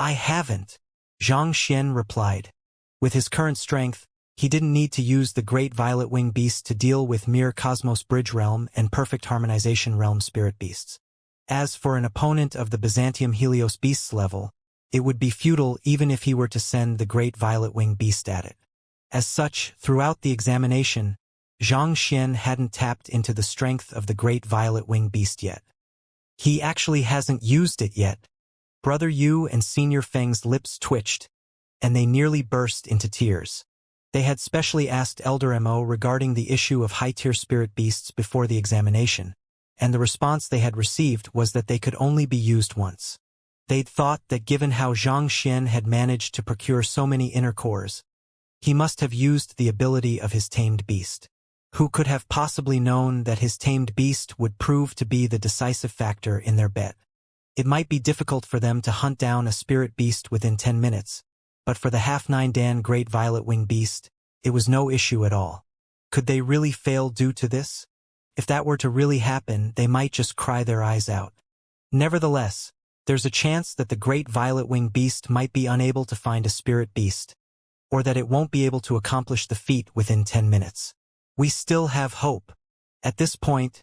I haven't, Xianxia replied. With his current strength, he didn't need to use the Great Violet Wing Beast to deal with mere Cosmos Bridge Realm and Perfect Harmonization Realm Spirit Beasts. As for an opponent of the Byzantium Helios Beasts level, it would be futile even if he were to send the Great Violet Wing Beast at it. As such, throughout the examination, Xianxia hadn't tapped into the strength of the Great Violet Wing Beast yet. He actually hasn't used it yet. Brother Yu and Senior Feng's lips twitched, and they nearly burst into tears. They had specially asked Elder Mo regarding the issue of high-tier spirit beasts before the examination, and the response they had received was that they could only be used once. They'd thought that given how Xianxia had managed to procure so many inner cores, he must have used the ability of his tamed beast. Who could have possibly known that his tamed beast would prove to be the decisive factor in their bet? It might be difficult for them to hunt down a spirit beast within 10 minutes, but for the half-9 Dan Great Violet Wing Beast, it was no issue at all. Could they really fail due to this? If that were to really happen, they might just cry their eyes out. Nevertheless, there's a chance that the Great Violet Wing Beast might be unable to find a spirit beast, or that it won't be able to accomplish the feat within 10 minutes. We still have hope. At this point,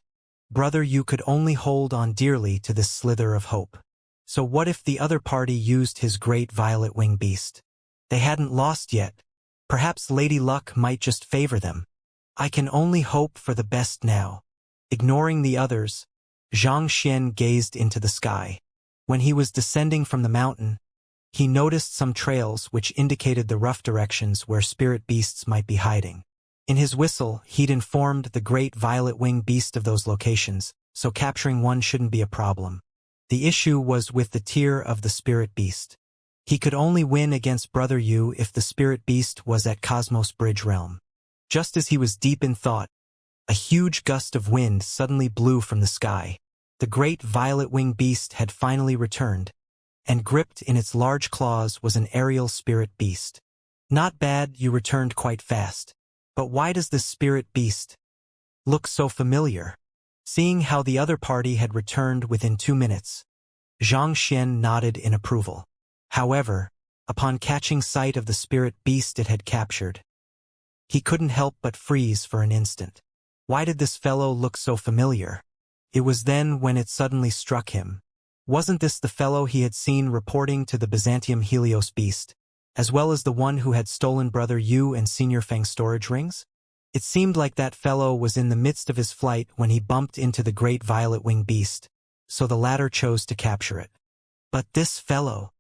Brother Yu could only hold on dearly to this slither of hope. So what if the other party used his Great Violet Wing Beast? They hadn't lost yet. Perhaps Lady Luck might just favor them. I can only hope for the best now. Ignoring the others, Xianxia gazed into the sky. When he was descending from the mountain, he noticed some trails which indicated the rough directions where spirit beasts might be hiding. In his whistle, he'd informed the Great Violet Wing Beast of those locations, so capturing one shouldn't be a problem. The issue was with the tier of the spirit beast. He could only win against Brother Yu if the spirit beast was at Cosmos Bridge Realm. Just as he was deep in thought, a huge gust of wind suddenly blew from the sky. The Great Violet Wing Beast had finally returned, and gripped in its large claws was an aerial spirit beast. Not bad, you returned quite fast. But why does this spirit beast look so familiar? Seeing how the other party had returned within 2 minutes, Xianxia nodded in approval. However, upon catching sight of the spirit beast it had captured, he couldn't help but freeze for an instant. Why did this fellow look so familiar? It was then when it suddenly struck him. Wasn't this the fellow he had seen reporting to the Byzantium Helios beast, as well as the one who had stolen Brother Yu and Senior Feng's storage rings? It seemed like that fellow was in the midst of his flight when he bumped into the Great Violet Wing Beast, so the latter chose to capture it. But this fellow...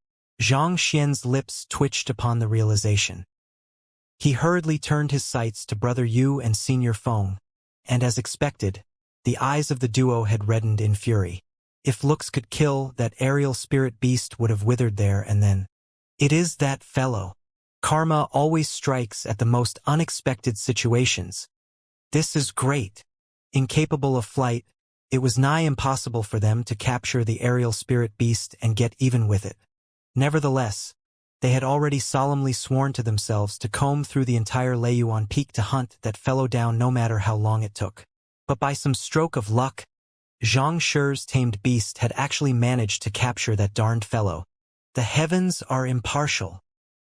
Xianxia's lips twitched upon the realization. He hurriedly turned his sights to Brother Yu and Senior Feng, and as expected, the eyes of the duo had reddened in fury. If looks could kill, that aerial spirit beast would have withered there and then. It is that fellow. Karma always strikes at the most unexpected situations. This is great. Incapable of flight, it was nigh impossible for them to capture the aerial spirit beast and get even with it. Nevertheless, they had already solemnly sworn to themselves to comb through the entire Leiyuan Peak to hunt that fellow down no matter how long it took. But by some stroke of luck, Xianxia's tamed beast had actually managed to capture that darned fellow. The heavens are impartial.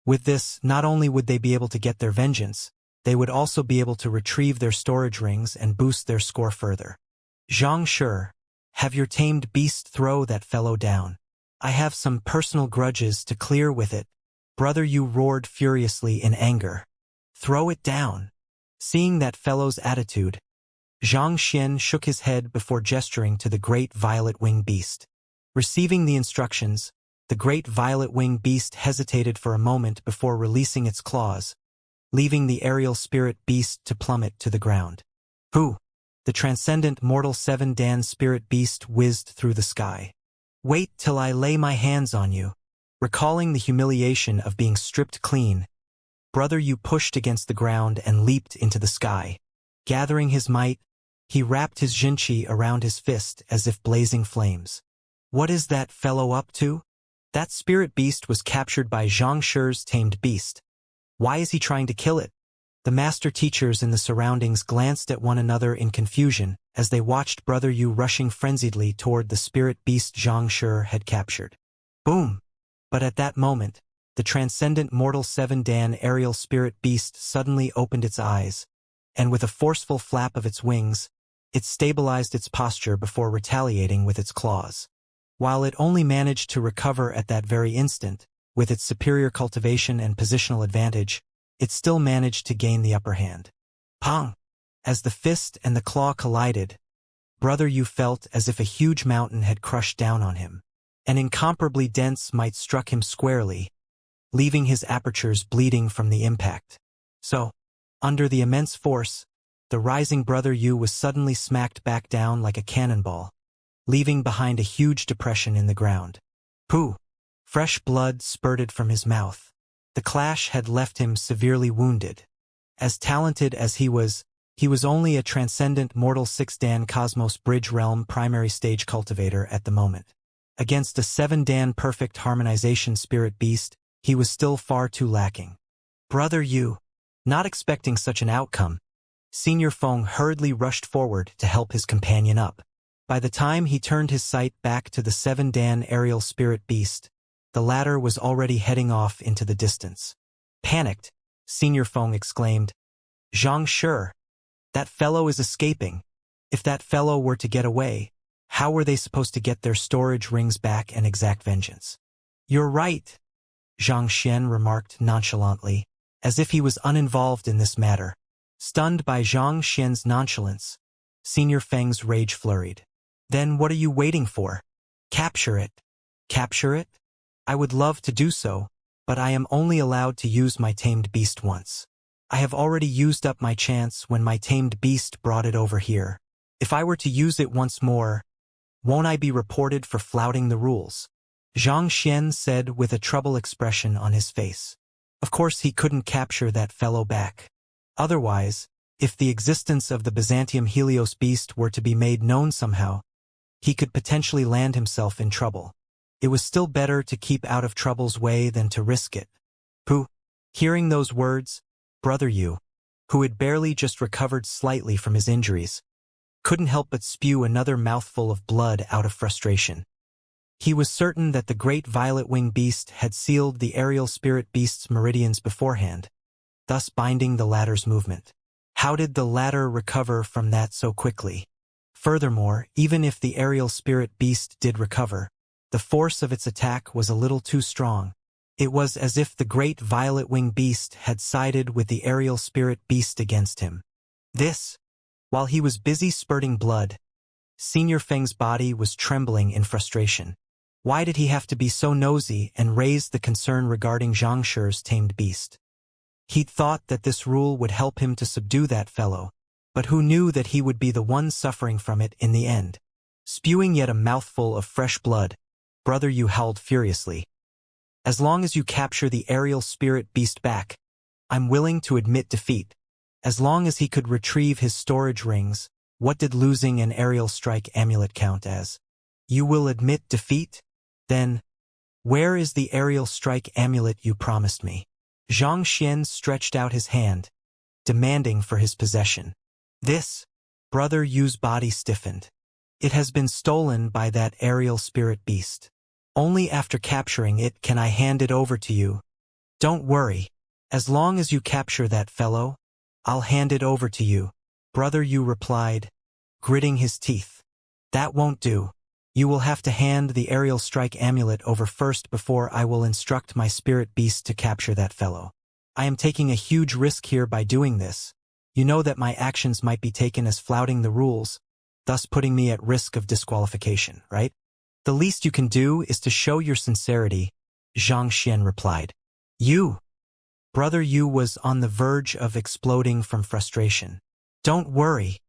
With this, not only would they be able to get their vengeance, they would also be able to retrieve their storage rings and boost their score further. Xianxia, have your tamed beast throw that fellow down. I have some personal grudges to clear with it. Brother Yu roared furiously in anger. Throw it down. Seeing that fellow's attitude, Xianxia shook his head before gesturing to the Great Violet Wing Beast. Receiving the instructions, the Great Violet Wing Beast hesitated for a moment before releasing its claws, leaving the aerial spirit beast to plummet to the ground. Who? The transcendent mortal 7 Dan spirit beast whizzed through the sky. Wait till I lay my hands on you. Recalling the humiliation of being stripped clean, Brother Yu pushed against the ground and leaped into the sky. Gathering his might, he wrapped his Jinqi around his fist as if blazing flames. What is that fellow up to? That spirit beast was captured by Xianxia's tamed beast. Why is he trying to kill it? The master teachers in the surroundings glanced at one another in confusion as they watched Brother Yu rushing frenziedly toward the spirit beast Xianxia had captured. Boom! But at that moment, the transcendent mortal 7-Dan aerial spirit beast suddenly opened its eyes, and with a forceful flap of its wings, it stabilized its posture before retaliating with its claws. While it only managed to recover at that very instant, with its superior cultivation and positional advantage, it still managed to gain the upper hand. Pong! As the fist and the claw collided, Brother Yu felt as if a huge mountain had crushed down on him. An incomparably dense might struck him squarely, leaving his apertures bleeding from the impact. So, under the immense force, the rising Brother Yu was suddenly smacked back down like a cannonball, leaving behind a huge depression in the ground. Pooh! Fresh blood spurted from his mouth. The clash had left him severely wounded. As talented as he was only a transcendent mortal 6-Dan cosmos bridge realm primary stage cultivator at the moment. Against a 7-Dan perfect harmonization spirit beast, he was still far too lacking. Brother Yu, not expecting such an outcome, Senior Feng hurriedly rushed forward to help his companion up. By the time he turned his sight back to the 7-Dan aerial spirit beast, the latter was already heading off into the distance. Panicked, Senior Feng exclaimed, "Xianxia, that fellow is escaping. If that fellow were to get away, how were they supposed to get their storage rings back and exact vengeance?" "You're right," Xianxia remarked nonchalantly, as if he was uninvolved in this matter. Stunned by Xianxia's nonchalance, Senior Feng's rage flurried. "Then what are you waiting for? Capture it." "Capture it? I would love to do so, but I am only allowed to use my tamed beast once. I have already used up my chance when my tamed beast brought it over here. If I were to use it once more, won't I be reported for flouting the rules?" Xianxia said with a troubled expression on his face. Of course he couldn't capture that fellow back. Otherwise, if the existence of the Byzantium Helios beast were to be made known somehow, he could potentially land himself in trouble. It was still better to keep out of trouble's way than to risk it. Pooh! Hearing those words, Brother Yu, who had barely just recovered slightly from his injuries, couldn't help but spew another mouthful of blood out of frustration. He was certain that the great violet-winged beast had sealed the aerial spirit beast's meridians beforehand, thus binding the latter's movement. How did the latter recover from that so quickly? Furthermore, even if the aerial spirit beast did recover, the force of its attack was a little too strong. It was as if the great violet-winged beast had sided with the aerial spirit beast against him. While he was busy spurting blood, Senior Feng's body was trembling in frustration. Why did he have to be so nosy and raise the concern regarding Xianxia's tamed beast? He'd thought that this rule would help him to subdue that fellow, but who knew that he would be the one suffering from it in the end? Spewing yet a mouthful of fresh blood, Brother Yu howled furiously. "As long as you capture the aerial spirit beast back, I'm willing to admit defeat." As long as he could retrieve his storage rings, what did losing an aerial strike amulet count as? "You will admit defeat? Then, where is the aerial strike amulet you promised me?" Xianxia stretched out his hand, demanding for his possession. Brother Yu's body stiffened. "It has been stolen by that aerial spirit beast. Only after capturing it can I hand it over to you. Don't worry. As long as you capture that fellow, I'll hand it over to you," Brother Yu replied, gritting his teeth. "That won't do. You will have to hand the aerial strike amulet over first before I will instruct my spirit beast to capture that fellow. I am taking a huge risk here by doing this. You know that my actions might be taken as flouting the rules, thus putting me at risk of disqualification, right? The least you can do is to show your sincerity," Xianxia replied. Brother Yu was on the verge of exploding from frustration. "Don't worry.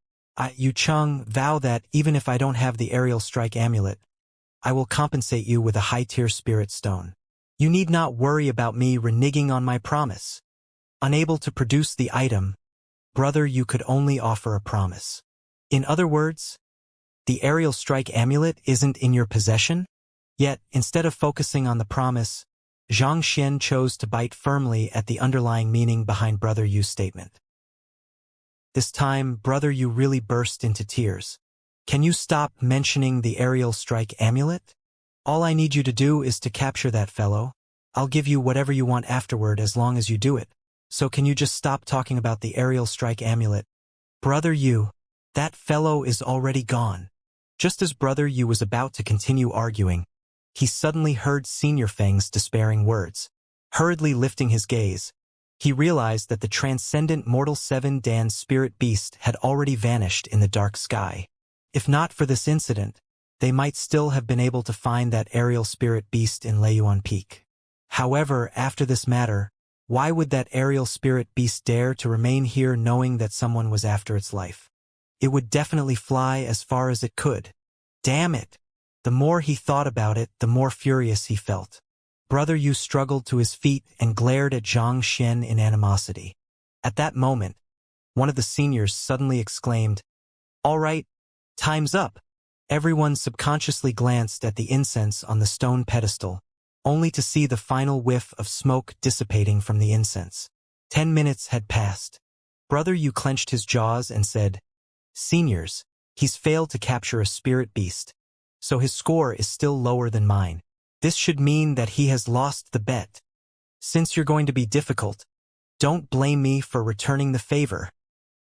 Yu Cheng, vow that even if I don't have the aerial strike amulet, I will compensate you with a high-tier spirit stone. You need not worry about me reneging on my promise." Unable to produce the item, Brother Yu could only offer a promise. In other words, the aerial strike amulet isn't in your possession? Yet, instead of focusing on the promise, Xianxia chose to bite firmly at the underlying meaning behind Brother Yu's statement. This time, Brother Yu really burst into tears. "Can you stop mentioning the aerial strike amulet? All I need you to do is to capture that fellow. I'll give you whatever you want afterward as long as you do it. So can you just stop talking about the aerial strike amulet? Brother Yu, that fellow is already gone. Just as Brother Yu was about to continue arguing, he suddenly heard Senior Feng's despairing words. Hurriedly lifting his gaze, he realized that the transcendent Mortal 7 Dan spirit beast had already vanished in the dark sky. If not for this incident, they might still have been able to find that aerial spirit beast in Leiyuan Peak. However, after this matter, why would that aerial spirit beast dare to remain here knowing that someone was after its life? It would definitely fly as far as it could. Damn it! The more he thought about it, the more furious he felt. Brother Yu struggled to his feet and glared at Xianxia in animosity. At that moment, one of the seniors suddenly exclaimed, "All right, time's up." Everyone subconsciously glanced at the incense on the stone pedestal, only to see the final whiff of smoke dissipating from the incense. 10 minutes had passed. Brother Yu clenched his jaws and said, "Seniors, he's failed to capture a spirit beast, so his score is still lower than mine. This should mean that he has lost the bet. Since you're going to be difficult, don't blame me for returning the favor."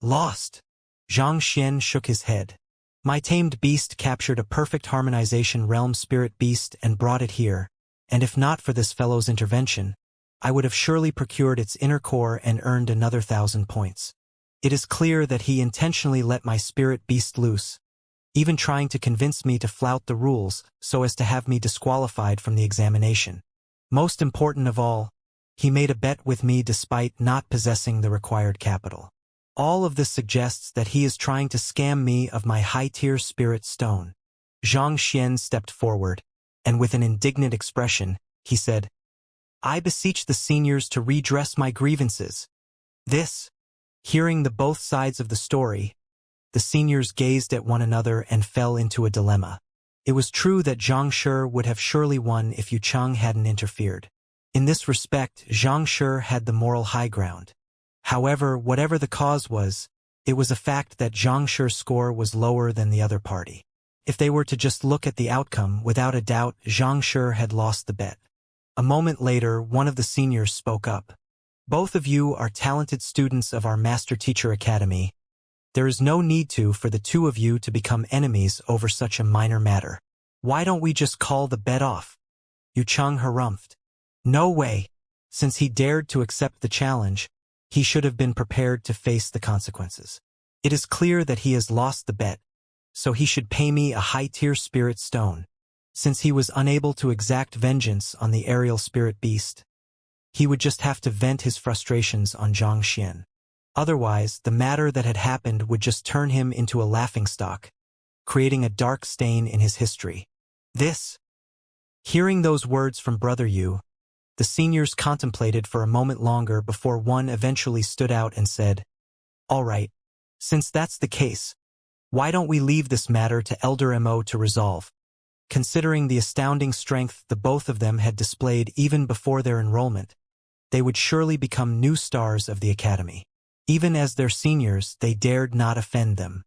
Lost? Xianxia shook his head. My tamed beast captured a perfect harmonization realm spirit beast and brought it here, and if not for this fellow's intervention, I would have surely procured its inner core and earned another 1,000 points. It is clear that he intentionally let my spirit beast loose, even trying to convince me to flout the rules so as to have me disqualified from the examination. Most important of all, he made a bet with me despite not possessing the required capital. All of this suggests that he is trying to scam me of my high-tier spirit stone. Xianxia stepped forward, and with an indignant expression, he said, "I beseech the seniors to redress my grievances." This, hearing the both sides of the story, the seniors gazed at one another and fell into a dilemma. It was true that Xianxia would have surely won if Yu Cheng hadn't interfered. In this respect, Xianxia had the moral high ground. However, whatever the cause was, it was a fact that Xianxia's score was lower than the other party. If they were to just look at the outcome, without a doubt, Xianxia had lost the bet. A moment later, one of the seniors spoke up. "Both of you are talented students of our Master Teacher Academy. There is no need for the two of you to become enemies over such a minor matter. Why don't we just call the bet off?" Yu Cheng harumphed. No way. Since he dared to accept the challenge, he should have been prepared to face the consequences. It is clear that he has lost the bet, so he should pay me a high-tier spirit stone. Since he was unable to exact vengeance on the aerial spirit beast, he would just have to vent his frustrations on Xianxia. Otherwise, the matter that had happened would just turn him into a laughingstock, creating a dark stain in his history. Hearing those words from Brother Yu, the seniors contemplated for a moment longer before one eventually stood out and said, "All right, since that's the case, why don't we leave this matter to Elder Mo to resolve?" Considering the astounding strength the both of them had displayed even before their enrollment, they would surely become new stars of the academy. Even as their seniors, they dared not offend them.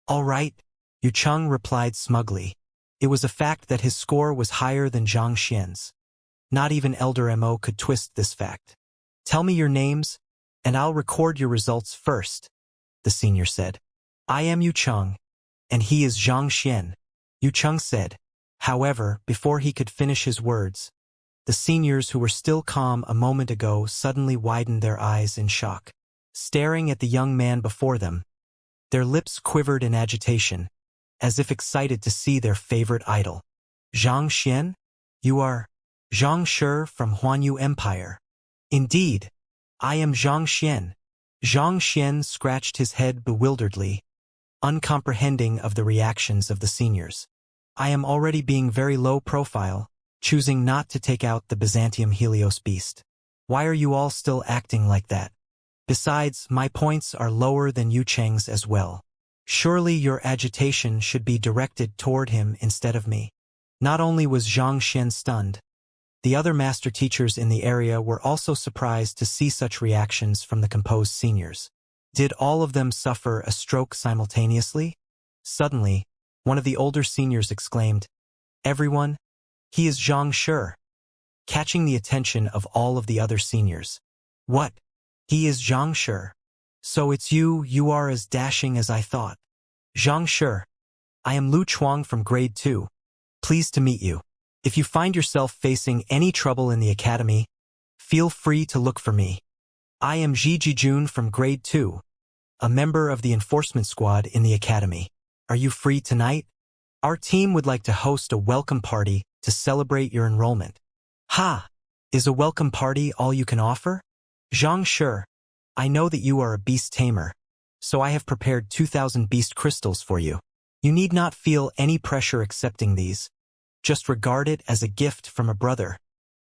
"All right," Yu Cheng replied smugly. It was a fact that his score was higher than Xianxia's. Not even Elder Mo could twist this fact. "Tell me your names, and I'll record your results first," the senior said. "I am Yu Cheng, and he is Xianxia," Yu Cheng said. However, before he could finish his words, the seniors who were still calm a moment ago suddenly widened their eyes in shock. Staring at the young man before them, their lips quivered in agitation, as if excited to see their favorite idol. "Xianxia? You are Xianxia from Huanyu Empire." "Indeed, I am Xianxia." Xianxia scratched his head bewilderedly, uncomprehending of the reactions of the seniors. "I am already being very low profile, choosing not to take out the Byzantium Helios beast. Why are you all still acting like that? Besides, my points are lower than Yu Cheng's as well. Surely your agitation should be directed toward him instead of me." Not only was Xianxia stunned, the other master teachers in the area were also surprised to see such reactions from the composed seniors. Did all of them suffer a stroke simultaneously? Suddenly, one of the older seniors exclaimed, "Everyone, He is Xianxia, catching the attention of all of the other seniors. What? He is Xianxia. So it's you are as dashing as I thought. Xianxia, I am Lu Chuang from grade 2. Pleased to meet you. If you find yourself facing any trouble in the academy, feel free to look for me. I am Ji Jijun from grade 2, a member of the enforcement squad in the academy. Are you free tonight? Our team would like to host a welcome party to celebrate your enrollment. Ha! Is a welcome party all you can offer? Xianxia, I know that you are a beast tamer, so I have prepared 2,000 beast crystals for you. You need not feel any pressure accepting these. Just regard it as a gift from a brother.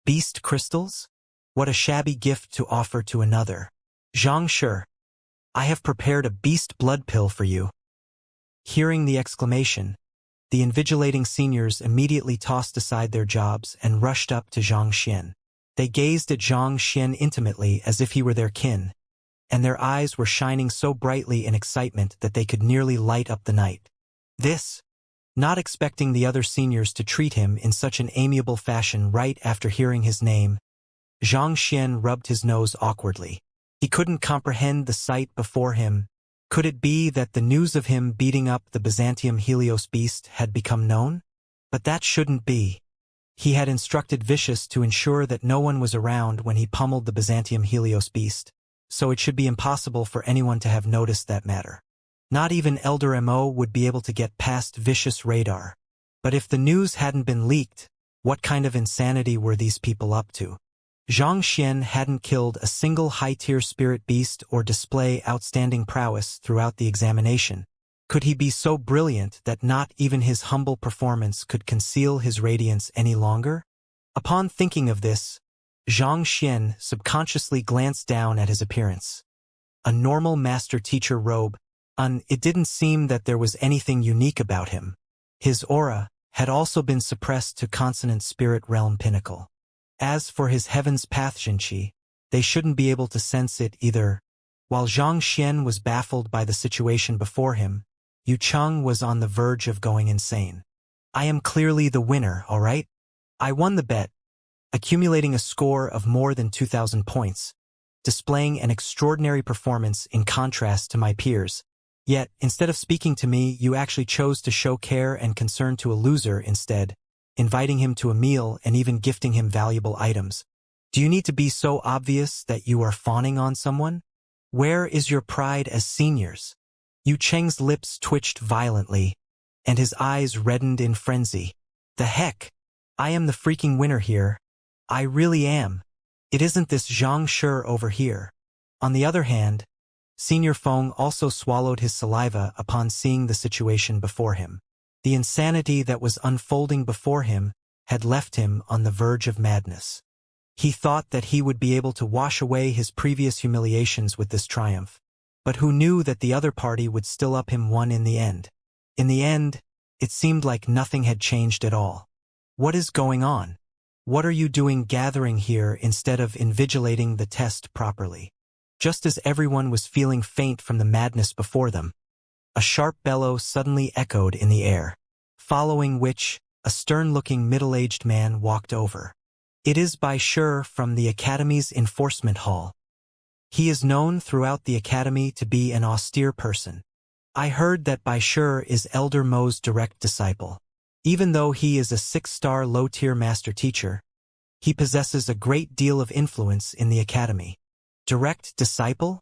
Beast crystals? What a shabby gift to offer to another. Xianxia, I have prepared a beast blood pill for you. Hearing the exclamation, the invigilating seniors immediately tossed aside their jobs and rushed up to Zhang Xian. They gazed at Zhang Xian intimately as if he were their kin, and their eyes were shining so brightly in excitement that they could nearly light up the night. This, not expecting the other seniors to treat him in such an amiable fashion right after hearing his name, Zhang Xian rubbed his nose awkwardly. He couldn't comprehend the sight before him. Could it be that the news of him beating up the Byzantium Helios beast had become known? But that shouldn't be. He had instructed Vicious to ensure that no one was around when he pummeled the Byzantium Helios beast, so it should be impossible for anyone to have noticed that matter. Not even Elder Mo would be able to get past Vicious' radar. But if the news hadn't been leaked, what kind of insanity were these people up to? Zhang Xian hadn't killed a single high-tier spirit beast or display outstanding prowess throughout the examination. Could he be so brilliant that not even his humble performance could conceal his radiance any longer? Upon thinking of this, Zhang Xian subconsciously glanced down at his appearance. A normal master-teacher robe, it didn't seem that there was anything unique about him. His aura had also been suppressed to consonant spirit realm pinnacle. As for his heaven's path Xianxia, they shouldn't be able to sense it either. While Zhang Xian was baffled by the situation before him, Yu Cheng was on the verge of going insane. I am clearly the winner, all right? I won the bet, accumulating a score of more than 2,000 points, displaying an extraordinary performance in contrast to my peers. Yet, instead of speaking to me, you actually chose to show care and concern to a loser instead, inviting him to a meal and even gifting him valuable items. Do you need to be so obvious that you are fawning on someone? Where is your pride as seniors? Yu Cheng's lips twitched violently, and his eyes reddened in frenzy. The heck? I am the freaking winner here. I really am. It isn't this Zhang Shi over here. On the other hand, Senior Feng also swallowed his saliva upon seeing the situation before him. The insanity that was unfolding before him had left him on the verge of madness. He thought that he would be able to wash away his previous humiliations with this triumph, but who knew that the other party would still up him one in the end? In the end, it seemed like nothing had changed at all. What is going on? What are you doing gathering here instead of invigilating the test properly? Just as everyone was feeling faint from the madness before them, a sharp bellow suddenly echoed in the air, following which, a stern-looking middle-aged man walked over. It is Bai Shi from the Academy's enforcement hall. He is known throughout the Academy to be an austere person. I heard that Bai Shi is Elder Mo's direct disciple. Even though he is a 6-star low-tier master teacher, he possesses a great deal of influence in the Academy. Direct disciple?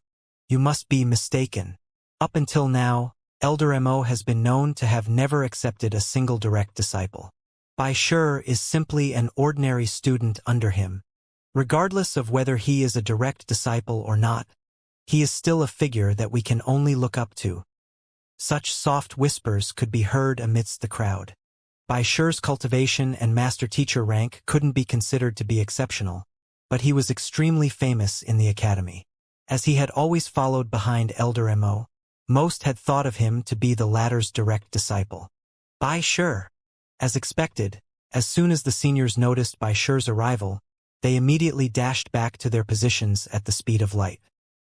You must be mistaken. Up until now, Elder Mo has been known to have never accepted a single direct disciple. Bai Shi is simply an ordinary student under him. Regardless of whether he is a direct disciple or not, he is still a figure that we can only look up to. Such soft whispers could be heard amidst the crowd. Bai Shi's cultivation and master-teacher rank couldn't be considered to be exceptional, but he was extremely famous in the Academy. As he had always followed behind Elder Mo, most had thought of him to be the latter's direct disciple. Bai Shi. As expected, as soon as the seniors noticed Bai Shi's arrival, they immediately dashed back to their positions at the speed of light.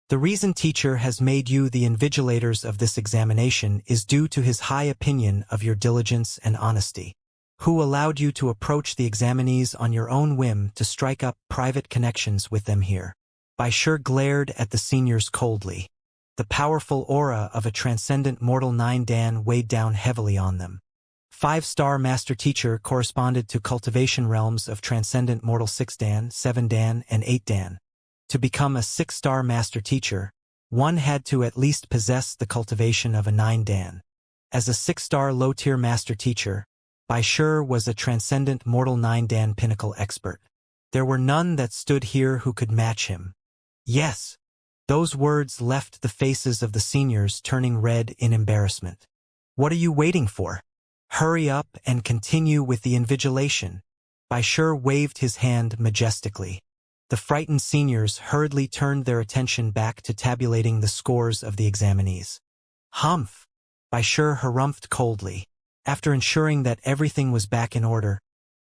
The reason teacher has made you the invigilators of this examination is due to his high opinion of your diligence and honesty. Who allowed you to approach the examinees on your own whim to strike up private connections with them here? Bai Shi glared at the seniors coldly. The powerful aura of a transcendent mortal 9 Dan weighed down heavily on them. 5-star master teacher corresponded to cultivation realms of transcendent mortal 6 Dan, 7 Dan, and 8 Dan. To become a 6-star master teacher, one had to at least possess the cultivation of a 9 Dan. As a 6-star low-tier master teacher, Bai Shi was a transcendent mortal 9 Dan pinnacle expert. There were none that stood here who could match him. Yes. Those words left the faces of the seniors turning red in embarrassment. What are you waiting for? Hurry up and continue with the invigilation. Bai Shi waved his hand majestically. The frightened seniors hurriedly turned their attention back to tabulating the scores of the examinees. Humph! Bai Shi harumphed coldly. After ensuring that everything was back in order,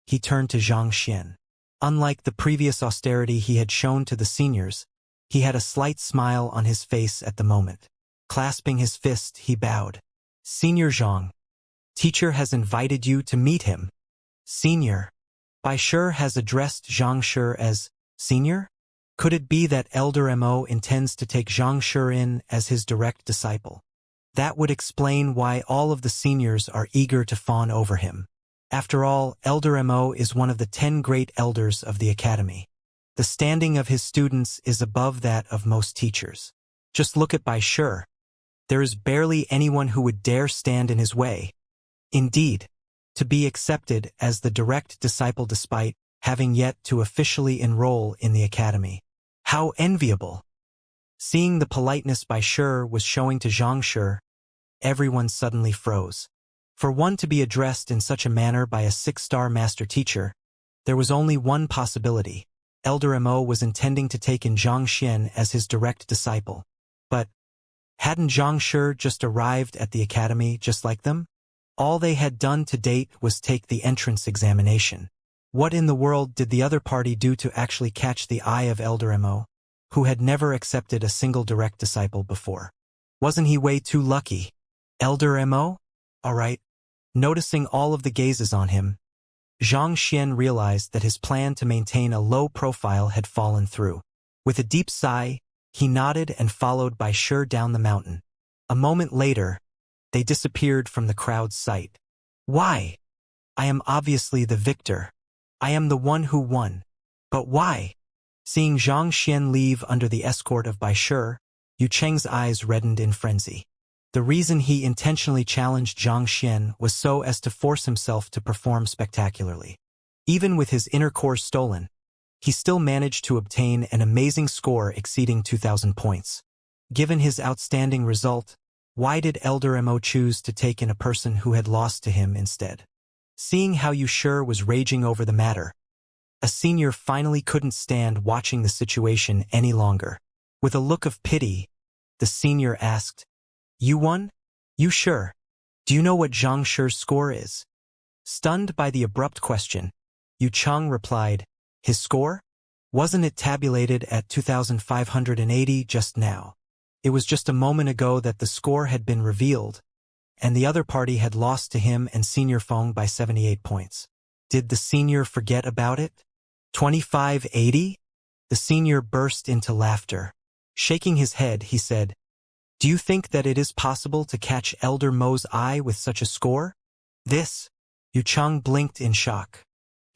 he turned to Xianxia. Unlike the previous austerity he had shown to the seniors, he had a slight smile on his face at the moment. Clasping his fist, he bowed. Senior Zhang, teacher has invited you to meet him. Senior. Bai Shi has addressed Xianxia as senior? Could it be that Elder Mo intends to take Xianxia in as his direct disciple? That would explain why all of the seniors are eager to fawn over him. After all, Elder Mo is one of the 10 great elders of the academy. The standing of his students is above that of most teachers. Just look at Bai Shi. There is barely anyone who would dare stand in his way. Indeed, to be accepted as the direct disciple despite having yet to officially enroll in the academy. How enviable! Seeing the politeness Bai Shi was showing to Xianxia, everyone suddenly froze. For one to be addressed in such a manner by a 6-star master teacher, there was only one possibility. Elder Mo was intending to take in Xianxia as his direct disciple. But hadn't Xianxia just arrived at the academy just like them? All they had done to date was take the entrance examination. What in the world did the other party do to actually catch the eye of Elder Mo, who had never accepted a single direct disciple before? Wasn't he way too lucky? Elder Mo? All right. Noticing all of the gazes on him, Xianxia realized that his plan to maintain a low profile had fallen through. With a deep sigh, he nodded and followed Bai Shi down the mountain. A moment later, they disappeared from the crowd's sight. Why? I am obviously the victor. I am the one who won. But why? Seeing Xianxia leave under the escort of Bai Shi, Yu Cheng's eyes reddened in frenzy. The reason he intentionally challenged Xianxia was so as to force himself to perform spectacularly. Even with his inner core stolen, he still managed to obtain an amazing score exceeding 2,000 points. Given his outstanding result, why did Elder Mo choose to take in a person who had lost to him instead? Seeing how Yu Shi was raging over the matter, a senior finally couldn't stand watching the situation any longer. With a look of pity, the senior asked, You won? You sure? Do you know what Xianxia's score is? Stunned by the abrupt question, Yu Cheng replied, His score? Wasn't it tabulated at 2,580 just now? It was just a moment ago that the score had been revealed, and the other party had lost to him and Senior Feng by 78 points. Did the senior forget about it? 2,580? The senior burst into laughter. Shaking his head, he said, Do you think that it is possible to catch Elder Mo's eye with such a score? This? Yu Cheng blinked in shock.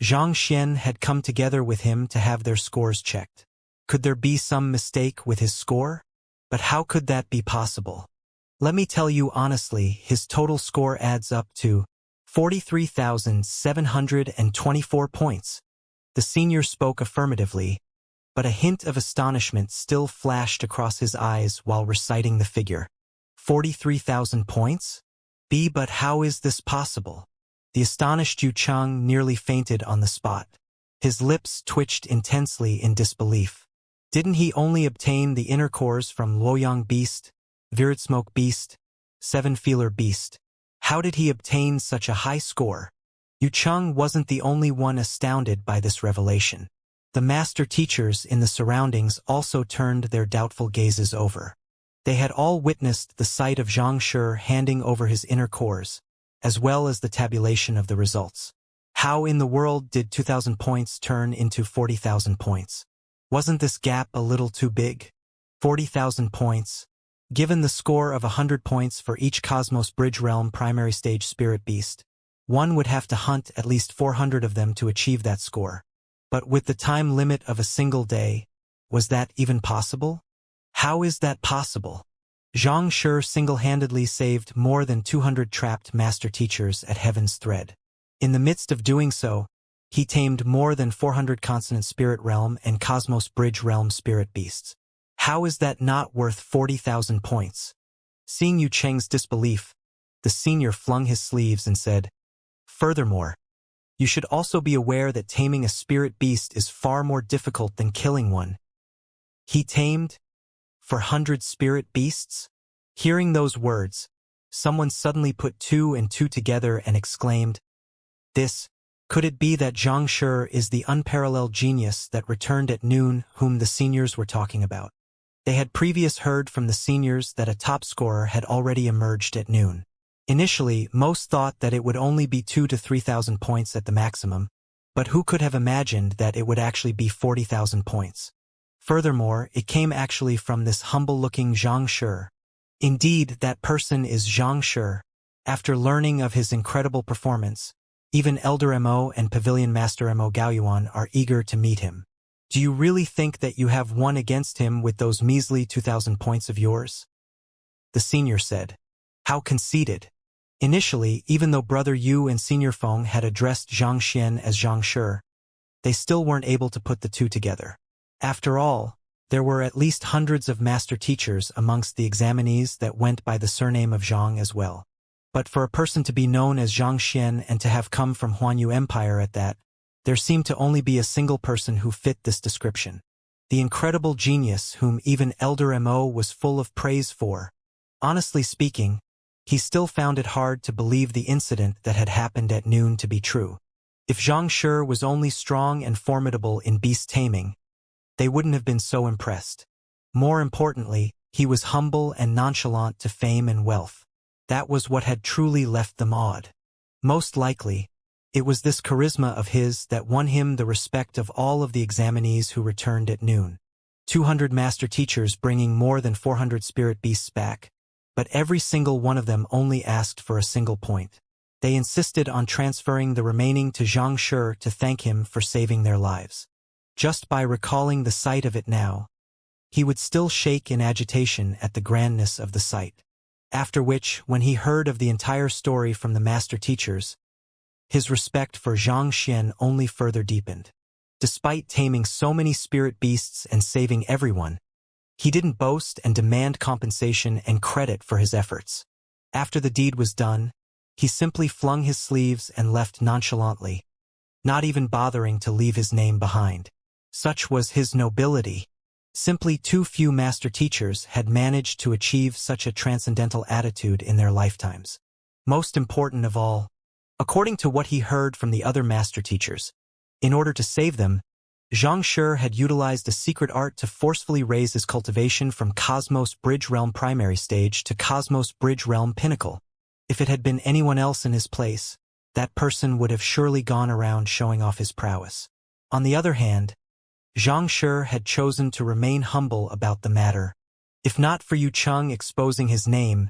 Xianxia had come together with him to have their scores checked. Could there be some mistake with his score? But how could that be possible? Let me tell you honestly, his total score adds up to 43,724 points. The senior spoke affirmatively, but a hint of astonishment still flashed across his eyes while reciting the figure. 43,000 points? But how is this possible? The astonished Yu Cheng nearly fainted on the spot. His lips twitched intensely in disbelief. Didn't he only obtain the inner cores from Luoyang Beast, Virid Smoke Beast, Seven Feeler Beast? How did he obtain such a high score? Yu Cheng wasn't the only one astounded by this revelation. The master teachers in the surroundings also turned their doubtful gazes over. They had all witnessed the sight of Xianxia handing over his inner cores, as well as the tabulation of the results. How in the world did 2,000 points turn into 40,000 points? Wasn't this gap a little too big? 40,000 points. Given the score of 100 points for each Cosmos Bridge Realm primary stage spirit beast, one would have to hunt at least 400 of them to achieve that score. But with the time limit of a single day, was that even possible? How is that possible? Xianxia single-handedly saved more than 200 trapped master teachers at Heaven's Thread. In the midst of doing so, he tamed more than 400 Consonant Spirit Realm and Cosmos Bridge Realm spirit beasts. How is that not worth 40,000 points? Seeing Yu Cheng's disbelief, the senior flung his sleeves and said, "Furthermore, you should also be aware that taming a spirit beast is far more difficult than killing one." He tamed for 100 spirit beasts? Hearing those words, someone suddenly put two and two together and exclaimed, Could it be that Xianxia is the unparalleled genius that returned at noon whom the seniors were talking about? They had previously heard from the seniors that a top scorer had already emerged at noon. Initially, most thought that it would only be 2,000 to 3,000 points at the maximum, but who could have imagined that it would actually be 40,000 points? Furthermore, it came actually from this humble-looking Xianxia. Indeed, that person is Xianxia. After learning of his incredible performance, even Elder Mo and Pavilion Master Mo Gaoyuan are eager to meet him. Do you really think that you have won against him with those measly 2,000 points of yours? The senior said. How conceited. Initially, even though Brother Yu and Senior Feng had addressed Zhang Xian as Xianxia, they still weren't able to put the two together. After all, there were at least hundreds of master teachers amongst the examinees that went by the surname of Zhang as well. But for a person to be known as Zhang Xian and to have come from Huanyu Empire at that, there seemed to only be a single person who fit this description. The incredible genius whom even Elder Mo was full of praise for. Honestly speaking, he still found it hard to believe the incident that had happened at noon to be true. If Xianxia was only strong and formidable in beast taming, they wouldn't have been so impressed. More importantly, he was humble and nonchalant to fame and wealth. That was what had truly left them awed. Most likely, it was this charisma of his that won him the respect of all of the examinees who returned at noon. 200 master teachers bringing more than 400 spirit beasts back, but every single one of them only asked for a single point. They insisted on transferring the remaining to Xianxia to thank him for saving their lives. Just by recalling the sight of it now, he would still shake in agitation at the grandness of the sight. After which, when he heard of the entire story from the master teachers, his respect for Zhang Xian only further deepened. Despite taming so many spirit beasts and saving everyone, he didn't boast and demand compensation and credit for his efforts. After the deed was done, he simply flung his sleeves and left nonchalantly, not even bothering to leave his name behind. Such was his nobility. Simply too few master teachers had managed to achieve such a transcendental attitude in their lifetimes. Most important of all, according to what he heard from the other master teachers, in order to save them, Xianxia had utilized a secret art to forcefully raise his cultivation from Cosmos Bridge Realm primary stage to Cosmos Bridge Realm pinnacle. If it had been anyone else in his place, that person would have surely gone around showing off his prowess. On the other hand, Xianxia had chosen to remain humble about the matter. If not for Yu Cheng exposing his name,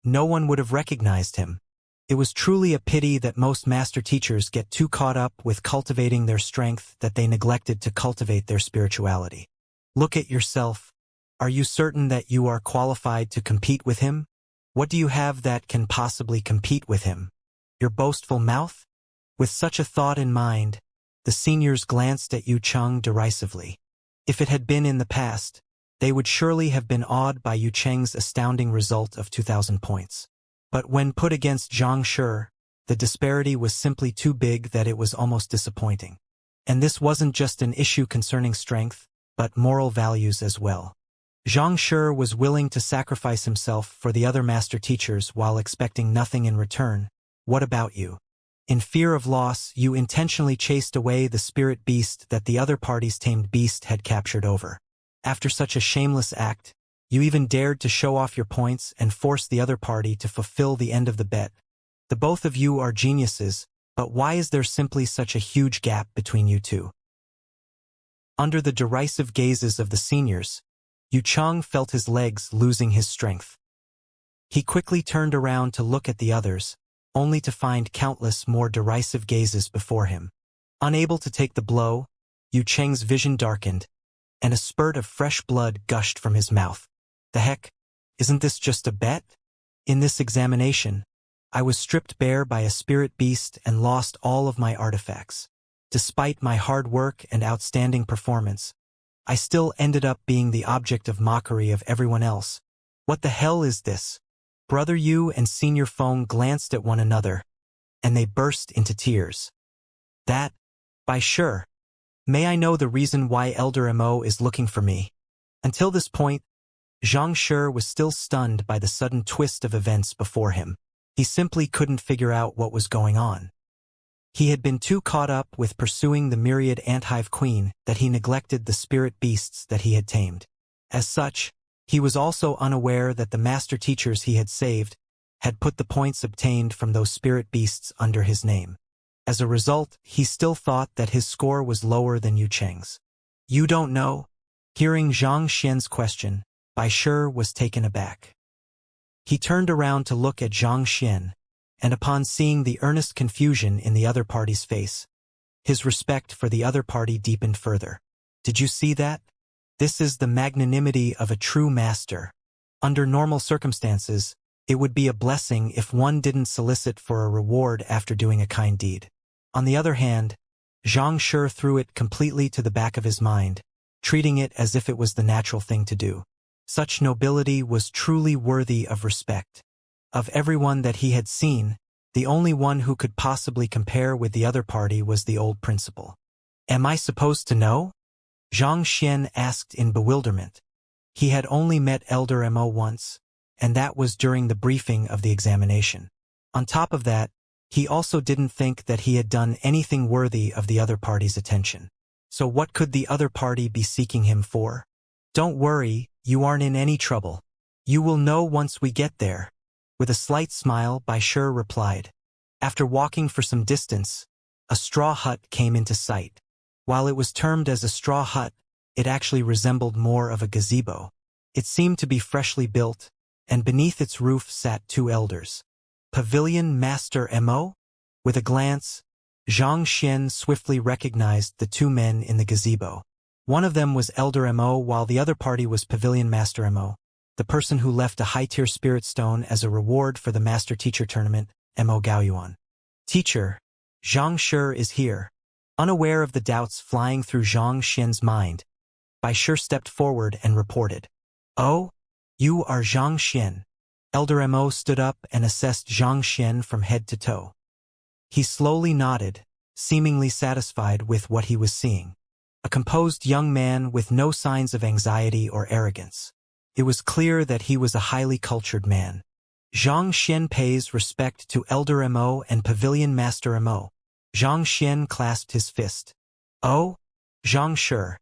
no one would have recognized him. It was truly a pity that most master teachers get too caught up with cultivating their strength that they neglected to cultivate their spirituality. Look at yourself. Are you certain that you are qualified to compete with him? What do you have that can possibly compete with him? Your boastful mouth? With such a thought in mind, the seniors glanced at Yu Cheng derisively. If it had been in the past, they would surely have been awed by Yu Cheng's astounding result of 2,000 points. But when put against Xianxia, the disparity was simply too big that it was almost disappointing. And this wasn't just an issue concerning strength, but moral values as well. Xianxia was willing to sacrifice himself for the other master teachers while expecting nothing in return. What about you? In fear of loss, you intentionally chased away the spirit beast that the other party's tamed beast had captured over. After such a shameless act, you even dared to show off your points and force the other party to fulfill the end of the bet. The both of you are geniuses, But why is there simply such a huge gap between you two? Under the derisive gazes of the seniors, Yu Cheng felt his legs losing his strength. He quickly turned around to look at the others, only to find countless more derisive gazes before him. Unable to take the blow, Yu Cheng's vision darkened, and a spurt of fresh blood gushed from his mouth. The heck? Isn't this just a bet? In this examination, I was stripped bare by a spirit beast and lost all of my artifacts. Despite my hard work and outstanding performance, I still ended up being the object of mockery of everyone else. What the hell is this? Brother Yu and Senior Feng glanced at one another, and they burst into tears. That, by sure. May I know the reason why Elder Mo is looking for me? Until this point, Xianxia was still stunned by the sudden twist of events before him. He simply couldn't figure out what was going on. He had been too caught up with pursuing the myriad anthive queen that he neglected the spirit beasts that he had tamed. As such, he was also unaware that the master teachers he had saved had put the points obtained from those spirit beasts under his name. As a result, he still thought that his score was lower than Yu Cheng's. You don't know? Hearing Zhang Xian's question, Bai Shi was taken aback. He turned around to look at Zhang Xian, and upon seeing the earnest confusion in the other party's face, his respect for the other party deepened further. Did you see that? This is the magnanimity of a true master. Under normal circumstances, it would be a blessing if one didn't solicit for a reward after doing a kind deed. On the other hand, Zhang Shi threw it completely to the back of his mind, treating it as if it was the natural thing to do. Such nobility was truly worthy of respect. Of everyone that he had seen, the only one who could possibly compare with the other party was the old principal. Am I supposed to know? Zhang Xian asked in bewilderment. He had only met Elder Mo once, and that was during the briefing of the examination. On top of that, he also didn't think that he had done anything worthy of the other party's attention. So what could the other party be seeking him for? Don't worry, you aren't in any trouble. You will know once we get there. With a slight smile, Bai Shi replied. After walking for some distance, a straw hut came into sight. While it was termed as a straw hut, it actually resembled more of a gazebo. It seemed to be freshly built, and beneath its roof sat two elders. Pavilion Master Mo? With a glance, Zhang Xian swiftly recognized the two men in the gazebo. One of them was Elder Mo, while the other party was Pavilion Master Mo, the person who left a high-tier spirit stone as a reward for the Master Teacher Tournament, Mo Gaoyuan. Teacher, Zhang Shi is here. Unaware of the doubts flying through Zhang Xian's mind, Bai Shi stepped forward and reported. Oh, you are Zhang Xian. Elder Mo stood up and assessed Zhang Xian from head to toe. He slowly nodded, seemingly satisfied with what he was seeing. A composed young man with no signs of anxiety or arrogance. It was clear that he was a highly cultured man. Zhang Xian pays respect to Elder Mo and Pavilion Master Mo. Zhang Xian clasped his fist. Oh, Zhang Shi.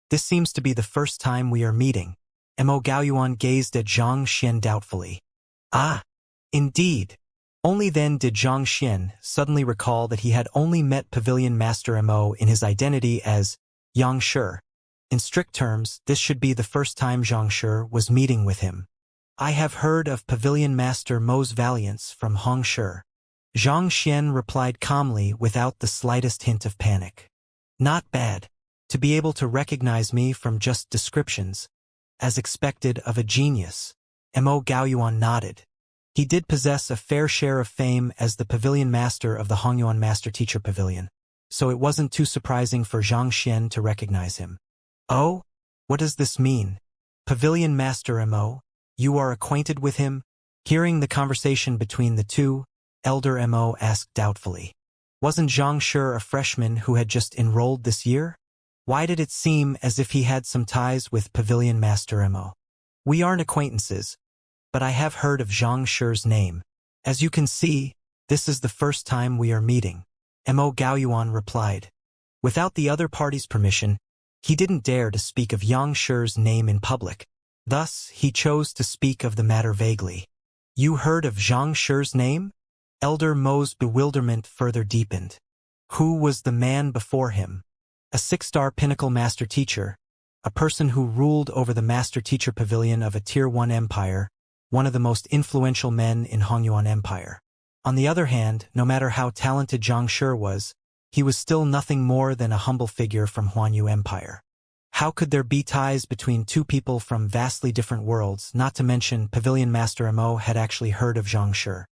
This seems to be the first time we are meeting. Mo Gaoyuan gazed at Zhang Xian doubtfully. Ah, indeed. Only then did Zhang Xian suddenly recall that he had only met Pavilion Master Mo in his identity as Yang Shi. In strict terms, this should be the first time Zhang Shi was meeting with him. I have heard of Pavilion Master Mo's valiance from Hong Shi. Zhang Xian replied calmly without the slightest hint of panic. Not bad. To be able to recognize me from just descriptions, as expected of a genius. Mo Gaoyuan nodded. He did possess a fair share of fame as the Pavilion Master of the Hongyuan Master Teacher Pavilion, so it wasn't too surprising for Zhang Xian to recognize him. Oh? What does this mean? Pavilion Master Mo, you are acquainted with him? Hearing the conversation between the two, Elder Mo asked doubtfully. Wasn't Zhang Shi a freshman who had just enrolled this year? Why did it seem as if he had some ties with Pavilion Master Mo? We aren't acquaintances, but I have heard of Zhang Shi's name. As you can see, this is the first time we are meeting. Mo Gaoyuan replied. Without the other party's permission, he didn't dare to speak of Yang Shi's name in public. Thus, he chose to speak of the matter vaguely. You heard of Zhang Shi's name? Elder Mo's bewilderment further deepened. Who was the man before him? A 6-star pinnacle master teacher, a person who ruled over the master teacher pavilion of a Tier 1 empire, one of the most influential men in Hongyuan Empire. On the other hand, no matter how talented Xianxia was, he was still nothing more than a humble figure from Huanyu Empire. How could there be ties between two people from vastly different worlds, not to mention Pavilion Master Mo had actually heard of Xianxia.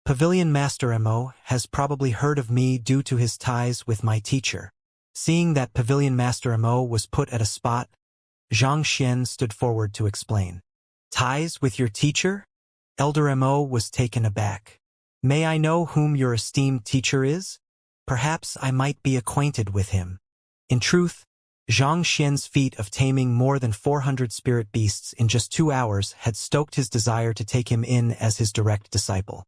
Pavilion Master Mo has probably heard of me due to his ties with my teacher. Seeing that Pavilion Master Mo was put at a spot, Xianxia stood forward to explain. Ties with your teacher? Elder Mo was taken aback. May I know whom your esteemed teacher is? Perhaps I might be acquainted with him. In truth, Xianxia's feat of taming more than 400 spirit beasts in just 2 hours had stoked his desire to take him in as his direct disciple.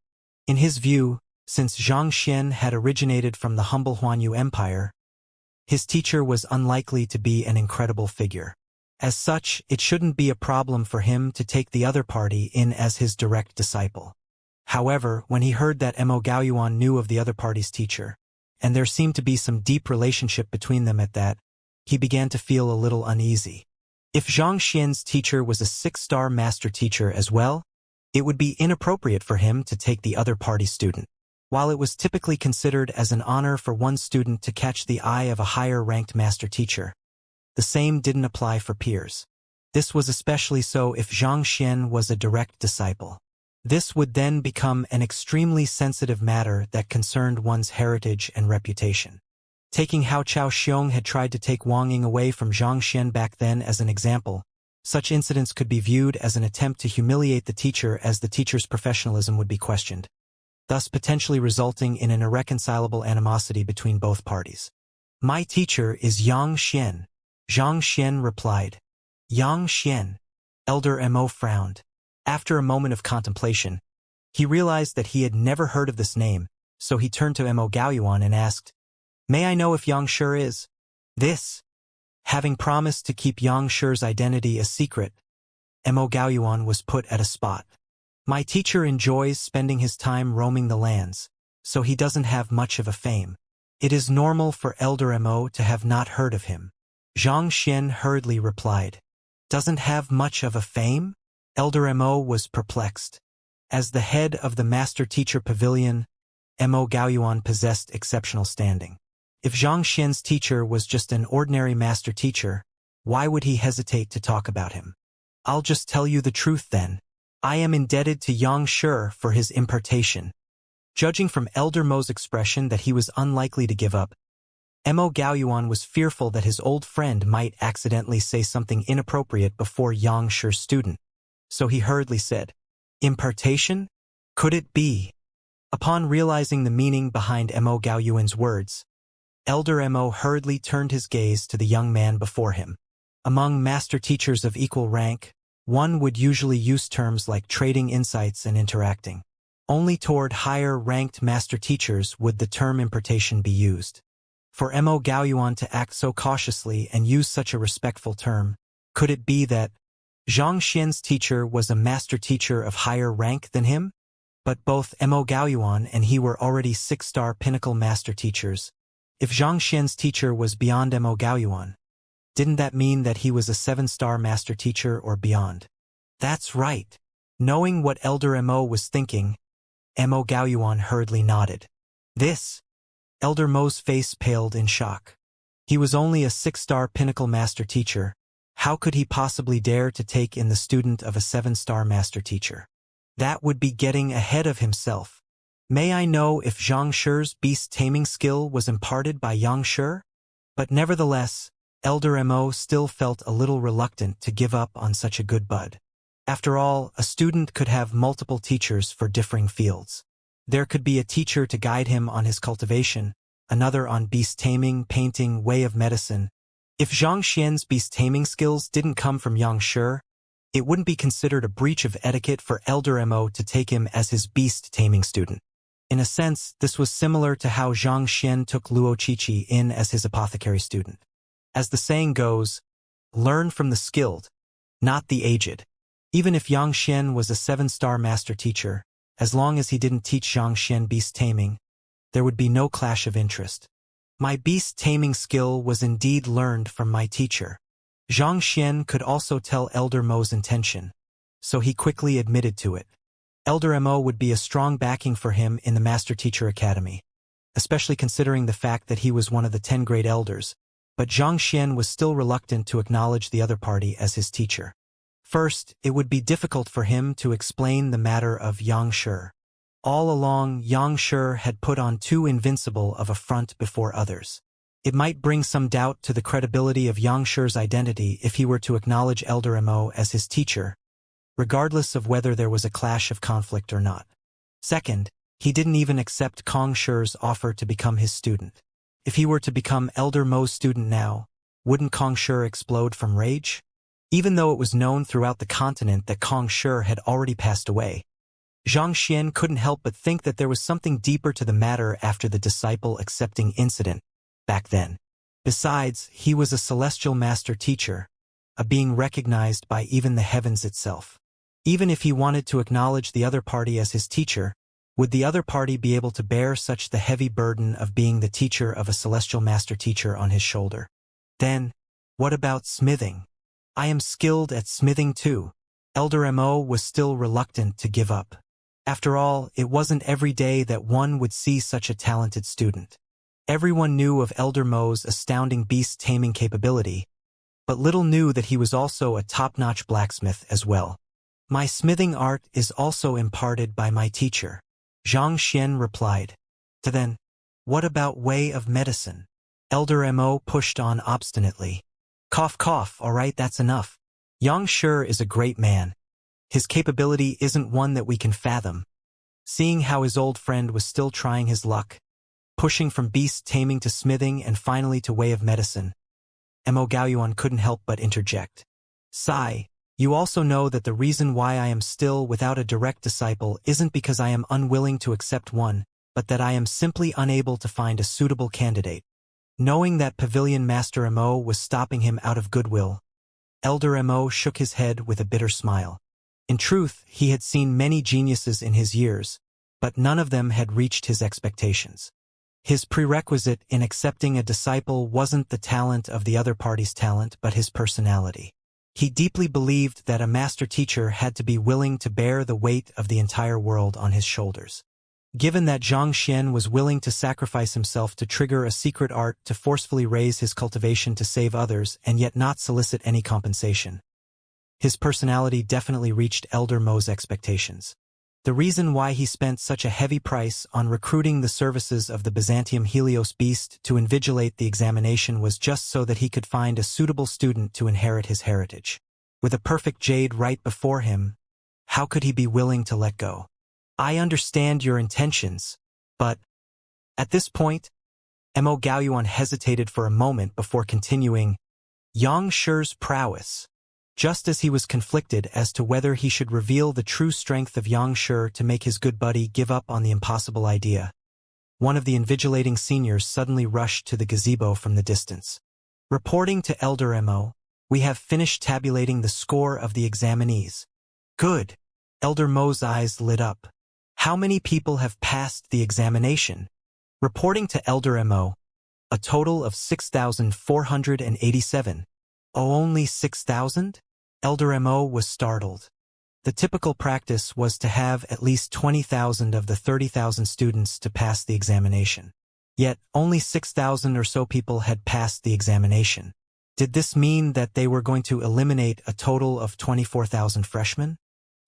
In his view, since Xianxia had originated from the humble Huanyu Empire, his teacher was unlikely to be an incredible figure. As such, it shouldn't be a problem for him to take the other party in as his direct disciple. However, when he heard that Mo Gaoyuan knew of the other party's teacher, and there seemed to be some deep relationship between them at that, he began to feel a little uneasy. If Xianxia's teacher was a 6-star master teacher as well, it would be inappropriate for him to take the other party's student. While it was typically considered as an honor for one student to catch the eye of a higher-ranked master teacher, the same didn't apply for peers. This was especially so if Xianxia was a direct disciple. This would then become an extremely sensitive matter that concerned one's heritage and reputation. Taking how Chao Xiong had tried to take Wang Ying away from Xianxia back then as an example, such incidents could be viewed as an attempt to humiliate the teacher as the teacher's professionalism would be questioned, thus potentially resulting in an irreconcilable animosity between both parties. My teacher is Yang Xian. Xianxia replied. Yang Xian. Elder Mo frowned. After a moment of contemplation, he realized that he had never heard of this name, so he turned to Mo Gaoyuan and asked, May I know if Xianxia is? This. Having promised to keep Xianxia's identity a secret, Mo Gaoyuan was put at a spot. My teacher enjoys spending his time roaming the lands, so he doesn't have much of a fame. It is normal for Elder Mo to have not heard of him. Xianxia hurriedly replied. Doesn't have much of a fame? Elder Mo was perplexed. As the head of the Master Teacher Pavilion, Mo Gaoyuan possessed exceptional standing. If Xianxia's teacher was just an ordinary master teacher, why would he hesitate to talk about him? I'll just tell you the truth then. I am indebted to Xianxia for his impartation. Judging from Elder Mo's expression that he was unlikely to give up, Mo Gaoyuan was fearful that his old friend might accidentally say something inappropriate before Xianxia's student. So he hurriedly said, Impartation? Could it be? Upon realizing the meaning behind Mo Gaoyuan's words, Elder Mo hurriedly turned his gaze to the young man before him. Among master teachers of equal rank, one would usually use terms like trading insights and interacting. Only toward higher-ranked master teachers would the term impartation be used. For Mo Gaoyuan to act so cautiously and use such a respectful term, could it be that Xianxia's teacher was a master teacher of higher rank than him? But both Mo Gaoyuan and he were already 6-star pinnacle master teachers. If Xianxia's teacher was beyond Mo Gaoyuan, didn't that mean that he was a 7-star master teacher or beyond? That's right. Knowing what Elder Mo was thinking, Mo Gaoyuan hurriedly nodded. This? Elder Mo's face paled in shock. He was only a 6-star pinnacle master teacher. How could he possibly dare to take in the student of a 7-star master teacher? That would be getting ahead of himself. May I know if Xianxia's beast taming skill was imparted by Xianxia? But nevertheless, Elder Mo still felt a little reluctant to give up on such a good bud. After all, a student could have multiple teachers for differing fields. There could be a teacher to guide him on his cultivation, another on beast taming, painting, way of medicine. If Xianxia's beast taming skills didn't come from Xianxia, it wouldn't be considered a breach of etiquette for Elder Mo to take him as his beast taming student. In a sense, this was similar to how Xianxia took Luo Qiqi in as his apothecary student. As the saying goes, learn from the skilled, not the aged. Even if Xianxia was a 7-star master teacher, As long as he didn't teach Xianxia beast taming, there would be no clash of interest. My beast taming skill was indeed learned from my teacher. Xianxia could also tell Elder Mo's intention, so he quickly admitted to it. Elder Mo would be a strong backing for him in the Master Teacher Academy, especially considering the fact that he was one of the 10 great elders, but Xianxia was still reluctant to acknowledge the other party as his teacher. First, it would be difficult for him to explain the matter of Xianxia. All along, Xianxia had put on too invincible of a front before others. It might bring some doubt to the credibility of Xianxia's identity if he were to acknowledge Elder Mo as his teacher, regardless of whether there was a clash of conflict or not. Second, he didn't even accept Kong Shi's offer to become his student. If he were to become Elder Mo's student now, wouldn't Kong Shi explode from rage? Even though it was known throughout the continent that Kong Shi had already passed away, Xianxia couldn't help but think that there was something deeper to the matter after the disciple accepting incident back then. Besides, he was a celestial master teacher, a being recognized by even the heavens itself. Even if he wanted to acknowledge the other party as his teacher, would the other party be able to bear such the heavy burden of being the teacher of a celestial master teacher on his shoulder? Then, what about smithing? I am skilled at smithing too. Elder Mo was still reluctant to give up. After all, it wasn't every day that one would see such a talented student. Everyone knew of Elder Mo's astounding beast-taming capability, but little knew that he was also a top-notch blacksmith as well. My smithing art is also imparted by my teacher, Xianxia replied. Then, what about way of medicine? Elder Mo pushed on obstinately. Cough cough, alright, that's enough. Xianxia is a great man. His capability isn't one that we can fathom. Seeing how his old friend was still trying his luck, pushing from beast taming to smithing and finally to way of medicine, Mo Gaoyuan couldn't help but interject. Sigh, you also know that the reason why I am still without a direct disciple isn't because I am unwilling to accept one, but that I am simply unable to find a suitable candidate. Knowing that Pavilion Master Mo was stopping him out of goodwill, Elder Mo shook his head with a bitter smile. In truth, he had seen many geniuses in his years, but none of them had reached his expectations. His prerequisite in accepting a disciple wasn't the talent of the other party's talent, but his personality. He deeply believed that a master teacher had to be willing to bear the weight of the entire world on his shoulders. Given that Xianxia was willing to sacrifice himself to trigger a secret art to forcefully raise his cultivation to save others and yet not solicit any compensation, his personality definitely reached Elder Mo's expectations. The reason why he spent such a heavy price on recruiting the services of the Byzantium Helios beast to invigilate the examination was just so that he could find a suitable student to inherit his heritage. With a perfect jade right before him, how could he be willing to let go? I understand your intentions, but at this point, Mo Gaoyuan hesitated for a moment before continuing, Xianxia's prowess. Just as he was conflicted as to whether he should reveal the true strength of Xianxia to make his good buddy give up on the impossible idea, one of the invigilating seniors suddenly rushed to the gazebo from the distance. Reporting to Elder Mo, we have finished tabulating the score of the examinees. Good. Elder Mo's eyes lit up. How many people have passed the examination? Reporting to Elder Mo, a total of 6,487. Oh, only 6,000? Elder Mo was startled. The typical practice was to have at least 20,000 of the 30,000 students to pass the examination. Yet, only 6,000 or so people had passed the examination. Did this mean that they were going to eliminate a total of 24,000 freshmen?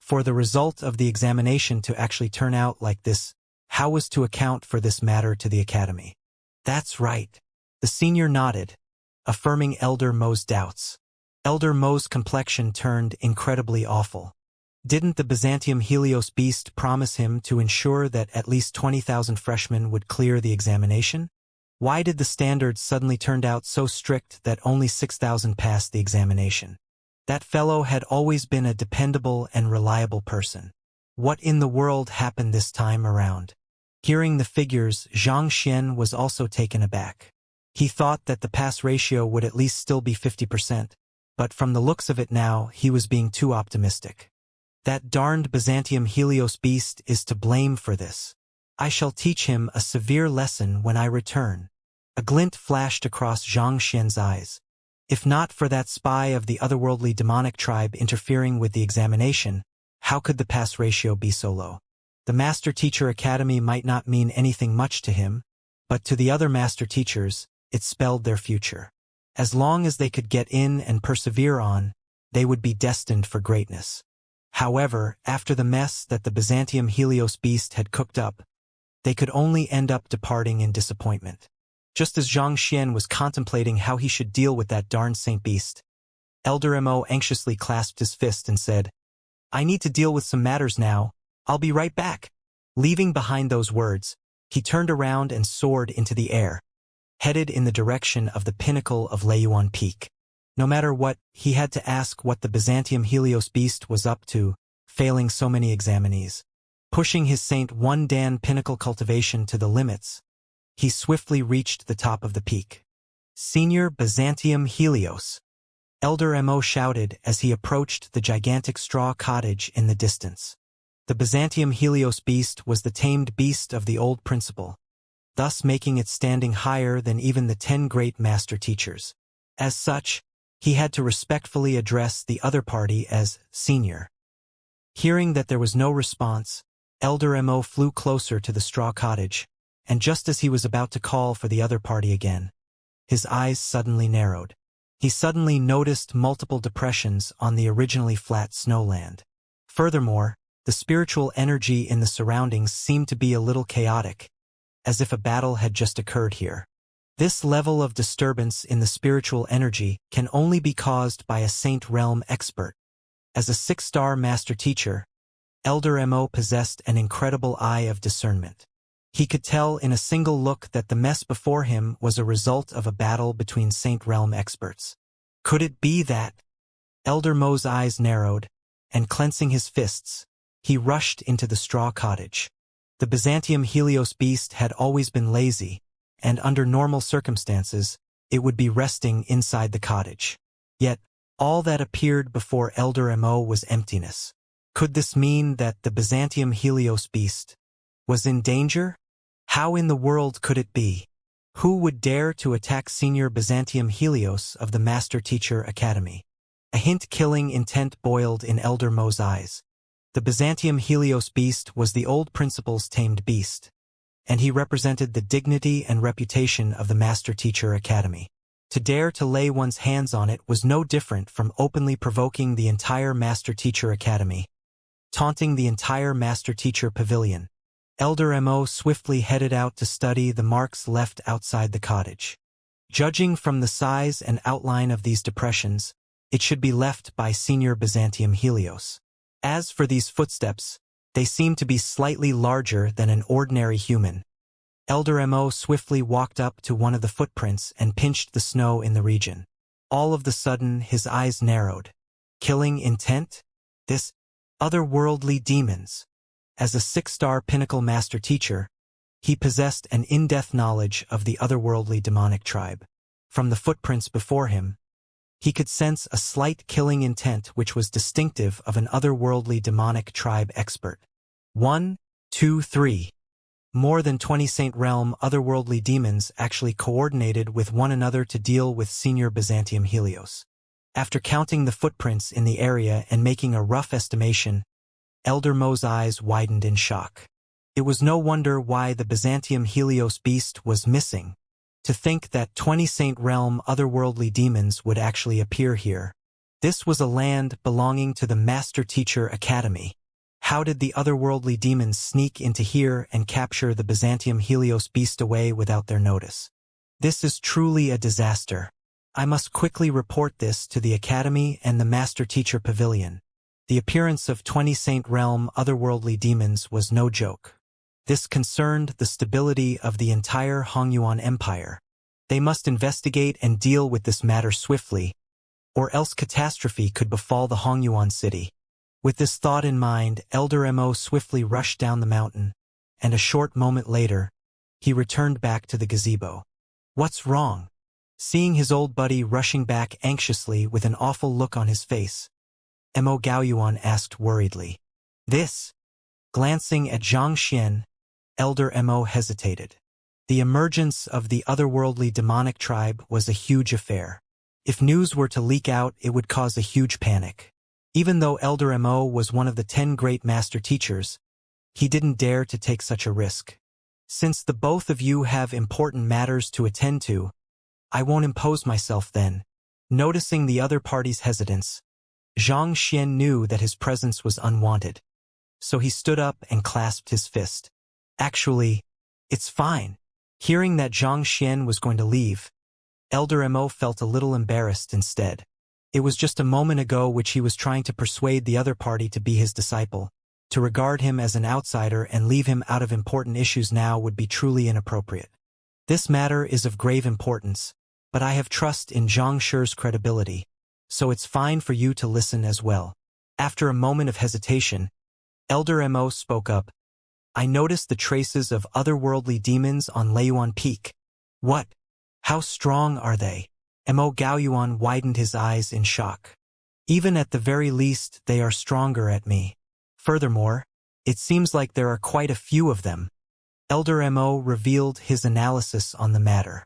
For the result of the examination to actually turn out like this, how was to account for this matter to the academy? That's right. The senior nodded, affirming Elder Mo's doubts. Elder Mo's complexion turned incredibly awful. Didn't the Byzantium Helios beast promise him to ensure that at least 20,000 freshmen would clear the examination? Why did the standards suddenly turn out so strict that only 6,000 passed the examination? That fellow had always been a dependable and reliable person. What in the world happened this time around? Hearing the figures, Xianxia was also taken aback. He thought that the pass ratio would at least still be 50%, but from the looks of it now, he was being too optimistic. That darned Byzantium Helios beast is to blame for this. I shall teach him a severe lesson when I return. A glint flashed across Xianxia's eyes. If not for that spy of the otherworldly demonic tribe interfering with the examination, how could the pass ratio be so low? The Master Teacher Academy might not mean anything much to him, but to the other Master Teachers, it spelled their future. As long as they could get in and persevere on, they would be destined for greatness. However, after the mess that the Byzantium Helios beast had cooked up, they could only end up departing in disappointment. Just as Xianxia was contemplating how he should deal with that darn Saint Beast, Elder Mo anxiously clasped his fist and said, "I need to deal with some matters now. I'll be right back." Leaving behind those words, he turned around and soared into the air, headed in the direction of the pinnacle of Leiyuan Peak. No matter what, he had to ask what the Byzantium Helios beast was up to, failing so many examinees. Pushing his Saint 1 Dan pinnacle cultivation to the limits, he swiftly reached the top of the peak. "Senior Byzantium Helios," Elder Mo shouted as he approached the gigantic straw cottage in the distance. The Byzantium Helios beast was the tamed beast of the old principle, thus making it standing higher than even the 10 great master teachers. As such, he had to respectfully address the other party as senior. Hearing that there was no response, Elder Mo flew closer to the straw cottage, and just as he was about to call for the other party again, his eyes suddenly narrowed. He suddenly noticed multiple depressions on the originally flat snowland. Furthermore, the spiritual energy in the surroundings seemed to be a little chaotic, as if a battle had just occurred here. This level of disturbance in the spiritual energy can only be caused by a Saint Realm expert. As a 6-star master teacher, Elder Mo possessed an incredible eye of discernment. He could tell in a single look that the mess before him was a result of a battle between Saint Realm experts. Could it be that? Elder Mo's eyes narrowed, and clencing his fists, he rushed into the straw cottage. The Byzantium Helios beast had always been lazy, and under normal circumstances, it would be resting inside the cottage. Yet, all that appeared before Elder Mo was emptiness. Could this mean that the Byzantium Helios beast was in danger? How in the world could it be? Who would dare to attack Senior Byzantium Helios of the Master Teacher Academy? A hint-killing intent boiled in Elder Mo's eyes. The Byzantium Helios beast was the old principal's tamed beast, and he represented the dignity and reputation of the Master Teacher Academy. To dare to lay one's hands on it was no different from openly provoking the entire Master Teacher Academy, taunting the entire Master Teacher Pavilion. Elder Mo swiftly headed out to study the marks left outside the cottage. Judging from the size and outline of these depressions, it should be left by Senior Byzantium Helios. As for these footsteps, they seemed to be slightly larger than an ordinary human. Elder Mo swiftly walked up to one of the footprints and pinched the snow in the region. All of the sudden, his eyes narrowed. Killing intent? This otherworldly demons. As a 6-star pinnacle master teacher, he possessed an in-depth knowledge of the otherworldly demonic tribe. From the footprints before him, he could sense a slight killing intent which was distinctive of an otherworldly demonic tribe expert. 1, 2, 3. More than 20 Saint Realm otherworldly demons actually coordinated with one another to deal with Senior Byzantium Helios. After counting the footprints in the area and making a rough estimation, Elder Mo's eyes widened in shock. It was no wonder why the Byzantium Helios beast was missing. To think that 20 Saint Realm otherworldly demons would actually appear here. This was a land belonging to the Master Teacher Academy. How did the otherworldly demons sneak into here and capture the Byzantium Helios beast away without their notice? This is truly a disaster. I must quickly report this to the Academy and the Master Teacher Pavilion. The appearance of 20 Saint Realm otherworldly demons was no joke. This concerned the stability of the entire Hongyuan Empire. They must investigate and deal with this matter swiftly, or else catastrophe could befall the Hongyuan city. With this thought in mind, Elder Mo swiftly rushed down the mountain, and a short moment later, he returned back to the gazebo. What's wrong? Seeing his old buddy rushing back anxiously with an awful look on his face, Mo Gaoyuan asked worriedly. This? Glancing at Xianxia, Elder Mo hesitated. The emergence of the otherworldly demonic tribe was a huge affair. If news were to leak out, it would cause a huge panic. Even though Elder Mo was one of the 10 great master teachers, he didn't dare to take such a risk. Since the both of you have important matters to attend to, I won't impose myself then. Noticing the other party's hesitance, Xianxia knew that his presence was unwanted. So he stood up and clasped his fist. Actually, it's fine. Hearing that Xianxia was going to leave, Elder Mo felt a little embarrassed instead. It was just a moment ago which he was trying to persuade the other party to be his disciple. To regard him as an outsider and leave him out of important issues now would be truly inappropriate. This matter is of grave importance, but I have trust in Xiangxi's credibility, so it's fine for you to listen as well. After a moment of hesitation, Elder Mo spoke up. I noticed the traces of otherworldly demons on Leiyuan Peak. What? How strong are they? Mo Gaoyuan widened his eyes in shock. Even at the very least, they are stronger at me. Furthermore, it seems like there are quite a few of them. Elder Mo revealed his analysis on the matter.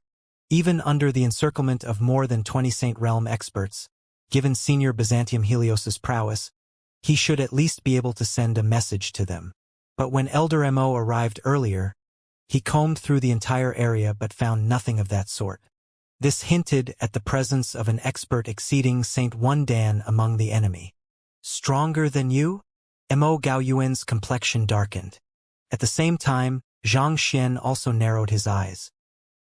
Even under the encirclement of more than 20 Saint Realm experts, given Senior Byzantium Helios's prowess, he should at least be able to send a message to them. But when Elder Mo arrived earlier, he combed through the entire area but found nothing of that sort. This hinted at the presence of an expert exceeding Saint One Dan among the enemy. Stronger than you? Mo Gaoyuan's complexion darkened. At the same time, Xianxia also narrowed his eyes.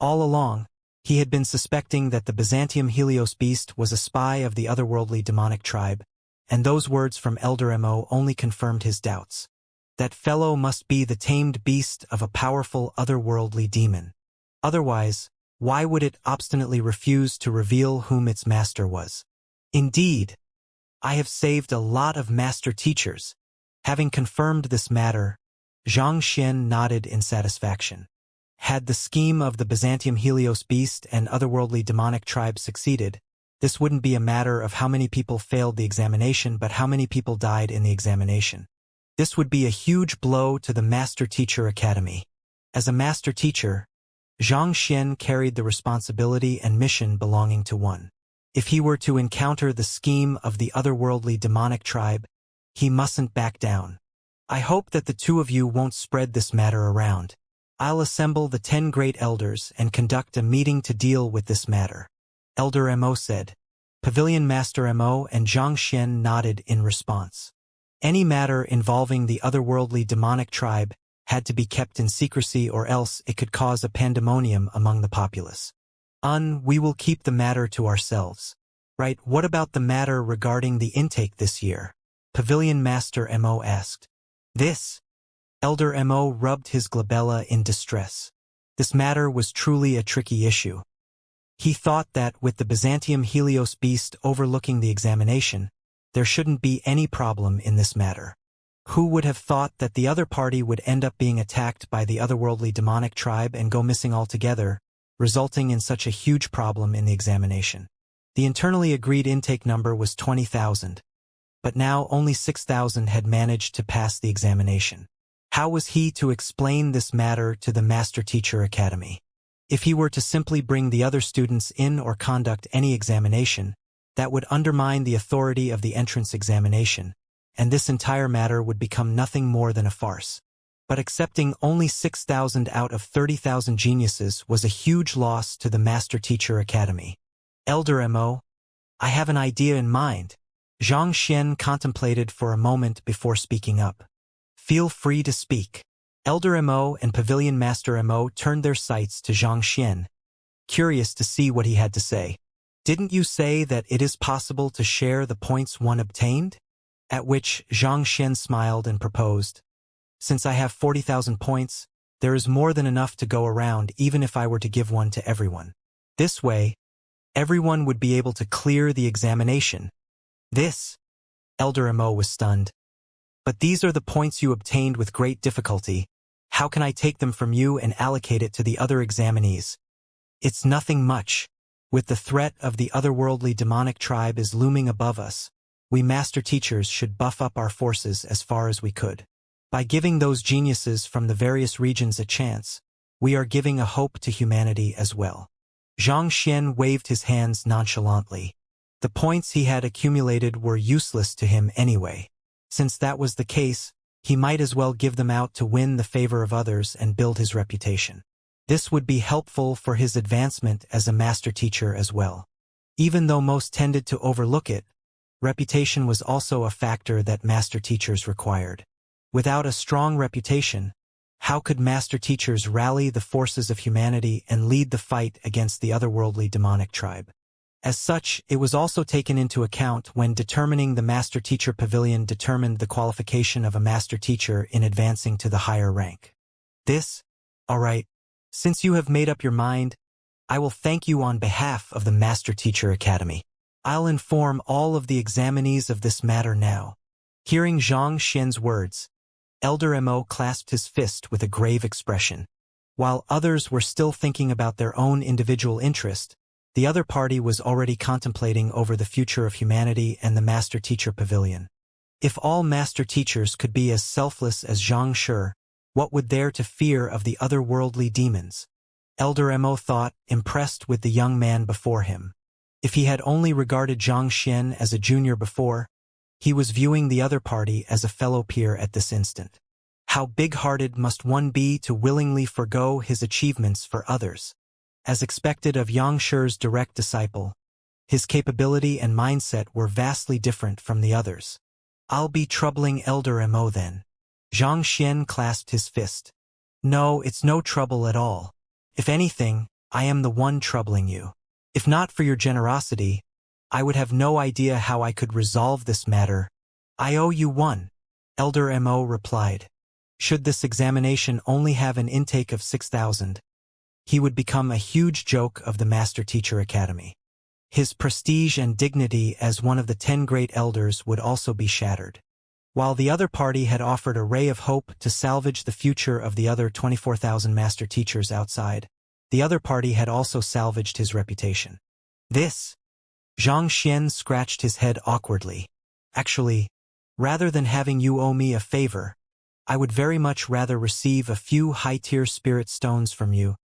All along, he had been suspecting that the Byzantium Helios beast was a spy of the otherworldly demonic tribe, and those words from Elder Mo only confirmed his doubts. That fellow must be the tamed beast of a powerful otherworldly demon. Otherwise, why would it obstinately refuse to reveal whom its master was? Indeed, I have saved a lot of master teachers. Having confirmed this matter, Xianxia nodded in satisfaction. Had the scheme of the Byzantium Helios beast and otherworldly demonic tribe succeeded, this wouldn't be a matter of how many people failed the examination but how many people died in the examination. This would be a huge blow to the Master Teacher Academy. As a Master Teacher, Xianxia carried the responsibility and mission belonging to one. If he were to encounter the scheme of the otherworldly demonic tribe, he mustn't back down. I hope that the two of you won't spread this matter around. I'll assemble the 10 great elders and conduct a meeting to deal with this matter. Elder Mo said. Pavilion Master Mo and Xianxia nodded in response. Any matter involving the otherworldly demonic tribe had to be kept in secrecy or else it could cause a pandemonium among the populace. We will keep the matter to ourselves. Right, what about the matter regarding the intake this year? Pavilion Master Mo asked. This? Elder Mo rubbed his glabella in distress. This matter was truly a tricky issue. He thought that with the Byzantium Helios beast overlooking the examination, there shouldn't be any problem in this matter. Who would have thought that the other party would end up being attacked by the otherworldly demonic tribe and go missing altogether, resulting in such a huge problem in the examination? The internally agreed intake number was 20,000, but now only 6,000 had managed to pass the examination. How was he to explain this matter to the Master Teacher Academy? If he were to simply bring the other students in or conduct any examination, that would undermine the authority of the entrance examination, and this entire matter would become nothing more than a farce. But accepting only 6,000 out of 30,000 geniuses was a huge loss to the Master Teacher Academy. Elder Mo, I have an idea in mind. Xianxia contemplated for a moment before speaking up. Feel free to speak. Elder Mo and Pavilion Master Mo turned their sights to Xianxia, curious to see what he had to say. Didn't you say that it is possible to share the points one obtained? At which Xianxia smiled and proposed. Since I have 40,000 points, there is more than enough to go around even if I were to give one to everyone. This way, everyone would be able to clear the examination. This? Elder Mo was stunned. But these are the points you obtained with great difficulty. How can I take them from you and allocate it to the other examinees? It's nothing much. With the threat of the otherworldly demonic tribe is looming above us, we master teachers should buff up our forces as far as we could. By giving those geniuses from the various regions a chance, we are giving a hope to humanity as well. Xianxia waved his hands nonchalantly. The points he had accumulated were useless to him anyway. Since that was the case, he might as well give them out to win the favor of others and build his reputation. This would be helpful for his advancement as a master teacher as well. Even though most tended to overlook it, reputation was also a factor that master teachers required. Without a strong reputation, how could master teachers rally the forces of humanity and lead the fight against the otherworldly demonic tribe? As such, it was also taken into account when determining the Master Teacher Pavilion determined the qualification of a Master Teacher in advancing to the higher rank. Alright, since you have made up your mind, I will thank you on behalf of the Master Teacher Academy. I'll inform all of the examinees of this matter now. Hearing Xianxia's words, Elder Mo clasped his fist with a grave expression. While others were still thinking about their own individual interest, the other party was already contemplating over the future of humanity and the Master Teacher Pavilion. If all Master Teachers could be as selfless as Xianxia, what would there to fear of the otherworldly demons? Elder Mo thought, impressed with the young man before him. If he had only regarded Xianxia as a junior before, he was viewing the other party as a fellow peer at this instant. How big-hearted must one be to willingly forego his achievements for others? As expected of Xianxia's direct disciple, his capability and mindset were vastly different from the others. I'll be troubling Elder Mo then. Xianxia clasped his fist. No, it's no trouble at all. If anything, I am the one troubling you. If not for your generosity, I would have no idea how I could resolve this matter. I owe you one, Elder Mo replied. Should this examination only have an intake of 6,000, he would become a huge joke of the Master Teacher Academy. His prestige and dignity as one of the 10 great elders would also be shattered. While the other party had offered a ray of hope to salvage the future of the other 24,000 master teachers outside, the other party had also salvaged his reputation. Xianxia scratched his head awkwardly. Actually, rather than having you owe me a favor, I would very much rather receive a few high-tier spirit stones from you.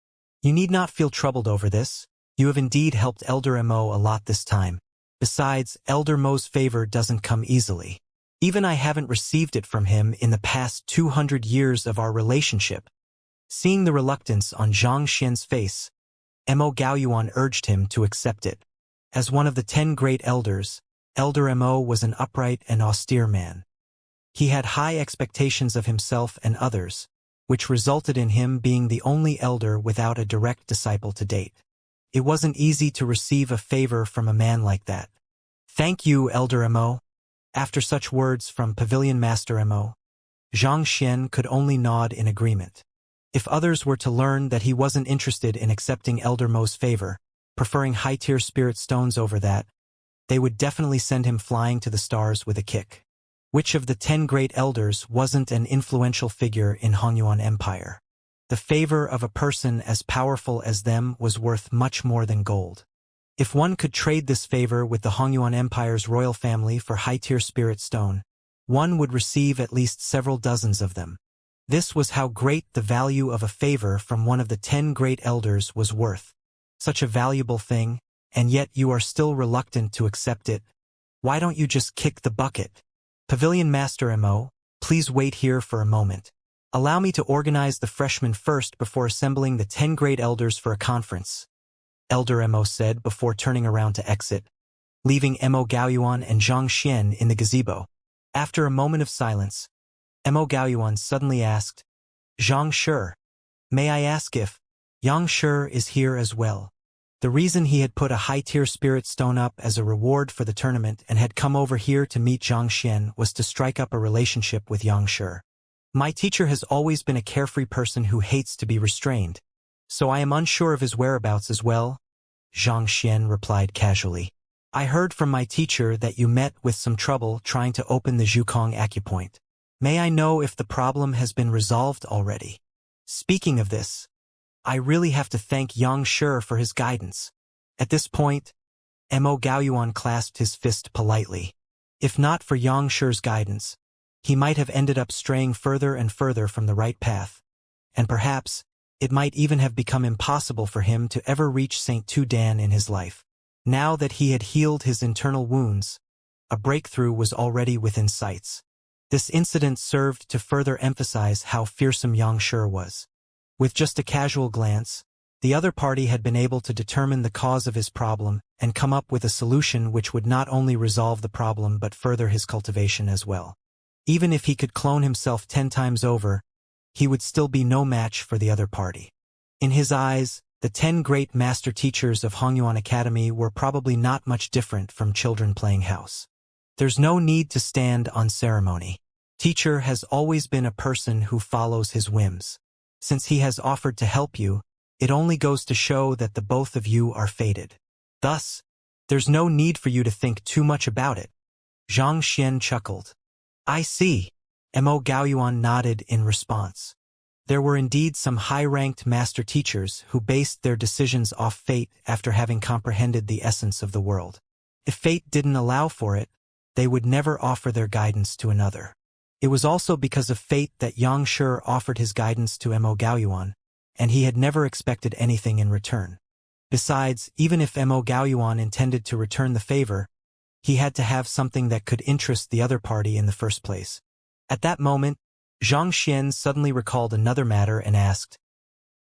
You need not feel troubled over this. You have indeed helped Elder Mo a lot this time. Besides, Elder Mo's favor doesn't come easily. Even I haven't received it from him in the past 200 years of our relationship. Seeing the reluctance on Xianxia's face, Mo Gaoyuan urged him to accept it. As one of the 10 great elders, Elder Mo was an upright and austere man. He had high expectations of himself and others, which resulted in him being the only elder without a direct disciple to date. It wasn't easy to receive a favor from a man like that. Thank you, Elder Mo. After such words from Pavilion Master Mo, Xianxia could only nod in agreement. If others were to learn that he wasn't interested in accepting Elder Mo's favor, preferring high-tier spirit stones over that, they would definitely send him flying to the stars with a kick. Which of the 10 great elders wasn't an influential figure in Hongyuan Empire? The favor of a person as powerful as them was worth much more than gold. If one could trade this favor with the Hongyuan Empire's royal family for high-tier spirit stone, one would receive at least several dozens of them. This was how great the value of a favor from one of the 10 great elders was worth. Such a valuable thing, and yet you are still reluctant to accept it. Why don't you just kick the bucket? Pavilion Master Mo, please wait here for a moment. Allow me to organize the freshmen first before assembling the 10 great elders for a conference, Elder Mo said before turning around to exit, leaving Mo Gaoyuan and Xianxia in the gazebo. After a moment of silence, Mo Gaoyuan suddenly asked, Xianxia, may I ask if Xianxia is here as well? The reason he had put a high-tier spirit stone up as a reward for the tournament and had come over here to meet Xianxia was to strike up a relationship with Xianxia. My teacher has always been a carefree person who hates to be restrained, so I am unsure of his whereabouts as well, Xianxia replied casually. I heard from my teacher that you met with some trouble trying to open the Zhukong acupoint. May I know if the problem has been resolved already? Speaking of this, I really have to thank Xianxia for his guidance. At this point, Mo Gaoyuan clasped his fist politely. If not for Xianxia's guidance, he might have ended up straying further and further from the right path, and perhaps it might even have become impossible for him to ever reach St. Dan in his life. Now that he had healed his internal wounds, a breakthrough was already within sights. This incident served to further emphasize how fearsome Xianxia was. With just a casual glance, the other party had been able to determine the cause of his problem and come up with a solution which would not only resolve the problem but further his cultivation as well. Even if he could clone himself 10 times over, he would still be no match for the other party. In his eyes, the 10 great master teachers of Hongyuan Academy were probably not much different from children playing house. There's no need to stand on ceremony. Teacher has always been a person who follows his whims. Since he has offered to help you, it only goes to show that the both of you are fated. Thus, there's no need for you to think too much about it. Xianxia chuckled. I see. Mo Gaoyuan nodded in response. There were indeed some high-ranked master teachers who based their decisions off fate after having comprehended the essence of the world. If fate didn't allow for it, they would never offer their guidance to another. It was also because of fate that Xianxia offered his guidance to Mo Gaoyuan, and he had never expected anything in return. Besides, even if Mo Gaoyuan intended to return the favor, he had to have something that could interest the other party in the first place. At that moment, Xianxia suddenly recalled another matter and asked,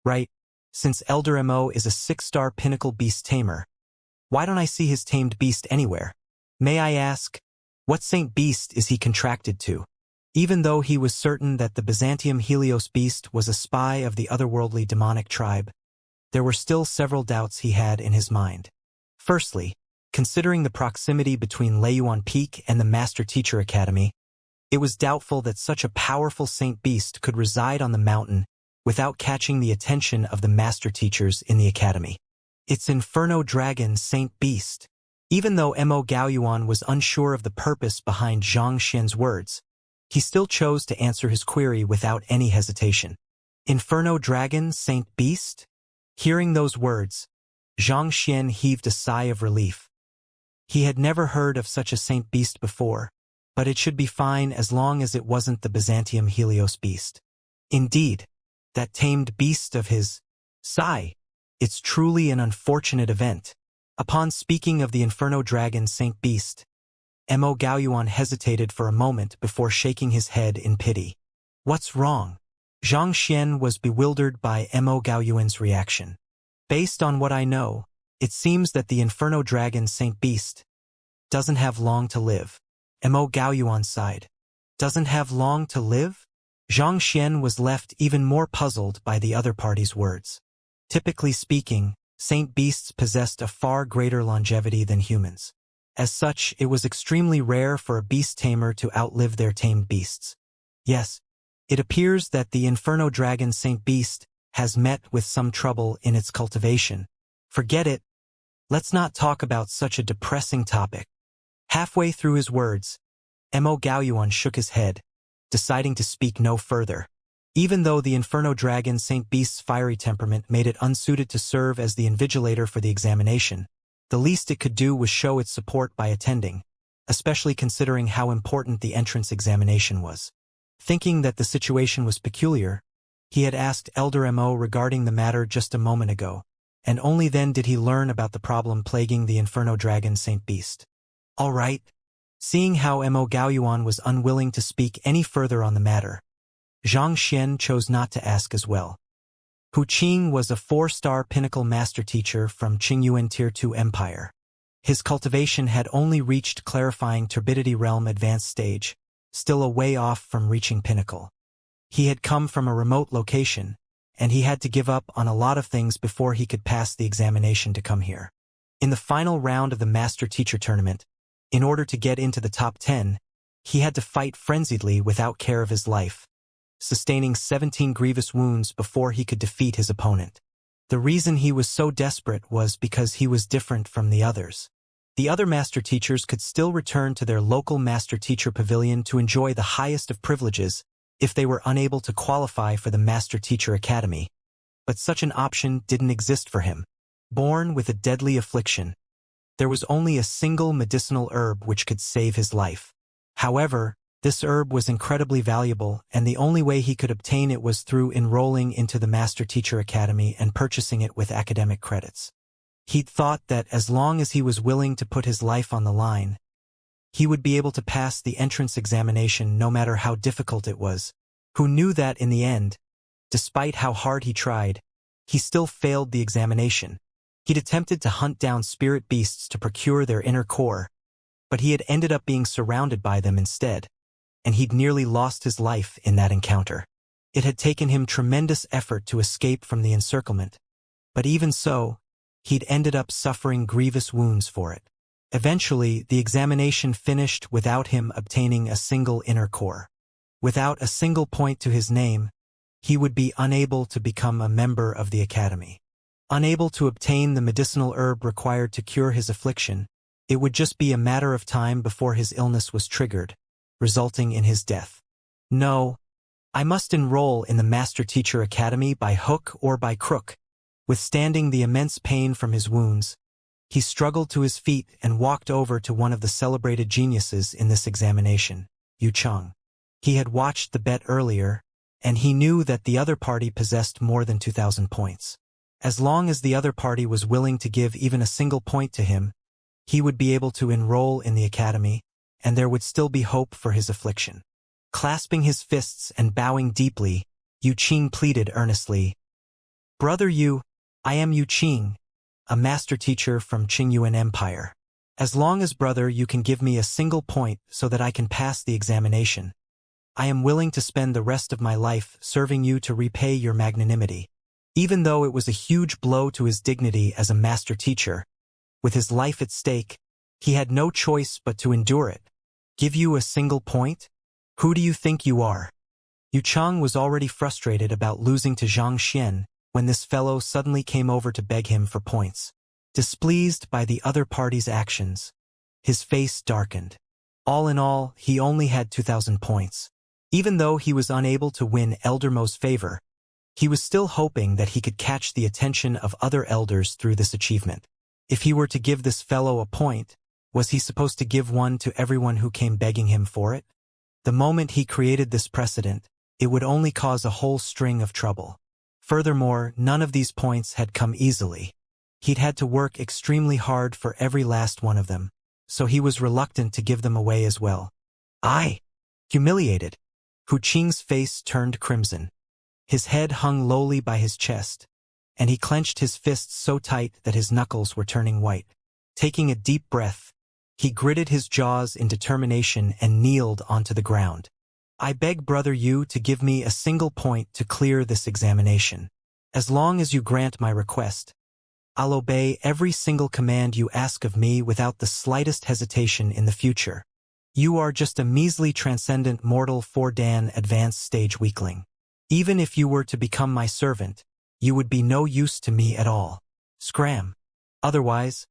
Right, since Elder Mo is a 6-star pinnacle beast tamer, why don't I see his tamed beast anywhere? May I ask, what saint beast is he contracted to? Even though he was certain that the Byzantium Helios beast was a spy of the otherworldly demonic tribe, there were still several doubts he had in his mind. Firstly, considering the proximity between Leiyuan Peak and the Master Teacher Academy, it was doubtful that such a powerful saint beast could reside on the mountain without catching the attention of the master teachers in the academy. It's Inferno Dragon Saint Beast. Even though Mo Gaoyuan was unsure of the purpose behind Xianxia's words, he still chose to answer his query without any hesitation. Inferno Dragon Saint Beast? Hearing those words, Xianxia heaved a sigh of relief. He had never heard of such a saint beast before, but it should be fine as long as it wasn't the Byzantium Helios beast. Indeed, that tamed beast of his, it's truly an unfortunate event. Upon speaking of the Inferno Dragon Saint Beast, Mo Gaoyuan hesitated for a moment before shaking his head in pity. What's wrong? Xianxia was bewildered by Mo Gaoyuan's reaction. Based on what I know, it seems that the Inferno Dragon Saint Beast doesn't have long to live. Mo Gaoyuan sighed. Doesn't have long to live? Xianxia was left even more puzzled by the other party's words. Typically speaking, saint beasts possessed a far greater longevity than humans. As such, it was extremely rare for a beast tamer to outlive their tamed beasts. Yes, it appears that the Inferno Dragon Saint Beast has met with some trouble in its cultivation. Forget it. Let's not talk about such a depressing topic. Halfway through his words, Mo Gaoyuan shook his head, deciding to speak no further. Even though the Inferno Dragon Saint Beast's fiery temperament made it unsuited to serve as the invigilator for the examination, the least it could do was show its support by attending, especially considering how important the entrance examination was. Thinking that the situation was peculiar, he had asked Elder Mo regarding the matter just a moment ago, and only then did he learn about the problem plaguing the Inferno Dragon Saint Beast. All right. Seeing how Mo Gaoyuan was unwilling to speak any further on the matter, Xianxia chose not to ask as well. Hu Qing was a 4-star pinnacle master teacher from Qingyuan Tier 2 Empire. His cultivation had only reached clarifying turbidity realm advanced stage, still a way off from reaching pinnacle. He had come from a remote location, and he had to give up on a lot of things before he could pass the examination to come here. In the final round of the master teacher tournament, in order to get into the top 10, he had to fight frenziedly without care of his life, sustaining 17 grievous wounds before he could defeat his opponent. The reason he was so desperate was because he was different from the others. The other master teachers could still return to their local master teacher pavilion to enjoy the highest of privileges if they were unable to qualify for the Master Teacher Academy. But such an option didn't exist for him. Born with a deadly affliction, There was only a single medicinal herb which could save his life. However, this herb was incredibly valuable, and the only way he could obtain it was through enrolling into the Master Teacher Academy and purchasing it with academic credits. He'd thought that as long as he was willing to put his life on the line, he would be able to pass the entrance examination no matter how difficult it was. Who knew that in the end, despite how hard he tried, he still failed the examination. He'd attempted to hunt down spirit beasts to procure their inner core, but he had ended up being surrounded by them instead, and he'd nearly lost his life in that encounter. It had taken him tremendous effort to escape from the encirclement, but even so, he'd ended up suffering grievous wounds for it. Eventually, the examination finished without him obtaining a single inner core. Without a single point to his name, he would be unable to become a member of the academy. Unable to obtain the medicinal herb required to cure his affliction, it would just be a matter of time before his illness was triggered, resulting in his death. No, I must enroll in the Master Teacher Academy by hook or by crook. Withstanding the immense pain from his wounds, he struggled to his feet and walked over to one of the celebrated geniuses in this examination, Yu Cheng. He had watched the bet earlier, and he knew that the other party possessed more than 2,000 points. As long as the other party was willing to give even a single point to him, he would be able to enroll in the academy, and there would still be hope for his affliction. Clasping his fists and bowing deeply, Yu Cheng pleaded earnestly, "Brother Yu, I am Yu Cheng, a master teacher from Qingyuan Empire. As long as, brother, you can give me a single point so that I can pass the examination, I am willing to spend the rest of my life serving you to repay your magnanimity." Even though it was a huge blow to his dignity as a master teacher, with his life at stake, he had no choice but to endure it. Give you a single point? Who do you think you are? Yu Cheng was already frustrated about losing to Xianxia when this fellow suddenly came over to beg him for points. Displeased by the other party's actions, his face darkened. All in all, he only had 2,000 points. Even though he was unable to win Elder Mo's favor, he was still hoping that he could catch the attention of other elders through this achievement. If he were to give this fellow a point, was he supposed to give one to everyone who came begging him for it? The moment he created this precedent, it would only cause a whole string of trouble. Furthermore, none of these points had come easily. He'd had to work extremely hard for every last one of them, so he was reluctant to give them away as well. Humiliated. Hu Qing's face turned crimson. His head hung lowly by his chest, and he clenched his fists so tight that his knuckles were turning white. Taking a deep breath, he gritted his jaws in determination and kneeled onto the ground. I beg Brother Yu to give me a single point to clear this examination. As long as you grant my request, I'll obey every single command you ask of me without the slightest hesitation in the future. You are just a measly transcendent mortal 4-dan advanced stage weakling. Even if you were to become my servant, you would be no use to me at all. Scram. Otherwise,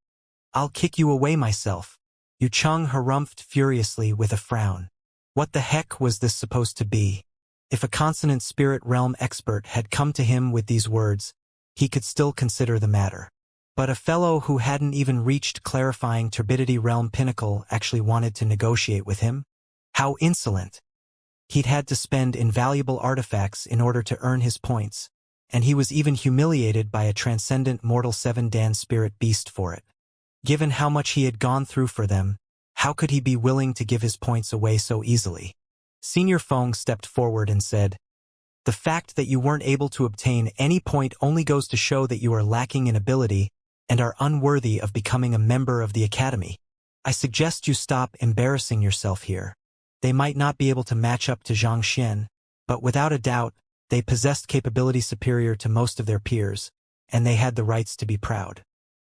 I'll kick you away myself. Yu Cheng harumphed furiously with a frown. What the heck was this supposed to be? If a consonant spirit realm expert had come to him with these words, he could still consider the matter. But a fellow who hadn't even reached clarifying turbidity realm pinnacle actually wanted to negotiate with him? How insolent! He'd had to spend invaluable artifacts in order to earn his points, and he was even humiliated by a transcendent mortal 7-dan spirit beast for it. Given how much he had gone through for them, how could he be willing to give his points away so easily? Senior Feng stepped forward and said, "The fact that you weren't able to obtain any point only goes to show that you are lacking in ability and are unworthy of becoming a member of the academy. I suggest you stop embarrassing yourself here. They might not be able to match up to Xianxia, but without a doubt, they possessed capability superior to most of their peers, and they had the rights to be proud.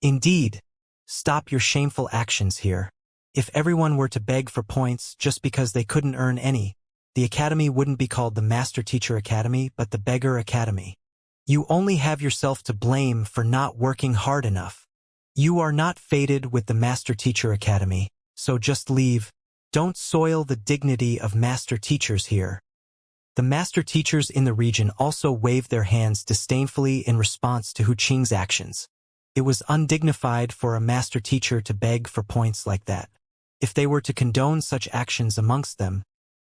Indeed, stop your shameful actions here. If everyone were to beg for points just because they couldn't earn any, the academy wouldn't be called the Master Teacher Academy but the Beggar Academy. You only have yourself to blame for not working hard enough. You are not fated with the Master Teacher Academy, so just leave. Don't soil the dignity of master teachers here." The master teachers in the region also waved their hands disdainfully in response to Hu Qing's actions. It was undignified for a master teacher to beg for points like that. If they were to condone such actions amongst them,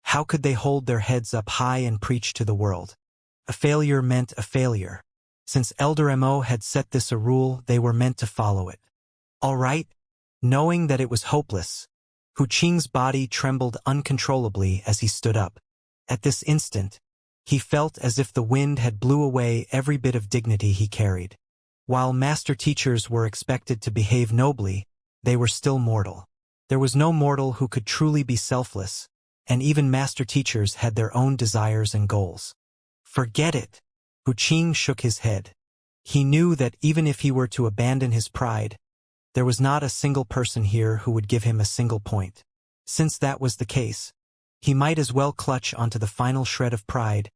how could they hold their heads up high and preach to the world? A failure meant a failure. Since Elder Mo had set this a rule, they were meant to follow it. All right? Knowing that it was hopeless, Hu Qing's body trembled uncontrollably as he stood up. At this instant, he felt as if the wind had blew away every bit of dignity he carried. While master teachers were expected to behave nobly, they were still mortal. There was no mortal who could truly be selfless, and even master teachers had their own desires and goals. Forget it. Hu Qing shook his head. He knew that even if he were to abandon his pride, there was not a single person here who would give him a single point. Since that was the case, he might as well clutch onto the final shred of pride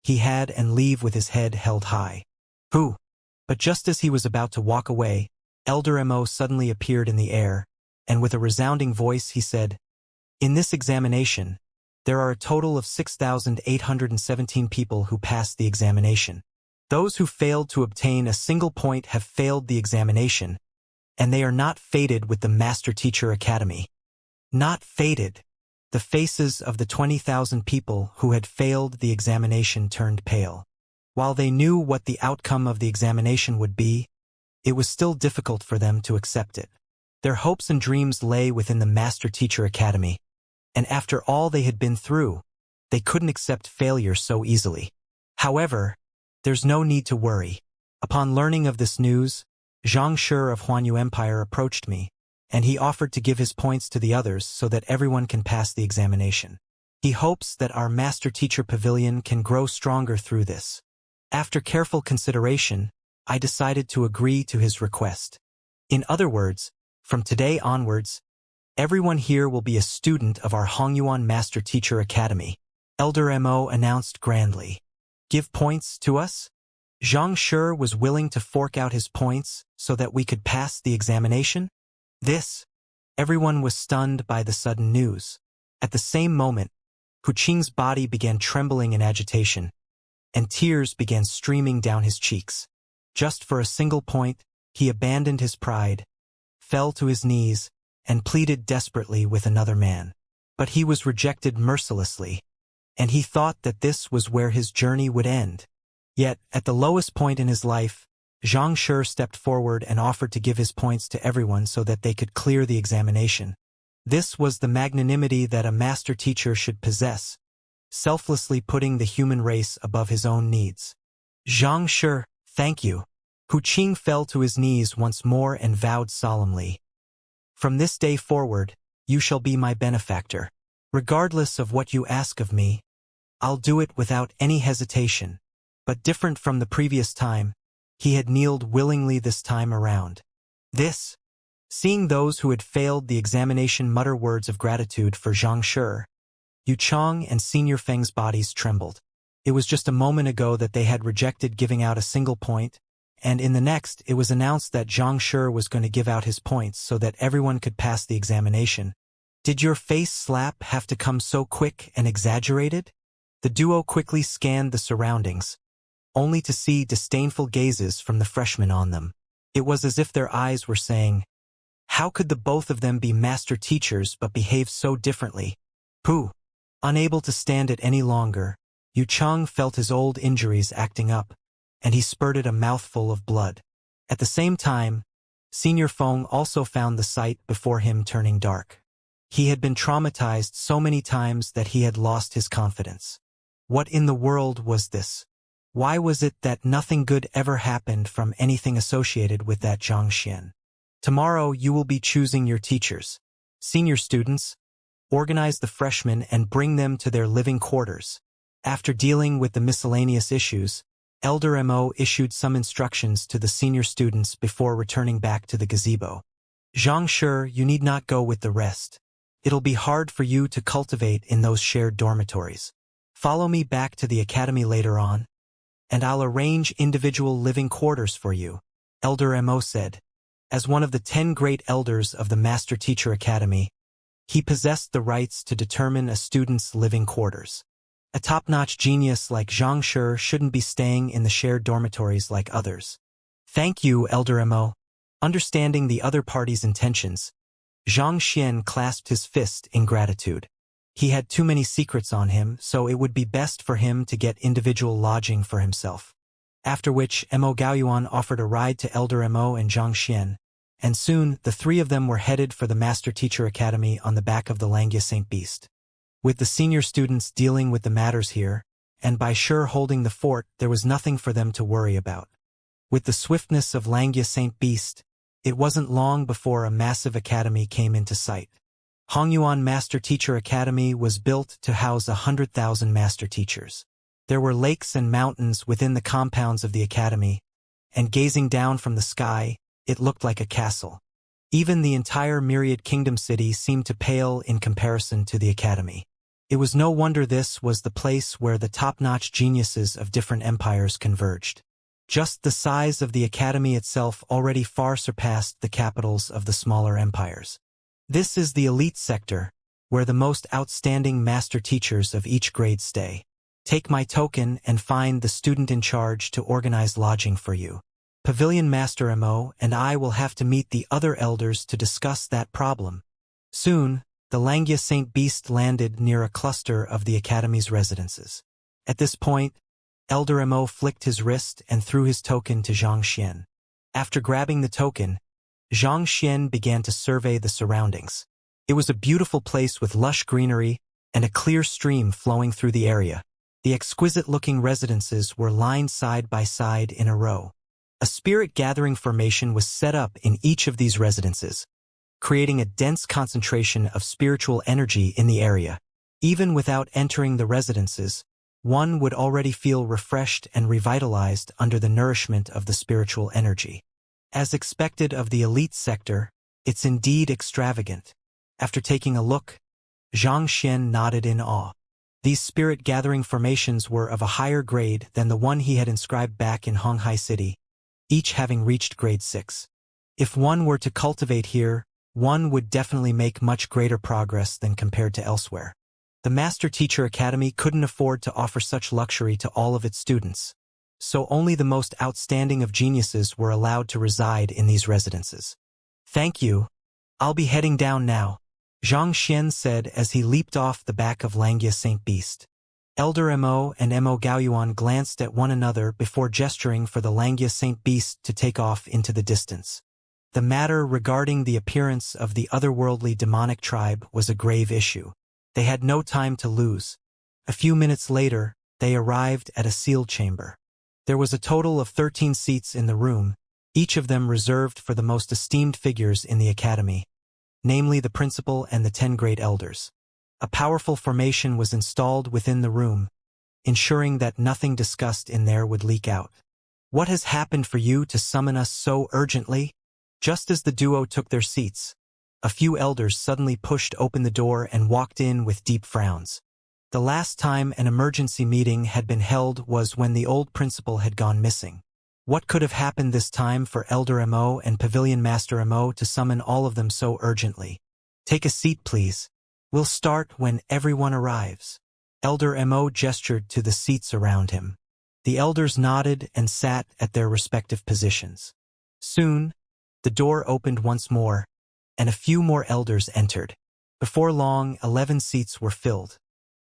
he had and leave with his head held high. Who? But just as he was about to walk away, Elder Mo suddenly appeared in the air, and with a resounding voice he said, "In this examination, there are a total of 6,817 people who passed the examination. Those who failed to obtain a single point have failed the examination, and they are not fated with the Master Teacher Academy." Not fated. The faces of the 20,000 people who had failed the examination turned pale. While they knew what the outcome of the examination would be, it was still difficult for them to accept it. Their hopes and dreams lay within the Master Teacher Academy, and after all they had been through, they couldn't accept failure so easily. However, there's no need to worry. Upon learning of this news, Xianxia of Huanyu Empire approached me, and he offered to give his points to the others so that everyone can pass the examination. He hopes that our Master Teacher Pavilion can grow stronger through this. After careful consideration, I decided to agree to his request. In other words, from today onwards, everyone here will be a student of our Hongyuan Master Teacher Academy. Elder Mo announced grandly. Give points to us? Xianxia was willing to fork out his points so that we could pass the examination? Everyone was stunned by the sudden news. At the same moment, Hu Qing's body began trembling in agitation, and tears began streaming down his cheeks. Just for a single point, he abandoned his pride, fell to his knees, and pleaded desperately with another man. But he was rejected mercilessly, and he thought that this was where his journey would end. Yet, at the lowest point in his life, Xianxia stepped forward and offered to give his points to everyone so that they could clear the examination. This was the magnanimity that a master teacher should possess, selflessly putting the human race above his own needs. Xianxia, thank you. Hu Qing fell to his knees once more and vowed solemnly. From this day forward, you shall be my benefactor. Regardless of what you ask of me, I'll do it without any hesitation. But different from the previous time, he had kneeled willingly this time around. Seeing those who had failed the examination mutter words of gratitude for Xianxia, Yu Chang and Senior Feng's bodies trembled. It was just a moment ago that they had rejected giving out a single point, and in the next it was announced that Xianxia was going to give out his points so that everyone could pass the examination. Did your face slap have to come so quick and exaggerated? The duo quickly scanned the surroundings, only to see disdainful gazes from the freshmen on them. It was as if their eyes were saying, how could the both of them be master teachers but behave so differently? Pooh! Unable to stand it any longer, Yu Chang felt his old injuries acting up, and he spurted a mouthful of blood. At the same time, Senior Feng also found the sight before him turning dark. He had been traumatized so many times that he had lost his confidence. What in the world was this? Why was it that nothing good ever happened from anything associated with that Zhangxian? Tomorrow you will be choosing your teachers. Senior students, organize the freshmen and bring them to their living quarters. After dealing with the miscellaneous issues, Elder Mo issued some instructions to the senior students before returning back to the gazebo. Xianxia, you need not go with the rest. It'll be hard for you to cultivate in those shared dormitories. Follow me back to the academy later on, and I'll arrange individual living quarters for you, Elder Mo said. As one of the 10 great elders of the Master Teacher Academy, he possessed the rights to determine a student's living quarters. A top-notch genius like Xianxia shouldn't be staying in the shared dormitories like others. Thank you, Elder Mo. Understanding the other party's intentions, Xianxia clasped his fist in gratitude. He had too many secrets on him, so it would be best for him to get individual lodging for himself. After which, Mo Gaoyuan offered a ride to Elder Mo and Xianxia, and soon the three of them were headed for the Master Teacher Academy on the back of the Langya Saint Beast. With the senior students dealing with the matters here, and by sure holding the fort, there was nothing for them to worry about. With the swiftness of Langya Saint Beast, it wasn't long before a massive academy came into sight. Hongyuan Master Teacher Academy was built to house 100,000 master teachers. There were lakes and mountains within the compounds of the academy, and gazing down from the sky, it looked like a castle. Even the entire Myriad Kingdom city seemed to pale in comparison to the academy. It was no wonder this was the place where the top-notch geniuses of different empires converged. Just the size of the academy itself already far surpassed the capitals of the smaller empires. This is the elite sector, where the most outstanding master teachers of each grade stay. Take my token and find the student in charge to organize lodging for you. Pavilion Master Mo and I will have to meet the other elders to discuss that problem. Soon, the Langya Saint Beast landed near a cluster of the academy's residences. At this point, Elder Mo flicked his wrist and threw his token to Xianxia. After grabbing the token, Xianxia began to survey the surroundings. It was a beautiful place with lush greenery and a clear stream flowing through the area. The exquisite-looking residences were lined side by side in a row. A spirit-gathering formation was set up in each of these residences, creating a dense concentration of spiritual energy in the area. Even without entering the residences, one would already feel refreshed and revitalized under the nourishment of the spiritual energy. As expected of the elite sector, it's indeed extravagant. After taking a look, Xianxia nodded in awe. These spirit-gathering formations were of a higher grade than the one he had inscribed back in Honghai City, each having reached grade 6. If one were to cultivate here, one would definitely make much greater progress than compared to elsewhere. The Master Teacher Academy couldn't afford to offer such luxury to all of its students, so only the most outstanding of geniuses were allowed to reside in these residences. Thank you. I'll be heading down now, Xianxia said as he leaped off the back of Langya Saint Beast. Elder Mo and Mo Gaoyuan glanced at one another before gesturing for the Langya Saint Beast to take off into the distance. The matter regarding the appearance of the otherworldly demonic tribe was a grave issue. They had no time to lose. A few minutes later, they arrived at a sealed chamber. There was a total of 13 seats in the room, each of them reserved for the most esteemed figures in the academy, namely the principal and the 10 great elders. A powerful formation was installed within the room, ensuring that nothing discussed in there would leak out. What has happened for you to summon us so urgently? Just as the duo took their seats, a few elders suddenly pushed open the door and walked in with deep frowns. The last time an emergency meeting had been held was when the old principal had gone missing. What could have happened this time for Elder Mo and Pavilion Master Mo to summon all of them so urgently? Take a seat, please. We'll start when everyone arrives. Elder Mo gestured to the seats around him. The elders nodded and sat at their respective positions. Soon, the door opened once more, and a few more elders entered. Before long, 11 seats were filled.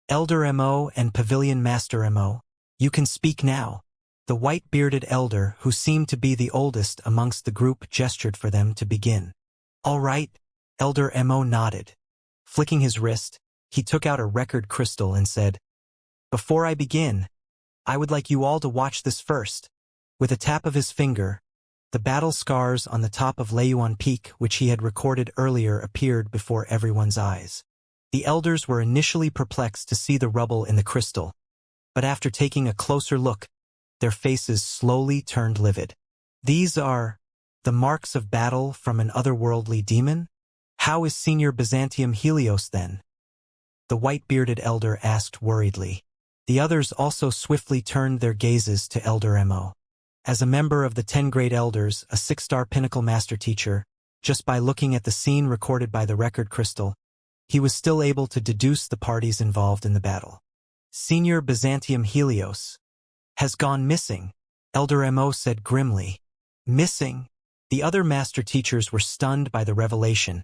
Elder Mo and Pavilion Master Mo, you can speak now. The white-bearded elder, who seemed to be the oldest amongst the group, gestured for them to begin. All right, Elder Mo nodded. Flicking his wrist, he took out a record crystal and said, "Before I begin, I would like you all to watch this first." With a tap of his finger, the battle scars on the top of Leiyuan Peak, which he had recorded earlier, appeared before everyone's eyes. The elders were initially perplexed to see the rubble in the crystal, but after taking a closer look, their faces slowly turned livid. These are the marks of battle from an otherworldly demon? How is Senior Byzantium Helios then? The white-bearded elder asked worriedly. The others also swiftly turned their gazes to Elder Mo. As a member of the 10 Great Elders, a 6-star Pinnacle Master Teacher, just by looking at the scene recorded by the record crystal, he was still able to deduce the parties involved in the battle. Senior Byzantium Helios has gone missing, Elder Mo said grimly. Missing? The other master teachers were stunned by the revelation,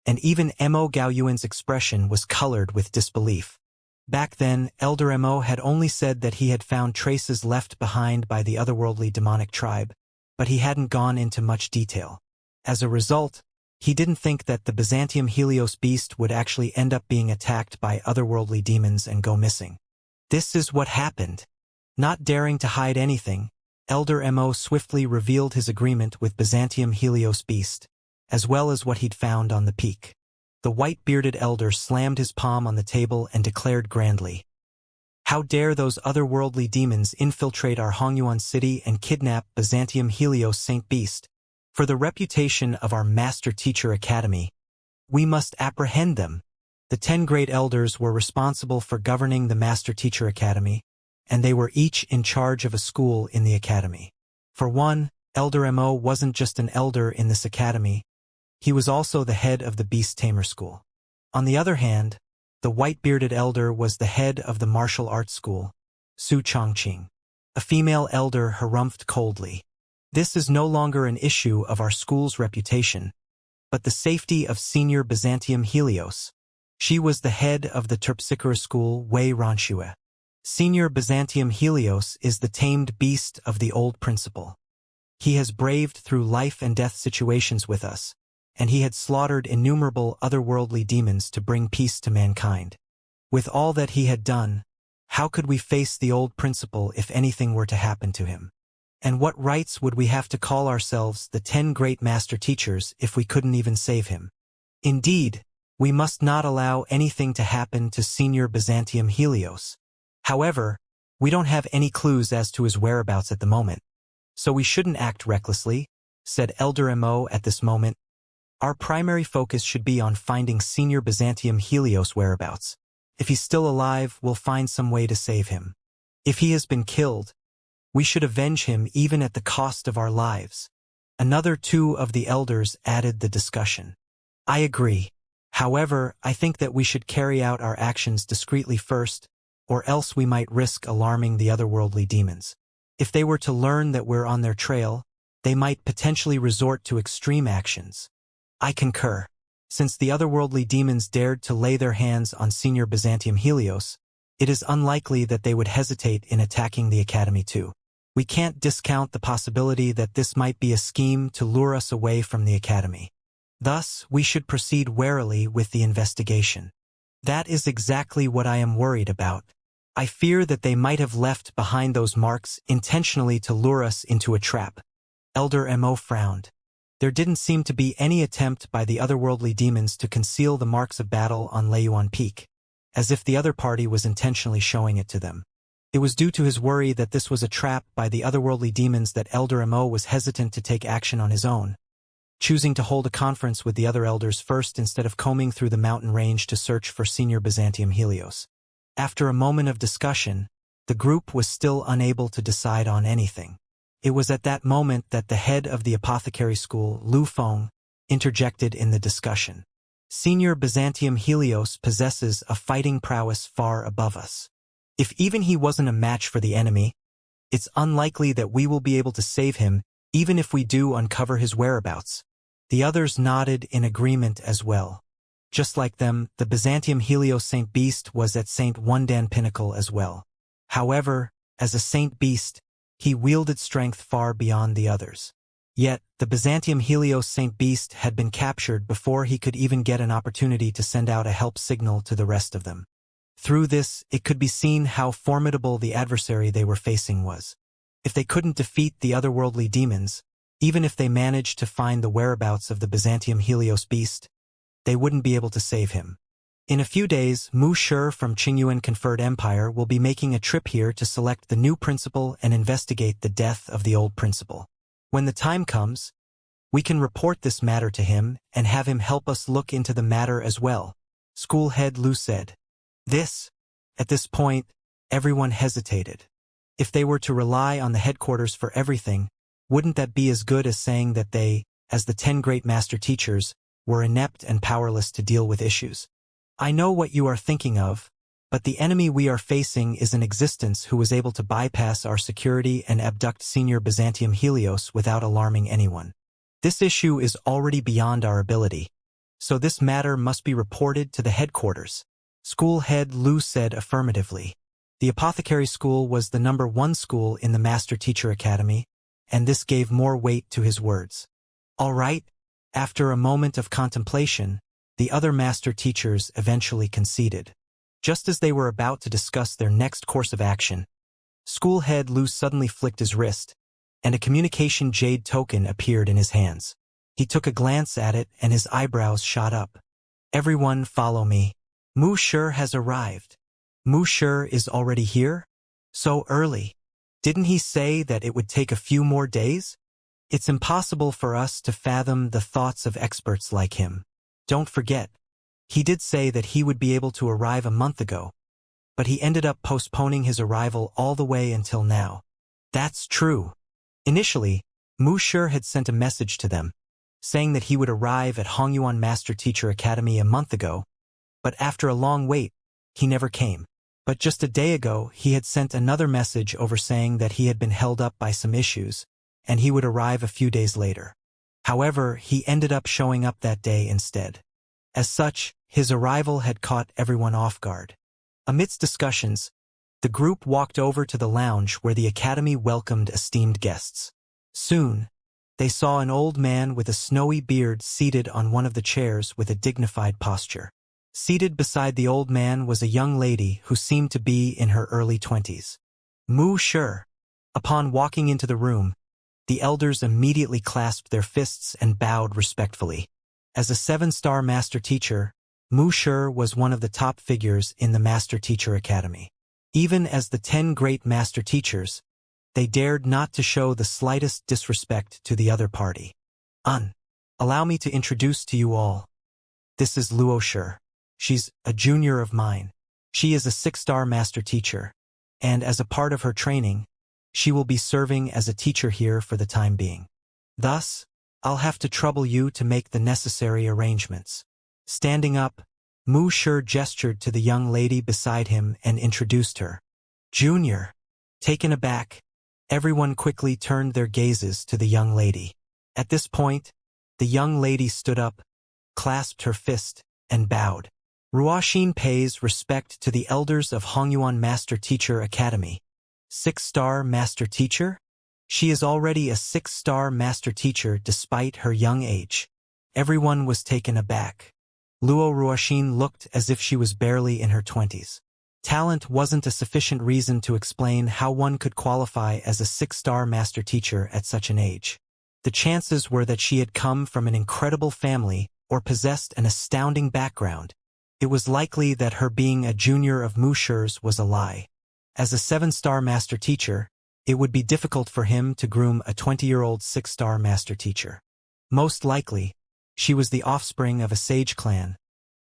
and even Mo Gaoyuan's expression was colored with disbelief. Back then, Elder Mo had only said that he had found traces left behind by the otherworldly demonic tribe, but he hadn't gone into much detail. As a result, he didn't think that the Byzantium Helios beast would actually end up being attacked by otherworldly demons and go missing. This is what happened. Not daring to hide anything, Elder Mo swiftly revealed his agreement with Byzantium Helios beast, as well as what he'd found on the peak. The white-bearded elder slammed his palm on the table and declared grandly, "How dare those otherworldly demons infiltrate our Hongyuan city and kidnap Byzantium Helios Saint Beast? For the reputation of our Master Teacher Academy, we must apprehend them." The 10 great elders were responsible for governing the Master Teacher Academy, and they were each in charge of a school in the academy. For one, Elder Mo wasn't just an elder in this academy, he was also the head of the Beast Tamer School. On the other hand, the white-bearded elder was the head of the martial arts school, Su Chongqing. A female elder harumphed coldly. "This is no longer an issue of our school's reputation, but the safety of Senior Byzantium Helios." She was the head of the Terpsichore school, Wei Ranxue. Senior Byzantium Helios is the tamed beast of the old principle. He has braved through life and death situations with us, and he had slaughtered innumerable otherworldly demons to bring peace to mankind. With all that he had done, how could we face the old principle if anything were to happen to him? And what rights would we have to call ourselves the 10 great master teachers if we couldn't even save him? Indeed, we must not allow anything to happen to Senior Byzantium Helios. However, we don't have any clues as to his whereabouts at the moment, so we shouldn't act recklessly, said Elder Mo at this moment. Our primary focus should be on finding Senior Byzantium Helios' whereabouts. If he's still alive, we'll find some way to save him. If he has been killed, we should avenge him even at the cost of our lives. Another 2 of the elders added the discussion. I agree. However, I think that we should carry out our actions discreetly first, or else we might risk alarming the otherworldly demons. If they were to learn that we're on their trail, they might potentially resort to extreme actions. I concur. Since the otherworldly demons dared to lay their hands on Senior Byzantium Helios, it is unlikely that they would hesitate in attacking the academy too. We can't discount the possibility that this might be a scheme to lure us away from the academy. Thus, we should proceed warily with the investigation. That is exactly what I am worried about. I fear that they might have left behind those marks intentionally to lure us into a trap. Elder Mo frowned. There didn't seem to be any attempt by the otherworldly demons to conceal the marks of battle on Leiyuan Peak, as if the other party was intentionally showing it to them. It was due to his worry that this was a trap by the otherworldly demons that Elder Mo was hesitant to take action on his own, choosing to hold a conference with the other elders first instead of combing through the mountain range to search for Senior Byzantium Helios. After a moment of discussion, the group was still unable to decide on anything. It was at that moment that the head of the apothecary school, Lu Feng, interjected in the discussion. Senior Byzantium Helios possesses a fighting prowess far above us. If even he wasn't a match for the enemy, it's unlikely that we will be able to save him even if we do uncover his whereabouts. The others nodded in agreement as well. Just like them, the Byzantium Helios Saint Beast was at Saint Wundan Pinnacle as well. However, as a Saint Beast, he wielded strength far beyond the others. Yet, the Byzantium Helios Saint Beast had been captured before he could even get an opportunity to send out a help signal to the rest of them. Through this, it could be seen how formidable the adversary they were facing was. If they couldn't defeat the otherworldly demons, even if they managed to find the whereabouts of the Byzantium Helios Beast, they wouldn't be able to save him. In a few days, Mu Shi from Qingyuan Conferred Empire will be making a trip here to select the new principal and investigate the death of the old principal. When the time comes, we can report this matter to him and have him help us look into the matter as well, School Head Lu said. At this point, everyone hesitated. If they were to rely on the headquarters for everything, wouldn't that be as good as saying that they, as the 10 great master teachers, were inept and powerless to deal with issues? I know what you are thinking of, but the enemy we are facing is an existence who was able to bypass our security and abduct Senior Byzantium Helios without alarming anyone. This issue is already beyond our ability, so this matter must be reported to the headquarters. School head Lu said affirmatively. The apothecary school was the #1 school in the Master Teacher Academy, and this gave more weight to his words. All right. After a moment of contemplation, the other master teachers eventually conceded. Just as they were about to discuss their next course of action, school head Lu suddenly flicked his wrist, and a communication jade token appeared in his hands. He took a glance at it and his eyebrows shot up. Everyone follow me. Mu Shi has arrived. Mu Shi is already here? So early. Didn't he say that it would take a few more days? It's impossible for us to fathom the thoughts of experts like him. Don't forget, he did say that he would be able to arrive a month ago, but he ended up postponing his arrival all the way until now. That's true. Initially, Mu Shi had sent a message to them, saying that he would arrive at Hongyuan Master Teacher Academy a month ago, but after a long wait, he never came. But just a day ago, he had sent another message over saying that he had been held up by some issues, and he would arrive a few days later. However, he ended up showing up that day instead. As such, his arrival had caught everyone off guard. Amidst discussions, the group walked over to the lounge where the academy welcomed esteemed guests. Soon, they saw an old man with a snowy beard seated on one of the chairs with a dignified posture. Seated beside the old man was a young lady who seemed to be in her early 20s. Mu Shi. Upon walking into the room, the elders immediately clasped their fists and bowed respectfully. As a 7-star master teacher, Mu Shi was one of the top figures in the Master Teacher Academy. Even as the 10 great master teachers, they dared not to show the slightest disrespect to the other party. Allow me to introduce to you all. This is Luo Shi. She's a junior of mine. She is a 6-star master teacher, and as a part of her training, she will be serving as a teacher here for the time being. Thus, I'll have to trouble you to make the necessary arrangements. Standing up, Mu Shi gestured to the young lady beside him and introduced her. Junior. Taken aback, everyone quickly turned their gazes to the young lady. At this point, the young lady stood up, clasped her fist, and bowed. Ruoxin pays respect to the elders of Hongyuan Master Teacher Academy. 6-star master teacher? She is already a 6-star master teacher despite her young age. Everyone was taken aback. Luo Ruoxin looked as if she was barely in her 20s. Talent wasn't a sufficient reason to explain how one could qualify as a 6-star master teacher at such an age. The chances were that she had come from an incredible family or possessed an astounding background. It was likely that her being a junior of Mu Shi's was a lie. As a 7-star master teacher, it would be difficult for him to groom a 20-year-old 6-star master teacher. Most likely, she was the offspring of a sage clan,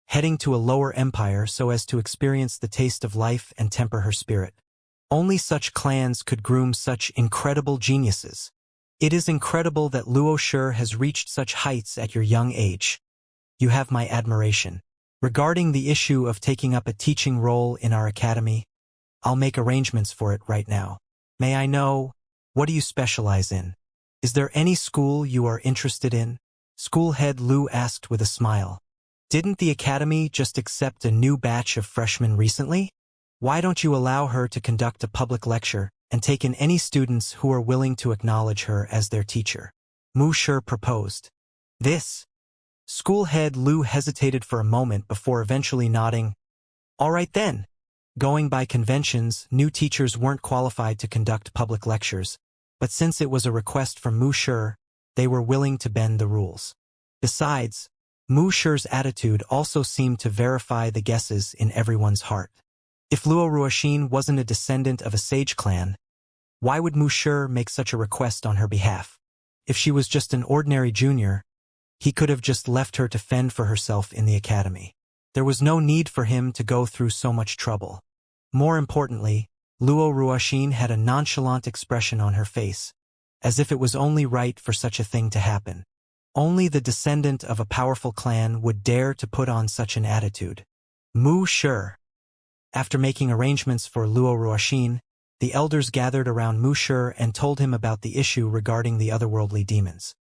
heading to a lower empire so as to experience the taste of life and temper her spirit. Only such clans could groom such incredible geniuses. It is incredible that Luo Shi has reached such heights at your young age. You have my admiration. Regarding the issue of taking up a teaching role in our academy, I'll make arrangements for it right now. May I know, what do you specialize in? Is there any school you are interested in? School head Lu asked with a smile. Didn't the academy just accept a new batch of freshmen recently? Why don't you allow her to conduct a public lecture and take in any students who are willing to acknowledge her as their teacher? Mu Shi proposed. This. School head Lu hesitated for a moment before eventually nodding. All right then. Going by conventions, new teachers weren't qualified to conduct public lectures, but since it was a request from Mu Shi, they were willing to bend the rules. Besides, Mu Shi's attitude also seemed to verify the guesses in everyone's heart. If Luo Ruoxin wasn't a descendant of a sage clan, why would Mu Shi make such a request on her behalf? If she was just an ordinary junior, he could have just left her to fend for herself in the academy. There was no need for him to go through so much trouble. More importantly, Luo Ruoxin had a nonchalant expression on her face, as if it was only right for such a thing to happen. Only the descendant of a powerful clan would dare to put on such an attitude. Mu Shi. After making arrangements for Luo Ruoxin, the elders gathered around Mu Shi and told him about the issue regarding the otherworldly demons.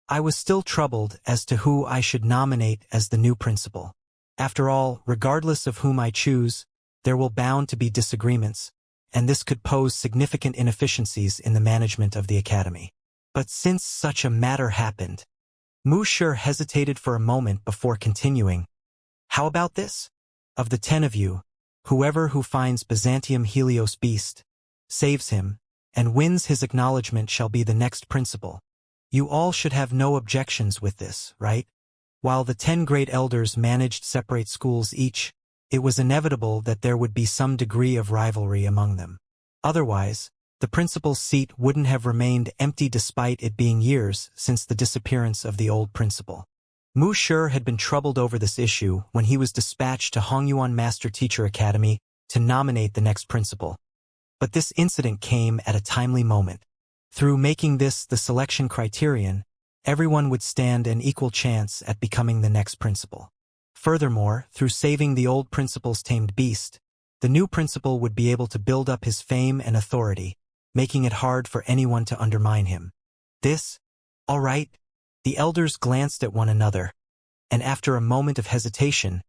I was still troubled as to who I should nominate as the new principal. After all, regardless of whom I choose, there will bound to be disagreements, and this could pose significant inefficiencies in the management of the academy. But since such a matter happened, Wuxia hesitated for a moment before continuing. How about this? Of the 10 of you, whoever who finds Byzantium Helios beast, saves him, and wins his acknowledgement shall be the next principal. You all should have no objections with this, right? While the 10 great elders managed separate schools each, it was inevitable that there would be some degree of rivalry among them. Otherwise, the principal's seat wouldn't have remained empty despite it being years since the disappearance of the old principal. Wuxia had been troubled over this issue when he was dispatched to Hongyuan Master Teacher Academy to nominate the next principal. But this incident came at a timely moment. Through making this the selection criterion, everyone would stand an equal chance at becoming the next principal. Furthermore, through saving the old principal's tamed beast, the new principal would be able to build up his fame and authority, making it hard for anyone to undermine him. All right? The elders glanced at one another, and after a moment of hesitation,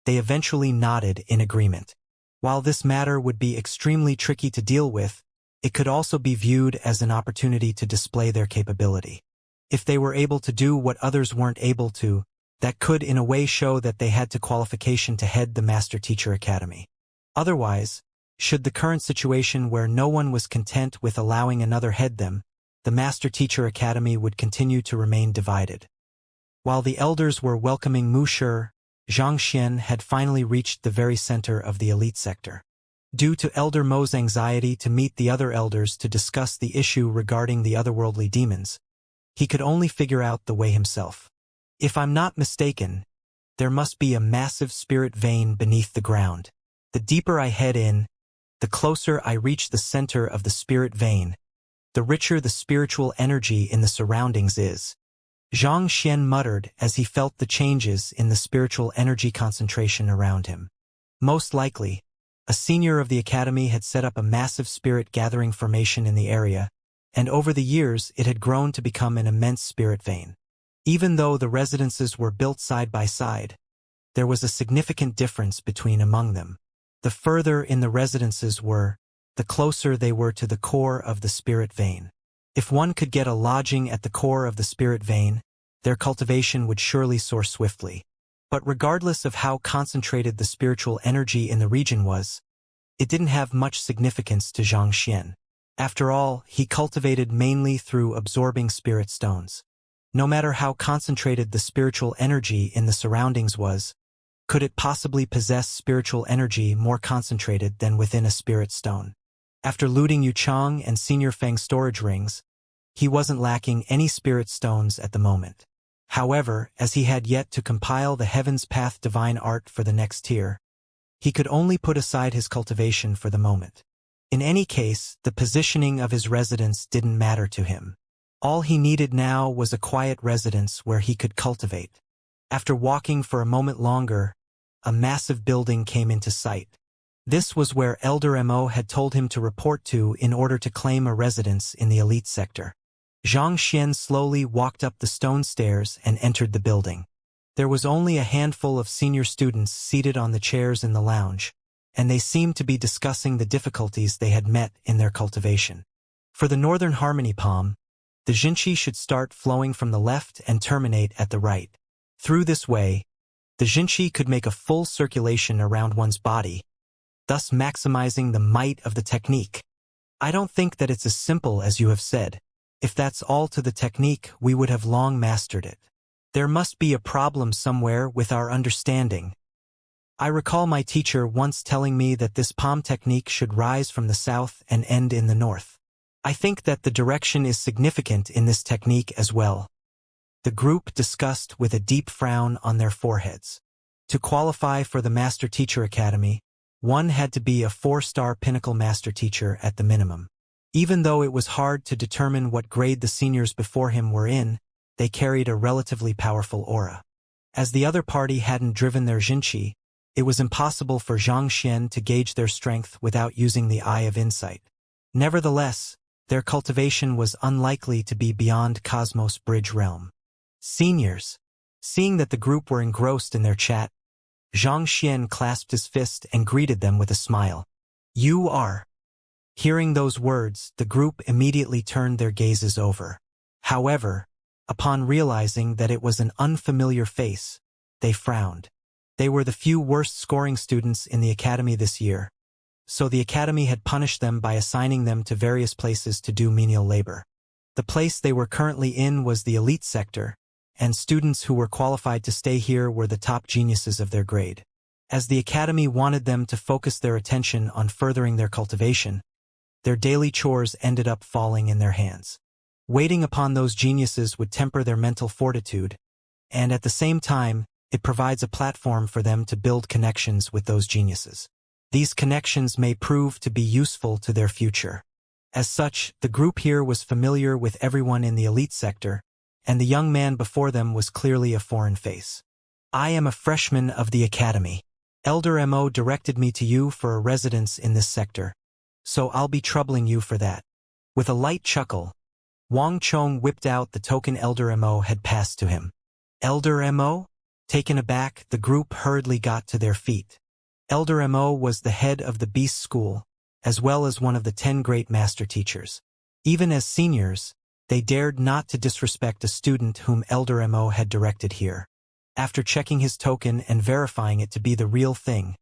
they eventually nodded in agreement. While this matter would be extremely tricky to deal with, it could also be viewed as an opportunity to display their capability. If they were able to do what others weren't able to, that could in a way show that they had the qualification to head the Master Teacher Academy. Otherwise, should the current situation where no one was content with allowing another head them, the Master Teacher Academy would continue to remain divided. While the elders were welcoming Wuxia, Xianxia had finally reached the very center of the elite sector. Due to Elder Mo's anxiety to meet the other elders to discuss the issue regarding the otherworldly demons, he could only figure out the way himself. If I'm not mistaken, there must be a massive spirit vein beneath the ground. The deeper I head in, the closer I reach the center of the spirit vein, the richer the spiritual energy in the surroundings is. Xianxia muttered as he felt the changes in the spiritual energy concentration around him. Most likely, a senior of the academy had set up a massive spirit gathering formation in the area, and over the years it had grown to become an immense spirit vein. Even though the residences were built side by side, there was a significant difference among them. The further in the residences were, the closer they were to the core of the spirit vein. If one could get a lodging at the core of the spirit vein, their cultivation would surely soar swiftly. But regardless of how concentrated the spiritual energy in the region was, it didn't have much significance to Xianxia. After all, he cultivated mainly through absorbing spirit stones. No matter how concentrated the spiritual energy in the surroundings was, could it possibly possess spiritual energy more concentrated than within a spirit stone? After looting Yuchang and Senior Feng's storage rings, he wasn't lacking any spirit stones at the moment. However, as he had yet to compile the Heaven's Path divine art for the next tier, he could only put aside his cultivation for the moment. In any case, the positioning of his residence didn't matter to him. All he needed now was a quiet residence where he could cultivate. After walking for a moment longer, a massive building came into sight. This was where Elder Mo had told him to report to in order to claim a residence in the elite sector. Xianxia slowly walked up the stone stairs and entered the building. There was only a handful of senior students seated on the chairs in the lounge, and they seemed to be discussing the difficulties they had met in their cultivation. For the Northern Harmony Palm, the Jinqi should start flowing from the left and terminate at the right. Through this way, the Jinqi could make a full circulation around one's body, thus maximizing the might of the technique. I don't think that it's as simple as you have said. If that's all to the technique, we would have long mastered it. There must be a problem somewhere with our understanding. I recall my teacher once telling me that this palm technique should rise from the south and end in the north. I think that the direction is significant in this technique as well. The group discussed with a deep frown on their foreheads. To qualify for the Master Teacher Academy, one had to be a 4-star pinnacle master teacher at the minimum. Even though it was hard to determine what grade the seniors before him were in, they carried a relatively powerful aura. As the other party hadn't driven their Jinqi, it was impossible for Xianxia to gauge their strength without using the Eye of Insight. Nevertheless, their cultivation was unlikely to be beyond Cosmos Bridge realm. Seniors. Seeing that the group were engrossed in their chat, Xianxia clasped his fist and greeted them with a smile. You are. Hearing those words, the group immediately turned their gazes over. However, upon realizing that it was an unfamiliar face, they frowned. They were the few worst-scoring students in the academy this year, so the academy had punished them by assigning them to various places to do menial labor. The place they were currently in was the elite sector, and students who were qualified to stay here were the top geniuses of their grade. As the academy wanted them to focus their attention on furthering their cultivation, their daily chores ended up falling in their hands. Waiting upon those geniuses would temper their mental fortitude, and at the same time, it provides a platform for them to build connections with those geniuses. These connections may prove to be useful to their future. As such, the group here was familiar with everyone in the elite sector, and the young man before them was clearly a foreign face. I am a freshman of the academy. Elder Mo directed me to you for a residence in this sector, so I'll be troubling you for that. With a light chuckle, Wang Chong whipped out the token Elder Mo had passed to him. Elder Mo? Taken aback, the group hurriedly got to their feet. Elder Mo was the head of the Beast School, as well as one of the 10 great master teachers. Even as seniors, they dared not to disrespect a student whom Elder Mo had directed here. After checking his token and verifying it to be the real thing,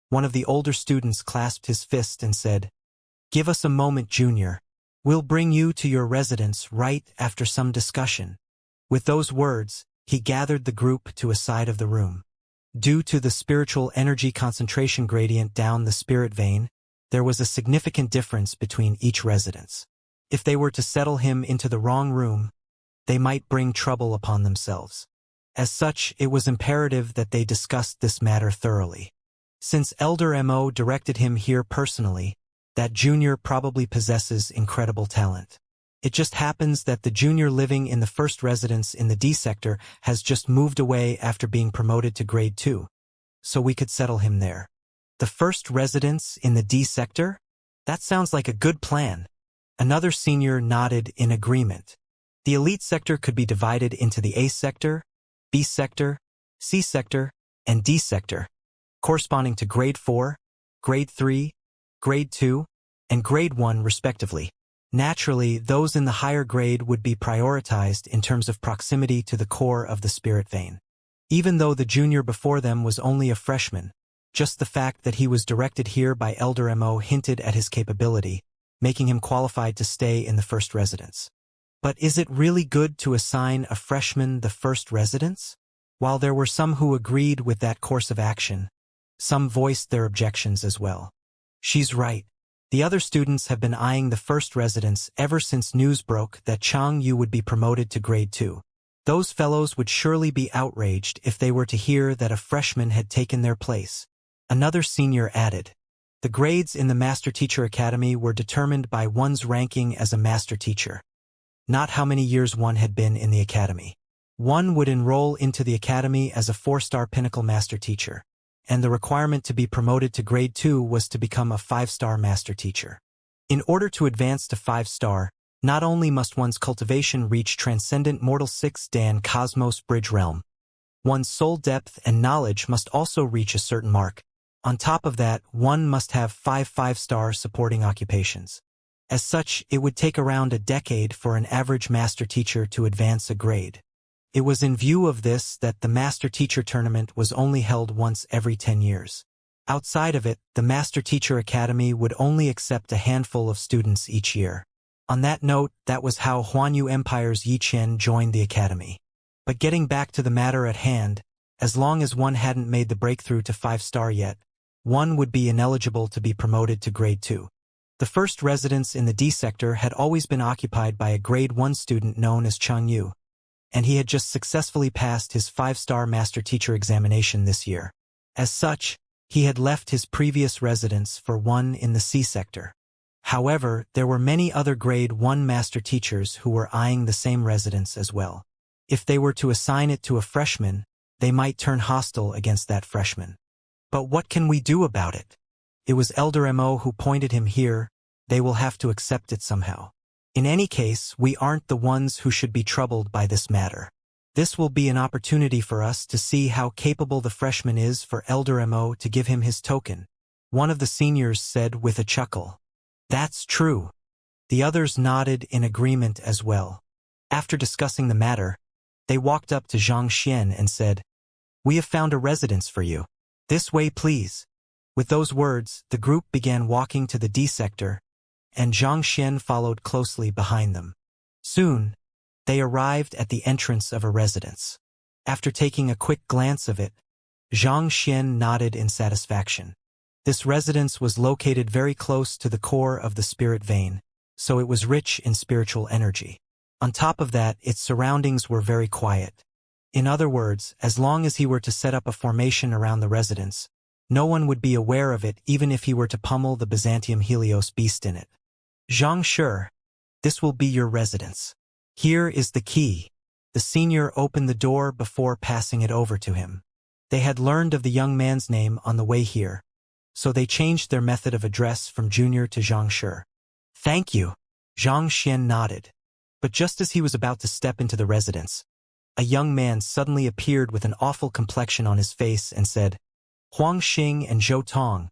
one of the older students clasped his fist and said, "Give us a moment, Junior. We'll bring you to your residence right after some discussion." With those words, he gathered the group to a side of the room. Due to the spiritual energy concentration gradient down the spirit vein, there was a significant difference between each residence. If they were to settle him into the wrong room, they might bring trouble upon themselves. As such, it was imperative that they discussed this matter thoroughly. Since Elder Mo directed him here personally, that junior probably possesses incredible talent. It just happens that the junior living in the first residence in the D sector has just moved away after being promoted to grade 2, so we could settle him there. The first residence in the D sector? That sounds like a good plan. Another senior nodded in agreement. The elite sector could be divided into the A sector, B sector, C sector, and D sector, corresponding to grade 4, grade 3, grade 2, and grade 1 respectively. Naturally, those in the higher grade would be prioritized in terms of proximity to the core of the spirit vein. Even though the junior before them was only a freshman, just the fact that he was directed here by Elder Mo hinted at his capability, making him qualified to stay in the first residence. But is it really good to assign a freshman the first residence? While there were some who agreed with that course of action, some voiced their objections as well. She's right. The other students have been eyeing the first residence ever since news broke that Chang Yu would be promoted to grade 2. Those fellows would surely be outraged if they were to hear that a freshman had taken their place. Another senior added, the grades in the Master Teacher Academy were determined by one's ranking as a master teacher, not how many years one had been in the academy. One would enroll into the academy as a 4-star pinnacle master teacher, and the requirement to be promoted to grade 2 was to become a 5-star master teacher. In order to advance to 5-star, not only must one's cultivation reach transcendent mortal 6 Dan Cosmos Bridge realm, one's soul depth and knowledge must also reach a certain mark. On top of that, one must have 5 5-star supporting occupations. As such, it would take around a decade for an average master teacher to advance a grade. It was in view of this that the Master Teacher Tournament was only held once every 10 years. Outside of it, the Master Teacher Academy would only accept a handful of students each year. On that note, that was how Huanyu Empire's Yi Qian joined the academy. But getting back to the matter at hand, as long as one hadn't made the breakthrough to 5-star yet, one would be ineligible to be promoted to grade 2. The first residence in the D sector had always been occupied by a grade 1 student known as Chang Yu, and he had just successfully passed his 5-star master teacher examination this year. As such, he had left his previous residence for one in the C sector. However, there were many other grade 1 master teachers who were eyeing the same residence as well. If they were to assign it to a freshman, they might turn hostile against that freshman. But what can we do about it? It was Elder Mo who pointed him here. They will have to accept it somehow. In any case, we aren't the ones who should be troubled by this matter. This will be an opportunity for us to see how capable the freshman is for Elder Mo to give him his token, one of the seniors said with a chuckle. That's true. The others nodded in agreement as well. After discussing the matter, they walked up to Xianxia and said, "We have found a residence for you. This way, please." With those words, the group began walking to the D sector, and Xianxia followed closely behind them. Soon, they arrived at the entrance of a residence. After taking a quick glance of it, Xianxia nodded in satisfaction. This residence was located very close to the core of the spirit vein, so it was rich in spiritual energy. On top of that, its surroundings were very quiet. In other words, as long as he were to set up a formation around the residence, no one would be aware of it even if he were to pummel the Byzantium Helios beast in it. Xianxia, this will be your residence. Here is the key. The senior opened the door before passing it over to him. They had learned of the young man's name on the way here, so they changed their method of address from junior to Xianxia. Thank you. Xianxia nodded. But just as he was about to step into the residence, a young man suddenly appeared with an awful complexion on his face and said, "Huang Xing and Zhou Tong,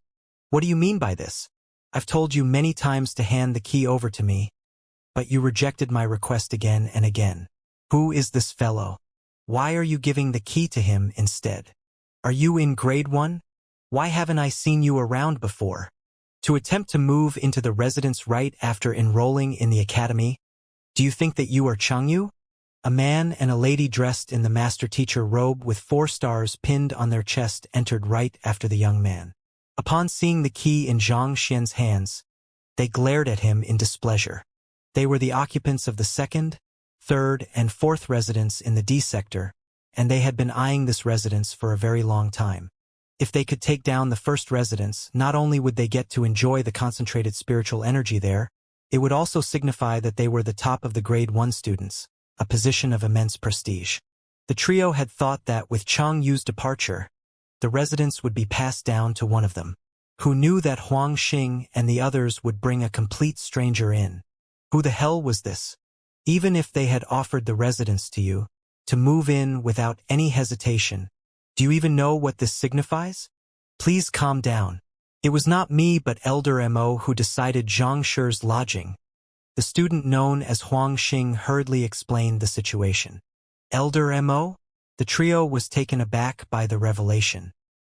what do you mean by this? I've told you many times to hand the key over to me, but you rejected my request again and again. Who is this fellow? Why are you giving the key to him instead? Are you in grade 1? Why haven't I seen you around before? To attempt to move into the residence right after enrolling in the academy? Do you think that you are Changyu?" A man and a lady dressed in the master-teacher robe with 4 stars pinned on their chest entered right after the young man. Upon seeing the key in Zhang Xian's hands, they glared at him in displeasure. They were the occupants of the 2nd, 3rd, and 4th residence in the D sector, and they had been eyeing this residence for a very long time. If they could take down the 1st residence, not only would they get to enjoy the concentrated spiritual energy there, it would also signify that they were the top of the grade 1 students, a position of immense prestige. The trio had thought that with Chang Yu's departure, the residence would be passed down to one of them. Who knew that Huang Xing and the others would bring a complete stranger in? Who the hell was this? Even if they had offered the residence to you, to move in without any hesitation, do you even know what this signifies? Please calm down. It was not me but Elder Mo who decided Xianxia's lodging. The student known as Huang Xing hurriedly explained the situation. Elder Mo? The trio was taken aback by the revelation.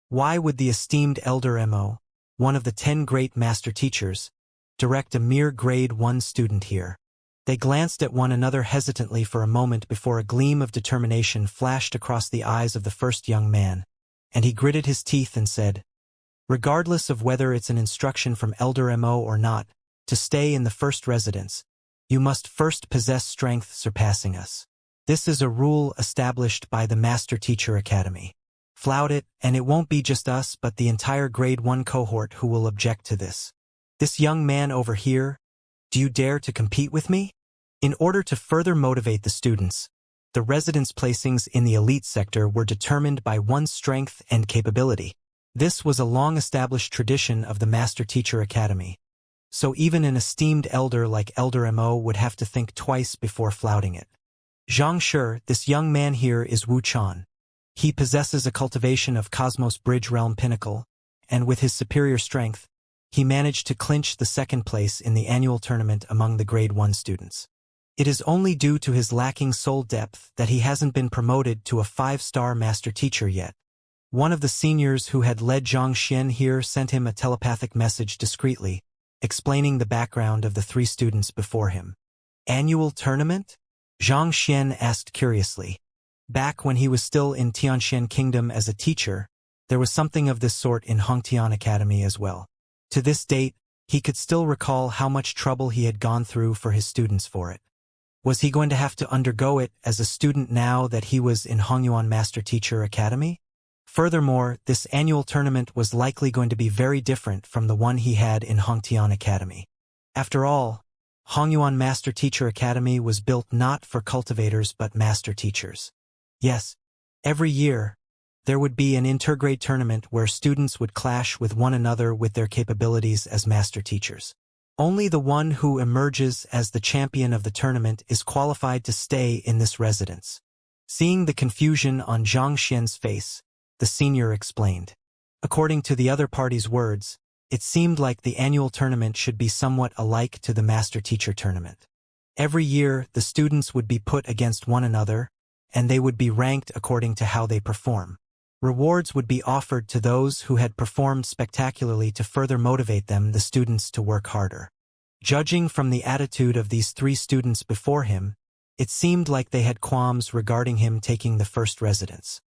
Why would the esteemed Elder Mo, one of the 10 great master teachers, direct a mere grade 1 student here? They glanced at one another hesitantly for a moment before a gleam of determination flashed across the eyes of the first young man, and he gritted his teeth and said, "Regardless of whether it's an instruction from Elder Mo or not, to stay in the 1st residence, you must first possess strength surpassing us. This is a rule established by the Master Teacher Academy. Flout it, and it won't be just us but the entire grade 1 cohort who will object to this. This young man over here, do you dare to compete with me?" In order to further motivate the students, the residence placings in the elite sector were determined by one's strength and capability. This was a long-established tradition of the Master Teacher Academy, so even an esteemed elder like Elder Mo would have to think twice before flouting it. Xianxia, this young man here is Wu Chan. He possesses a cultivation of Cosmos Bridge Realm Pinnacle, and with his superior strength, he managed to clinch the 2nd place in the annual tournament among the grade 1 students. It is only due to his lacking soul depth that he hasn't been promoted to a 5-star master teacher yet. One of the seniors who had led Xianxia here sent him a telepathic message discreetly, explaining the background of the 3 students before him. Annual tournament? Xianxia asked curiously. Back when he was still in Tianxian Kingdom as a teacher, there was something of this sort in Hongtian Academy as well. To this date, he could still recall how much trouble he had gone through for his students for it. Was he going to have to undergo it as a student now that he was in Hongyuan Master Teacher Academy? Furthermore, this annual tournament was likely going to be very different from the one he had in Hongtian Academy. After all, Hongyuan Master Teacher Academy was built not for cultivators but master teachers. Yes, every year, there would be an intergrade tournament where students would clash with one another with their capabilities as master teachers. Only the one who emerges as the champion of the tournament is qualified to stay in this residence. Seeing the confusion on Xianxia's face, the senior explained. According to the other party's words, it seemed like the annual tournament should be somewhat alike to the master-teacher tournament. Every year, the students would be put against one another, and they would be ranked according to how they perform. Rewards would be offered to those who had performed spectacularly to further motivate the students to work harder. Judging from the attitude of these 3 students before him, it seemed like they had qualms regarding him taking the first residence.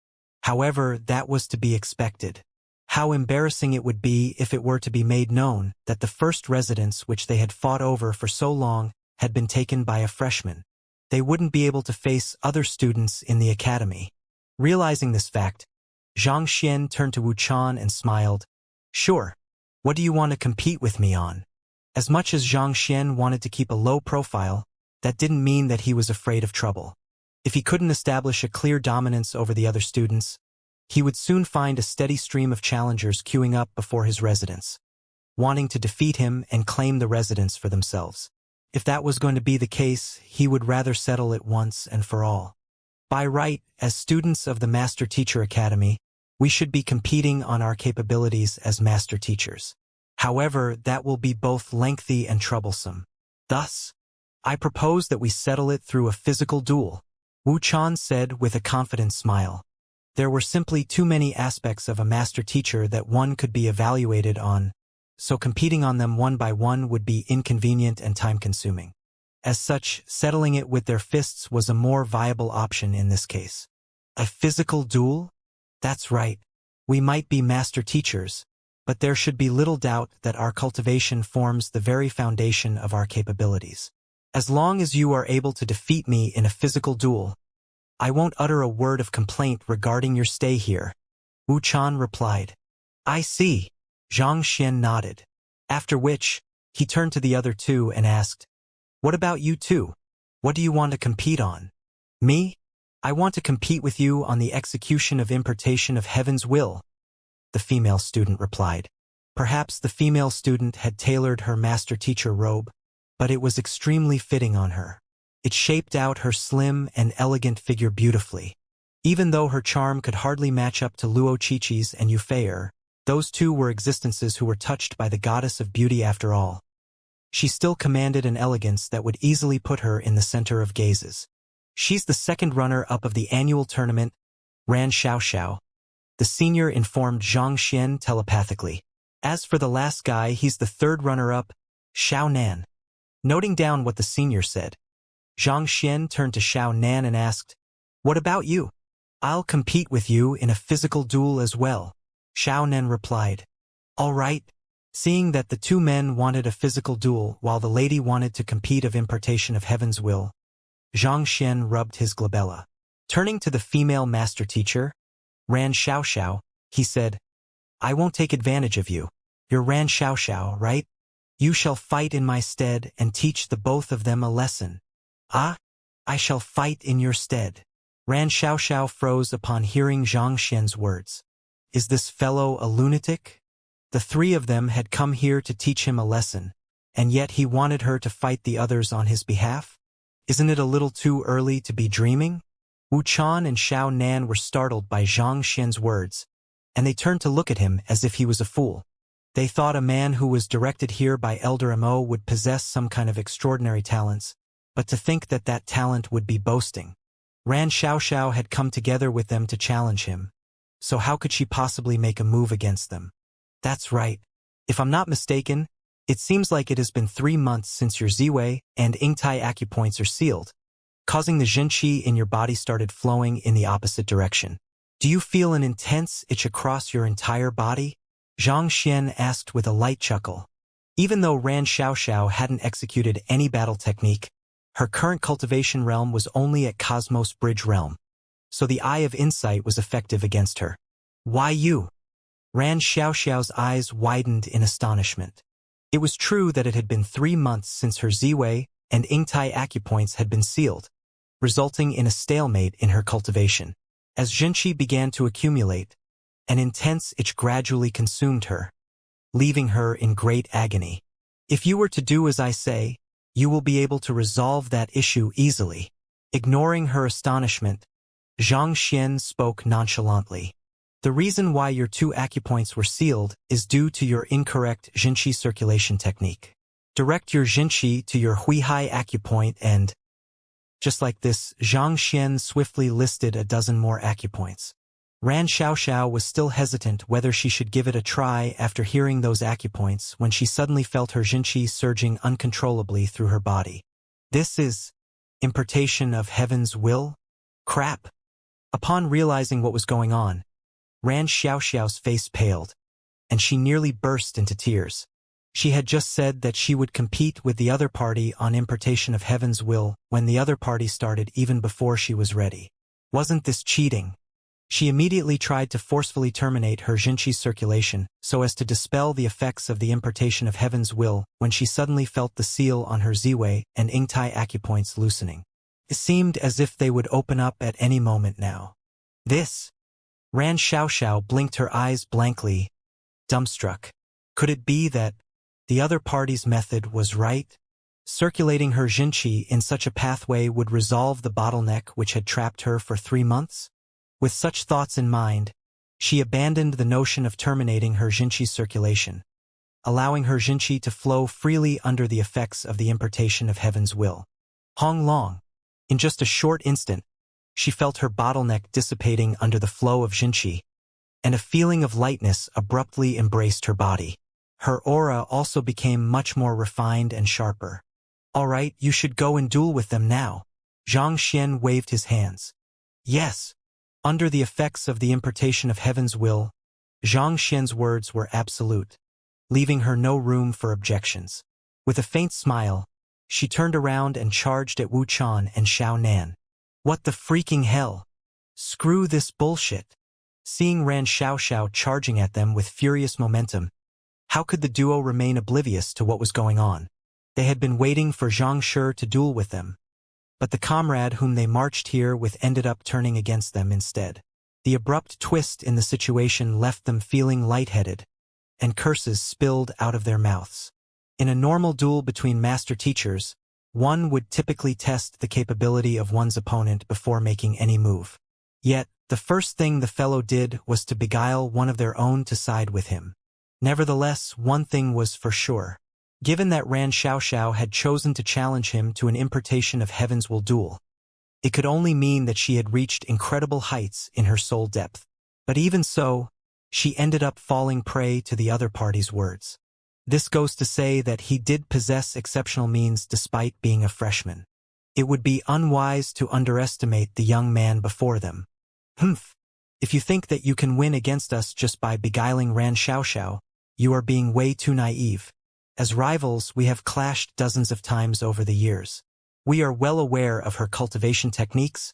However, that was to be expected. How embarrassing it would be if it were to be made known that the first residence which they had fought over for so long had been taken by a freshman. They wouldn't be able to face other students in the academy. Realizing this fact, Xianxia turned to Wuxia and smiled. Sure. What do you want to compete with me on? As much as Xianxia wanted to keep a low profile, that didn't mean that he was afraid of trouble. If he couldn't establish a clear dominance over the other students, he would soon find a steady stream of challengers queuing up before his residence, wanting to defeat him and claim the residence for themselves. If that was going to be the case, he would rather settle it once and for all. By right, as students of the Master Teacher Academy, we should be competing on our capabilities as master teachers. However, that will be both lengthy and troublesome. Thus, I propose that we settle it through a physical duel, Wuxia said with a confident smile. There were simply too many aspects of a master teacher that one could be evaluated on, so competing on them one by one would be inconvenient and time-consuming. As such, settling it with their fists was a more viable option in this case. A physical duel? That's right. We might be master teachers, but there should be little doubt that our cultivation forms the very foundation of our capabilities. As long as you are able to defeat me in a physical duel, I won't utter a word of complaint regarding your stay here, Wuxia replied. I see. Xianxia nodded. After which, he turned to the other 2 and asked, What about you 2? What do you want to compete on? Me? I want to compete with you on the execution of impartation of heaven's will, the female student replied. Perhaps the female student had tailored her master-teacher robe, but it was extremely fitting on her. It shaped out her slim and elegant figure beautifully. Even though her charm could hardly match up to Luo Qiqi's and Yufei'er, those 2 were existences who were touched by the goddess of beauty after all. She still commanded an elegance that would easily put her in the center of gazes. She's the second runner-up of the annual tournament, Ran Xiaoxiao. The senior informed Xianxia telepathically. As for the last guy, he's the third runner-up, Xiao Nan. Noting down what the senior said, Xianxia turned to Xiao Nan and asked, What about you? I'll compete with you in a physical duel as well, Xiao Nan replied. All right. Seeing that the 2 men wanted a physical duel while the lady wanted to compete of impartation of heaven's will, Xianxia rubbed his glabella. Turning to the female master teacher, Ran Xiaoxiao, he said, I won't take advantage of you. You're Ran Xiaoxiao, right? You shall fight in my stead and teach the both of them a lesson. Ah? I shall fight in your stead. Ran Xiaoxiao froze upon hearing Xianxia's words. Is this fellow a lunatic? The 3 of them had come here to teach him a lesson, and yet he wanted her to fight the others on his behalf? Isn't it a little too early to be dreaming? Wuxia and Xiao Nan were startled by Xianxia's words, and they turned to look at him as if he was a fool. They thought a man who was directed here by Elder Mo would possess some kind of extraordinary talents, but to think that that talent would be boasting. Ran Xiaoxiao had come together with them to challenge him, so how could she possibly make a move against them? That's right. If I'm not mistaken, it seems like it has been 3 months since your Ziwei and Ingtai acupoints are sealed, causing the Zhenqi in your body started flowing in the opposite direction. Do you feel an intense itch across your entire body? Xianxia asked with a light chuckle. Even though Ran Xiaoxiao hadn't executed any battle technique, her current cultivation realm was only at Cosmos Bridge realm, so the Eye of Insight was effective against her. Why you? Ran Xiaoxiao's eyes widened in astonishment. It was true that it had been 3 months since her Ziwei and Ingtai acupoints had been sealed, resulting in a stalemate in her cultivation. As Zhenqi began to accumulate, an intense itch gradually consumed her, leaving her in great agony. If you were to do as I say, you will be able to resolve that issue easily. Ignoring her astonishment, Xianxia spoke nonchalantly. The reason why your 2 acupoints were sealed is due to your incorrect Jinqi circulation technique. Direct your Jinqi to your Huihai acupoint and... Just like this, Xianxia swiftly listed a dozen more acupoints. Ran Xiaoxiao was still hesitant whether she should give it a try after hearing those acupoints when she suddenly felt her Jinqi surging uncontrollably through her body. This is... impartation of heaven's will? Crap! Upon realizing what was going on, Ran Xiaoxiao's face paled, and she nearly burst into tears. She had just said that she would compete with the other party on impartation of heaven's will when the other party started even before she was ready. Wasn't this cheating? She immediately tried to forcefully terminate her Jinqi circulation so as to dispel the effects of the impartation of heaven's will when she suddenly felt the seal on her Ziwei and Ingtai acupoints loosening. It seemed as if they would open up at any moment now. This? Ran Xiaoxiao blinked her eyes blankly, dumbstruck. Could it be that the other party's method was right? Circulating her Jinqi in such a pathway would resolve the bottleneck which had trapped her for 3 months? With such thoughts in mind, she abandoned the notion of terminating her Jinqi circulation, allowing her Jinqi to flow freely under the effects of the impartation of heaven's will. Hong Long. In just a short instant, she felt her bottleneck dissipating under the flow of Jinqi, and a feeling of lightness abruptly embraced her body. Her aura also became much more refined and sharper. All right, you should go and duel with them now. Xianxia waved his hands. Yes. Under the effects of the impartation of heaven's will, Xianxia's words were absolute, leaving her no room for objections. With a faint smile, she turned around and charged at Wu Chan and Xiao Nan. What the freaking hell? Screw this bullshit. Seeing Ran Xiaoxiao charging at them with furious momentum, how could the duo remain oblivious to what was going on? They had been waiting for Zhang Shi to duel with them, but the comrade whom they marched here with ended up turning against them instead. The abrupt twist in the situation left them feeling lightheaded, and curses spilled out of their mouths. In a normal duel between master teachers, one would typically test the capability of one's opponent before making any move. Yet, the first thing the fellow did was to beguile one of their own to side with him. Nevertheless, one thing was for sure. Given that Ran Xiaoxiao had chosen to challenge him to an impartation of heaven's will duel, it could only mean that she had reached incredible heights in her soul depth. But even so, she ended up falling prey to the other party's words. This goes to say that he did possess exceptional means despite being a freshman. It would be unwise to underestimate the young man before them. Humph! If you think that you can win against us just by beguiling Ran Xiaoxiao, you are being way too naive. As rivals, we have clashed dozens of times over the years. We are well aware of her cultivation techniques,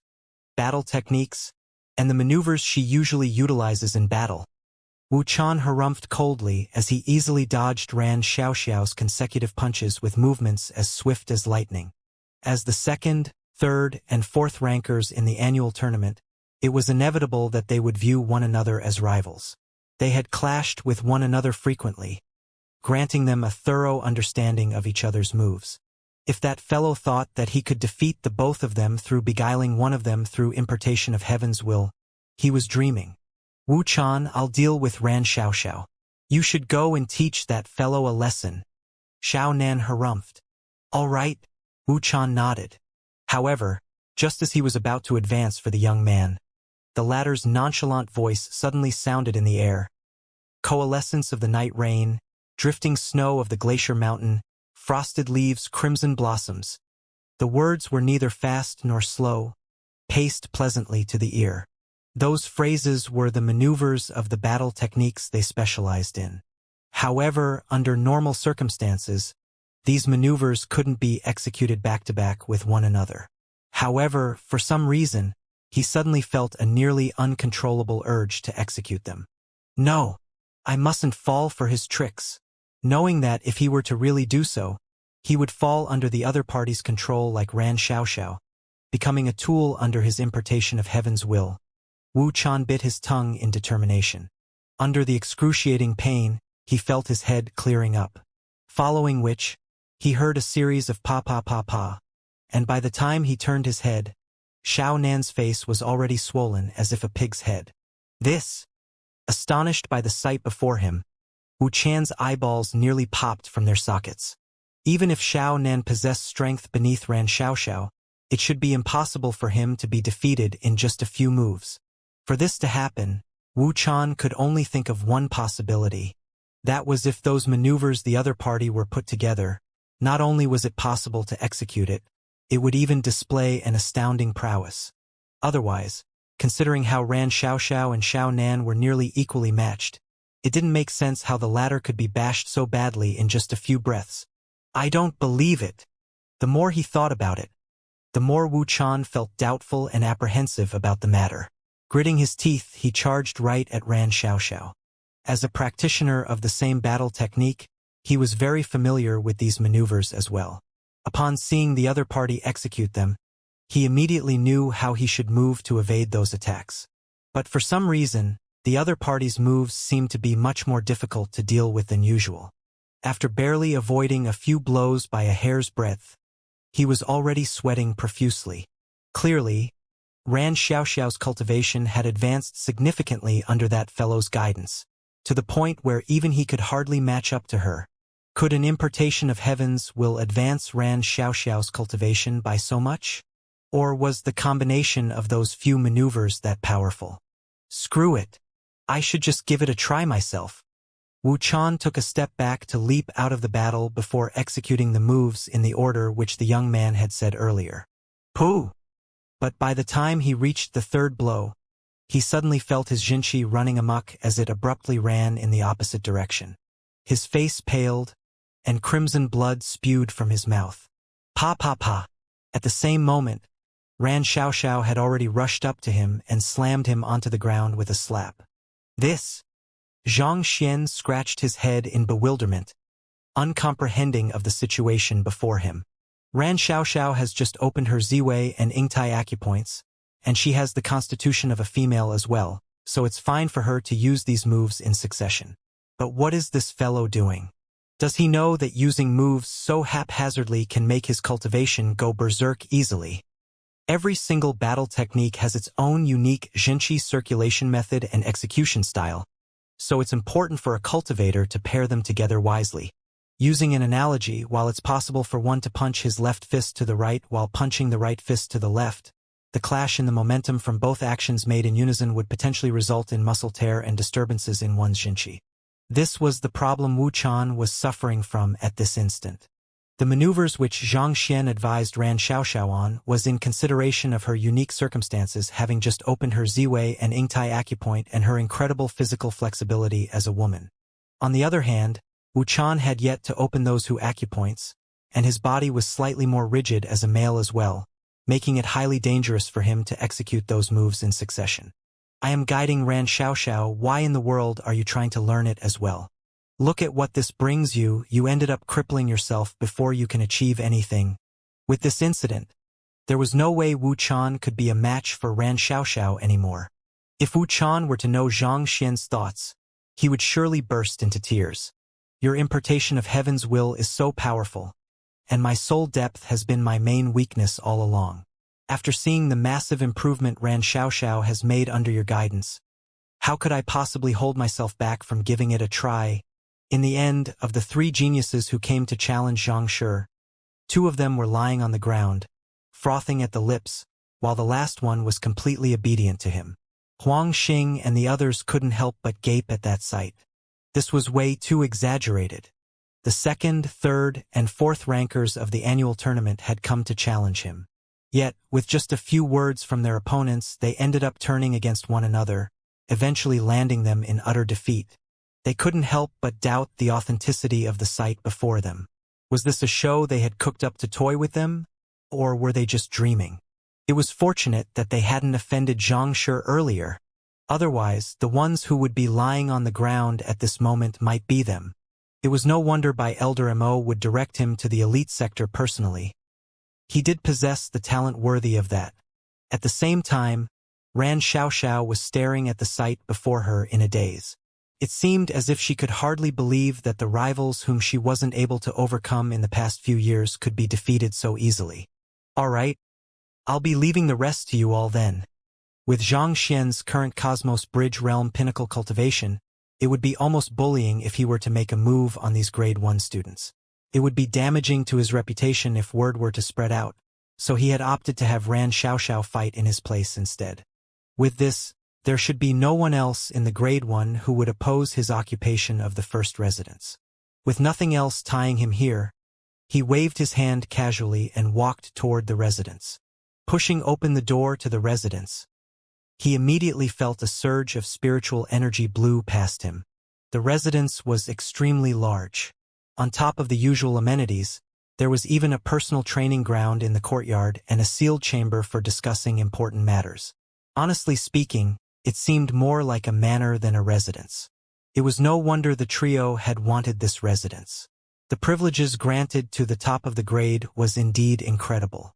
battle techniques, and the maneuvers she usually utilizes in battle. Wu Chan harumphed coldly as he easily dodged Ran Xiaoxiao's consecutive punches with movements as swift as lightning. As the 2nd, 3rd, and 4th rankers in the annual tournament, it was inevitable that they would view one another as rivals. They had clashed with one another frequently, granting them a thorough understanding of each other's moves. If that fellow thought that he could defeat the both of them through beguiling one of them through impartation of heaven's will, he was dreaming. Wu Chan, I'll deal with Ran Xiaoxiao. You should go and teach that fellow a lesson. Xiao Nan harumphed. All right, Wu Chan nodded. However, just as he was about to advance for the young man, the latter's nonchalant voice suddenly sounded in the air. Coalescence of the night rain, drifting snow of the glacier mountain, frosted leaves, crimson blossoms. The words were neither fast nor slow, paced pleasantly to the ear. Those phrases were the maneuvers of the battle techniques they specialized in. However, under normal circumstances, these maneuvers couldn't be executed back-to-back with one another. However, for some reason, he suddenly felt a nearly uncontrollable urge to execute them. No, I mustn't fall for his tricks. Knowing that if he were to really do so, he would fall under the other party's control like Ran Xiaoxiao, becoming a tool under his impartation of heaven's will. Wu Chan bit his tongue in determination. Under the excruciating pain, he felt his head clearing up. Following which, he heard a series of pa-pa-pa-pa, and by the time he turned his head, Xiao Nan's face was already swollen as if a pig's head. This, astonished by the sight before him, Wuqian's eyeballs nearly popped from their sockets. Even if Xiao Nan possessed strength beneath Ran Xiaoxiao, it should be impossible for him to be defeated in just a few moves. For this to happen, Wu Chan could only think of one possibility. That was if those maneuvers the other party were put together, not only was it possible to execute it, it would even display an astounding prowess. Otherwise, considering how Ran Xiaoxiao and Xiao Nan were nearly equally matched, it didn't make sense how the latter could be bashed so badly in just a few breaths. I don't believe it. The more he thought about it, the more Wu Chan felt doubtful and apprehensive about the matter. Gritting his teeth, he charged right at Ran Xiaoxiao. As a practitioner of the same battle technique, he was very familiar with these maneuvers as well. Upon seeing the other party execute them, he immediately knew how he should move to evade those attacks. But for some reason, the other party's moves seemed to be much more difficult to deal with than usual. After barely avoiding a few blows by a hair's breadth, he was already sweating profusely. Clearly, Ran Xiaoxiao's cultivation had advanced significantly under that fellow's guidance, to the point where even he could hardly match up to her. Could an impartation of heaven's will advance Ran Xiaoxiao's cultivation by so much? Or was the combination of those few maneuvers that powerful? Screw it. I should just give it a try myself. Wu Chan took a step back to leap out of the battle before executing the moves in the order which the young man had said earlier. Pooh! But by the time he reached the third blow, he suddenly felt his Xianxia running amok as it abruptly ran in the opposite direction. His face paled, and crimson blood spewed from his mouth. Pa pa pa! At the same moment, Ran Xiaoxiao had already rushed up to him and slammed him onto the ground with a slap. This? Zhang Xian scratched his head in bewilderment, uncomprehending of the situation before him. Ran Xiaoxiao has just opened her Ziwei and Yingtai acupoints, and she has the constitution of a female as well, so it's fine for her to use these moves in succession. But what is this fellow doing? Does he know that using moves so haphazardly can make his cultivation go berserk easily? Every single battle technique has its own unique Xianxia circulation method and execution style, so it's important for a cultivator to pair them together wisely. Using an analogy, while it's possible for one to punch his left fist to the right while punching the right fist to the left, the clash in the momentum from both actions made in unison would potentially result in muscle tear and disturbances in one's Xianxia. This was the problem Wu Chan was suffering from at this instant. The maneuvers which Zhang Xian advised Ran Xiaoxiao on was in consideration of her unique circumstances, having just opened her Ziwei and Yingtai acupoint and her incredible physical flexibility as a woman. On the other hand, Wu Chan had yet to open those acupoints, and his body was slightly more rigid as a male as well, making it highly dangerous for him to execute those moves in succession. I am guiding Ran Xiaoxiao. Why in the world are you trying to learn it as well? Look at what this brings you. You ended up crippling yourself before you can achieve anything. With this incident, there was no way Wu Chan could be a match for Ran Xiaoxiao anymore. If Wu Chan were to know Zhang Xian's thoughts, he would surely burst into tears. Your impartation of heaven's will is so powerful, and my soul depth has been my main weakness all along. After seeing the massive improvement Ran Xiaoxiao has made under your guidance, how could I possibly hold myself back from giving it a try? In the end, of the three geniuses who came to challenge Zhang Shi, two of them were lying on the ground, frothing at the lips, while the last one was completely obedient to him. Huang Xing and the others couldn't help but gape at that sight. This was way too exaggerated. The second, third, and fourth rankers of the annual tournament had come to challenge him. Yet, with just a few words from their opponents, they ended up turning against one another, eventually landing them in utter defeat. They couldn't help but doubt the authenticity of the sight before them. Was this a show they had cooked up to toy with them? Or were they just dreaming? It was fortunate that they hadn't offended Zhang Shi earlier. Otherwise, the ones who would be lying on the ground at this moment might be them. It was no wonder by Elder Mo would direct him to the elite sector personally. He did possess the talent worthy of that. At the same time, Ran Xiaoxiao was staring at the sight before her in a daze. It seemed as if she could hardly believe that the rivals whom she wasn't able to overcome in the past few years could be defeated so easily. All right, I'll be leaving the rest to you all then. With Xianxia's current Cosmos Bridge Realm pinnacle cultivation, it would be almost bullying if he were to make a move on these Grade 1 students. It would be damaging to his reputation if word were to spread out, so he had opted to have Ran Xiaoxiao fight in his place instead. With this, there should be no one else in the Grade 1 who would oppose his occupation of the first residence. With nothing else tying him here, he waved his hand casually and walked toward the residence. Pushing open the door to the residence, he immediately felt a surge of spiritual energy blew past him. The residence was extremely large. On top of the usual amenities, there was even a personal training ground in the courtyard and a sealed chamber for discussing important matters. Honestly speaking, it seemed more like a manor than a residence. It was no wonder the trio had wanted this residence. The privileges granted to the top of the grade was indeed incredible.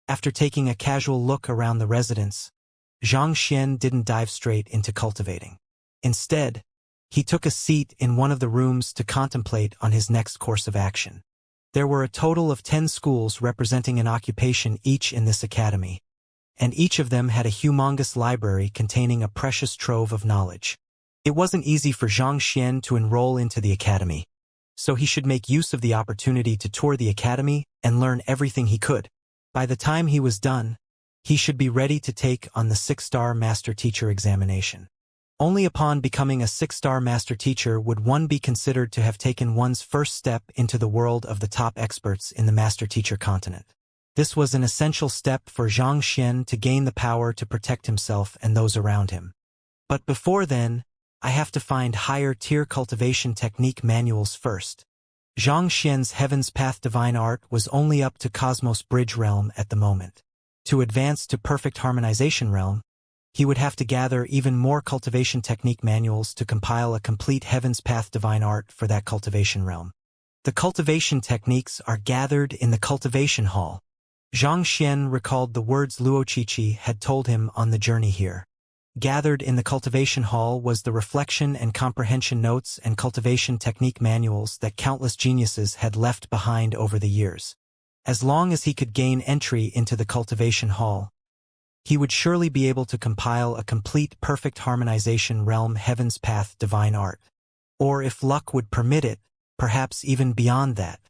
After taking a casual look around the residence, Xianxia didn't dive straight into cultivating. Instead, he took a seat in one of the rooms to contemplate on his next course of action. There were a total of 10 schools representing an occupation each in this academy, and each of them had a humongous library containing a precious trove of knowledge. It wasn't easy for Xianxia to enroll into the academy, so he should make use of the opportunity to tour the academy and learn everything he could. By the time he was done, he should be ready to take on the 6-star Master Teacher examination. Only upon becoming a 6-star Master Teacher would one be considered to have taken one's first step into the world of the top experts in the Master Teacher continent. This was an essential step for Xianxia to gain the power to protect himself and those around him. But before then, I have to find higher-tier cultivation technique manuals first. Xianxia's Heaven's Path Divine Art was only up to Cosmos Bridge Realm at the moment. To advance to Perfect Harmonization Realm, he would have to gather even more cultivation technique manuals to compile a complete Heaven's Path Divine Art for that cultivation realm. The cultivation techniques are gathered in the Cultivation Hall. Xianxia recalled the words Luoqiqi had told him on the journey here. Gathered in the Cultivation Hall was the reflection and comprehension notes and cultivation technique manuals that countless geniuses had left behind over the years. As long as he could gain entry into the Cultivation Hall, he would surely be able to compile a complete Perfect Harmonization Realm Heaven's Path Divine Art. Or if luck would permit it, perhaps even beyond that.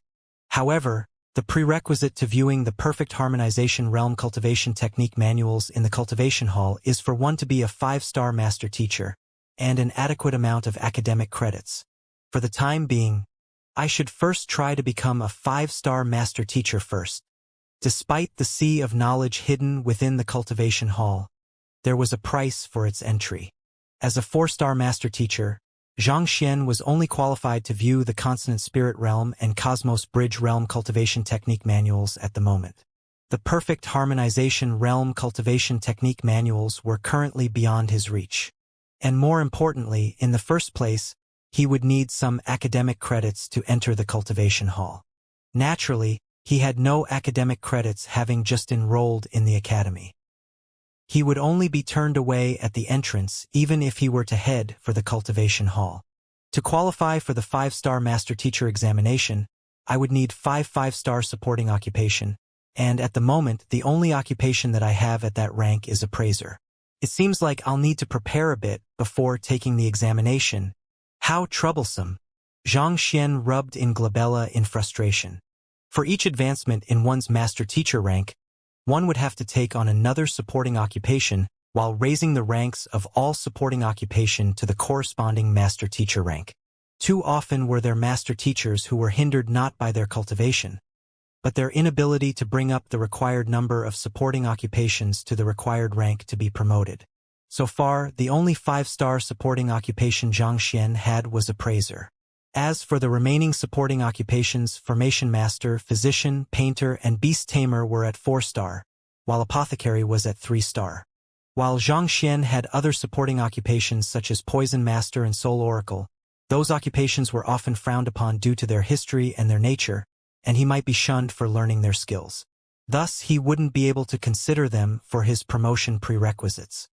However, the prerequisite to viewing the Perfect Harmonization Realm cultivation technique manuals in the Cultivation Hall is for one to be a 5-star Master Teacher and an adequate amount of academic credits. For the time being, I should first try to become a 5-star Master Teacher first. Despite the sea of knowledge hidden within the Cultivation Hall, there was a price for its entry. As a 4-star Master Teacher, Xianxia was only qualified to view the Consonant Spirit Realm and Cosmos Bridge Realm cultivation technique manuals at the moment. The Perfect Harmonization Realm cultivation technique manuals were currently beyond his reach. And more importantly, in the first place, he would need some academic credits to enter the Cultivation Hall. Naturally, he had no academic credits having just enrolled in the academy. He would only be turned away at the entrance even if he were to head for the Cultivation Hall. To qualify for the 5-star Master Teacher examination, I would need 5 5-star supporting occupation, and at the moment the only occupation that I have at that rank is Appraiser. It seems like I'll need to prepare a bit before taking the examination. How troublesome! Xianxia rubbed in glabella in frustration. For each advancement in one's Master Teacher rank, one would have to take on another supporting occupation while raising the ranks of all supporting occupation to the corresponding Master Teacher rank. Too often were there Master Teachers who were hindered not by their cultivation, but their inability to bring up the required number of supporting occupations to the required rank to be promoted. So far, the only 5-star supporting occupation Xianxia had was Appraiser. As for the remaining supporting occupations, Formation Master, Physician, Painter, and Beast Tamer were at 4-star, while Apothecary was at 3-star. While Xianxia had other supporting occupations such as Poison Master and Soul Oracle, those occupations were often frowned upon due to their history and their nature, and he might be shunned for learning their skills. Thus, he wouldn't be able to consider them for his promotion prerequisites.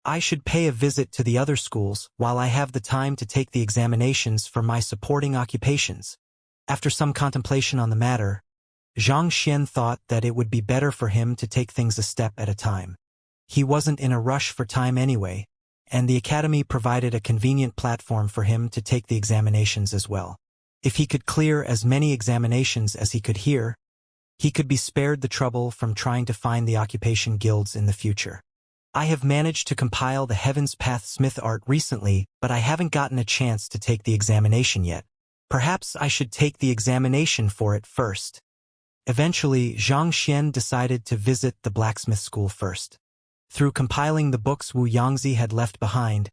I should pay a visit to the other schools while I have the time to take the examinations for my supporting occupations. After some contemplation on the matter, Xianxia thought that it would be better for him to take things a step at a time. He wasn't in a rush for time anyway, and the academy provided a convenient platform for him to take the examinations as well. If he could clear as many examinations as he could hear, he could be spared the trouble from trying to find the occupation guilds in the future. I have managed to compile the Heaven's Path Smith art recently, but I haven't gotten a chance to take the examination yet. Perhaps I should take the examination for it first. Eventually, Xianxia decided to visit the blacksmith school first. Through compiling the books Wu Yangzi had left behind,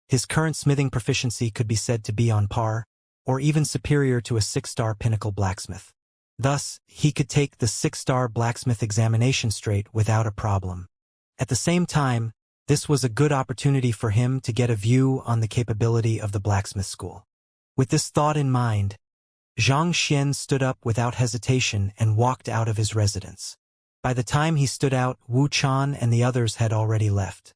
his current smithing proficiency could be said to be on par, or even superior to a 6-star pinnacle blacksmith. Thus, he could take the 6-star blacksmith examination straight without a problem. At the same time, this was a good opportunity for him to get a view on the capability of the blacksmith school. With this thought in mind, Xianxia stood up without hesitation and walked out of his residence. By the time he stood out, Wu Chan and the others had already left.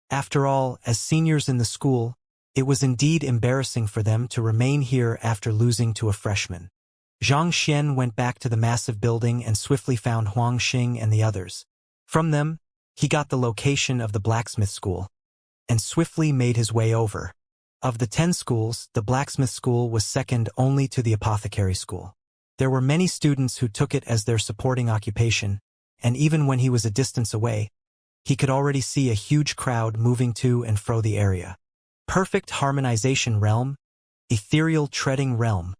After all, as seniors in the school, it was indeed embarrassing for them to remain here after losing to a freshman. Xianxia went back to the massive building and swiftly found Huang Xing and the others. From them, he got the location of the blacksmith school, and swiftly made his way over. Of the 10 schools, the blacksmith school was second only to the apothecary school. There were many students who took it as their supporting occupation, and even when he was a distance away, he could already see a huge crowd moving to and fro the area. Perfect harmonization realm, ethereal treading realm.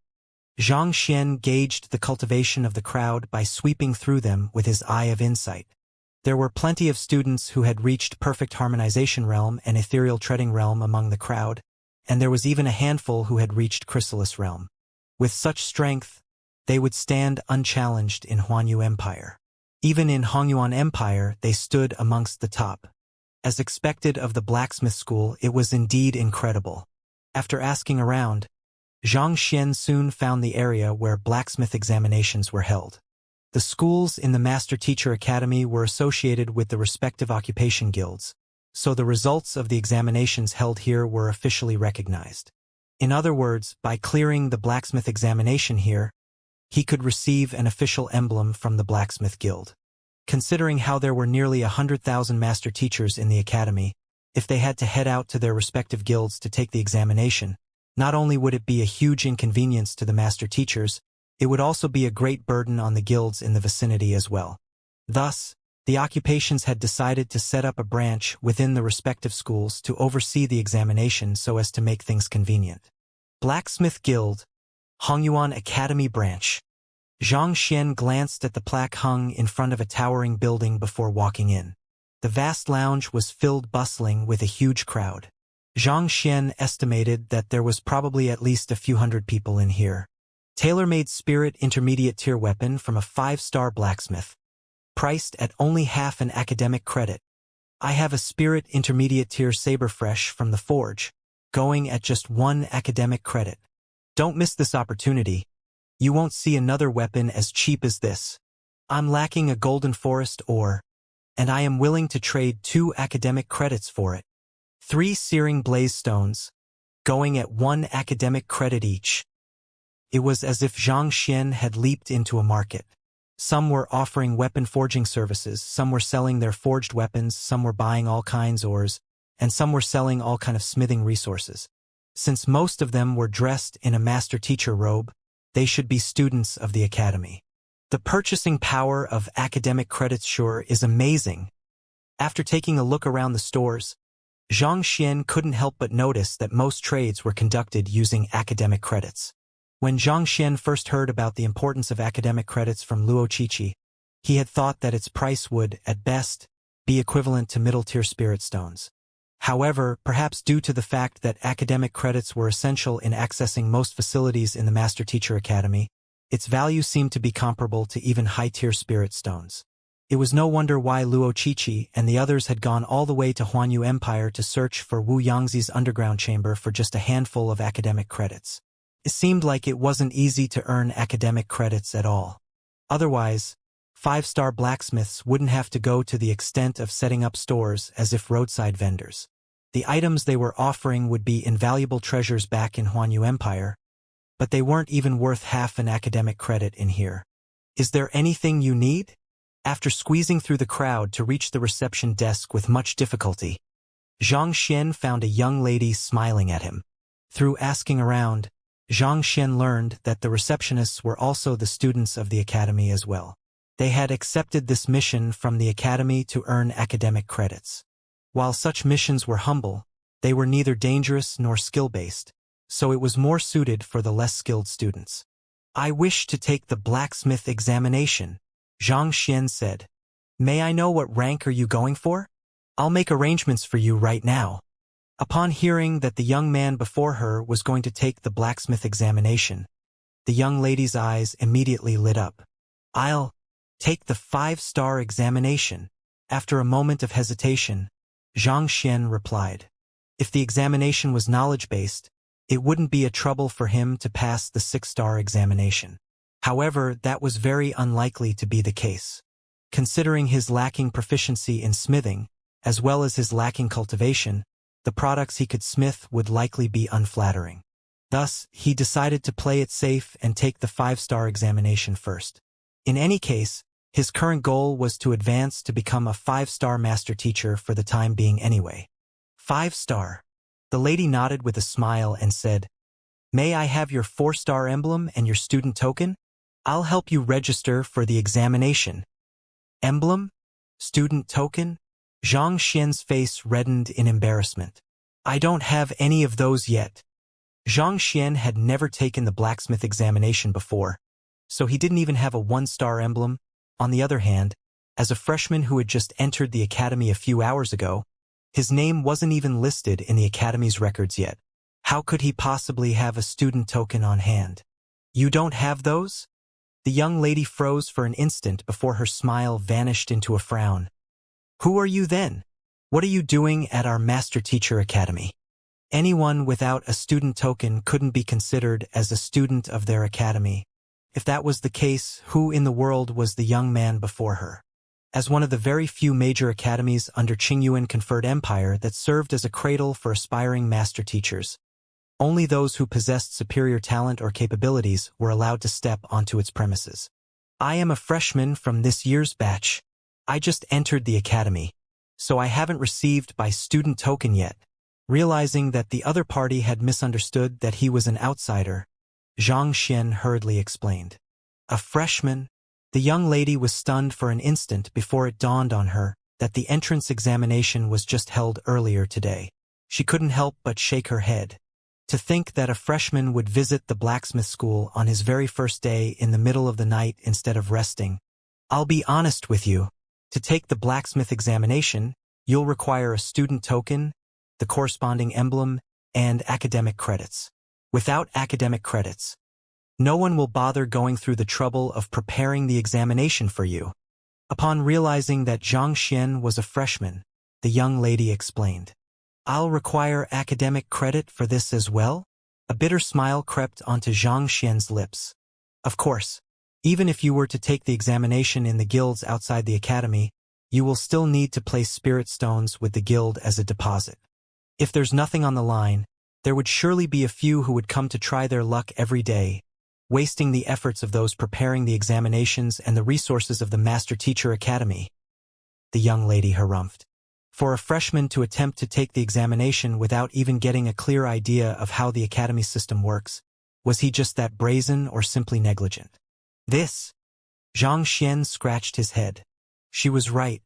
Xianxia gauged the cultivation of the crowd by sweeping through them with his eye of insight. There were plenty of students who had reached perfect harmonization realm and ethereal treading realm among the crowd, and there was even a handful who had reached chrysalis realm. With such strength, they would stand unchallenged in Huanyu Empire. Even in Hongyuan Empire, they stood amongst the top. As expected of the blacksmith school, it was indeed incredible. After asking around, Xianxia soon found the area where blacksmith examinations were held. The schools in the Master Teacher Academy were associated with the respective occupation guilds, so the results of the examinations held here were officially recognized. In other words, by clearing the blacksmith examination here, he could receive an official emblem from the Blacksmith Guild. Considering how there were nearly 100,000 master teachers in the academy, if they had to head out to their respective guilds to take the examination, not only would it be a huge inconvenience to the master teachers, it would also be a great burden on the guilds in the vicinity as well. Thus, the occupations had decided to set up a branch within the respective schools to oversee the examination so as to make things convenient. Blacksmith Guild, Hongyuan Academy Branch. Xianxia glanced at the plaque hung in front of a towering building before walking in. The vast lounge was filled bustling with a huge crowd. Xianxia estimated that there was probably at least a few hundred people in here. Tailor-made spirit intermediate tier weapon from a 5-star blacksmith. Priced at only half an academic credit. I have a spirit intermediate tier saber fresh from the forge, going at just 1 academic credit. Don't miss this opportunity. You won't see another weapon as cheap as this. I'm lacking a golden forest ore, and I am willing to trade 2 academic credits for it. 3 searing blaze stones, going at 1 academic credit each. It was as if Xianxia had leaped into a market. Some were offering weapon forging services, some were selling their forged weapons, some were buying all kinds ores, and some were selling all kind of smithing resources. Since most of them were dressed in a master teacher robe, they should be students of the academy. The purchasing power of academic credits sure is amazing. After taking a look around the stores, Xianxia couldn't help but notice that most trades were conducted using academic credits. When Xianxia first heard about the importance of academic credits from Luo Qiqi, he had thought that its price would, at best, be equivalent to middle-tier spirit stones. However, perhaps due to the fact that academic credits were essential in accessing most facilities in the Master Teacher Academy, its value seemed to be comparable to even high-tier spirit stones. It was no wonder why Luo Qiqi and the others had gone all the way to Huanyu Empire to search for Wu Yangzi's underground chamber for just a handful of academic credits. It seemed like it wasn't easy to earn academic credits at all. Otherwise, 5-star blacksmiths wouldn't have to go to the extent of setting up stores as if roadside vendors. The items they were offering would be invaluable treasures back in Huanyu Empire, but they weren't even worth half an academic credit in here. Is there anything you need? After squeezing through the crowd to reach the reception desk with much difficulty, Xianxia found a young lady smiling at him. Through asking around, Xianxia learned that the receptionists were also the students of the academy as well. They had accepted this mission from the academy to earn academic credits. While such missions were humble, they were neither dangerous nor skill-based, so it was more suited for the less skilled students. I wish to take the blacksmith examination, Xianxia said. May I know what rank are you going for? I'll make arrangements for you right now. Upon hearing that the young man before her was going to take the blacksmith examination, the young lady's eyes immediately lit up. I'll take the 5-star examination. After a moment of hesitation, Xianxia replied. If the examination was knowledge-based, it wouldn't be a trouble for him to pass the 6-star examination. However, that was very unlikely to be the case. Considering his lacking proficiency in smithing, as well as his lacking cultivation, the products he could smith would likely be unflattering. Thus, he decided to play it safe and take the 5-star examination first. In any case, his current goal was to advance to become a 5-star master teacher for the time being anyway. 5-star. The lady nodded with a smile and said, May I have your 4-star emblem and your student token? I'll help you register for the examination. Emblem? Student token? Xianxia's face reddened in embarrassment. I don't have any of those yet. Xianxia had never taken the blacksmith examination before, so he didn't even have a 1-star emblem. On the other hand, as a freshman who had just entered the academy a few hours ago, his name wasn't even listed in the academy's records yet. How could he possibly have a student token on hand? You don't have those? The young lady froze for an instant before her smile vanished into a frown. Who are you then? What are you doing at our Master Teacher Academy? Anyone without a student token couldn't be considered as a student of their academy. If that was the case, who in the world was the young man before her? As one of the very few major academies under Qingyuan conferred empire that served as a cradle for aspiring master teachers, only those who possessed superior talent or capabilities were allowed to step onto its premises. I am a freshman from this year's batch. I just entered the academy, so I haven't received my student token yet. Realizing that the other party had misunderstood that he was an outsider, Xianxia hurriedly explained. A freshman? The young lady was stunned for an instant before it dawned on her that the entrance examination was just held earlier today. She couldn't help but shake her head. To think that a freshman would visit the blacksmith school on his very first day in the middle of the night instead of resting. I'll be honest with you. To take the blacksmith examination, you'll require a student token, the corresponding emblem, and academic credits. Without academic credits, no one will bother going through the trouble of preparing the examination for you. Upon realizing that Xianxia was a freshman, the young lady explained. I'll require academic credit for this as well? A bitter smile crept onto Xianxia's lips. Of course, even if you were to take the examination in the guilds outside the academy, you will still need to place spirit stones with the guild as a deposit. If there's nothing on the line, there would surely be a few who would come to try their luck every day, wasting the efforts of those preparing the examinations and the resources of the Master Teacher Academy. The young lady harumphed. For a freshman to attempt to take the examination without even getting a clear idea of how the academy system works, was he just that brazen or simply negligent? Xianxia scratched his head. She was right.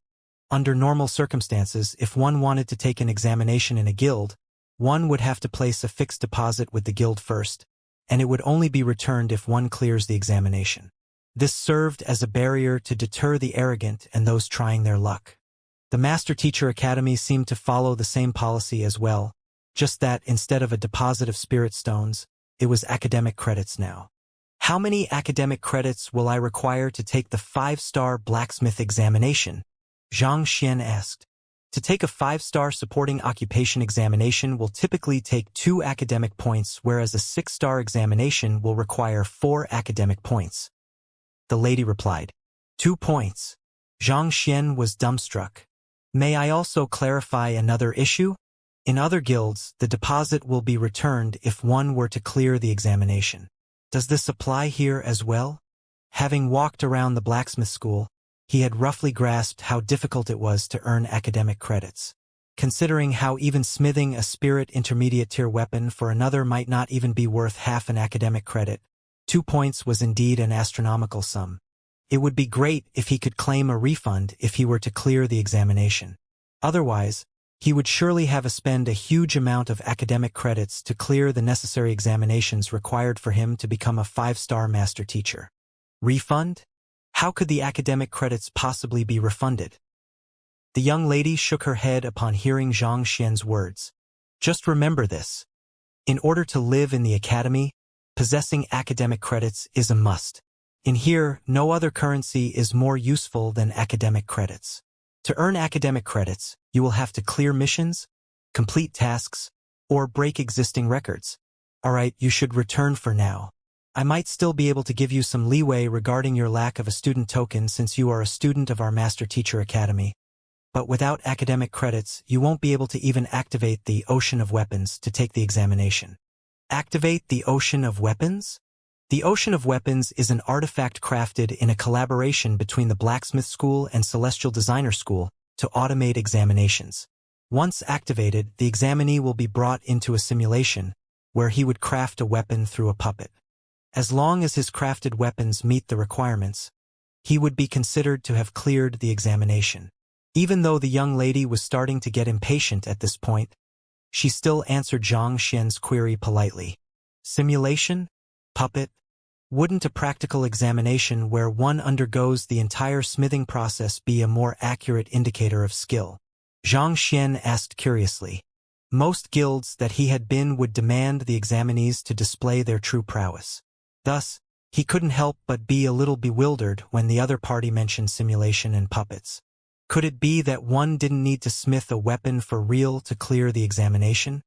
Under normal circumstances, if one wanted to take an examination in a guild, one would have to place a fixed deposit with the guild first, and it would only be returned if one clears the examination. This served as a barrier to deter the arrogant and those trying their luck. The Master Teacher Academy seemed to follow the same policy as well, just that instead of a deposit of spirit stones, it was academic credits now. How many academic credits will I require to take the 5-star blacksmith examination? Xianxia asked. To take a 5-star supporting occupation examination will typically take 2 academic points, whereas a 6-star examination will require 4 academic points. The lady replied. 2 points. Xianxia was dumbstruck. May I also clarify another issue? In other guilds, the deposit will be returned if one were to clear the examination. Does this apply here as well? Having walked around the blacksmith school, he had roughly grasped how difficult it was to earn academic credits. Considering how even smithing a spirit intermediate tier weapon for another might not even be worth half an academic credit, 2 points was indeed an astronomical sum. It would be great if he could claim a refund if he were to clear the examination. Otherwise, he would surely have to spend a huge amount of academic credits to clear the necessary examinations required for him to become a 5-star master teacher. Refund? How could the academic credits possibly be refunded? The young lady shook her head upon hearing Xianxia's words. Just remember this. In order to live in the academy, possessing academic credits is a must. In here, no other currency is more useful than academic credits. To earn academic credits, you will have to clear missions, complete tasks, or break existing records. Alright, you should return for now. I might still be able to give you some leeway regarding your lack of a student token since you are a student of our Master Teacher Academy. But without academic credits, you won't be able to even activate the Ocean of Weapons to take the examination. Activate the Ocean of Weapons? The Ocean of Weapons is an artifact crafted in a collaboration between the Blacksmith School and Celestial Designer School to automate examinations. Once activated, the examinee will be brought into a simulation where he would craft a weapon through a puppet. As long as his crafted weapons meet the requirements, he would be considered to have cleared the examination. Even though the young lady was starting to get impatient at this point, she still answered Xianxia's query politely. Simulation? Puppet? Wouldn't a practical examination where one undergoes the entire smithing process be a more accurate indicator of skill? Xianxia asked curiously. Most guilds that he had been would demand the examinees to display their true prowess. Thus, he couldn't help but be a little bewildered when the other party mentioned simulation and puppets. Could it be that one didn't need to smith a weapon for real to clear the examination?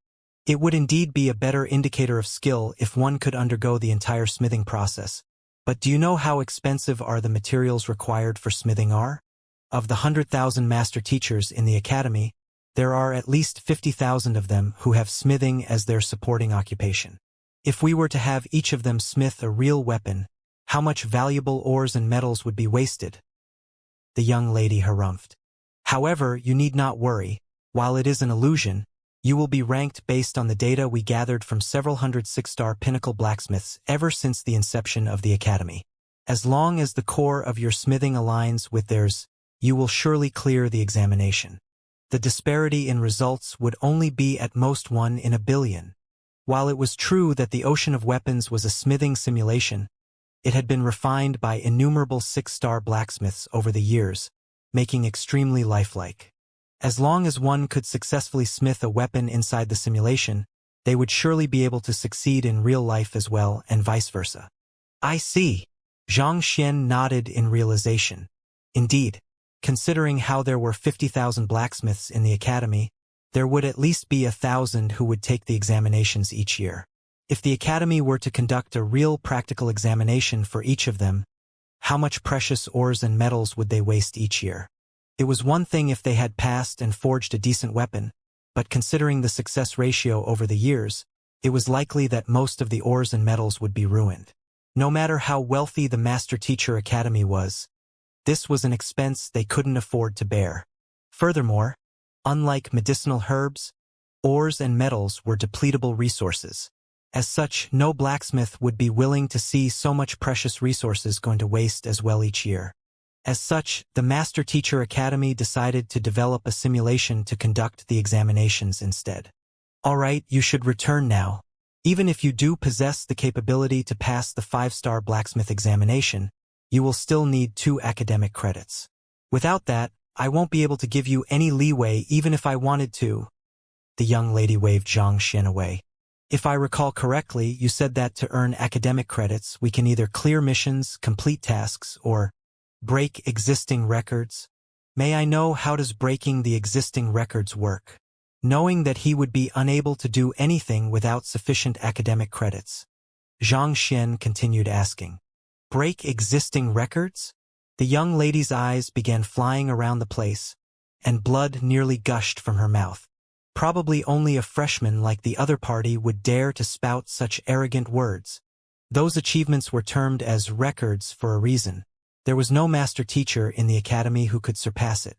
It would indeed be a better indicator of skill if one could undergo the entire smithing process. But do you know how expensive are the materials required for smithing are? Of the 100,000 master teachers in the academy, there are at least 50,000 of them who have smithing as their supporting occupation. If we were to have each of them smith a real weapon, how much valuable ores and metals would be wasted? The young lady harumphed. However, you need not worry. While it is an illusion, you will be ranked based on the data we gathered from several hundred 6-star pinnacle blacksmiths ever since the inception of the academy. As long as the core of your smithing aligns with theirs, you will surely clear the examination. The disparity in results would only be at most 1 in a billion. While it was true that the Ocean of Weapons was a smithing simulation, it had been refined by innumerable 6-star blacksmiths over the years, making extremely lifelike. As long as one could successfully smith a weapon inside the simulation, they would surely be able to succeed in real life as well, and vice versa. I see. Xianxia nodded in realization. Indeed, considering how there were 50,000 blacksmiths in the academy, there would at least be 1,000 who would take the examinations each year. If the academy were to conduct a real practical examination for each of them, how much precious ores and metals would they waste each year? It was one thing if they had passed and forged a decent weapon, but considering the success ratio over the years, it was likely that most of the ores and metals would be ruined. No matter how wealthy the Master Teacher Academy was, this was an expense they couldn't afford to bear. Furthermore, unlike medicinal herbs, ores and metals were depletable resources. As such, no blacksmith would be willing to see so much precious resources going to waste as well each year. As such, the Master Teacher Academy decided to develop a simulation to conduct the examinations instead. Alright, you should return now. Even if you do possess the capability to pass the 5-star blacksmith examination, you will still need 2 academic credits. Without that, I won't be able to give you any leeway even if I wanted to. The young lady waved Xianxia away. If I recall correctly, you said that to earn academic credits, we can either clear missions, complete tasks, or break existing records. May I know how does breaking the existing records work? Knowing that he would be unable to do anything without sufficient academic credits, Xianxia continued asking. Break existing records? The young lady's eyes began flying around the place, and blood nearly gushed from her mouth. Probably only a freshman like the other party would dare to spout such arrogant words. Those achievements were termed as records for a reason. There was no master teacher in the academy who could surpass it.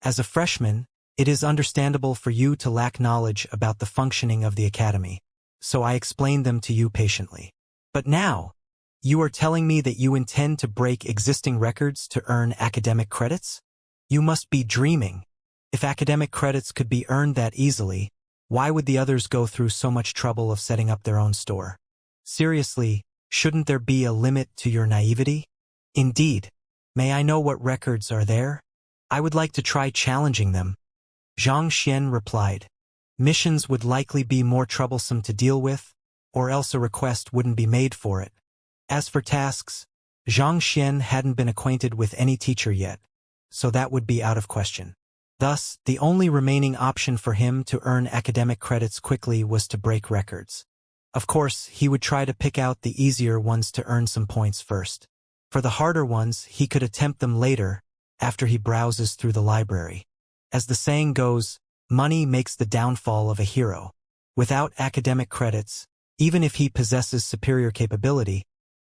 As a freshman, it is understandable for you to lack knowledge about the functioning of the academy, so I explained them to you patiently. But now, you are telling me that you intend to break existing records to earn academic credits? You must be dreaming. If academic credits could be earned that easily, why would the others go through so much trouble of setting up their own store? Seriously, shouldn't there be a limit to your naivety? Indeed. May I know what records are there? I would like to try challenging them. Xianxia replied. Missions would likely be more troublesome to deal with, or else a request wouldn't be made for it. As for tasks, Xianxia hadn't been acquainted with any teacher yet, so that would be out of question. Thus, the only remaining option for him to earn academic credits quickly was to break records. Of course, he would try to pick out the easier ones to earn some points first. For the harder ones, he could attempt them later, after he browses through the library. As the saying goes, money makes the downfall of a hero. Without academic credits, even if he possesses superior capability,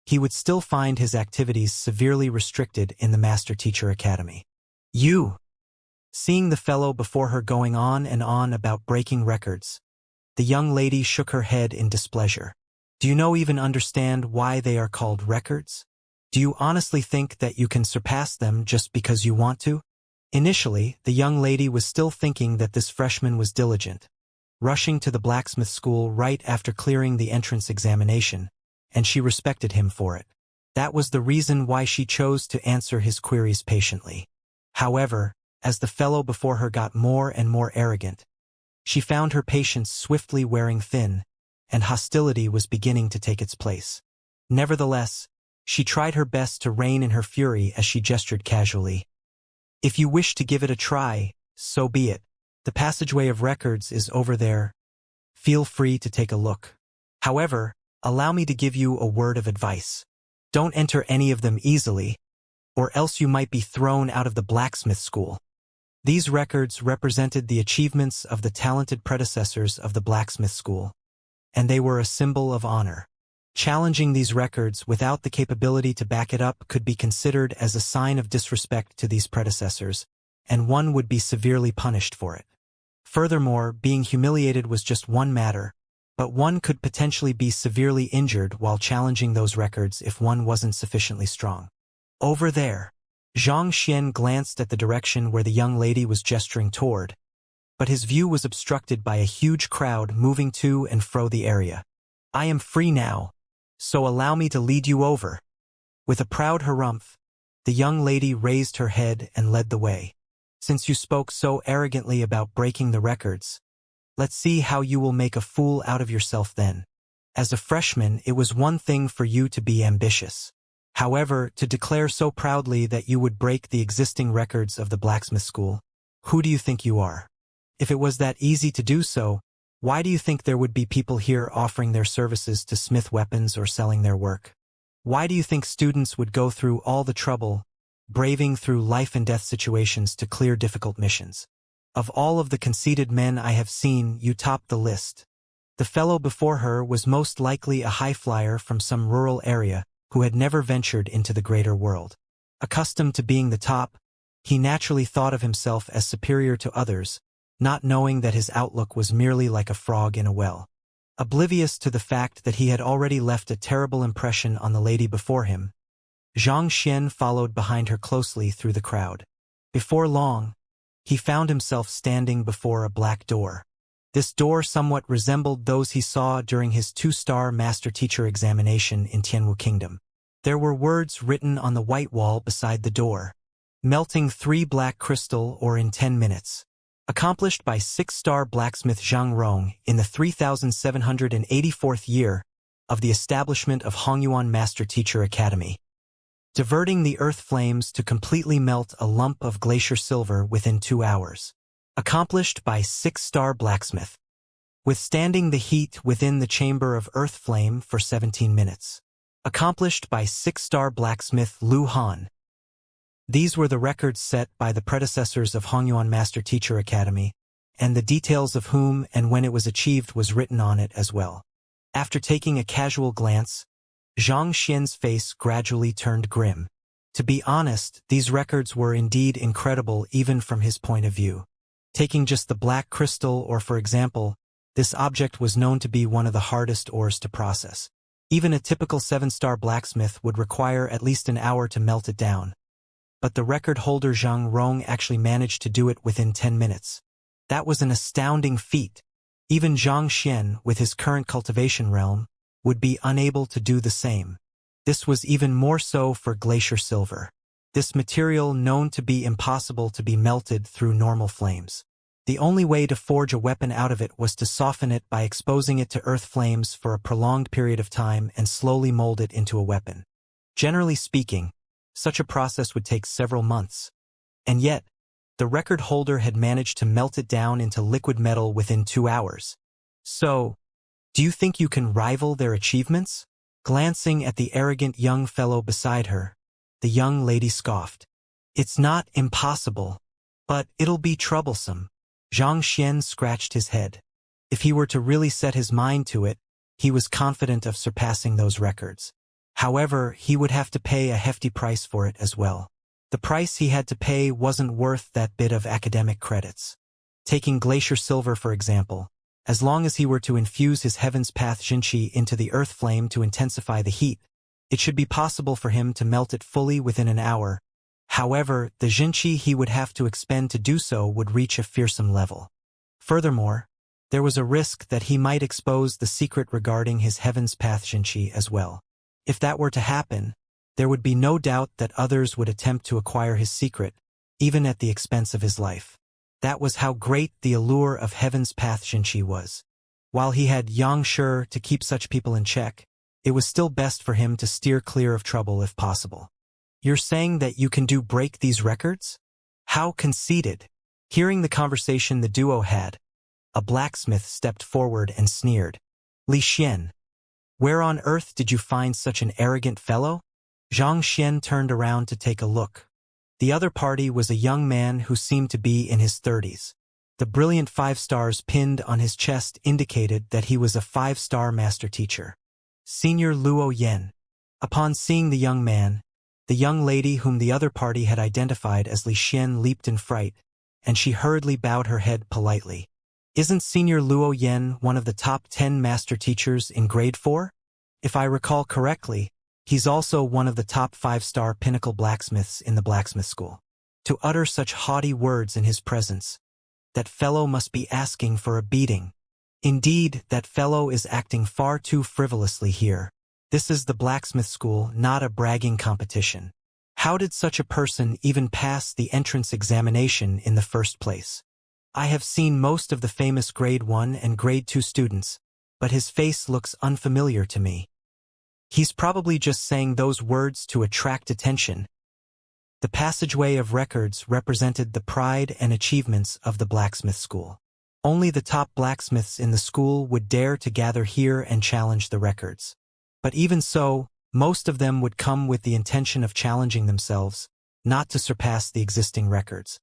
he would still find his activities severely restricted in the Master Teacher Academy. You! Seeing the fellow before her going on and on about breaking records, the young lady shook her head in displeasure. Do you even understand why they are called records? Do you honestly think that you can surpass them just because you want to? Initially, the young lady was still thinking that this freshman was diligent, rushing to the blacksmith school right after clearing the entrance examination, and she respected him for it. That was the reason why she chose to answer his queries patiently. However, as the fellow before her got more and more arrogant, she found her patience swiftly wearing thin, and hostility was beginning to take its place. Nevertheless, she tried her best to rein in her fury as she gestured casually. If you wish to give it a try, so be it. The passageway of records is over there. Feel free to take a look. However, allow me to give you a word of advice. Don't enter any of them easily, or else you might be thrown out of the blacksmith school. These records represented the achievements of the talented predecessors of the blacksmith school, and they were a symbol of honor. Challenging these records without the capability to back it up could be considered as a sign of disrespect to these predecessors, and one would be severely punished for it. Furthermore, being humiliated was just one matter, but one could potentially be severely injured while challenging those records if one wasn't sufficiently strong. Over there. Xianxia glanced at the direction where the young lady was gesturing toward, but his view was obstructed by a huge crowd moving to and fro the area. I am free now, so allow me to lead you over. With a proud harumph, the young lady raised her head and led the way. Since you spoke so arrogantly about breaking the records, let's see how you will make a fool out of yourself then. As a freshman, it was one thing for you to be ambitious. However, to declare so proudly that you would break the existing records of the blacksmith school, who do you think you are? If it was that easy to do so, why do you think there would be people here offering their services to smith weapons or selling their work? Why do you think students would go through all the trouble, braving through life and death situations to clear difficult missions? Of all of the conceited men I have seen, you topped the list. The fellow before her was most likely a high flyer from some rural area who had never ventured into the greater world. Accustomed to being the top, he naturally thought of himself as superior to others, not knowing that his outlook was merely like a frog in a well. Oblivious to the fact that he had already left a terrible impression on the lady before him, Xianxia followed behind her closely through the crowd. Before long, he found himself standing before a black door. This door somewhat resembled those he saw during his 2-star Master Teacher examination in Tianwu Kingdom. There were words written on the white wall beside the door. Melting 3 black crystal or in 10 minutes. Accomplished by 6-star blacksmith Zhang Rong in the 3784th year of the establishment of Hongyuan Master Teacher Academy. Diverting the earth flames to completely melt a lump of glacier silver within 2 hours. Accomplished by 6-star blacksmith. Withstanding the heat within the chamber of earth flame for 17 minutes. Accomplished by 6-star blacksmith Lu Han. These were the records set by the predecessors of Hongyuan Master Teacher Academy, and the details of whom and when it was achieved was written on it as well. After taking a casual glance, Zhang Xian's face gradually turned grim. To be honest, these records were indeed incredible even from his point of view. Taking just the black crystal, or for example, this object was known to be one of the hardest ores to process. Even a typical 7-star blacksmith would require at least an hour to melt it down. But the record holder Zhang Rong actually managed to do it within 10 minutes. That was an astounding feat. Even Zhang Xian, with his current cultivation realm, would be unable to do the same. This was even more so for glacier silver. This material known to be impossible to be melted through normal flames. The only way to forge a weapon out of it was to soften it by exposing it to earth flames for a prolonged period of time and slowly mold it into a weapon. Generally speaking, such a process would take several months. And yet, the record holder had managed to melt it down into liquid metal within 2 hours. So, do you think you can rival their achievements? Glancing at the arrogant young fellow beside her, the young lady scoffed. It's not impossible, but it'll be troublesome. Zhang Xian scratched his head. If he were to really set his mind to it, he was confident of surpassing those records. However, he would have to pay a hefty price for it as well. The price he had to pay wasn't worth that bit of academic credits. Taking glacier silver for example, as long as he were to infuse his Heaven's Path Jinqi into the earth flame to intensify the heat, it should be possible for him to melt it fully within an hour. However, the Jinqi he would have to expend to do so would reach a fearsome level. Furthermore, there was a risk that he might expose the secret regarding his Heaven's Path Jinqi as well. If that were to happen, there would be no doubt that others would attempt to acquire his secret, even at the expense of his life. That was how great the allure of Heaven's Path Jinqi was. While he had Xianxia to keep such people in check, it was still best for him to steer clear of trouble if possible. You're saying that you can break these records? How conceited. Hearing the conversation the duo had, a blacksmith stepped forward and sneered. Li Xian, where on earth did you find such an arrogant fellow? Zhang Xian turned around to take a look. The other party was a young man who seemed to be in his 30s. The brilliant 5 stars pinned on his chest indicated that he was a 5-star master teacher. Senior Luo Yan. Upon seeing the young man, the young lady whom the other party had identified as Li Xian leaped in fright, and she hurriedly bowed her head politely. Isn't Senior Luo Yan one of the top 10 master teachers in grade 4? If I recall correctly, he's also one of the top 5-star pinnacle blacksmiths in the blacksmith school. To utter such haughty words in his presence, that fellow must be asking for a beating. Indeed, that fellow is acting far too frivolously here. This is the blacksmith school, not a bragging competition. How did such a person even pass the entrance examination in the first place? I have seen most of the famous grade 1 and grade 2 students, but his face looks unfamiliar to me. He's probably just saying those words to attract attention. The passageway of records represented the pride and achievements of the blacksmith school. Only the top blacksmiths in the school would dare to gather here and challenge the records. But even so, most of them would come with the intention of challenging themselves, not to surpass the existing records.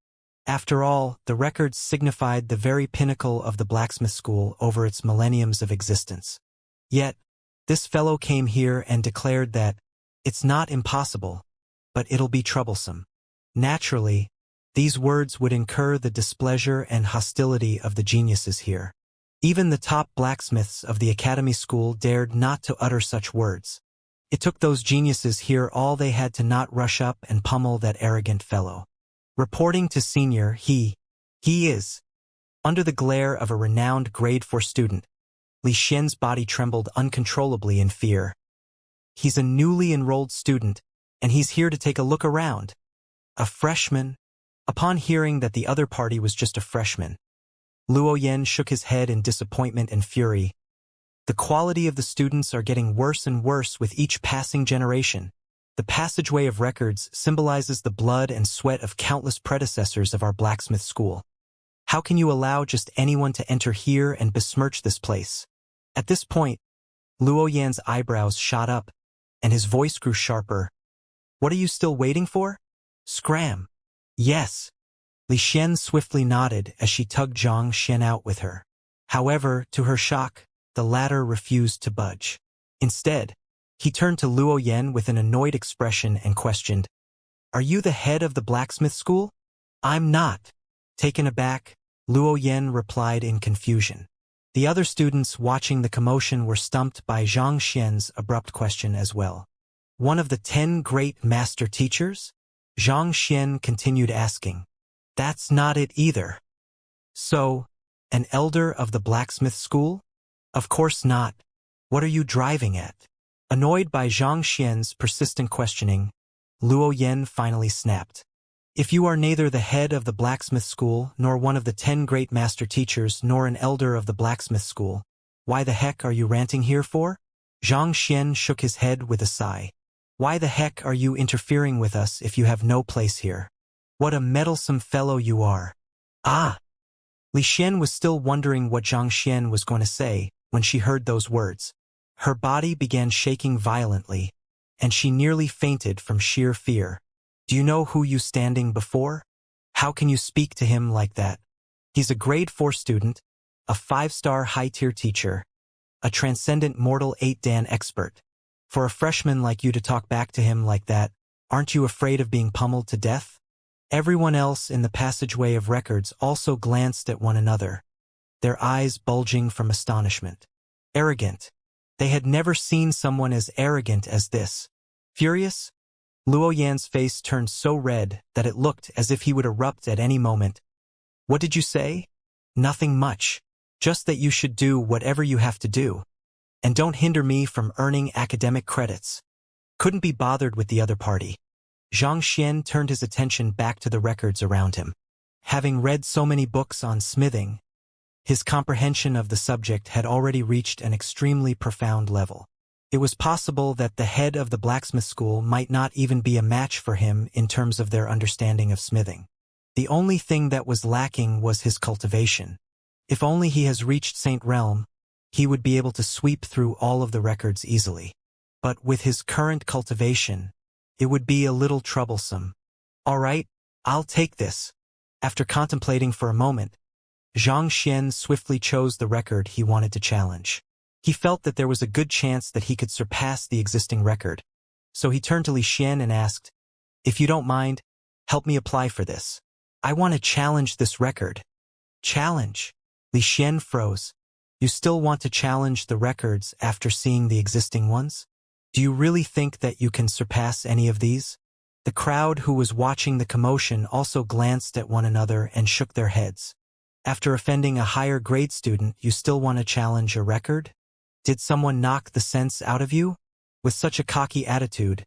After all, the records signified the very pinnacle of the blacksmith school over its millenniums of existence. Yet, this fellow came here and declared that, it's not impossible, but it'll be troublesome. Naturally, these words would incur the displeasure and hostility of the geniuses here. Even the top blacksmiths of the academy school dared not to utter such words. It took those geniuses here all they had to not rush up and pummel that arrogant fellow. Reporting to senior, he is. Under the glare of a renowned grade 4 student, Li Xian's body trembled uncontrollably in fear. He's a newly enrolled student, and he's here to take a look around. A freshman? Upon hearing that the other party was just a freshman, Luo Yan shook his head in disappointment and fury. The quality of the students are getting worse and worse with each passing generation. The passageway of records symbolizes the blood and sweat of countless predecessors of our blacksmith school. How can you allow just anyone to enter here and besmirch this place? At this point, Luo Yan's eyebrows shot up, and his voice grew sharper. What are you still waiting for? Scram. Yes. Li Xian swiftly nodded as she tugged Zhang Xian out with her. However, to her shock, the latter refused to budge. Instead, He turned to Luo Yan with an annoyed expression and questioned, "Are you the head of the blacksmith school?" "I'm not." Taken aback, Luo Yan replied in confusion. The other students watching the commotion were stumped by Xianxia's abrupt question as well. "One of the 10 great master teachers?" Xianxia continued asking. "That's not it either." "So, an elder of the blacksmith school?" "Of course not. What are you driving at?" Annoyed by Xianxia's persistent questioning, Luo Yan finally snapped. "If you are neither the head of the blacksmith school, nor one of the 10 great master teachers, nor an elder of the blacksmith school, why the heck are you ranting here for?" Xianxia shook his head with a sigh. "Why the heck are you interfering with us if you have no place here? What a meddlesome fellow you are." "Ah!" Li Xian was still wondering what Xianxia was going to say when she heard those words. Her body began shaking violently, and she nearly fainted from sheer fear. "Do you know who you standing before? How can you speak to him like that? He's a grade 4 student, a 5-star high-tier teacher, a transcendent mortal 8-dan expert. For a freshman like you to talk back to him like that, aren't you afraid of being pummeled to death?" Everyone else in the passageway of records also glanced at one another, their eyes bulging from astonishment. Arrogant. They had never seen someone as arrogant as this. Furious? Luo Yan's face turned so red that it looked as if he would erupt at any moment. "What did you say?" "Nothing much. Just that you should do whatever you have to do. And don't hinder me from earning academic credits." Couldn't be bothered with the other party. Xianxia turned his attention back to the records around him. Having read so many books on smithing, his comprehension of the subject had already reached an extremely profound level. It was possible that the head of the blacksmith school might not even be a match for him in terms of their understanding of smithing. The only thing that was lacking was his cultivation. If only he has reached Saint Realm, he would be able to sweep through all of the records easily. But with his current cultivation, it would be a little troublesome. "All right, I'll take this." After contemplating for a moment, Xianxia swiftly chose the record he wanted to challenge. He felt that there was a good chance that he could surpass the existing record, so he turned to Li Xian and asked, "If you don't mind, help me apply for this. I want to challenge this record." "Challenge?" Li Xian froze. "You still want to challenge the records after seeing the existing ones? Do you really think that you can surpass any of these?" The crowd who was watching the commotion also glanced at one another and shook their heads. "After offending a higher grade student, you still want to challenge a record? Did someone knock the sense out of you? With such a cocky attitude,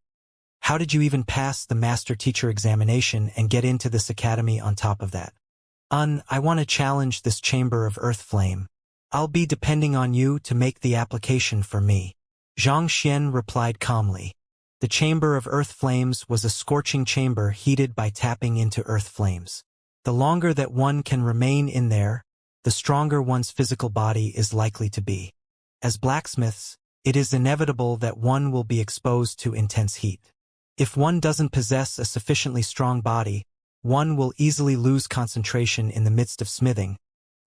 how did you even pass the master teacher examination and get into this academy on top of that?" I want to challenge this chamber of earth flame. I'll be depending on you to make the application for me." Xianxia replied calmly. The chamber of earth flames was a scorching chamber heated by tapping into earth flames. The longer that one can remain in there, the stronger one's physical body is likely to be. As blacksmiths, it is inevitable that one will be exposed to intense heat. If one doesn't possess a sufficiently strong body, one will easily lose concentration in the midst of smithing,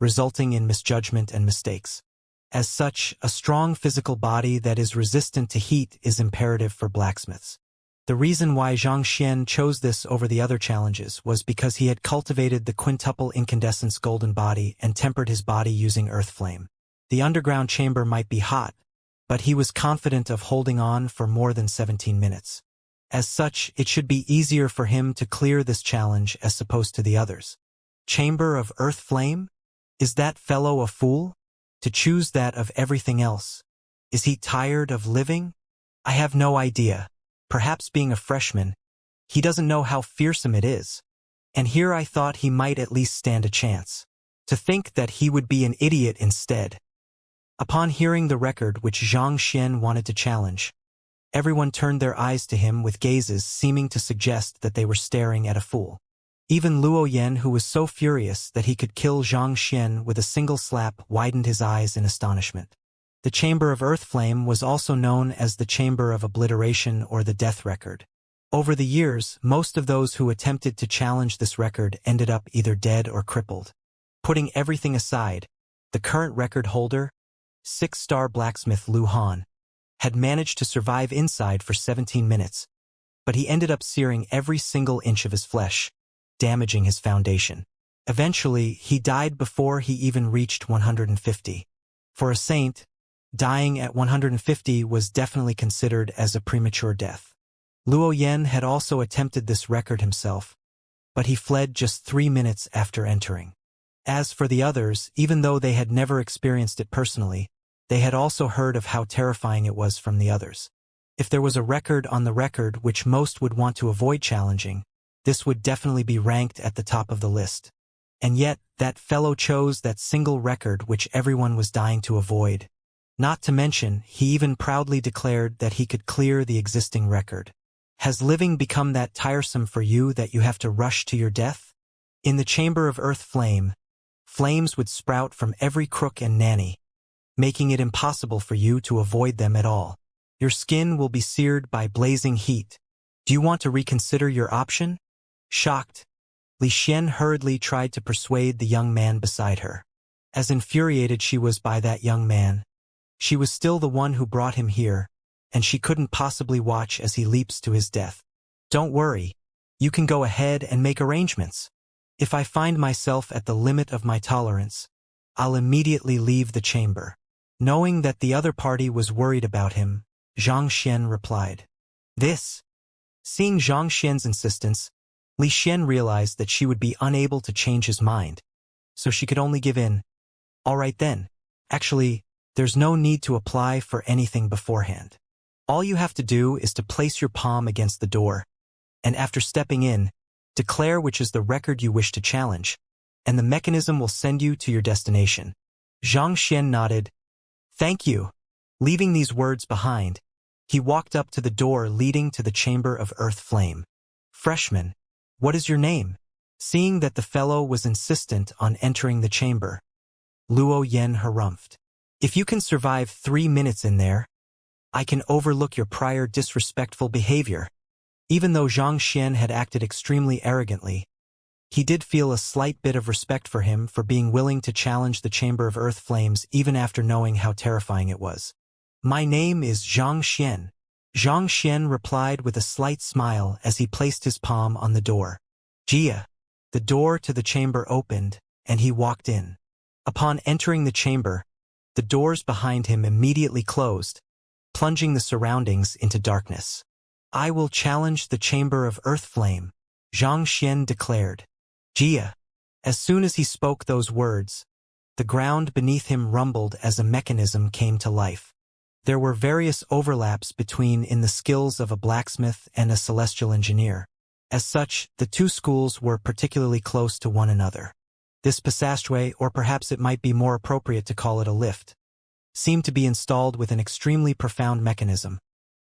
resulting in misjudgment and mistakes. As such, a strong physical body that is resistant to heat is imperative for blacksmiths. The reason why Xianxia chose this over the other challenges was because he had cultivated the quintuple incandescence golden body and tempered his body using earth flame. The underground chamber might be hot, but he was confident of holding on for more than 17 minutes. As such, it should be easier for him to clear this challenge as opposed to the others. Chamber of earth flame? Is that fellow a fool? To choose that of everything else? Is he tired of living? I have no idea. Perhaps being a freshman, he doesn't know how fearsome it is. And here I thought he might at least stand a chance. To think that he would be an idiot instead. Upon hearing the record which Xianxia wanted to challenge, everyone turned their eyes to him with gazes seeming to suggest that they were staring at a fool. Even Luo Yan, who was so furious that he could kill Xianxia with a single slap, widened his eyes in astonishment. The Chamber of Earth Flame was also known as the Chamber of Obliteration or the Death Record. Over the years, most of those who attempted to challenge this record ended up either dead or crippled. Putting everything aside, the current record holder, 6-star blacksmith Lu Han, had managed to survive inside for 17 minutes, but he ended up searing every single inch of his flesh, damaging his foundation. Eventually, he died before he even reached 150. For a saint, dying at 150 was definitely considered as a premature death. Luo Yan had also attempted this record himself, but he fled just 3 minutes after entering. As for the others, even though they had never experienced it personally, they had also heard of how terrifying it was from the others. If there was a record on the record which most would want to avoid challenging, this would definitely be ranked at the top of the list. And yet, that fellow chose that single record which everyone was dying to avoid. Not to mention, he even proudly declared that he could clear the existing record. Has living become that tiresome for you that you have to rush to your death? In the chamber of earth flame, flames would sprout from every crook and nanny, making it impossible for you to avoid them at all. Your skin will be seared by blazing heat. Do you want to reconsider your option? Shocked, Li Xian hurriedly tried to persuade the young man beside her. As infuriated she was by that young man, she was still the one who brought him here, and she couldn't possibly watch as he leaps to his death. Don't worry, you can go ahead and make arrangements. If I find myself at the limit of my tolerance, I'll immediately leave the chamber. Knowing that the other party was worried about him, Xianxia replied. This. Seeing Xianxia's insistence, Li Xian realized that she would be unable to change his mind, so she could only give in. All right then. Actually, there's no need to apply for anything beforehand. All you have to do is to place your palm against the door, and after stepping in, declare which is the record you wish to challenge, and the mechanism will send you to your destination. Xianxia nodded. Thank you. Leaving these words behind, he walked up to the door leading to the chamber of earth flame. Freshman, what is your name? Seeing that the fellow was insistent on entering the chamber, Luo Yan harumphed. If you can survive 3 minutes in there, I can overlook your prior disrespectful behavior. Even though Xianxia had acted extremely arrogantly, he did feel a slight bit of respect for him for being willing to challenge the chamber of earth flames even after knowing how terrifying it was. My name is Xianxia. Xianxia replied with a slight smile as he placed his palm on the door. Jia. The door to the chamber opened, and he walked in. Upon entering the chamber, the doors behind him immediately closed, plunging the surroundings into darkness. I will challenge the chamber of earth flame, Xianxia declared. Jia. As soon as he spoke those words, the ground beneath him rumbled as a mechanism came to life. There were various overlaps between in the skills of a blacksmith and a celestial engineer. As such, the two schools were particularly close to one another. This passageway, or perhaps it might be more appropriate to call it a lift, seemed to be installed with an extremely profound mechanism,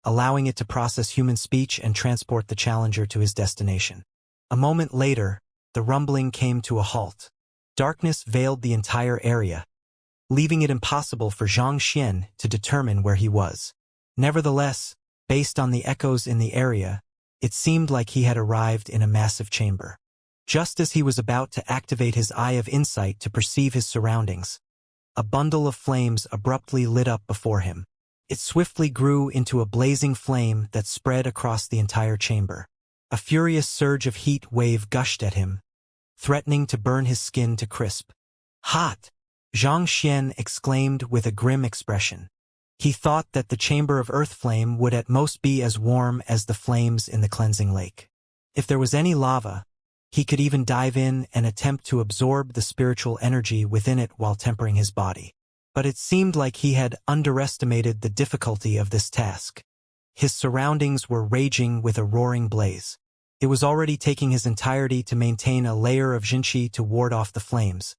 allowing it to process human speech and transport the challenger to his destination. A moment later, the rumbling came to a halt. Darkness veiled the entire area, leaving it impossible for Xianxia to determine where he was. Nevertheless, based on the echoes in the area, it seemed like he had arrived in a massive chamber. Just as he was about to activate his eye of insight to perceive his surroundings, a bundle of flames abruptly lit up before him. It swiftly grew into a blazing flame that spread across the entire chamber. A furious surge of heat wave gushed at him, threatening to burn his skin to crisp. Hot! Xianxia exclaimed with a grim expression. He thought that the chamber of earth flame would at most be as warm as the flames in the cleansing lake. If there was any lava, he could even dive in and attempt to absorb the spiritual energy within it while tempering his body. But it seemed like he had underestimated the difficulty of this task. His surroundings were raging with a roaring blaze. It was already taking his entirety to maintain a layer of Jinqi to ward off the flames.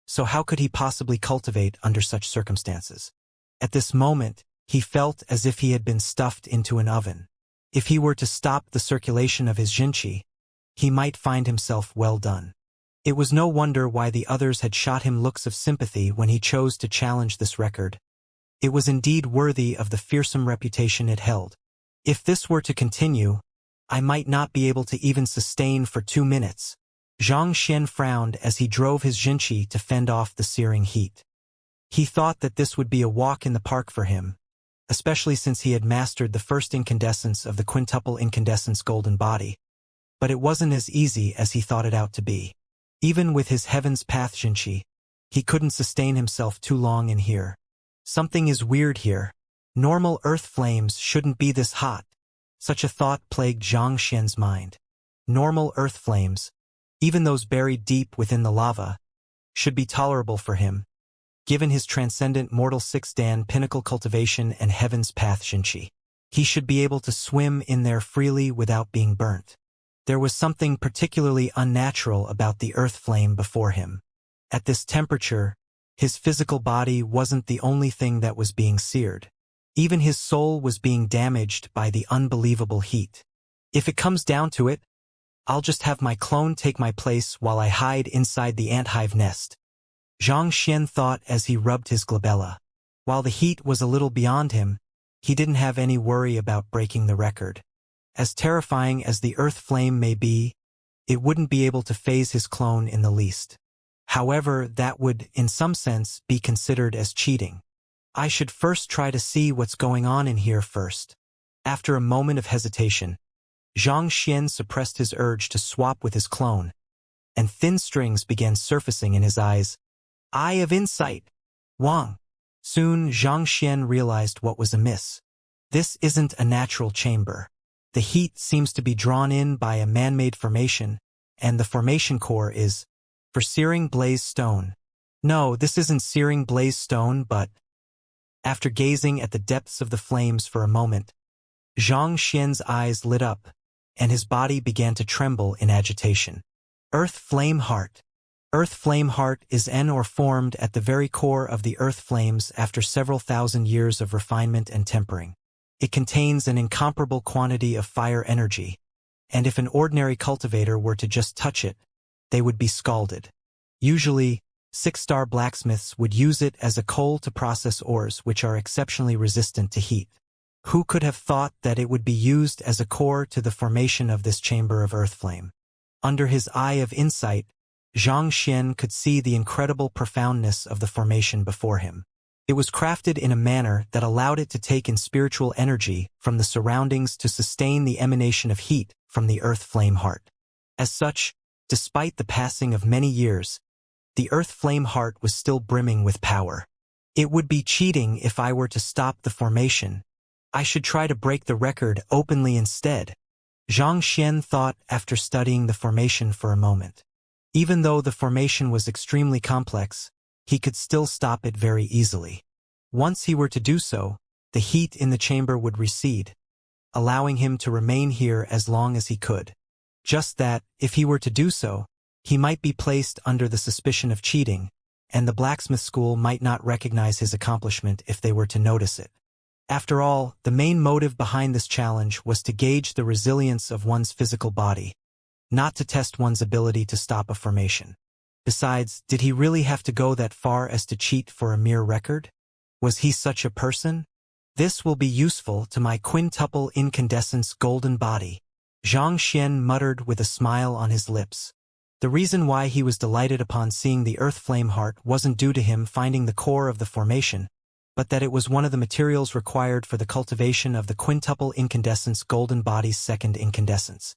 So how could he possibly cultivate under such circumstances? At this moment, he felt as if he had been stuffed into an oven. If he were to stop the circulation of his Jinqi, he might find himself well done. It was no wonder why the others had shot him looks of sympathy when he chose to challenge this record. It was indeed worthy of the fearsome reputation it held. If this were to continue, I might not be able to even sustain for 2 minutes. Xianxia frowned as he drove his Jinqi to fend off the searing heat. He thought that this would be a walk in the park for him, especially since he had mastered the first incandescence of the quintuple incandescence golden body. But it wasn't as easy as he thought it out to be. Even with his heaven's path Xianxia, he couldn't sustain himself too long in here. Something is weird here. Normal earth flames shouldn't be this hot. Such a thought plagued Xianxia's mind. Normal earth flames, even those buried deep within the lava, should be tolerable for him, given his transcendent mortal six-dan pinnacle cultivation and heaven's path Xianxia. He should be able to swim in there freely without being burnt. There was something particularly unnatural about the earth flame before him. At this temperature, his physical body wasn't the only thing that was being seared. Even his soul was being damaged by the unbelievable heat. If it comes down to it, I'll just have my clone take my place while I hide inside the anthive nest, Xianxia thought as he rubbed his glabella. While the heat was a little beyond him, he didn't have any worry about breaking the record. As terrifying as the earth flame may be, it wouldn't be able to faze his clone in the least. However, that would, in some sense, be considered as cheating. I should first try to see what's going on in here first. After a moment of hesitation, Xianxia suppressed his urge to swap with his clone, and thin strings began surfacing in his eyes. Eye of insight. Wang. Soon Xianxia realized what was amiss. This isn't a natural chamber. The heat seems to be drawn in by a man-made formation, and the formation core is for searing blaze stone. No, this isn't searing blaze stone, but... After gazing at the depths of the flames for a moment, Xianxia's eyes lit up, and his body began to tremble in agitation. Earth Flame Heart. Earth Flame Heart is formed at the very core of the earth flames after several thousand years of refinement and tempering. It contains an incomparable quantity of fire energy, and if an ordinary cultivator were to just touch it, they would be scalded. Usually, six-star blacksmiths would use it as a coal to process ores which are exceptionally resistant to heat. Who could have thought that it would be used as a core to the formation of this chamber of earth flame? Under his eye of insight, Xianxia could see the incredible profoundness of the formation before him. It was crafted in a manner that allowed it to take in spiritual energy from the surroundings to sustain the emanation of heat from the earth flame heart. As such, despite the passing of many years, the earth flame heart was still brimming with power. It would be cheating if I were to stop the formation. I should try to break the record openly instead, Xianxia thought after studying the formation for a moment. Even though the formation was extremely complex, he could still stop it very easily. Once he were to do so, the heat in the chamber would recede, allowing him to remain here as long as he could. Just that, if he were to do so, he might be placed under the suspicion of cheating, and the blacksmith school might not recognize his accomplishment if they were to notice it. After all, the main motive behind this challenge was to gauge the resilience of one's physical body, not to test one's ability to stop a formation. Besides, did he really have to go that far as to cheat for a mere record? Was he such a person? This will be useful to my quintuple incandescence golden body, Xianxia muttered with a smile on his lips. The reason why he was delighted upon seeing the earth flame heart wasn't due to him finding the core of the formation, but that it was one of the materials required for the cultivation of the quintuple incandescence golden body's second incandescence.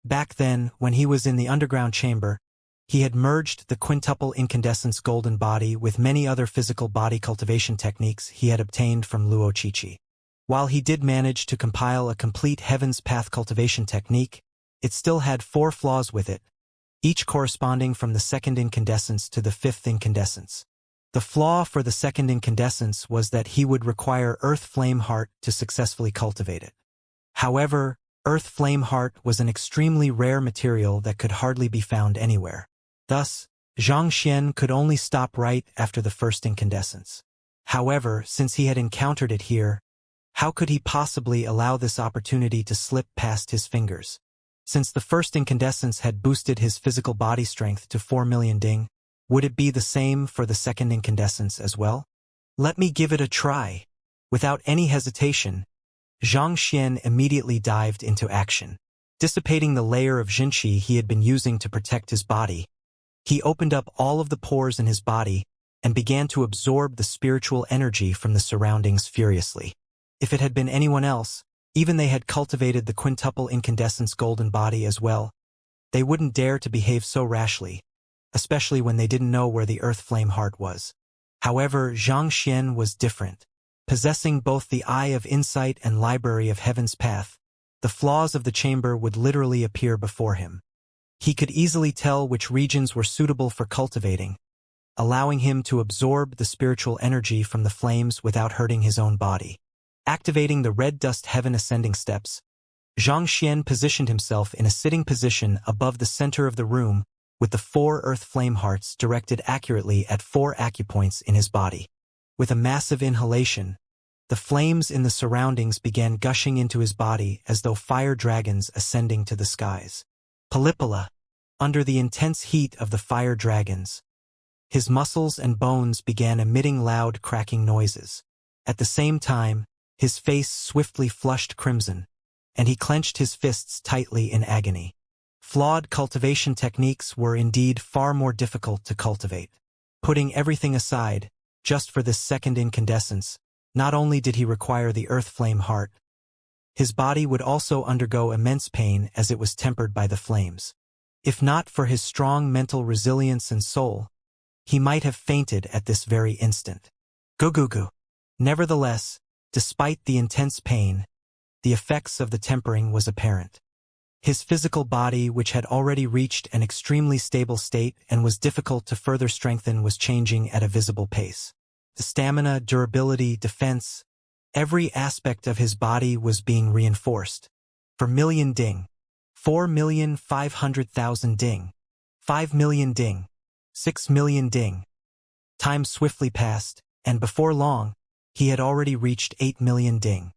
Back then, when he was in the underground chamber, he had merged the quintuple incandescence golden body with many other physical body cultivation techniques he had obtained from Luo Chichi. While he did manage to compile a complete Heaven's Path cultivation technique, it still had 4 flaws with it, each corresponding from the second incandescence to the fifth incandescence. The flaw for the second incandescence was that he would require Earth Flame Heart to successfully cultivate it. However, Earth Flame Heart was an extremely rare material that could hardly be found anywhere. Thus, Xianxia could only stop right after the first incandescence. However, since he had encountered it here, how could he possibly allow this opportunity to slip past his fingers? Since the first incandescence had boosted his physical body strength to 4 million ding, would it be the same for the second incandescence as well? Let me give it a try. Without any hesitation, Xianxia immediately dived into action. Dissipating the layer of Xianxia he had been using to protect his body, he opened up all of the pores in his body and began to absorb the spiritual energy from the surroundings furiously. If it had been anyone else, even they had cultivated the quintuple incandescence golden body as well, they wouldn't dare to behave so rashly, especially when they didn't know where the earth flame heart was. However, Xianxia was different. Possessing both the eye of insight and library of heaven's path, the flaws of the chamber would literally appear before him. He could easily tell which regions were suitable for cultivating, allowing him to absorb the spiritual energy from the flames without hurting his own body. Activating the red dust heaven ascending steps, Xianxia positioned himself in a sitting position above the center of the room with the 4 earth flame hearts directed accurately at 4 acupoints in his body. With a massive inhalation, the flames in the surroundings began gushing into his body as though fire dragons ascending to the skies. Palipala, under the intense heat of the fire dragons, his muscles and bones began emitting loud cracking noises. At the same time, his face swiftly flushed crimson, and he clenched his fists tightly in agony. Flawed cultivation techniques were indeed far more difficult to cultivate. Putting everything aside, just for this second incandescence, not only did he require the earth flame heart, his body would also undergo immense pain as it was tempered by the flames. If not for his strong mental resilience and soul, he might have fainted at this very instant. Gugugu. Nevertheless, despite the intense pain, the effects of the tempering was apparent. His physical body, which had already reached an extremely stable state and was difficult to further strengthen, was changing at a visible pace. The stamina, durability, defense, every aspect of his body was being reinforced. 4,000,000 ding. 4,500,000 ding. 5,000,000 ding. 6,000,000 ding. Time swiftly passed, and before long, he had already reached 8,000,000 ding.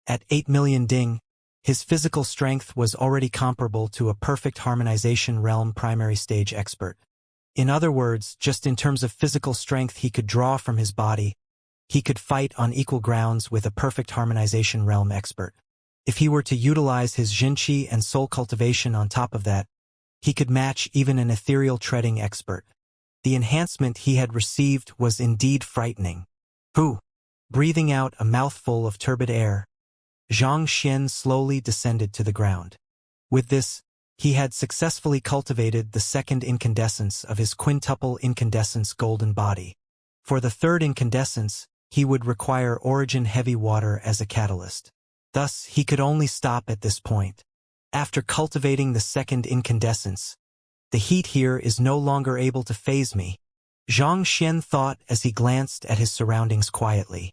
At 8,000,000 ding, his physical strength was already comparable to a perfect harmonization realm primary stage expert. In other words, just in terms of physical strength he could draw from his body, he could fight on equal grounds with a perfect harmonization realm expert. If he were to utilize his Jinqi and soul cultivation on top of that, he could match even an ethereal treading expert. The enhancement he had received was indeed frightening. Who? Breathing out a mouthful of turbid air, Xianxia slowly descended to the ground. With this, he had successfully cultivated the second incandescence of his quintuple incandescence golden body. For the third incandescence, he would require origin heavy water as a catalyst. Thus, he could only stop at this point. After cultivating the second incandescence, the heat here is no longer able to faze me, Xianxia thought as he glanced at his surroundings quietly.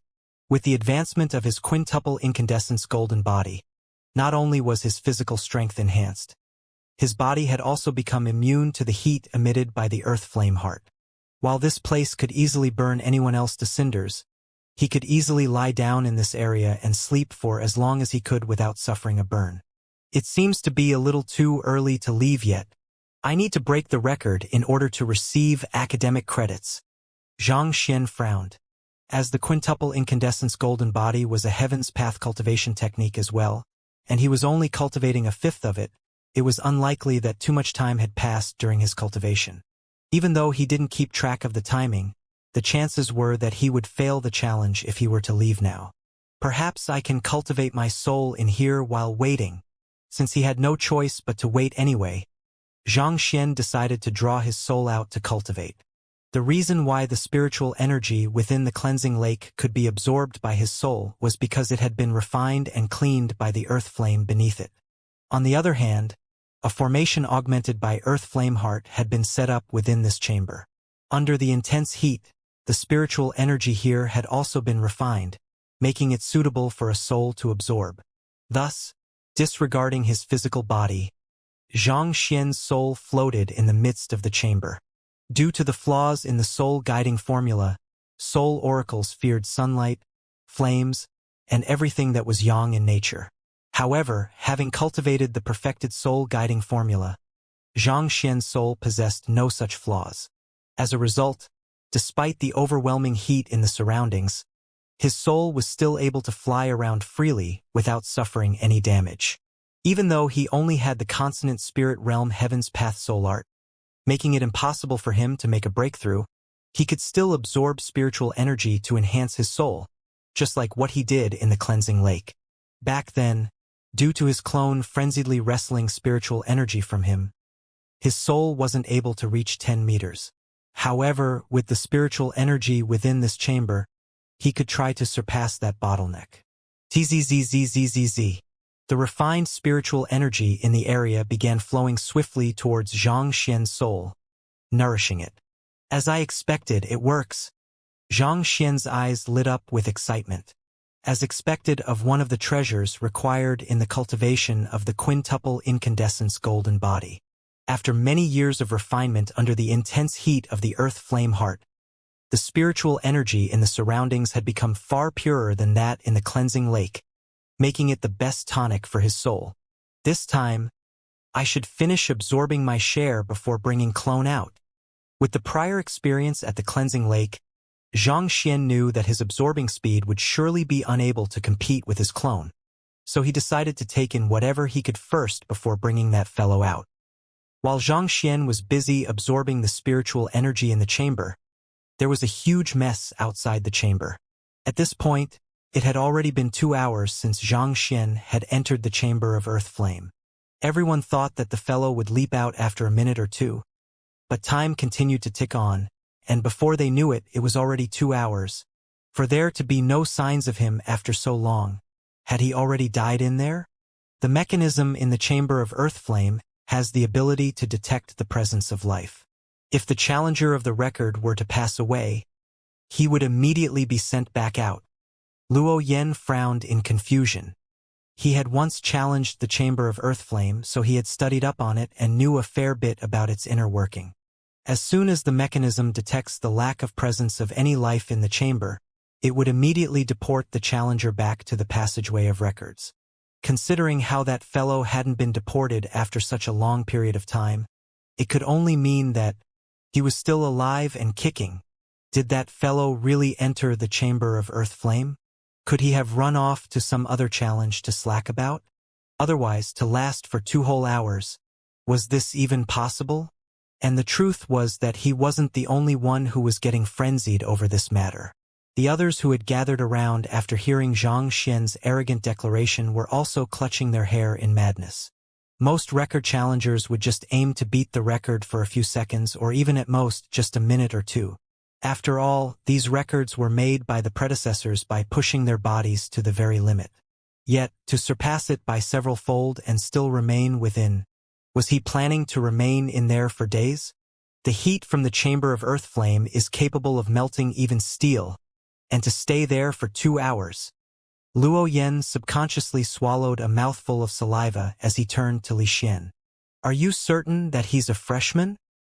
With the advancement of his quintuple incandescence golden body, not only was his physical strength enhanced, his body had also become immune to the heat emitted by the earth flame heart. While this place could easily burn anyone else to cinders, he could easily lie down in this area and sleep for as long as he could without suffering a burn. It seems to be a little too early to leave yet. I need to break the record in order to receive academic credits. Xianxia frowned. As the quintuple incandescence golden body was a heaven's path cultivation technique as well, and he was only cultivating a fifth of it, it was unlikely that too much time had passed during his cultivation. Even though he didn't keep track of the timing, the chances were that he would fail the challenge if he were to leave now. Perhaps I can cultivate my soul in here while waiting. Since he had no choice but to wait anyway, Xianxia decided to draw his soul out to cultivate. The reason why the spiritual energy within the cleansing lake could be absorbed by his soul was because it had been refined and cleaned by the earth flame beneath it. On the other hand, a formation augmented by earth flame heart had been set up within this chamber. Under the intense heat, the spiritual energy here had also been refined, making it suitable for a soul to absorb. Thus, disregarding his physical body, Xianxia's soul floated in the midst of the chamber. Due to the flaws in the soul guiding formula, soul oracles feared sunlight, flames, and everything that was yang in nature. However, having cultivated the perfected soul guiding formula, Xianxia's soul possessed no such flaws. As a result, despite the overwhelming heat in the surroundings, his soul was still able to fly around freely without suffering any damage. Even though he only had the consonant spirit realm heaven's path soul art, making it impossible for him to make a breakthrough, he could still absorb spiritual energy to enhance his soul, just like what he did in the cleansing lake. Back then, due to his clone frenziedly wresting spiritual energy from him, his soul wasn't able to reach 10 meters. However, with the spiritual energy within this chamber, he could try to surpass that bottleneck. Tzzzzzzzz. The refined spiritual energy in the area began flowing swiftly towards Xianxia's soul, nourishing it. As I expected, it works. Xianxia's eyes lit up with excitement. As expected of one of the treasures required in the cultivation of the quintuple incandescence golden body. After many years of refinement under the intense heat of the earth flame heart, the spiritual energy in the surroundings had become far purer than that in the cleansing lake, making it the best tonic for his soul. This time, I should finish absorbing my share before bringing clone out. With the prior experience at the cleansing lake, Xianxia knew that his absorbing speed would surely be unable to compete with his clone, so he decided to take in whatever he could first before bringing that fellow out. While Xianxia was busy absorbing the spiritual energy in the chamber, there was a huge mess outside the chamber. At this point, it had already been 2 hours since Xianxia had entered the chamber of earth flame. Everyone thought that the fellow would leap out after a minute or two, but time continued to tick on, and before they knew it, it was already 2 hours. For there to be no signs of him after so long, had he already died in there? The mechanism in the chamber of earth flame has the ability to detect the presence of life. If the challenger of the record were to pass away, he would immediately be sent back out. Luo Yen frowned in confusion. He had once challenged the chamber of earth flame, so he had studied up on it and knew a fair bit about its inner working. As soon as the mechanism detects the lack of presence of any life in the chamber, it would immediately deport the challenger back to the passageway of records. Considering how that fellow hadn't been deported after such a long period of time, it could only mean that he was still alive and kicking. Did that fellow really enter the chamber of earth flame? Could he have run off to some other challenge to slack about? Otherwise, to last for 2 whole hours. Was this even possible? And the truth was that he wasn't the only one who was getting frenzied over this matter. The others who had gathered around after hearing Xianxia's arrogant declaration were also clutching their hair in madness. Most record challengers would just aim to beat the record for a few seconds or even at most just a minute or two. After all, these records were made by the predecessors by pushing their bodies to the very limit. Yet, to surpass it by several-fold and still remain within, was he planning to remain in there for days? The heat from the chamber of earth flame is capable of melting even steel, and to stay there for 2 hours. Luo Yen subconsciously swallowed a mouthful of saliva as he turned to Li Xian. Are you certain that he's a freshman?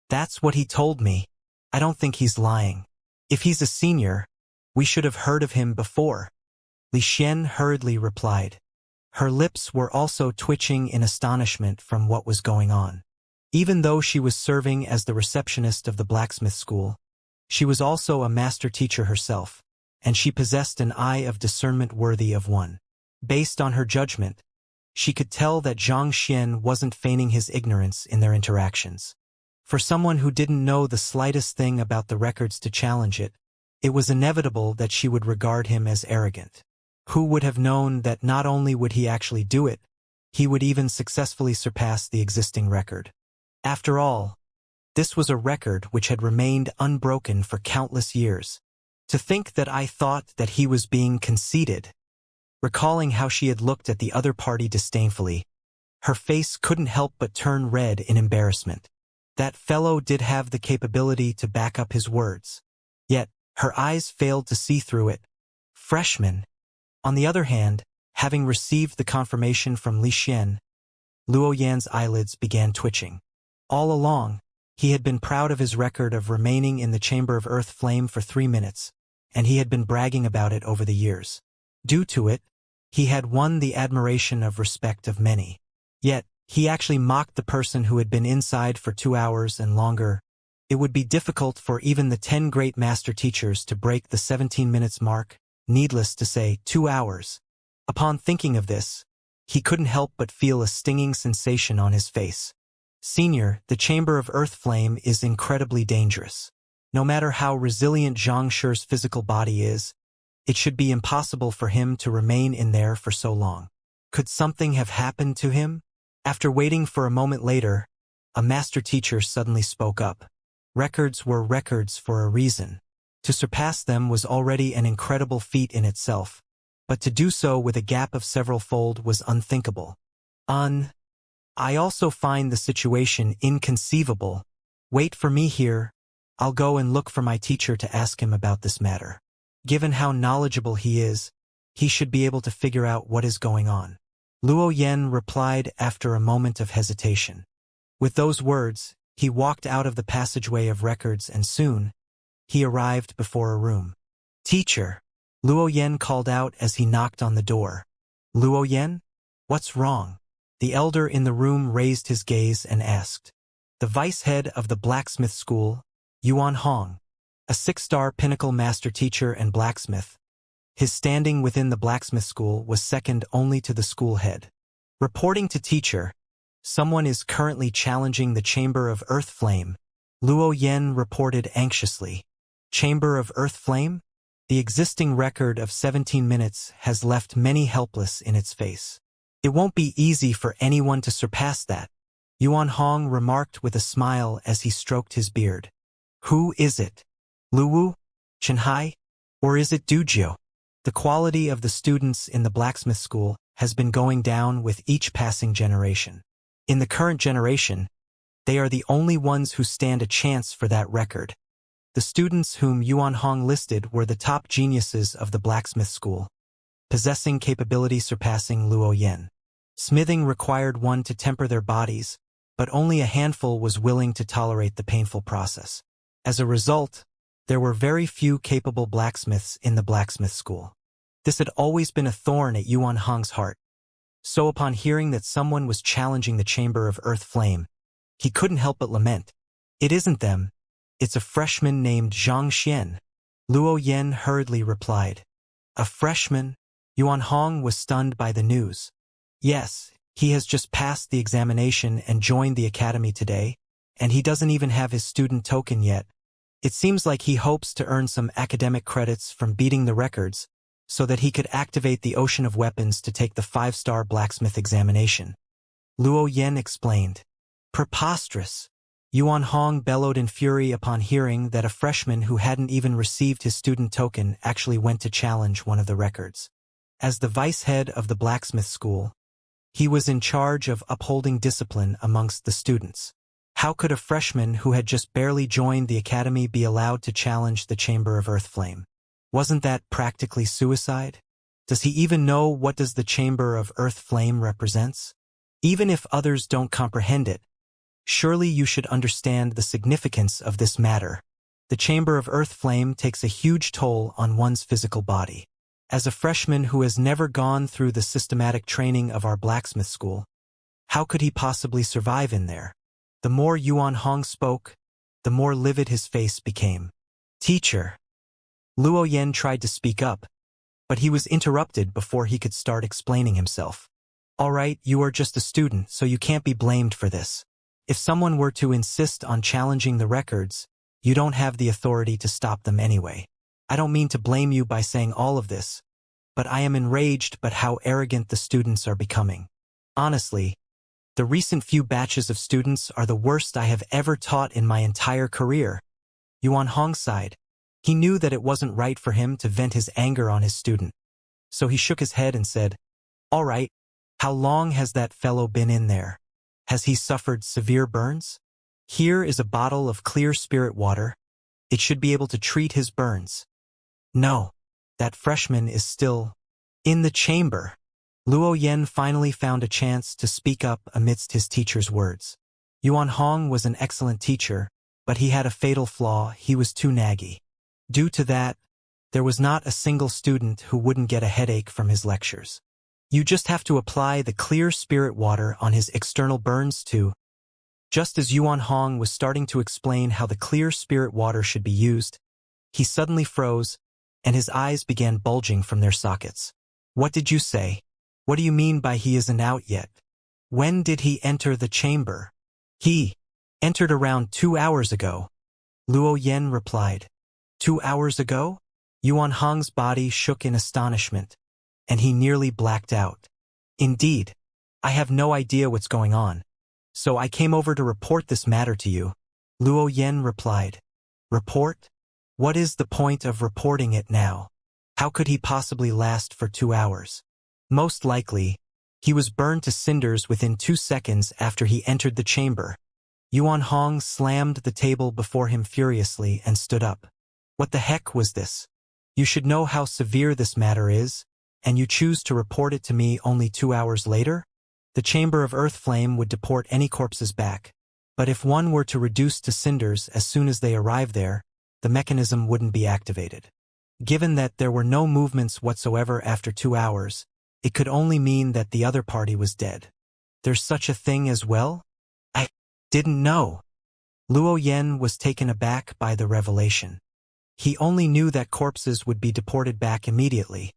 That's what he told me. I don't think he's lying. If he's a senior, we should have heard of him before. Li Xian hurriedly replied. Her lips were also twitching in astonishment from what was going on. Even though she was serving as the receptionist of the blacksmith school, she was also a master teacher herself, and she possessed an eye of discernment worthy of one. Based on her judgment, she could tell that Xianxia wasn't feigning his ignorance in their interactions. For someone who didn't know the slightest thing about the records to challenge it, it was inevitable that she would regard him as arrogant. Who would have known that not only would he actually do it, he would even successfully surpass the existing record? After all, this was a record which had remained unbroken for countless years. To think that I thought that he was being conceited. Recalling how she had looked at the other party disdainfully, her face couldn't help but turn red in embarrassment. That fellow did have the capability to back up his words. Yet, her eyes failed to see through it. Freshman. On the other hand, having received the confirmation from Li Xian, Luo Yan's eyelids began twitching. All along, he had been proud of his record of remaining in the chamber of earth flame for 3 minutes, and he had been bragging about it over the years. Due to it, he had won the admiration of respect of many. Yet, he actually mocked the person who had been inside for 2 hours and longer. It would be difficult for even the 10 great master teachers to break the 17 minutes mark, needless to say, 2 hours. Upon thinking of this, he couldn't help but feel a stinging sensation on his face. Senior, the chamber of earth flame is incredibly dangerous. No matter how resilient Xianxia's physical body is, It should be impossible for him to remain in there for so long. Could something have happened to him? After waiting for a moment later, a master teacher suddenly spoke up. Records were records for a reason. To surpass them was already an incredible feat in itself, but to do so with a gap of several-fold was unthinkable. I also find the situation inconceivable. Wait for me here. I'll go and look for my teacher to ask him about this matter. Given how knowledgeable he is, he should be able to figure out what is going on. Luo Yan replied after a moment of hesitation. With those words, he walked out of the passageway of records and soon, he arrived before a room. Teacher, Luo Yan called out as he knocked on the door. Luo Yan? What's wrong? The elder in the room raised his gaze and asked. The vice head of the blacksmith school, Yuan Hong, a 6-star pinnacle master teacher and blacksmith. His standing within the blacksmith school was second only to the school head. Reporting to teacher, someone is currently challenging the Chamber of Earth Flame, Luo Yan reported anxiously. Chamber of Earth Flame? The existing record of 17 minutes has left many helpless in its face. It won't be easy for anyone to surpass that, Yuan Hong remarked with a smile as he stroked his beard. Who is it? Luwu? Chenhai? Or is it Dujio? The quality of the students in the blacksmith school has been going down with each passing generation. In the current generation, they are the only ones who stand a chance for that record. The students whom Yuan Hong listed were the top geniuses of the blacksmith school, possessing capability surpassing Luo Yan. Smithing required one to temper their bodies, but only a handful was willing to tolerate the painful process. As a result, there were very few capable blacksmiths in the blacksmith school. This had always been a thorn at Yuan Hong's heart. So upon hearing that someone was challenging the Chamber of Earth Flame, he couldn't help but lament. It isn't them. It's a freshman named Xianxia. Luo Yan hurriedly replied. A freshman? Yuan Hong was stunned by the news. Yes, he has just passed the examination and joined the academy today, and he doesn't even have his student token yet. It seems like he hopes to earn some academic credits from beating the records, so that he could activate the ocean of weapons to take the 5-star blacksmith examination. Luo Yan explained. Preposterous. Yuan Hong bellowed in fury upon hearing that a freshman who hadn't even received his student token actually went to challenge one of the records. As the vice head of the blacksmith school, he was in charge of upholding discipline amongst the students. How could a freshman who had just barely joined the academy be allowed to challenge the Chamber of Earth Flame? Wasn't that practically suicide? Does he even know what does the Chamber of Earth Flame represents? Even if others don't comprehend it, surely you should understand the significance of this matter. The Chamber of Earth Flame takes a huge toll on one's physical body. As a freshman who has never gone through the systematic training of our blacksmith school, how could he possibly survive in there? The more Yuan Hong spoke, the more livid his face became. Teacher. Luo Yan tried to speak up, but he was interrupted before he could start explaining himself. All right, you are just a student, so you can't be blamed for this. If someone were to insist on challenging the records, you don't have the authority to stop them anyway. I don't mean to blame you by saying all of this, but I am enraged by how arrogant the students are becoming. Honestly, the recent few batches of students are the worst I have ever taught in my entire career. Yuan Hong sighed. He knew that it wasn't right for him to vent his anger on his student. So he shook his head and said, All right, how long has that fellow been in there? Has he suffered severe burns? Here is a bottle of clear spirit water. It should be able to treat his burns. No, that freshman is still in the chamber. Luo Yan finally found a chance to speak up amidst his teacher's words. Yuan Hong was an excellent teacher, but he had a fatal flaw: he was too naggy. Due to that, there was not a single student who wouldn't get a headache from his lectures. You just have to apply the clear spirit water on his external burns too. Just as Yuan Hong was starting to explain how the clear spirit water should be used, he suddenly froze, and his eyes began bulging from their sockets. What did you say? What do you mean by he isn't out yet? When did he enter the chamber? He entered around 2 hours ago. Luo Yan replied. 2 hours ago? Yuan Hong's body shook in astonishment, and he nearly blacked out. Indeed, I have no idea what's going on, so I came over to report this matter to you, Luo Yan replied. Report? What is the point of reporting it now? How could he possibly last for 2 hours? Most likely, he was burned to cinders within 2 seconds after he entered the chamber. Yuan Hong slammed the table before him furiously and stood up. What the heck was this? You should know how severe this matter is, and you choose to report it to me only 2 hours later? The Chamber of Earth Flame would deport any corpses back, but if one were to reduce to cinders as soon as they arrive there, the mechanism wouldn't be activated. Given that there were no movements whatsoever after 2 hours, it could only mean that the other party was dead. There's such a thing as well? I didn't know. Luo Yan was taken aback by the revelation. He only knew that corpses would be deported back immediately,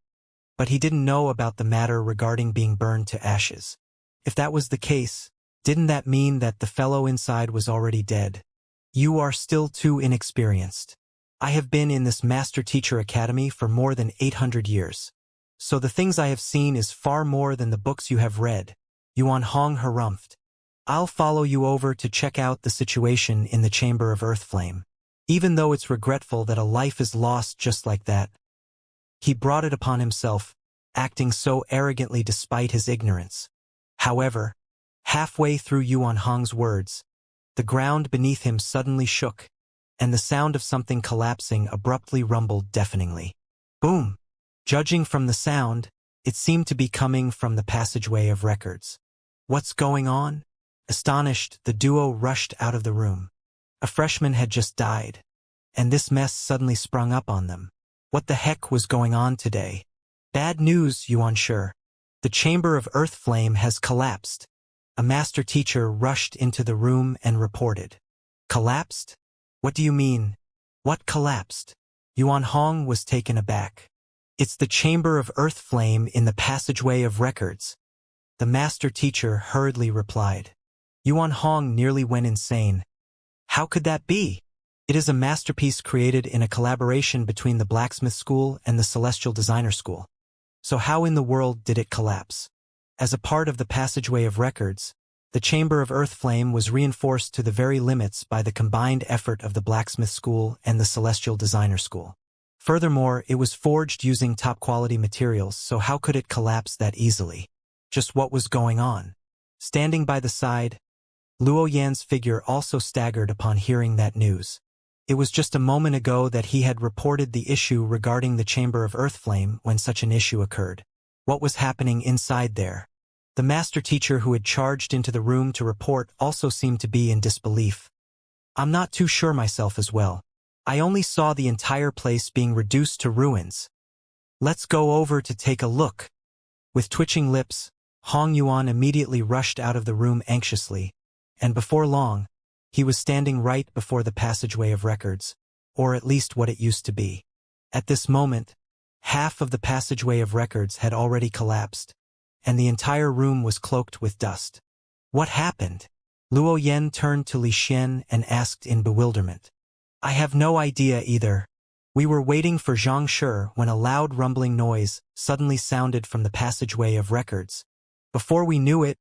but he didn't know about the matter regarding being burned to ashes. If that was the case, didn't that mean that the fellow inside was already dead? You are still too inexperienced. I have been in this Master Teacher Academy for more than 800 years. So the things I have seen is far more than the books you have read, Yuan Hong harumphed. I'll follow you over to check out the situation in the Chamber of Earth Flame. Even though it's regretful that a life is lost just like that. He brought it upon himself, acting so arrogantly despite his ignorance. However, halfway through Yuan Hong's words, the ground beneath him suddenly shook, and the sound of something collapsing abruptly rumbled deafeningly. Boom! Judging from the sound, it seemed to be coming from the passageway of records. What's going on? Astonished, the duo rushed out of the room. A freshman had just died, and this mess suddenly sprung up on them. What the heck was going on today? Bad news, Yuan Shi. The Chamber of Earth Flame has collapsed. A master teacher rushed into the room and reported. Collapsed? What do you mean? What collapsed? Yuan Hong was taken aback. It's the Chamber of Earth Flame in the passageway of records. The master teacher hurriedly replied. Yuan Hong nearly went insane. How could that be? It is a masterpiece created in a collaboration between the Blacksmith School and the Celestial Designer School. So how in the world did it collapse? As a part of the passageway of records, the Chamber of Earth Flame was reinforced to the very limits by the combined effort of the Blacksmith School and the Celestial Designer School. Furthermore, it was forged using top-quality materials, so how could it collapse that easily? Just what was going on? Standing by the side, Luo Yan's figure also staggered upon hearing that news. It was just a moment ago that he had reported the issue regarding the Chamber of Earth Flame when such an issue occurred. What was happening inside there? The master teacher who had charged into the room to report also seemed to be in disbelief. I'm not too sure myself as well. I only saw the entire place being reduced to ruins. Let's go over to take a look. With twitching lips, Hong Yuan immediately rushed out of the room anxiously, and before long, he was standing right before the passageway of records, or at least what it used to be. At this moment, half of the passageway of records had already collapsed, and the entire room was cloaked with dust. What happened? Luo Yan turned to Li Xian and asked in bewilderment. I have no idea either. We were waiting for Xianxia when a loud rumbling noise suddenly sounded from the passageway of records. Before we knew it,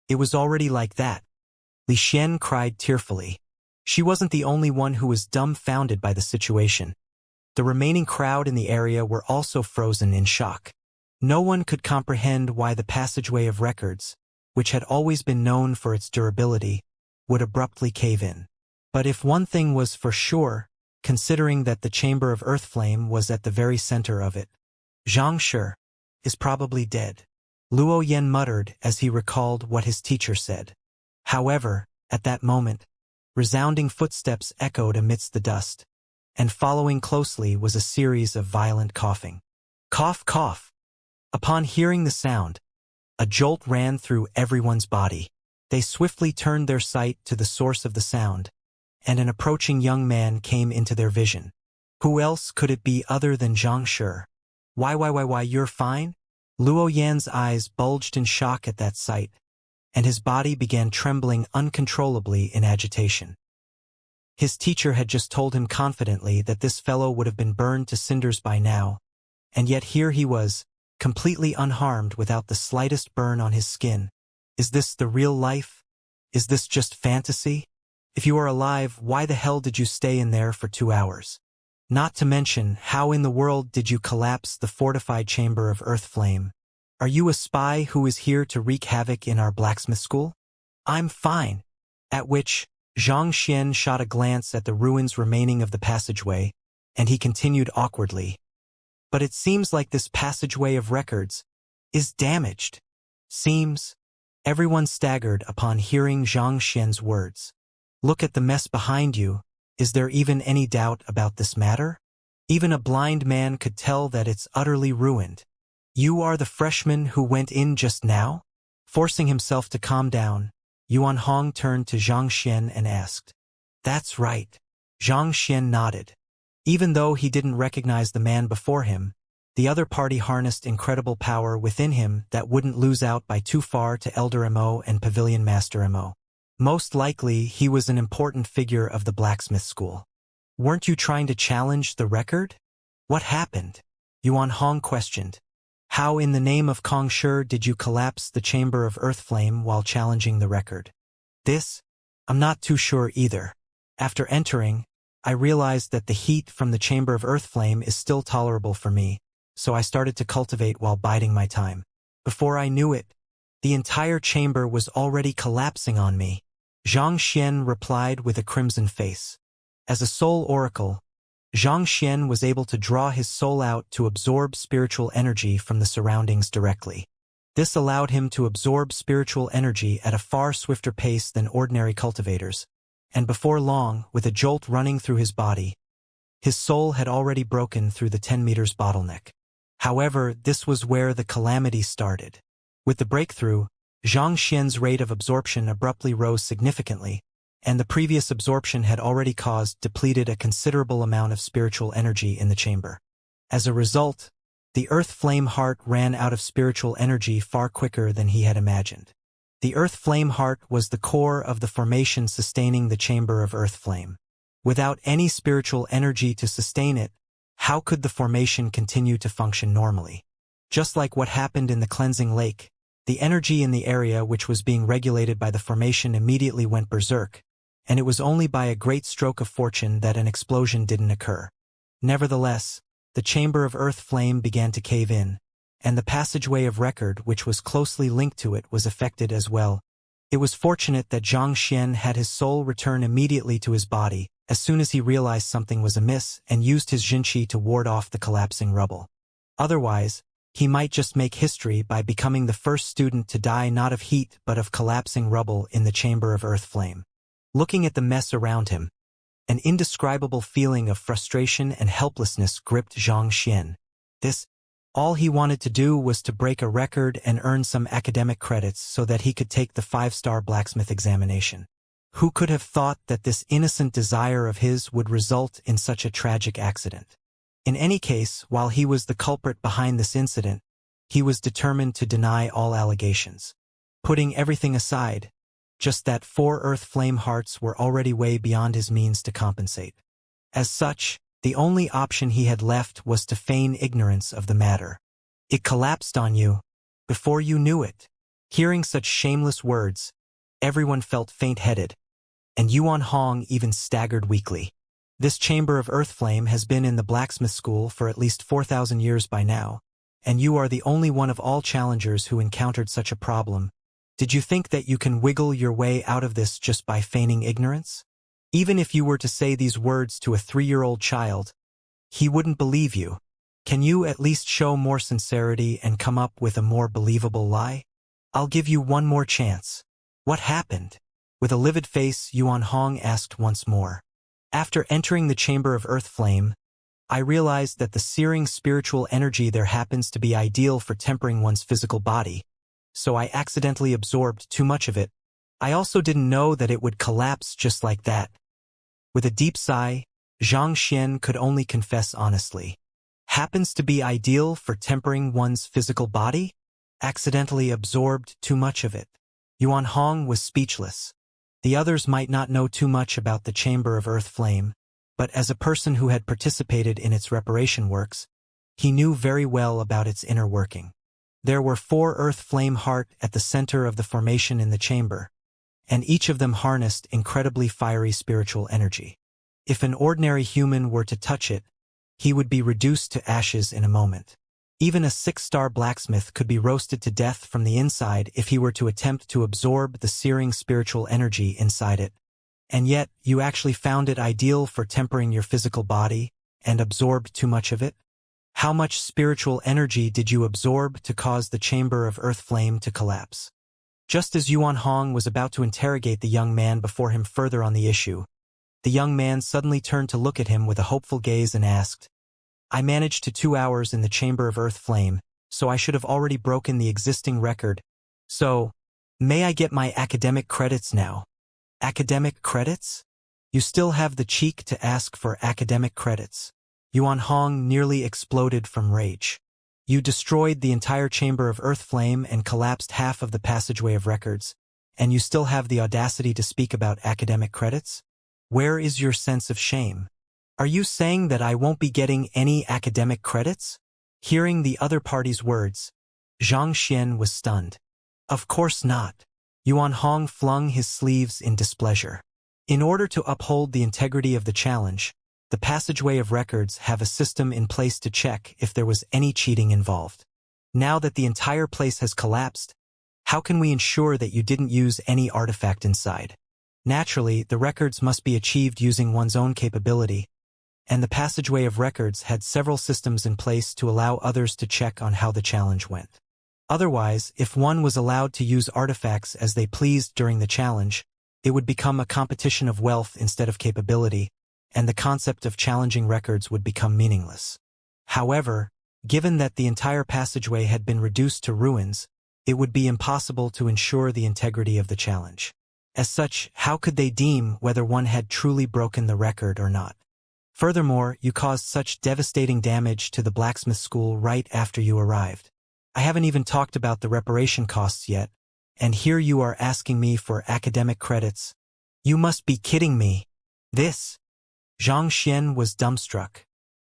it was already like that. Li Xian cried tearfully. She wasn't the only one who was dumbfounded by the situation. The remaining crowd in the area were also frozen in shock. No one could comprehend why the passageway of records, which had always been known for its durability, would abruptly cave in. But if one thing was for sure, considering that the Chamber of Earth Flame was at the very center of it, Xianxia is probably dead. Luo Yan muttered as he recalled what his teacher said. However, at that moment, resounding footsteps echoed amidst the dust, and following closely was a series of violent coughing. Cough, cough. Upon hearing the sound, a jolt ran through everyone's body. They swiftly turned their sight to the source of the sound, and an approaching young man came into their vision. Who else could it be other than Xianxia? Why, you're fine? Luo Yan's eyes bulged in shock at that sight, and his body began trembling uncontrollably in agitation. His teacher had just told him confidently that this fellow would have been burned to cinders by now, and yet here he was, completely unharmed without the slightest burn on his skin. Is this the real life? Is this just fantasy? If you are alive, why the hell did you stay in there for 2 hours? Not to mention, how in the world did you collapse the fortified chamber of earth flame? Are you a spy who is here to wreak havoc in our blacksmith school? I'm fine. At which, Xianxia shot a glance at the ruins remaining of the passageway, and he continued awkwardly. But it seems like this passageway of records is damaged. Seems. Everyone staggered upon hearing Xianxia's words. Look at the mess behind you. Is there even any doubt about this matter? Even a blind man could tell that it's utterly ruined. You are the freshman who went in just now? Forcing himself to calm down, Yuan Hong turned to Xianxia and asked. That's right. Xianxia nodded. Even though he didn't recognize the man before him, the other party harnessed incredible power within him that wouldn't lose out by too far to Elder Mo and Pavilion Master Mo. Most likely, he was an important figure of the blacksmith school. Weren't you trying to challenge the record? What happened? Yuan Hong questioned. How in the name of Kong Shi did you collapse the chamber of earth flame while challenging the record? This? I'm not too sure either. After entering, I realized that the heat from the chamber of earth flame is still tolerable for me, so I started to cultivate while biding my time. Before I knew it, the entire chamber was already collapsing on me. Xianxia replied with a crimson face. As a soul oracle, Xianxia was able to draw his soul out to absorb spiritual energy from the surroundings directly. This allowed him to absorb spiritual energy at a far swifter pace than ordinary cultivators, and before long, with a jolt running through his body, his soul had already broken through the 10 meters bottleneck. However, this was where the calamity started. With the breakthrough, Xianxia's rate of absorption abruptly rose significantly, and the previous absorption had already depleted a considerable amount of spiritual energy in the chamber. As a result, the earth flame heart ran out of spiritual energy far quicker than he had imagined. The earth flame heart was the core of the formation sustaining the chamber of earth flame. Without any spiritual energy to sustain it, how could the formation continue to function normally? Just like what happened in the cleansing lake, the energy in the area which was being regulated by the formation immediately went berserk, and it was only by a great stroke of fortune that an explosion didn't occur. Nevertheless, the chamber of earth flame began to cave in, and the passageway of record which was closely linked to it was affected as well. It was fortunate that Xianxia had his soul return immediately to his body as soon as he realized something was amiss and used his Jinqi to ward off the collapsing rubble. Otherwise, he might just make history by becoming the first student to die not of heat but of collapsing rubble in the chamber of earth flame. Looking at the mess around him, an indescribable feeling of frustration and helplessness gripped Xianxia. All he wanted to do was to break a record and earn some academic credits so that he could take the 5-star blacksmith examination. Who could have thought that this innocent desire of his would result in such a tragic accident? In any case, while he was the culprit behind this incident, he was determined to deny all allegations. Putting everything aside, just that 4 earth flame hearts were already way beyond his means to compensate. As such, the only option he had left was to feign ignorance of the matter. It collapsed on you before you knew it. Hearing such shameless words, everyone felt faint-headed, and Yuan Hong even staggered weakly. This chamber of earth flame has been in the blacksmith school for at least 4,000 years by now, and you are the only one of all challengers who encountered such a problem. Did you think that you can wiggle your way out of this just by feigning ignorance? Even if you were to say these words to a 3-year-old child, he wouldn't believe you. Can you at least show more sincerity and come up with a more believable lie? I'll give you one more chance. What happened? With a livid face, Yuan Hong asked once more. After entering the chamber of earth flame, I realized that the searing spiritual energy there happens to be ideal for tempering one's physical body, so I accidentally absorbed too much of it. I also didn't know that it would collapse just like that. With a deep sigh, Xianxia could only confess honestly. Happens to be ideal for tempering one's physical body? Accidentally absorbed too much of it. Yuan Hong was speechless. The others might not know too much about the Chamber of Earth Flame, but as a person who had participated in its reparation works, he knew very well about its inner working. There were 4 Earth Flame Heart at the center of the formation in the chamber, and each of them harnessed incredibly fiery spiritual energy. If an ordinary human were to touch it, he would be reduced to ashes in a moment. Even a 6-star blacksmith could be roasted to death from the inside if he were to attempt to absorb the searing spiritual energy inside it. And yet, you actually found it ideal for tempering your physical body and absorbed too much of it? How much spiritual energy did you absorb to cause the Chamber of Earth Flame to collapse? Just as Yuan Hong was about to interrogate the young man before him further on the issue, the young man suddenly turned to look at him with a hopeful gaze and asked, "I managed to 2 hours in the Chamber of Earth Flame, so I should have already broken the existing record. So, may I get my academic credits now?" Academic credits? You still have the cheek to ask for academic credits. Yuan Hong nearly exploded from rage. You destroyed the entire Chamber of Earth Flame and collapsed half of the passageway of records, and you still have the audacity to speak about academic credits? Where is your sense of shame? Are you saying that I won't be getting any academic credits? Hearing the other party's words, Xianxia was stunned. Of course not. Yuan Hong flung his sleeves in displeasure. In order to uphold the integrity of the challenge, the passageway of records have a system in place to check if there was any cheating involved. Now that the entire place has collapsed, how can we ensure that you didn't use any artifact inside? Naturally, the records must be achieved using one's own capability, and the passageway of records had several systems in place to allow others to check on how the challenge went. Otherwise, if one was allowed to use artifacts as they pleased during the challenge, it would become a competition of wealth instead of capability, and the concept of challenging records would become meaningless. However, given that the entire passageway had been reduced to ruins, it would be impossible to ensure the integrity of the challenge. As such, how could they deem whether one had truly broken the record or not? Furthermore, you caused such devastating damage to the blacksmith school right after you arrived. I haven't even talked about the reparation costs yet, and here you are asking me for academic credits. You must be kidding me. This. Xianxia was dumbstruck.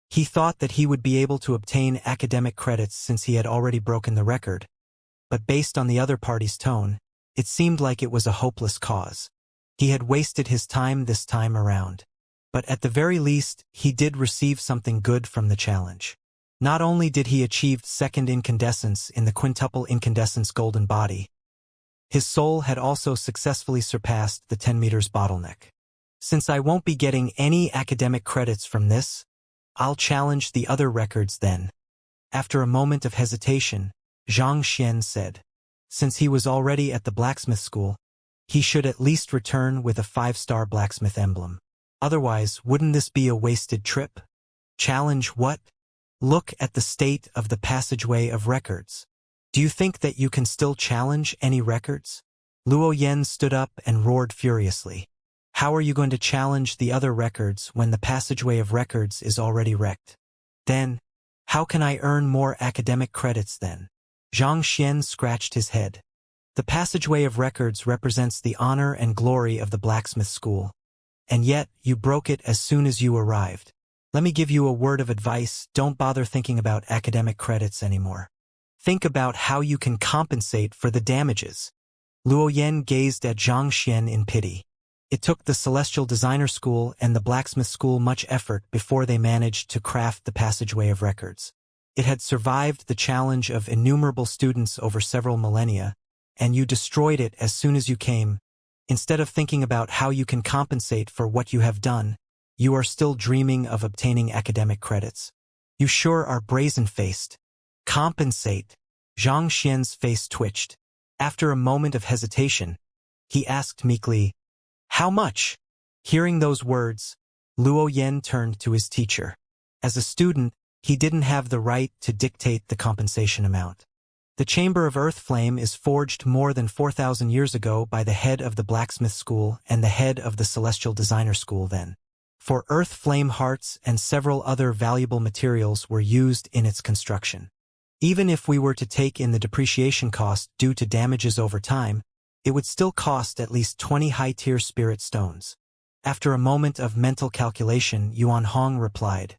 He thought that he would be able to obtain academic credits since he had already broken the record, but based on the other party's tone, it seemed like it was a hopeless cause. He had wasted his time this time around. But at the very least, he did receive something good from the challenge. Not only did he achieve second incandescence in the quintuple incandescence golden body, his soul had also successfully surpassed the 10 meters bottleneck. Since I won't be getting any academic credits from this, I'll challenge the other records then. After a moment of hesitation, Xianxia said, since he was already at the blacksmith school, he should at least return with a 5-star blacksmith emblem. Otherwise, wouldn't this be a wasted trip? Challenge what? Look at the state of the passageway of records. Do you think that you can still challenge any records? Luo Yen stood up and roared furiously. How are you going to challenge the other records when the passageway of records is already wrecked? Then, how can I earn more academic credits then? Xianxia scratched his head. The passageway of records represents the honor and glory of the blacksmith school. And yet, you broke it as soon as you arrived. Let me give you a word of advice, don't bother thinking about academic credits anymore. Think about how you can compensate for the damages. Luo Yen gazed at Xianxia in pity. It took the Celestial Designer School and the Blacksmith School much effort before they managed to craft the passageway of records. It had survived the challenge of innumerable students over several millennia, and you destroyed it as soon as you came. Instead of thinking about how you can compensate for what you have done, you are still dreaming of obtaining academic credits. You sure are brazen-faced. Compensate. Xianxia's face twitched. After a moment of hesitation, he asked meekly, how much? Hearing those words, Luo Yen turned to his teacher. As a student, he didn't have the right to dictate the compensation amount. The Chamber of Earth Flame is forged more than 4,000 years ago by the head of the Blacksmith School and the head of the Celestial Designer School then. For Earth Flame hearts and several other valuable materials were used in its construction. Even if we were to take in the depreciation cost due to damages over time, it would still cost at least 20 high-tier spirit stones. After a moment of mental calculation, Yuan Hong replied,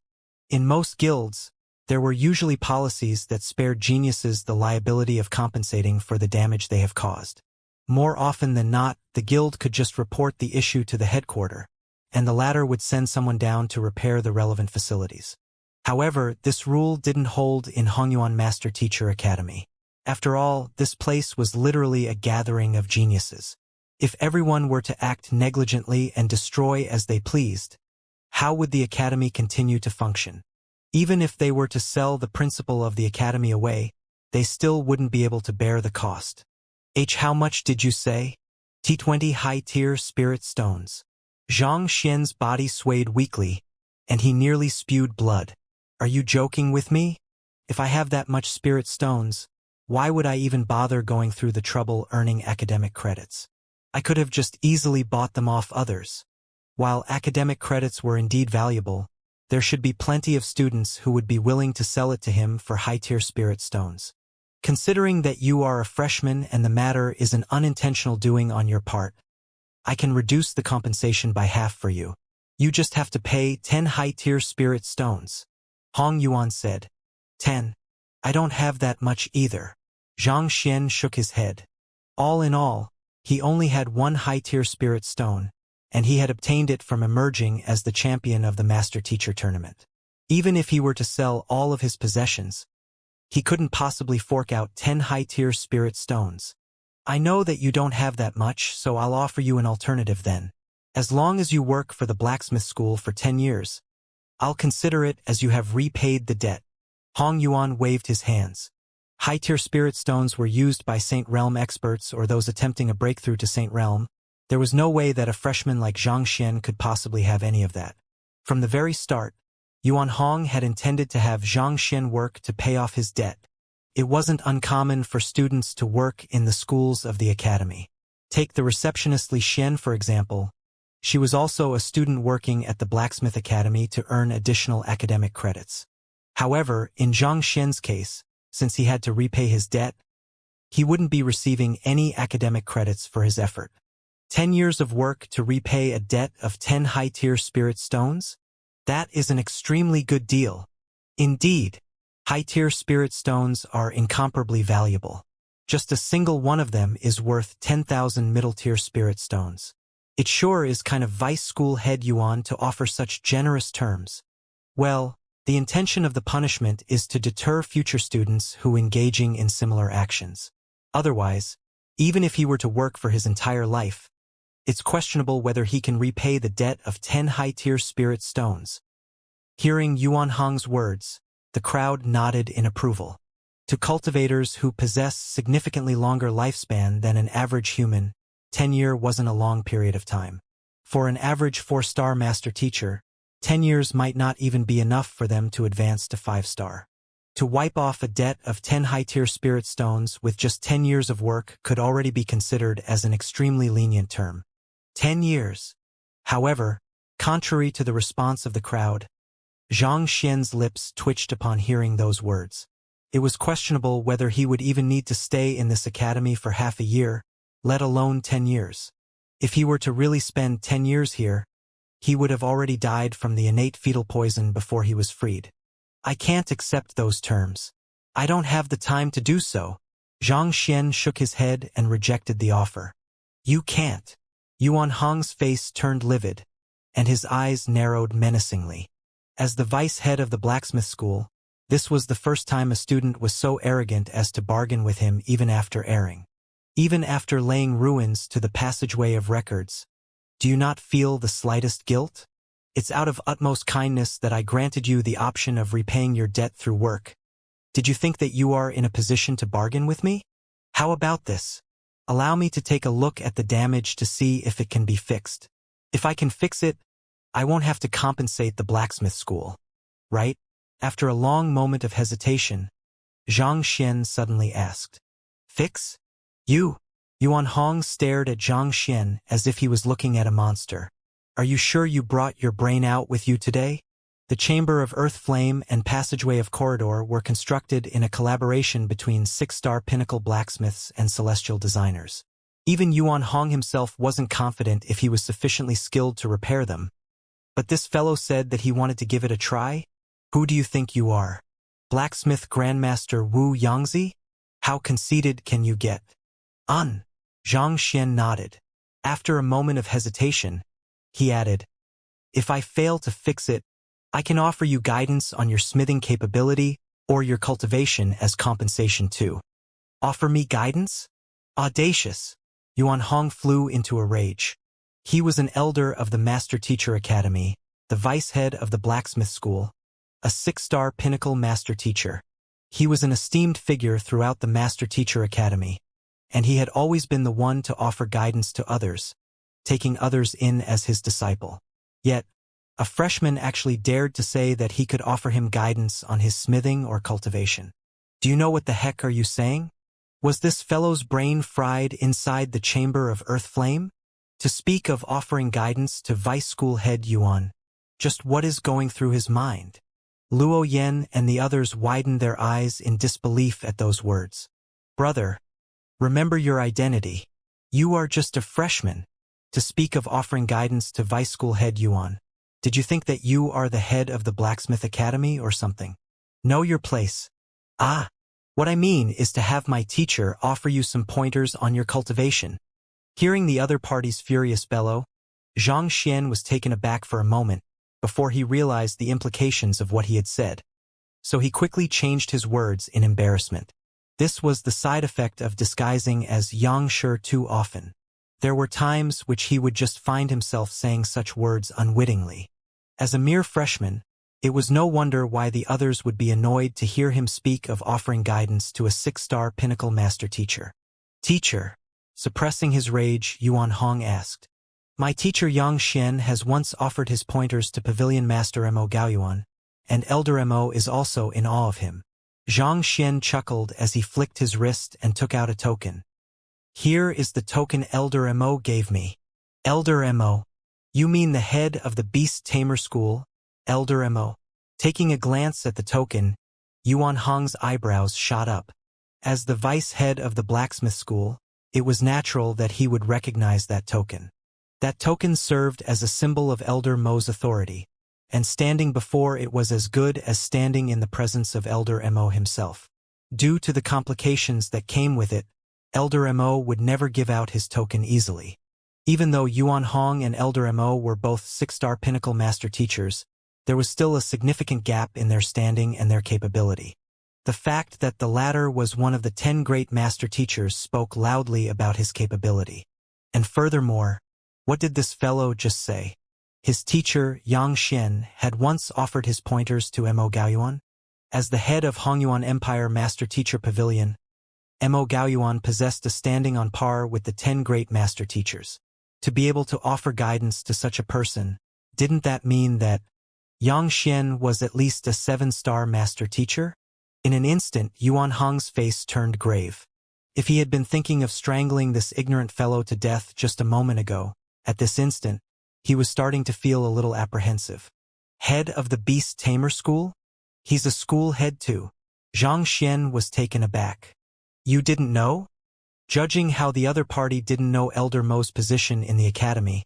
"In most guilds, there were usually policies that spared geniuses the liability of compensating for the damage they have caused. More often than not, the guild could just report the issue to the headquarter, and the latter would send someone down to repair the relevant facilities. However, this rule didn't hold in Hongyuan Master Teacher Academy. After all, this place was literally a gathering of geniuses. If everyone were to act negligently and destroy as they pleased, how would the academy continue to function? Even if they were to sell the principal of the academy away, they still wouldn't be able to bear the cost." How much did you say? T20 high-tier spirit stones. Zhang Xian's body swayed weakly, and he nearly spewed blood. Are you joking with me? If I have that much spirit stones, why would I even bother going through the trouble earning academic credits? I could have just easily bought them off others. While academic credits were indeed valuable, there should be plenty of students who would be willing to sell it to him for high-tier spirit stones. Considering that you are a freshman and the matter is an unintentional doing on your part, I can reduce the compensation by half for you. You just have to pay 10 high-tier spirit stones. Hong Yuan said. 10. I don't have that much either. Zhang Xian shook his head. All in all, he only had one high-tier spirit stone, and he had obtained it from emerging as the champion of the Master Teacher Tournament. Even if he were to sell all of his possessions, he couldn't possibly fork out 10 high-tier spirit stones. I know that you don't have that much, so I'll offer you an alternative then. As long as you work for the blacksmith school for 10 years, I'll consider it as you have repaid the debt. Hong Yuan waved his hands. High-tier spirit stones were used by Saint Realm experts or those attempting a breakthrough to Saint Realm. There was no way that a freshman like Zhang Xian could possibly have any of that. From the very start, Yuan Hong had intended to have Zhang Xian work to pay off his debt. It wasn't uncommon for students to work in the schools of the academy. Take the receptionist Li Xian, for example. She was also a student working at the Blacksmith Academy to earn additional academic credits. However, in Zhang Xian's case, since he had to repay his debt, he wouldn't be receiving any academic credits for his effort. 10 years of work to repay a debt of 10 high-tier spirit stones? That is an extremely good deal. Indeed, high-tier spirit stones are incomparably valuable. Just a single one of them is worth 10,000 middle-tier spirit stones. It sure is kind of vice school head Yuan to offer such generous terms. Well, the intention of the punishment is to deter future students who engaging in similar actions. Otherwise, even if he were to work for his entire life, it's questionable whether he can repay the debt of 10 high-tier spirit stones. Hearing Yuan Hong's words, the crowd nodded in approval. To cultivators who possess significantly longer lifespan than an average human, 10 years wasn't a long period of time. For an average 4-star master teacher, 10 years might not even be enough for them to advance to 5-star. To wipe off a debt of 10 high-tier spirit stones with just 10 years of work could already be considered as an extremely lenient term. 10 years. However, contrary to the response of the crowd, Zhang Xian's lips twitched upon hearing those words. It was questionable whether he would even need to stay in this academy for half a year, let alone 10 years. If he were to really spend 10 years here, he would have already died from the innate fetal poison before he was freed. I can't accept those terms. I don't have the time to do so. Zhang Xian shook his head and rejected the offer. You can't. Yuan Hong's face turned livid, and his eyes narrowed menacingly. As the vice head of the blacksmith school, this was the first time a student was so arrogant as to bargain with him even after erring. Even after laying ruins to the passageway of records. Do you not feel the slightest guilt? It's out of utmost kindness that I granted you the option of repaying your debt through work. Did you think that you are in a position to bargain with me? How about this? Allow me to take a look at the damage to see if it can be fixed. If I can fix it, I won't have to compensate the blacksmith school. Right? After a long moment of hesitation, Zhang Xian suddenly asked. Fix? You? Yuan Hong stared at Zhang Xian as if he was looking at a monster. Are you sure you brought your brain out with you today? The chamber of earth flame and passageway of corridor were constructed in a collaboration between 6-star pinnacle blacksmiths and celestial designers. Even Yuan Hong himself wasn't confident if he was sufficiently skilled to repair them. But this fellow said that he wanted to give it a try? Who do you think you are? Blacksmith Grandmaster Wu Yangzi? How conceited can you get? Zhang Xian nodded. After a moment of hesitation, he added, if I fail to fix it, I can offer you guidance on your smithing capability or your cultivation as compensation too. Offer me guidance? Audacious! Yuan Hong flew into a rage. He was an elder of the Master Teacher Academy, the vice head of the blacksmith school, a 6-star pinnacle master teacher. He was an esteemed figure throughout the Master Teacher Academy, and he had always been the one to offer guidance to others, taking others in as his disciple. Yet, a freshman actually dared to say that he could offer him guidance on his smithing or cultivation. Do you know what the heck are you saying? Was this fellow's brain fried inside the chamber of earth flame? To speak of offering guidance to vice school head Yuan, just what is going through his mind? Luo Yen and the others widened their eyes in disbelief at those words. Brother, remember your identity. You are just a freshman. To speak of offering guidance to vice school head Yuan. Did you think that you are the head of the Blacksmith Academy or something? Know your place. What I mean is to have my teacher offer you some pointers on your cultivation. Hearing the other party's furious bellow, Zhang Xian was taken aback for a moment before he realized the implications of what he had said. So he quickly changed his words in embarrassment. This was the side effect of disguising as Xianxia too often. There were times which he would just find himself saying such words unwittingly. As a mere freshman, it was no wonder why the others would be annoyed to hear him speak of offering guidance to a 6-star pinnacle master teacher. Teacher, suppressing his rage, Yuan Hong asked. My teacher Yang Xian has once offered his pointers to Pavilion Master Mo Gaoyuan, and Elder Mo is also in awe of him. Zhang Xian chuckled as he flicked his wrist and took out a token. Here is the token Elder Mo gave me. Elder Mo? You mean the head of the Beast Tamer School, Elder Mo? Taking a glance at the token, Yuan Hong's eyebrows shot up. As the vice head of the blacksmith school, it was natural that he would recognize that token. That token served as a symbol of Elder Mo's authority, and standing before it was as good as standing in the presence of Elder Mo himself. Due to the complications that came with it, Elder Mo would never give out his token easily. Even though Yuan Hong and Elder Mo were both 6-star pinnacle master teachers, there was still a significant gap in their standing and their capability. The fact that the latter was one of the 10 great master teachers spoke loudly about his capability. And furthermore, what did this fellow just say? His teacher, Yang Xian, had once offered his pointers to Mo Gaoyuan? As the head of Hongyuan Empire Master Teacher Pavilion, Mo Gaoyuan possessed a standing on par with the 10 great master teachers. To be able to offer guidance to such a person, didn't that mean that Yang Xian was at least a 7-star master teacher? In an instant, Yuan Hong's face turned grave. If he had been thinking of strangling this ignorant fellow to death just a moment ago, at this instant, he was starting to feel a little apprehensive. Head of the Beast Tamer School? He's a school head too. Zhang Xian was taken aback. You didn't know? Judging how the other party didn't know Elder Mo's position in the academy,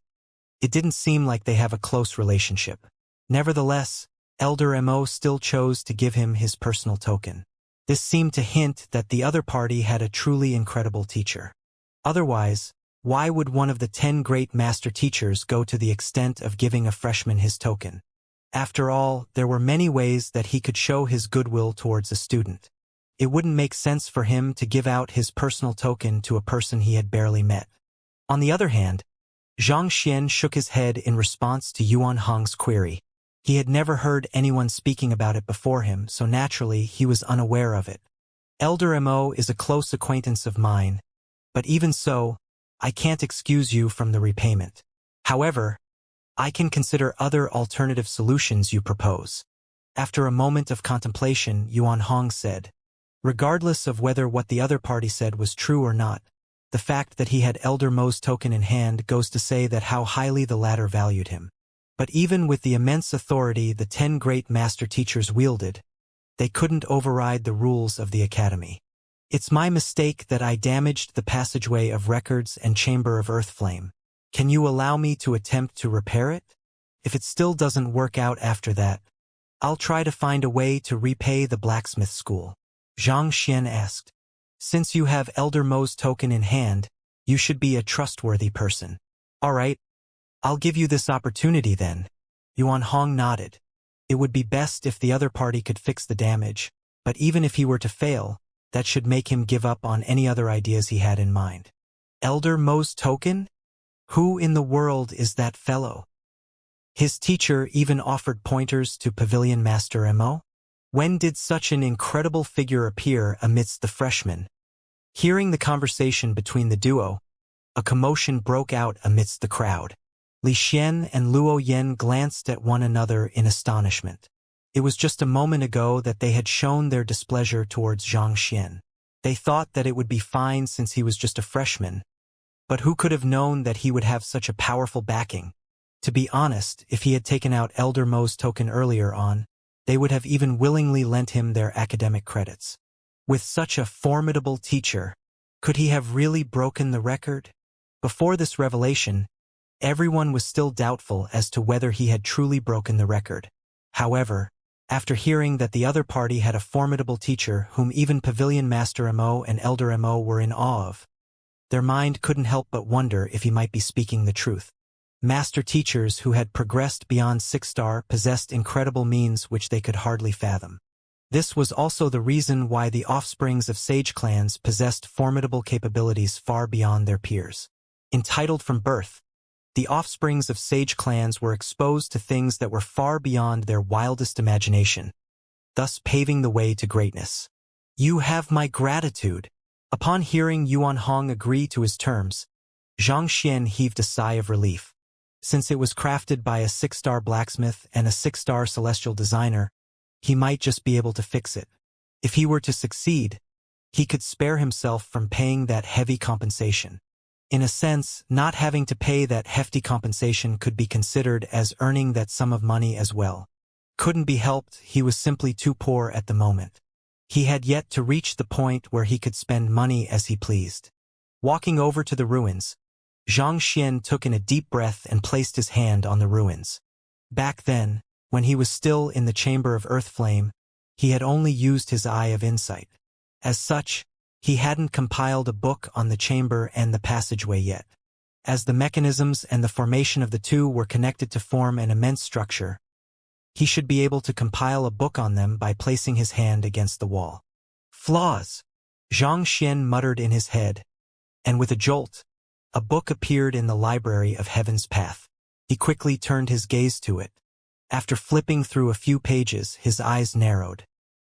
it didn't seem like they have a close relationship. Nevertheless, Elder Mo still chose to give him his personal token. This seemed to hint that the other party had a truly incredible teacher. Otherwise, why would one of the 10 great master teachers go to the extent of giving a freshman his token? After all, there were many ways that he could show his goodwill towards a student. It wouldn't make sense for him to give out his personal token to a person he had barely met. On the other hand, Zhang Xian shook his head in response to Yuan Hong's query. He had never heard anyone speaking about it before him, so naturally he was unaware of it. Elder Mo is a close acquaintance of mine, but even so, I can't excuse you from the repayment. However, I can consider other alternative solutions you propose. After a moment of contemplation, Yuan Hong said, regardless of whether what the other party said was true or not, the fact that he had Elder Mo's token in hand goes to say that how highly the latter valued him. But even with the immense authority the 10 great master teachers wielded, they couldn't override the rules of the academy. It's my mistake that I damaged the passageway of records and chamber of earth flame. Can you allow me to attempt to repair it? If it still doesn't work out after that, I'll try to find a way to repay the blacksmith school. Xianxia asked. Since you have Elder Mo's token in hand, you should be a trustworthy person. All right, I'll give you this opportunity then. Yuan Hong nodded. It would be best if the other party could fix the damage, but even if he were to fail, that should make him give up on any other ideas he had in mind. Elder Mo's token? Who in the world is that fellow? His teacher even offered pointers to Pavilion Master Mo? When did such an incredible figure appear amidst the freshmen? Hearing the conversation between the duo, a commotion broke out amidst the crowd. Li Xian and Luo Yen glanced at one another in astonishment. It was just a moment ago that they had shown their displeasure towards Xianxia. They thought that it would be fine since he was just a freshman, but who could have known that he would have such a powerful backing? To be honest, if he had taken out Elder Mo's token earlier on, they would have even willingly lent him their academic credits. With such a formidable teacher, could he have really broken the record? Before this revelation, everyone was still doubtful as to whether he had truly broken the record. However, after hearing that the other party had a formidable teacher whom even Pavilion Master Mo and Elder Mo were in awe of, their mind couldn't help but wonder if he might be speaking the truth. Master teachers who had progressed beyond 6-star possessed incredible means which they could hardly fathom. This was also the reason why the offsprings of sage clans possessed formidable capabilities far beyond their peers. Entitled from birth, the offsprings of sage clans were exposed to things that were far beyond their wildest imagination, thus paving the way to greatness. You have my gratitude. Upon hearing Yuan Hong agree to his terms, Xianxia heaved a sigh of relief. Since it was crafted by a 6-star blacksmith and a 6-star celestial designer, he might just be able to fix it. If he were to succeed, he could spare himself from paying that heavy compensation. In a sense, not having to pay that hefty compensation could be considered as earning that sum of money as well. Couldn't be helped, he was simply too poor at the moment. He had yet to reach the point where he could spend money as he pleased. Walking over to the ruins, Xianxia took in a deep breath and placed his hand on the ruins. Back then, when he was still in the chamber of earth flame, he had only used his eye of insight. As such, he hadn't compiled a book on the chamber and the passageway yet. As the mechanisms and the formation of the two were connected to form an immense structure, he should be able to compile a book on them by placing his hand against the wall. Flaws! Xianxia muttered in his head, and with a jolt, a book appeared in the library of Heaven's Path. He quickly turned his gaze to it. After flipping through a few pages, his eyes narrowed.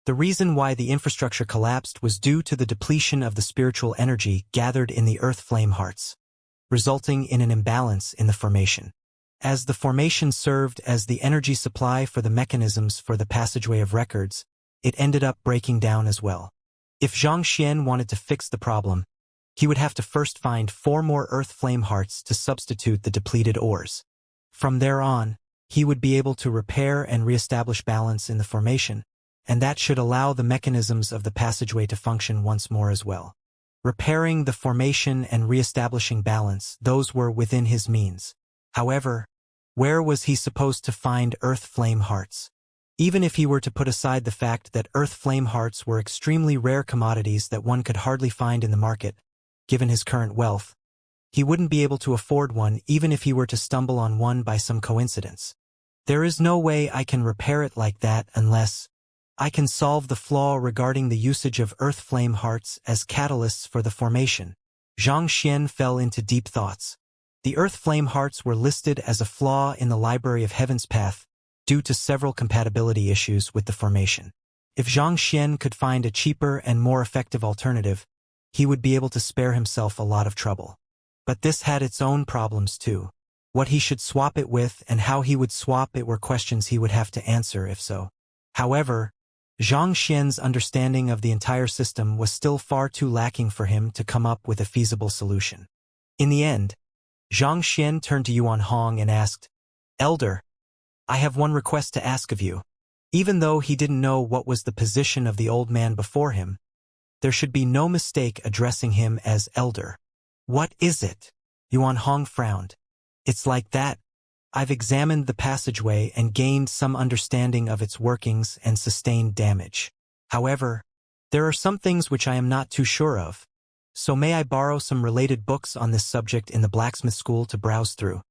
The reason why the infrastructure collapsed was due to the depletion of the spiritual energy gathered in the earth flame hearts, resulting in an imbalance in the formation. As the formation served as the energy supply for the mechanisms for the passageway of records, it ended up breaking down as well. If Xianxia wanted to fix the problem, he would have to first find 4 more earth flame hearts to substitute the depleted ores. From there on, he would be able to repair and reestablish balance in the formation, and that should allow the mechanisms of the passageway to function once more as well. Repairing the formation and reestablishing balance, those were within his means. However, where was he supposed to find earth flame hearts? Even if he were to put aside the fact that earth flame hearts were extremely rare commodities that one could hardly find in the market, given his current wealth, he wouldn't be able to afford one even if he were to stumble on one by some coincidence. There is no way I can repair it like that unless I can solve the flaw regarding the usage of earth flame hearts as catalysts for the formation. Xianxia fell into deep thoughts. The earth flame hearts were listed as a flaw in the Library of Heaven's Path due to several compatibility issues with the formation. If Xianxia could find a cheaper and more effective alternative, he would be able to spare himself a lot of trouble. But this had its own problems too. What he should swap it with and how he would swap it were questions he would have to answer if so. However, Xianxia's understanding of the entire system was still far too lacking for him to come up with a feasible solution. In the end, Xianxia turned to Yuan Hong and asked, "Elder, I have one request to ask of you." Even though he didn't know what was the position of the old man before him, There should be no mistake addressing him as elder. What is it? Yuan Hong frowned. It's like that. I've examined the passageway and gained some understanding of its workings and sustained damage. However, there are some things which I am not too sure of. So may I borrow some related books on this subject in the blacksmith school to browse through?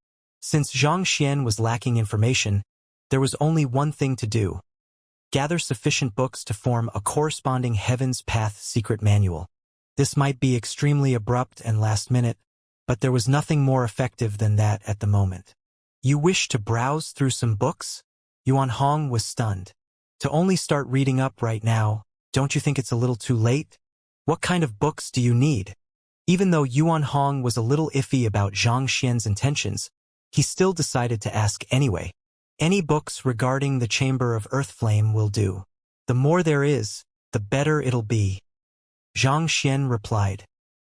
Since Xianxia was lacking information, there was only one thing to do. Gather sufficient books to form a corresponding Heaven's Path secret manual. This might be extremely abrupt and last minute, but there was nothing more effective than that at the moment. You wish to browse through some books? Yuan Hong was stunned. To only start reading up right now, don't you think it's a little too late? What kind of books do you need? Even though Yuan Hong was a little iffy about Zhang Xian's intentions, he still decided to ask anyway. Any books regarding the Chamber of Earth Flame will do. The more there is, the better it'll be. Zhang Xian replied.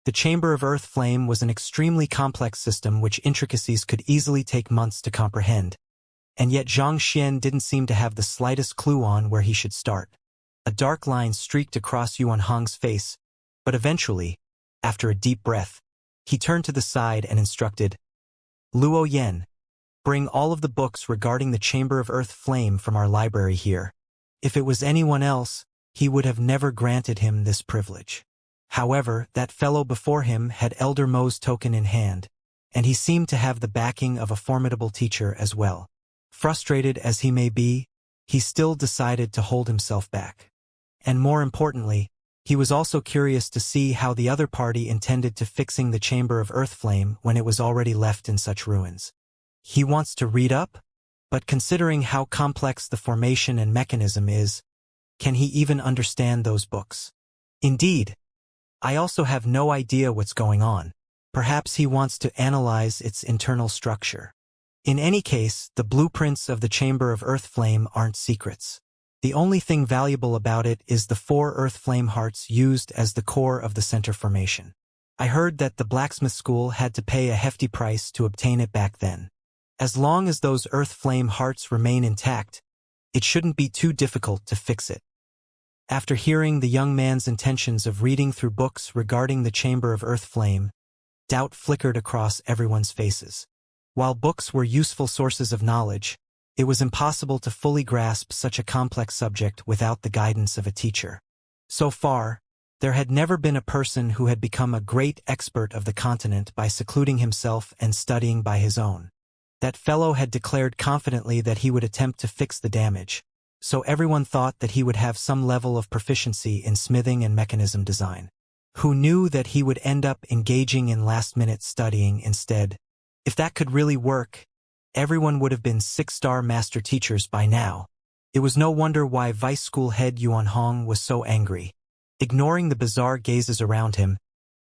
The Chamber of Earth Flame was an extremely complex system which intricacies could easily take months to comprehend. And yet Zhang Xian didn't seem to have the slightest clue on where he should start. A dark line streaked across Yuan Hong's face, but eventually, after a deep breath, he turned to the side and instructed, Luo Yan, bring all of the books regarding the Chamber of Earth Flame from our library here. If it was anyone else, he would have never granted him this privilege. However, that fellow before him had Elder Mo's token in hand, and he seemed to have the backing of a formidable teacher as well. Frustrated as he may be, he still decided to hold himself back. And more importantly, he was also curious to see how the other party intended to fixing the Chamber of Earth Flame when it was already left in such ruins. He wants to read up, but considering how complex the formation and mechanism is, can he even understand those books? Indeed, I also have no idea what's going on. Perhaps he wants to analyze its internal structure. In any case, the blueprints of the Chamber of Earth Flame aren't secrets. The only thing valuable about it is the 4 Earth Flame hearts used as the core of the center formation. I heard that the blacksmith school had to pay a hefty price to obtain it back then. As long as those Earth Flame hearts remain intact, it shouldn't be too difficult to fix it. After hearing the young man's intentions of reading through books regarding the Chamber of Earth Flame, doubt flickered across everyone's faces. While books were useful sources of knowledge, it was impossible to fully grasp such a complex subject without the guidance of a teacher. So far, there had never been a person who had become a great expert of the continent by secluding himself and studying by his own. That fellow had declared confidently that he would attempt to fix the damage, so everyone thought that he would have some level of proficiency in smithing and mechanism design. Who knew that he would end up engaging in last-minute studying instead? If that could really work, everyone would have been 6-star master teachers by now. It was no wonder why Vice School head Yuan Hong was so angry. Ignoring the bizarre gazes around him,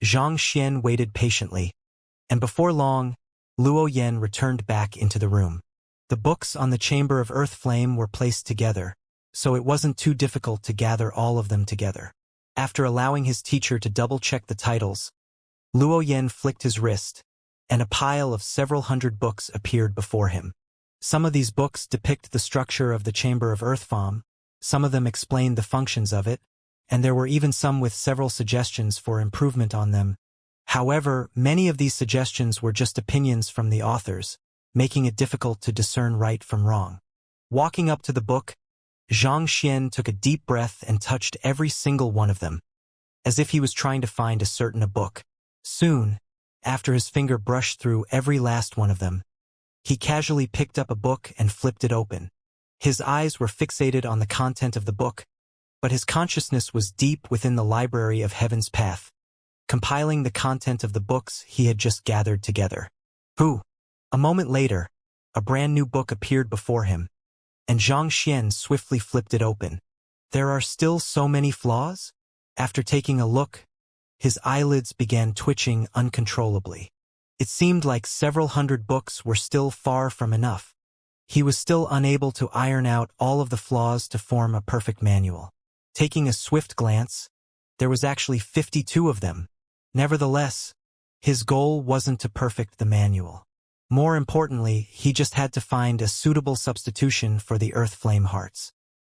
Zhang Xian waited patiently, and before long, Luo Yan returned back into the room. The books on the Chamber of Earth Flame were placed together, so it wasn't too difficult to gather all of them together. After allowing his teacher to double-check the titles, Luo Yan flicked his wrist, and a pile of several hundred books appeared before him. Some of these books depict the structure of the Chamber of Earth Flame, some of them explained the functions of it, and there were even some with several suggestions for improvement on them. However, many of these suggestions were just opinions from the authors, making it difficult to discern right from wrong. Walking up to the book, Zhang Xian took a deep breath and touched every single one of them, as if he was trying to find a certain book. Soon, after his finger brushed through every last one of them, he casually picked up a book and flipped it open. His eyes were fixated on the content of the book, but his consciousness was deep within the library of Heaven's Path, compiling the content of the books he had just gathered together. A moment later, a brand new book appeared before him, and Zhang Xian swiftly flipped it open. There are still so many flaws? After taking a look, his eyelids began twitching uncontrollably. It seemed like several hundred books were still far from enough. He was still unable to iron out all of the flaws to form a perfect manual. Taking a swift glance, there was actually 52 of them. Nevertheless, his goal wasn't to perfect the manual. More importantly, he just had to find a suitable substitution for the Earth Flame hearts.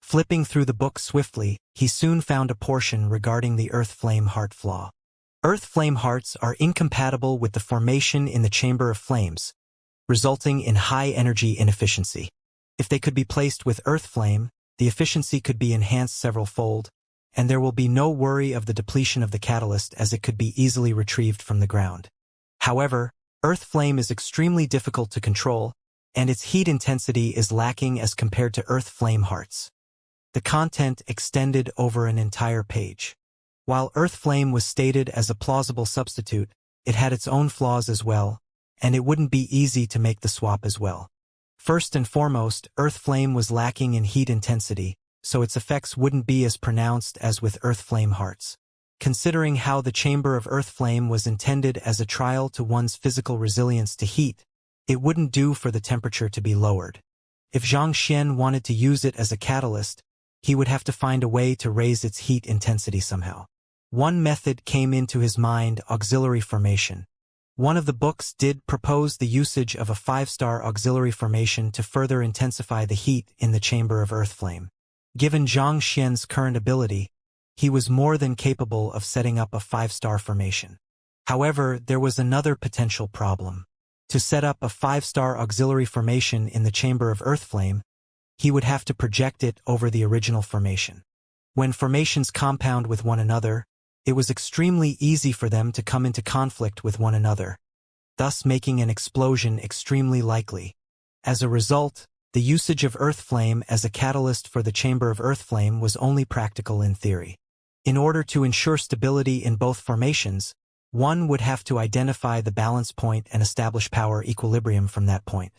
Flipping through the book swiftly, he soon found a portion regarding the Earth Flame Heart flaw. Earth Flame Hearts are incompatible with the formation in the Chamber of Flames, resulting in high energy inefficiency. If they could be placed with Earth Flame, the efficiency could be enhanced several-fold, and there will be no worry of the depletion of the catalyst as it could be easily retrieved from the ground. However, Earth Flame is extremely difficult to control, and its heat intensity is lacking as compared to Earth Flame Hearts. The content extended over an entire page. While Earth Flame was stated as a plausible substitute, it had its own flaws as well, and it wouldn't be easy to make the swap as well. First and foremost, Earth Flame was lacking in heat intensity, so its effects wouldn't be as pronounced as with Earth Flame Hearts. Considering how the Chamber of Earth Flame was intended as a trial to one's physical resilience to heat, it wouldn't do for the temperature to be lowered. If Xianxia wanted to use it as a catalyst, he would have to find a way to raise its heat intensity somehow. One method came into his mind: auxiliary formation. One of the books did propose the usage of a 5-star auxiliary formation to further intensify the heat in the Chamber of Earth Flame. Given Xianxia's current ability, he was more than capable of setting up a 5-star formation. However, there was another potential problem. To set up a 5-star auxiliary formation in the Chamber of Earth Flame, he would have to project it over the original formation. When formations compound with one another, it was extremely easy for them to come into conflict with one another, thus making an explosion extremely likely. As a result, the usage of Earth Flame as a catalyst for the Chamber of Earth Flame was only practical in theory. In order to ensure stability in both formations, one would have to identify the balance point and establish power equilibrium from that point.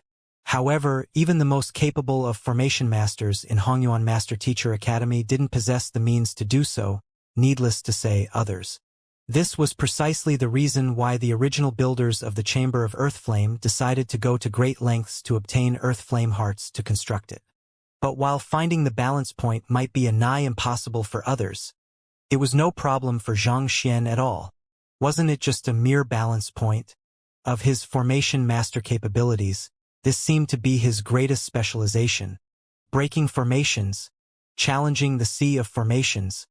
However, even the most capable of formation masters in Hongyuan Master Teacher Academy didn't possess the means to do so, needless to say others. This was precisely the reason why the original builders of the Chamber of Earth Flame decided to go to great lengths to obtain Earth Flame Hearts to construct it. But while finding the balance point might be a nigh impossible for others, it was no problem for Xianxia at all. Wasn't it just a mere balance point? Of his formation master capabilities, this seemed to be his greatest specialization: breaking formations, challenging the sea of formations,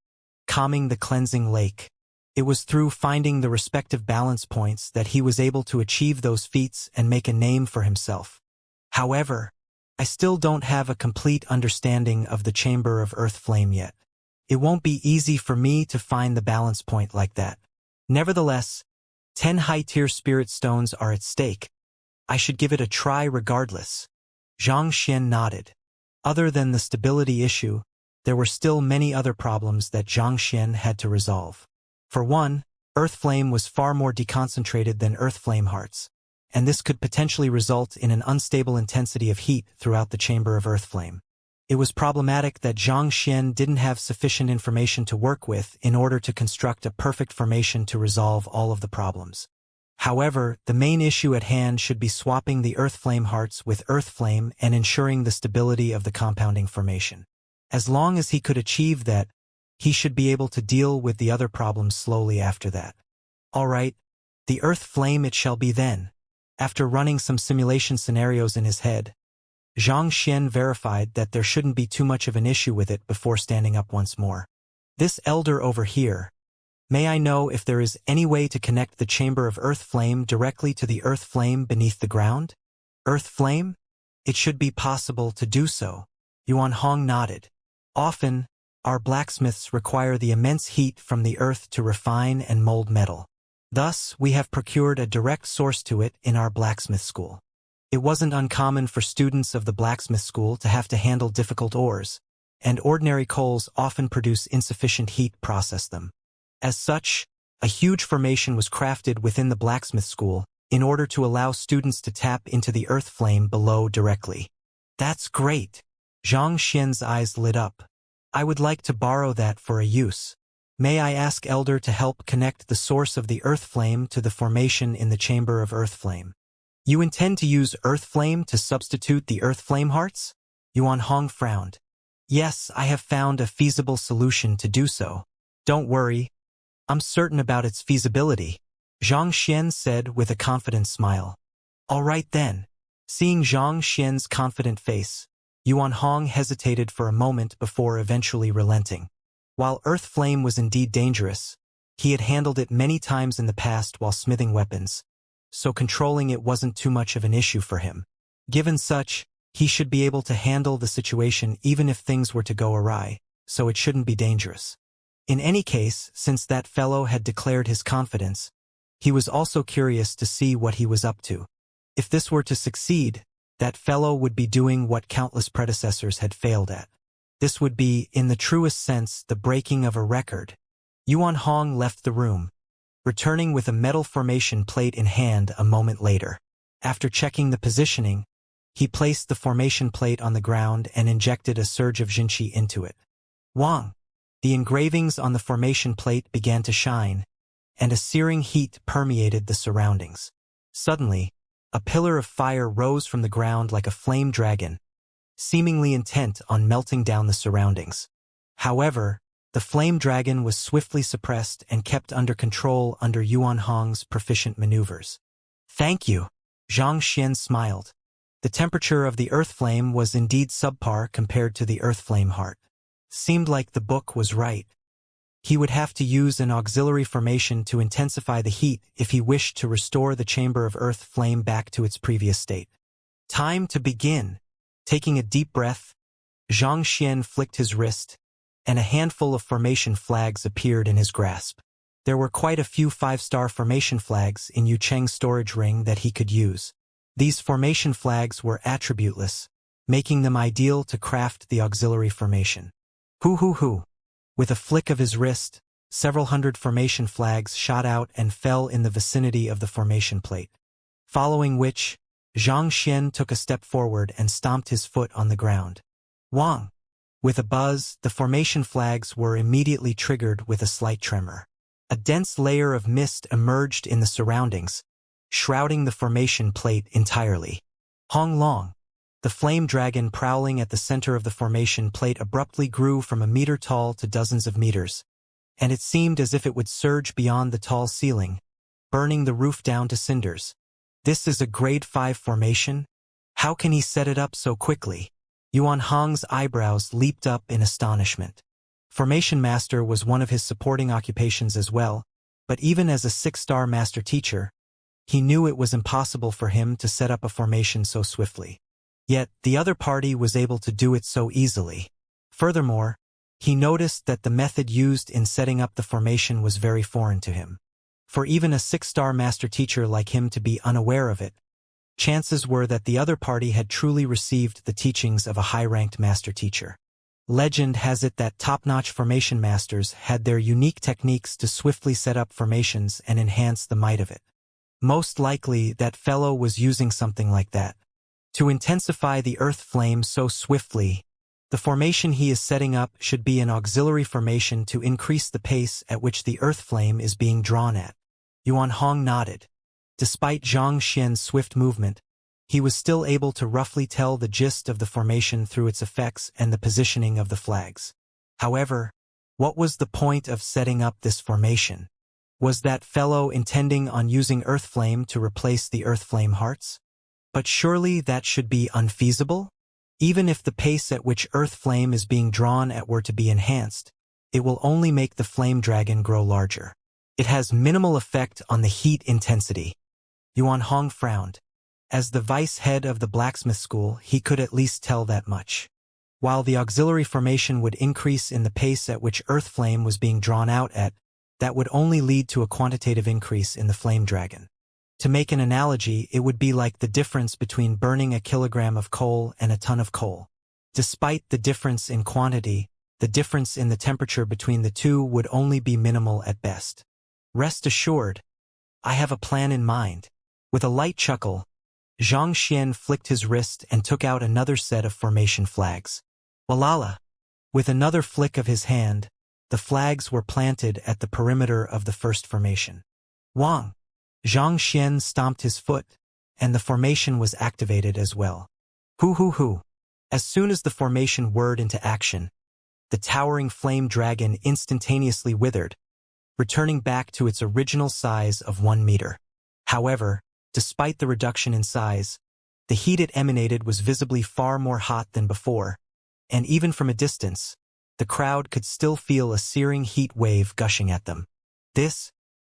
calming the cleansing lake. It was through finding the respective balance points that he was able to achieve those feats and make a name for himself. However, I still don't have a complete understanding of the Chamber of Earth Flame yet. It won't be easy for me to find the balance point like that. Nevertheless, 10 high-tier spirit stones are at stake. I should give it a try regardless. Xianxia nodded. Other than the stability issue, there were still many other problems that Xianxia had to resolve. For one, Earth Flame was far more deconcentrated than Earth Flame Hearts, and this could potentially result in an unstable intensity of heat throughout the Chamber of Earth Flame. It was problematic that Xianxia didn't have sufficient information to work with in order to construct a perfect formation to resolve all of the problems. However, the main issue at hand should be swapping the Earth Flame Hearts with Earth Flame and ensuring the stability of the compounding formation. As long as he could achieve that, he should be able to deal with the other problems slowly after that. Alright, the Earth Flame it shall be then. After running some simulation scenarios in his head, Xianxia verified that there shouldn't be too much of an issue with it before standing up once more. This elder over here, may I know if there is any way to connect the Chamber of Earth Flame directly to the Earth Flame beneath the ground? Earth Flame? It should be possible to do so. Yuan Hong nodded. Often, our blacksmiths require the immense heat from the earth to refine and mold metal. Thus, we have procured a direct source to it in our blacksmith school. It wasn't uncommon for students of the blacksmith school to have to handle difficult ores, and ordinary coals often produce insufficient heat to process them. As such, a huge formation was crafted within the blacksmith school in order to allow students to tap into the Earth Flame below directly. That's great. Xianxia's eyes lit up. I would like to borrow that for a use. May I ask Elder to help connect the source of the Earth Flame to the formation in the Chamber of Earth Flame? You intend to use Earth Flame to substitute the Earth Flame Hearts? Yuan Hong frowned. Yes, I have found a feasible solution to do so. Don't worry. I'm certain about its feasibility, Xianxia said with a confident smile. All right then. Seeing Xianxia's confident face, Yuan Hong hesitated for a moment before eventually relenting. While Earth Flame was indeed dangerous, he had handled it many times in the past while smithing weapons, so controlling it wasn't too much of an issue for him. Given such, he should be able to handle the situation even if things were to go awry, so it shouldn't be dangerous. In any case, since that fellow had declared his confidence, he was also curious to see what he was up to. If this were to succeed, that fellow would be doing what countless predecessors had failed at. This would be, in the truest sense, the breaking of a record. Yuan Hong left the room, returning with a metal formation plate in hand a moment later. After checking the positioning, he placed the formation plate on the ground and injected a surge of Jinqi into it. Wang! The engravings on the formation plate began to shine, and a searing heat permeated the surroundings. Suddenly, a pillar of fire rose from the ground like a flame dragon, seemingly intent on melting down the surroundings. However, the flame dragon was swiftly suppressed and kept under control under Yuan Hong's proficient maneuvers. "Thank you," Xianxia smiled. The temperature of the earth flame was indeed subpar compared to the earth flame heart. Seemed like the book was right. He would have to use an auxiliary formation to intensify the heat if he wished to restore the chamber of earth flame back to its previous state. Time to begin. Taking a deep breath, Xianxia flicked his wrist, and a handful of formation flags appeared in his grasp. There were quite a few 5-star formation flags in Yu Cheng's storage ring that he could use. These formation flags were attributeless, making them ideal to craft the auxiliary formation. Hoo. With a flick of his wrist, several hundred formation flags shot out and fell in the vicinity of the formation plate. Following which, Xianxia took a step forward and stomped his foot on the ground. Wang! With a buzz, the formation flags were immediately triggered with a slight tremor. A dense layer of mist emerged in the surroundings, shrouding the formation plate entirely. Hong Long! The flame dragon prowling at the center of the formation plate abruptly grew from a meter tall to dozens of meters, and it seemed as if it would surge beyond the tall ceiling, burning the roof down to cinders. This is a grade 5 formation? How can he set it up so quickly? Yuan Hong's eyebrows leaped up in astonishment. Formation Master was one of his supporting occupations as well, but even as a 6-star master teacher, he knew it was impossible for him to set up a formation so swiftly. Yet, the other party was able to do it so easily. Furthermore, he noticed that the method used in setting up the formation was very foreign to him. For even a 6-star master teacher like him to be unaware of it, chances were that the other party had truly received the teachings of a high-ranked master teacher. Legend has it that top-notch formation masters had their unique techniques to swiftly set up formations and enhance the might of it. Most likely, that fellow was using something like that. To intensify the earth flame so swiftly, the formation he is setting up should be an auxiliary formation to increase the pace at which the earth flame is being drawn at. Yuan Hong nodded. Despite Zhang Xian's swift movement, he was still able to roughly tell the gist of the formation through its effects and the positioning of the flags. However, what was the point of setting up this formation? Was that fellow intending on using earth flame to replace the earth flame hearts? But surely that should be unfeasible? Even if the pace at which earth flame is being drawn at were to be enhanced, it will only make the flame dragon grow larger. It has minimal effect on the heat intensity. Yuan Hong frowned. As the vice head of the blacksmith school, he could at least tell that much. While the auxiliary formation would increase in the pace at which earth flame was being drawn out at, that would only lead to a quantitative increase in the flame dragon. To make an analogy, it would be like the difference between burning a kilogram of coal and a ton of coal. Despite the difference in quantity, the difference in the temperature between the two would only be minimal at best. Rest assured, I have a plan in mind. With a light chuckle, Xianxia flicked his wrist and took out another set of formation flags. Walala! With another flick of his hand, the flags were planted at the perimeter of the first formation. Wang! Xianxia stomped his foot, and the formation was activated as well. Hoo. As soon as the formation whirred into action, the towering flame dragon instantaneously withered, returning back to its original size of 1 meter. However, despite the reduction in size, The heat it emanated was visibly far more hot than before, and even from a distance, the crowd could still feel a searing heat wave gushing at them.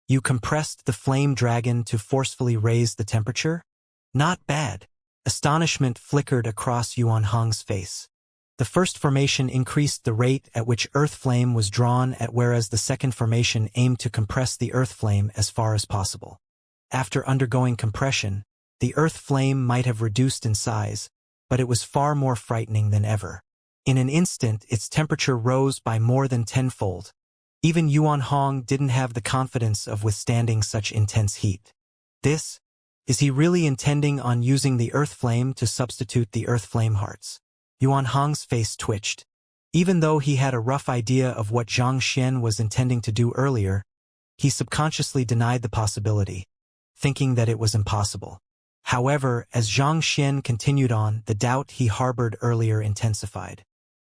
You compressed the flame dragon to forcefully raise the temperature? Not bad. Astonishment flickered across Yuan Hong's face. The first formation increased the rate at which earth flame was drawn at, whereas the second formation aimed to compress the earth flame as far as possible. After undergoing compression, the earth flame might have reduced in size, but it was far more frightening than ever. In an instant, its temperature rose by more than tenfold. Even Yuan Hong didn't have the confidence of withstanding such intense heat. Is he really intending on using the earth flame to substitute the earth flame hearts? Yuan Hong's face twitched. Even though he had a rough idea of what Xianxia was intending to do earlier, he subconsciously denied the possibility, thinking that it was impossible. However, as Xianxia continued on, the doubt he harbored earlier intensified.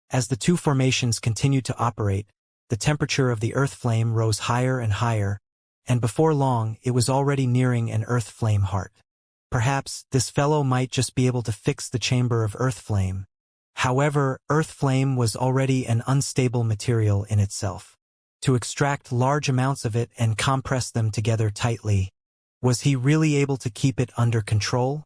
As the two formations continued to operate, the temperature of the earth flame rose higher and higher, and before long it was already nearing an earth flame heart. Perhaps this fellow might just be able to fix the chamber of earth flame. However, earth flame was already an unstable material in itself. To extract large amounts of it and compress them together tightly, was he really able to keep it under control?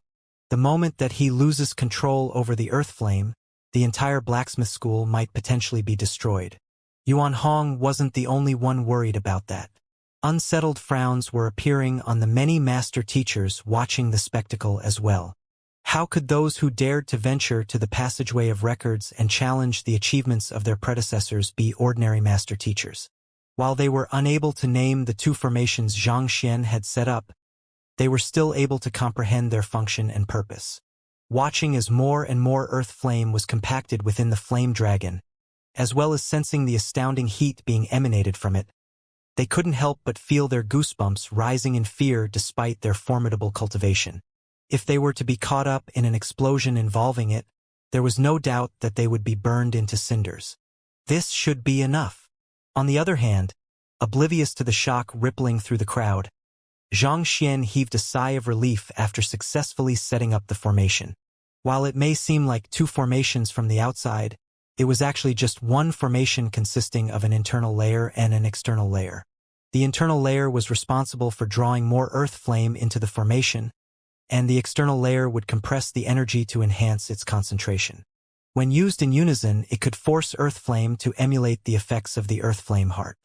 The moment that he loses control over the earth flame, the entire blacksmith school might potentially be destroyed. Yuan Hong wasn't the only one worried about that. Unsettled frowns were appearing on the many master teachers watching the spectacle as well. How could those who dared to venture to the passageway of records and challenge the achievements of their predecessors be ordinary master teachers? While they were unable to name the two formations Xianxia had set up, they were still able to comprehend their function and purpose. Watching as more and more earth flame was compacted within the flame dragon, as well as sensing the astounding heat being emanated from it, they couldn't help but feel their goosebumps rising in fear despite their formidable cultivation. If they were to be caught up in an explosion involving it, there was no doubt that they would be burned into cinders. This should be enough. On the other hand, oblivious to the shock rippling through the crowd, Xianxia heaved a sigh of relief after successfully setting up the formation. While it may seem like two formations from the outside, it was actually just one formation consisting of an internal layer and an external layer. The internal layer was responsible for drawing more earth flame into the formation, and the external layer would compress the energy to enhance its concentration. When used in unison, it could force earth flame to emulate the effects of the earth flame heart.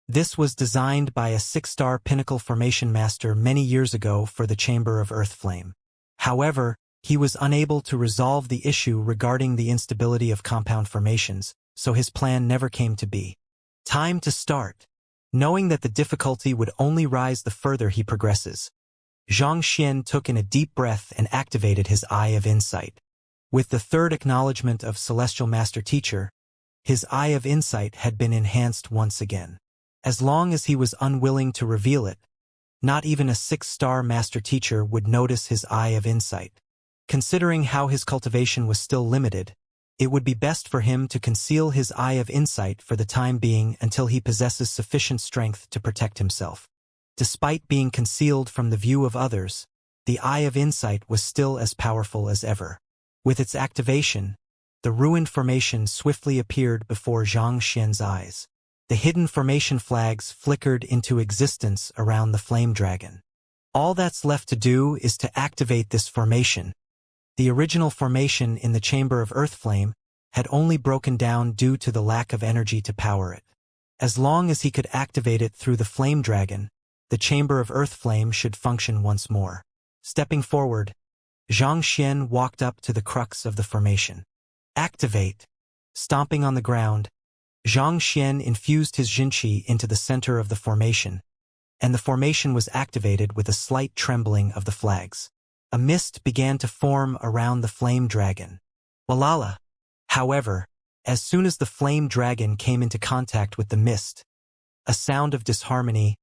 This was designed by a 6-star pinnacle formation master many years ago for the chamber of earth flame. However, he was unable to resolve the issue regarding the instability of compound formations, so his plan never came to be. Time to start. Knowing that the difficulty would only rise the further he progresses, Xianxia took in a deep breath and activated his Eye of Insight. With the third acknowledgement of Celestial Master Teacher, his Eye of Insight had been enhanced once again. As long as he was unwilling to reveal it, not even a 6-star Master Teacher would notice his Eye of Insight. Considering how his cultivation was still limited, it would be best for him to conceal his Eye of Insight for the time being until he possesses sufficient strength to protect himself. Despite being concealed from the view of others, the Eye of Insight was still as powerful as ever. With its activation, the ruined formation swiftly appeared before Xianxia's eyes. The hidden formation flags flickered into existence around the flame dragon. All that's left to do is to activate this formation. The original formation in the chamber of earth flame had only broken down due to the lack of energy to power it. As long as he could activate it through the flame dragon, the chamber of earth flame should function once more. Stepping forward, Xianxia walked up to the crux of the formation. Activate. Stomping on the ground, Xianxia infused his Jinqi into the center of the formation, and the formation was activated with a slight trembling of the flags. A mist began to form around the flame dragon. Walala! However, as soon as the flame dragon came into contact with the mist, a sound of disharmony,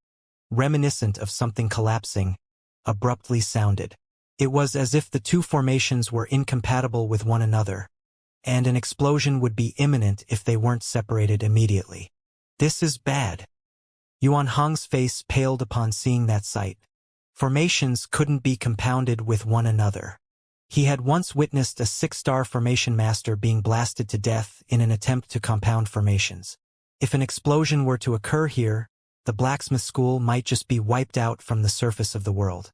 reminiscent of something collapsing, abruptly sounded. It was as if the two formations were incompatible with one another, and an explosion would be imminent if they weren't separated immediately. This is bad. Yuan Hong's face paled upon seeing that sight. Formations couldn't be compounded with one another. He had once witnessed a 6-star formation master being blasted to death in an attempt to compound formations. If an explosion were to occur here, the blacksmith school might just be wiped out from the surface of the world.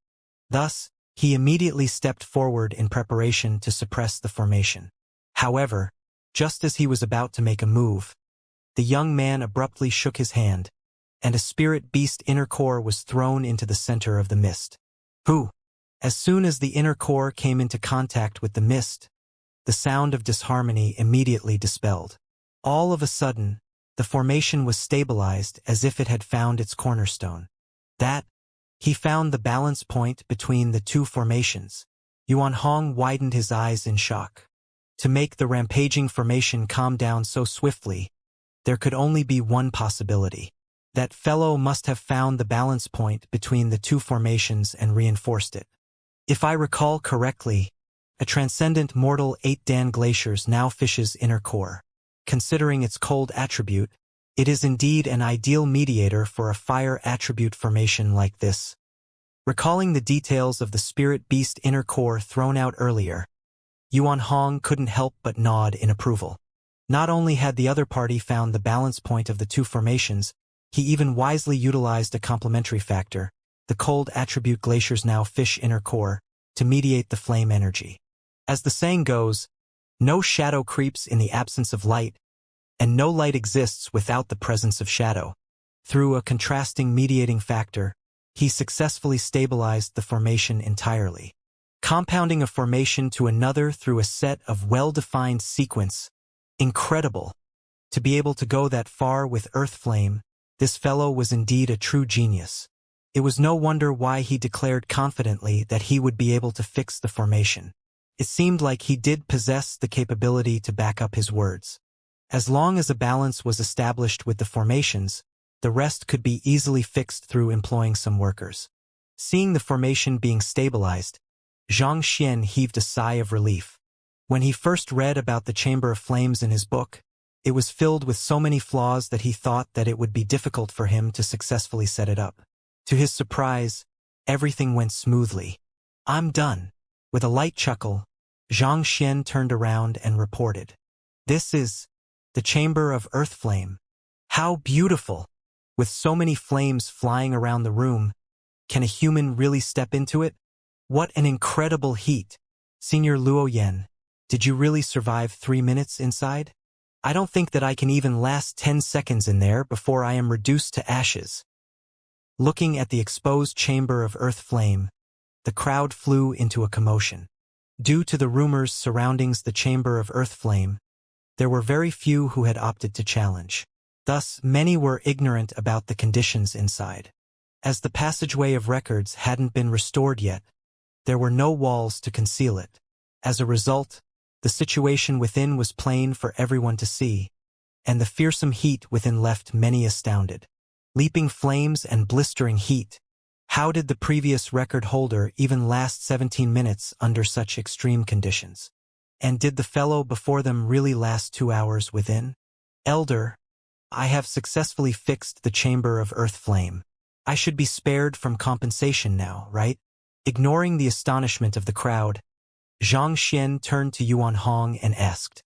Thus, he immediately stepped forward in preparation to suppress the formation. However, just as he was about to make a move, the young man abruptly shook his hand, and a spirit beast inner core was thrown into the center of the mist. Who? As soon as the inner core came into contact with the mist, the sound of disharmony immediately dispelled. All of a sudden, the formation was stabilized as if it had found its cornerstone. He found the balance point between the two formations. Yuan Hong widened his eyes in shock. To make the rampaging formation calm down so swiftly, there could only be one possibility. That fellow must have found the balance point between the two formations and reinforced it. If I recall correctly, a transcendent mortal 8 Dan glaciers now fishes inner core. Considering its cold attribute, it is indeed an ideal mediator for a fire attribute formation like this. Recalling the details of the spirit beast inner core thrown out earlier, Yuan Hong couldn't help but nod in approval. Not only had the other party found the balance point of the two formations, he even wisely utilized a complementary factor, the cold attribute glaciers now fish inner core, to mediate the flame energy. As the saying goes, no shadow creeps in the absence of light, and no light exists without the presence of shadow. Through a contrasting mediating factor, he successfully stabilized the formation entirely. Compounding a formation to another through a set of well-defined sequence. Incredible. To be able to go that far with Earth Flame, this fellow was indeed a true genius. It was no wonder why he declared confidently that he would be able to fix the formation. It seemed like he did possess the capability to back up his words. As long as a balance was established with the formations, the rest could be easily fixed through employing some workers. Seeing the formation being stabilized, Xianxia heaved a sigh of relief. When he first read about the Chamber of Flames in his book, it was filled with so many flaws that he thought that it would be difficult for him to successfully set it up. To his surprise, everything went smoothly. I'm done. With a light chuckle, Xianxia turned around and reported. This is the Chamber of Earth Flame. How beautiful! With so many flames flying around the room, can a human really step into it? What an incredible heat! Senior Luo Yan, did you really survive 3 minutes inside? I don't think that I can even last 10 seconds in there before I am reduced to ashes. Looking at the exposed Chamber of Earth Flame, the crowd flew into a commotion. Due to the rumors surrounding the Chamber of Earth Flame, there were very few who had opted to challenge. Thus, many were ignorant about the conditions inside. As the passageway of records hadn't been restored yet, there were no walls to conceal it. As a result, the situation within was plain for everyone to see, and the fearsome heat within left many astounded. Leaping flames and blistering heat. How did the previous record holder even last 17 minutes under such extreme conditions? And did the fellow before them really last 2 hours within? Elder, I have successfully fixed the Chamber of Earth Flame. I should be spared from compensation now, right? Ignoring the astonishment of the crowd, Xianxia turned to Yuan Hong and asked,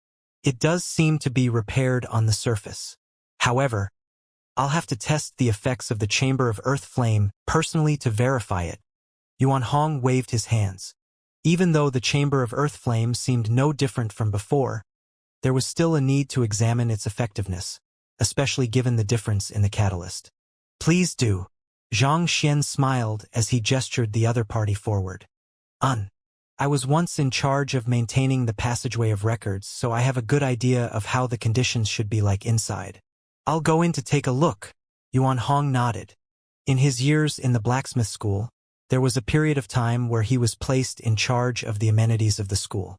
It does seem to be repaired on the surface. However, I'll have to test the effects of the Chamber of Earth Flame personally to verify it. Yuan Hong waved his hands. Even though the Chamber of Earth Flame seemed no different from before, there was still a need to examine its effectiveness, especially given the difference in the catalyst. Please do. Xianxia smiled as he gestured the other party forward. I was once in charge of maintaining the passageway of records, so I have a good idea of how the conditions should be like inside. I'll go in to take a look. Yuan Hong nodded. In his years in the blacksmith school, there was a period of time where he was placed in charge of the amenities of the school.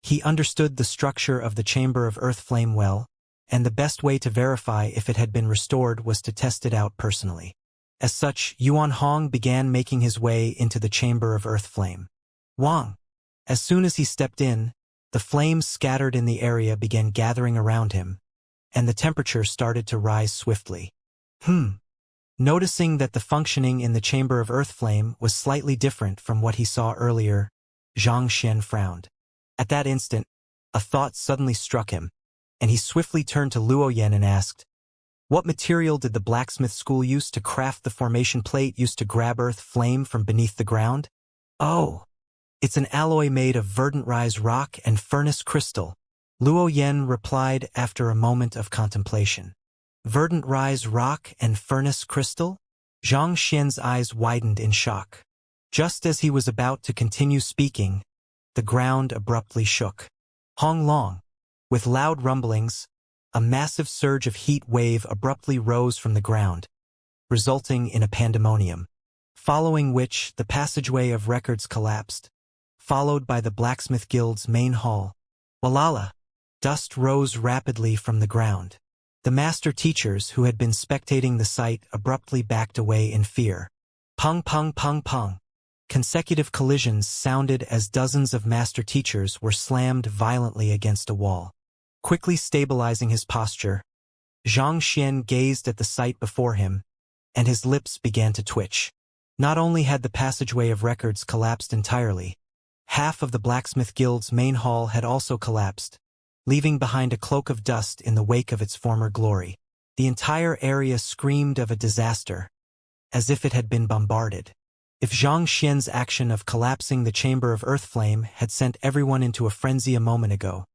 He understood the structure of the Chamber of Earth Flame well, and the best way to verify if it had been restored was to test it out personally. As such, Yuan Hong began making his way into the Chamber of Earth Flame. Wang! As soon as he stepped in, the flames scattered in the area began gathering around him, and the temperature started to rise swiftly. Noticing that the functioning in the Chamber of Earth Flame was slightly different from what he saw earlier, Xianxia frowned. At that instant, a thought suddenly struck him, and he swiftly turned to Luoyan and asked, "What material did the blacksmith school use to craft the formation plate used to grab earth flame from beneath the ground?" "Oh, it's an alloy made of verdant rise rock and furnace crystal," Luoyan replied after a moment of contemplation. "Verdant rise rock and furnace crystal?" Zhang Xian's eyes widened in shock. Just as he was about to continue speaking, the ground abruptly shook. Hong long. With loud rumblings, a massive surge of heat wave abruptly rose from the ground, resulting in a pandemonium, following which the passageway of records collapsed, followed by the Blacksmith Guild's main hall. Walala! Dust rose rapidly from the ground. The master teachers who had been spectating the sight abruptly backed away in fear. Pung pung pung pung. Consecutive collisions sounded as dozens of master teachers were slammed violently against a wall. Quickly stabilizing his posture, Zhang Xian gazed at the sight before him, and his lips began to twitch. Not only had the passageway of records collapsed entirely, half of the Blacksmith Guild's main hall had also collapsed, leaving behind a cloak of dust in the wake of its former glory. The entire area screamed of a disaster, as if it had been bombarded. If Zhang Xian's action of collapsing the chamber of earth flame had sent everyone into a frenzy a moment ago,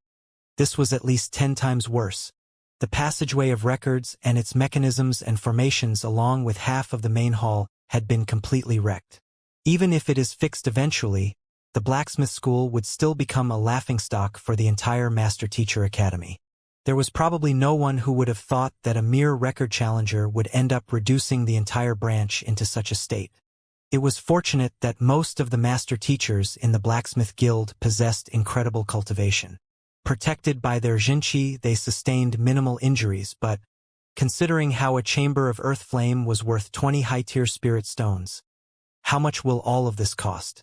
this was at least 10 times worse. The passageway of records and its mechanisms and formations along with half of the main hall had been completely wrecked. Even if it is fixed eventually, the blacksmith school would still become a laughingstock for the entire Master Teacher Academy. There was probably no one who would have thought that a mere record challenger would end up reducing the entire branch into such a state. It was fortunate that most of the master teachers in the Blacksmith Guild possessed incredible cultivation. Protected by their jinqi, they sustained minimal injuries, but, considering how a chamber of earth flame was worth 20 high-tier spirit stones, how much will all of this cost?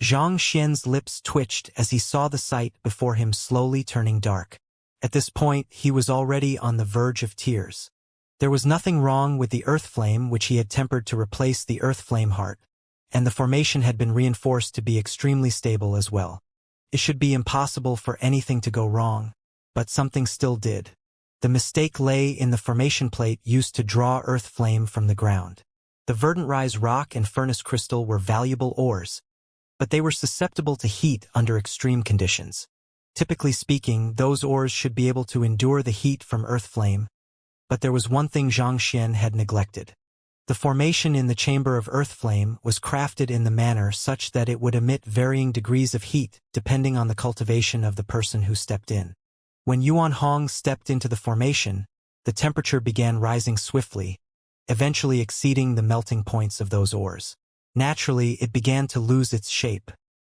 Zhang Xian's lips twitched as he saw the sight before him slowly turning dark. At this point, he was already on the verge of tears. There was nothing wrong with the earth flame which he had tempered to replace the earth flame heart, and the formation had been reinforced to be extremely stable as well. It should be impossible for anything to go wrong, but something still did. The mistake lay in the formation plate used to draw earth flame from the ground. The verdant rise rock and furnace crystal were valuable ores, but they were susceptible to heat under extreme conditions. Typically speaking, those ores should be able to endure the heat from earth flame, but there was one thing Zhang Xian had neglected. The formation in the chamber of earth flame was crafted in the manner such that it would emit varying degrees of heat depending on the cultivation of the person who stepped in. When Yuan Hong stepped into the formation, the temperature began rising swiftly, eventually exceeding the melting points of those ores. Naturally, it began to lose its shape.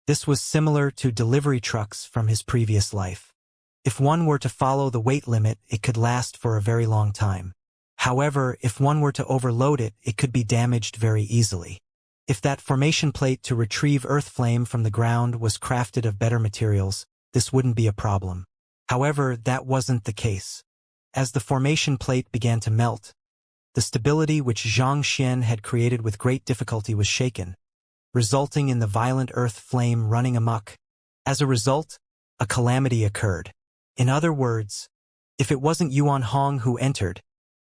This was similar to delivery trucks from his previous life. If one were to follow the weight limit, it could last for a very long time. However, if one were to overload it, it could be damaged very easily. If that formation plate to retrieve earth flame from the ground was crafted of better materials, this wouldn't be a problem. However, that wasn't the case. As the formation plate began to melt, the stability which Zhang Xian had created with great difficulty was shaken, resulting in the violent earth flame running amok. As a result, a calamity occurred. In other words, if it wasn't Yuan Hong who entered,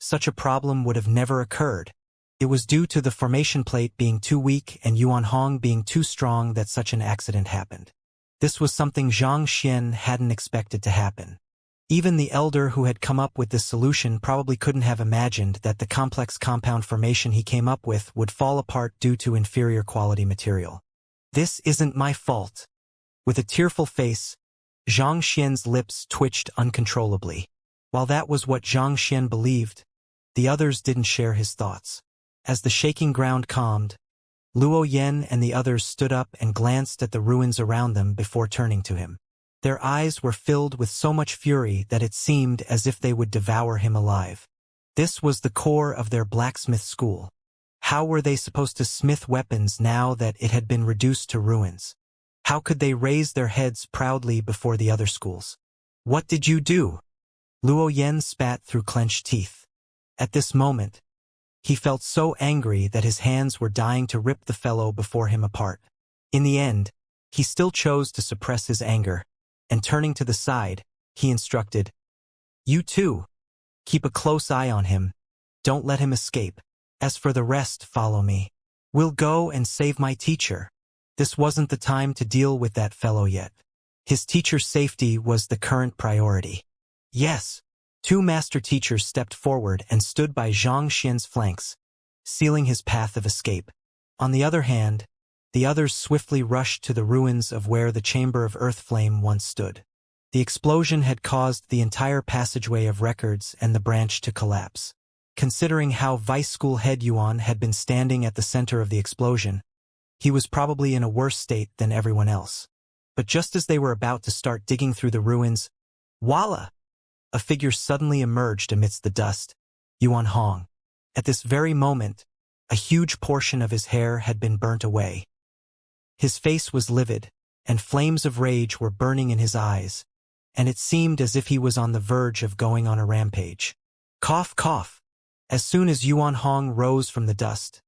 such a problem would have never occurred. It was due to the formation plate being too weak and Yuan Hong being too strong that such an accident happened. This was something Zhang Xian hadn't expected to happen. Even the elder who had come up with this solution probably couldn't have imagined that the complex compound formation he came up with would fall apart due to inferior quality material. "This isn't my fault." With a tearful face, Zhang Xian's lips twitched uncontrollably. While that was what Zhang Xian believed, the others didn't share his thoughts. As the shaking ground calmed, Luo Yan and the others stood up and glanced at the ruins around them before turning to him. Their eyes were filled with so much fury that it seemed as if they would devour him alive. This was the core of their blacksmith school. How were they supposed to smith weapons now that it had been reduced to ruins? How could they raise their heads proudly before the other schools? "What did you do?" Luo Yan spat through clenched teeth. At this moment, he felt so angry that his hands were dying to rip the fellow before him apart. In the end, He still chose to suppress his anger, and turning to the side, he instructed, "You too. Keep a close eye on him. Don't let him escape. As for the rest, follow me. We'll go and save my teacher." This wasn't the time to deal with that fellow yet. His teacher's safety was the current priority. Yes. Two master teachers stepped forward and stood by Xianxia's flanks, sealing his path of escape. On the other hand, the others swiftly rushed to the ruins of where the chamber of earth flame once stood. The explosion had caused the entire passageway of records and the branch to collapse. Considering how Vice School head Yuan had been standing at the center of the explosion, he was probably in a worse state than everyone else. But just as they were about to start digging through the ruins, voila! A figure suddenly emerged amidst the dust, Yuan Hong. At this very moment, a huge portion of his hair had been burnt away. His face was livid, and flames of rage were burning in his eyes, and it seemed as if he was on the verge of going on a rampage. Cough, cough. As soon as Yuan Hong rose from the dust,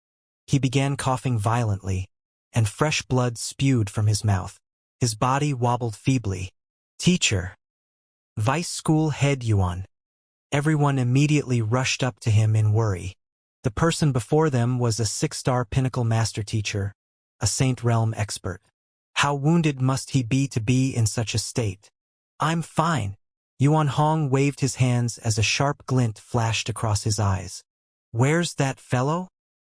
he began coughing violently, and fresh blood spewed from his mouth. His body wobbled feebly. "Teacher." Vice School head Yuan. Everyone immediately rushed up to him in worry. The person before them was a 6-star pinnacle master teacher, a Saint Realm expert. How wounded must he be to be in such a state? "I'm fine." Yuan Hong waved his hands as a sharp glint flashed across his eyes. "Where's that fellow?"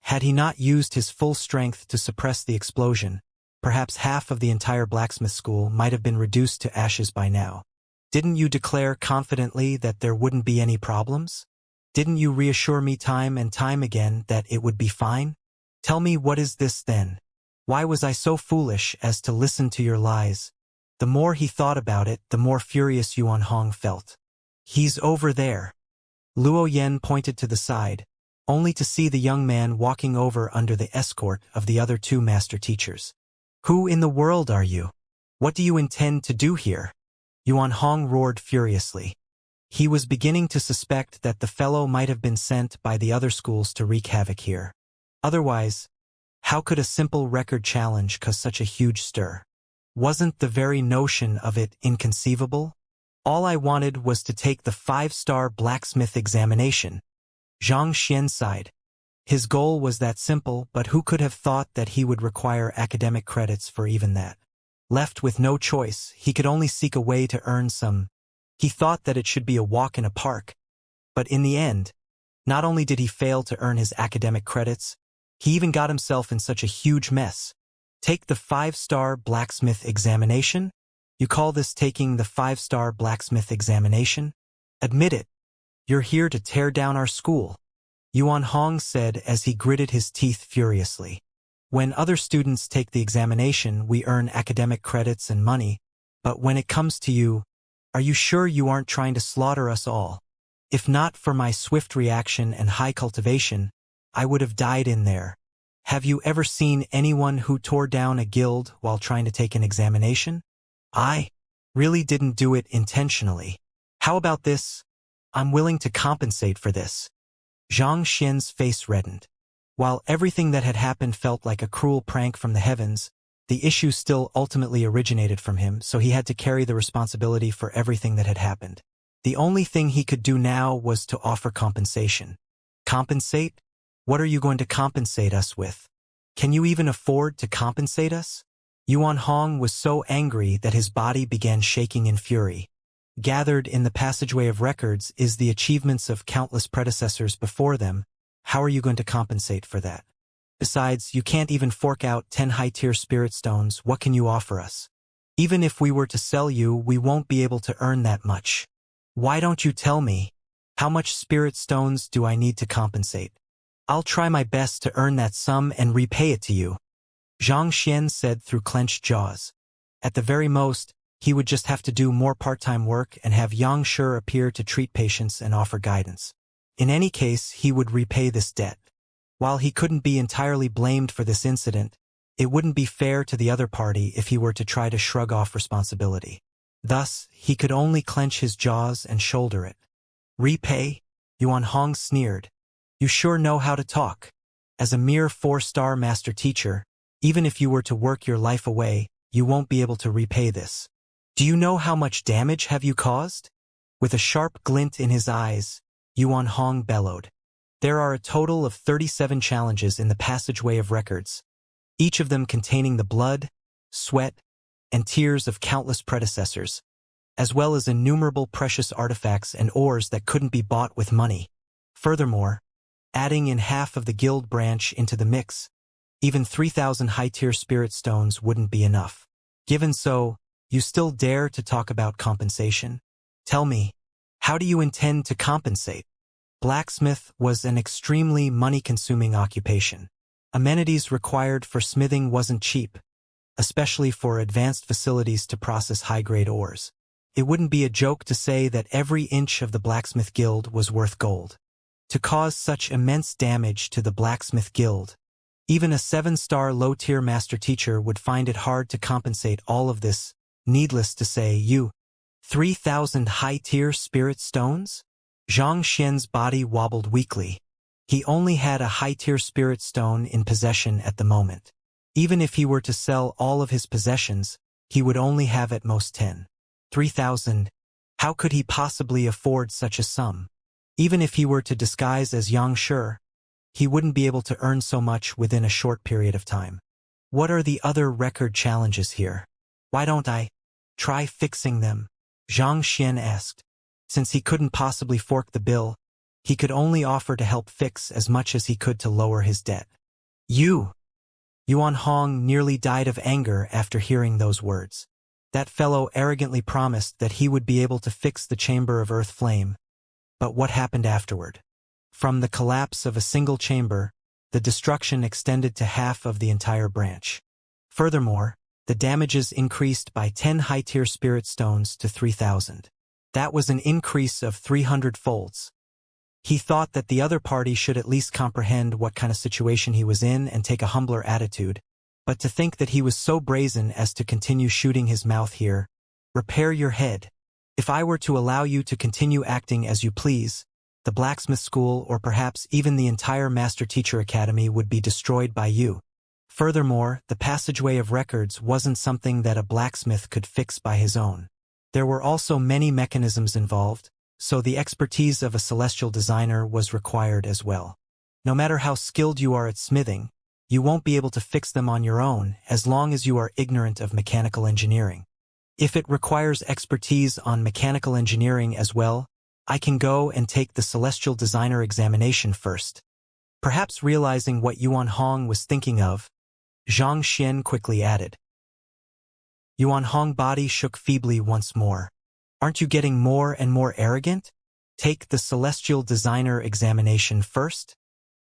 Had he not used his full strength to suppress the explosion, perhaps half of the entire blacksmith school might have been reduced to ashes by now. Didn't you declare confidently that there wouldn't be any problems? Didn't you reassure me time and time again that it would be fine? Tell me, what is this then? Why was I so foolish as to listen to your lies? The more he thought about it, the more furious Yuan Hong felt. "He's over there." Luo Yen pointed to the side, only to see the young man walking over under the escort of the other two master teachers. "Who in the world are you? What do you intend to do here?" Yuan Hong roared furiously. He was beginning to suspect that the fellow might have been sent by the other schools to wreak havoc here. Otherwise, how could a simple record challenge cause such a huge stir? Wasn't the very notion of it inconceivable? "All I wanted was to take the 5-star blacksmith examination." Xianxia sighed. His goal was that simple, but who could have thought that he would require academic credits for even that? Left with no choice, he could only seek a way to earn some. He thought that it should be a walk in a park. But in the end, not only did he fail to earn his academic credits, he even got himself in such a huge mess. Take the 5-star blacksmith examination? You call this taking the 5-star blacksmith examination? Admit it. You're here to tear down our school. Yuan Hong said as he gritted his teeth furiously. When other students take the examination, we earn academic credits and money, but when it comes to you, are you sure you aren't trying to slaughter us all? If not for my swift reaction and high cultivation, I would have died in there. Have you ever seen anyone who tore down a guild while trying to take an examination? I really didn't do it intentionally. How about this? I'm willing to compensate for this. Zhang Xian's face reddened. While everything that had happened felt like a cruel prank from the heavens, the issue still ultimately originated from him, so he had to carry the responsibility for everything that had happened. The only thing he could do now was to offer compensation. Compensate? What are you going to compensate us with? Can you even afford to compensate us? Yuan Hong was so angry that his body began shaking in fury. Gathered in the passageway of records is the achievements of countless predecessors before them. How are you going to compensate for that? Besides, you can't even fork out 10 high-tier spirit stones. What can you offer us? Even if we were to sell you, we won't be able to earn that much. Why don't you tell me? How much spirit stones do I need to compensate? I'll try my best to earn that sum and repay it to you. Zhang Xian said through clenched jaws. At the very most, he would just have to do more part-time work and have Xianxia appear to treat patients and offer guidance. In any case, he would repay this debt. While he couldn't be entirely blamed for this incident, it wouldn't be fair to the other party if he were to try to shrug off responsibility. Thus, he could only clench his jaws and shoulder it. Repay? Yuan Hong sneered. You sure know how to talk. As a mere 4-star master teacher, even if you were to work your life away, you won't be able to repay this. Do you know how much damage have you caused? With a sharp glint in his eyes, Yuan Hong bellowed. There are a total of 37 challenges in the passageway of records, each of them containing the blood, sweat, and tears of countless predecessors, as well as innumerable precious artifacts and ores that couldn't be bought with money. Furthermore, adding in half of the guild branch into the mix, even 3,000 high-tier spirit stones wouldn't be enough. Given so, you still dare to talk about compensation? Tell me, how do you intend to compensate? Blacksmith was an extremely money-consuming occupation. Amenities required for smithing wasn't cheap, especially for advanced facilities to process high-grade ores. It wouldn't be a joke to say that every inch of the blacksmith guild was worth gold. To cause such immense damage to the blacksmith guild, even a 7-star low-tier master teacher would find it hard to compensate all of this. Needless to say, 3,000 high-tier spirit stones? Zhang Xian's body wobbled weakly. He only had a high-tier spirit stone in possession at the moment. Even if he were to sell all of his possessions, he would only have at most 10. 3,000. How could he possibly afford such a sum? Even if he were to disguise as Xianxia, he wouldn't be able to earn so much within a short period of time. What are the other record challenges here? Why don't I try fixing them? Zhang Xian asked. Since he couldn't possibly fork the bill, he could only offer to help fix as much as he could to lower his debt. Yuan Hong nearly died of anger after hearing those words. That fellow arrogantly promised that he would be able to fix the chamber of earth flame. But what happened afterward? From the collapse of a single chamber, the destruction extended to half of the entire branch. Furthermore, the damages increased by 10 high-tier spirit stones to 3,000. That was an increase of 300 folds. He thought that the other party should at least comprehend what kind of situation he was in and take a humbler attitude, but to think that he was so brazen as to continue shooting his mouth here. Repair your head. If I were to allow you to continue acting as you please, the blacksmith school or perhaps even the entire Master Teacher Academy would be destroyed by you. Furthermore, the passageway of records wasn't something that a blacksmith could fix by his own. There were also many mechanisms involved, so the expertise of a celestial designer was required as well. No matter how skilled you are at smithing, you won't be able to fix them on your own as long as you are ignorant of mechanical engineering. If it requires expertise on mechanical engineering as well, I can go and take the celestial designer examination first. Perhaps realizing what Yuan Hong was thinking of, Zhang Xian quickly added. Yuan Hong's body shook feebly once more. Aren't you getting more and more arrogant? Take the celestial designer examination first?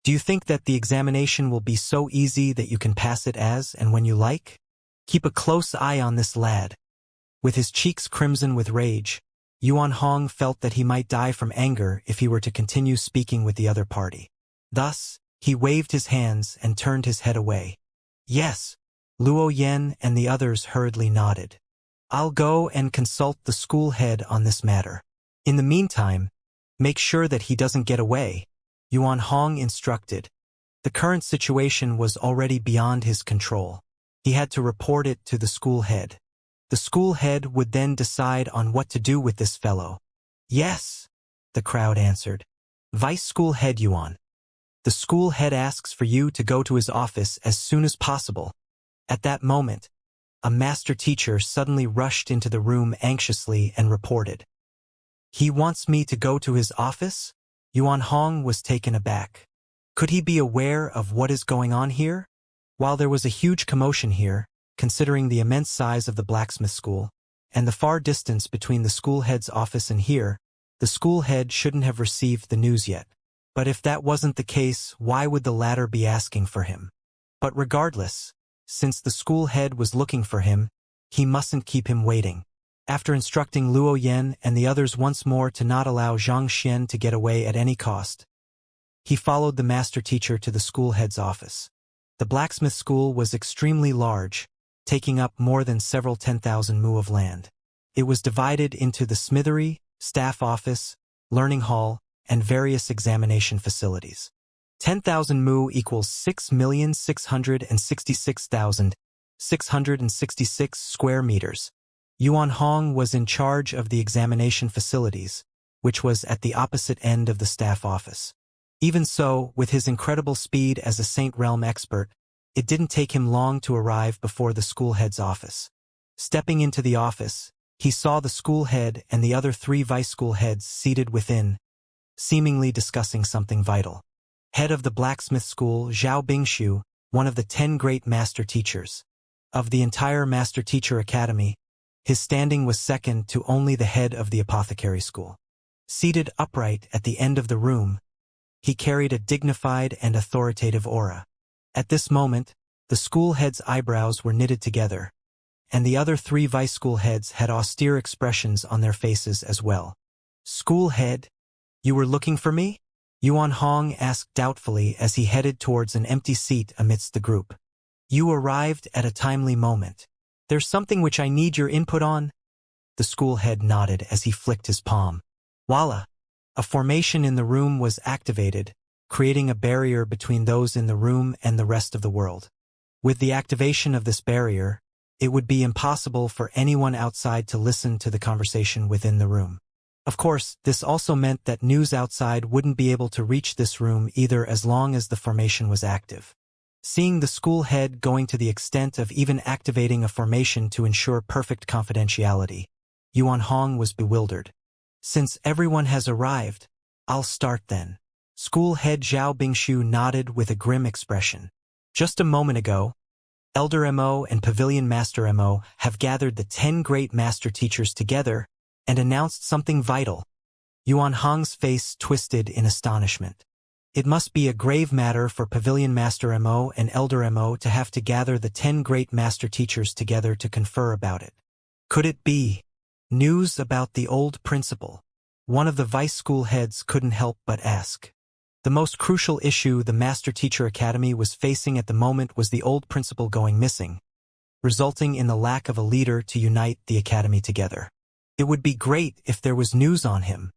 Do you think that the examination will be so easy that you can pass it as and when you like? Keep a close eye on this lad. With his cheeks crimson with rage, Yuan Hong felt that he might die from anger if he were to continue speaking with the other party. Thus, he waved his hands and turned his head away. Yes, Luo Yan and the others hurriedly nodded. I'll go and consult the school head on this matter. In the meantime, make sure that he doesn't get away, Yuan Hong instructed. The current situation was already beyond his control. He had to report it to the school head. The school head would then decide on what to do with this fellow. Yes, the crowd answered. Vice School Head Yuan. The school head asks for you to go to his office as soon as possible. At that moment, a master teacher suddenly rushed into the room anxiously and reported. He wants me to go to his office? Yuan Hong was taken aback. Could he be aware of what is going on here? While there was a huge commotion here, considering the immense size of the blacksmith school, and the far distance between the school head's office and here, the school head shouldn't have received the news yet. But if that wasn't the case, why would the latter be asking for him? But regardless, since the school head was looking for him, he mustn't keep him waiting. After instructing Luo Yan and the others once more to not allow Zhang Xian to get away at any cost, he followed the master teacher to the school head's office. The blacksmith school was extremely large, taking up more than several 10,000 mu of land. It was divided into the smithery, staff office, learning hall, and various examination facilities. 10,000 mu equals 6,666,000 666 square meters. Yuan Hong was in charge of the examination facilities, which was at the opposite end of the staff office. Even so, with his incredible speed as a Saint Realm expert, it didn't take him long to arrive before the school head's office. Stepping into the office, he saw the school head and the other 3 vice school heads seated within, seemingly discussing something vital. Head of the blacksmith school, Zhao Bingshu, one of the 10 great master teachers. Of the entire Master Teacher Academy, his standing was second to only the head of the apothecary school. Seated upright at the end of the room, he carried a dignified and authoritative aura. At this moment, the school head's eyebrows were knitted together, and the other 3 vice school heads had austere expressions on their faces as well. "School head, you were looking for me?" Yuan Hong asked doubtfully as he headed towards an empty seat amidst the group. "You arrived at a timely moment. There's something which I need your input on." The school head nodded as he flicked his palm. Voila! A formation in the room was activated, creating a barrier between those in the room and the rest of the world. With the activation of this barrier, it would be impossible for anyone outside to listen to the conversation within the room. Of course, this also meant that news outside wouldn't be able to reach this room either as long as the formation was active. Seeing the school head going to the extent of even activating a formation to ensure perfect confidentiality, Yuan Hong was bewildered. "Since everyone has arrived, I'll start then." School head Zhao Bingshu nodded with a grim expression. "Just a moment ago, Elder MO and Pavilion Master MO have gathered the 10 great master teachers together and announced something vital." Yuan Hong's face twisted in astonishment. It must be a grave matter for Pavilion Master MO and Elder MO to have to gather the 10 great master teachers together to confer about it. Could it be news about the old principal? One of the vice school heads couldn't help but ask. The most crucial issue the Master Teacher Academy was facing at the moment was the old principal going missing, resulting in the lack of a leader to unite the academy together. It would be great if there was news on him.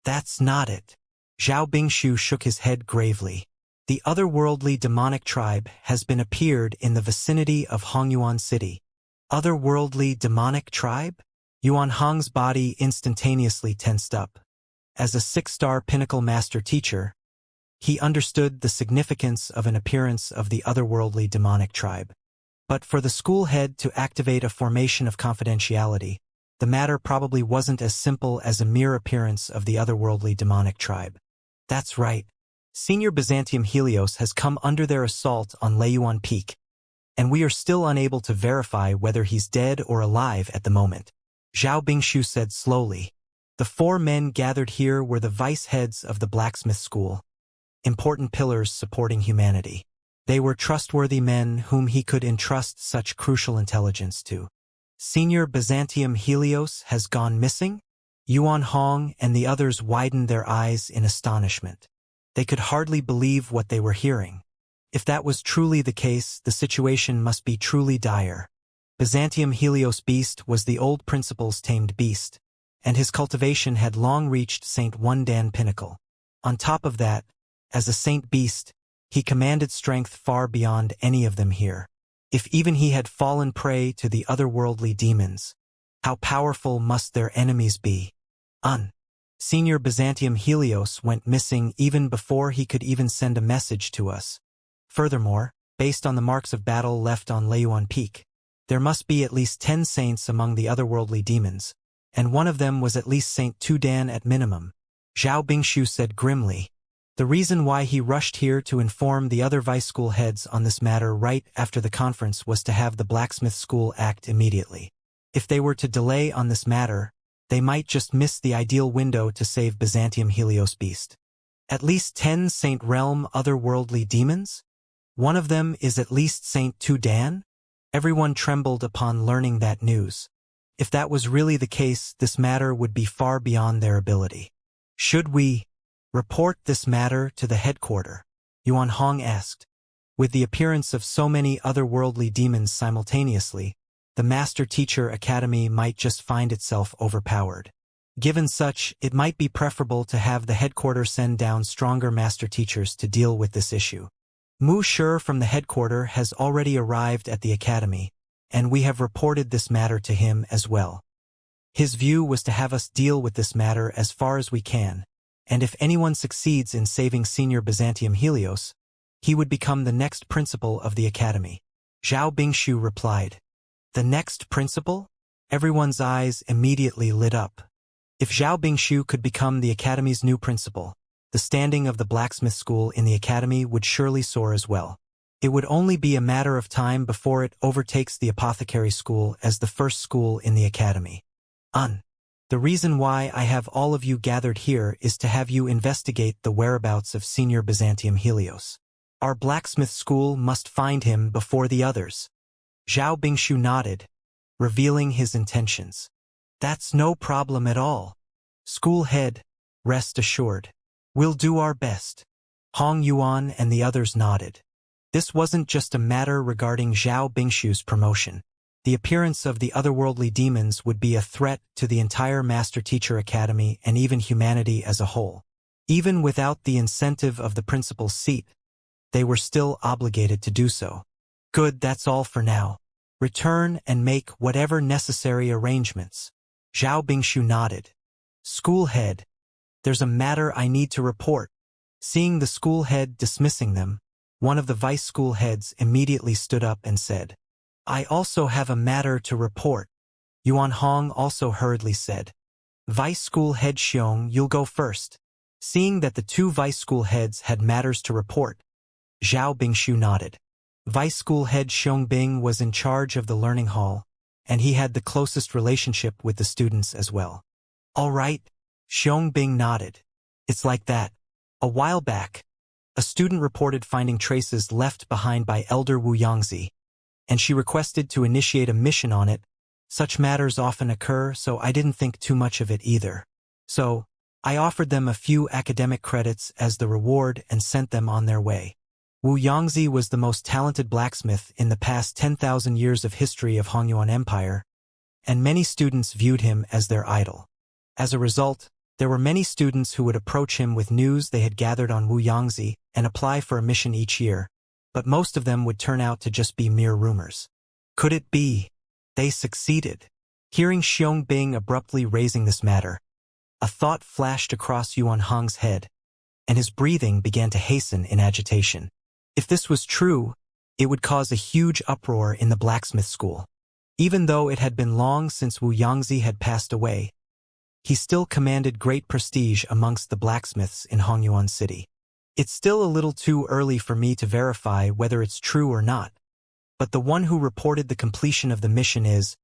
That's not it. Zhao Bingshu shook his head gravely. The otherworldly demonic tribe has been appeared in the vicinity of Hongyuan City. Otherworldly demonic tribe? Yuan Hong's body instantaneously tensed up. As a 6-star pinnacle master teacher, he understood the significance of an appearance of the otherworldly demonic tribe. But for the school head to activate a formation of confidentiality, the matter probably wasn't as simple as a mere appearance of the otherworldly demonic tribe. That's right. Senior Byzantium Helios has come under their assault on Leiyuan Peak, and we are still unable to verify whether he's dead or alive at the moment. Zhao Bingshu said slowly. The 4 men gathered here were the vice heads of the blacksmith school, important pillars supporting humanity. They were trustworthy men whom he could entrust such crucial intelligence to. Senior Byzantium Helios has gone missing? Yuan Hong and the others widened their eyes in astonishment. They could hardly believe what they were hearing. If that was truly the case, the situation must be truly dire. Byzantium Helios Beast was the old principal's tamed beast, and his cultivation had long reached Saint One Dan pinnacle. On top of that, as a saint beast, he commanded strength far beyond any of them here. If even he had fallen prey to the otherworldly demons, how powerful must their enemies be? Senior Byzantium Helios went missing even before he could even send a message to us. Furthermore, based on the marks of battle left on Leiyuan Peak, there must be at least 10 saints among the otherworldly demons, and one of them was at least Saint Tudan at minimum. Zhao Bingshu said grimly. The reason why he rushed here to inform the other vice school heads on this matter right after the conference was to have the blacksmith school act immediately. If they were to delay on this matter, they might just miss the ideal window to save Byzantium Helios Beast. At least 10 Saint Realm otherworldly demons? One of them is at least Saint Tudan? Everyone trembled upon learning that news. If that was really the case, this matter would be far beyond their ability. Should we report this matter to the headquarters? Yuan Hong asked. With the appearance of so many otherworldly demons simultaneously, the Master Teacher Academy might just find itself overpowered. Given such, it might be preferable to have the headquarters send down stronger master teachers to deal with this issue. Mu Shi from the headquarters has already arrived at the academy, and we have reported this matter to him as well. His view was to have us deal with this matter as far as we can, and if anyone succeeds in saving Senior Byzantium Helios, he would become the next principal of the academy. Zhao Bingshu replied. The next principal? Everyone's eyes immediately lit up. If Zhao Bingshu could become the academy's new principal, the standing of the blacksmith school in the academy would surely soar as well. It would only be a matter of time before it overtakes the apothecary school as the first school in the academy. The reason why I have all of you gathered here is to have you investigate the whereabouts of Senior Byzantium Helios. Our blacksmith school must find him before the others. Zhao Bingshu nodded, revealing his intentions. That's no problem at all. School head, rest assured. We'll do our best. Hong Yuan and the others nodded. This wasn't just a matter regarding Zhao Bingshu's promotion. The appearance of the otherworldly demons would be a threat to the entire Master-Teacher Academy and even humanity as a whole. Even without the incentive of the principal's seat, they were still obligated to do so. Good, that's all for now. Return and make whatever necessary arrangements. Zhao Bingshu nodded. School head, there's a matter I need to report. Seeing the school head dismissing them, one of the vice school heads immediately stood up and said, I also have a matter to report. Yuan Hong also hurriedly said, Vice school head Xiong, you'll go first. Seeing that the two vice school heads had matters to report, Zhao Bingshu nodded. Vice school head Xiong Bing was in charge of the learning hall, and he had the closest relationship with the students as well. All right, Xiong Bing nodded. It's like that. A while back, a student reported finding traces left behind by Elder Wu Yangzi, and she requested to initiate a mission on it. Such matters often occur, so I didn't think too much of it either. So, I offered them a few academic credits as the reward and sent them on their way. Wu Yangzi was the most talented blacksmith in the past 10,000 years of history of Hongyuan Empire, and many students viewed him as their idol. As a result, there were many students who would approach him with news they had gathered on Wu Yangzi and apply for a mission each year, but most of them would turn out to just be mere rumors. Could it be? They succeeded. Hearing Xiong Bing abruptly raising this matter, a thought flashed across Yuan Hong's head, and his breathing began to hasten in agitation. If this was true, it would cause a huge uproar in the blacksmith school. Even though it had been long since Wu Yangzi had passed away, he still commanded great prestige amongst the blacksmiths in Hongyuan City. It's still a little too early for me to verify whether it's true or not, but the one who reported the completion of the mission is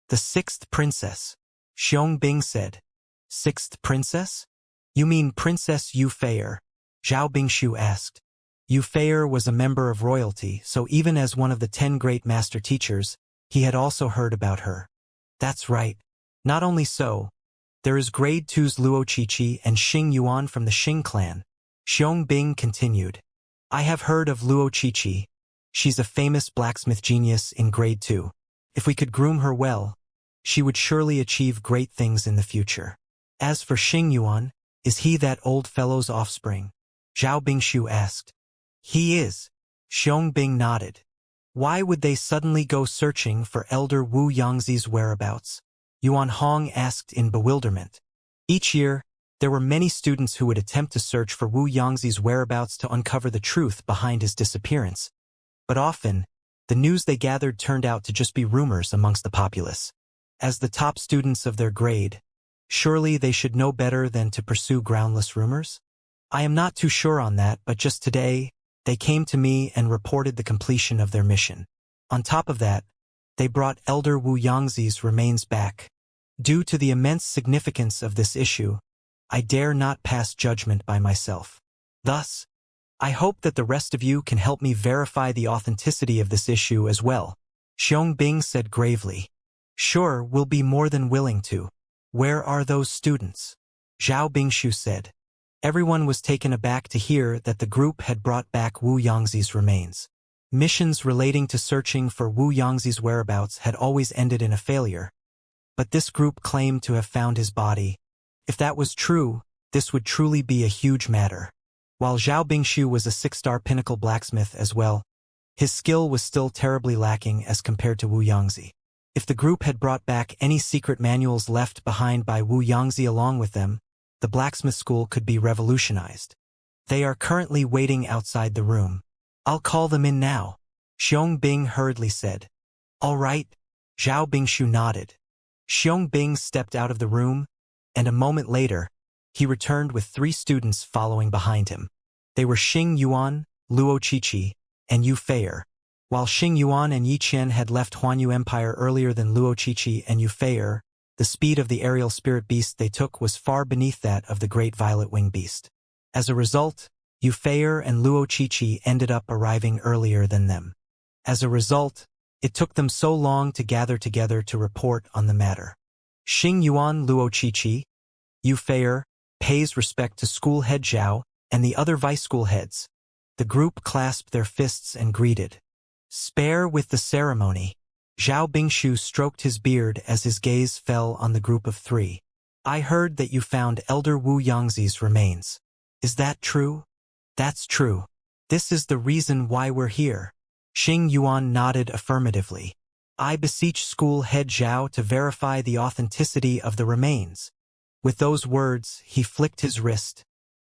the sixth princess, Xiong Bing said. Sixth princess? You mean Princess Yu Feier? Zhao Bingshu asked. Yu Feier was a member of royalty, so even as one of the 10 great master teachers, he had also heard about her. That's right. Not only so, there is grade 2's Luo Qiqi and Xing Yuan from the Xing clan. Xiong Bing continued. I have heard of Luo Qiqi. She's a famous blacksmith genius in grade 2. If we could groom her well, she would surely achieve great things in the future. As for Xing Yuan, is he that old fellow's offspring? Zhao Bingshu asked. He is. Xiong Bing nodded. Why would they suddenly go searching for Elder Wu Yangzi's whereabouts? Yuan Hong asked in bewilderment. Each year, there were many students who would attempt to search for Wu Yangzi's whereabouts to uncover the truth behind his disappearance. But often, the news they gathered turned out to just be rumors amongst the populace. As the top students of their grade, surely they should know better than to pursue groundless rumors? I am not too sure on that, but just today, they came to me and reported the completion of their mission. On top of that, they brought Elder Wu Yangzi's remains back. Due to the immense significance of this issue, I dare not pass judgment by myself. Thus, I hope that the rest of you can help me verify the authenticity of this issue as well. Xiong Bing said gravely. Sure, we'll be more than willing to. Where are those students? Zhao Bingshu said. Everyone was taken aback to hear that the group had brought back Wu Yangzi's remains. Missions relating to searching for Wu Yangzi's whereabouts had always ended in a failure, but this group claimed to have found his body. If that was true, this would truly be a huge matter. While Zhao Bingshu was a 6-star pinnacle blacksmith as well, His skill was still terribly lacking as compared to Wu Yangzi. If the group had brought back any secret manuals left behind by Wu Yangzi along with them, the blacksmith school could be revolutionized. They are currently waiting outside the room. I'll call them in now, Xiong Bing hurriedly said. All right, Zhao Bingshu nodded. Xiong Bing stepped out of the room, and a moment later, he returned with 3 students following behind him. They were Xing Yuan, Luo Qiqi, and Yu Feier. While Xing Yuan and Yi Qian had left Huanyu Empire earlier than Luo Qiqi and Yu Feier, the speed of the aerial spirit beast they took was far beneath that of the great violet wing beast. As a result, Yu Feier and Luo Qiqi ended up arriving earlier than them. As a result, it took them so long to gather together to report on the matter. Xing Yuan, Luo Qiqi, Yu Feier, pays respect to school head Zhao and the other vice school heads. The group clasped their fists and greeted. Spare with the ceremony. Zhao Bingshu stroked his beard as his gaze fell on the group of 3. I heard that you found Elder Wu Yangzi's remains. Is that true? That's true. This is the reason why we're here. Xing Yuan nodded affirmatively. I beseech school head Zhao to verify the authenticity of the remains. With those words, he flicked his wrist,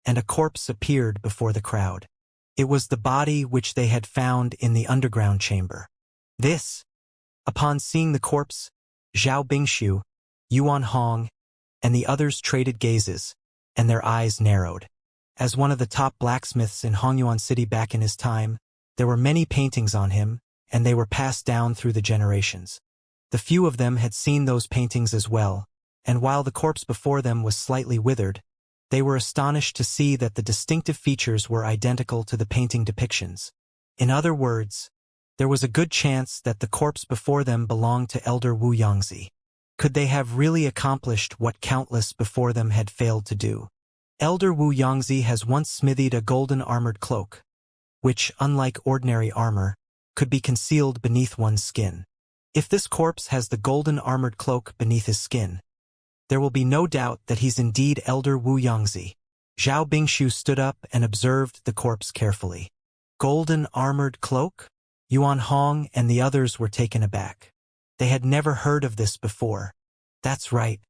and a corpse appeared before the crowd. It was the body which they had found in the underground chamber. Upon seeing the corpse, Zhao Bingshu, Yuan Hong, and the others traded gazes, and their eyes narrowed. As one of the top blacksmiths in Hongyuan City back in his time, there were many paintings on him, and they were passed down through the generations. The few of them had seen those paintings as well, and while the corpse before them was slightly withered, they were astonished to see that the distinctive features were identical to the painting depictions. In other words, there was a good chance that the corpse before them belonged to Elder Wu Yangzi. Could they have really accomplished what countless before them had failed to do? Elder Wu Yangzi has once smithied a golden armored cloak, which, unlike ordinary armor, could be concealed beneath one's skin. If this corpse has the golden armored cloak beneath his skin, there will be no doubt that he's indeed Elder Wu Yangzi. Zhao Bingshu stood up and observed the corpse carefully. Golden armored cloak? Yuan Hong and the others were taken aback. They had never heard of this before. That's right.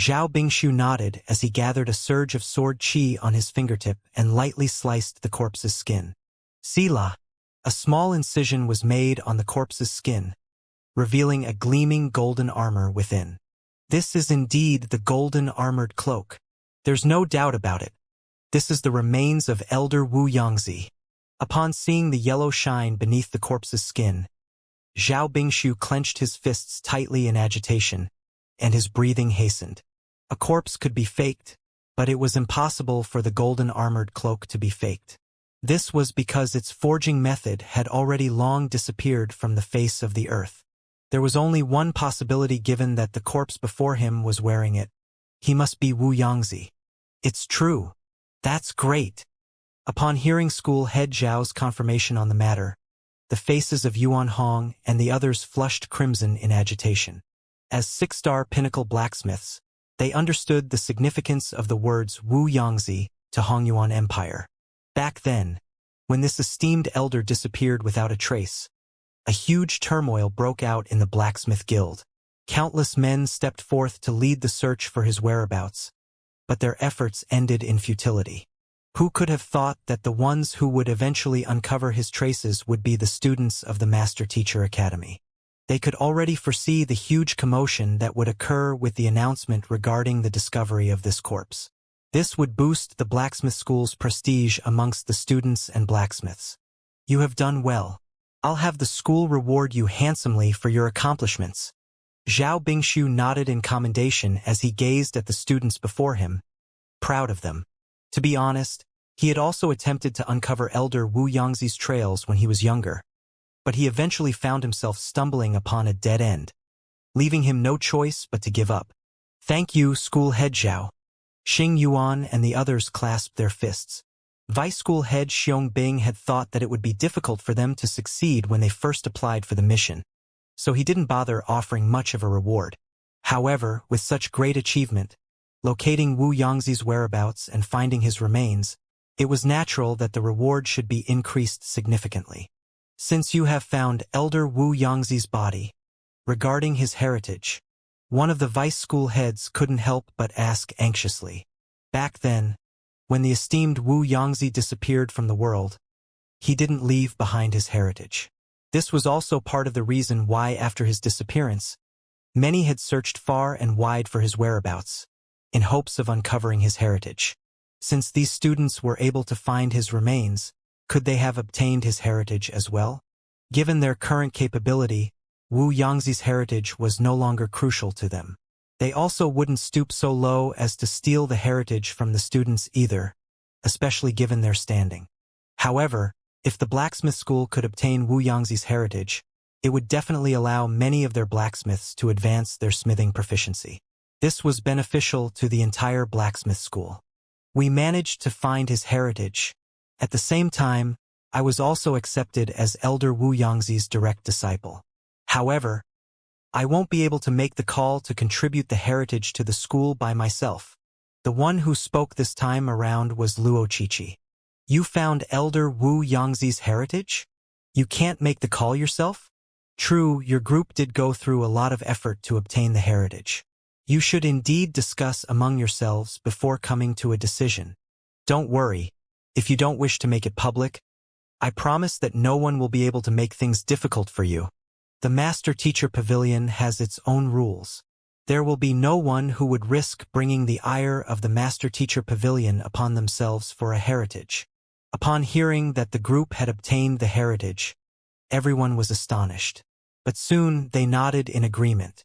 Zhao Bingshu nodded as he gathered a surge of sword qi on his fingertip and lightly sliced the corpse's skin. Sila. A small incision was made on the corpse's skin, revealing a gleaming golden armor within. This is indeed the golden armored cloak. There's no doubt about it. This is the remains of Elder Wu Yangzi. Upon seeing the yellow shine beneath the corpse's skin, Zhao Bingshu clenched his fists tightly in agitation, and his breathing hastened. A corpse could be faked, but it was impossible for the golden armored cloak to be faked. This was because its forging method had already long disappeared from the face of the earth. There was only one possibility given that the corpse before him was wearing it. He must be Wu Yangzi. It's true. That's great. Upon hearing school head Zhao's confirmation on the matter, the faces of Yuan Hong and the others flushed crimson in agitation. As 6-star pinnacle blacksmiths, they understood the significance of the words Wu Yangzi to Hongyuan Empire. Back then, when this esteemed elder disappeared without a trace, a huge turmoil broke out in the blacksmith guild. Countless men stepped forth to lead the search for his whereabouts, but their efforts ended in futility. Who could have thought that the ones who would eventually uncover his traces would be the students of the Master Teacher Academy? They could already foresee the huge commotion that would occur with the announcement regarding the discovery of this corpse. This would boost the blacksmith school's prestige amongst the students and blacksmiths. You have done well. I'll have the school reward you handsomely for your accomplishments. Zhao Bingshu nodded in commendation as he gazed at the students before him, proud of them. To be honest, he had also attempted to uncover Elder Wu Yangzi's trails when he was younger, but he eventually found himself stumbling upon a dead end, leaving him no choice but to give up. Thank you, school head Zhao. Xing Yuan and the others clasped their fists. Vice school head Xiong Bing had thought that it would be difficult for them to succeed when they first applied for the mission, so he didn't bother offering much of a reward. However, with such great achievement, locating Wu Yangzi's whereabouts and finding his remains, it was natural that the reward should be increased significantly. Since you have found Elder Wu Yangzi's body, regarding his heritage, one of the vice school heads couldn't help but ask anxiously. Back then, when the esteemed Wu Yangzi disappeared from the world, he didn't leave behind his heritage. This was also part of the reason why after his disappearance, many had searched far and wide for his whereabouts, in hopes of uncovering his heritage. Since these students were able to find his remains, could they have obtained his heritage as well? Given their current capability, Wu Yangzi's heritage was no longer crucial to them. They also wouldn't stoop so low as to steal the heritage from the students either, especially given their standing. However, if the blacksmith school could obtain Wu Yangzi's heritage, it would definitely allow many of their blacksmiths to advance their smithing proficiency. This was beneficial to the entire blacksmith school. We managed to find his heritage. At the same time, I was also accepted as Elder Wu Yangzi's direct disciple. However, I won't be able to make the call to contribute the heritage to the school by myself. The one who spoke this time around was Luo Qiqi. You found Elder Wu Yangzi's heritage? You can't make the call yourself? True, your group did go through a lot of effort to obtain the heritage. You should indeed discuss among yourselves before coming to a decision. Don't worry, if you don't wish to make it public, I promise that no one will be able to make things difficult for you. The Master-Teacher Pavilion has its own rules. There will be no one who would risk bringing the ire of the Master-Teacher Pavilion upon themselves for a heritage. Upon hearing that the group had obtained the heritage, everyone was astonished. But soon they nodded in agreement.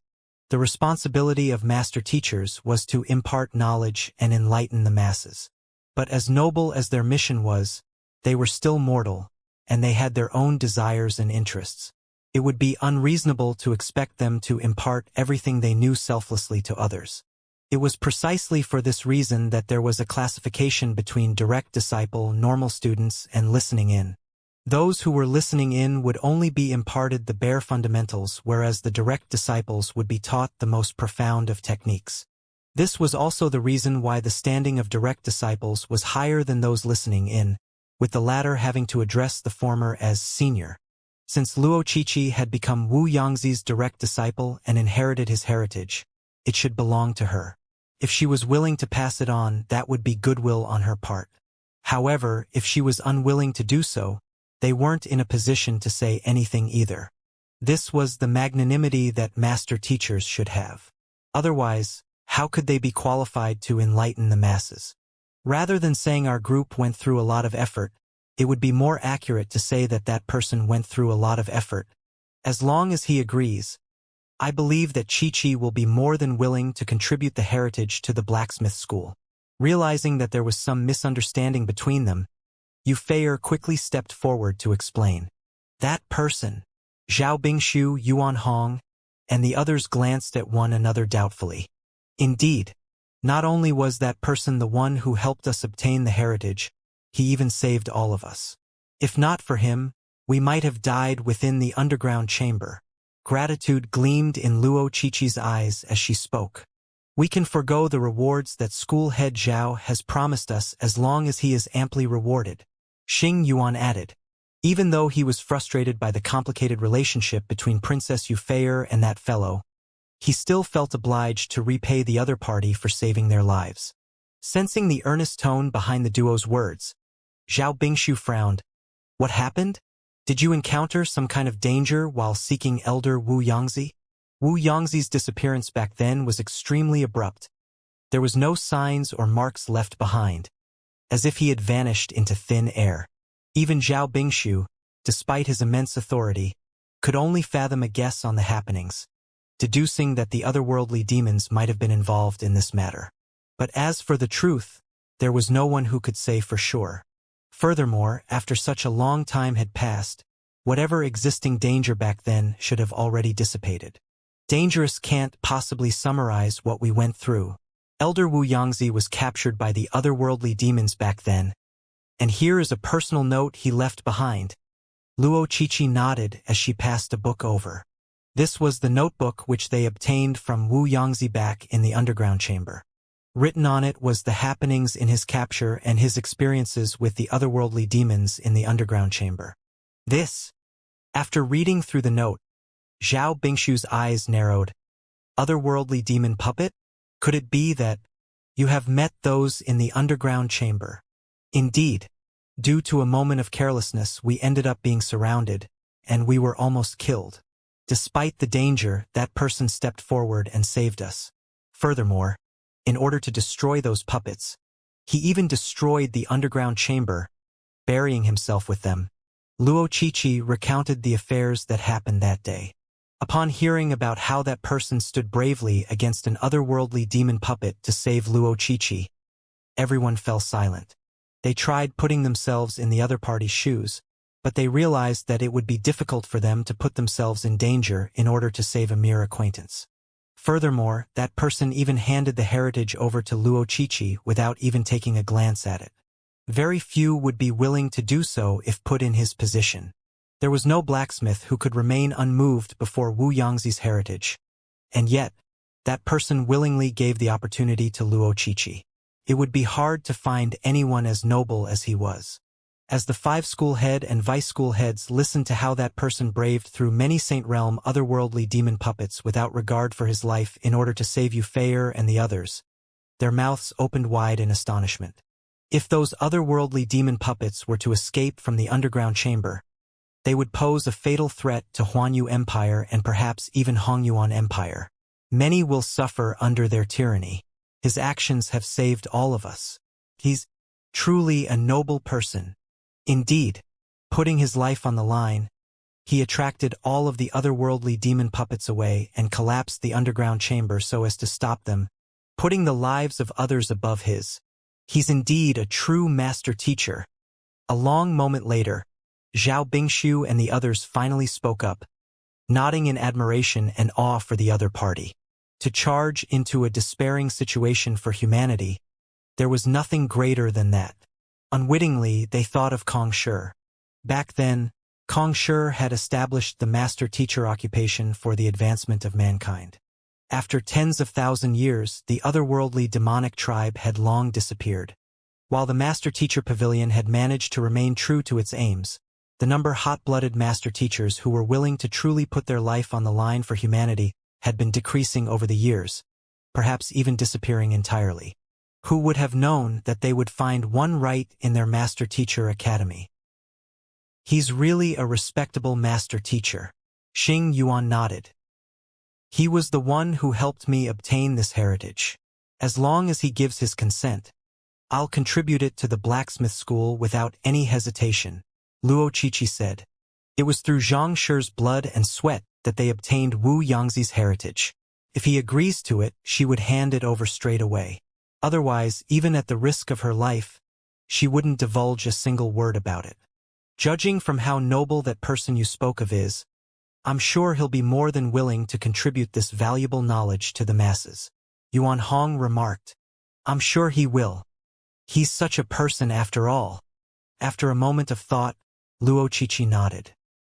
The responsibility of master teachers was to impart knowledge and enlighten the masses. But as noble as their mission was, they were still mortal, and they had their own desires and interests. It would be unreasonable to expect them to impart everything they knew selflessly to others. It was precisely for this reason that there was a classification between direct disciple, normal students, and listening in. Those who were listening in would only be imparted the bare fundamentals, whereas the direct disciples would be taught the most profound of techniques. This was also the reason why the standing of direct disciples was higher than those listening in, with the latter having to address the former as senior. Since Luo Qiqi had become Wu Yangzi's direct disciple and inherited his heritage, it should belong to her. If she was willing to pass it on, that would be goodwill on her part. However, if she was unwilling to do so, they weren't in a position to say anything either. This was the magnanimity that master teachers should have. Otherwise, how could they be qualified to enlighten the masses? Rather than saying our group went through a lot of effort, it would be more accurate to say that that person went through a lot of effort. As long as he agrees, I believe that Qiqi will be more than willing to contribute the heritage to the blacksmith school. Realizing that there was some misunderstanding between them, Yu Feier quickly stepped forward to explain. That person, Zhao Bingshu, Yuan Hong, and the others glanced at one another doubtfully. Indeed, not only was that person the one who helped us obtain the heritage, he even saved all of us. If not for him, we might have died within the underground chamber. Gratitude gleamed in Luo Qiqi's eyes as she spoke. We can forego the rewards that school head Zhao has promised us as long as he is amply rewarded, Xing Yuan added. Even though he was frustrated by the complicated relationship between Princess Yu Feier and that fellow, he still felt obliged to repay the other party for saving their lives. Sensing the earnest tone behind the duo's words, Zhao Bingshu frowned. What happened? Did you encounter some kind of danger while seeking Elder Wu Yangzi? Wu Yangzi's disappearance back then was extremely abrupt. There was no signs or marks left behind, as if he had vanished into thin air. Even Zhao Bingshu, despite his immense authority, could only fathom a guess on the happenings, deducing that the otherworldly demons might have been involved in this matter. But as for the truth, there was no one who could say for sure. Furthermore, after such a long time had passed, whatever existing danger back then should have already dissipated. Dangerous can't possibly summarize what we went through. Elder Wu Yangzi was captured by the otherworldly demons back then, and here is a personal note he left behind. Luo Qiqi nodded as she passed a book over. This was the notebook which they obtained from Wu Yangzi back in the underground chamber. Written on it was the happenings in his capture and his experiences with the otherworldly demons in the underground chamber. This, After reading through the note, Zhao Bingshu's eyes narrowed. Otherworldly demon puppet? Could it be that you have met those in the underground chamber? Indeed, due to a moment of carelessness, we ended up being surrounded, and we were almost killed. Despite the danger, that person stepped forward and saved us. Furthermore, in order to destroy those puppets, he even destroyed the underground chamber, burying himself with them. Luo Qiqi recounted the affairs that happened that day. Upon hearing about how that person stood bravely against an otherworldly demon puppet to save Luo Qiqi, everyone fell silent. They tried putting themselves in the other party's shoes, but they realized that it would be difficult for them to put themselves in danger in order to save a mere acquaintance. Furthermore, that person even handed the heritage over to Luo Qiqi without even taking a glance at it. Very few would be willing to do so if put in his position. There was no blacksmith who could remain unmoved before Wu Yangzi's heritage. And yet, that person willingly gave the opportunity to Luo Qiqi. It would be hard to find anyone as noble as he was. As the 5 school head and vice school heads listened to how that person braved through many Saint Realm otherworldly demon puppets without regard for his life in order to save Yufeier and the others, their mouths opened wide in astonishment. If those otherworldly demon puppets were to escape from the underground chamber, they would pose a fatal threat to Huanyu Empire and perhaps even Hongyuan Empire. Many will suffer under their tyranny. His actions have saved all of us. He's truly a noble person. Indeed, putting his life on the line, he attracted all of the otherworldly demon puppets away and collapsed the underground chamber so as to stop them, putting the lives of others above his. He's indeed a true master teacher. A long moment later, Zhao Bingshu and the others finally spoke up, nodding in admiration and awe for the other party. To charge into a despairing situation for humanity, there was nothing greater than that. Unwittingly, they thought of Kong Shi. Back then, Kong Shi had established the master-teacher occupation for the advancement of mankind. After tens of thousand years, the otherworldly demonic tribe had long disappeared. While the master-teacher pavilion had managed to remain true to its aims, the number hot-blooded master-teachers who were willing to truly put their life on the line for humanity had been decreasing over the years, perhaps even disappearing entirely. Who would have known that they would find one right in their master-teacher academy? He's really a respectable master-teacher. Xing Yuan nodded. He was the one who helped me obtain this heritage. As long as he gives his consent, I'll contribute it to the blacksmith school without any hesitation, Luo Qiqi said. It was through Zhang Shi's blood and sweat that they obtained Wu Yangzi's heritage. If he agrees to it, she would hand it over straight away. Otherwise, even at the risk of her life, she wouldn't divulge a single word about it. Judging from how noble that person you spoke of is, I'm sure he'll be more than willing to contribute this valuable knowledge to the masses. Yuan Hong remarked. I'm sure he will. He's such a person after all. After a moment of thought, Luo Qiqi nodded.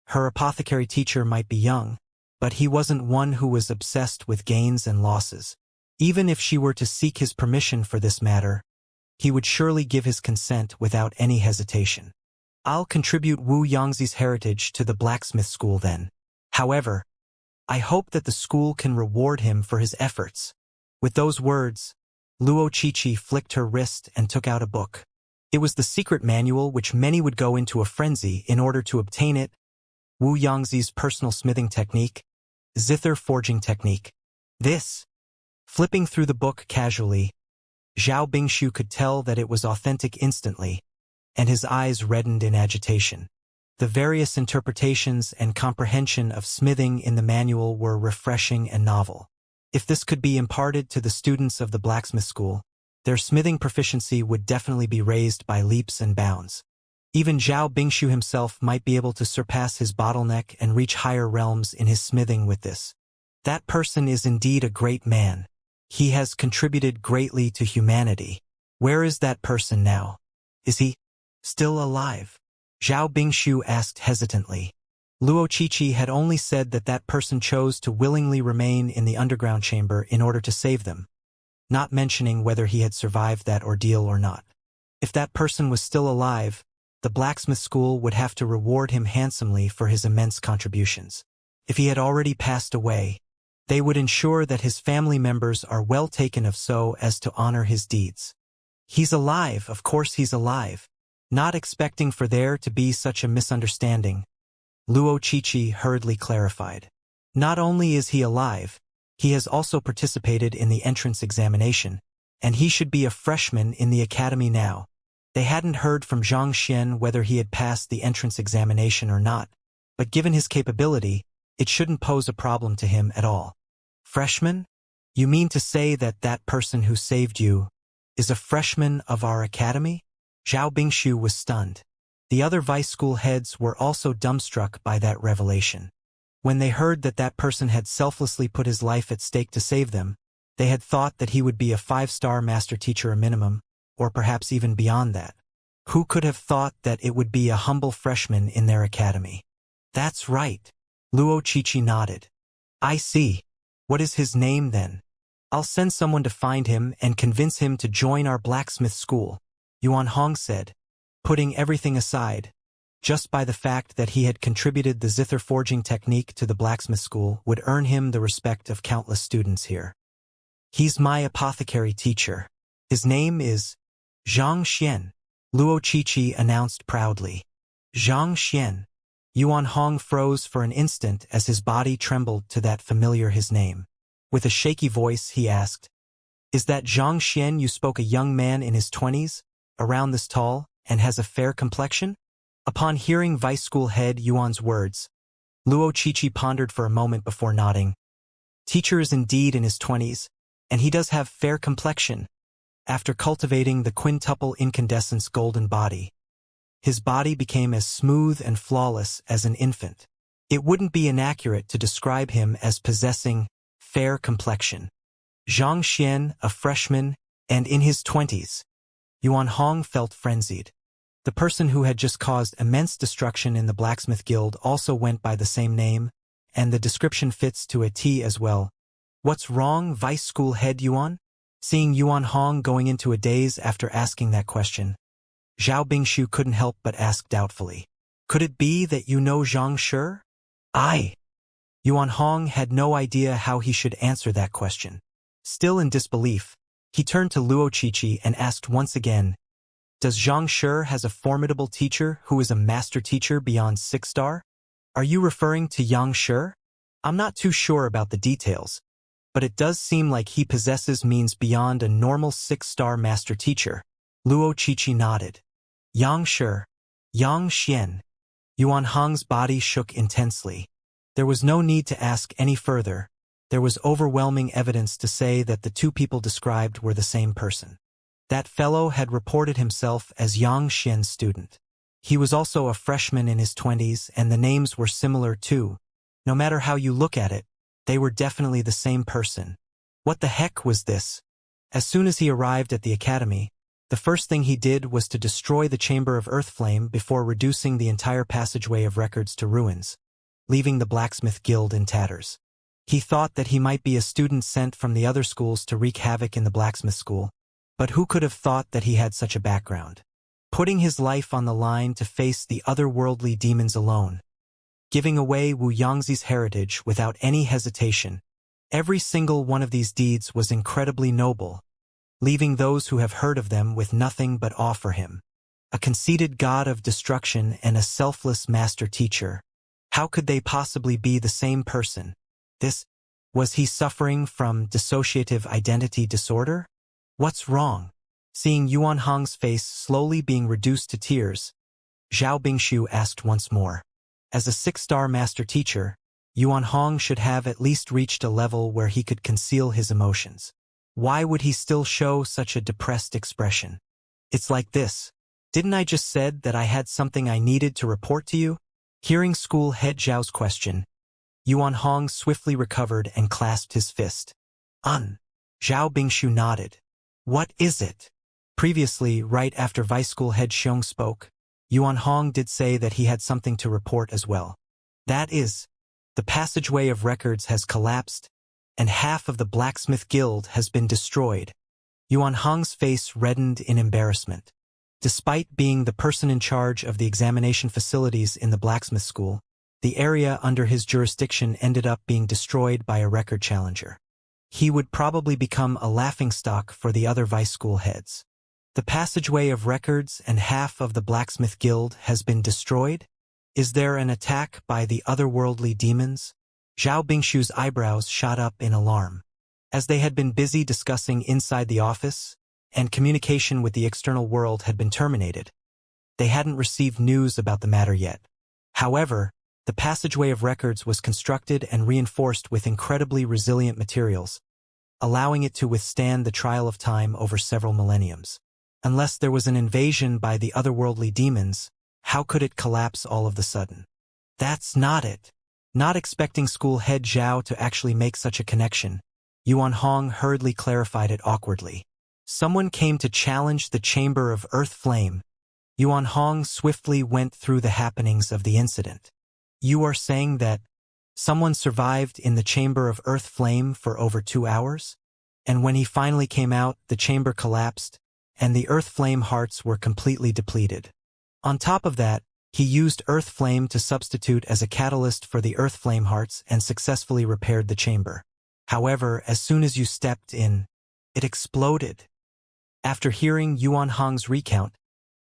Her apothecary teacher might be young, but he wasn't one who was obsessed with gains and losses. Even if she were to seek his permission for this matter, he would surely give his consent without any hesitation. I'll contribute Wu Yangzi's heritage to the blacksmith school then. However, I hope that the school can reward him for his efforts. With those words, Luo Qiqi flicked her wrist and took out a book. It was the secret manual which many would go into a frenzy in order to obtain it. Wu Yangzi's personal smithing technique, zither forging technique. This. Flipping through the book casually, Zhao Bingshu could tell that it was authentic instantly, and his eyes reddened in agitation. The various interpretations and comprehension of smithing in the manual were refreshing and novel. If this could be imparted to the students of the blacksmith school, their smithing proficiency would definitely be raised by leaps and bounds. Even Zhao Bingshu himself might be able to surpass his bottleneck and reach higher realms in his smithing with this. That person is indeed a great man. He has contributed greatly to humanity. Where is that person now? Is he still alive? Zhao Bingshu asked hesitantly. Luo Qiqi had only said that that person chose to willingly remain in the underground chamber in order to save them, not mentioning whether he had survived that ordeal or not. If that person was still alive, the blacksmith school would have to reward him handsomely for his immense contributions. If he had already passed away, they would ensure that his family members are well taken of so as to honor his deeds. He's alive, of course he's alive. Not expecting for there to be such a misunderstanding, Luo Chichi hurriedly clarified. Not only is he alive, he has also participated in the entrance examination, and he should be a freshman in the academy now. They hadn't heard from Xianxia whether he had passed the entrance examination or not, but given his capability, it shouldn't pose a problem to him at all. Freshman? You mean to say that that person who saved you is a freshman of our academy? Zhao Bingshu was stunned. The other vice school heads were also dumbstruck by that revelation. When they heard that that person had selflessly put his life at stake to save them, they had thought that he would be a 5-star master teacher a minimum, or perhaps even beyond that. Who could have thought that it would be a humble freshman in their academy? That's right. Luo Chichi nodded. I see. What is his name then? I'll send someone to find him and convince him to join our blacksmith school, Yuan Hong said, putting everything aside. Just by the fact that he had contributed the zither forging technique to the blacksmith school would earn him the respect of countless students here. He's my apothecary teacher. His name is Xianxia, Luo Chichi announced proudly. Xianxia. Yuan Hong froze for an instant as his body trembled to that familiar his name. With a shaky voice, he asked, Is that Xianxia you spoke, a young man in his 20s, around this tall, and has a fair complexion? Upon hearing Vice School Head Yuan's words, Luo Chichi pondered for a moment before nodding. Teacher is indeed in his 20s, and he does have fair complexion. After cultivating the quintuple incandescence golden body, his body became as smooth and flawless as an infant. It wouldn't be inaccurate to describe him as possessing fair complexion. Xianxia, a freshman, and in his 20s. Yuan Hong felt frenzied. The person who had just caused immense destruction in the blacksmith guild also went by the same name, and the description fits to a T as well. What's wrong, Vice School Head Yuan? Seeing Yuan Hong going into a daze after asking that question, Zhao Bingshu couldn't help but ask doubtfully. Could it be that you know Xianxia? Yuan Hong had no idea how he should answer that question. Still in disbelief, he turned to Luo Chichi and asked once again, Does Xianxia has a formidable teacher who is a master teacher beyond 6-star? Are you referring to Xianxia? I'm not too sure about the details, but it does seem like he possesses means beyond a normal 6-star master teacher. Luo Chichi nodded. Xianxia. Yuan Hong's body shook intensely. There was no need to ask any further. There was overwhelming evidence to say that the two people described were the same person. That fellow had reported himself as Xianxia's student. He was also a freshman in his 20s, and the names were similar too. No matter how you look at it, they were definitely the same person. What the heck was this? As soon as he arrived at the academy, the first thing he did was to destroy the Chamber of Earthflame before reducing the entire passageway of records to ruins, leaving the blacksmith guild in tatters. He thought that he might be a student sent from the other schools to wreak havoc in the blacksmith school, but who could have thought that he had such a background? Putting his life on the line to face the otherworldly demons alone, giving away Wu Yangzi's heritage without any hesitation. Every single one of these deeds was incredibly noble, leaving those who have heard of them with nothing but awe for him. A conceited god of destruction and a selfless master teacher. How could they possibly be the same person? Was he suffering from dissociative identity disorder? What's wrong? Seeing Yuan Hong's face slowly being reduced to tears, Zhao Bingshu asked once more. As a 6-star master teacher, Yuan Hong should have at least reached a level where he could conceal his emotions. Why would he still show such a depressed expression? It's like this. Didn't I just said that I had something I needed to report to you? Hearing school head Zhao's question, Yuan Hong swiftly recovered and clasped his fist. Zhao Bingshu nodded. What is it? Previously, right after Vice School Head Xiong spoke, Yuan Hong did say that he had something to report as well. That is, the passageway of records has collapsed, and half of the blacksmith guild has been destroyed. Yuan Hong's face reddened in embarrassment. Despite being the person in charge of the examination facilities in the blacksmith school, the area under his jurisdiction ended up being destroyed by a record challenger. He would probably become a laughingstock for the other vice school heads. The passageway of records and half of the blacksmith guild has been destroyed? Is there an attack by the otherworldly demons? Zhao Bingshu's eyebrows shot up in alarm. As they had been busy discussing inside the office, and communication with the external world had been terminated, they hadn't received news about the matter yet. However, the passageway of records was constructed and reinforced with incredibly resilient materials, allowing it to withstand the trial of time over several millenniums. Unless there was an invasion by the otherworldly demons, how could it collapse all of the sudden? That's not it. Not expecting school head Zhao to actually make such a connection, Yuan Hong hurriedly clarified it awkwardly. Someone came to challenge the chamber of earth flame. Yuan Hong swiftly went through the happenings of the incident. You are saying that someone survived in the chamber of earth flame for over 2 hours? And when he finally came out, the chamber collapsed, and the earth flame hearts were completely depleted. On top of that, he used earth flame to substitute as a catalyst for the earth flame hearts and successfully repaired the chamber. However, as soon as you stepped in, it exploded. After hearing Yuan Hong's recount,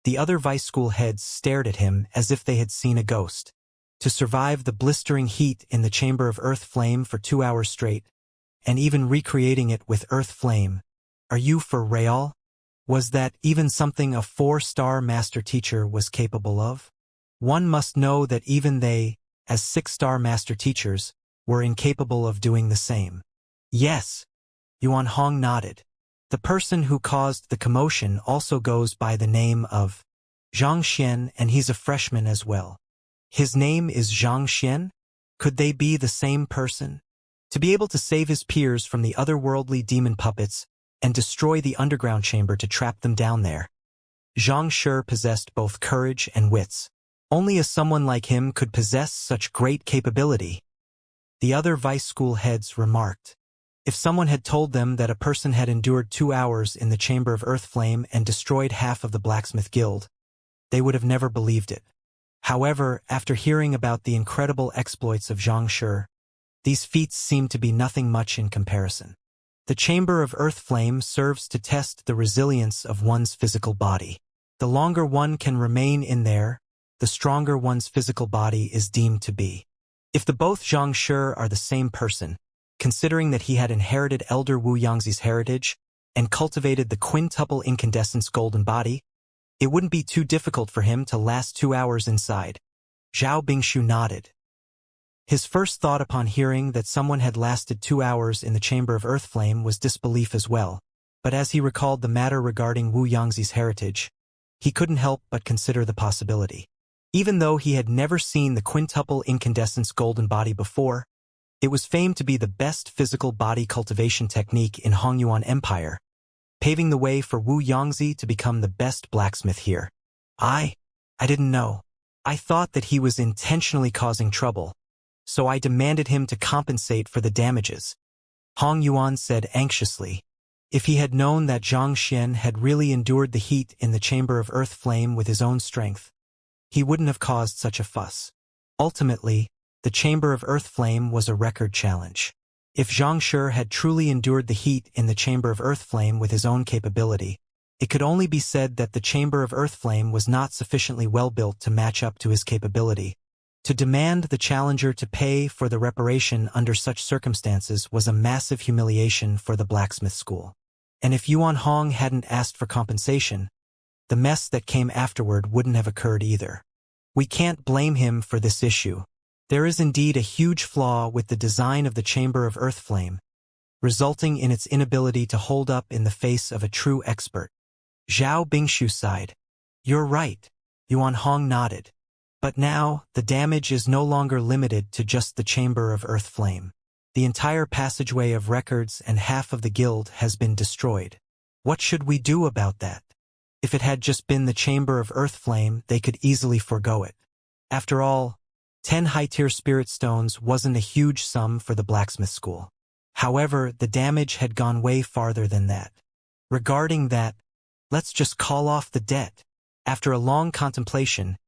the other vice school heads stared at him as if they had seen a ghost. To survive the blistering heat in the chamber of earth flame for 2 hours straight, and even recreating it with earth flame, are you for real? Was that even something a 4-star master teacher was capable of? One must know that even they, as 6-star master teachers, were incapable of doing the same. Yes, Yuan Hong nodded. The person who caused the commotion also goes by the name of Xianxia, and he's a freshman as well. His name is Xianxia? Could they be the same person? To be able to save his peers from the otherworldly demon puppets and destroy the underground chamber to trap them down there. Xianxia possessed both courage and wits. Only someone like him could possess such great capability. The other vice school heads remarked. If someone had told them that a person had endured 2 hours in the chamber of earth flame and destroyed half of the blacksmith guild, they would have never believed it. However, after hearing about the incredible exploits of Xianxia, these feats seemed to be nothing much in comparison. The chamber of earth flame serves to test the resilience of one's physical body. The longer one can remain in there, the stronger one's physical body is deemed to be. If the both Xianxia are the same person, considering that he had inherited Elder Wu Yangzi's heritage and cultivated the quintuple incandescence golden body, it wouldn't be too difficult for him to last 2 hours inside. Zhao Bingshu nodded. His first thought upon hearing that someone had lasted 2 hours in the chamber of earth flame was disbelief as well, but as he recalled the matter regarding Wu Yangzi's heritage, he couldn't help but consider the possibility. Even though he had never seen the quintuple incandescence golden body before, it was famed to be the best physical body cultivation technique in Hongyuan Empire, paving the way for Wu Yangzi to become the best blacksmith here. I didn't know. I thought that he was intentionally causing trouble, so I demanded him to compensate for the damages. Hong Yuan said anxiously. If he had known that Zhang Xian had really endured the heat in the chamber of earth flame with his own strength, he wouldn't have caused such a fuss. Ultimately, the chamber of earth flame was a record challenge. If Xianxia had truly endured the heat in the chamber of earth flame with his own capability, it could only be said that the chamber of earth flame was not sufficiently well built to match up to his capability. To demand the challenger to pay for the reparation under such circumstances was a massive humiliation for the blacksmith school. And if Yuan Hong hadn't asked for compensation, the mess that came afterward wouldn't have occurred either. We can't blame him for this issue. There is indeed a huge flaw with the design of the chamber of earth flame, resulting in its inability to hold up in the face of a true expert. Zhao Bingshu sighed. You're right, Yuan Hong nodded. But now, the damage is no longer limited to just the chamber of earth flame. The entire passageway of records and half of the guild has been destroyed. What should we do about that? If it had just been the chamber of earth flame, they could easily forgo it. After all, 10 high-tier spirit stones wasn't a huge sum for the blacksmith school. However, the damage had gone way farther than that. Regarding that, let's just call off the debt. After a long contemplation,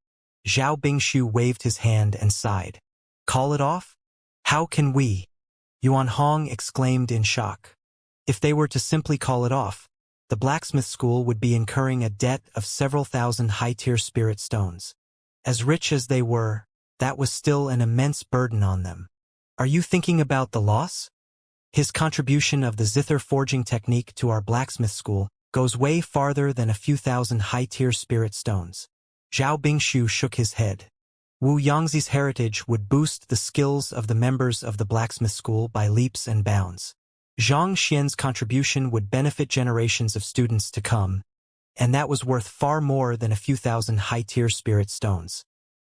Zhao Bingshu waved his hand and sighed. Call it off? How can we? Yuan Hong exclaimed in shock. If they were to simply call it off, the blacksmith school would be incurring a debt of several thousand high-tier spirit stones. As rich as they were, that was still an immense burden on them. Are you thinking about the loss? His contribution of the zither forging technique to our blacksmith school goes way farther than a few thousand high-tier spirit stones. Zhao Bingshu shook his head. Wu Yangzi's heritage would boost the skills of the members of the blacksmith school by leaps and bounds. Zhang Xian's contribution would benefit generations of students to come, and that was worth far more than a few thousand high-tier spirit stones.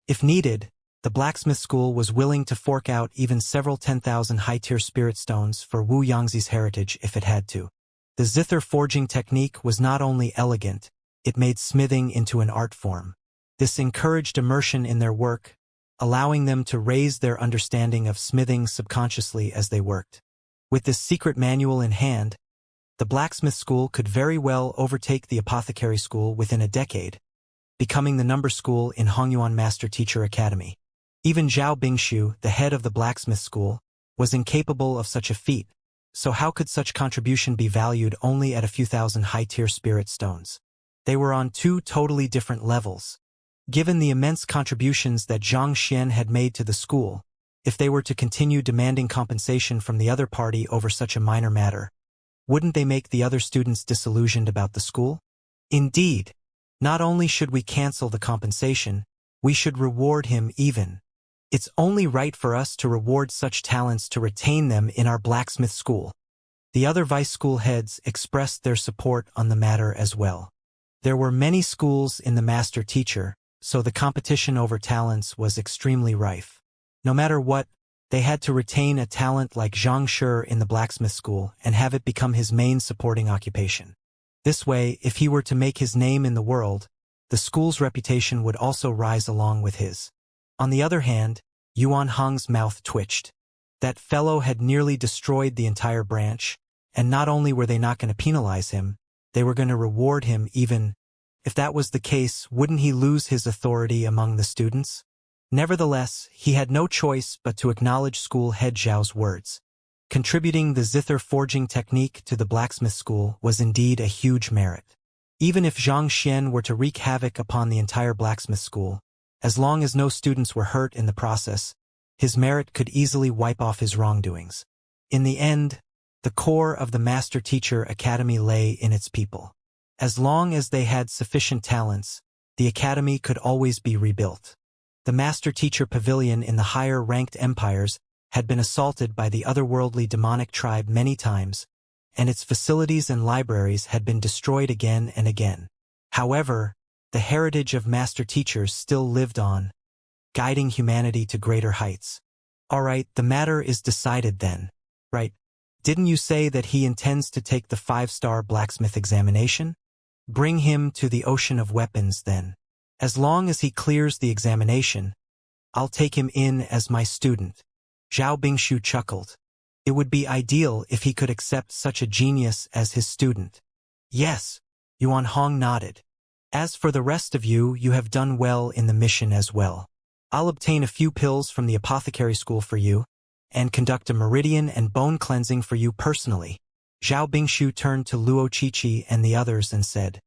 If needed, the blacksmith school was willing to fork out even several 10,000 high-tier spirit stones for Wu Yangzi's heritage if it had to. The zither forging technique was not only elegant, it made smithing into an art form. This encouraged immersion in their work, allowing them to raise their understanding of smithing subconsciously as they worked. With this secret manual in hand, the blacksmith school could very well overtake the apothecary school within a decade, becoming the number school in Hongyuan Master Teacher Academy. Even Zhao Bingshu, the head of the blacksmith school, was incapable of such a feat, so how could such contribution be valued only at a few thousand high-tier spirit stones? They were on two totally different levels. Given the immense contributions that Zhang Xian had made to the school, if they were to continue demanding compensation from the other party over such a minor matter, wouldn't they make the other students disillusioned about the school? Indeed, not only should we cancel the compensation, we should reward him even. It's only right for us to reward such talents to retain them in our blacksmith school. The other vice school heads expressed their support on the matter as well. There were many schools in the master teacher, so the competition over talents was extremely rife. No matter what, they had to retain a talent like Zhang Shi in the blacksmith school and have it become his main supporting occupation. This way, if he were to make his name in the world, the school's reputation would also rise along with his. On the other hand, Yuan Hong's mouth twitched. That fellow had nearly destroyed the entire branch, and not only were they not going to penalize him, they were going to reward him even. If that was the case, wouldn't he lose his authority among the students? Nevertheless, he had no choice but to acknowledge school head Zhao's words. Contributing the zither forging technique to the blacksmith school was indeed a huge merit. Even if Zhang Xian were to wreak havoc upon the entire blacksmith school, as long as no students were hurt in the process, his merit could easily wipe off his wrongdoings. In the end, the core of the Master Teacher Academy lay in its people. As long as they had sufficient talents, the academy could always be rebuilt. The Master Teacher Pavilion in the higher-ranked empires had been assaulted by the otherworldly demonic tribe many times, and its facilities and libraries had been destroyed again and again. However, the heritage of Master Teachers still lived on, guiding humanity to greater heights. All right, the matter is decided then, right? Didn't you say that he intends to take the 5-star blacksmith examination? Bring him to the ocean of weapons then. As long as he clears the examination, I'll take him in as my student. Zhao Bingshu chuckled. It would be ideal if he could accept such a genius as his student. Yes, Yuan Hong nodded. As for the rest of you, you have done well in the mission as well. I'll obtain a few pills from the apothecary school for you, and conduct a meridian and bone cleansing for you personally. Zhao Bingshu turned to Luo Qiqi and the others and said,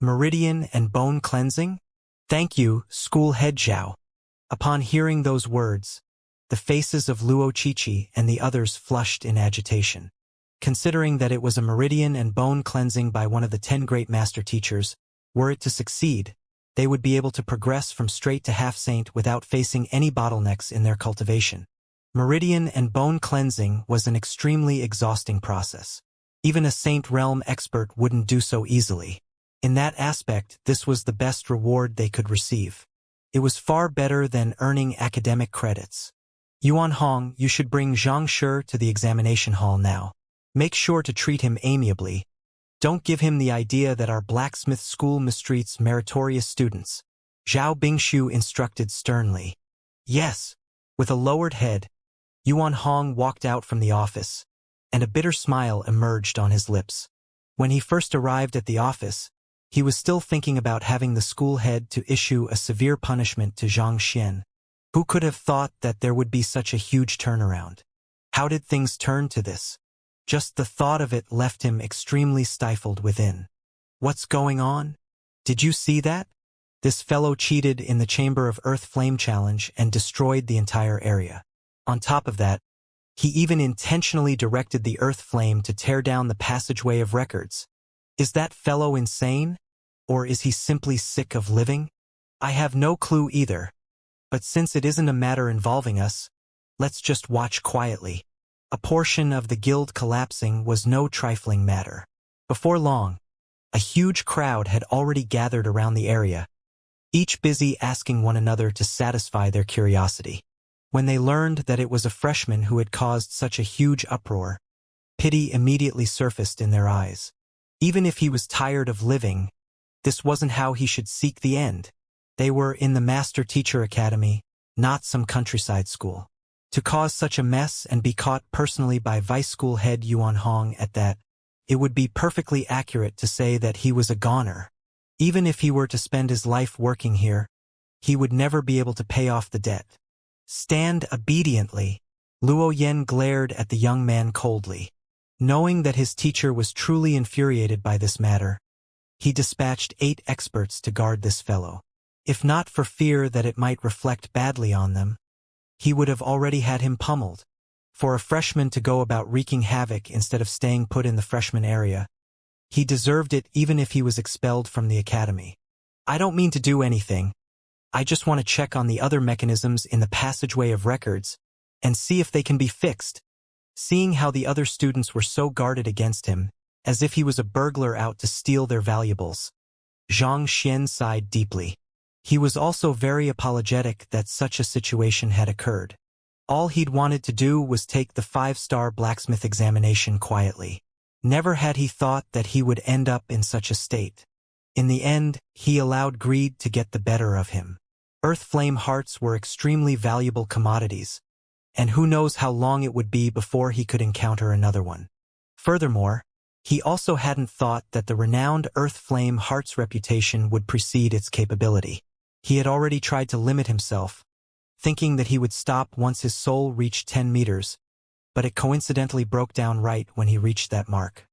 Meridian and bone cleansing? Thank you, school head Zhao. Upon hearing those words, the faces of Luo Qiqi and the others flushed in agitation. Considering that it was a meridian and bone cleansing by one of the 10 great master teachers, were it to succeed, they would be able to progress from straight to half-saint without facing any bottlenecks in their cultivation. Meridian and bone cleansing was an extremely exhausting process. Even a saint realm expert wouldn't do so easily. In that aspect, this was the best reward they could receive. It was far better than earning academic credits. Yuan Hong, you should bring Zhang Shi to the examination hall now. Make sure to treat him amiably. Don't give him the idea that our blacksmith school mistreats meritorious students. Zhao Bingshu instructed sternly. Yes. With a lowered head, Yuan Hong walked out from the office, and a bitter smile emerged on his lips. When he first arrived at the office, He was still thinking about having the school head to issue a severe punishment to Xianxia. Who could have thought that there would be such a huge turnaround? How did things turn to this? Just the thought of it left him extremely stifled within. What's going on? Did you see that? This fellow cheated in the Chamber of Earth Flame Challenge and destroyed the entire area. On top of that, he even intentionally directed the Earth Flame to tear down the passageway of records. Is that fellow insane? Or is he simply sick of living? I have no clue either. But since it isn't a matter involving us, let's just watch quietly. A portion of the guild collapsing was no trifling matter. Before long, a huge crowd had already gathered around the area, each busy asking one another to satisfy their curiosity. When they learned that it was a freshman who had caused such a huge uproar, pity immediately surfaced in their eyes. Even if he was tired of living, this wasn't how he should seek the end. They were in the Master Teacher Academy, not some countryside school. To cause such a mess and be caught personally by Vice School Head Yuan Hong at that, it would be perfectly accurate to say that he was a goner. Even if he were to spend his life working here, he would never be able to pay off the debt. Stand obediently. Luo Yan glared at the young man coldly. Knowing that his teacher was truly infuriated by this matter, he dispatched 8 experts to guard this fellow. If not for fear that it might reflect badly on them, he would have already had him pummeled. For a freshman to go about wreaking havoc instead of staying put in the freshman area, he deserved it even if he was expelled from the academy. I don't mean to do anything. I just want to check on the other mechanisms in the passageway of records and see if they can be fixed. Seeing how the other students were so guarded against him, as if he was a burglar out to steal their valuables, Zhang Xian sighed deeply. He was also very apologetic that such a situation had occurred. All he'd wanted to do was take the 5-star blacksmith examination quietly. Never had he thought that he would end up in such a state. In the end, he allowed greed to get the better of him. Earth flame hearts were extremely valuable commodities, and who knows how long it would be before he could encounter another one. Furthermore, he also hadn't thought that the renowned Earth Flame Heart's reputation would precede its capability. He had already tried to limit himself, thinking that he would stop once his soul reached 10 meters, but it coincidentally broke down right when he reached that mark.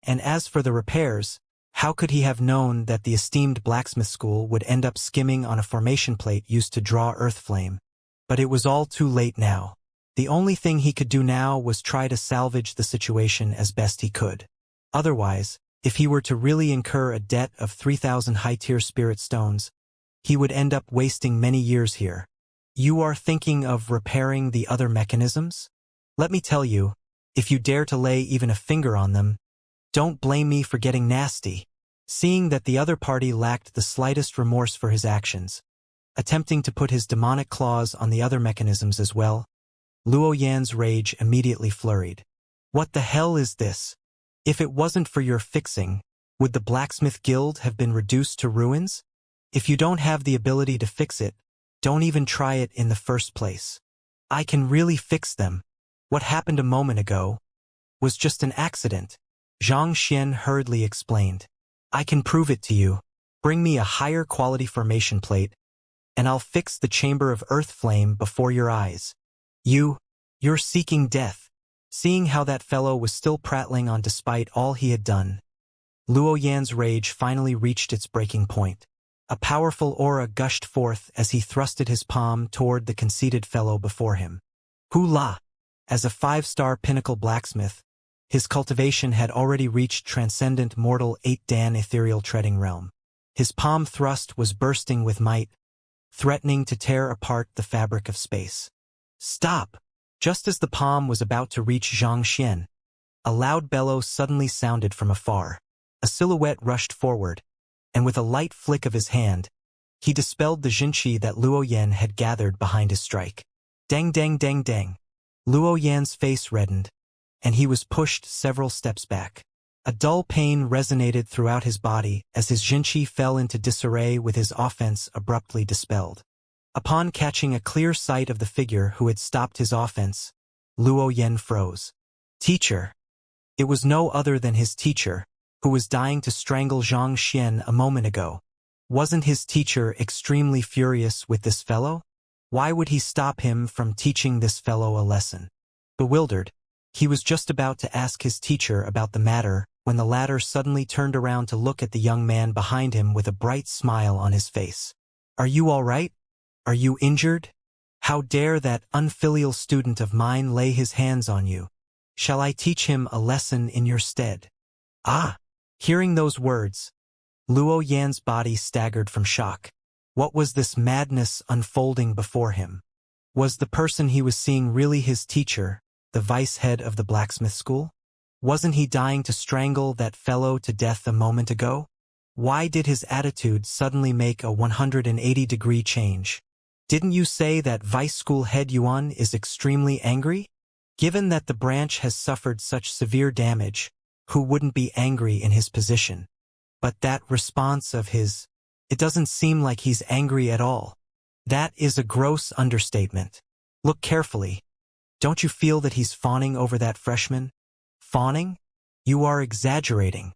And as for the repairs, how could he have known that the esteemed blacksmith school would end up skimming on a formation plate used to draw Earth Flame? But it was all too late now. The only thing he could do now was try to salvage the situation as best he could. Otherwise, if he were to really incur a debt of 3,000 high-tier spirit stones, he would end up wasting many years here. You are thinking of repairing the other mechanisms? Let me tell you, if you dare to lay even a finger on them, don't blame me for getting nasty. Seeing that the other party lacked the slightest remorse for his actions, attempting to put his demonic claws on the other mechanisms as well, Luo Yan's rage immediately flurried. What the hell is this? If it wasn't for your fixing, would the blacksmith guild have been reduced to ruins? If you don't have the ability to fix it, don't even try it in the first place. I can really fix them. What happened a moment ago was just an accident, Zhang Xian hurriedly explained. I can prove it to you. Bring me a higher quality formation plate, and I'll fix the chamber of earth flame before your eyes. You're seeking death. Seeing how that fellow was still prattling on despite all he had done, Luo Yan's rage finally reached its breaking point. A powerful aura gushed forth as he thrusted his palm toward the conceited fellow before him. Hula! As a 5-star pinnacle blacksmith, his cultivation had already reached transcendent mortal 8-dan ethereal treading realm. His palm thrust was bursting with might, threatening to tear apart the fabric of space. Stop! Just as the palm was about to reach Zhang Xian, a loud bellow suddenly sounded from afar. A silhouette rushed forward, and with a light flick of his hand, he dispelled the jinqi that Luo Yan had gathered behind his strike. Dang dang dang dang. Luo Yan's face reddened, and he was pushed several steps back. A dull pain resonated throughout his body as his jinqi fell into disarray with his offense abruptly dispelled. Upon catching a clear sight of the figure who had stopped his offense, Luo Yan froze. Teacher. It was no other than his teacher, who was dying to strangle Xianxia a moment ago. Wasn't his teacher extremely furious with this fellow? Why would he stop him from teaching this fellow a lesson? Bewildered, he was just about to ask his teacher about the matter when the latter suddenly turned around to look at the young man behind him with a bright smile on his face. "Are you all right? Are you injured? How dare that unfilial student of mine lay his hands on you? Shall I teach him a lesson in your stead?" Ah! Hearing those words, Luo Yan's body staggered from shock. What was this madness unfolding before him? Was the person he was seeing really his teacher, the vice head of the blacksmith school? Wasn't he dying to strangle that fellow to death a moment ago? Why did his attitude suddenly make a 180-degree change? Didn't you say that vice school head Yuan is extremely angry? Given that the branch has suffered such severe damage, who wouldn't be angry in his position? But that response of his, it doesn't seem like he's angry at all. That is a gross understatement. Look carefully. Don't you feel that he's fawning over that freshman? Fawning? You are exaggerating.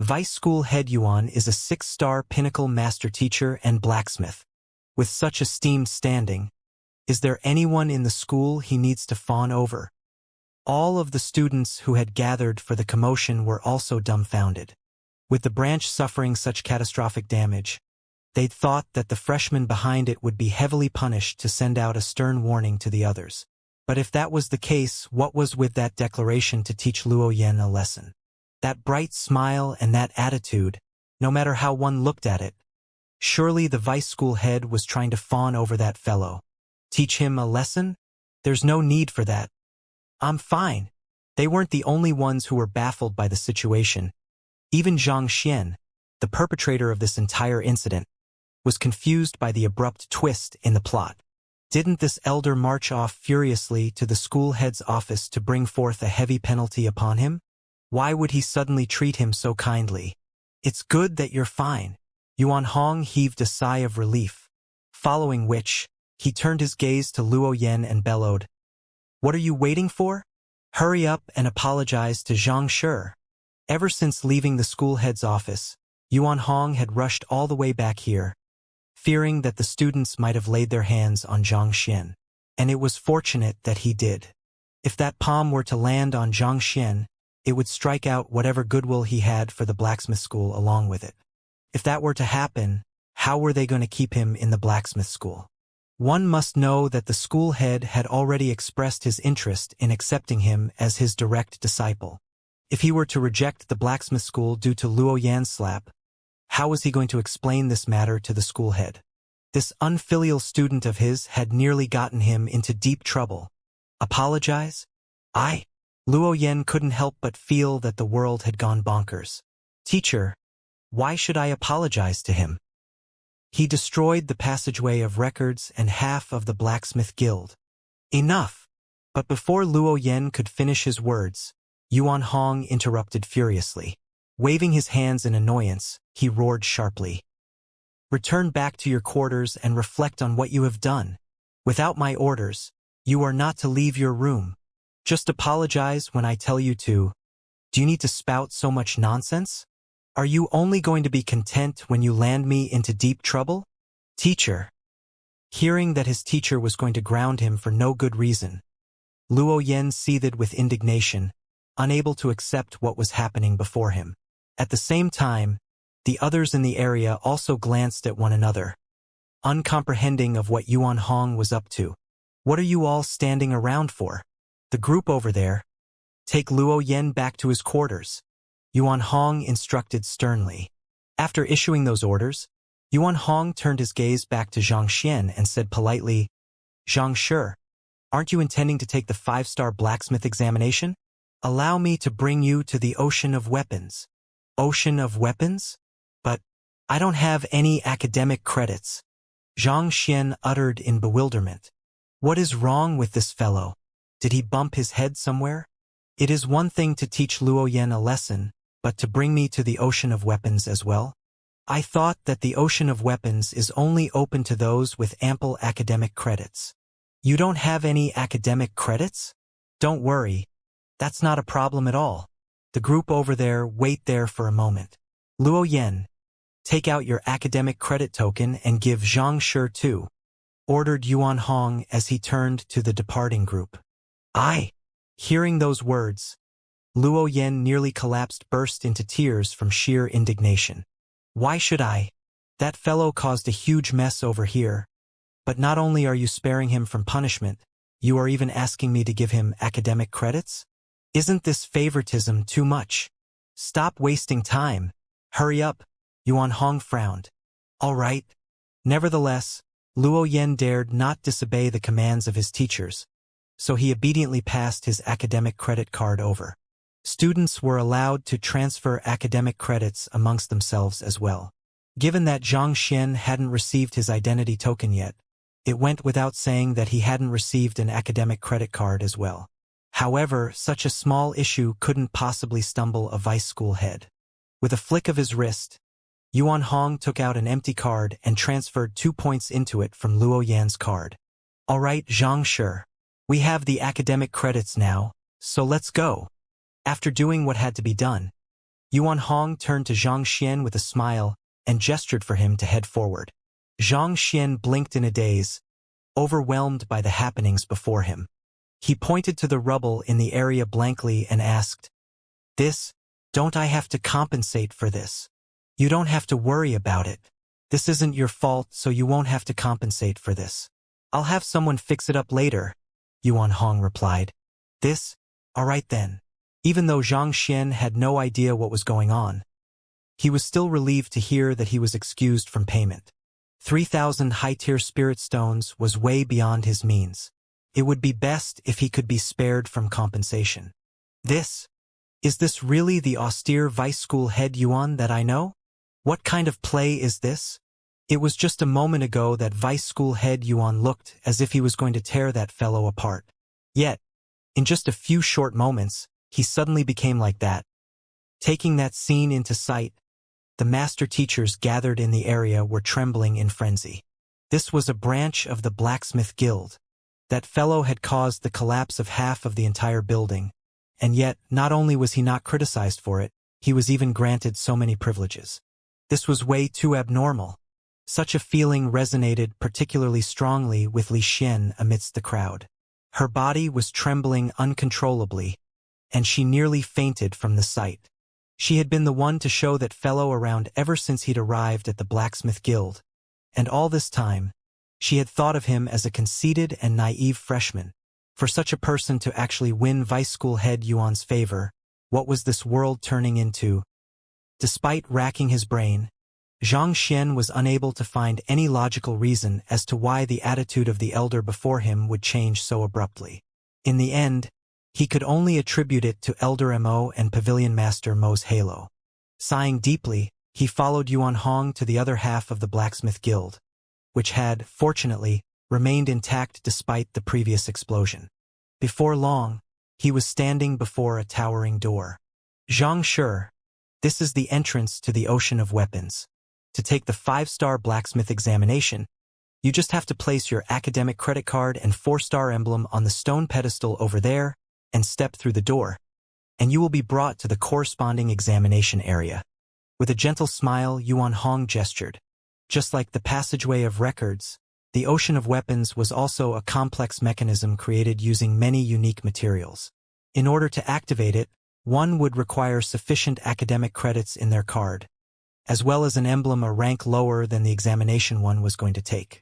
Vice School Head Yuan is a 6-star pinnacle master teacher and blacksmith. With such esteemed standing, is there anyone in the school he needs to fawn over? All of the students who had gathered for the commotion were also dumbfounded. With the branch suffering such catastrophic damage, they'd thought that the freshman behind it would be heavily punished to send out a stern warning to the others. But if that was the case, what was with that declaration to teach Luo Yan a lesson? That bright smile and that attitude, no matter how one looked at it. Surely the vice school head was trying to fawn over that fellow. Teach him a lesson? There's no need for that. I'm fine. They weren't the only ones who were baffled by the situation. Even Xianxia, the perpetrator of this entire incident, was confused by the abrupt twist in the plot. Didn't this elder march off furiously to the school head's office to bring forth a heavy penalty upon him? Why would he suddenly treat him so kindly? It's good that you're fine. Yuan Hong heaved a sigh of relief, following which, he turned his gaze to Luo Yan and bellowed, "What are you waiting for? Hurry up and apologize to Xianxia." Ever since leaving the school head's office, Yuan Hong had rushed all the way back here, fearing that the students might have laid their hands on Xianxia, and it was fortunate that he did. If that palm were to land on Xianxia, it would strike out whatever goodwill he had for the blacksmith school along with it. If that were to happen, how were they going to keep him in the blacksmith school? One must know that the school head had already expressed his interest in accepting him as his direct disciple. If he were to reject the blacksmith school due to Luo Yan's slap, how was he going to explain this matter to the school head? This unfilial student of his had nearly gotten him into deep trouble. Apologize? Luo Yan couldn't help but feel that the world had gone bonkers. Teacher, why should I apologize to him? He destroyed the passageway of records and half of the blacksmith guild. Enough! But before Luo Yan could finish his words, Yuan Hong interrupted furiously. Waving his hands in annoyance, he roared sharply. Return back to your quarters and reflect on what you have done. Without my orders, you are not to leave your room. Just apologize when I tell you to. Do you need to spout so much nonsense? Are you only going to be content when you land me into deep trouble? Teacher. Hearing that his teacher was going to ground him for no good reason, Luo Yan seethed with indignation, unable to accept what was happening before him. At the same time, the others in the area also glanced at one another, uncomprehending of what Yuan Hong was up to. What are you all standing around for? The group over there. Take Luo Yan back to his quarters, Yuan Hong instructed sternly. After issuing those orders, Yuan Hong turned his gaze back to Xianxia and said politely, Xianxia, aren't you intending to take the 5-star blacksmith examination? Allow me to bring you to the ocean of weapons. Ocean of weapons? But I don't have any academic credits. Xianxia uttered in bewilderment. What is wrong with this fellow? Did he bump his head somewhere? It is one thing to teach Luo Yan a lesson, but to bring me to the ocean of weapons as well? I thought that the ocean of weapons is only open to those with ample academic credits. You don't have any academic credits? Don't worry. That's not a problem at all. The group over there, wait there for a moment. Luo Yan, take out your academic credit token and give Xianxia too, ordered Yuan Hong as he turned to the departing group. Hearing those words, Luo Yan nearly collapsed, burst into tears from sheer indignation. Why should I? That fellow caused a huge mess over here. But not only are you sparing him from punishment, you are even asking me to give him academic credits? Isn't this favoritism too much? Stop wasting time. Hurry up, Yuan Hong frowned. All right. Nevertheless, Luo Yan dared not disobey the commands of his teachers, so he obediently passed his academic credit card over. Students were allowed to transfer academic credits amongst themselves as well. Given that Zhang Xian hadn't received his identity token yet, it went without saying that he hadn't received an academic credit card as well. However, such a small issue couldn't possibly stumble a vice school head. With a flick of his wrist, Yuan Hong took out an empty card and transferred 2 points into it from Luo Yan's card. All right, Xianxia, we have the academic credits now, so let's go. After doing what had to be done, Yuan Hong turned to Zhang Xian with a smile and gestured for him to head forward. Zhang Xian blinked in a daze, overwhelmed by the happenings before him. He pointed to the rubble in the area blankly and asked, Don't I have to compensate for this? You don't have to worry about it. This isn't your fault, so you won't have to compensate for this. I'll have someone fix it up later, Yuan Hong replied. All right then. Even though Zhang Xian had no idea what was going on, he was still relieved to hear that he was excused from payment. 3,000 high-tier spirit stones was way beyond his means. It would be best if he could be spared from compensation. Is this really the austere vice school head Yuan that I know? What kind of play is this? It was just a moment ago that vice school head Yuan looked as if he was going to tear that fellow apart. Yet, in just a few short moments, he suddenly became like that. Taking that scene into sight, the master teachers gathered in the area were trembling in frenzy. This was a branch of the blacksmith guild. That fellow had caused the collapse of half of the entire building, and yet not only was he not criticized for it, he was even granted so many privileges. This was way too abnormal. Such a feeling resonated particularly strongly with Li Xian amidst the crowd. Her body was trembling uncontrollably, and she nearly fainted from the sight. She had been the one to show that fellow around ever since he'd arrived at the blacksmith guild, and all this time, she had thought of him as a conceited and naive freshman. For such a person to actually win vice school head Yuan's favor, what was this world turning into? Despite racking his brain, Zhang Xian was unable to find any logical reason as to why the attitude of the elder before him would change so abruptly. In the end, he could only attribute it to Elder Mo and Pavilion Master Mo's halo. Sighing deeply, he followed Yuan Hong to the other half of the blacksmith guild, which had, fortunately, remained intact despite the previous explosion. Before long, he was standing before a towering door. Xianxia, this is the entrance to the ocean of weapons. To take the 5-star blacksmith examination, you just have to place your academic credit card and 4-star emblem on the stone pedestal over there and step through the door, and you will be brought to the corresponding examination area. With a gentle smile, Yuan Hong gestured. Just like the passageway of records, the ocean of weapons was also a complex mechanism created using many unique materials. In order to activate it, one would require sufficient academic credits in their card, as well as an emblem a rank lower than the examination one was going to take.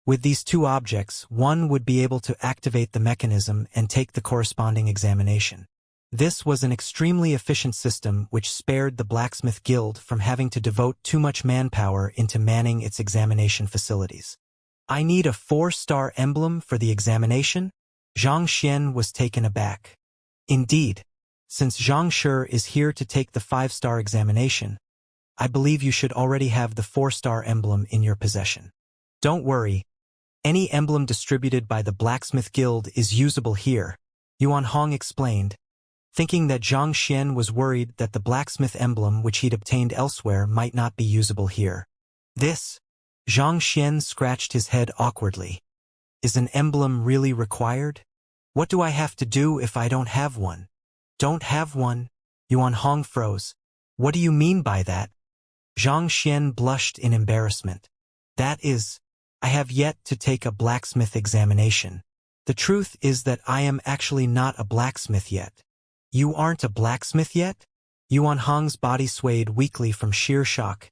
With these two objects, one would be able to activate the mechanism and take the corresponding examination. This was an extremely efficient system which spared the blacksmith guild from having to devote too much manpower into manning its examination facilities. I need a 4-star emblem for the examination? Zhang Xian was taken aback. Indeed, since Xianxia is here to take the 5-star examination, I believe you should already have the 4-star emblem in your possession. Don't worry. Any emblem distributed by the Blacksmith Guild is usable here, Yuan Hong explained, thinking that Zhang Xian was worried that the blacksmith emblem which he'd obtained elsewhere might not be usable here. Zhang Xian scratched his head awkwardly. Is an emblem really required? What do I have to do if I don't have one? Don't have one? Yuan Hong froze. What do you mean by that? Xianxia blushed in embarrassment. That is, I have yet to take a blacksmith examination. The truth is that I am actually not a blacksmith yet. You aren't a blacksmith yet? Yuan Hong's body swayed weakly from sheer shock,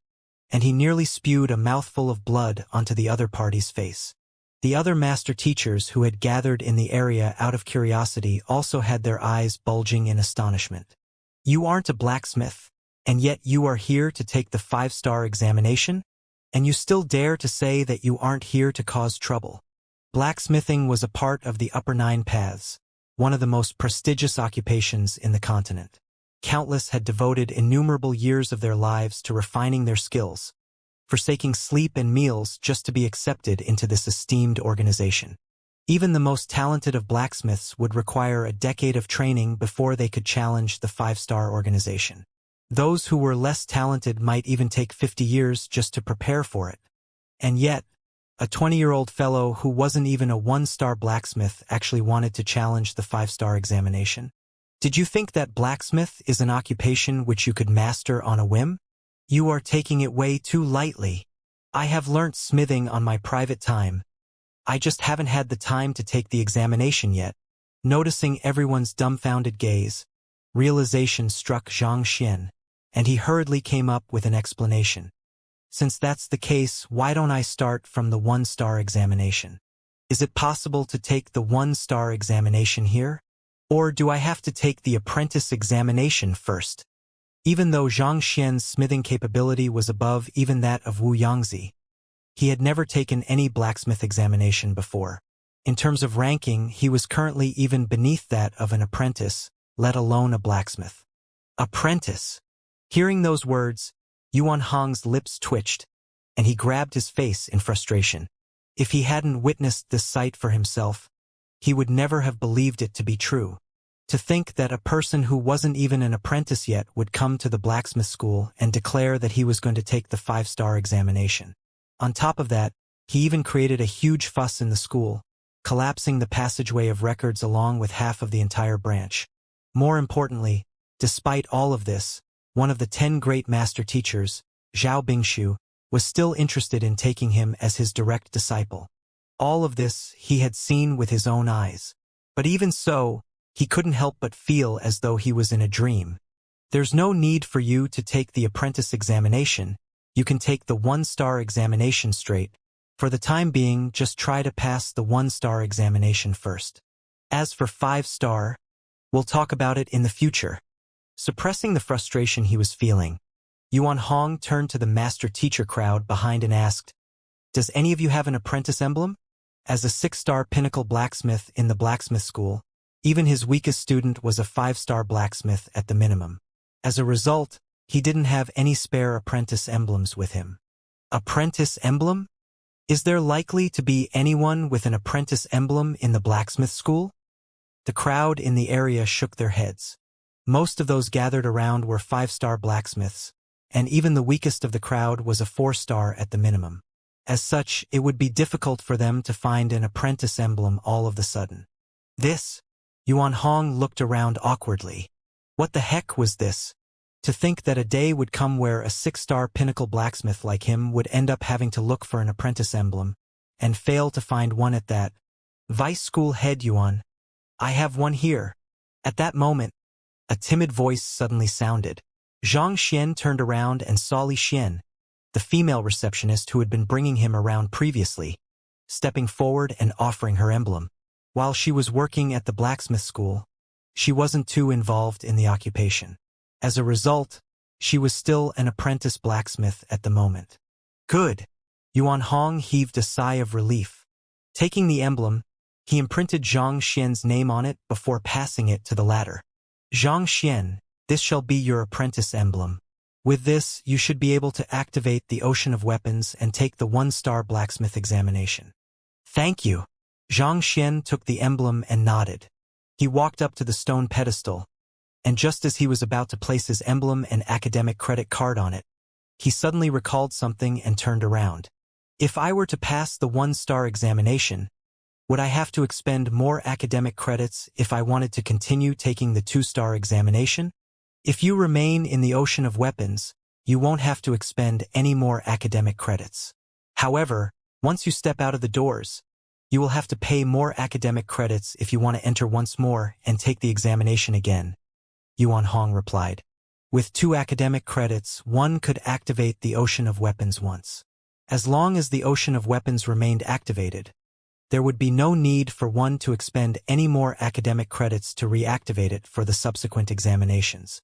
and he nearly spewed a mouthful of blood onto the other party's face. The other master teachers who had gathered in the area out of curiosity also had their eyes bulging in astonishment. You aren't a blacksmith, and yet you are here to take the 5-star examination? And you still dare to say that you aren't here to cause trouble? Blacksmithing was a part of the Upper Nine Paths, one of the most prestigious occupations in the continent. Countless had devoted innumerable years of their lives to refining their skills, forsaking sleep and meals just to be accepted into this esteemed organization. Even the most talented of blacksmiths would require a decade of training before they could challenge the 5-star organization. Those who were less talented might even take 50 years just to prepare for it. And yet, a 20-year-old fellow who wasn't even a 1-star blacksmith actually wanted to challenge the 5-star examination. Did you think that blacksmith is an occupation which you could master on a whim? You are taking it way too lightly. I have learnt smithing on my private time. I just haven't had the time to take the examination yet. Noticing everyone's dumbfounded gaze, realization struck Xianxia, and he hurriedly came up with an explanation. Since that's the case, why don't I start from the 1-star examination? Is it possible to take the 1-star examination here? Or do I have to take the apprentice examination first? Even though Xianxia's smithing capability was above even that of Wuxia, he had never taken any blacksmith examination before. In terms of ranking, he was currently even beneath that of an apprentice, let alone a blacksmith. Apprentice! Hearing those words, Yuan Hong's lips twitched, and he grabbed his face in frustration. If he hadn't witnessed this sight for himself, he would never have believed it to be true. To think that a person who wasn't even an apprentice yet would come to the blacksmith school and declare that he was going to take the 5-star examination. On top of that, he even created a huge fuss in the school, collapsing the passageway of records along with half of the entire branch. More importantly, despite all of this, one of the 10 great master teachers, Zhao Bingshu, was still interested in taking him as his direct disciple. All of this he had seen with his own eyes. But even so, he couldn't help but feel as though he was in a dream. There's no need for you to take the apprentice examination. You can take the 1-star examination straight. For the time being, just try to pass the 1-star examination first. As for 5-star, we'll talk about it in the future. Suppressing the frustration he was feeling, Yuan Hong turned to the master teacher crowd behind and asked, "Does any of you have an apprentice emblem?" As a 6-star pinnacle blacksmith in the blacksmith school, even his weakest student was a 5-star blacksmith at the minimum. As a result, he didn't have any spare apprentice emblems with him. Apprentice emblem? Is there likely to be anyone with an apprentice emblem in the blacksmith school? The crowd in the area shook their heads. Most of those gathered around were 5-star blacksmiths, and even the weakest of the crowd was a 4-star at the minimum. As such, it would be difficult for them to find an apprentice emblem all of the sudden. Yuan Hong looked around awkwardly. What the heck was this? To think that a day would come where a 6-star pinnacle blacksmith like him would end up having to look for an apprentice emblem, and fail to find one at that. Vice School Head Yuan, I have one here. At that moment, a timid voice suddenly sounded. Xianxia turned around and saw Li Xian, the female receptionist who had been bringing him around previously, stepping forward and offering her emblem. While she was working at the blacksmith school, she wasn't too involved in the occupation. As a result, she was still an apprentice blacksmith at the moment. Good! Yuan Hong heaved a sigh of relief. Taking the emblem, he imprinted Xianxia's name on it before passing it to the latter. Xianxia, this shall be your apprentice emblem. With this, you should be able to activate the ocean of weapons and take the 1-star blacksmith examination. Thank you. Xianxia took the emblem and nodded. He walked up to the stone pedestal, and just as he was about to place his emblem and academic credit card on it, he suddenly recalled something and turned around. If I were to pass the 1-star examination, would I have to expend more academic credits if I wanted to continue taking the 2-star examination? If you remain in the ocean of weapons, you won't have to expend any more academic credits. However, once you step out of the doors, you will have to pay more academic credits if you want to enter once more and take the examination again, Yuan Hong replied. With 2 academic credits, one could activate the ocean of weapons once. As long as the ocean of weapons remained activated, there would be no need for one to expend any more academic credits to reactivate it for the subsequent examinations.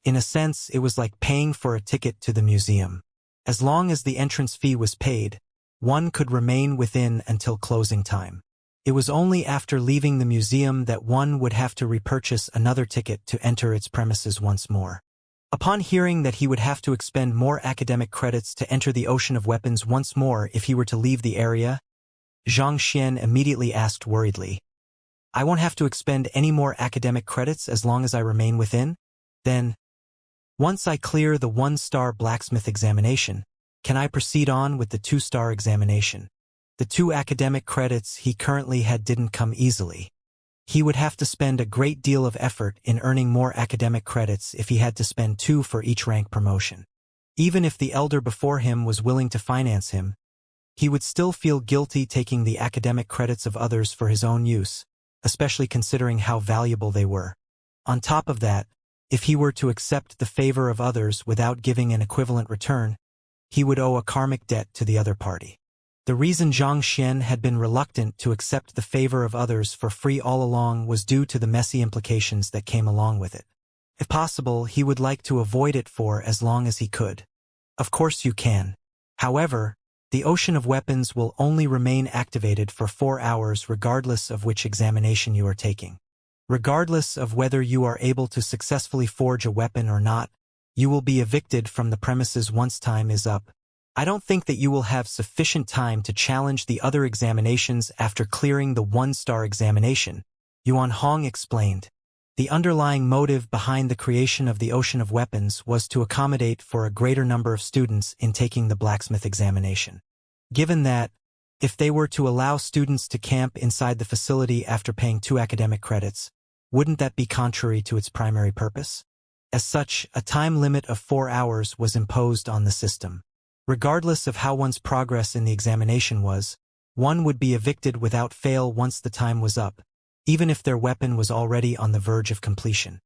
In a sense, it was like paying for a ticket to the museum. As long as the entrance fee was paid, one could remain within until closing time. It was only after leaving the museum that one would have to repurchase another ticket to enter its premises once more. Upon hearing that he would have to expend more academic credits to enter the ocean of weapons once more if he were to leave the area, Xianxia immediately asked worriedly, "I won't have to expend any more academic credits as long as I remain within? Then, once I clear the 1-star blacksmith examination, can I proceed on with the 2-star examination?" The 2 academic credits he currently had didn't come easily. He would have to spend a great deal of effort in earning more academic credits if he had to spend 2 for each rank promotion. Even if the elder before him was willing to finance him, he would still feel guilty taking the academic credits of others for his own use, especially considering how valuable they were. On top of that, if he were to accept the favor of others without giving an equivalent return, he would owe a karmic debt to the other party. The reason Xianxia had been reluctant to accept the favor of others for free all along was due to the messy implications that came along with it. If possible, he would like to avoid it for as long as he could. Of course you can. However, the ocean of weapons will only remain activated for 4 hours regardless of which examination you are taking. Regardless of whether you are able to successfully forge a weapon or not, you will be evicted from the premises once time is up. I don't think that you will have sufficient time to challenge the other examinations after clearing the 1-star examination, Yuan Hong explained. The underlying motive behind the creation of the ocean of weapons was to accommodate for a greater number of students in taking the blacksmith examination. Given that, if they were to allow students to camp inside the facility after paying 2 academic credits, wouldn't that be contrary to its primary purpose? As such, a time limit of 4 hours was imposed on the system. Regardless of how one's progress in the examination was, one would be evicted without fail once the time was up, even if their weapon was already on the verge of completion.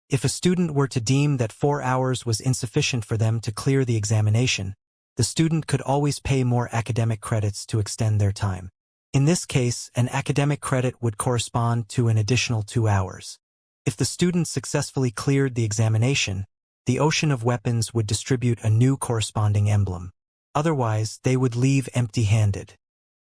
If a student were to deem that 4 hours was insufficient for them to clear the examination, the student could always pay more academic credits to extend their time. In this case, an academic credit would correspond to an additional 2 hours. If the student successfully cleared the examination, the ocean of weapons would distribute a new corresponding emblem. Otherwise, they would leave empty-handed.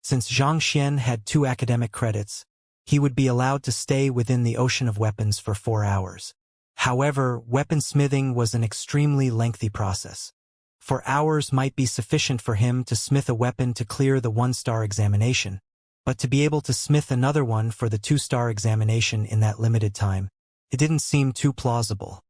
Since Xianxia had 2 academic credits, he would be allowed to stay within the ocean of weapons for 4 hours. However, weaponsmithing was an extremely lengthy process. 4 hours might be sufficient for him to smith a weapon to clear the 1-star examination, but to be able to smith another one for the 2-star examination in that limited time, it didn't seem too plausible.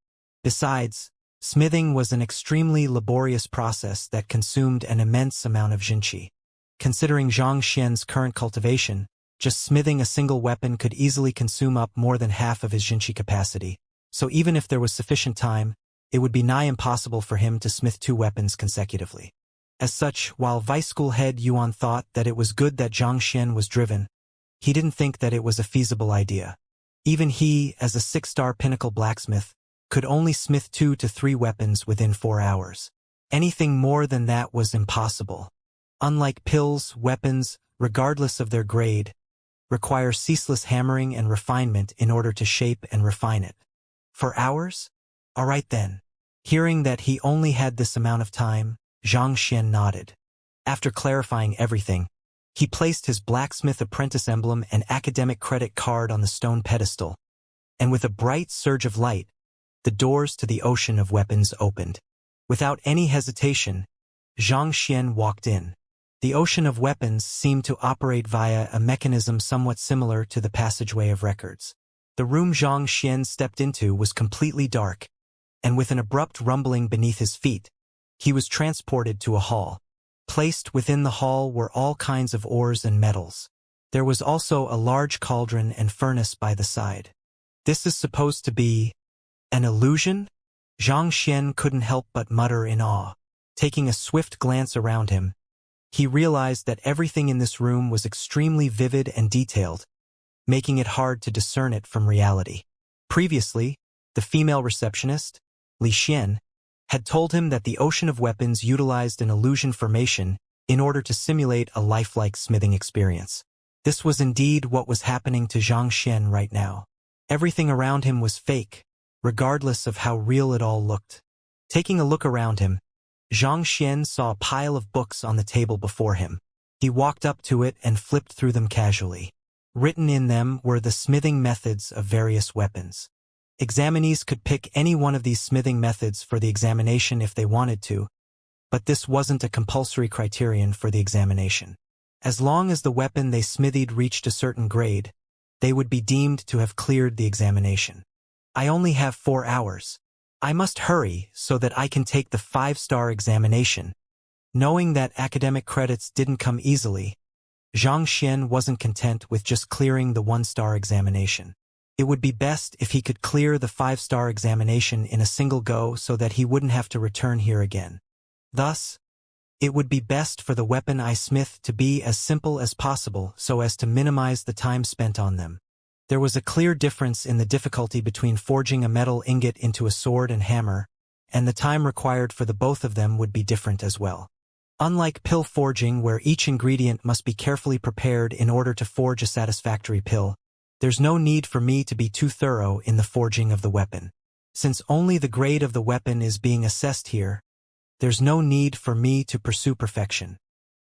Besides, smithing was an extremely laborious process that consumed an immense amount of jinqi. Considering Xianxia's current cultivation, just smithing a single weapon could easily consume up more than half of his jinqi capacity, so even if there was sufficient time, it would be nigh impossible for him to smith 2 weapons consecutively. As such, while Vice School head Yuan thought that it was good that Xianxia was driven, he didn't think that it was a feasible idea. Even he, as a 6-star pinnacle blacksmith, could only smith 2 to 3 weapons within 4 hours. Anything more than that was impossible. Unlike pills, weapons, regardless of their grade, require ceaseless hammering and refinement in order to shape and refine it. 4 hours? All right then. Hearing that he only had this amount of time, Xianxia nodded. After clarifying everything, he placed his blacksmith apprentice emblem and academic credit card on the stone pedestal, and with a bright surge of light, the doors to the ocean of weapons opened. Without any hesitation, Xianxia walked in. The ocean of weapons seemed to operate via a mechanism somewhat similar to the passageway of records. The room Xianxia stepped into was completely dark, and with an abrupt rumbling beneath his feet, he was transported to a hall. Placed within the hall were all kinds of ores and metals. There was also a large cauldron and furnace by the side. This is supposed to be an illusion? Zhang Xian couldn't help but mutter in awe. Taking a swift glance around him, he realized that everything in this room was extremely vivid and detailed, making it hard to discern it from reality. Previously, the female receptionist, Li Xian, had told him that the ocean of weapons utilized an illusion formation in order to simulate a lifelike smithing experience. This was indeed what was happening to Zhang Xian right now. Everything around him was fake, regardless of how real it all looked. Taking a look around him, Zhang Xian saw a pile of books on the table before him. He walked up to it and flipped through them casually. Written in them were the smithing methods of various weapons. Examinees could pick any one of these smithing methods for the examination if they wanted to, but this wasn't a compulsory criterion for the examination. As long as the weapon they smithied reached a certain grade, they would be deemed to have cleared the examination. I only have 4 hours. I must hurry so that I can take the 5-star examination. Knowing that academic credits didn't come easily, Zhang Xian wasn't content with just clearing the 1-star examination. It would be best if he could clear the 5-star examination in a single go so that he wouldn't have to return here again. Thus, it would be best for the weapon I smith to be as simple as possible so as to minimize the time spent on them. There was a clear difference in the difficulty between forging a metal ingot into a sword and hammer, and the time required for the both of them would be different as well. Unlike pill forging, where each ingredient must be carefully prepared in order to forge a satisfactory pill, there's no need for me to be too thorough in the forging of the weapon. Since only the grade of the weapon is being assessed here, there's no need for me to pursue perfection.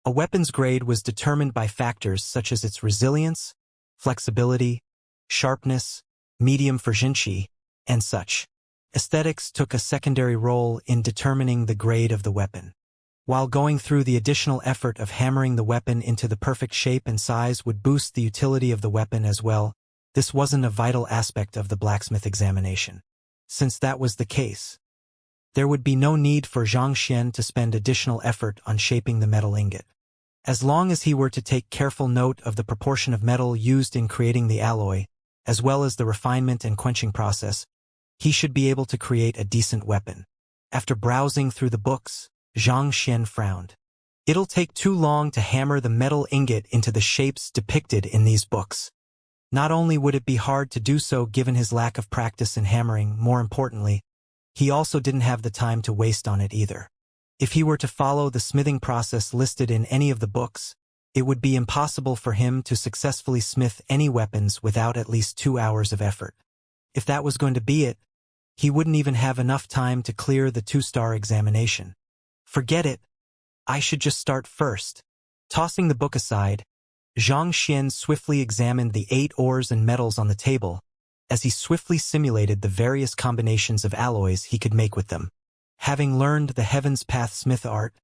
A weapon's grade was determined by factors such as its resilience, flexibility, sharpness, medium for Xianxia, and such. Aesthetics took a secondary role in determining the grade of the weapon. While going through the additional effort of hammering the weapon into the perfect shape and size would boost the utility of the weapon as well, this wasn't a vital aspect of the blacksmith examination. Since that was the case, there would be no need for Zhang Xian to spend additional effort on shaping the metal ingot. As long as he were to take careful note of the proportion of metal used in creating the alloy, as well as the refinement and quenching process, he should be able to create a decent weapon. After browsing through the books, Zhang Xian frowned. It'll take too long to hammer the metal ingot into the shapes depicted in these books. Not only would it be hard to do so given his lack of practice in hammering, more importantly, he also didn't have the time to waste on it either. If he were to follow the smithing process listed in any of the books, it would be impossible for him to successfully smith any weapons without at least 2 hours of effort. If that was going to be it, he wouldn't even have enough time to clear the 2-star examination. Forget it. I should just start first. Tossing the book aside, Zhang Xian swiftly examined the 8 ores and metals on the table, as he swiftly simulated the various combinations of alloys he could make with them. Having learned the Heaven's Path smith art,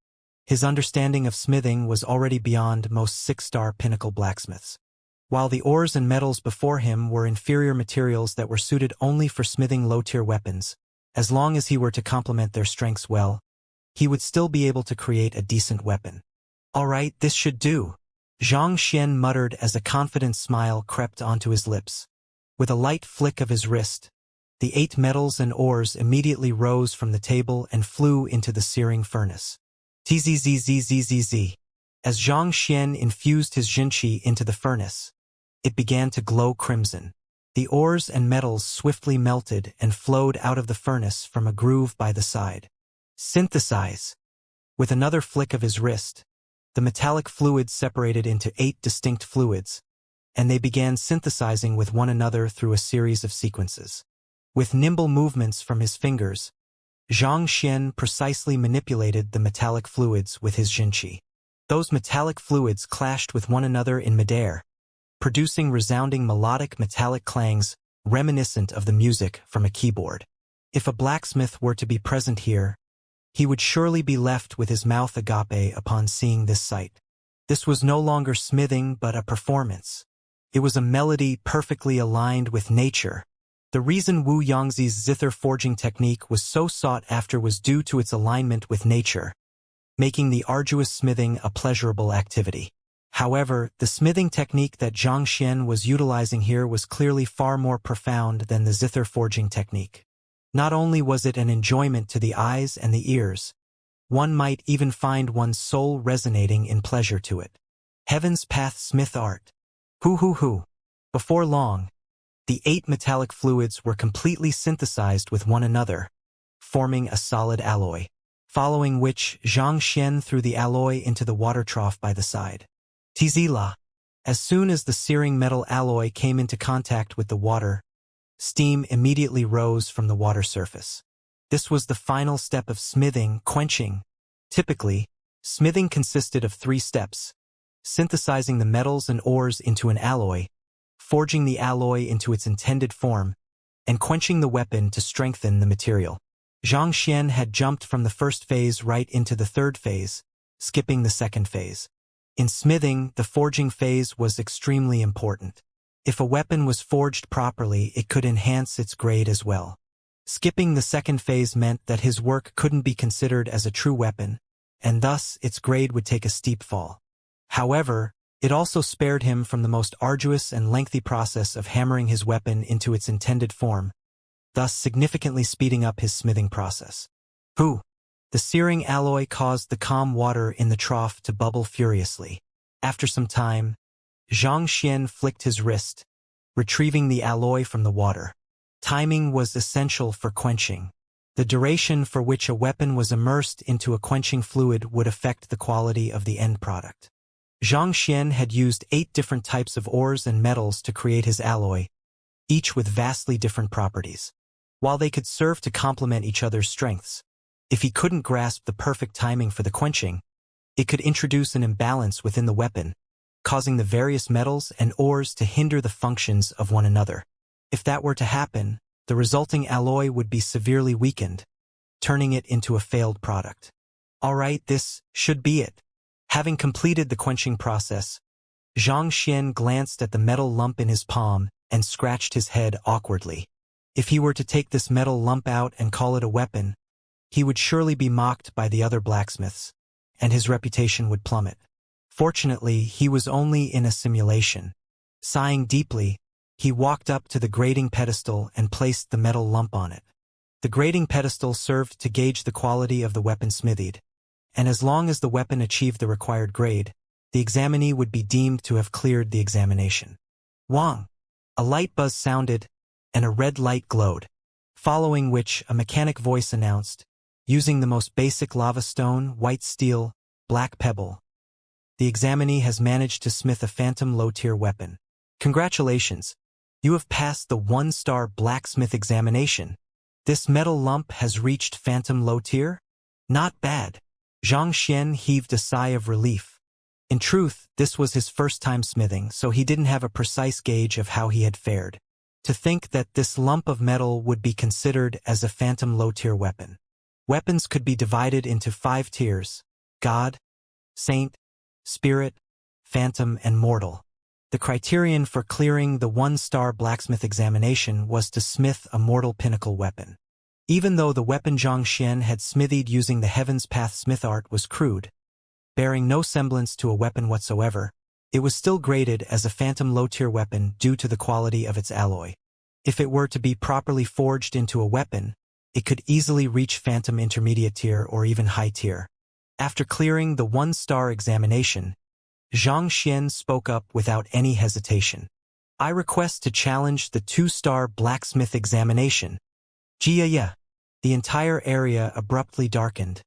his understanding of smithing was already beyond most 6-star pinnacle blacksmiths. While the ores and metals before him were inferior materials that were suited only for smithing low-tier weapons, as long as he were to complement their strengths well, he would still be able to create a decent weapon. All right, this should do, Zhang Xian muttered as a confident smile crept onto his lips. With a light flick of his wrist, the 8 metals and ores immediately rose from the table and flew into the searing furnace. Zzzzzzzzz. As Zhang Xian infused his Xianxia into the furnace, it began to glow crimson. The ores and metals swiftly melted and flowed out of the furnace from a groove by the side. Synthesize. With another flick of his wrist, the metallic fluids separated into 8 distinct fluids, and they began synthesizing with one another through a series of sequences. With nimble movements from his fingers, Zhang Xian precisely manipulated the metallic fluids with his Xianxia. Those metallic fluids clashed with one another in midair, producing resounding melodic metallic clangs reminiscent of the music from a keyboard. If a blacksmith were to be present here, he would surely be left with his mouth agape upon seeing this sight. This was no longer smithing but a performance. It was a melody perfectly aligned with nature. The reason Wu Yangzi's zither forging technique was so sought after was due to its alignment with nature, making the arduous smithing a pleasurable activity. However, the smithing technique that Zhang Xian was utilizing here was clearly far more profound than the zither forging technique. Not only was it an enjoyment to the eyes and the ears, one might even find one's soul resonating in pleasure to it. Heaven's Path Smith Art. Hoo. Before long, the 8 metallic fluids were completely synthesized with one another, forming a solid alloy, following which Xianxia threw the alloy into the water trough by the side. Tizila. As soon as the searing metal alloy came into contact with the water, steam immediately rose from the water surface. This was the final step of smithing, quenching. Typically, smithing consisted of 3 steps: synthesizing the metals and ores into an alloy, forging the alloy into its intended form, and quenching the weapon to strengthen the material. Xianxia had jumped from the first phase right into the third phase, skipping the second phase. In smithing, the forging phase was extremely important. If a weapon was forged properly, it could enhance its grade as well. Skipping the second phase meant that his work couldn't be considered as a true weapon, and thus its grade would take a steep fall. However, it also spared him from the most arduous and lengthy process of hammering his weapon into its intended form, thus significantly speeding up his smithing process. The searing alloy caused the calm water in the trough to bubble furiously. After some time, Xianxia flicked his wrist, retrieving the alloy from the water. Timing was essential for quenching. The duration for which a weapon was immersed into a quenching fluid would affect the quality of the end product. Xianxia had used 8 different types of ores and metals to create his alloy, each with vastly different properties. While they could serve to complement each other's strengths, if he couldn't grasp the perfect timing for the quenching, it could introduce an imbalance within the weapon, causing the various metals and ores to hinder the functions of one another. If that were to happen, the resulting alloy would be severely weakened, turning it into a failed product. Alright, this should be it. Having completed the quenching process, Xianxia glanced at the metal lump in his palm and scratched his head awkwardly. If he were to take this metal lump out and call it a weapon, he would surely be mocked by the other blacksmiths, and his reputation would plummet. Fortunately, he was only in a simulation. Sighing deeply, he walked up to the grading pedestal and placed the metal lump on it. The grading pedestal served to gauge the quality of the weapon smithied, and as long as the weapon achieved the required grade, the examinee would be deemed to have cleared the examination. Wang! A light buzz sounded, and a red light glowed, following which a mechanic voice announced, using the most basic lava stone, white steel, black pebble, the examinee has managed to smith a phantom low-tier weapon. Congratulations! You have passed the 1-star blacksmith examination. This metal lump has reached phantom low-tier? Not bad. Xianxia heaved a sigh of relief. In truth, this was his first time smithing, so he didn't have a precise gauge of how he had fared. To think that this lump of metal would be considered as a phantom low-tier weapon. Weapons could be divided into 5 tiers: God, Saint, Spirit, Phantom, and Mortal. The criterion for clearing the 1-star blacksmith examination was to smith a mortal pinnacle weapon. Even though the weapon Xianxia had smithied using the Heaven's Path Smith art was crude, bearing no semblance to a weapon whatsoever, it was still graded as a phantom low-tier weapon due to the quality of its alloy. If it were to be properly forged into a weapon, it could easily reach phantom intermediate tier or even high tier. After clearing the 1-star examination, Xianxia spoke up without any hesitation. I request to challenge the 2-star blacksmith examination. Jia. The entire area abruptly darkened,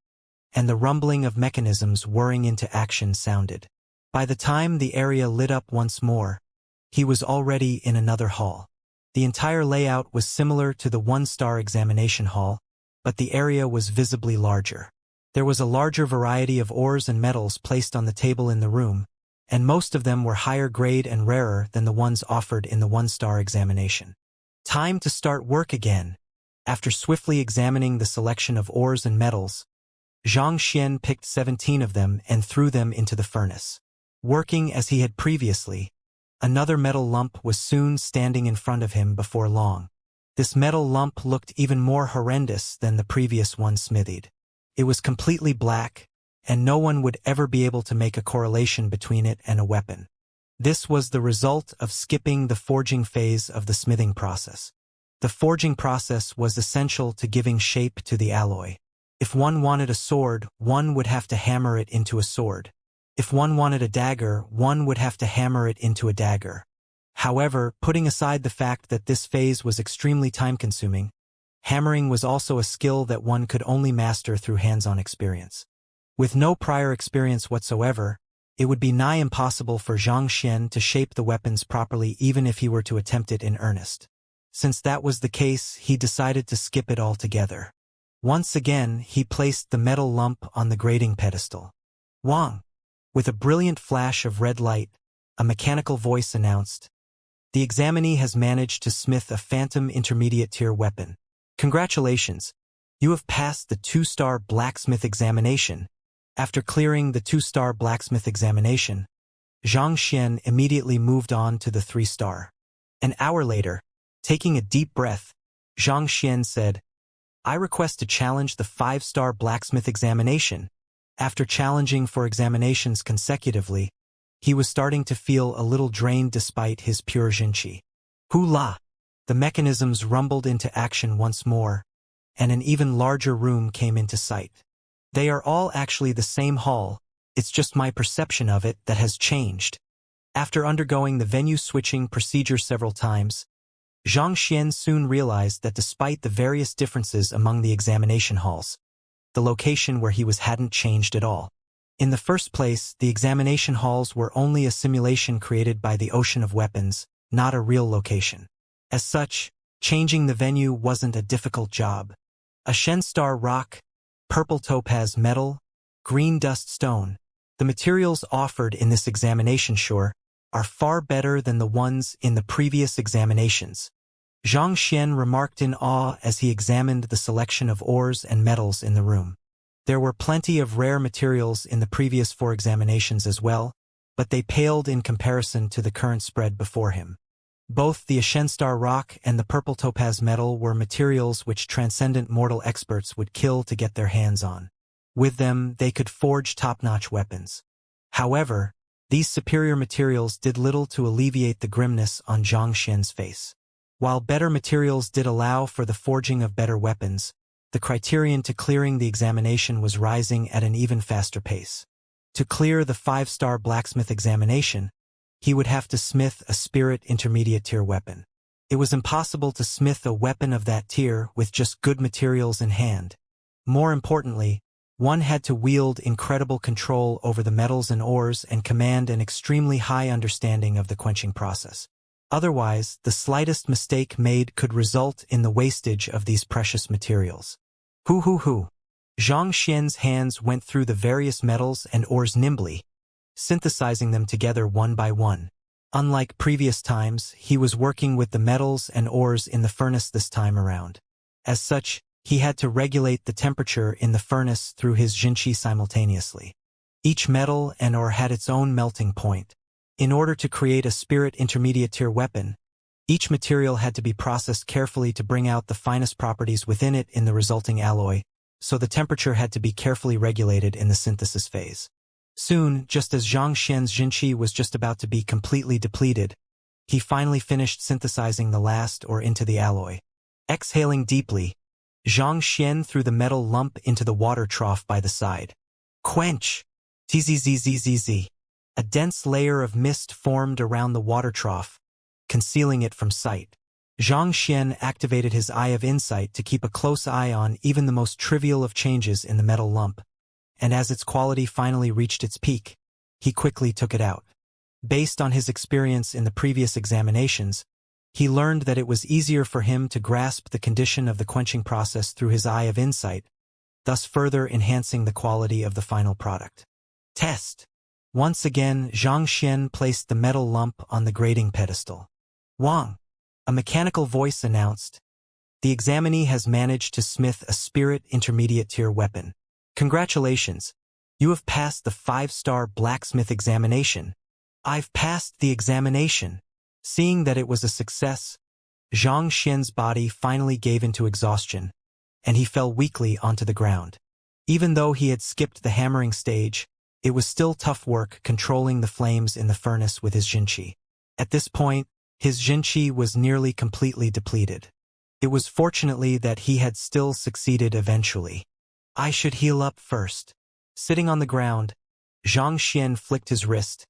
and the rumbling of mechanisms whirring into action sounded. By the time the area lit up once more, he was already in another hall. The entire layout was similar to the 1-star examination hall, but the area was visibly larger. There was a larger variety of ores and metals placed on the table in the room, and most of them were higher grade and rarer than the ones offered in the 1-star examination. Time to start work again. After swiftly examining the selection of ores and metals, Xianxia picked 17 of them and threw them into the furnace. Working as he had previously, another metal lump was soon standing in front of him before long. This metal lump looked even more horrendous than the previous one smithied. It was completely black, and no one would ever be able to make a correlation between it and a weapon. This was the result of skipping the forging phase of the smithing process. The forging process was essential to giving shape to the alloy. If one wanted a sword, one would have to hammer it into a sword. If one wanted a dagger, one would have to hammer it into a dagger. However, putting aside the fact that this phase was extremely time-consuming, hammering was also a skill that one could only master through hands-on experience. With no prior experience whatsoever, it would be nigh impossible for Xianxia to shape the weapons properly even if he were to attempt it in earnest. Since that was the case, he decided to skip it altogether. Once again, he placed the metal lump on the grading pedestal. Wang! With a brilliant flash of red light, a mechanical voice announced, "The examinee has managed to smith a phantom intermediate-tier weapon. Congratulations! You have passed the 2-star blacksmith examination." After clearing the 2-star blacksmith examination, Xianxia immediately moved on to the 3-star. An hour later, taking a deep breath, Xianxia said, "I request to challenge the 5-star blacksmith examination." After challenging for examinations consecutively, he was starting to feel a little drained despite his pure jinqi. Hula! The mechanisms rumbled into action once more, and an even larger room came into sight. They are all actually the same hall, it's just my perception of it that has changed. After undergoing the venue switching procedure several times, Xianxia soon realized that despite the various differences among the examination halls, the location where he was hadn't changed at all. In the first place, the examination halls were only a simulation created by the ocean of weapons, not a real location. As such, changing the venue wasn't a difficult job. A Xianstar rock, purple topaz metal, green dust stone. The materials offered in this examination are far better than the ones in the previous examinations. Xianxia remarked in awe as he examined the selection of ores and metals in the room. There were plenty of rare materials in the previous 4 examinations as well, but they paled in comparison to the current spread before him. Both the Xianstar rock and the purple topaz metal were materials which transcendent mortal experts would kill to get their hands on. With them, they could forge top-notch weapons. However, these superior materials did little to alleviate the grimness on Xianxia's face. While better materials did allow for the forging of better weapons, the criterion to clearing the examination was rising at an even faster pace. To clear the 5-star blacksmith examination, he would have to smith a spirit intermediate-tier weapon. It was impossible to smith a weapon of that tier with just good materials in hand. More importantly, one had to wield incredible control over the metals and ores and command an extremely high understanding of the quenching process. Otherwise, the slightest mistake made could result in the wastage of these precious materials. Xianxia's hands went through the various metals and ores nimbly, synthesizing them together one by one. Unlike previous times, he was working with the metals and ores in the furnace this time around. As such, he had to regulate the temperature in the furnace through his jinqi simultaneously. Each metal and ore had its own melting point. In order to create a spirit intermediate-tier weapon, each material had to be processed carefully to bring out the finest properties within it in the resulting alloy, so the temperature had to be carefully regulated in the synthesis phase. Soon, just as Xianxia's jinqi was just about to be completely depleted, he finally finished synthesizing the last ore into the alloy. Exhaling deeply, Xianxia threw the metal lump into the water trough by the side. Quench! Zzzzzzz. A dense layer of mist formed around the water trough, concealing it from sight. Xianxia activated his Eye of Insight to keep a close eye on even the most trivial of changes in the metal lump, and as its quality finally reached its peak, he quickly took it out. Based on his experience in the previous examinations, he learned that it was easier for him to grasp the condition of the quenching process through his Eye of Insight, thus further enhancing the quality of the final product. Test. Once again, Xianxia placed the metal lump on the grading pedestal. Wang! A mechanical voice announced, "The examinee has managed to smith a spirit intermediate-tier weapon. Congratulations! You have passed the 5-star blacksmith examination." "I've passed the examination." Seeing that it was a success, Xianxia's body finally gave into exhaustion, and he fell weakly onto the ground. Even though he had skipped the hammering stage, it was still tough work controlling the flames in the furnace with his jinqi. At this point, his jinqi was nearly completely depleted. It was fortunately that he had still succeeded eventually. I should heal up first. Sitting on the ground, Xianxia flicked his wrist,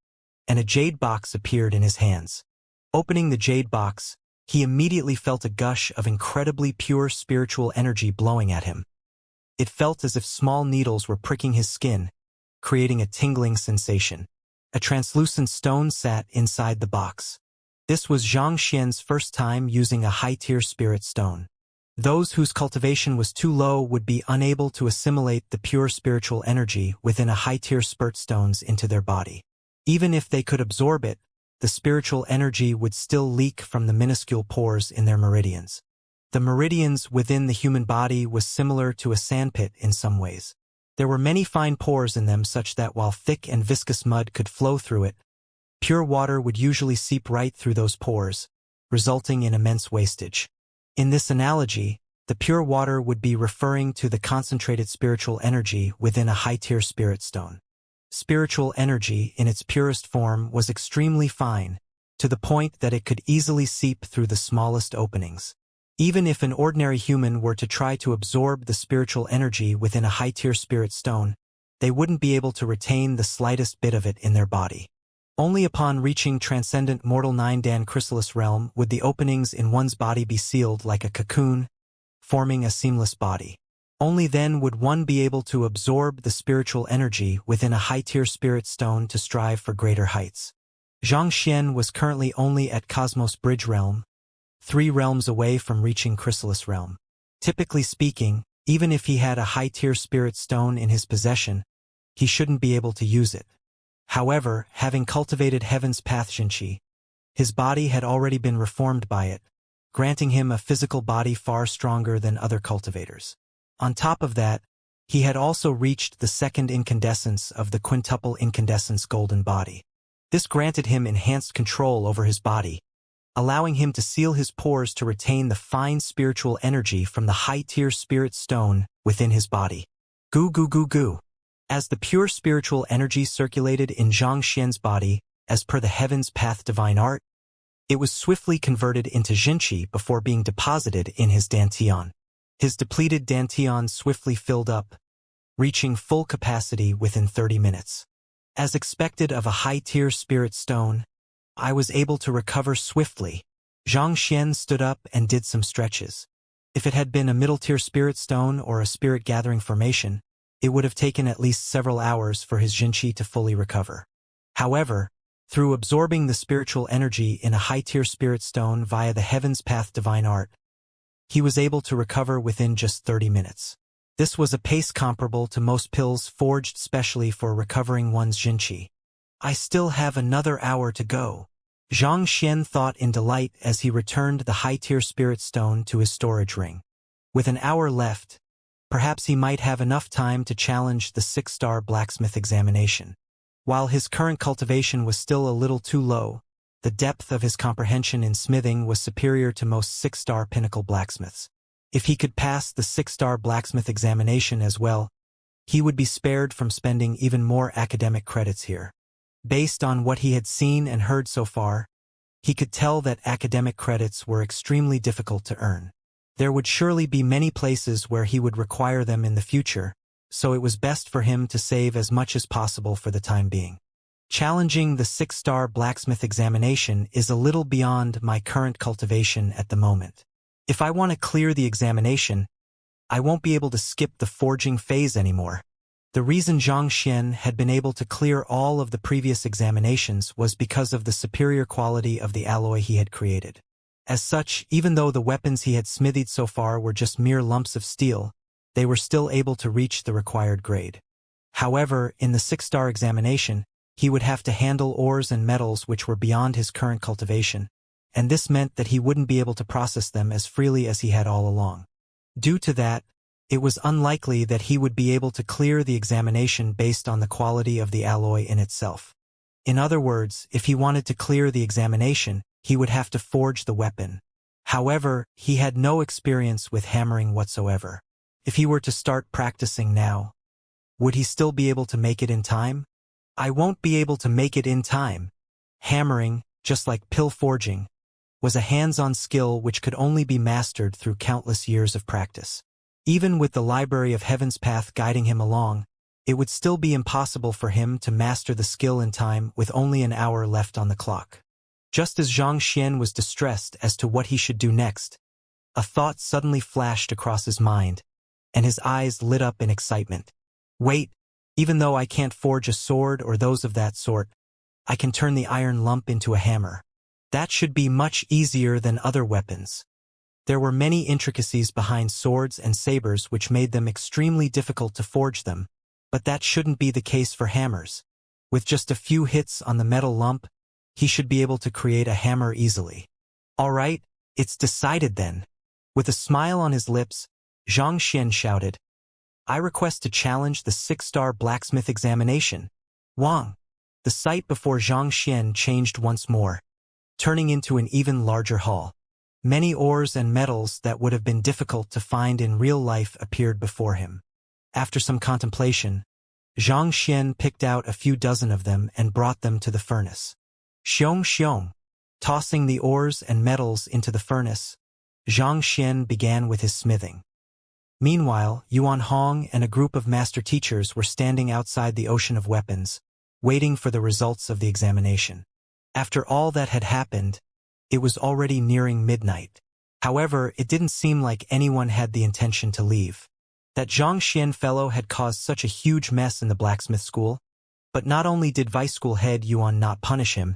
and a jade box appeared in his hands. Opening the jade box, he immediately felt a gush of incredibly pure spiritual energy blowing at him. It felt as if small needles were pricking his skin, creating a tingling sensation. A translucent stone sat inside the box. This was Xianxia's first time using a high-tier spirit stone. Those whose cultivation was too low would be unable to assimilate the pure spiritual energy within a high-tier spirit stones into their body. Even if they could absorb it, the spiritual energy would still leak from the minuscule pores in their meridians. The meridians within the human body was similar to a sandpit in some ways. There were many fine pores in them such that while thick and viscous mud could flow through it, pure water would usually seep right through those pores, resulting in immense wastage. In this analogy, the pure water would be referring to the concentrated spiritual energy within a high-tier spirit stone. Spiritual energy, in its purest form, was extremely fine, to the point that it could easily seep through the smallest openings. Even if an ordinary human were to try to absorb the spiritual energy within a high-tier spirit stone, they wouldn't be able to retain the slightest bit of it in their body. Only upon reaching transcendent mortal 9-dan chrysalis realm would the openings in one's body be sealed like a cocoon, forming a seamless body. Only then would one be able to absorb the spiritual energy within a high-tier spirit stone to strive for greater heights. Xianxia was currently only at Cosmos Bridge Realm, 3 realms away from reaching Chrysalis Realm. Typically speaking, even if he had a high-tier spirit stone in his possession, he shouldn't be able to use it. However, having cultivated Heaven's Path Xianxia, his body had already been reformed by it, granting him a physical body far stronger than other cultivators. On top of that, he had also reached the second incandescence of the quintuple incandescence golden body. This granted him enhanced control over his body, allowing him to seal his pores to retain the fine spiritual energy from the high-tier spirit stone within his body. Goo goo goo goo. As the pure spiritual energy circulated in Xianxia's body, as per the Heaven's Path divine art, it was swiftly converted into Xianxia before being deposited in his dantian. His depleted dantian swiftly filled up, reaching full capacity within 30 minutes. As expected of a high-tier spirit stone, I was able to recover swiftly. Xianxia stood up and did some stretches. If it had been a middle-tier spirit stone or a spirit-gathering formation, it would have taken at least several hours for his Xianxia to fully recover. However, through absorbing the spiritual energy in a high-tier spirit stone via the Heaven's Path divine art, he was able to recover within just 30 minutes. This was a pace comparable to most pills forged specially for recovering one's Xianxia. I still have another hour to go, Xianxia thought in delight as he returned the high-tier spirit stone to his storage ring. With an hour left, perhaps he might have enough time to challenge the 6-star blacksmith examination. While his current cultivation was still a little too low, the depth of his comprehension in smithing was superior to most 6-star pinnacle blacksmiths. If he could pass the 6-star blacksmith examination as well, he would be spared from spending even more academic credits here. Based on what he had seen and heard so far, he could tell that academic credits were extremely difficult to earn. There would surely be many places where he would require them in the future, so it was best for him to save as much as possible for the time being. Challenging the 6-star blacksmith examination is a little beyond my current cultivation at the moment. If I want to clear the examination, I won't be able to skip the forging phase anymore. The reason Xianxia had been able to clear all of the previous examinations was because of the superior quality of the alloy he had created. As such, even though the weapons he had smithied so far were just mere lumps of steel, they were still able to reach the required grade. However, in the 6-star examination, he would have to handle ores and metals which were beyond his current cultivation, and this meant that he wouldn't be able to process them as freely as he had all along. Due to that, it was unlikely that he would be able to clear the examination based on the quality of the alloy in itself. In other words, if he wanted to clear the examination, he would have to forge the weapon. However, he had no experience with hammering whatsoever. If he were to start practicing now, would he still be able to make it in time? I won't be able to make it in time. Hammering, just like pill forging, was a hands-on skill which could only be mastered through countless years of practice. Even with the Library of Heaven's path guiding him along, it would still be impossible for him to master the skill in time with only an hour left on the clock. Just as Xianxia was distressed as to what he should do next, a thought suddenly flashed across his mind, and his eyes lit up in excitement. Wait, even though I can't forge a sword or those of that sort, I can turn the iron lump into a hammer. That should be much easier than other weapons. There were many intricacies behind swords and sabers which made them extremely difficult to forge them, but that shouldn't be the case for hammers. With just a few hits on the metal lump, he should be able to create a hammer easily. All right, it's decided then. With a smile on his lips, Xianxia shouted, I request to challenge the 6-star blacksmith examination. Wang. The sight before Xianxia changed once more, turning into an even larger hall. Many ores and metals that would have been difficult to find in real life appeared before him. After some contemplation, Xianxia picked out a few dozen of them and brought them to the furnace. Xiong. Tossing the ores and metals into the furnace, Xianxia began with his smithing. Meanwhile, Yuan Hong and a group of master teachers were standing outside the ocean of weapons, waiting for the results of the examination. After all that had happened, it was already nearing midnight. However, it didn't seem like anyone had the intention to leave. That Xianxia fellow had caused such a huge mess in the blacksmith school, but not only did Vice School head Yuan not punish him,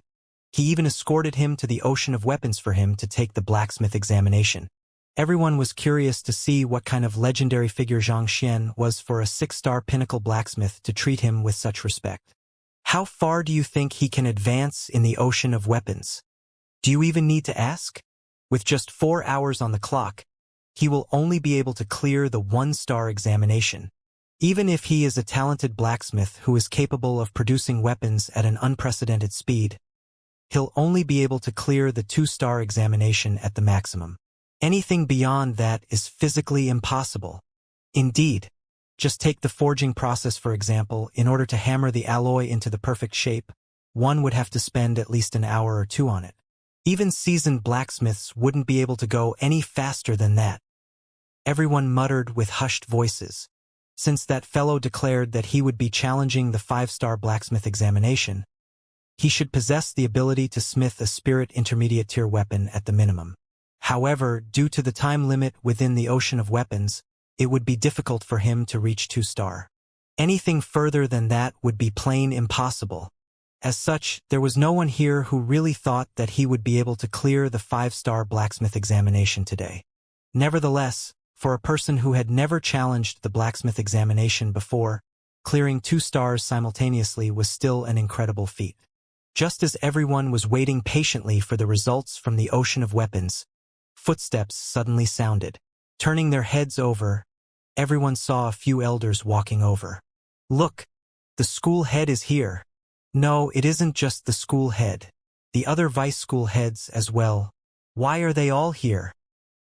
he even escorted him to the ocean of weapons for him to take the blacksmith examination. Everyone was curious to see what kind of legendary figure Xianxia was for a 6-star pinnacle blacksmith to treat him with such respect. How far do you think he can advance in the ocean of weapons? Do you even need to ask? With just 4 hours on the clock, he will only be able to clear the 1-star examination. Even if he is a talented blacksmith who is capable of producing weapons at an unprecedented speed, he'll only be able to clear the 2-star examination at the maximum. Anything beyond that is physically impossible. Indeed, just take the forging process for example. In order to hammer the alloy into the perfect shape, one would have to spend at least an hour or two on it. Even seasoned blacksmiths wouldn't be able to go any faster than that. Everyone muttered with hushed voices. Since that fellow declared that he would be challenging the 5-star blacksmith examination, he should possess the ability to smith a spirit intermediate tier weapon at the minimum. However, due to the time limit within the ocean of weapons, it would be difficult for him to reach 2-star. Anything further than that would be plain impossible. As such, there was no one here who really thought that he would be able to clear the 5-star blacksmith examination today. Nevertheless, for a person who had never challenged the blacksmith examination before, clearing 2 stars simultaneously was still an incredible feat. Just as everyone was waiting patiently for the results from the ocean of weapons, footsteps suddenly sounded. Turning their heads over, everyone saw a few elders walking over. Look, the school head is here. No, it isn't just the school head. The other vice school heads as well. Why are they all here?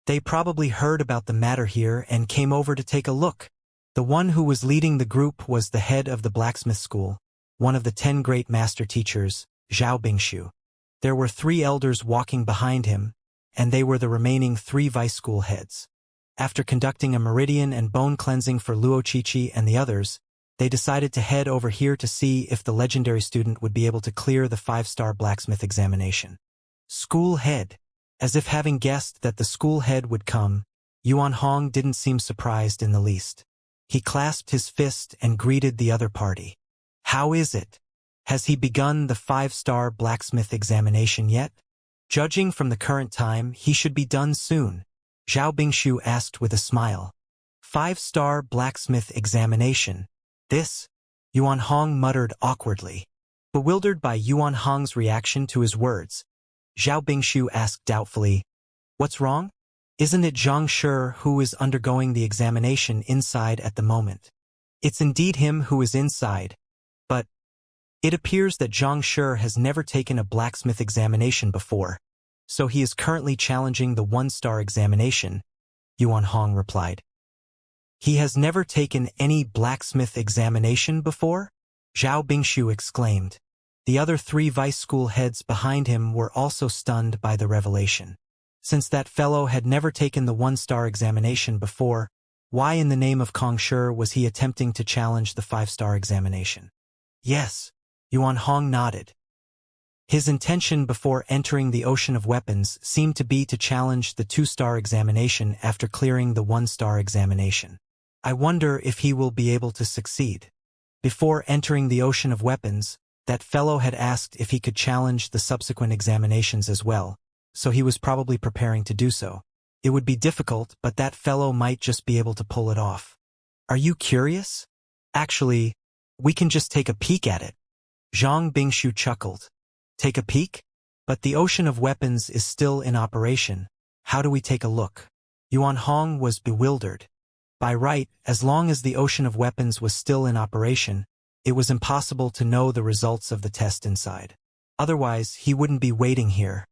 They probably heard about the matter here and came over to take a look. The one who was leading the group was the head of the blacksmith school, one of the 10 great master teachers, Zhao Bingshu. There were 3 elders walking behind him, and they were the remaining 3 vice school heads. After conducting a meridian and bone cleansing for Luo Qiqi and the others, they decided to head over here to see if the legendary student would be able to clear the 5-star blacksmith examination. School head. As if having guessed that the school head would come, Yuan Hong didn't seem surprised in the least. He clasped his fist and greeted the other party. How is it? Has he begun the 5-star blacksmith examination yet? Judging from the current time, he should be done soon, Zhao Bingshu asked with a smile. 5-star blacksmith examination. This? Yuan Hong muttered awkwardly. Bewildered by Yuan Hong's reaction to his words, Zhao Bingshu asked doubtfully, What's wrong? Isn't it Zhang Shi who is undergoing the examination inside at the moment? It's indeed him who is inside, but it appears that Zhang Shi has never taken a blacksmith examination before, so he is currently challenging the 1-star examination, Yuan Hong replied. He has never taken any blacksmith examination before? Zhao Bingshu exclaimed. The other 3 vice school heads behind him were also stunned by the revelation. Since that fellow had never taken the 1-star examination before, why in the name of Kong Shi was he attempting to challenge the 5-star examination? Yes, Yuan Hong nodded. His intention before entering the ocean of weapons seemed to be to challenge the 2-star examination after clearing the 1-star examination. I wonder if he will be able to succeed. Before entering the ocean of weapons, that fellow had asked if he could challenge the subsequent examinations as well, so he was probably preparing to do so. It would be difficult, but that fellow might just be able to pull it off. Are you curious? Actually, we can just take a peek at it. Zhang Bingshu chuckled. Take a peek? But the ocean of weapons is still in operation. How do we take a look? Yuan Hong was bewildered. By right, as long as the ocean of weapons was still in operation, it was impossible to know the results of the test inside. Otherwise, he wouldn't be waiting here.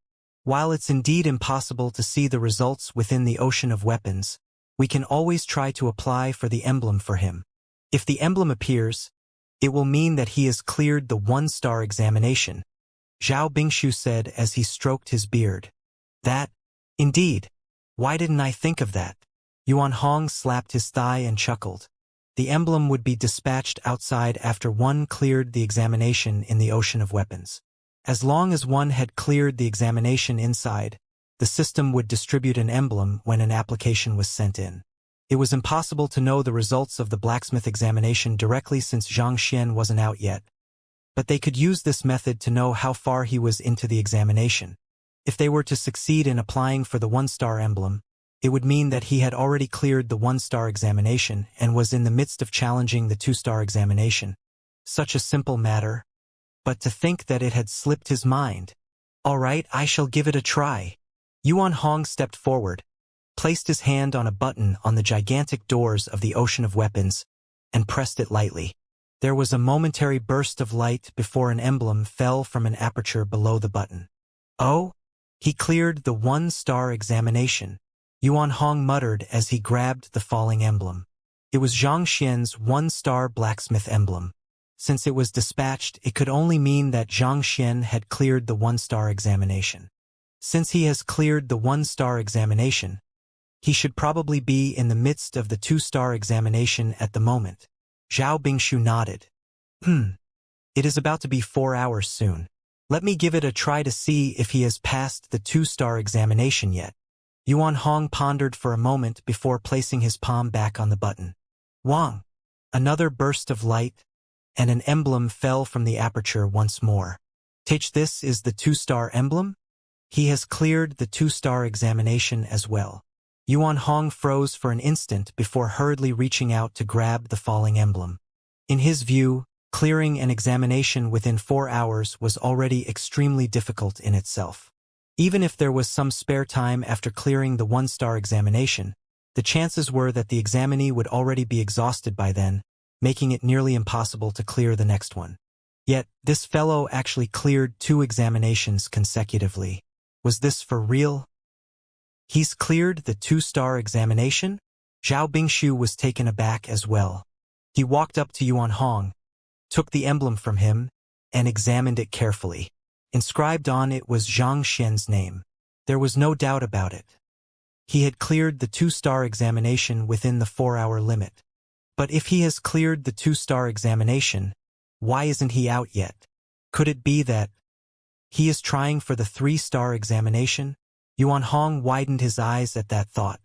While it's indeed impossible to see the results within the ocean of weapons, we can always try to apply for the emblem for him. If the emblem appears, it will mean that he has cleared the 1-star examination, Zhao Bingshu said as he stroked his beard. That, indeed. Why didn't I think of that? Yuan Hong slapped his thigh and chuckled. The emblem would be dispatched outside after one cleared the examination in the ocean of weapons. As long as one had cleared the examination inside, the system would distribute an emblem when an application was sent in. It was impossible to know the results of the blacksmith examination directly since Xianxia wasn't out yet. But they could use this method to know how far he was into the examination. If they were to succeed in applying for the 1-star emblem, it would mean that he had already cleared the 1-star examination and was in the midst of challenging the 2-star examination. Such a simple matter. But to think that it had slipped his mind. All right, I shall give it a try. Yuan Hong stepped forward, placed his hand on a button on the gigantic doors of the ocean of weapons, and pressed it lightly. There was a momentary burst of light before an emblem fell from an aperture below the button. Oh? He cleared the 1-star examination, Yuan Hong muttered as he grabbed the falling emblem. It was Xianxia's 1-star blacksmith emblem. Since it was dispatched, it could only mean that Xianxia had cleared the 1-star examination. Since he has cleared the 1-star examination, he should probably be in the midst of the 2-star examination at the moment. Zhao Bingshu nodded. It is about to be 4 hours soon. Let me give it a try to see if he has passed the 2-star examination yet. Yuan Hong pondered for a moment before placing his palm back on the button. Wang! Another burst of light, and an emblem fell from the aperture once more. This is the 2-star emblem? He has cleared the 2-star examination as well. Yuan Hong froze for an instant before hurriedly reaching out to grab the falling emblem. In his view, clearing an examination within 4 hours was already extremely difficult in itself. Even if there was some spare time after clearing the 1-star examination, the chances were that the examinee would already be exhausted by then, making it nearly impossible to clear the next one. Yet, this fellow actually cleared 2 examinations consecutively. Was this for real? He's cleared the 2-star examination? Zhao Bingshu was taken aback as well. He walked up to Yuan Hong, took the emblem from him, and examined it carefully. Inscribed on it was Xianxia's name. There was no doubt about it. He had cleared the 2-star examination within the 4-hour limit. But if he has cleared the 2-star examination, why isn't he out yet? Could it be that he is trying for the 3-star examination? Yuan Hong widened his eyes at that thought.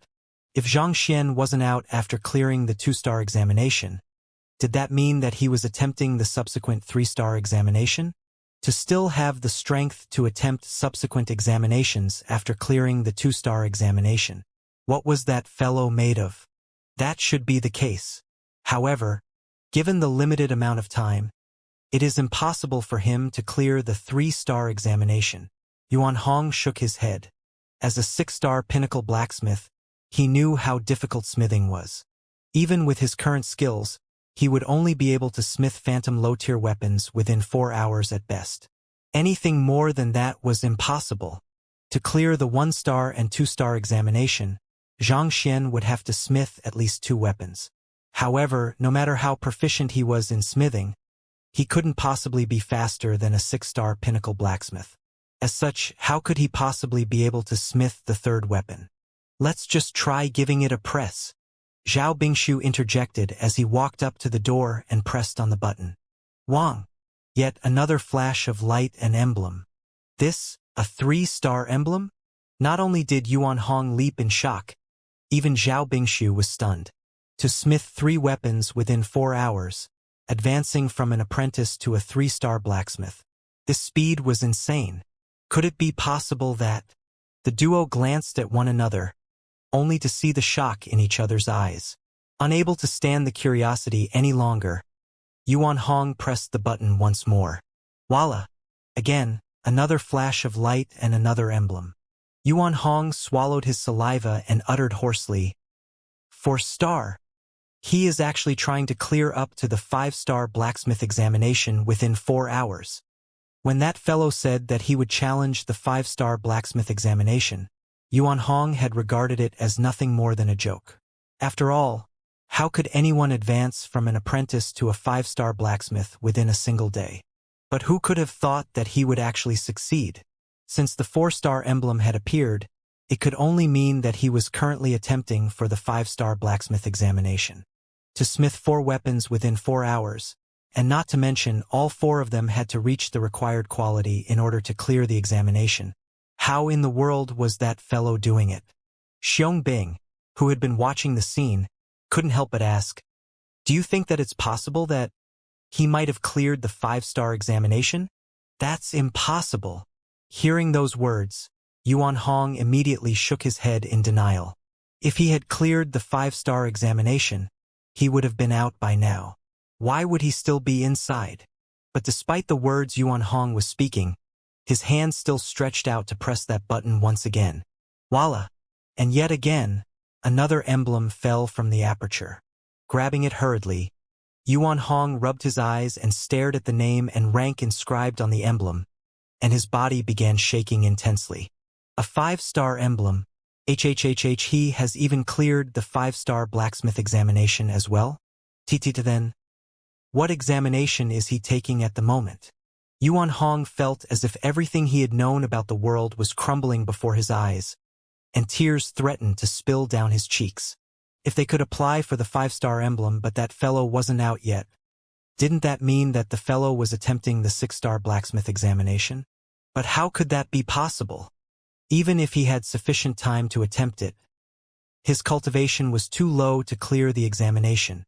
If Xianxia wasn't out after clearing the 2-star examination, did that mean that he was attempting the subsequent 3-star examination? To still have the strength to attempt subsequent examinations after clearing the 2-star examination. What was that fellow made of? That should be the case. However, given the limited amount of time, it is impossible for him to clear the 3-star examination. Yuan Hong shook his head. As a 6-star pinnacle blacksmith, he knew how difficult smithing was. Even with his current skills, he would only be able to smith phantom low-tier weapons within 4 hours at best. Anything more than that was impossible. To clear the 1-star and 2-star examination, Xianxia would have to smith at least 2 weapons. However, no matter how proficient he was in smithing, He couldn't possibly be faster than a 6-star pinnacle blacksmith. As such, how could he possibly be able to smith the third weapon? Let's just try giving it a press. Zhao Bingshu interjected as he walked up to the door and pressed on the button. Wang! Yet another flash of light and emblem. This, a 3-star emblem? Not only did Yuan Hong leap in shock, even Zhao Bingshu was stunned. To smith 3 weapons within 4 hours, advancing from an apprentice to a 3-star blacksmith. This speed was insane. Could it be possible that... The duo glanced at one another, only to see the shock in each other's eyes. Unable to stand the curiosity any longer, Yuan Hong pressed the button once more. Voila! Again, another flash of light and another emblem. Yuan Hong swallowed his saliva and uttered hoarsely, 4-star. He is actually trying to clear up to the 5-star blacksmith examination within 4 hours. When that fellow said that he would challenge the 5-star blacksmith examination, Yuan Hong had regarded it as nothing more than a joke. After all, how could anyone advance from an apprentice to a 5-star blacksmith within a single day? But who could have thought that he would actually succeed? Since the 4-star emblem had appeared, it could only mean that he was currently attempting for the 5-star blacksmith examination. To smith 4 weapons within 4 hours, and not to mention all 4 of them had to reach the required quality in order to clear the examination. How in the world was that fellow doing it? Xiong Bing, who had been watching the scene, couldn't help but ask, "Do you think that it's possible that he might have cleared the 5-star examination?" "That's impossible." Hearing those words, Yuan Hong immediately shook his head in denial. If he had cleared the 5-star examination, he would have been out by now. Why would he still be inside? But despite the words Yuan Hong was speaking, his hand still stretched out to press that button once again. Voila! And yet again, another emblem fell from the aperture. Grabbing it hurriedly, Yuan Hong rubbed his eyes and stared at the name and rank inscribed on the emblem, and his body began shaking intensely. A 5-star emblem. He has even cleared the 5-star blacksmith examination as well? Then, what examination is he taking at the moment? Yuan Hong felt as if everything he had known about the world was crumbling before his eyes, and tears threatened to spill down his cheeks. If they could apply for the 5-star emblem but that fellow wasn't out yet, didn't that mean that the fellow was attempting the 6-star blacksmith examination? But how could that be possible? Even if he had sufficient time to attempt it, his cultivation was too low to clear the examination.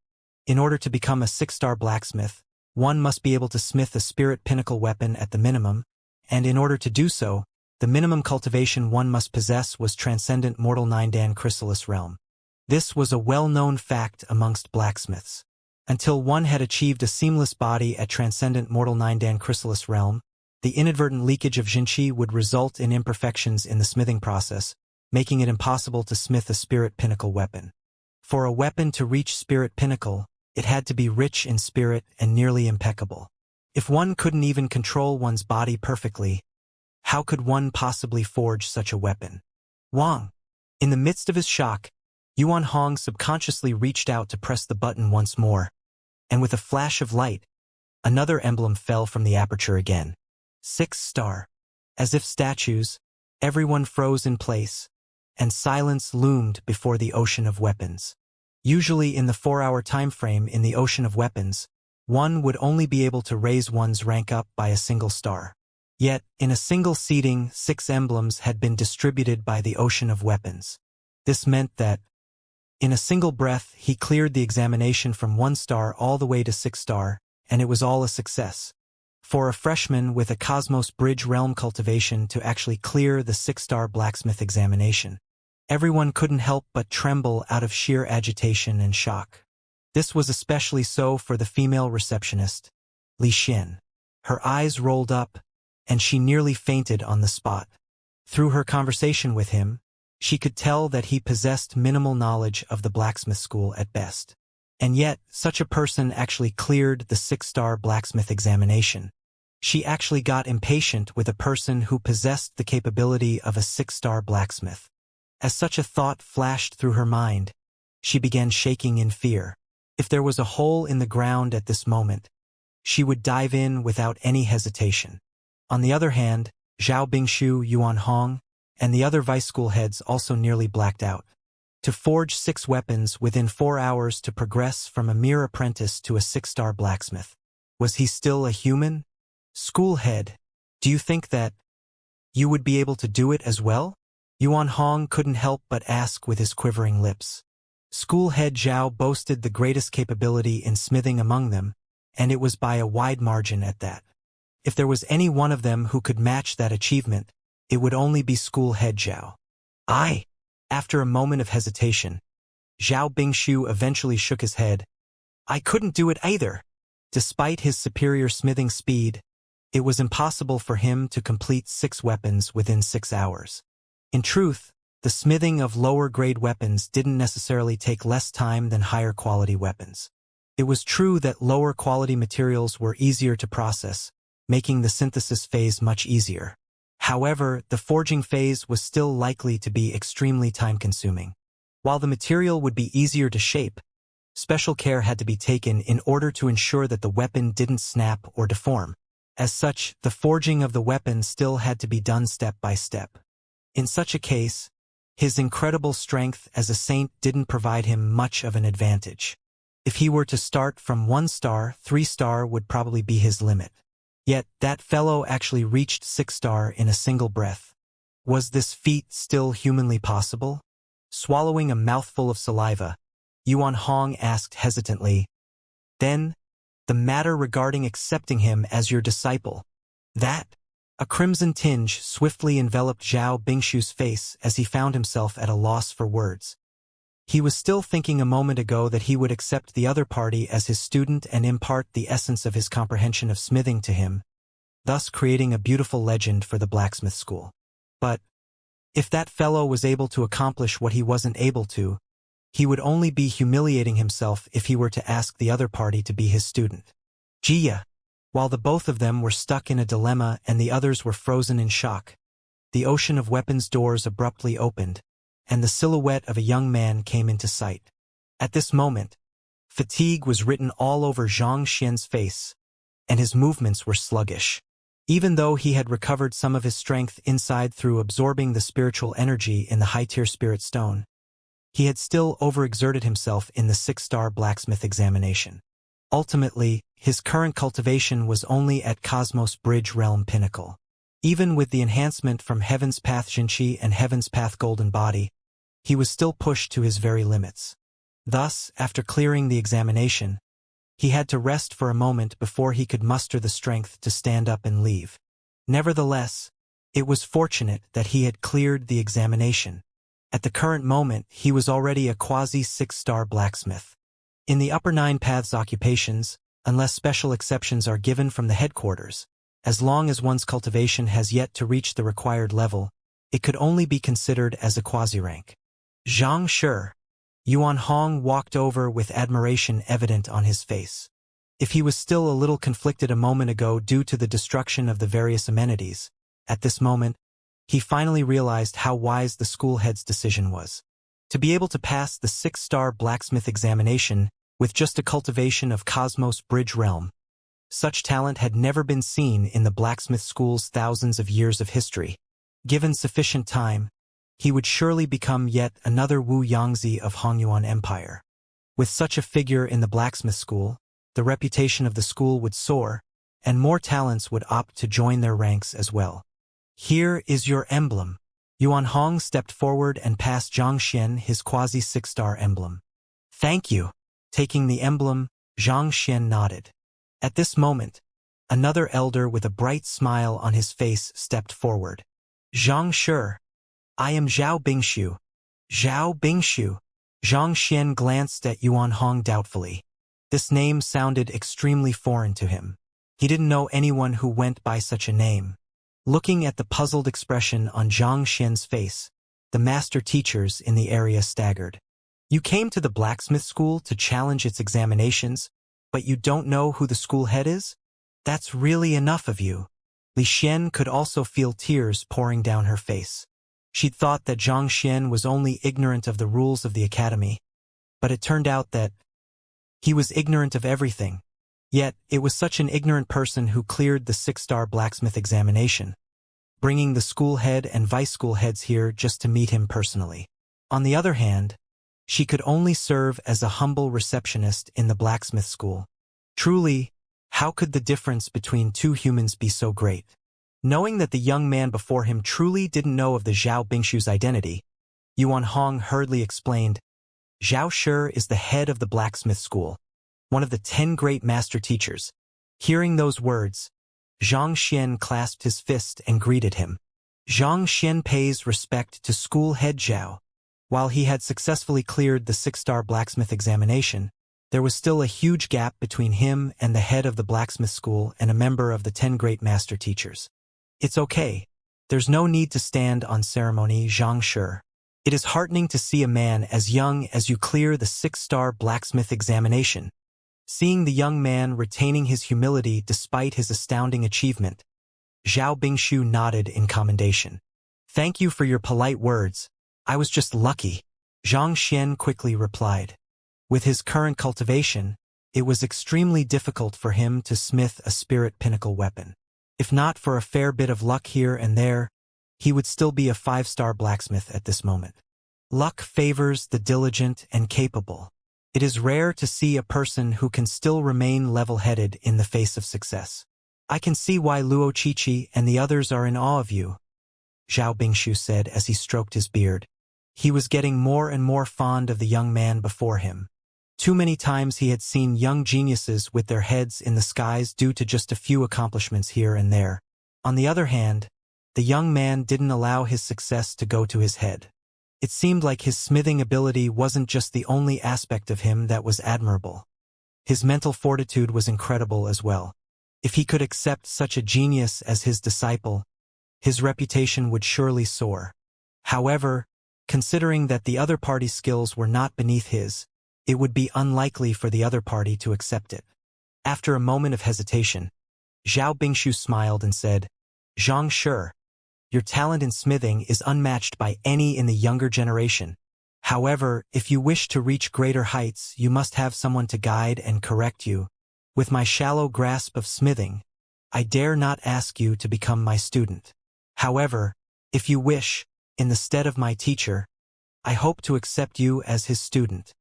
In order to become a 6-star blacksmith, one must be able to smith a spirit pinnacle weapon at the minimum, and in order to do so, the minimum cultivation one must possess was Transcendent Mortal 9-Dan Chrysalis Realm. This was a well-known fact amongst blacksmiths. Until one had achieved a seamless body at Transcendent Mortal 9-Dan Chrysalis Realm, the inadvertent leakage of Xianxia would result in imperfections in the smithing process, making it impossible to smith a spirit pinnacle weapon. For a weapon to reach spirit pinnacle, it had to be rich in spirit and nearly impeccable. If one couldn't even control one's body perfectly, how could one possibly forge such a weapon? Wang! In the midst of his shock, Yuan Hong subconsciously reached out to press the button once more, and with a flash of light, another emblem fell from the aperture again. 6-star. As if statues, everyone froze in place, and silence loomed before the ocean of weapons. Usually in the 4-hour time frame in the ocean of weapons, one would only be able to raise one's rank up by a single star. Yet, in a single seating, 6 emblems had been distributed by the ocean of weapons. This meant that, in a single breath, he cleared the examination from 1 star all the way to 6-star, and it was all a success. For a freshman with a Cosmos Bridge Realm cultivation to actually clear the 6-star blacksmith examination, everyone couldn't help but tremble out of sheer agitation and shock. This was especially so for the female receptionist, Li Xin. Her eyes rolled up, and she nearly fainted on the spot. Through her conversation with him, she could tell that he possessed minimal knowledge of the blacksmith school at best. And yet, such a person actually cleared the 6-star blacksmith examination. She actually got impatient with a person who possessed the capability of a 6-star blacksmith. As such a thought flashed through her mind, she began shaking in fear. If there was a hole in the ground at this moment, she would dive in without any hesitation. On the other hand, Zhao Bingshu, Yuan Hong, and the other vice school heads also nearly blacked out. To forge 6 weapons within 4 hours to progress from a mere apprentice to a 6-star blacksmith. Was he still a human? School head, do you think that you would be able to do it as well? Yuan Hong couldn't help but ask with his quivering lips. School head Zhao boasted the greatest capability in smithing among them, and it was by a wide margin at that. If there was any one of them who could match that achievement, it would only be school head Zhao. After a moment of hesitation, Zhao Bingshu eventually shook his head. I couldn't do it either. Despite his superior smithing speed, it was impossible for him to complete 6 weapons within 6 hours. In truth, the smithing of lower-grade weapons didn't necessarily take less time than higher-quality weapons. It was true that lower-quality materials were easier to process, making the synthesis phase much easier. However, the forging phase was still likely to be extremely time-consuming. While the material would be easier to shape, special care had to be taken in order to ensure that the weapon didn't snap or deform. As such, the forging of the weapon still had to be done step by step. In such a case, his incredible strength as a saint didn't provide him much of an advantage. If he were to start from 1 star, 3 star would probably be his limit. Yet, that fellow actually reached 6 star in a single breath. Was this feat still humanly possible? Swallowing a mouthful of saliva, Yuan Hong asked hesitantly, Then, the matter regarding accepting him as your disciple. That? A crimson tinge swiftly enveloped Zhao Bingshu's face as he found himself at a loss for words. He was still thinking a moment ago that he would accept the other party as his student and impart the essence of his comprehension of smithing to him, thus creating a beautiful legend for the blacksmith school. But if that fellow was able to accomplish what he wasn't able to, he would only be humiliating himself if he were to ask the other party to be his student. Jia. While the both of them were stuck in a dilemma and the others were frozen in shock, the ocean of weapons doors abruptly opened, and the silhouette of a young man came into sight. At this moment, fatigue was written all over Xianxia's face, and his movements were sluggish. Even though he had recovered some of his strength inside through absorbing the spiritual energy in the high-tier spirit stone, he had still overexerted himself in the 6-star blacksmith examination. Ultimately, his current cultivation was only at Cosmos Bridge Realm Pinnacle. Even with the enhancement from Heaven's Path Jinchi and Heaven's Path Golden Body, he was still pushed to his very limits. Thus, after clearing the examination, he had to rest for a moment before he could muster the strength to stand up and leave. Nevertheless, it was fortunate that he had cleared the examination. At the current moment, he was already a quasi-6-star blacksmith. In the upper 9 paths occupations, unless special exceptions are given from the headquarters, as long as one's cultivation has yet to reach the required level, it could only be considered as a quasi-rank. Xianxia. Yuan Hong walked over with admiration evident on his face. If he was still a little conflicted a moment ago due to the destruction of the various amenities, at this moment, he finally realized how wise the school head's decision was. To be able to pass the 6-star blacksmith examination with just a cultivation of Cosmos Bridge Realm, such talent had never been seen in the blacksmith school's thousands of years of history. Given sufficient time, he would surely become yet another Wu Yangzi of Hongyuan Empire. With such a figure in the blacksmith school, the reputation of the school would soar, and more talents would opt to join their ranks as well. Here is your emblem. Yuan Hong stepped forward and passed Zhang Xian his quasi-6-star emblem. Thank you. Taking the emblem, Zhang Xian nodded. At this moment, another elder with a bright smile on his face stepped forward. Xianxia. I am Zhao Bingshu. Zhao Bingshu. Zhang Xian glanced at Yuan Hong doubtfully. This name sounded extremely foreign to him. He didn't know anyone who went by such a name. Looking at the puzzled expression on Zhang Xian's face, the master teachers in the area staggered. You came to the blacksmith school to challenge its examinations, but you don't know who the school head is? That's really enough of you. Li Xian could also feel tears pouring down her face. She'd thought that Zhang Xian was only ignorant of the rules of the academy, but it turned out that he was ignorant of everything. Yet, it was such an ignorant person who cleared the 6-star blacksmith examination, bringing the school head and vice school heads here just to meet him personally. On the other hand, she could only serve as a humble receptionist in the blacksmith school. Truly, how could the difference between two humans be so great? Knowing that the young man before him truly didn't know of the Zhao Bingshu's identity, Yuan Hong hurriedly explained, Zhao Shi is the head of the blacksmith school, one of the 10 great master teachers. Hearing those words, Zhang Xian clasped his fist and greeted him. Zhang Xian pays respect to school head Zhao. While he had successfully cleared the 6-star blacksmith examination, there was still a huge gap between him and the head of the blacksmith school and a member of the 10 great master teachers. It's okay. There's no need to stand on ceremony, Zhang Shi. It is heartening to see a man as young as you clear the 6-star blacksmith examination. Seeing the young man retaining his humility despite his astounding achievement, Zhao Bingshu nodded in commendation. Thank you for your polite words. I was just lucky, Zhang Xian quickly replied. With his current cultivation, it was extremely difficult for him to smith a spirit pinnacle weapon. If not for a fair bit of luck here and there, he would still be a 5-star blacksmith at this moment. Luck favors the diligent and capable. It is rare to see a person who can still remain level-headed in the face of success. I can see why Luo Qiqi and the others are in awe of you, Zhao Bingshu said as he stroked his beard. He was getting more and more fond of the young man before him. Too many times he had seen young geniuses with their heads in the skies due to just a few accomplishments here and there. On the other hand, the young man didn't allow his success to go to his head. It seemed like his smithing ability wasn't just the only aspect of him that was admirable. His mental fortitude was incredible as well. If he could accept such a genius as his disciple, his reputation would surely soar. However, considering that the other party's skills were not beneath his, it would be unlikely for the other party to accept it. After a moment of hesitation, Zhao Bingshu smiled and said, Zhang Shi, your talent in smithing is unmatched by any in the younger generation. However, if you wish to reach greater heights, you must have someone to guide and correct you. With my shallow grasp of smithing, I dare not ask you to become my student. However, if you wish, in the stead of my teacher, I hope to accept you as his student.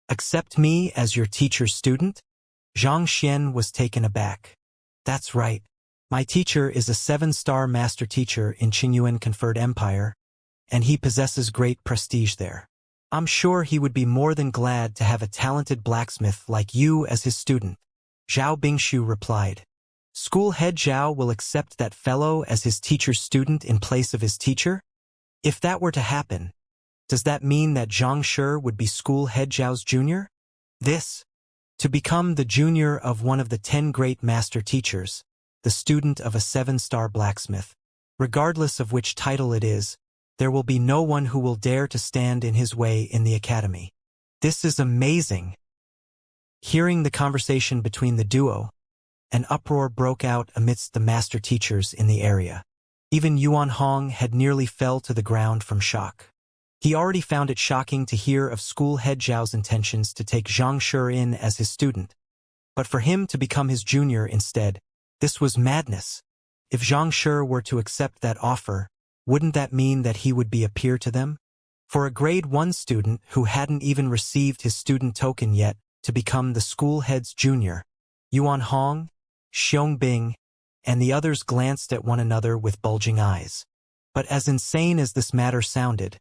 Accept me as your teacher's student? Zhang Xian was taken aback. That's right. My teacher is a 7-star master teacher in Qingyuan conferred empire, and he possesses great prestige there. I'm sure he would be more than glad to have a talented blacksmith like you as his student. Zhao Bingshu replied. School head Zhao will accept that fellow as his teacher's student in place of his teacher? If that were to happen, does that mean that Zhang Shi would be school head Zhao's junior? To become the junior of one of the 10 great master teachers, the student of a 7-star blacksmith, regardless of which title it is, there will be no one who will dare to stand in his way in the academy. This is amazing. Hearing the conversation between the duo, an uproar broke out amidst the master teachers in the area. Even Yuan Hong had nearly fell to the ground from shock. He already found it shocking to hear of school head Zhao's intentions to take Zhang Shi in as his student. But for him to become his junior instead, this was madness. If Zhang Shi were to accept that offer, wouldn't that mean that he would be a peer to them? For a grade 1 student who hadn't even received his student token yet to become the school head's junior, Yuan Hong, Xiong and the others glanced at one another with bulging eyes. But as insane as this matter sounded,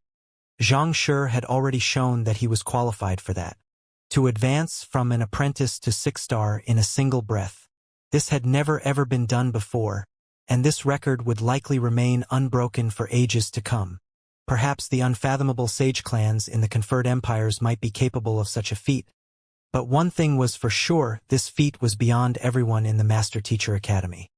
Zhang Shi had already shown that he was qualified for that. To advance from an apprentice to 6-star in a single breath. This had never ever been done before, and this record would likely remain unbroken for ages to come. Perhaps the unfathomable sage clans in the conferred empires might be capable of such a feat. But one thing was for sure, this feat was beyond everyone in the Master Teacher Academy.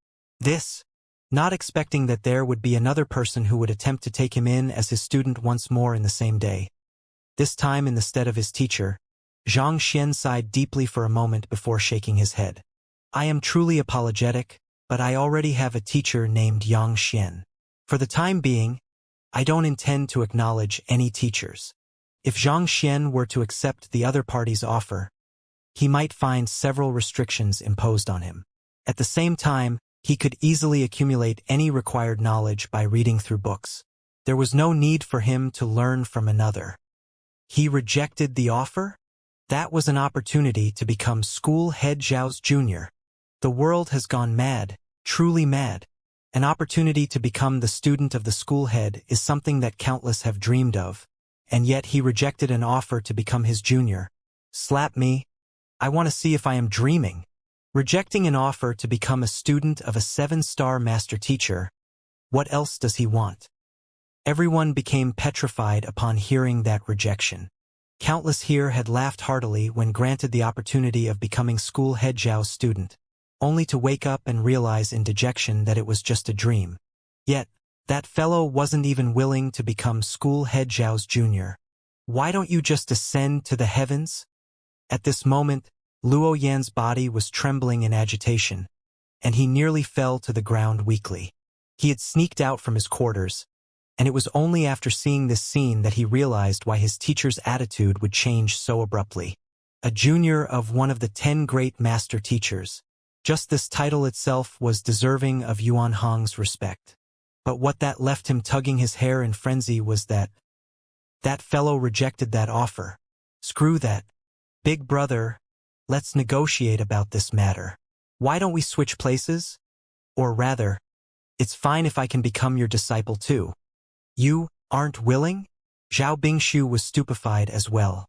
Not expecting that there would be another person who would attempt to take him in as his student once more in the same day. This time in the stead of his teacher, Zhang Xian sighed deeply for a moment before shaking his head. I am truly apologetic, but I already have a teacher named Yang Xian. For the time being, I don't intend to acknowledge any teachers. If Zhang Xian were to accept the other party's offer, he might find several restrictions imposed on him. At the same time, he could easily accumulate any required knowledge by reading through books. There was no need for him to learn from another. He rejected the offer? That was an opportunity to become school head Zhao's junior. The world has gone mad, truly mad. An opportunity to become the student of the school head is something that countless have dreamed of, and yet he rejected an offer to become his junior. Slap me. I want to see if I am dreaming. Rejecting an offer to become a student of a 7-star master teacher. What else does he want? Everyone became petrified upon hearing that rejection. Countless here had laughed heartily when granted the opportunity of becoming school head Zhao's student, only to wake up and realize in dejection that it was just a dream. Yet, that fellow wasn't even willing to become school head Zhao's junior. Why don't you just ascend to the heavens? At this moment, Luo Yan's body was trembling in agitation, and he nearly fell to the ground weakly. He had sneaked out from his quarters, and it was only after seeing this scene that he realized why his teacher's attitude would change so abruptly. A junior of one of the 10 great master teachers. Just this title itself was deserving of Yuan Hong's respect. But what that left him tugging his hair in frenzy was that fellow rejected that offer. Screw that. Big brother, let's negotiate about this matter. Why don't we switch places? Or rather, it's fine if I can become your disciple too. You aren't willing? Zhao Bingshu was stupefied as well.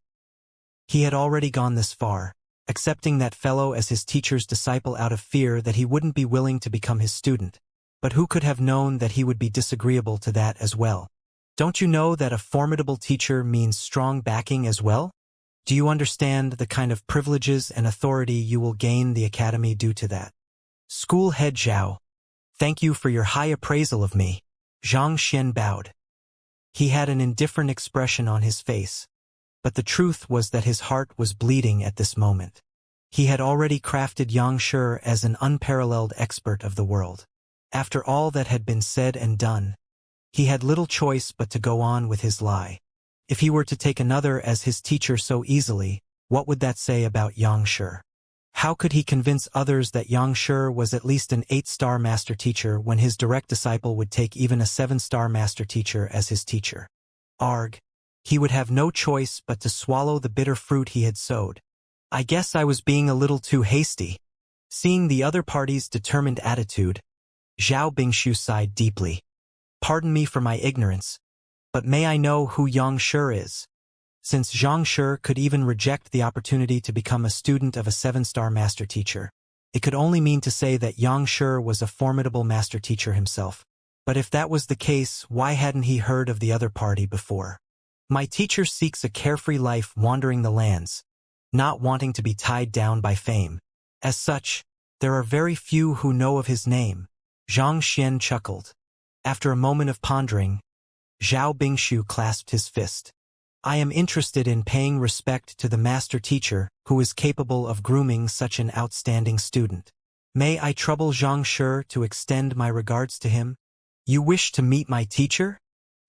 He had already gone this far, accepting that fellow as his teacher's disciple out of fear that he wouldn't be willing to become his student. But who could have known that he would be disagreeable to that as well? Don't you know that a formidable teacher means strong backing as well? Do you understand the kind of privileges and authority you will gain the academy due to that? School head Zhao, thank you for your high appraisal of me. Zhang Xian bowed. He had an indifferent expression on his face, but the truth was that his heart was bleeding at this moment. He had already crafted Xianxia as an unparalleled expert of the world. After all that had been said and done, he had little choice but to go on with his lie. If he were to take another as his teacher so easily, what would that say about Xianxia? How could he convince others that Xianxia was at least an 8-star master teacher when his direct disciple would take even a 7-star master teacher as his teacher? Arg. He would have no choice but to swallow the bitter fruit he had sowed. I guess I was being a little too hasty. Seeing the other party's determined attitude, Zhao Bingshu sighed deeply. Pardon me for my ignorance, but may I know who Xianxia is? Since Xianxia could even reject the opportunity to become a student of a 7-star master teacher, it could only mean to say that Xianxia was a formidable master teacher himself. But if that was the case, why hadn't he heard of the other party before? My teacher seeks a carefree life wandering the lands, not wanting to be tied down by fame. As such, there are very few who know of his name. Zhang Xian chuckled. After a moment of pondering, Zhao Bingshu clasped his fist. I am interested in paying respect to the master teacher who is capable of grooming such an outstanding student. May I trouble Xianxia to extend my regards to him? You wish to meet my teacher?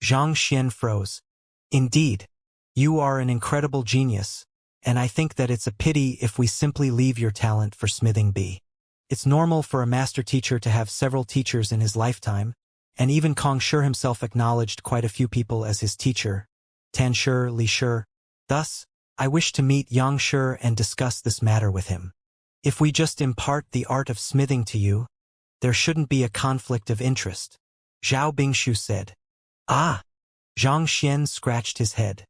Zhang Xian froze. Indeed, you are an incredible genius, and I think that it's a pity if we simply leave your talent for smithing bee. It's normal for a master teacher to have several teachers in his lifetime, and even Kong Shi himself acknowledged quite a few people as his teacher, Tan Shi, Li Shi. Thus, I wish to meet Xianxia and discuss this matter with him. If we just impart the art of smithing to you, there shouldn't be a conflict of interest, Zhao Bingshu said. Ah! Zhang Xian scratched his head.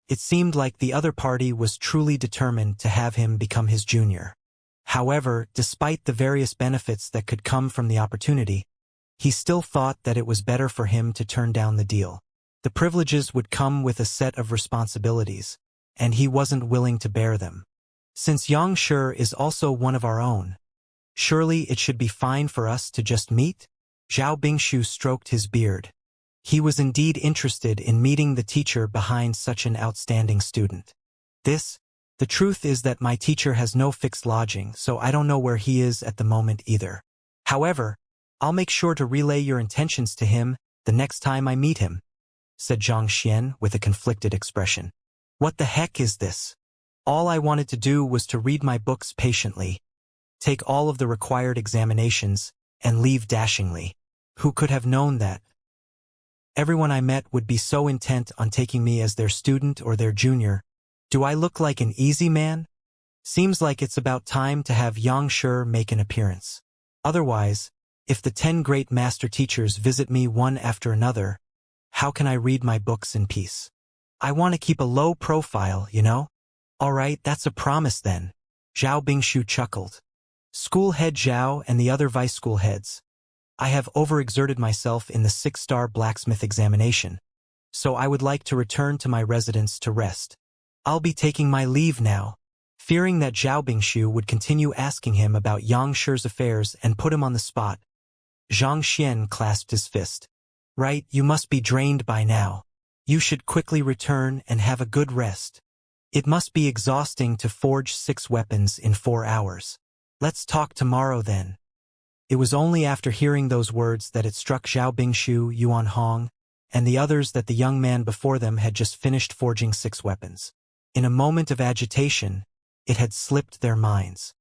It seemed like the other party was truly determined to have him become his junior. However, despite the various benefits that could come from the opportunity, he still thought that it was better for him to turn down the deal. The privileges would come with a set of responsibilities, and he wasn't willing to bear them. Since Xianxia is also one of our own, surely it should be fine for us to just meet? Zhao Bingshu stroked his beard. He was indeed interested in meeting the teacher behind such an outstanding student. The truth is that my teacher has no fixed lodging, so I don't know where he is at the moment either. However, I'll make sure to relay your intentions to him the next time I meet him, said Zhang Xian with a conflicted expression. What the heck is this? All I wanted to do was to read my books patiently, take all of the required examinations, and leave dashingly. Who could have known that everyone I met would be so intent on taking me as their student or their junior? Do I look like an easy man? Seems like it's about time to have Xianxia make an appearance. Otherwise, if the 10 great master teachers visit me one after another, how can I read my books in peace? I want to keep a low profile, you know? All right, that's a promise then. Zhao Bingshu chuckled. School head Zhao and the other vice school heads. I have overexerted myself in the 6-star blacksmith examination, so I would like to return to my residence to rest. I'll be taking my leave now. Fearing that Zhao Bingshu would continue asking him about Xiangshi's affairs and put him on the spot, Xianxia clasped his fist. Right, you must be drained by now. You should quickly return and have a good rest. It must be exhausting to forge 6 weapons in 4 hours. Let's talk tomorrow then. It was only after hearing those words that it struck Zhao Bingshu, Yuan Hong, and the others that the young man before them had just finished forging 6 weapons. In a moment of agitation, it had slipped their minds.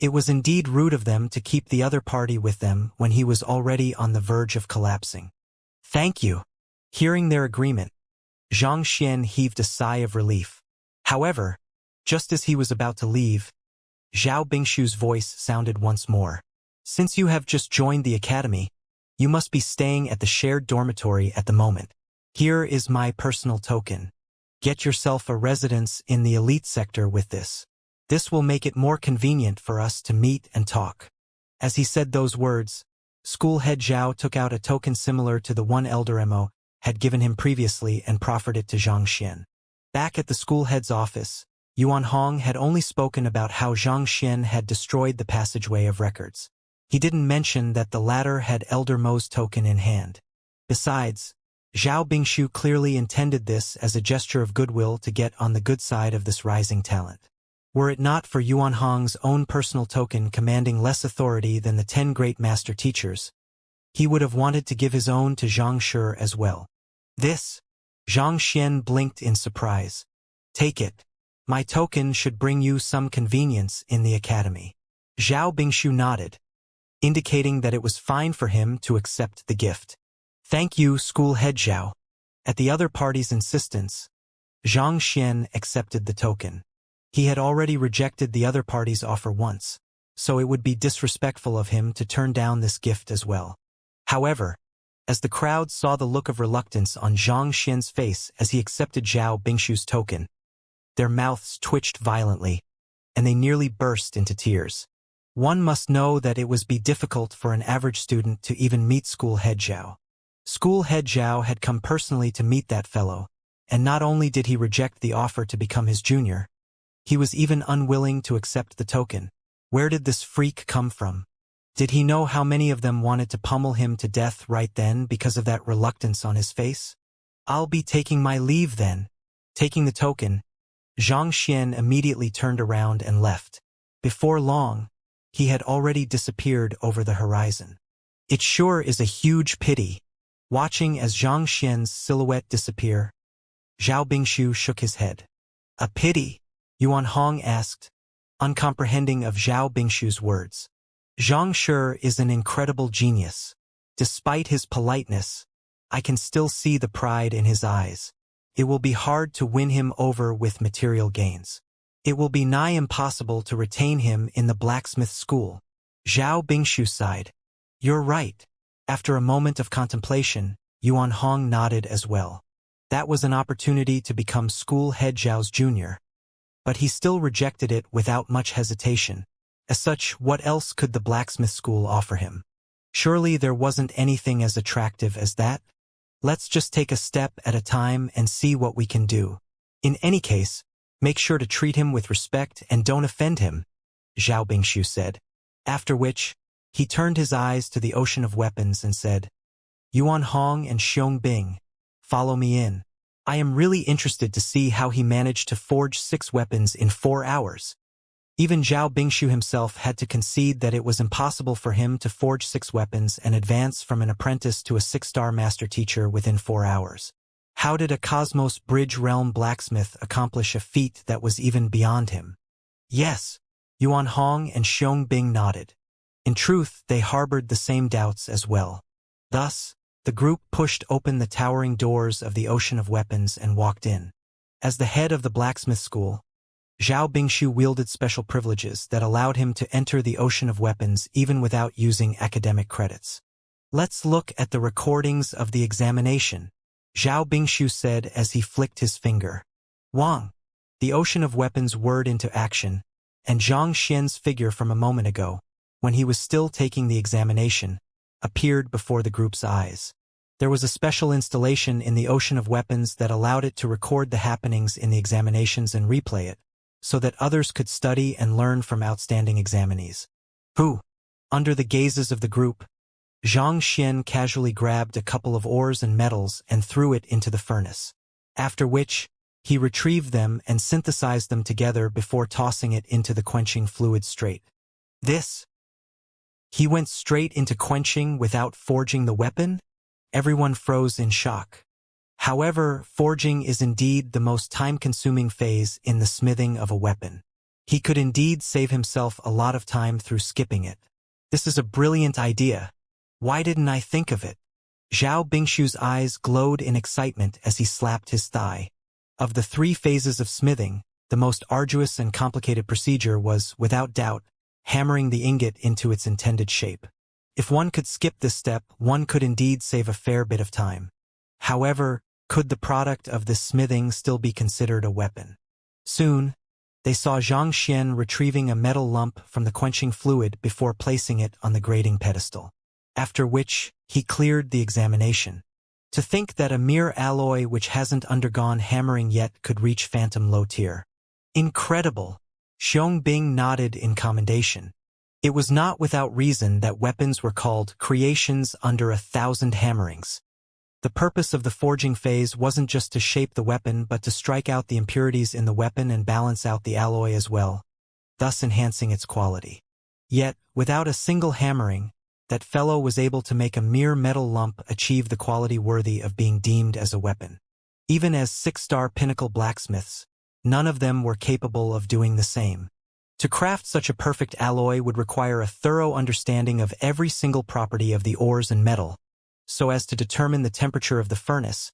It was indeed rude of them to keep the other party with them when he was already on the verge of collapsing. Thank you. Hearing their agreement, Xianxia heaved a sigh of relief. However, just as he was about to leave, Zhao Bingshu's voice sounded once more. Since you have just joined the academy, you must be staying at the shared dormitory at the moment. Here is my personal token. Get yourself a residence in the elite sector with this. This will make it more convenient for us to meet and talk. As he said those words, school head Zhao took out a token similar to the one Elder Mo had given him previously and proffered it to Xianxia. Back at the school head's office, Yuan Hong had only spoken about how Xianxia had destroyed the passageway of records. He didn't mention that the latter had Elder Mo's token in hand. Besides, Zhao Bingshu clearly intended this as a gesture of goodwill to get on the good side of this rising talent. Were it not for Yuan Hong's own personal token commanding less authority than the 10 great master teachers, he would have wanted to give his own to Xianxia as well. This? Xianxia blinked in surprise. Take it. My token should bring you some convenience in the academy. Zhao Bingshu nodded, indicating that it was fine for him to accept the gift. Thank you, school head Zhao. At the other party's insistence, Xianxia accepted the token. He had already rejected the other party's offer once, so it would be disrespectful of him to turn down this gift as well. However, as the crowd saw the look of reluctance on Xianxia's face as he accepted Zhao Bingshu's token, their mouths twitched violently, and they nearly burst into tears. One must know that it would be difficult for an average student to even meet school head Zhao. School head Zhao had come personally to meet that fellow, and not only did he reject the offer to become his junior, he was even unwilling to accept the token. Where did this freak come from? Did he know how many of them wanted to pummel him to death right then because of that reluctance on his face? I'll be taking my leave then. Taking the token, Xianxia immediately turned around and left. Before long, he had already disappeared over the horizon. It sure is a huge pity. Watching as Xianxia's silhouette disappear, Zhao Bingshu shook his head. A pity? Yuan Hong asked, uncomprehending of Zhao Bingshu's words. Xianxia is an incredible genius. Despite his politeness, I can still see the pride in his eyes. It will be hard to win him over with material gains. It will be nigh impossible to retain him in the blacksmith school. Zhao Bingshu sighed. You're right. After a moment of contemplation, Yuan Hong nodded as well. That was an opportunity to become school head Zhao's junior. But he still rejected it without much hesitation. As such, what else could the blacksmith school offer him? Surely there wasn't anything as attractive as that? Let's just take a step at a time and see what we can do. In any case, make sure to treat him with respect and don't offend him, Zhao Bingshu said. After which, he turned his eyes to the ocean of weapons and said, Yuan Hong and Xiong Bing, follow me in. I am really interested to see how he managed to forge 6 weapons in 4 hours. Even Zhao Bingshu himself had to concede that it was impossible for him to forge 6 weapons and advance from an apprentice to a 6-star master teacher within 4 hours. How did a Cosmos Bridge Realm blacksmith accomplish a feat that was even beyond him? Yes, Yuan Hong and Xiong Bing nodded. In truth, they harbored the same doubts as well. Thus, the group pushed open the towering doors of the ocean of weapons and walked in. As the head of the blacksmith school, Zhao Bingshu wielded special privileges that allowed him to enter the ocean of weapons even without using academic credits. Let's look at the recordings of the examination, Zhao Bingshu said as he flicked his finger. Wang, the ocean of weapons whirred into action, and Zhang Xian's figure from a moment ago, when he was still taking the examination, appeared before the group's eyes. There was a special installation in the ocean of weapons that allowed it to record the happenings in the examinations and replay it, so that others could study and learn from outstanding examinees. Who? Under the gazes of the group, Zhang Xian casually grabbed a couple of ores and metals and threw it into the furnace. After which, he retrieved them and synthesized them together before tossing it into the quenching fluid straight. This? He went straight into quenching without forging the weapon? Everyone froze in shock. However, forging is indeed the most time-consuming phase in the smithing of a weapon. He could indeed save himself a lot of time through skipping it. This is a brilliant idea. Why didn't I think of it? Zhao Bingshu's eyes glowed in excitement as he slapped his thigh. Of the 3 phases of smithing, the most arduous and complicated procedure was, without doubt, hammering the ingot into its intended shape. If one could skip this step, one could indeed save a fair bit of time. However, could the product of this smithing still be considered a weapon? Soon, they saw Zhang Xian retrieving a metal lump from the quenching fluid before placing it on the grading pedestal. After which, he cleared the examination. To think that a mere alloy which hasn't undergone hammering yet could reach phantom low tier. Incredible! Xiong Bing nodded in commendation. It was not without reason that weapons were called creations under 1,000 hammerings. The purpose of the forging phase wasn't just to shape the weapon but to strike out the impurities in the weapon and balance out the alloy as well, thus enhancing its quality. Yet, without a single hammering, that fellow was able to make a mere metal lump achieve the quality worthy of being deemed as a weapon. Even as 6-star pinnacle blacksmiths, none of them were capable of doing the same. To craft such a perfect alloy would require a thorough understanding of every single property of the ores and metal, so as to determine the temperature of the furnace,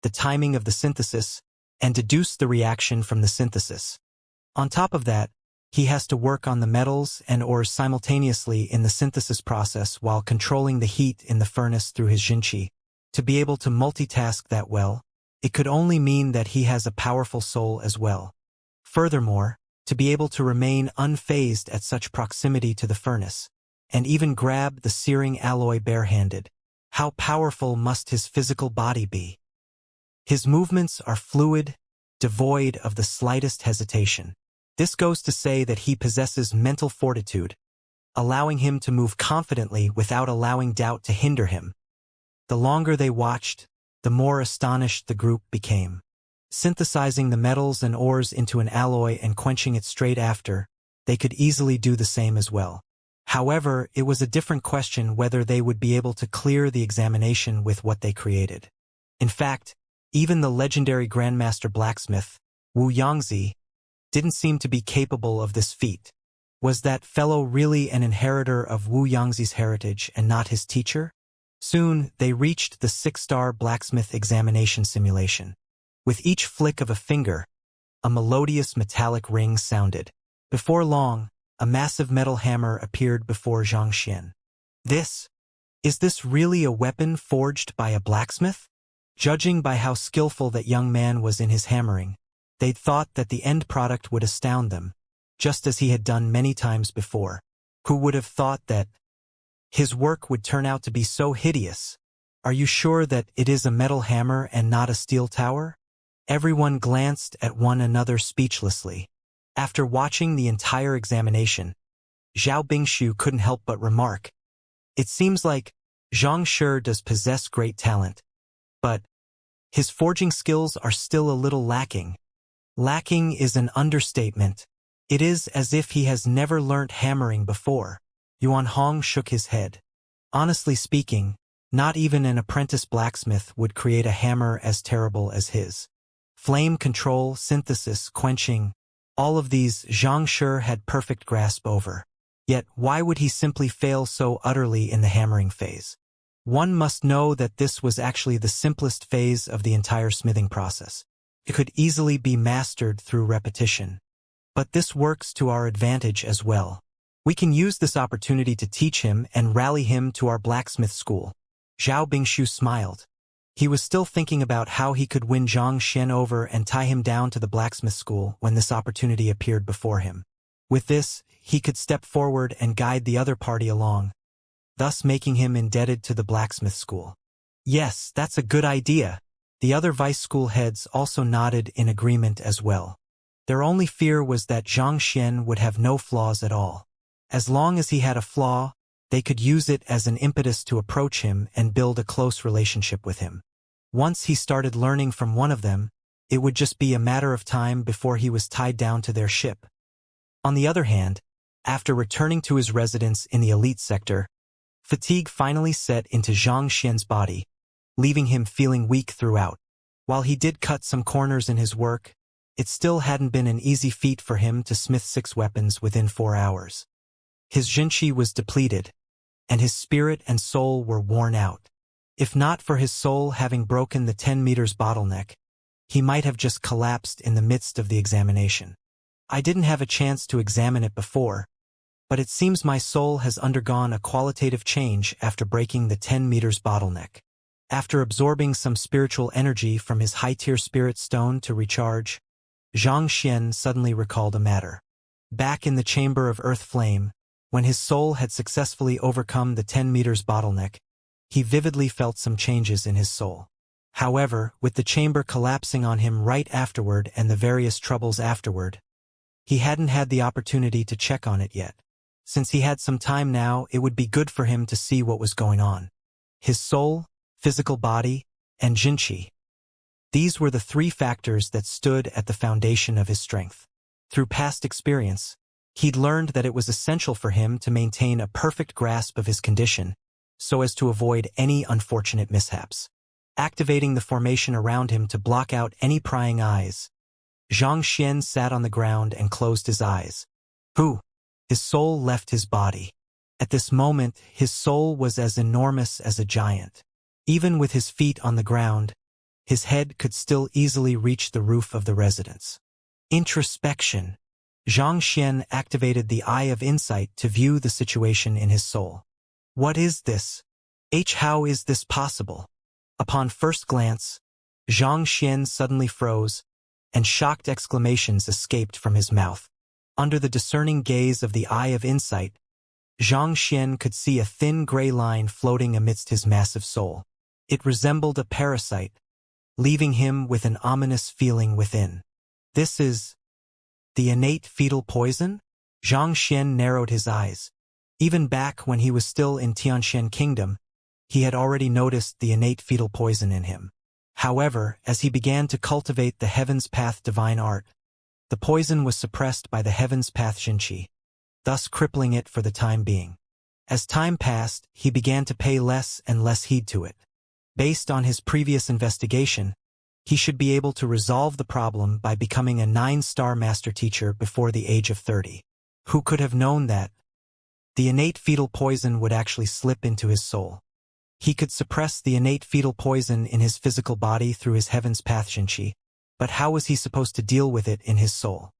the timing of the synthesis, and deduce the reaction from the synthesis. On top of that, he has to work on the metals and ores simultaneously in the synthesis process while controlling the heat in the furnace through his Jinqi. To be able to multitask that well, it could only mean that he has a powerful soul as well. Furthermore, to be able to remain unfazed at such proximity to the furnace, and even grab the searing alloy barehanded, how powerful must his physical body be? His movements are fluid, devoid of the slightest hesitation. This goes to say that he possesses mental fortitude, allowing him to move confidently without allowing doubt to hinder him. The longer they watched, the more astonished the group became. Synthesizing the metals and ores into an alloy and quenching it straight after, they could easily do the same as well. However, it was a different question whether they would be able to clear the examination with what they created. In fact, even the legendary Grandmaster Blacksmith, Wu Yangzi, didn't seem to be capable of this feat. Was that fellow really an inheritor of Wu Yangzi's heritage and not his teacher? Soon, they reached the 6-star blacksmith examination simulation. With each flick of a finger, a melodious metallic ring sounded. Before long, a massive metal hammer appeared before Zhang Xian. Is this really a weapon forged by a blacksmith? Judging by how skillful that young man was in his hammering, they'd thought that the end product would astound them, just as he had done many times before. Who would have thought that his work would turn out to be so hideous? Are you sure that it is a metal hammer and not a steel tower? Everyone glanced at one another speechlessly. After watching the entire examination, Zhao Bingshu couldn't help but remark, "It seems like Zhang Shi does possess great talent, but his forging skills are still a little lacking." Lacking is an understatement. It is as if he has never learnt hammering before. Yuan Hong shook his head. Honestly speaking, Not even an apprentice blacksmith would create a hammer as terrible as his. Flame control, synthesis, quenching, all of these Xianxia had perfect grasp over. Yet why would he simply fail so utterly in the hammering phase? One must know that this was actually the simplest phase of the entire smithing process. It could easily be mastered through repetition. But this works to our advantage as well. We can use this opportunity to teach him and rally him to our blacksmith school. Zhao Bingshu smiled. He was still thinking about how he could win Zhang Xian over and tie him down to the blacksmith school when this opportunity appeared before him. With this, he could step forward and guide the other party along, thus making him indebted to the blacksmith school. Yes, that's a good idea. The other vice school heads also nodded in agreement as well. Their only fear was that Zhang Xian would have no flaws at all. As long as he had a flaw, they could use it as an impetus to approach him and build a close relationship with him. Once he started learning from one of them, it would just be a matter of time before he was tied down to their ship. On the other hand, after returning to his residence in the elite sector, fatigue finally set into Zhang Xian's body, leaving him feeling weak throughout. While he did cut some corners in his work, it still hadn't been an easy feat for him to smith 6 weapons within 4 hours. His Jinqi was depleted, and his spirit and soul were worn out. If not for his soul having broken the 10 meters bottleneck, he might have just collapsed in the midst of the examination. I didn't have a chance to examine it before, but it seems my soul has undergone a qualitative change after breaking the 10 meters bottleneck. After absorbing some spiritual energy from his high-tier spirit stone to recharge, Zhang Xian suddenly recalled a matter. Back in the chamber of earth flame, when his soul had successfully overcome the 10 meters bottleneck, he vividly felt some changes in his soul. However, with the chamber collapsing on him right afterward and the various troubles afterward, he hadn't had the opportunity to check on it yet. Since he had some time now, it would be good for him to see what was going on. His soul, physical body, and Jinqi. These were the 3 factors that stood at the foundation of his strength. Through past experience, he'd learned that it was essential for him to maintain a perfect grasp of his condition so as to avoid any unfortunate mishaps. Activating the formation around him to block out any prying eyes, Zhang Xian sat on the ground and closed his eyes. His soul left his body. At this moment, his soul was as enormous as a giant. Even with his feet on the ground, his head could still easily reach the roof of the residence. Introspection. Zhang Xian activated the Eye of Insight to view the situation in his soul. What is this? How is this possible? Upon first glance, Zhang Xian suddenly froze, and shocked exclamations escaped from his mouth. Under the discerning gaze of the Eye of Insight, Zhang Xian could see a thin gray line floating amidst his massive soul. It resembled a parasite, leaving him with an ominous feeling within. This is the innate fetal poison? Zhang Xian narrowed his eyes. Even back when he was still in Tianxian Kingdom, he had already noticed the innate fetal poison in him. However, as he began to cultivate the Heaven's Path divine art, the poison was suppressed by the Heaven's Path Jinqi, thus crippling it for the time being. As time passed, he began to pay less and less heed to it. Based on his previous investigation, he should be able to resolve the problem by becoming a 9-star master teacher before the age of 30. Who could have known that the innate fetal poison would actually slip into his soul? He could suppress the innate fetal poison in his physical body through his Heaven's Path Jinqi, but how was he supposed to deal with it in his soul?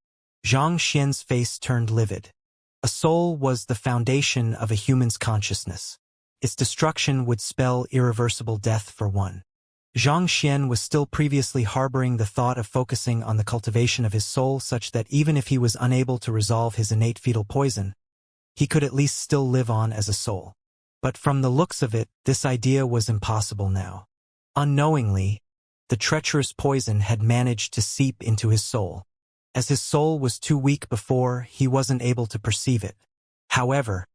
Zhang Xian's face turned livid. A soul was the foundation of a human's consciousness. Its destruction would spell irreversible death for one. Zhang Xian was still previously harboring the thought of focusing on the cultivation of his soul such that even if he was unable to resolve his innate fetal poison, he could at least still live on as a soul. But from the looks of it, this idea was impossible now. Unknowingly, the treacherous poison had managed to seep into his soul. As his soul was too weak before, he wasn't able to perceive it. However,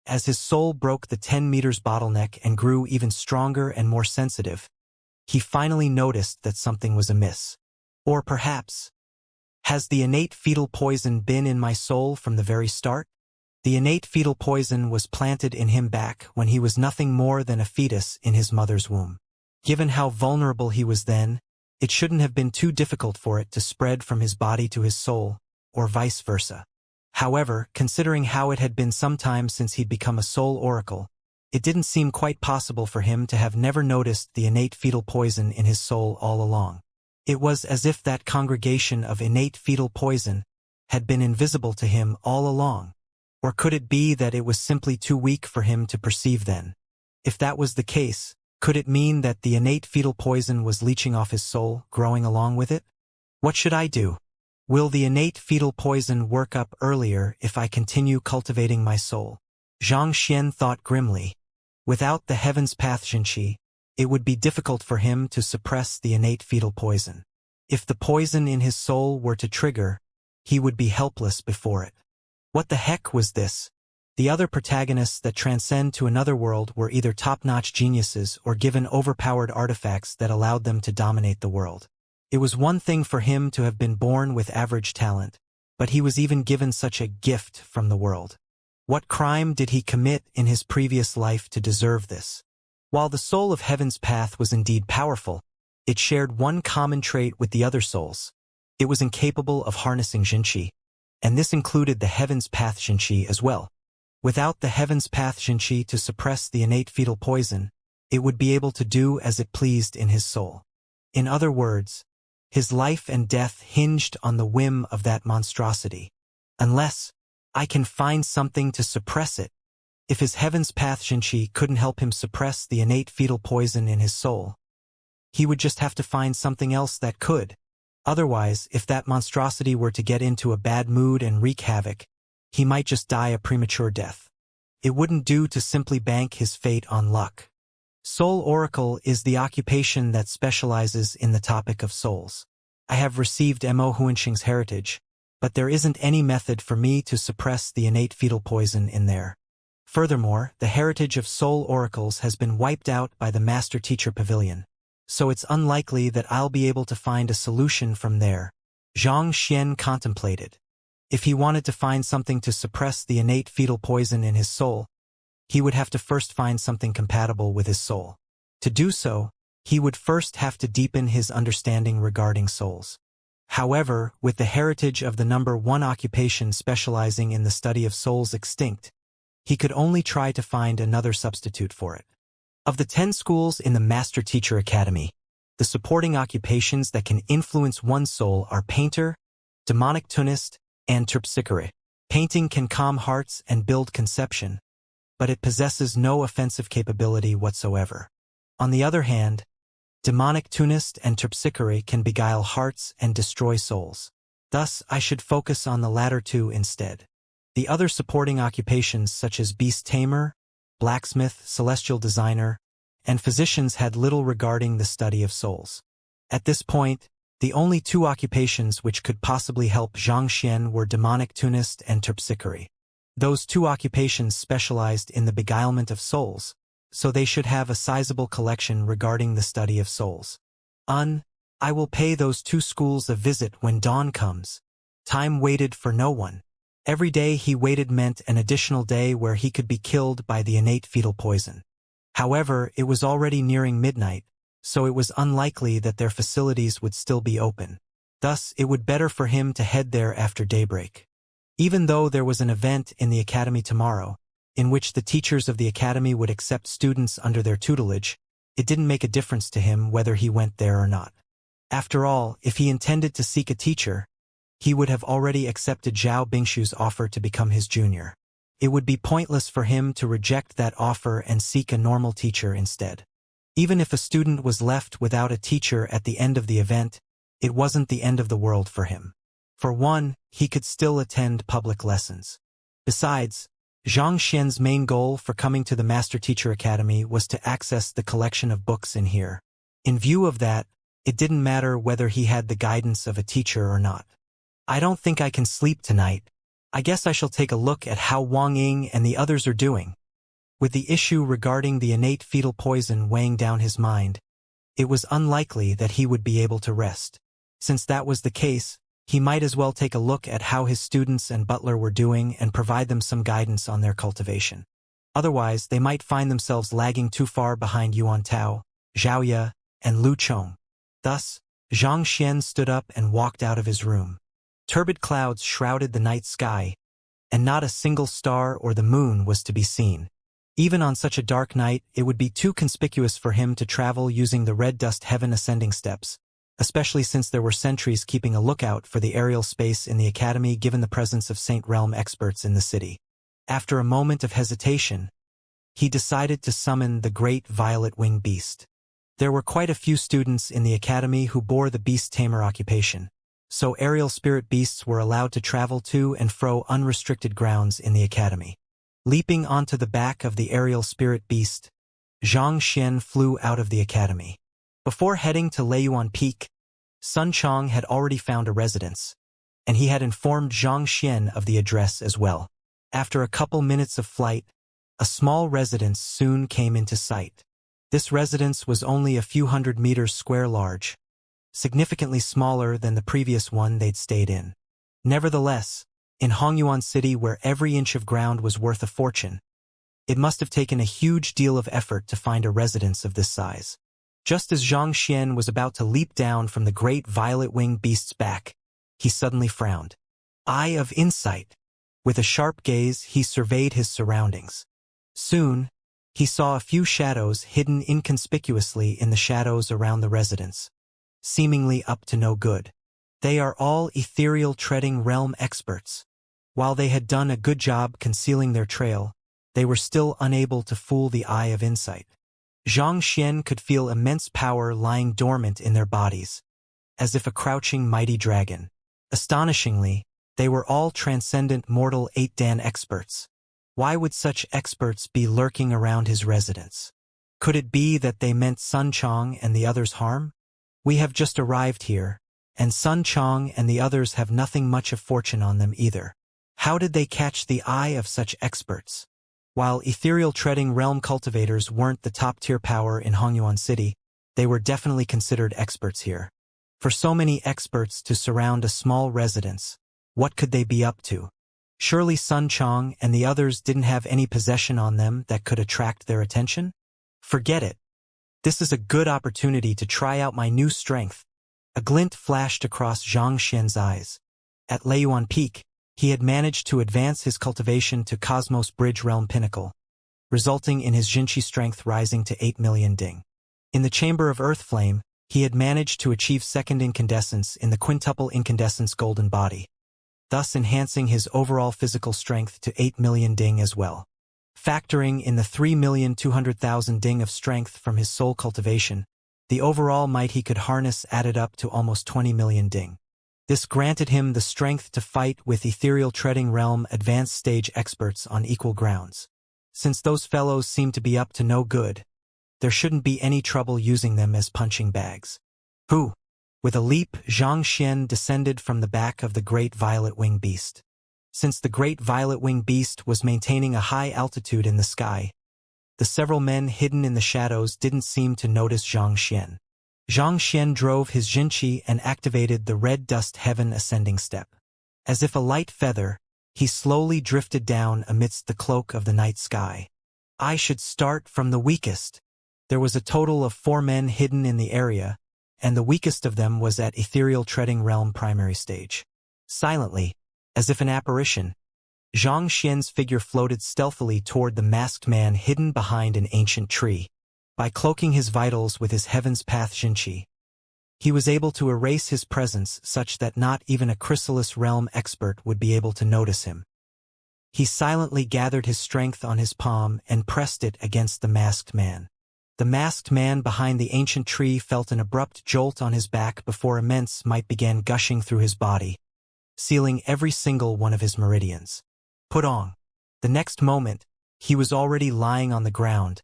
as his soul broke the 10 meters bottleneck and grew even stronger and more sensitive, he finally noticed that something was amiss. Or perhaps, has the innate fetal poison been in my soul from the very start? The innate fetal poison was planted in him back when he was nothing more than a fetus in his mother's womb. Given how vulnerable he was then, it shouldn't have been too difficult for it to spread from his body to his soul, or vice versa. However, considering how it had been some time since he'd become a soul oracle, it didn't seem quite possible for him to have never noticed the innate fetal poison in his soul all along. It was as if that congregation of innate fetal poison had been invisible to him all along. Or could it be that it was simply too weak for him to perceive then? If that was the case, could it mean that the innate fetal poison was leeching off his soul, growing along with it? What should I do? Will the innate fetal poison work up earlier if I continue cultivating my soul? Xianxia thought grimly. Without the heaven's path Xianxia, it would be difficult for him to suppress the innate fetal poison. If the poison in his soul were to trigger, he would be helpless before it. What the heck was this? The other protagonists that transcend to another world were either top-notch geniuses or given overpowered artifacts that allowed them to dominate the world. It was one thing for him to have been born with average talent, but he was even given such a gift from the world. What crime did he commit in his previous life to deserve this? While the soul of Heaven's path was indeed powerful, it shared one common trait with the other souls. It was incapable of harnessing Xianxia, and this included the Heaven's path Xianxia as well. Without the Heaven's path Xianxia to suppress the innate fetal poison, it would be able to do as it pleased in his soul. In other words, his life and death hinged on the whim of that monstrosity. Unless I can find something to suppress it. If his Heaven's path Xianxia couldn't help him suppress the innate fetal poison in his soul, he would just have to find something else that could. Otherwise, if that monstrosity were to get into a bad mood and wreak havoc, he might just die a premature death. It wouldn't do to simply bank his fate on luck. Soul Oracle is the occupation that specializes in the topic of souls. I have received Mo Huanxing's heritage, but there isn't any method for me to suppress the innate fetal poison in there. Furthermore, the heritage of soul oracles has been wiped out by the Master Teacher Pavilion, so it's unlikely that I'll be able to find a solution from there. Xianxia contemplated. If he wanted to find something to suppress the innate fetal poison in his soul, he would have to first find something compatible with his soul. To do so, he would first have to deepen his understanding regarding souls. However, with the heritage of the number one occupation specializing in the study of souls extinct, he could only try to find another substitute for it. Of the 10 schools in the Master Teacher Academy, the supporting occupations that can influence one's soul are painter, demonic tunist, and terpsichore. Painting can calm hearts and build conception, but it possesses no offensive capability whatsoever. On the other hand, demonic tunist and terpsichore can beguile hearts and destroy souls. Thus, I should focus on the latter two instead. The other supporting occupations such as beast tamer, blacksmith, celestial designer, and physicians had little regarding the study of souls. At this point, the only two occupations which could possibly help Xianxia were demonic tunist and terpsichore. Those two occupations specialized in the beguilement of souls, so they should have a sizable collection regarding the study of souls. I will pay those two schools a visit when dawn comes. Time waited for no one. Every day he waited meant an additional day where he could be killed by the innate fetal poison. However, it was already nearing midnight, so it was unlikely that their facilities would still be open. Thus, it would better for him to head there after daybreak. Even though there was an event in the academy tomorrow, in which the teachers of the academy would accept students under their tutelage, it didn't make a difference to him whether he went there or not. After all, if he intended to seek a teacher, he would have already accepted Zhao Bingshu's offer to become his junior. It would be pointless for him to reject that offer and seek a normal teacher instead. Even if a student was left without a teacher at the end of the event, it wasn't the end of the world for him. For one, he could still attend public lessons. Besides, Xianxia's main goal for coming to the Master Teacher Academy was to access the collection of books in here. In view of that, it didn't matter whether he had the guidance of a teacher or not. I don't think I can sleep tonight. I guess I shall take a look at how Wang Ying and the others are doing. With the issue regarding the innate fetal poison weighing down his mind, it was unlikely that he would be able to rest. Since that was the case, He might as well take a look at how his students and butler were doing and provide them some guidance on their cultivation. Otherwise, they might find themselves lagging too far behind Yuan Tao, Xiaoya, and Lu Chong. Thus, Xianxia stood up and walked out of his room. Turbid clouds shrouded the night sky, and not a single star or the moon was to be seen. Even on such a dark night, it would be too conspicuous for him to travel using the red dust heaven ascending steps, especially since there were sentries keeping a lookout for the aerial space in the academy given the presence of Saint Realm experts in the city. After a moment of hesitation, he decided to summon the great violet winged beast. There were quite a few students in the academy who bore the beast tamer occupation, so aerial spirit beasts were allowed to travel to and fro unrestricted grounds in the academy. Leaping onto the back of the aerial spirit beast, Xianxia flew out of the academy. Before heading to Leiyuan Peak, Sun Chong had already found a residence, and he had informed Xianxia of the address as well. After a couple minutes of flight, a small residence soon came into sight. This residence was only a few hundred meters square large, significantly smaller than the previous one they'd stayed in. Nevertheless, in Hongyuan City where every inch of ground was worth a fortune, it must have taken a huge deal of effort to find a residence of this size. Just as Xianxia was about to leap down from the great violet-winged beast's back, he suddenly frowned. Eye of insight. With a sharp gaze, he surveyed his surroundings. Soon, he saw a few shadows hidden inconspicuously in the shadows around the residence, seemingly up to no good. They are all ethereal treading realm experts. While they had done a good job concealing their trail, they were still unable to fool the eye of insight. Xianxia could feel immense power lying dormant in their bodies, as if a crouching mighty dragon. Astonishingly, they were all transcendent mortal 8-dan experts. Why would such experts be lurking around his residence? Could it be that they meant Sun Chong and the others harm? We have just arrived here, and Sun Chong and the others have nothing much of fortune on them either. How did they catch the eye of such experts? While ethereal treading realm cultivators weren't the top-tier power in Hongyuan City, they were definitely considered experts here. For so many experts to surround a small residence, what could they be up to? Surely Sun Chong and the others didn't have any possession on them that could attract their attention? Forget it. This is a good opportunity to try out my new strength. A glint flashed across Xianxia's eyes. At Leiyuan Peak, he had managed to advance his cultivation to Cosmos Bridge Realm Pinnacle, resulting in his Jinqi strength rising to 8 million ding. In the Chamber of Earth Flame, he had managed to achieve second incandescence in the quintuple incandescence golden body, thus enhancing his overall physical strength to 8 million ding as well. Factoring in the 3,200,000 ding of strength from his soul cultivation, the overall might he could harness added up to almost 20 million ding. This granted him the strength to fight with ethereal treading realm advanced stage experts on equal grounds. Since those fellows seem to be up to no good, there shouldn't be any trouble using them as punching bags. Who? With a leap, Xianxia descended from the back of the great violet-winged beast. Since the great violet-winged beast was maintaining a high altitude in the sky, the several men hidden in the shadows didn't seem to notice Xianxia. Xianxia drove his Jinqi and activated the red dust heaven ascending step. As if a light feather, he slowly drifted down amidst the cloak of the night sky. I should start from the weakest. There was a total of 4 men hidden in the area, and the weakest of them was at ethereal treading realm primary stage. Silently, as if an apparition, Xianxia's figure floated stealthily toward the masked man hidden behind an ancient tree. By cloaking his vitals with his Heaven's Path Jinqi, he was able to erase his presence such that not even a chrysalis realm expert would be able to notice him. He silently gathered his strength on his palm and pressed it against the masked man. The masked man behind the ancient tree felt an abrupt jolt on his back before immense might began gushing through his body, sealing every single one of his meridians. Put on. The next moment, he was already lying on the ground,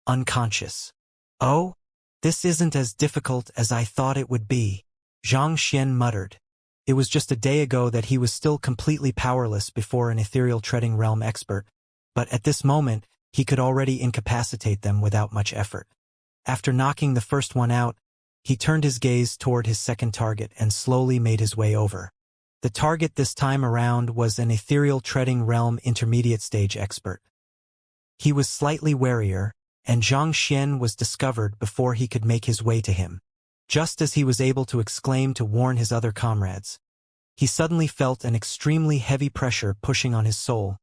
unconscious. Oh, this isn't as difficult as I thought it would be, Xianxia muttered. It was just a day ago that he was still completely powerless before an ethereal treading realm expert, but at this moment, he could already incapacitate them without much effort. After knocking the first one out, he turned his gaze toward his second target and slowly made his way over. The target this time around was an ethereal treading realm intermediate stage expert. He was slightly warier, and Xianxia was discovered before he could make his way to him. Just as he was able to exclaim to warn his other comrades, he suddenly felt an extremely heavy pressure pushing on his soul,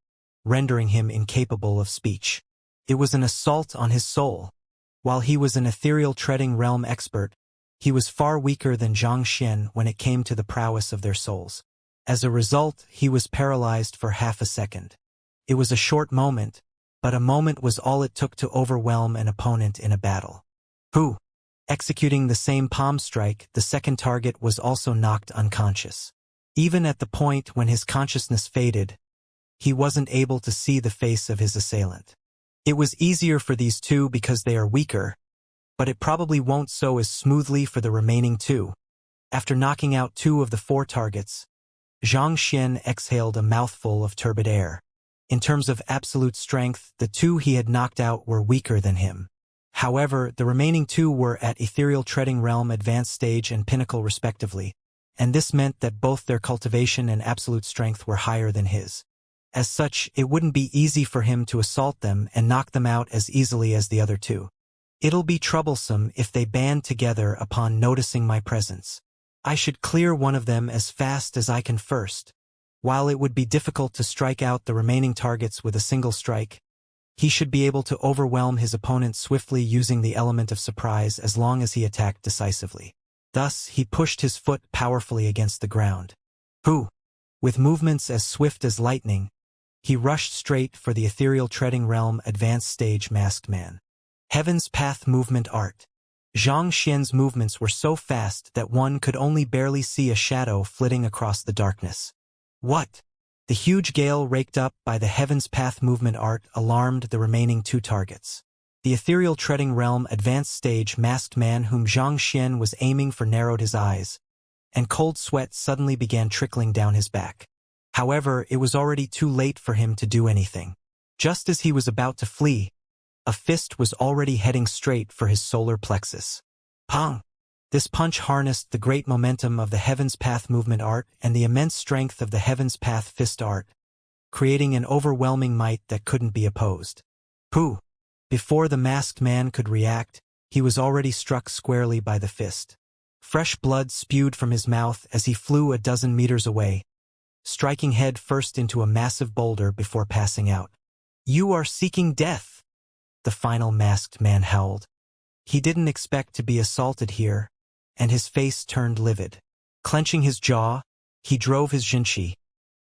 rendering him incapable of speech. It was an assault on his soul. While he was an ethereal treading realm expert, he was far weaker than Xianxia when it came to the prowess of their souls. As a result, he was paralyzed for half a second. It was a short moment, but a moment was all it took to overwhelm an opponent in a battle. Who? Executing the same palm strike, the second target was also knocked unconscious. Even at the point when his consciousness faded, he wasn't able to see the face of his assailant. It was easier for these two because they are weaker, but it probably won't so as smoothly for the remaining two. After knocking out 2 of the 4 targets, Xianxia exhaled a mouthful of turbid air. In terms of absolute strength, the 2 he had knocked out were weaker than him. However, the remaining 2 were at ethereal treading realm advanced stage and pinnacle respectively, and this meant that both their cultivation and absolute strength were higher than his. As such, it wouldn't be easy for him to assault them and knock them out as easily as the other 2. It'll be troublesome if they band together upon noticing my presence. I should clear one of them as fast as I can first. While it would be difficult to strike out the remaining targets with a single strike, he should be able to overwhelm his opponent swiftly using the element of surprise as long as he attacked decisively. Thus, he pushed his foot powerfully against the ground. Who? With movements as swift as lightning, he rushed straight for the ethereal treading realm advanced stage masked man. Heaven's Path movement art. Xianxia's movements were so fast that one could only barely see a shadow flitting across the darkness. What? The huge gale raked up by the Heaven's Path movement art alarmed the remaining 2 targets. The ethereal treading realm advanced stage masked man whom Xianxia was aiming for narrowed his eyes, and cold sweat suddenly began trickling down his back. However, it was already too late for him to do anything. Just as he was about to flee, a fist was already heading straight for his solar plexus. Pong! This punch harnessed the great momentum of the Heaven's Path movement art and the immense strength of the Heaven's Path fist art, creating an overwhelming might that couldn't be opposed. Pooh! Before the masked man could react, he was already struck squarely by the fist. Fresh blood spewed from his mouth as he flew a dozen meters away, striking head first into a massive boulder before passing out. You are seeking death! The final masked man howled. He didn't expect to be assaulted here, and his face turned livid. Clenching his jaw, he drove his Xianxia,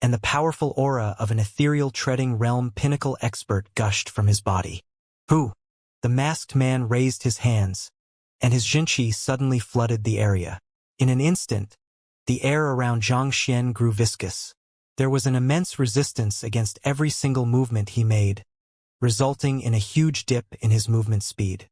and the powerful aura of an ethereal treading realm pinnacle expert gushed from his body. Who? The masked man raised his hands, and his Xianxia suddenly flooded the area. In an instant, the air around Xianxia grew viscous. There was an immense resistance against every single movement he made, resulting in a huge dip in his movement speed.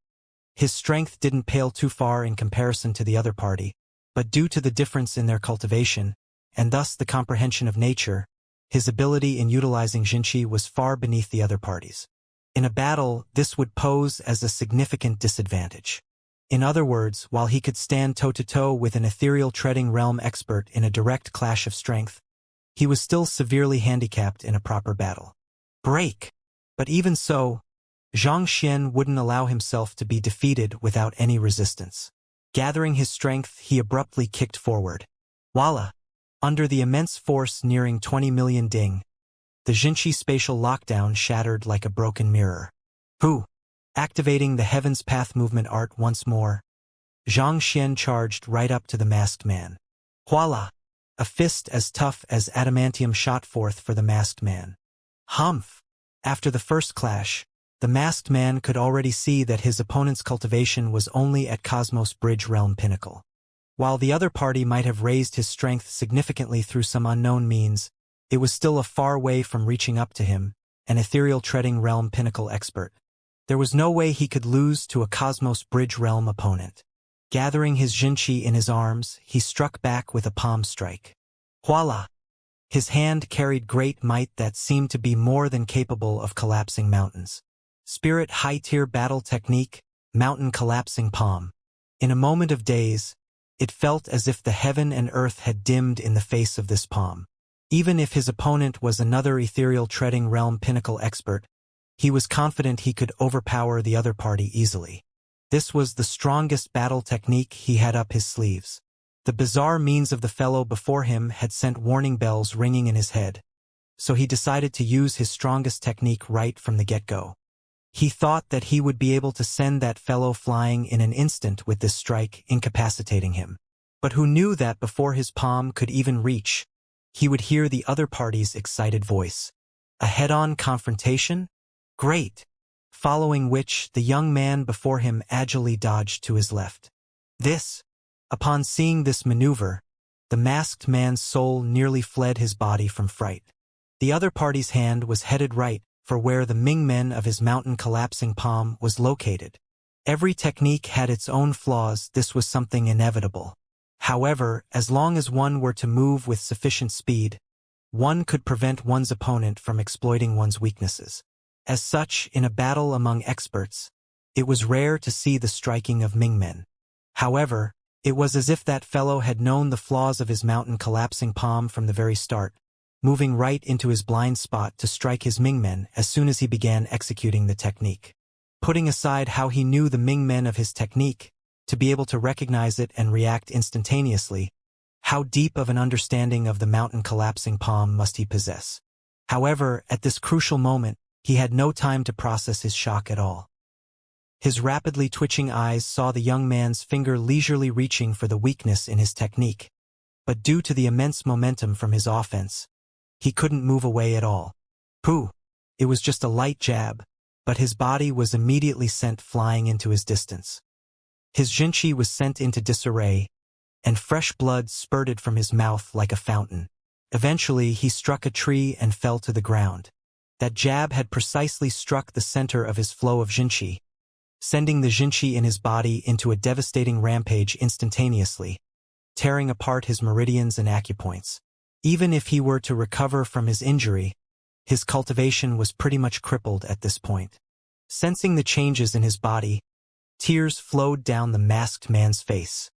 His strength didn't pale too far in comparison to the other party, but due to the difference in their cultivation, and thus the comprehension of nature, his ability in utilizing Xianxia was far beneath the other parties. In a battle, this would pose as a significant disadvantage. In other words, while he could stand toe-to-toe with an ethereal treading realm expert in a direct clash of strength, he was still severely handicapped in a proper battle. Break! But even so, Xianxia wouldn't allow himself to be defeated without any resistance. Gathering his strength, he abruptly kicked forward. Voila! Under the immense force nearing 20 million ding, the Xianxia spatial lockdown shattered like a broken mirror. Who? Activating the Heaven's Path movement art once more, Xianxia charged right up to the masked man. Voila! A fist as tough as adamantium shot forth for the masked man. Humph! After the first clash, the masked man could already see that his opponent's cultivation was only at Cosmos Bridge Realm Pinnacle. While the other party might have raised his strength significantly through some unknown means, it was still a far way from reaching up to him, an ethereal treading realm pinnacle expert. There was no way he could lose to a Cosmos Bridge Realm opponent. Gathering his Xianxia in his arms, he struck back with a palm strike. Voila! His hand carried great might that seemed to be more than capable of collapsing mountains. Spirit high-tier battle technique, mountain collapsing palm. In a moment of daze, It felt as if the heaven and earth had dimmed in the face of this palm. Even if his opponent was another ethereal treading realm pinnacle expert, he was confident he could overpower the other party easily. This was the strongest battle technique he had up his sleeves. The bizarre means of the fellow before him had sent warning bells ringing in his head, so he decided to use his strongest technique right from the get-go. He thought that he would be able to send that fellow flying in an instant with this strike, incapacitating him. But who knew that before his palm could even reach, he would hear the other party's excited voice. A head-on confrontation? Great! Following which, the young man before him agilely dodged to his left. Upon seeing this maneuver, the masked man's soul nearly fled his body from fright. The other party's hand was headed right for where the Ming men of his mountain collapsing palm was located. Every technique had its own flaws. This was something inevitable. However, as long as one were to move with sufficient speed, one could prevent one's opponent from exploiting one's weaknesses. As such, in a battle among experts, it was rare to see the striking of Ming men. However, it was as if that fellow had known the flaws of his mountain collapsing palm from the very start, moving right into his blind spot to strike his Ming men as soon as he began executing the technique. Putting aside how he knew the Ming men of his technique, to be able to recognize it and react instantaneously, how deep of an understanding of the mountain collapsing palm must he possess? However, at this crucial moment, he had no time to process his shock at all. His rapidly twitching eyes saw the young man's finger leisurely reaching for the weakness in his technique, but due to the immense momentum from his offense, he couldn't move away at all. Pooh! It was just a light jab, but his body was immediately sent flying into his distance. His Xianxia was sent into disarray, and fresh blood spurted from his mouth like a fountain. Eventually, he struck a tree and fell to the ground. That jab had precisely struck the center of his flow of Xianxia, sending the Xianxia in his body into a devastating rampage instantaneously, tearing apart his meridians and acupoints. Even if he were to recover from his injury, his cultivation was pretty much crippled at this point. Sensing the changes in his body, tears flowed down the masked man's face.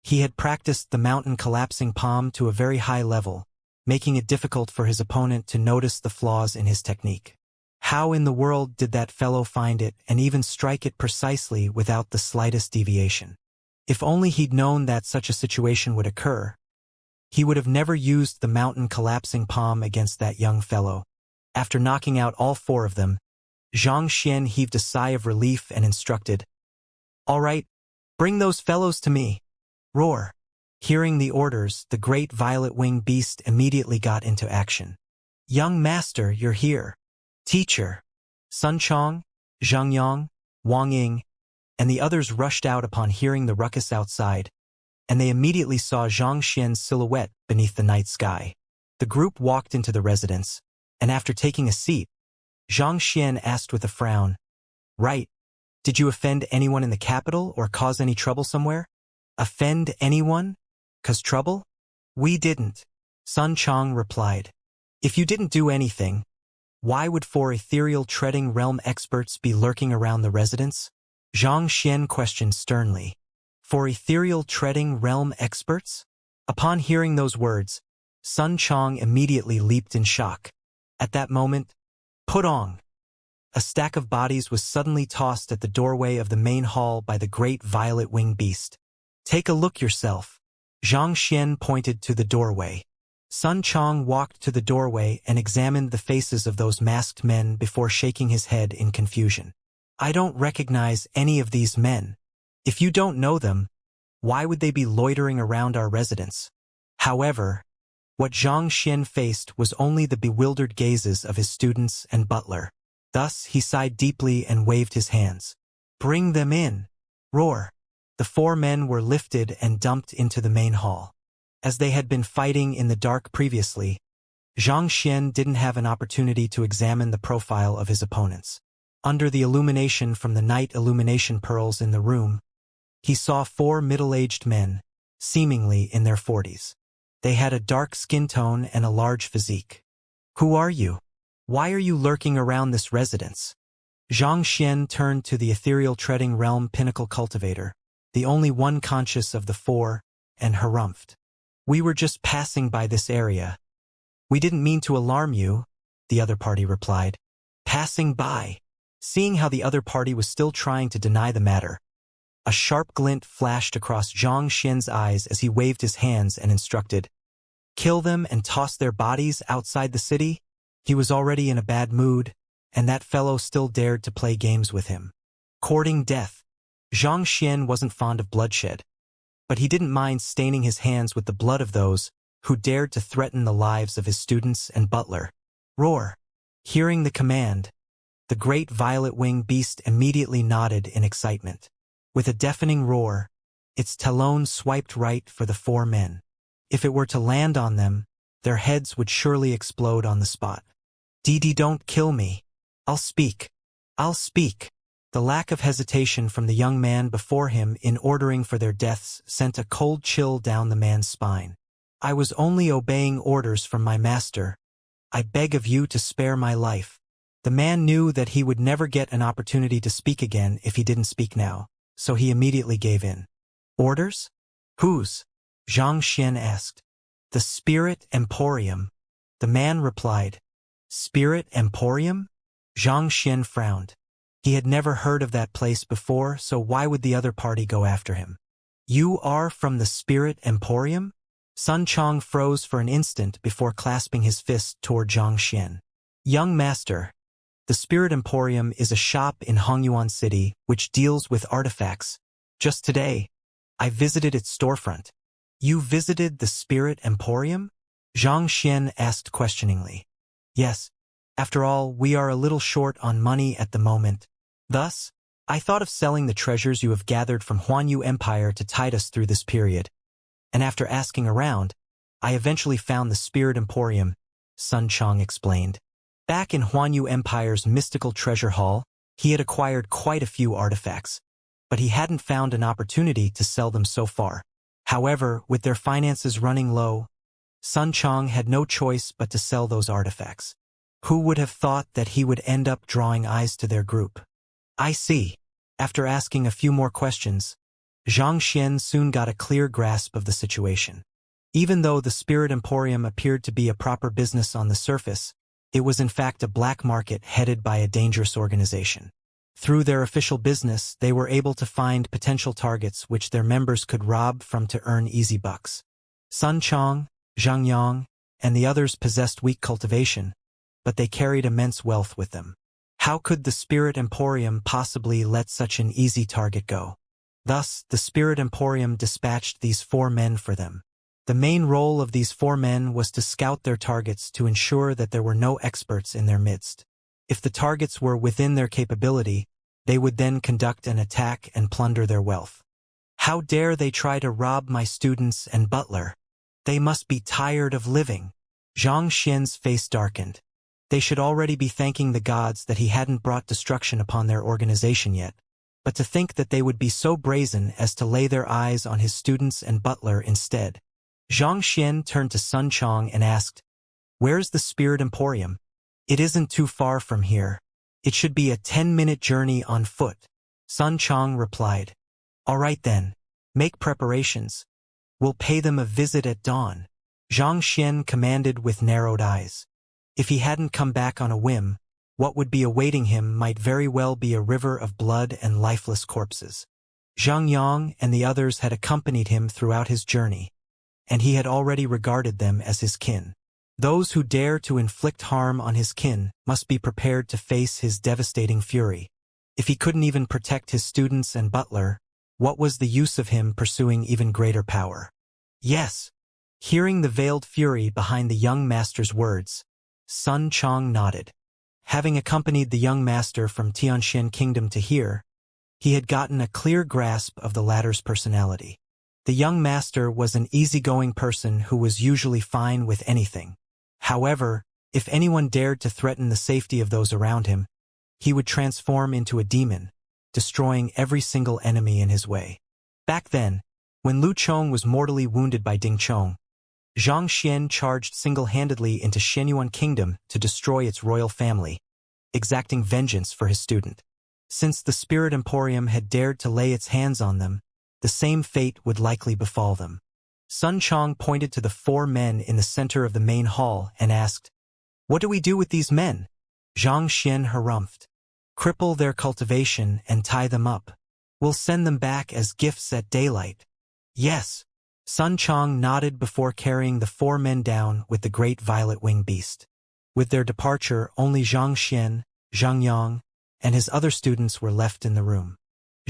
He had practiced the mountain collapsing palm to a very high level, making it difficult for his opponent to notice the flaws in his technique. How in the world did that fellow find it and even strike it precisely without the slightest deviation? If only he'd known that such a situation would occur, he would have never used the mountain collapsing palm against that young fellow. After knocking out all four of them, Xianxia heaved a sigh of relief and instructed, "All right, bring those fellows to me." Roar! Hearing the orders, the great violet-winged beast immediately got into action. "Young master, you're here. Teacher." Sun Chong, Zhang Yang, Wang Ying, and the others rushed out upon hearing the ruckus outside, and they immediately saw Xianxia's silhouette beneath the night sky. The group walked into the residence, and after taking a seat, Xianxia asked with a frown, "Right, did you offend anyone in the capital or cause any trouble somewhere?" "Offend anyone? Cause trouble? We didn't," Sun Chong replied. "If you didn't do anything, why would four ethereal treading realm experts be lurking around the residence?" Xianxia questioned sternly. "For ethereal treading realm experts?" Upon hearing those words, Sun Chong immediately leaped in shock. At that moment, Pudong! A stack of bodies was suddenly tossed at the doorway of the main hall by the great violet-winged beast. "Take a look yourself." Xianxia pointed to the doorway. Sun Chong walked to the doorway and examined the faces of those masked men before shaking his head in confusion. "I don't recognize any of these men. If you don't know them, why would they be loitering around our residence?" However, what Xianxia faced was only the bewildered gazes of his students and butler. Thus, he sighed deeply and waved his hands. "Bring them in." Roar! The four men were lifted and dumped into the main hall. As they had been fighting in the dark previously, Xianxia didn't have an opportunity to examine the profile of his opponents. Under the illumination from the night illumination pearls in the room, he saw four middle-aged men, seemingly in their 40s. They had a dark skin tone and a large physique. "Who are you? Why are you lurking around this residence?" Xianxia turned to the ethereal treading realm pinnacle cultivator, the only one conscious of the four, and harumphed. "We were just passing by this area." "We didn't mean to alarm you," the other party replied. "Passing by." Seeing how the other party was still trying to deny the matter, a sharp glint flashed across Zhang Xian's eyes as he waved his hands and instructed, "Kill them and toss their bodies outside the city." He was already in a bad mood, and that fellow still dared to play games with him. Courting death. Zhang Xian wasn't fond of bloodshed, but he didn't mind staining his hands with the blood of those who dared to threaten the lives of his students and butler. Roar. Hearing the command, the great violet-winged beast immediately nodded in excitement. With a deafening roar, its talons swiped right for the four men. If it were to land on them, their heads would surely explode on the spot. "Didi, don't kill me. I'll speak. I'll speak." The lack of hesitation from the young man before him in ordering for their deaths sent a cold chill down the man's spine. "I was only obeying orders from my master. I beg of you to spare my life." The man knew that he would never get an opportunity to speak again if he didn't speak now, so he immediately gave in. "Orders? Whose?" Zhang Xian asked. "The Spirit Emporium." The man replied. "Spirit Emporium?" Zhang Xian frowned. He had never heard of that place before, so why would the other party go after him? "You are from the Spirit Emporium?" Sun Chong froze for an instant before clasping his fist toward Zhang Xian. "Young master, the Spirit Emporium is a shop in Hongyuan City which deals with artifacts. Just today, I visited its storefront." "You visited the Spirit Emporium?" Zhang Xian asked questioningly. "Yes. After all, we are a little short on money at the moment. Thus, I thought of selling the treasures you have gathered from Huanyu Empire to tide us through this period. And after asking around, I eventually found the Spirit Emporium," Sun Chong explained. Back in Huanyu Empire's mystical treasure hall, he had acquired quite a few artifacts, but he hadn't found an opportunity to sell them so far. However, with their finances running low, Sun Chong had no choice but to sell those artifacts. Who would have thought that he would end up drawing eyes to their group? "I see." After asking a few more questions, Zhang Xian soon got a clear grasp of the situation. Even though the Spirit Emporium appeared to be a proper business on the surface, it was in fact a black market headed by a dangerous organization. Through their official business, they were able to find potential targets which their members could rob from to earn easy bucks. Sun Chong, Zhang Yang, and the others possessed weak cultivation, but they carried immense wealth with them. How could the Spirit Emporium possibly let such an easy target go? Thus, the Spirit Emporium dispatched these four men for them. The main role of these four men was to scout their targets to ensure that there were no experts in their midst. If the targets were within their capability, they would then conduct an attack and plunder their wealth. "How dare they try to rob my students and butler? They must be tired of living." Zhang Xian's face darkened. They should already be thanking the gods that he hadn't brought destruction upon their organization yet. But to think that they would be so brazen as to lay their eyes on his students and butler instead. Zhang Xian turned to Sun Chong and asked, "Where's the Spirit Emporium?" "It isn't too far from here. It should be a 10-minute journey on foot," Sun Chong replied. "All right then, make preparations. We'll pay them a visit at dawn," Zhang Xian commanded with narrowed eyes. If he hadn't come back on a whim, what would be awaiting him might very well be a river of blood and lifeless corpses. Zhang Yang and the others had accompanied him throughout his journey, and he had already regarded them as his kin. Those who dare to inflict harm on his kin must be prepared to face his devastating fury. If he couldn't even protect his students and butler, what was the use of him pursuing even greater power? "Yes." Hearing the veiled fury behind the young master's words, Sun Chong nodded. Having accompanied the young master from Tianxian Kingdom to here, he had gotten a clear grasp of the latter's personality. The young master was an easygoing person who was usually fine with anything. However, if anyone dared to threaten the safety of those around him, he would transform into a demon, destroying every single enemy in his way. Back then, when Lu Chong was mortally wounded by Ding Chong, Zhang Xian charged single-handedly into Shenyuan Kingdom to destroy its royal family, exacting vengeance for his student. Since the Spirit Emporium had dared to lay its hands on them, the same fate would likely befall them. Sun Chong pointed to the 4 men in the center of the main hall and asked, "What do we do with these men?" Xianxia harumphed. "Cripple their cultivation and tie them up. We'll send them back as gifts at daylight." "Yes." Sun Chong nodded before carrying the 4 men down with the great violet-winged beast. With their departure, only Zhang Xian, Zhang Yang, and his other students were left in the room.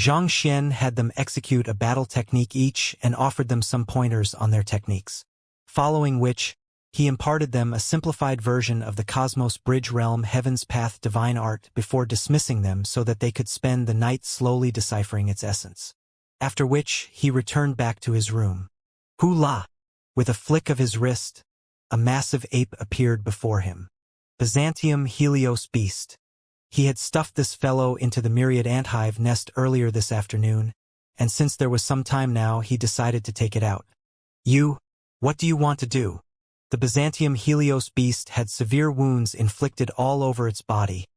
Zhang Xian had them execute a battle technique each and offered them some pointers on their techniques. Following which, he imparted them a simplified version of the Cosmos Bridge Realm Heaven's Path divine art before dismissing them so that they could spend the night slowly deciphering its essence. After which, he returned back to his room. Hula! With a flick of his wrist, a massive ape appeared before him. Byzantium Helios Beast. He had stuffed this fellow into the myriad anthive nest earlier this afternoon, and since there was some time now, he decided to take it out. What do you want to do? The Byzantium Helios beast had severe wounds inflicted all over its body,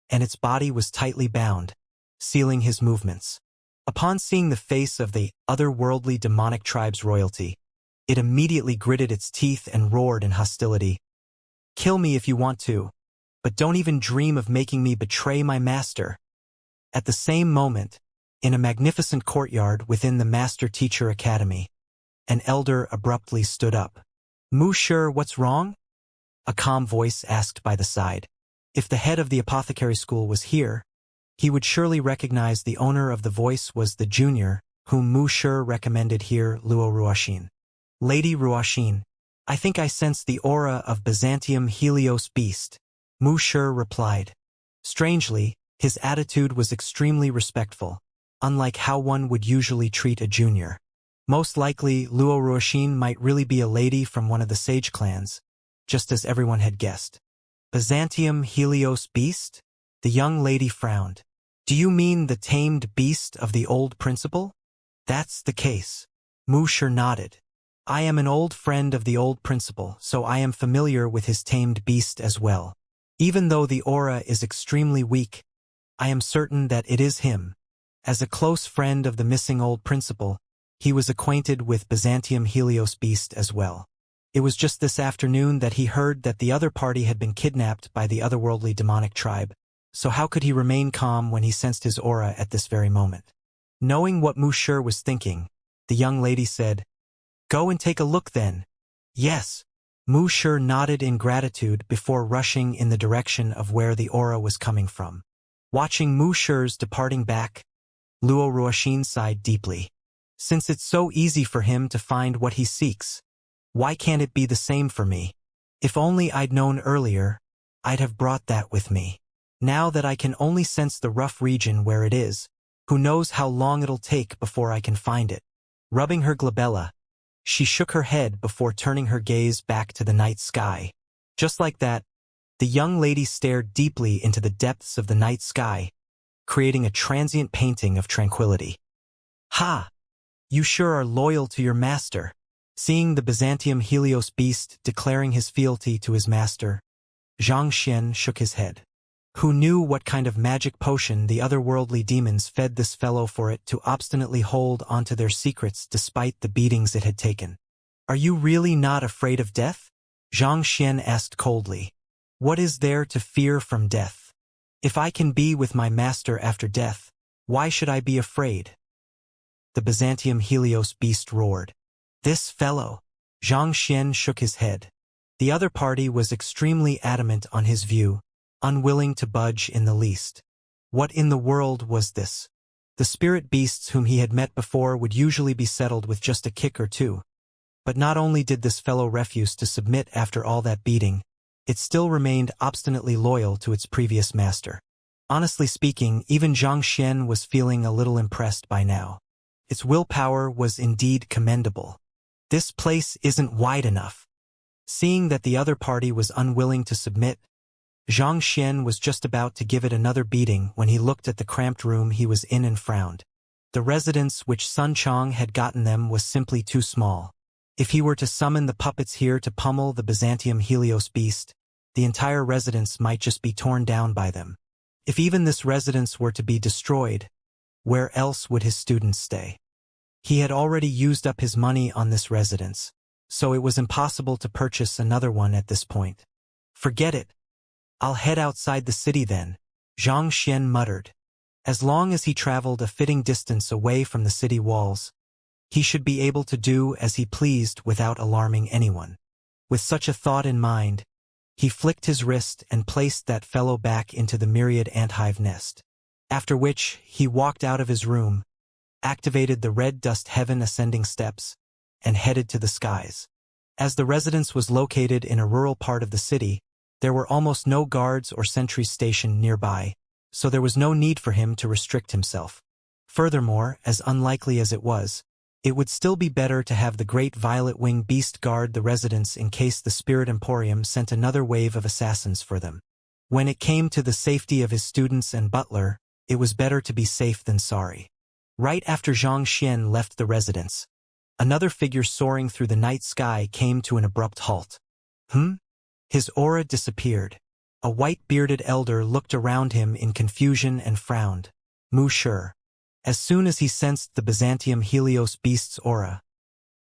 and its body was tightly bound, sealing his movements. Upon seeing the face of the otherworldly demonic tribe's royalty, it immediately gritted its teeth and roared in hostility. "Kill me if you want to, but don't even dream of making me betray my master." At the same moment, in a magnificent courtyard within the Master Teacher Academy, an elder abruptly stood up. "Musher, what's wrong?" a calm voice asked by the side. If the head of the apothecary school was here, he would surely recognize the owner of the voice was the junior, whom Musher recommended here, Luo Ruoxin. "Lady Ruoxin, I think I sense the aura of Byzantium Helios beast," Musher replied. Strangely, his attitude was extremely respectful, unlike how one would usually treat a junior. Most likely, Luo Ruoxin might really be a lady from one of the sage clans, just as everyone had guessed. "Byzantium Helios beast?" The young lady frowned. "Do you mean the tamed beast of the old principal?" "That's the case." Musher nodded. "I am an old friend of the old principal, so I am familiar with his tamed beast as well. Even though the aura is extremely weak, I am certain that it is him. As a close friend of the missing old principal, he was acquainted with Byzantium Helios beast as well. It was just this afternoon that he heard that the other party had been kidnapped by the otherworldly demonic tribe, so how could he remain calm when he sensed his aura at this very moment? Knowing what Musher was thinking, the young lady said, "Go and take a look then." "Yes." Musher nodded in gratitude before rushing in the direction of where the aura was coming from. Watching Musher's departing back, Luo Ruoxin sighed deeply. Since it's so easy for him to find what he seeks, why can't it be the same for me? If only I'd known earlier, I'd have brought that with me. Now that I can only sense the rough region where it is, who knows how long it'll take before I can find it. Rubbing her glabella, she shook her head before turning her gaze back to the night sky. Just like that, the young lady stared deeply into the depths of the night sky, creating a transient painting of tranquility. "Ha! You sure are loyal to your master." Seeing the Byzantium Helios beast declaring his fealty to his master, Zhang Xian shook his head. Who knew what kind of magic potion the otherworldly demons fed this fellow for it to obstinately hold onto their secrets despite the beatings it had taken? "Are you really not afraid of death?" Zhang Xian asked coldly. "What is there to fear from death? If I can be with my master after death, why should I be afraid?" The Byzantium Helios beast roared. "This fellow." Zhang Xian shook his head. The other party was extremely adamant on his view, unwilling to budge in the least. What in the world was this? The spirit beasts whom he had met before would usually be settled with just a kick or two. But not only did this fellow refuse to submit after all that beating, it still remained obstinately loyal to its previous master. Honestly speaking, even Zhang Xian was feeling a little impressed by now. Its willpower was indeed commendable. This place isn't wide enough. Seeing that the other party was unwilling to submit, Zhang Xian was just about to give it another beating when he looked at the cramped room he was in and frowned. The residence which Sun Chong had gotten them was simply too small. If he were to summon the puppets here to pummel the Byzantium Helios beast, the entire residence might just be torn down by them. If even this residence were to be destroyed, where else would his students stay? He had already used up his money on this residence, so it was impossible to purchase another one at this point. Forget it. I'll head outside the city then, Xianxia muttered. As long as he traveled a fitting distance away from the city walls, he should be able to do as he pleased without alarming anyone. With such a thought in mind, he flicked his wrist and placed that fellow back into the myriad anthive nest. After which, he walked out of his room, activated the red dust heaven ascending steps, and headed to the skies. As the residence was located in a rural part of the city, there were almost no guards or sentries stationed nearby, so there was no need for him to restrict himself. Furthermore, as unlikely as it would still be better to have the great violet-winged beast guard the residence in case the Spirit Emporium sent another wave of assassins for them. When it came to the safety of his students and butler, it was better to be safe than sorry. Right after Xianxia left the residence, another figure soaring through the night sky came to an abrupt halt. His aura disappeared. A white-bearded elder looked around him in confusion and frowned. Wuxia. As soon as he sensed the Byzantium Helios beast's aura,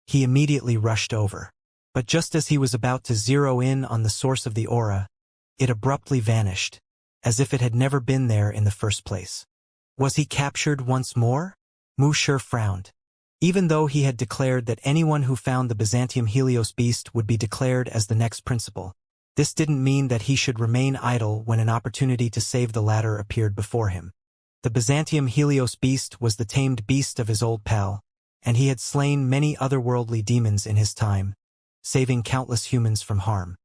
he immediately rushed over. But just as he was about to zero in on the source of the aura, it abruptly vanished, as if it had never been there in the first place. Was he captured once more? Wuxia frowned. Even though he had declared that anyone who found the Byzantium Helios beast would be declared as the next principal, this didn't mean that he should remain idle when an opportunity to save the latter appeared before him. The Byzantium Helios beast was the tamed beast of his old pal, and he had slain many otherworldly demons in his time, saving countless humans from harm.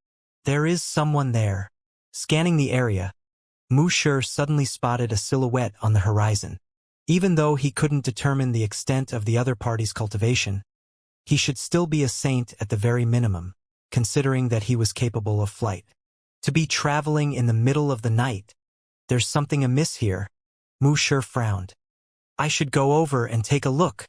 There is someone there. Scanning the area, Wuxia suddenly spotted a silhouette on the horizon. Even though he couldn't determine the extent of the other party's cultivation, he should still be a saint at the very minimum, considering that he was capable of flight. To be traveling in the middle of the night, there's something amiss here. Wuxia frowned. I should go over and take a look.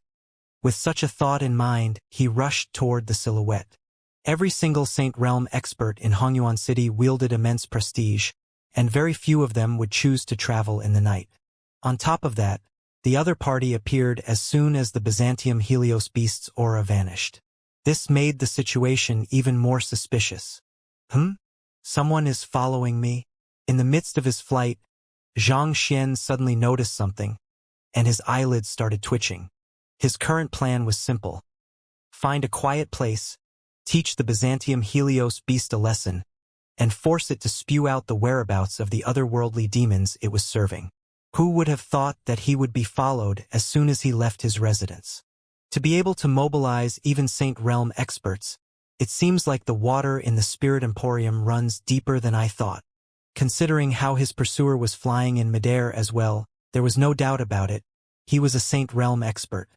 With such a thought in mind, he rushed toward the silhouette. Every single Saint Realm expert in Hongyuan City wielded immense prestige, and very few of them would choose to travel in the night. On top of that, the other party appeared as soon as the Byzantium Helios beast's aura vanished. This made the situation even more suspicious. Someone is following me? In the midst of his flight, Xianxia suddenly noticed something, and his eyelids started twitching. His current plan was simple. Find a quiet place, teach the Byzantium Helios beast a lesson, and force it to spew out the whereabouts of the otherworldly demons it was serving. Who would have thought that he would be followed as soon as he left his residence? To be able to mobilize even Saint Realm experts, it seems like the water in the Spirit Emporium runs deeper than I thought. Considering how his pursuer was flying in midair as well, there was no doubt about it. He was a Saint Realm expert.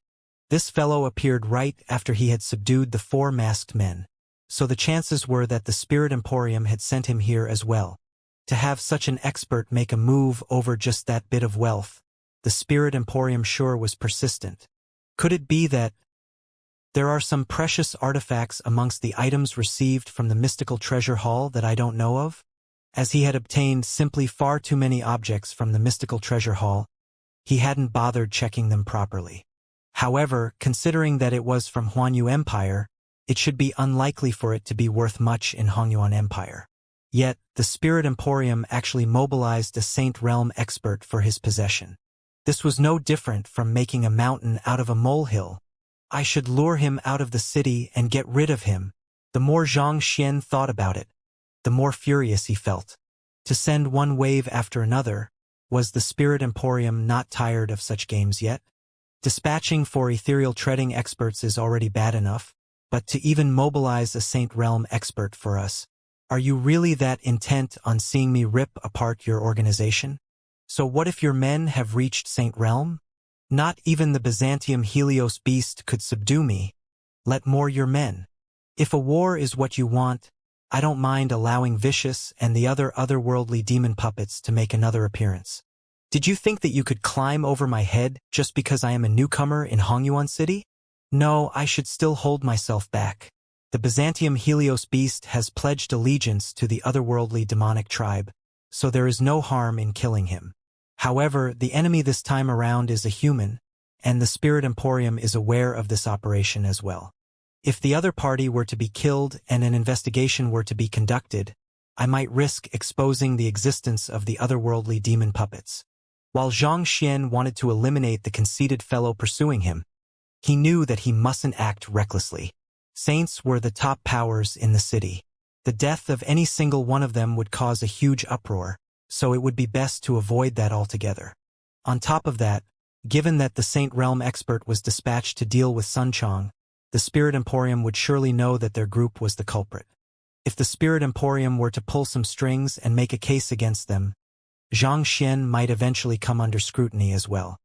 This fellow appeared right after he had subdued the 4 masked men, so the chances were that the Spirit Emporium had sent him here as well. To have such an expert make a move over just that bit of wealth, the Spirit Emporium sure was persistent. Could it be that there are some precious artifacts amongst the items received from the mystical treasure hall that I don't know of? As he had obtained simply far too many objects from the mystical treasure hall, he hadn't bothered checking them properly. However, considering that it was from Huanyu Empire, it should be unlikely for it to be worth much in Hongyuan Empire. Yet, the Spirit Emporium actually mobilized a Saint Realm expert for his possession. This was no different from making a mountain out of a molehill. I should lure him out of the city and get rid of him. The more Xianxia thought about it, the more furious he felt. To send one wave after another, was the Spirit Emporium not tired of such games yet? Dispatching for ethereal treading experts is already bad enough, but to even mobilize a Saint Realm expert for us. Are you really that intent on seeing me rip apart your organization? So what if your men have reached Saint Realm? Not even the Byzantium Helios beast could subdue me. Let more your men. If a war is what you want, I don't mind allowing Vicious and the other otherworldly demon puppets to make another appearance. Did you think that you could climb over my head just because I am a newcomer in Hongyuan City? No, I should still hold myself back. The Byzantium Helios beast has pledged allegiance to the otherworldly demonic tribe, so there is no harm in killing him. However, the enemy this time around is a human, and the Spirit Emporium is aware of this operation as well. If the other party were to be killed and an investigation were to be conducted, I might risk exposing the existence of the otherworldly demon puppets. While Xianxia wanted to eliminate the conceited fellow pursuing him, he knew that he mustn't act recklessly. Saints were the top powers in the city. The death of any single one of them would cause a huge uproar, so it would be best to avoid that altogether. On top of that, given that the Saint Realm expert was dispatched to deal with Sunchong, the Spirit Emporium would surely know that their group was the culprit. If the Spirit Emporium were to pull some strings and make a case against them, Xianxia might eventually come under scrutiny as well.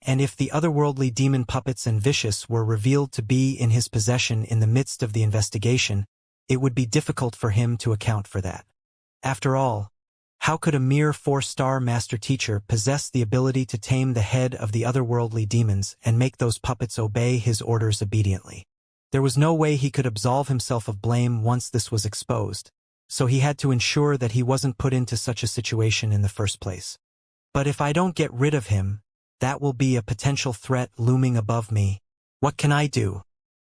And if the otherworldly demon puppets and Vicious were revealed to be in his possession in the midst of the investigation, it would be difficult for him to account for that. After all, how could a mere 4-star master teacher possess the ability to tame the head of the otherworldly demons and make those puppets obey his orders obediently? There was no way he could absolve himself of blame once this was exposed, so he had to ensure that he wasn't put into such a situation in the first place. But if I don't get rid of him, that will be a potential threat looming above me. What can I do?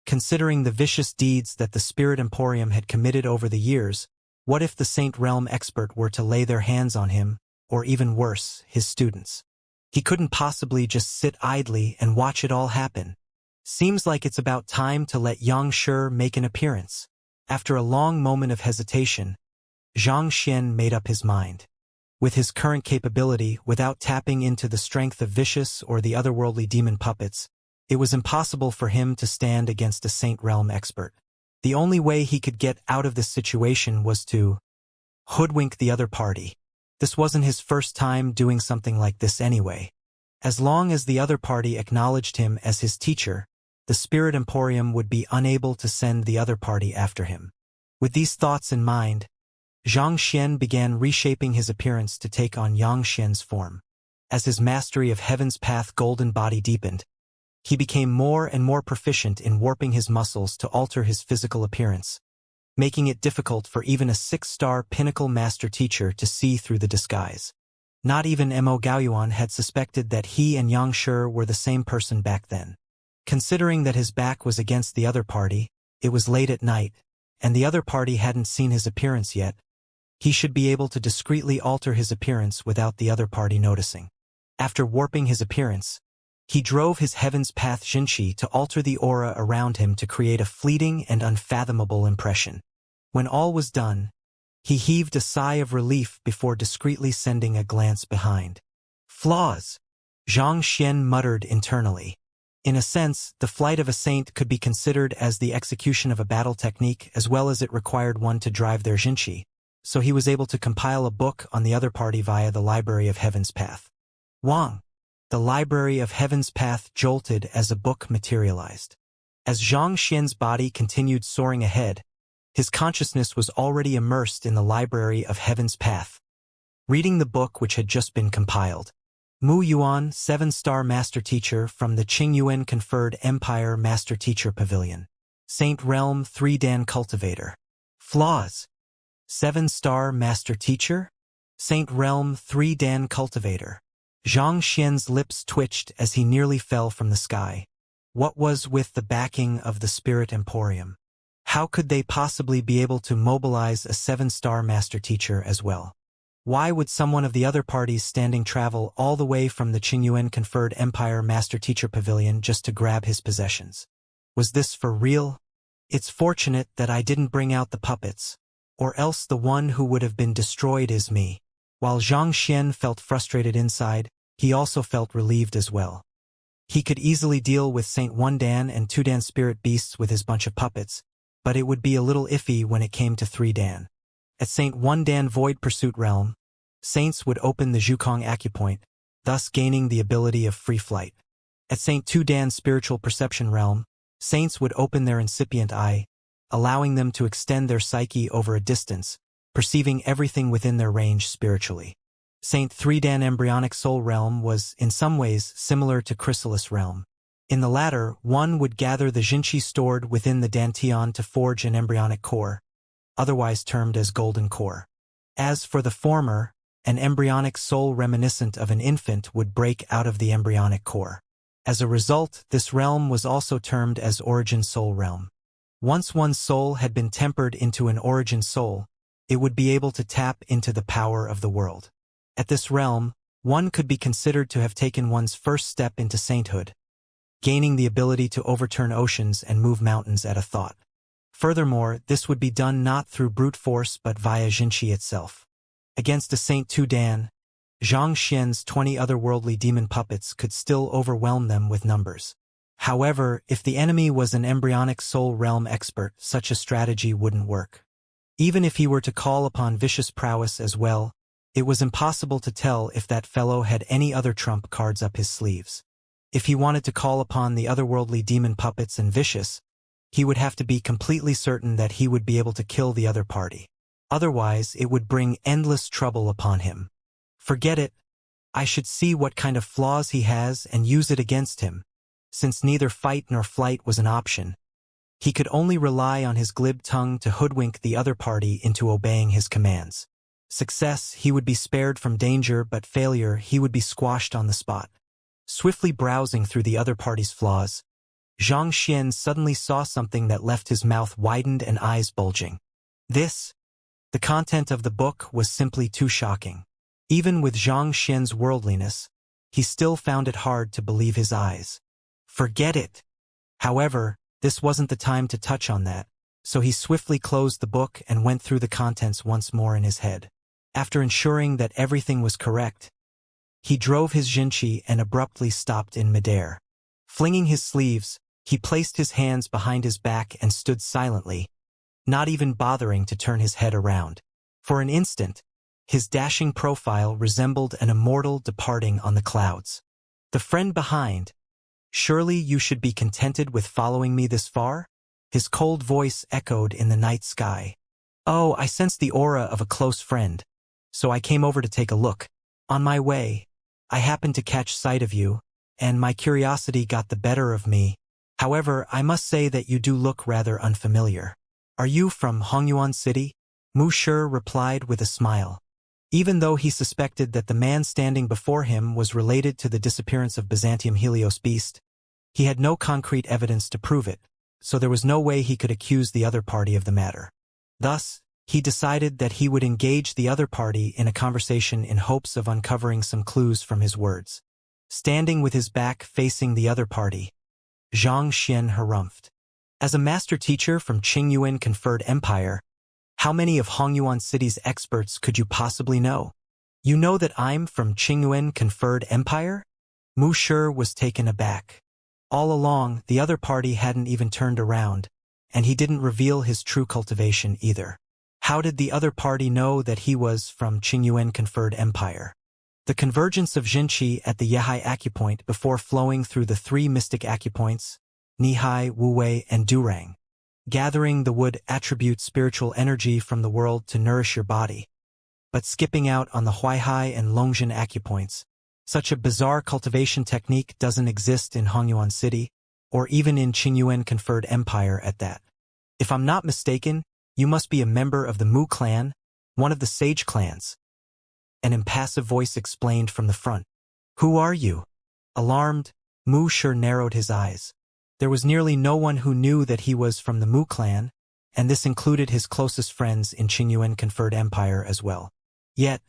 Considering the vicious deeds that the Spirit Emporium had committed over the years, what if the Saint Realm expert were to lay their hands on him, or even worse, his students? He couldn't possibly just sit idly and watch it all happen. Seems like it's about time to let Xianxia make an appearance. After a long moment of hesitation, Xianxia made up his mind. With his current capability, without tapping into the strength of Vicious or the otherworldly demon puppets, it was impossible for him to stand against a Saint Realm expert. The only way he could get out of this situation was to hoodwink the other party. This wasn't his first time doing something like this anyway. As long as the other party acknowledged him as his teacher, the Spirit Emporium would be unable to send the other party after him. With these thoughts in mind, Xianxia began reshaping his appearance to take on Yangxian's form. As his mastery of Heaven's Path golden body deepened, he became more and more proficient in warping his muscles to alter his physical appearance, making it difficult for even a 6-star pinnacle master teacher to see through the disguise. Not even Mo Gaoyuan had suspected that he and Xianxia were the same person back then. Considering that his back was against the other party, it was late at night, and the other party hadn't seen his appearance yet, he should be able to discreetly alter his appearance without the other party noticing. After warping his appearance, he drove his Heaven's Path Jinqi to alter the aura around him to create a fleeting and unfathomable impression. When all was done, he heaved a sigh of relief before discreetly sending a glance behind. Flaws, Xianxia muttered internally. In a sense, the flight of a saint could be considered as the execution of a battle technique as well as it required one to drive their Jinqi, so he was able to compile a book on the other party via the Library of Heaven's Path. Wang. The Library of Heaven's Path jolted as a book materialized. As Xianxia's body continued soaring ahead, his consciousness was already immersed in the Library of Heaven's Path, reading the book which had just been compiled. Mu Yuan, 7-star master teacher from the Qingyuan conferred Empire Master Teacher Pavilion. Saint Realm 3 Dan Cultivator. Flaws. 7-star master teacher? Saint Realm 3 Dan Cultivator. Xianxia's lips twitched as he nearly fell from the sky. What was with the backing of the Spirit Emporium? How could they possibly be able to mobilize a 7-star master teacher as well? Why would someone of the other party's standing travel all the way from the Qingyuan conferred Empire Master Teacher Pavilion just to grab his possessions? Was this for real? It's fortunate that I didn't bring out the puppets, or else the one who would have been destroyed is me. While Xianxia felt frustrated inside, he also felt relieved as well. He could easily deal with Saint 1 Dan and 2 Dan spirit beasts with his bunch of puppets, but it would be a little iffy when it came to 3 Dan. At Saint 1 Dan Void Pursuit Realm, Saints would open the Zhukong Acupoint, thus gaining the ability of free flight. At Saint 2 Dan Spiritual Perception Realm, Saints would open their incipient eye, allowing them to extend their psyche over a distance, perceiving everything within their range spiritually. Saint 3 Dan Embryonic Soul Realm was, in some ways, similar to Chrysalis Realm. In the latter, one would gather the Jinqi stored within the Dantian to forge an embryonic core, otherwise termed as Golden Core. As for the former, an embryonic soul reminiscent of an infant would break out of the embryonic core. As a result, this realm was also termed as Origin Soul Realm. Once one's soul had been tempered into an origin soul, it would be able to tap into the power of the world. At this realm, one could be considered to have taken one's first step into sainthood, gaining the ability to overturn oceans and move mountains at a thought. Furthermore, this would be done not through brute force but via Xianxia itself. Against a Saint Tudan, Xianxia's 20 otherworldly demon puppets could still overwhelm them with numbers. However, if the enemy was an embryonic soul realm expert, such a strategy wouldn't work. Even if he were to call upon vicious prowess as well, it was impossible to tell if that fellow had any other trump cards up his sleeves. If he wanted to call upon the otherworldly demon puppets and vicious, he would have to be completely certain that he would be able to kill the other party. Otherwise, it would bring endless trouble upon him. Forget it. I should see what kind of flaws he has and use it against him. Since neither fight nor flight was an option, he could only rely on his glib tongue to hoodwink the other party into obeying his commands. Success, he would be spared from danger, but failure, he would be squashed on the spot. Swiftly browsing through the other party's flaws, Xianxia suddenly saw something that left his mouth widened and eyes bulging. The content of the book was simply too shocking. Even with Xianxia's worldliness, he still found it hard to believe his eyes. Forget it. However, this wasn't the time to touch on that, so he swiftly closed the book and went through the contents once more in his head. After ensuring that everything was correct, he drove his Xianxia and abruptly stopped in midair. Flinging his sleeves, he placed his hands behind his back and stood silently, not even bothering to turn his head around. For an instant, his dashing profile resembled an immortal departing on the clouds. The friend behind, surely you should be contented with following me this far? His cold voice echoed in the night sky. Oh, I sense the aura of a close friend, so I came over to take a look. On my way, I happened to catch sight of you, and my curiosity got the better of me. However, I must say that you do look rather unfamiliar. Are you from Hongyuan City? Mu Shi replied with a smile. Even though he suspected that the man standing before him was related to the disappearance of Byzantium Helios Beast, he had no concrete evidence to prove it, so there was no way he could accuse the other party of the matter. Thus, he decided that he would engage the other party in a conversation in hopes of uncovering some clues from his words. Standing with his back facing the other party, Xianxia harumphed. As a master teacher from Qingyuan Conferred Empire, how many of Hongyuan City's experts could you possibly know? You know that I'm from Qingyuan Conferred Empire? Mu Shi was taken aback. All along, the other party hadn't even turned around, and he didn't reveal his true cultivation either. How did the other party know that he was from Qingyuan Conferred Empire? The convergence of Xianxia at the Yehai acupoint before flowing through the three mystic acupoints, Nihai, Wuwei, and Durang. Gathering the wood attribute spiritual energy from the world to nourish your body, but skipping out on the Huaihai and Longzhen acupoints. Such a bizarre cultivation technique doesn't exist in Hongyuan City, or even in Qingyuan Conferred Empire at that. If I'm not mistaken, you must be a member of the Mu clan, one of the sage clans. An impassive voice explained from the front. Who are you? Alarmed, Mu Shi narrowed his eyes. There was nearly no one who knew that he was from the Mu clan, and this included his closest friends in Qingyuan Conferred Empire as well. Yet,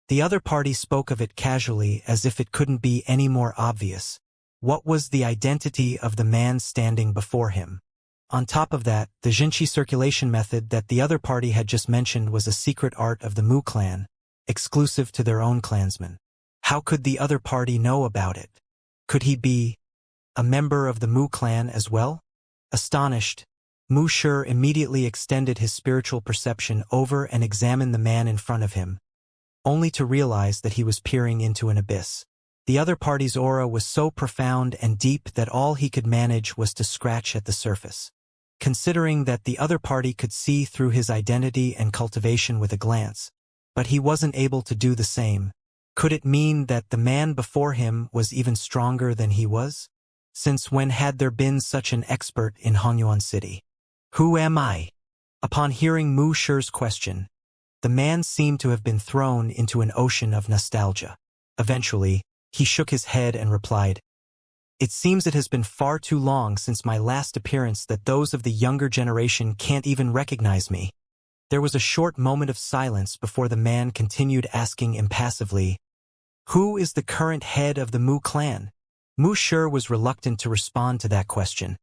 the other party spoke of it casually as if it couldn't be any more obvious. What was the identity of the man standing before him? On top of that, the Xianxia circulation method that the other party had just mentioned was a secret art of the Mu clan, exclusive to their own clansmen. How could the other party know about it? Could he be a member of the Mu clan as well? Astonished, Mu Shi immediately extended his spiritual perception over and examined the man in front of him, only to realize that he was peering into an abyss. The other party's aura was so profound and deep that all he could manage was to scratch at the surface. Considering that the other party could see through his identity and cultivation with a glance, but he wasn't able to do the same, could it mean that the man before him was even stronger than he was? Since when had there been such an expert in Hongyuan City? Who am I? Upon hearing Mu Shi's question, the man seemed to have been thrown into an ocean of nostalgia. Eventually, he shook his head and replied, It seems it has been far too long since my last appearance that those of the younger generation can't even recognize me. There was a short moment of silence before the man continued asking impassively, "Who is the current head of the Mu clan?" Mu Shi was reluctant to respond to that question,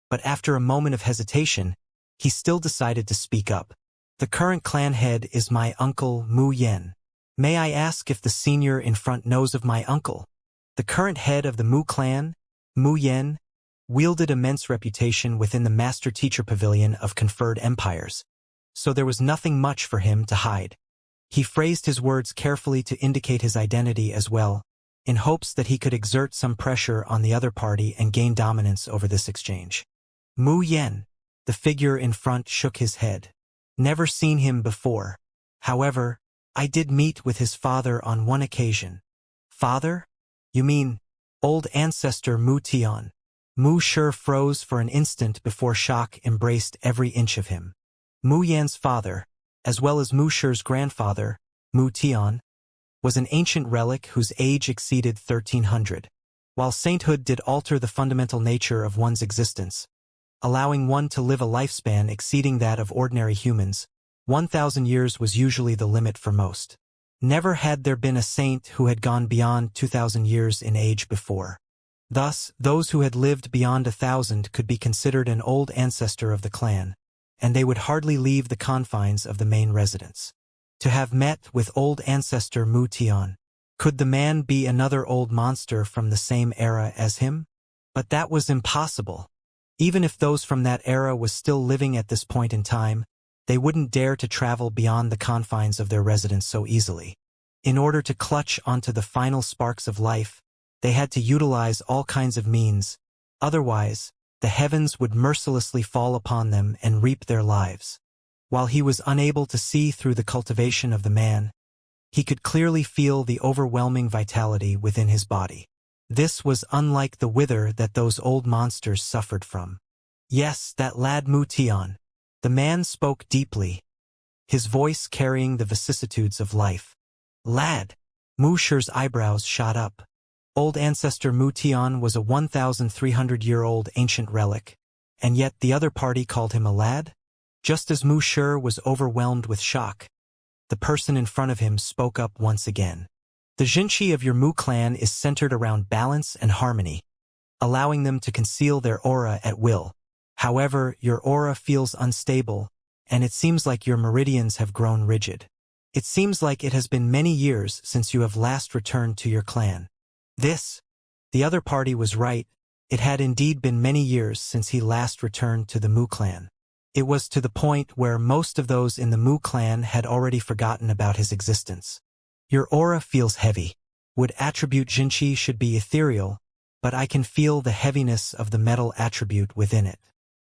but after a moment of hesitation, he still decided to speak up. "The current clan head is my uncle Mu Yen. May I ask if the senior in front knows of my uncle?" The current head of the Mu clan, Mu Yen, wielded immense reputation within the master-teacher pavilion of conferred empires, so there was nothing much for him to hide. He phrased his words carefully to indicate his identity as well, in hopes that he could exert some pressure on the other party and gain dominance over this exchange. "Mu Yen," the figure in front shook his head. "Never seen him before. However, I did meet with his father on one occasion." "Father? You mean old ancestor Mu Tian?" Mu Shi froze for an instant before shock embraced every inch of him. Mu Yan's father, as well as Mu Shi's grandfather, Mu Tian, was an ancient relic whose age exceeded 1300. While sainthood did alter the fundamental nature of one's existence, allowing one to live a lifespan exceeding that of ordinary humans, 1,000 years was usually the limit for most. Never had there been a saint who had gone beyond 2,000 years in age before. Thus, those who had lived beyond 1,000 could be considered an old ancestor of the clan, and they would hardly leave the confines of the main residence. To have met with old ancestor Mu Tian, could the man be another old monster from the same era as him? But that was impossible. Even if those from that era was still living at this point in time, they wouldn't dare to travel beyond the confines of their residence so easily. In order to clutch onto the final sparks of life, they had to utilize all kinds of means. Otherwise, the heavens would mercilessly fall upon them and reap their lives. While he was unable to see through the cultivation of the man, he could clearly feel the overwhelming vitality within his body. This was unlike the wither that those old monsters suffered from. "Yes, that lad Mu Tian." The man spoke deeply, his voice carrying the vicissitudes of life. "Lad?" Mu Shi's eyebrows shot up. Old ancestor Mu Tian was a 1,300-year-old ancient relic, and yet the other party called him a lad? Just as Mu Shi was overwhelmed with shock, the person in front of him spoke up once again. "The Xianxia of your Mu clan is centered around balance and harmony, allowing them to conceal their aura at will. However, your aura feels unstable, and it seems like your meridians have grown rigid. It seems like it has been many years since you have last returned to your clan." The other party was right. It had indeed been many years since he last returned to the Mu clan. It was to the point where most of those in the Mu clan had already forgotten about his existence. "Your aura feels heavy. Would attribute Xianxia should be ethereal, but I can feel the heaviness of the metal attribute within it.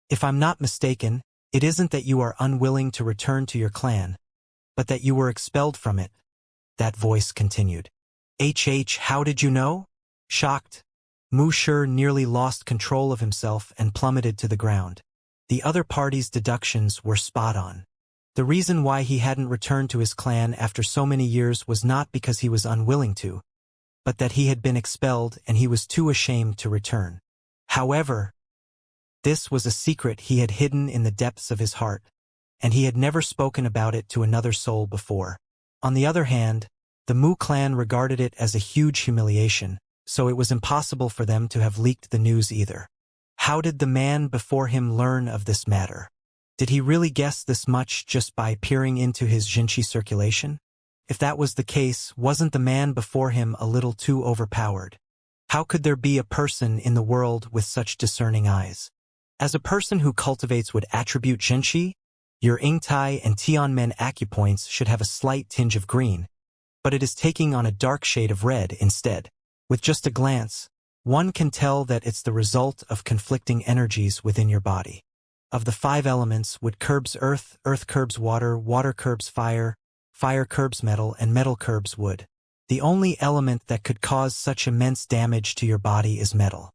If I'm not mistaken, it isn't that you are unwilling to return to your clan, but that you were expelled from it," that voice continued. How did you know?" Shocked, Mu Shi nearly lost control of himself and plummeted to the ground. The other party's deductions were spot on. The reason why he hadn't returned to his clan after so many years was not because he was unwilling to, but that he had been expelled and he was too ashamed to return. However, this was a secret he had hidden in the depths of his heart, and he had never spoken about it to another soul before. On the other hand, the Mu clan regarded it as a huge humiliation, so it was impossible for them to have leaked the news either. How did the man before him learn of this matter? Did he really guess this much just by peering into his Xianxia circulation? If that was the case, wasn't the man before him a little too overpowered? How could there be a person in the world with such discerning eyes? As a person who cultivates would attribute Xianxia, your Ingtai and Tianmen acupoints should have a slight tinge of green, but it is taking on a dark shade of red instead. With just a glance, one can tell that it's the result of conflicting energies within your body. Of the 5 elements, wood curbs earth, earth curbs water, water curbs fire, fire curbs metal, and metal curbs wood. The only element that could cause such immense damage to your body is metal.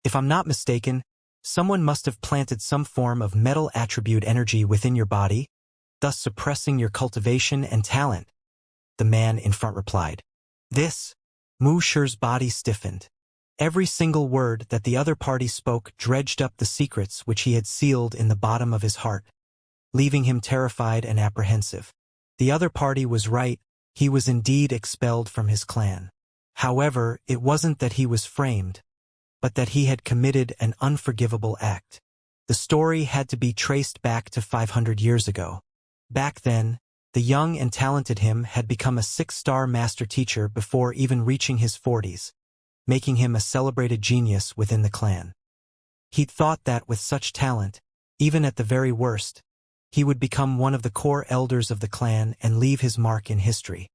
If I'm not mistaken, someone must have planted some form of metal attribute energy within your body, thus suppressing your cultivation and talent, the man in front replied. Mu Shi's body stiffened. Every single word that the other party spoke dredged up the secrets which he had sealed in the bottom of his heart, leaving him terrified and apprehensive. The other party was right, he was indeed expelled from his clan. However, it wasn't that he was framed, but that he had committed an unforgivable act. The story had to be traced back to 500 years ago. Back then, the young and talented him had become a 6-star master teacher before even reaching his 40s, making him a celebrated genius within the clan. He'd thought that with such talent, even at the very worst, he would become one of the core elders of the clan and leave his mark in history.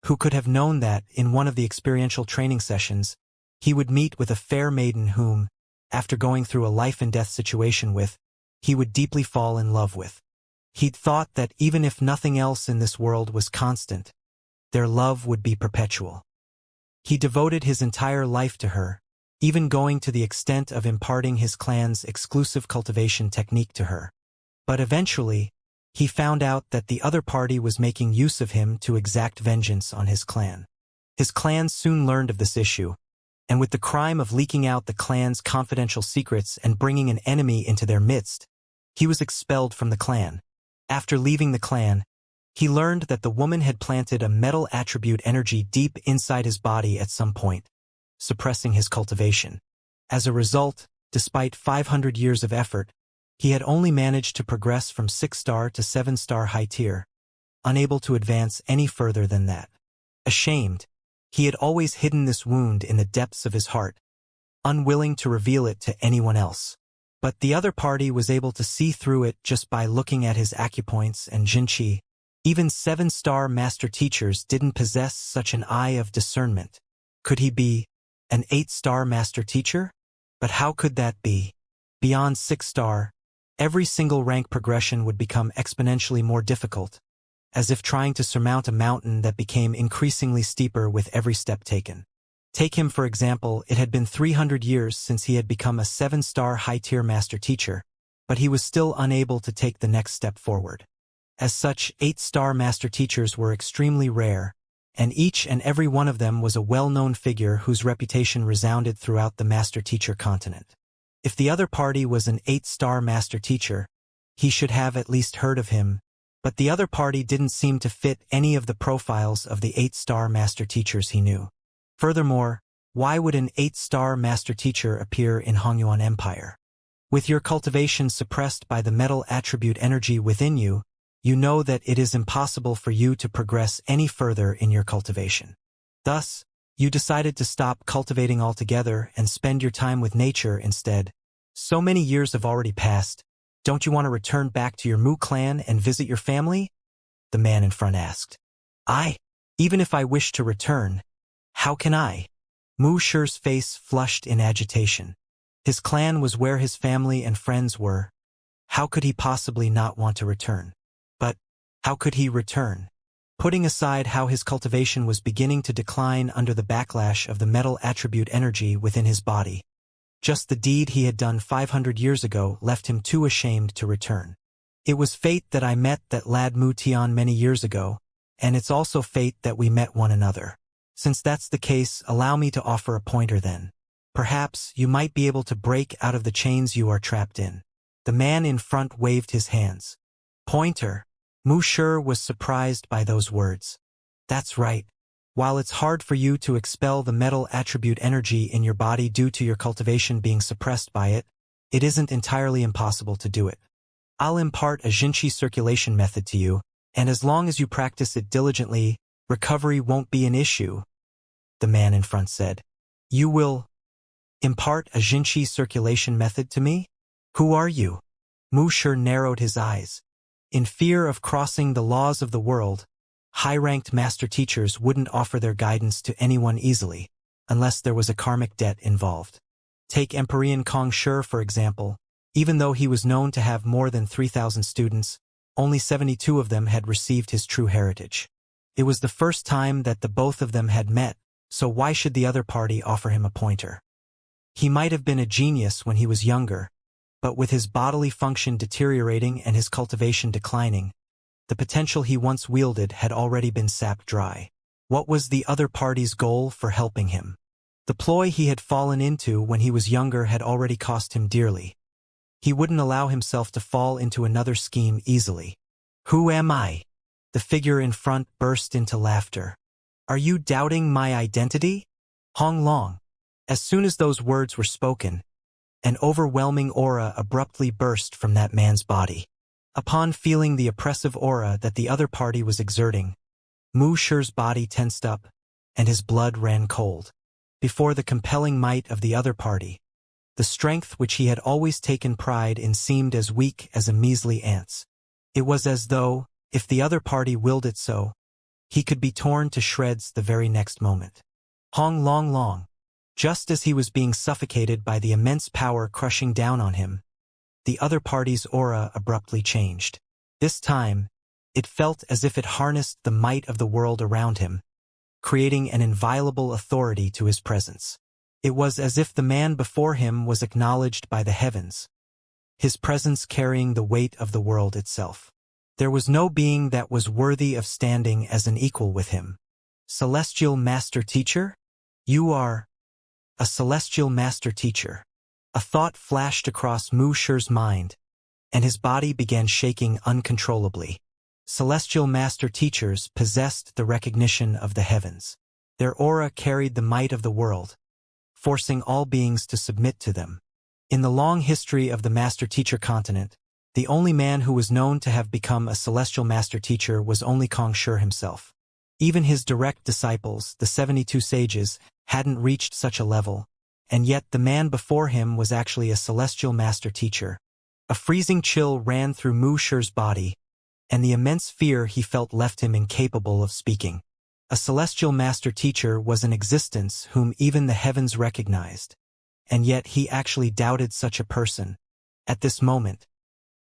Who could have known that, in one of the experiential training sessions, he would meet with a fair maiden whom, after going through a life-and-death situation with, he would deeply fall in love with. He'd thought that even if nothing else in this world was constant, their love would be perpetual. He devoted his entire life to her, even going to the extent of imparting his clan's exclusive cultivation technique to her. But eventually, he found out that the other party was making use of him to exact vengeance on his clan. His clan soon learned of this issue, and with the crime of leaking out the clan's confidential secrets and bringing an enemy into their midst, he was expelled from the clan. After leaving the clan, he learned that the woman had planted a metal attribute energy deep inside his body at some point, suppressing his cultivation. As a result, despite 500 years of effort, he had only managed to progress from 6-star to 7-star high tier, unable to advance any further than that. Ashamed, he had always hidden this wound in the depths of his heart, unwilling to reveal it to anyone else. But the other party was able to see through it just by looking at his acupoints and jinqi. Even 7-star master teachers didn't possess such an eye of discernment. Could he be an 8-star master teacher? But how could that be? Beyond 6-star, every single rank progression would become exponentially more difficult, as if trying to surmount a mountain that became increasingly steeper with every step taken. Take him for example, it had been 300 years since he had become a 7-star high-tier master teacher, but he was still unable to take the next step forward. As such, 8-star master teachers were extremely rare, and each and every one of them was a well-known figure whose reputation resounded throughout the master teacher continent. If the other party was an 8-star master teacher, he should have at least heard of him, but the other party didn't seem to fit any of the profiles of the 8-star master teachers he knew. Furthermore, why would an 8-star master teacher appear in Hongyuan Empire? With your cultivation suppressed by the metal attribute energy within you, you know that it is impossible for you to progress any further in your cultivation. Thus, you decided to stop cultivating altogether and spend your time with nature instead. So many years have already passed. Don't you want to return back to your Mu clan and visit your family? The man in front asked. Even if I wish to return, how can I? Mu Shi's face flushed in agitation. His clan was where his family and friends were. How could he possibly not want to return? But how could he return? Putting aside how his cultivation was beginning to decline under the backlash of the metal attribute energy within his body, just the deed he had done 500 years ago left him too ashamed to return. It was fate that I met that lad Mu Tian many years ago, and it's also fate that we met one another. Since that's the case, allow me to offer a pointer then. Perhaps you might be able to break out of the chains you are trapped in. The man in front waved his hands. Pointer. Mu Shi was surprised by those words. That's right. While it's hard for you to expel the metal attribute energy in your body due to your cultivation being suppressed by it, it isn't entirely impossible to do it. I'll impart a jinqi circulation method to you, and as long as you practice it diligently, recovery won't be an issue, the man in front said. You will impart a jinqi circulation method to me? Who are you? Mu Shi narrowed his eyes. In fear of crossing the laws of the world, high-ranked master teachers wouldn't offer their guidance to anyone easily, unless there was a karmic debt involved. Take Emperor Kong Shi for example. Even though he was known to have more than 3,000 students, only 72 of them had received his true heritage. It was the first time that the both of them had met, so why should the other party offer him a pointer? He might have been a genius when he was younger, but with his bodily function deteriorating and his cultivation declining, the potential he once wielded had already been sapped dry. What was the other party's goal for helping him? The ploy he had fallen into when he was younger had already cost him dearly. He wouldn't allow himself to fall into another scheme easily. "Who am I?" The figure in front burst into laughter. "Are you doubting my identity?" Hong Long. As soon as those words were spoken, an overwhelming aura abruptly burst from that man's body. Upon feeling the oppressive aura that the other party was exerting, Mu Shi's body tensed up, and his blood ran cold. Before the compelling might of the other party, the strength which he had always taken pride in seemed as weak as a measly ant's. It was as though, if the other party willed it so, he could be torn to shreds the very next moment. Hong Long. Just as he was being suffocated by the immense power crushing down on him, the other party's aura abruptly changed. This time, it felt as if it harnessed the might of the world around him, creating an inviolable authority to his presence. It was as if the man before him was acknowledged by the heavens, his presence carrying the weight of the world itself. There was no being that was worthy of standing as an equal with him. "Celestial Master Teacher? You are a Celestial Master Teacher." A thought flashed across Mu Shi's mind, and his body began shaking uncontrollably. Celestial Master Teachers possessed the recognition of the heavens. Their aura carried the might of the world, forcing all beings to submit to them. In the long history of the Master Teacher continent, the only man who was known to have become a Celestial Master Teacher was only Kong Shi himself. Even his direct disciples, the 72 sages, hadn't reached such a level, and yet the man before him was actually a Celestial Master Teacher. A freezing chill ran through Mu Shi's body, and the immense fear he felt left him incapable of speaking. A Celestial Master Teacher was an existence whom even the heavens recognized, and yet he actually doubted such a person. At this moment,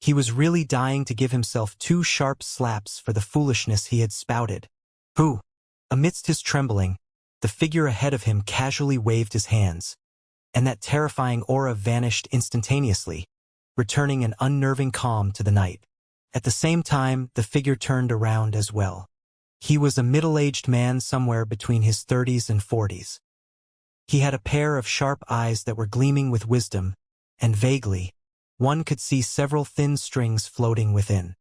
he was really dying to give himself 2 sharp slaps for the foolishness he had spouted. "Who?" Amidst his trembling, the figure ahead of him casually waved his hands, and that terrifying aura vanished instantaneously, returning an unnerving calm to the night. At the same time, the figure turned around as well. He was a middle-aged man somewhere between his 30s and 40s. He had a pair of sharp eyes that were gleaming with wisdom, and vaguely, one could see several thin strings floating within.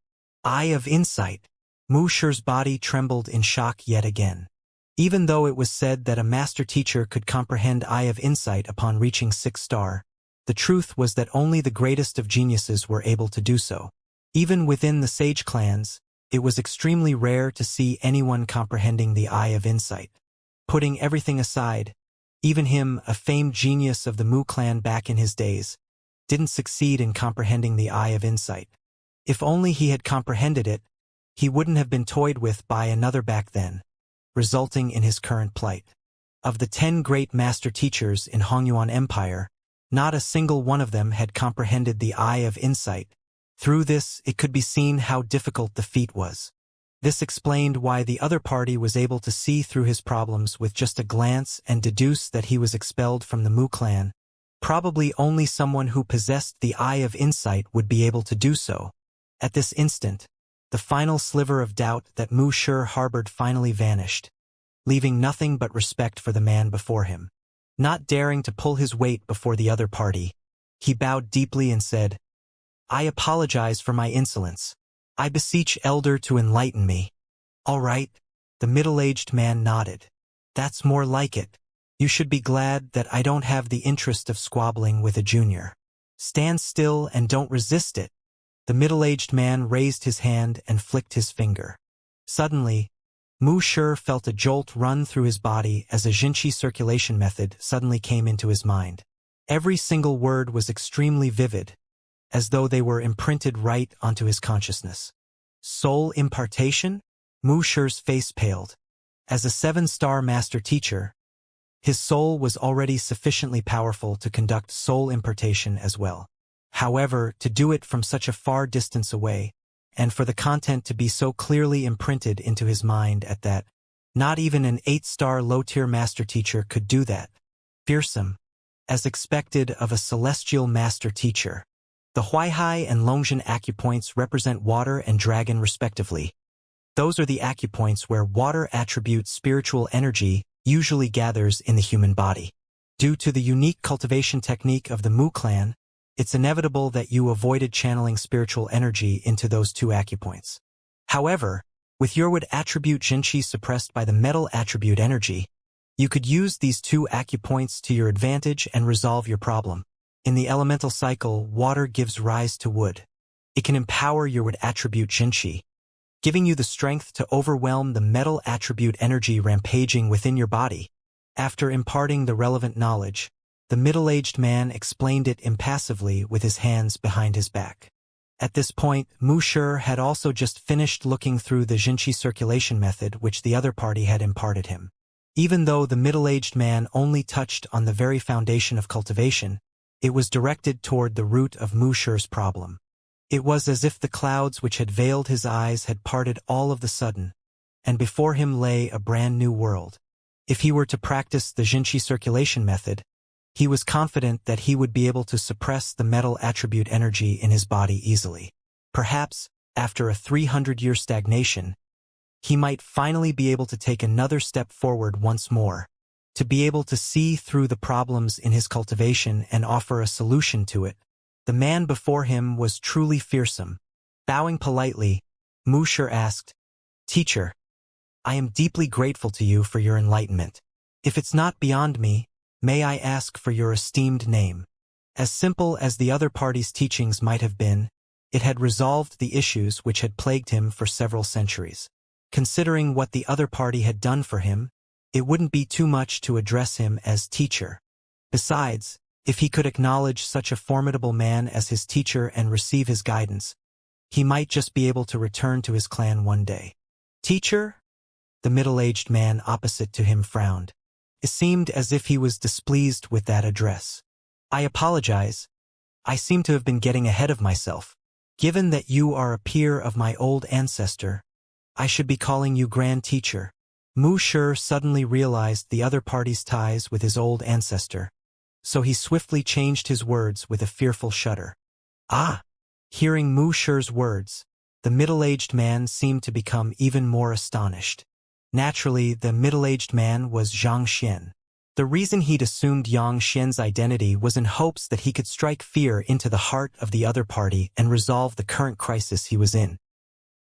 Eye of insight. Mu Shi's body trembled in shock yet again. Even though it was said that a master teacher could comprehend Eye of Insight upon reaching 6th star, the truth was that only the greatest of geniuses were able to do so. Even within the sage clans, it was extremely rare to see anyone comprehending the Eye of Insight. Putting everything aside, even him, a famed genius of the Mu clan back in his days, didn't succeed in comprehending the Eye of Insight. If only he had comprehended it, he wouldn't have been toyed with by another back then, resulting in his current plight. Of the 10 great master teachers in Hongyuan Empire, not a single one of them had comprehended the Eye of Insight. Through this, it could be seen how difficult the feat was. This explained why the other party was able to see through his problems with just a glance and deduce that he was expelled from the Mu clan. Probably only someone who possessed the Eye of Insight would be able to do so. At this instant, the final sliver of doubt that Mu Shi harbored finally vanished, leaving nothing but respect for the man before him. Not daring to pull his weight before the other party, he bowed deeply and said, "I apologize for my insolence. I beseech Elder to enlighten me." "All right," the middle-aged man nodded. "That's more like it. You should be glad that I don't have the interest of squabbling with a junior. Stand still and don't resist it." The middle-aged man raised his hand and flicked his finger. Suddenly, Mu Shi felt a jolt run through his body as a Xianxia circulation method suddenly came into his mind. Every single word was extremely vivid, as though they were imprinted right onto his consciousness. Soul impartation? Mu Shi's face paled. As a 7-star master teacher, his soul was already sufficiently powerful to conduct soul impartation as well. However, to do it from such a far distance away, and for the content to be so clearly imprinted into his mind at that, not even an 8-star low-tier master teacher could do that. Fearsome, as expected of a celestial master teacher. The Huaihai and Longzhen acupoints represent water and dragon respectively. Those are the acupoints where water attribute spiritual energy usually gathers in the human body. Due to the unique cultivation technique of the Mu clan, it's inevitable that you avoided channeling spiritual energy into those two acupoints. However, with your wood attribute Xianxia suppressed by the metal attribute energy, you could use these two acupoints to your advantage and resolve your problem. In the elemental cycle, water gives rise to wood. It can empower your wood attribute Xianxia, giving you the strength to overwhelm the metal attribute energy rampaging within your body. After imparting the relevant knowledge, the middle-aged man explained it impassively with his hands behind his back. At this point, Mu Shi had also just finished looking through the Xianxia circulation method which the other party had imparted him. Even though the middle-aged man only touched on the very foundation of cultivation, it was directed toward the root of Mu Shi's problem. It was as if the clouds which had veiled his eyes had parted all of the sudden, and before him lay a brand new world. If he were to practice the Xianxia circulation method, he was confident that he would be able to suppress the metal attribute energy in his body easily. Perhaps, after a 300-year stagnation, he might finally be able to take another step forward once more, to be able to see through the problems in his cultivation and offer a solution to it. The man before him was truly fearsome. Bowing politely, Mu Shi asked, "Teacher, I am deeply grateful to you for your enlightenment. If it's not beyond me, may I ask for your esteemed name?" As simple as the other party's teachings might have been, it had resolved the issues which had plagued him for several centuries. Considering what the other party had done for him, it wouldn't be too much to address him as teacher. Besides, if he could acknowledge such a formidable man as his teacher and receive his guidance, he might just be able to return to his clan one day. "Teacher?" The middle-aged man opposite to him frowned. It seemed as if he was displeased with that address. "I apologize. I seem to have been getting ahead of myself. Given that you are a peer of my old ancestor, I should be calling you Grand Teacher." Mu Shi suddenly realized the other party's ties with his old ancestor, so he swiftly changed his words with a fearful shudder. "Ah!" Hearing Mu Shi's words, the middle-aged man seemed to become even more astonished. Naturally, the middle-aged man was Xianxia. The reason he'd assumed Xianxia's identity was in hopes that he could strike fear into the heart of the other party and resolve the current crisis he was in.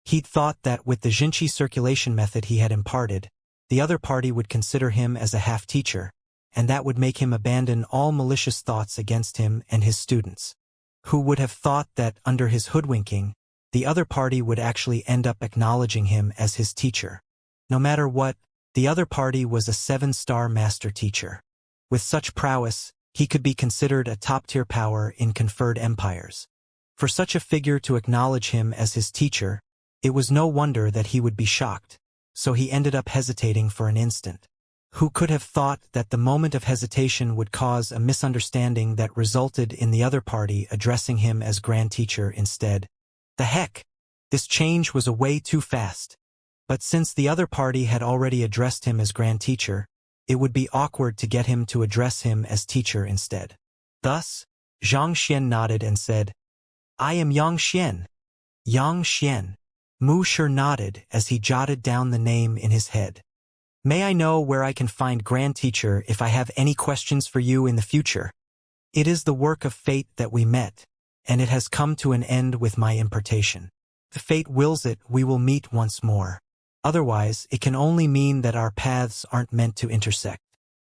He'd thought that with the Xianxia circulation method he had imparted, the other party would consider him as a half-teacher, and that would make him abandon all malicious thoughts against him and his students. Who would have thought that under his hoodwinking, the other party would actually end up acknowledging him as his teacher? No matter what, the other party was a 7-star master teacher. With such prowess, he could be considered a top-tier power in conferred empires. For such a figure to acknowledge him as his teacher, it was no wonder that he would be shocked, so he ended up hesitating for an instant. Who could have thought that the moment of hesitation would cause a misunderstanding that resulted in the other party addressing him as Grand Teacher instead? The heck! This change was a way too fast. But since the other party had already addressed him as Grand Teacher, it would be awkward to get him to address him as teacher instead. Thus, Xianxia nodded and said, "I am Xianxia." Xianxia. Mu Shi nodded as he jotted down the name in his head. "May I know where I can find Grand Teacher if I have any questions for you in the future? It is the work of fate that we met, and it has come to an end with my impartation. If fate wills it, we will meet once more. Otherwise, it can only mean that our paths aren't meant to intersect."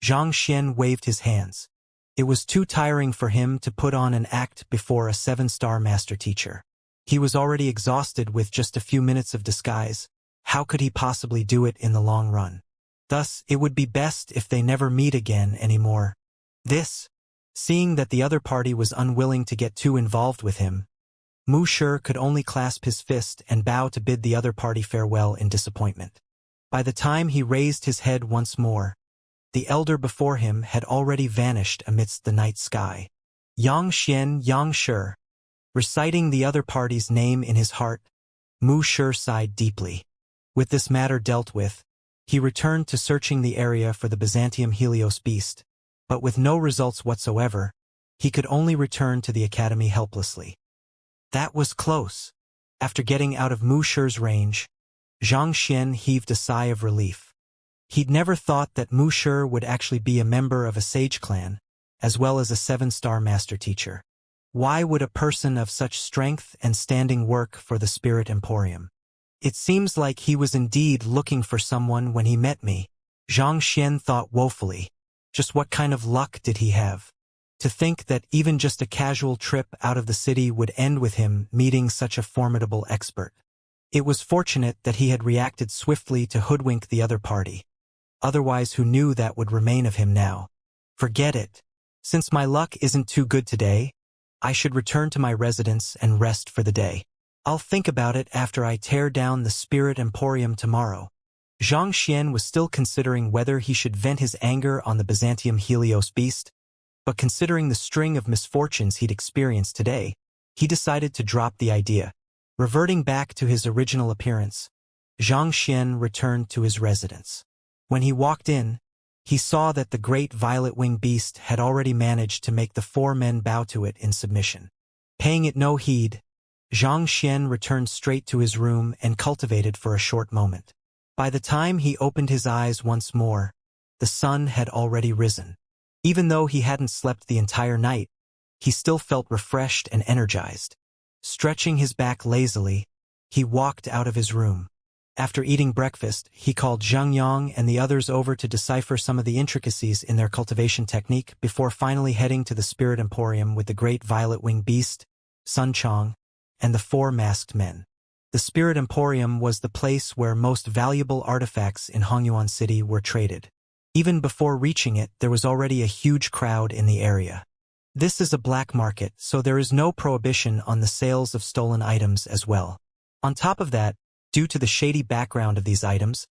Xianxia waved his hands. It was too tiring for him to put on an act before a 7-star master teacher. He was already exhausted with just a few minutes of disguise. How could he possibly do it in the long run? Thus, it would be best if they never meet again anymore. Seeing that the other party was unwilling to get too involved with him, Mu Shi could only clasp his fist and bow to bid the other party farewell in disappointment. By the time he raised his head once more, the elder before him had already vanished amidst the night sky. Xianxia. Reciting the other party's name in his heart, Mu Shi sighed deeply. With this matter dealt with, he returned to searching the area for the Byzantium Helios beast, but with no results whatsoever, he could only return to the academy helplessly. That was close. After getting out of Mu Shi's range, Xianxia heaved a sigh of relief. He'd never thought that Wuxia would actually be a member of a sage clan, as well as a 7-star master teacher. Why would a person of such strength and standing work for the Spirit Emporium? It seems like he was indeed looking for someone when he met me. Xianxia thought woefully. Just what kind of luck did he have? To think that even just a casual trip out of the city would end with him meeting such a formidable expert. It was fortunate that he had reacted swiftly to hoodwink the other party. Otherwise, who knew that would remain of him now? Forget it. Since my luck isn't too good today, I should return to my residence and rest for the day. I'll think about it after I tear down the Spirit Emporium tomorrow. Xianxia was still considering whether he should vent his anger on the Byzantium Helios beast, but considering the string of misfortunes he'd experienced today, he decided to drop the idea. Reverting back to his original appearance, Xianxia returned to his residence. When he walked in, he saw that the great violet-winged beast had already managed to make the 4 men bow to it in submission. Paying it no heed, Xianxia returned straight to his room and cultivated for a short moment. By the time he opened his eyes once more, the sun had already risen. Even though he hadn't slept the entire night, he still felt refreshed and energized. Stretching his back lazily, he walked out of his room. After eating breakfast, he called Zhang Yang and the others over to decipher some of the intricacies in their cultivation technique before finally heading to the Spirit Emporium with the great violet-winged beast, Sun Chong, and the 4 masked men. The Spirit Emporium was the place where most valuable artifacts in Hongyuan City were traded. Even before reaching it, there was already a huge crowd in the area. This is a black market, so there is no prohibition on the sales of stolen items as well. On top of that, due to the shady background of these items,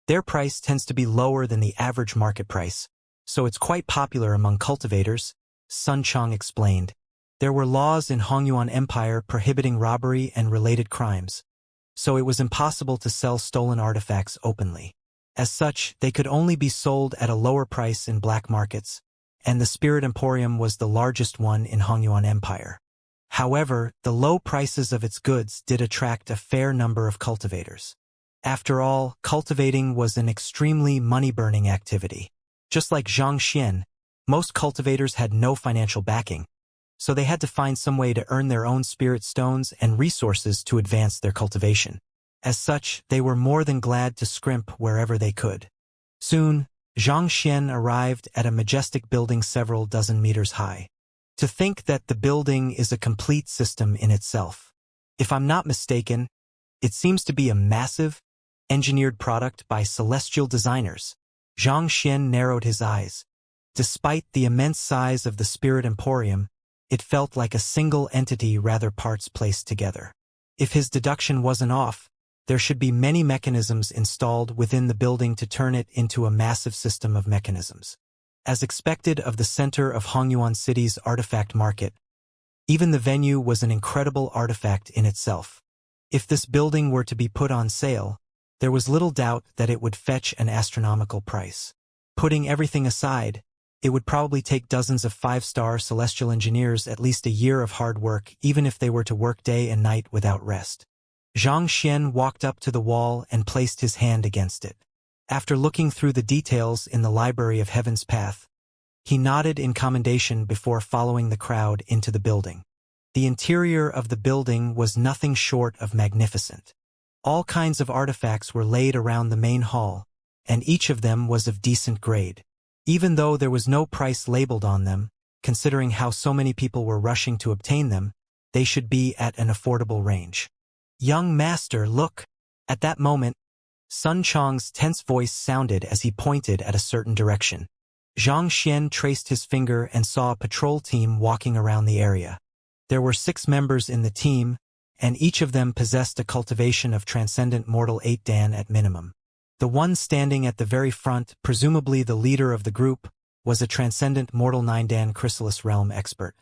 their price tends to be lower than the average market price, so it's quite popular among cultivators, Sun Chong explained. There were laws in Hongyuan Empire prohibiting robbery and related crimes, so it was impossible to sell stolen artifacts openly. As such, they could only be sold at a lower price in black markets, and the Spirit Emporium was the largest one in Hongyuan Empire. However, the low prices of its goods did attract a fair number of cultivators. After all, cultivating was an extremely money-burning activity. Just like Xianxia, most cultivators had no financial backing, so they had to find some way to earn their own spirit stones and resources to advance their cultivation. As such, they were more than glad to scrimp wherever they could. Soon, Xianxia arrived at a majestic building several dozen meters high. To think that the building is a complete system in itself. If I'm not mistaken, it seems to be a massive, engineered product by celestial designers. Xianxia narrowed his eyes. Despite the immense size of the Spirit Emporium, it felt like a single entity rather parts placed together. If his deduction wasn't off, there should be many mechanisms installed within the building to turn it into a massive system of mechanisms. As expected of the center of Hongyuan City's artifact market, even the venue was an incredible artifact in itself. If this building were to be put on sale, there was little doubt that it would fetch an astronomical price. Putting everything aside, it would probably take dozens of 5-star celestial engineers at least a year of hard work, even if they were to work day and night without rest. Xianxia walked up to the wall and placed his hand against it. After looking through the details in the Library of Heaven's Path, he nodded in commendation before following the crowd into the building. The interior of the building was nothing short of magnificent. All kinds of artifacts were laid around the main hall, and each of them was of decent grade. Even though there was no price labeled on them, considering how so many people were rushing to obtain them, they should be at an affordable range. "Young master, look!" At that moment, Sun Chong's tense voice sounded as he pointed at a certain direction. Xianxia traced his finger and saw a patrol team walking around the area. There were 6 members in the team, and each of them possessed a cultivation of Transcendent Mortal 8 Dan at minimum. The one standing at the very front, presumably the leader of the group, was a Transcendent Mortal 9 Dan Chrysalis Realm expert.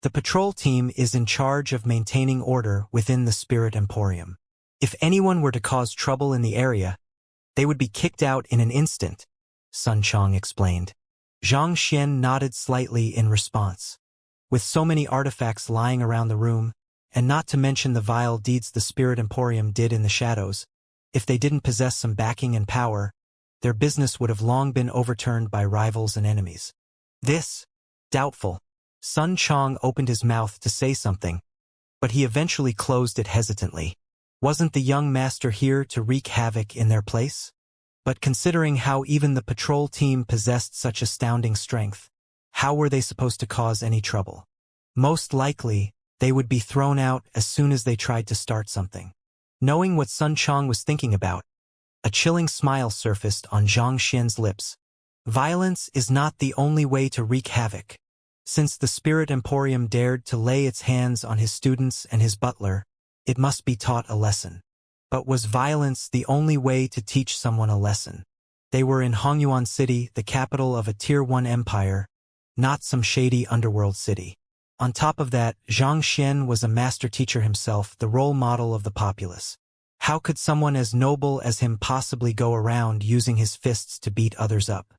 The patrol team is in charge of maintaining order within the Spirit Emporium. If anyone were to cause trouble in the area, they would be kicked out in an instant, Sun Chong explained. Xianxia nodded slightly in response. With so many artifacts lying around the room, and not to mention the vile deeds the Spirit Emporium did in the shadows, if they didn't possess some backing and power, their business would have long been overturned by rivals and enemies. This, doubtful, Sun Chong opened his mouth to say something, but he eventually closed it hesitantly. Wasn't the young master here to wreak havoc in their place? But considering how even the patrol team possessed such astounding strength, how were they supposed to cause any trouble? Most likely, they would be thrown out as soon as they tried to start something. Knowing what Sun Chong was thinking about, a chilling smile surfaced on Zhang Xian's lips. Violence is not the only way to wreak havoc. Since the Spirit Emporium dared to lay its hands on his students and his butler, it must be taught a lesson. But was violence the only way to teach someone a lesson? They were in Hongyuan City, the capital of a Tier 1 empire, not some shady underworld city. On top of that, Zhang Xian was a master teacher himself, the role model of the populace. How could someone as noble as him possibly go around using his fists to beat others up?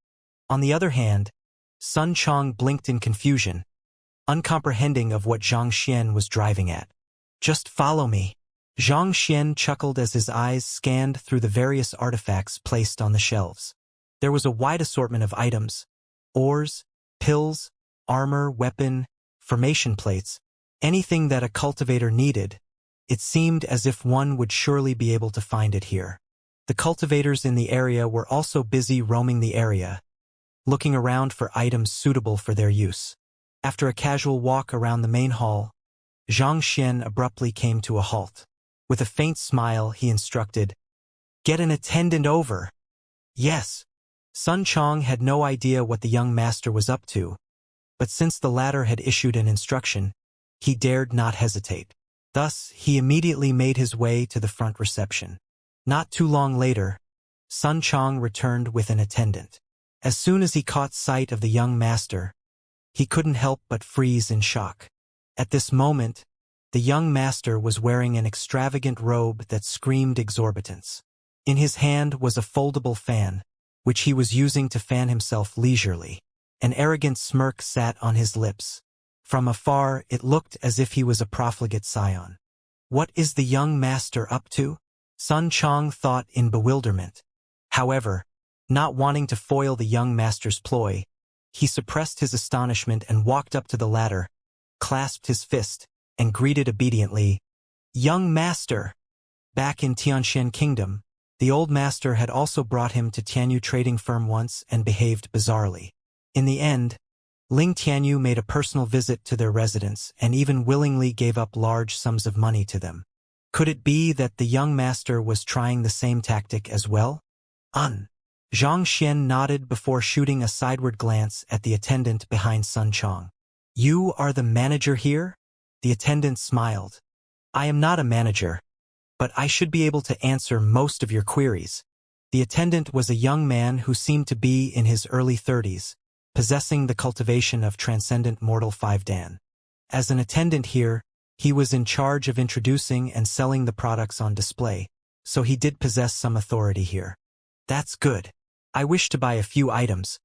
On the other hand, Sun Chong blinked in confusion, uncomprehending of what Zhang Xian was driving at. Just follow me. Zhang Xian chuckled as his eyes scanned through the various artifacts placed on the shelves. There was a wide assortment of items: ores, pills, armor, weapon, formation plates, anything that a cultivator needed. It seemed as if one would surely be able to find it here. The cultivators in the area were also busy roaming the area, looking around for items suitable for their use. After a casual walk around the main hall, Zhang Xian abruptly came to a halt. With a faint smile, he instructed, "Get an attendant over." Yes. Sun Chong had no idea what the young master was up to, but since the latter had issued an instruction, he dared not hesitate. Thus, he immediately made his way to the front reception. Not too long later, Sun Chong returned with an attendant. As soon as he caught sight of the young master, he couldn't help but freeze in shock. At this moment, the young master was wearing an extravagant robe that screamed exorbitance. In his hand was a foldable fan, which he was using to fan himself leisurely. An arrogant smirk sat on his lips. From afar, it looked as if he was a profligate scion. What is the young master up to? Sun Chong thought in bewilderment. However, not wanting to foil the young master's ploy, he suppressed his astonishment and walked up to the ladder, clasped his fist, and greeted obediently, "Young master!" Back in Tianxian Kingdom, the old master had also brought him to Tianyu trading firm once and behaved bizarrely. In the end, Ling Tianyu made a personal visit to their residence and even willingly gave up large sums of money to them. Could it be that the young master was trying the same tactic as well? Zhang Xian nodded before shooting a sideward glance at the attendant behind Sun Chong. "You are the manager here?" The attendant smiled. "I am not a manager, but I should be able to answer most of your queries." The attendant was a young man who seemed to be in his early 30s, possessing the cultivation of transcendent mortal 5 Dan. As an attendant here, he was in charge of introducing and selling the products on display, so he did possess some authority here. "That's good. I wish to buy a few items.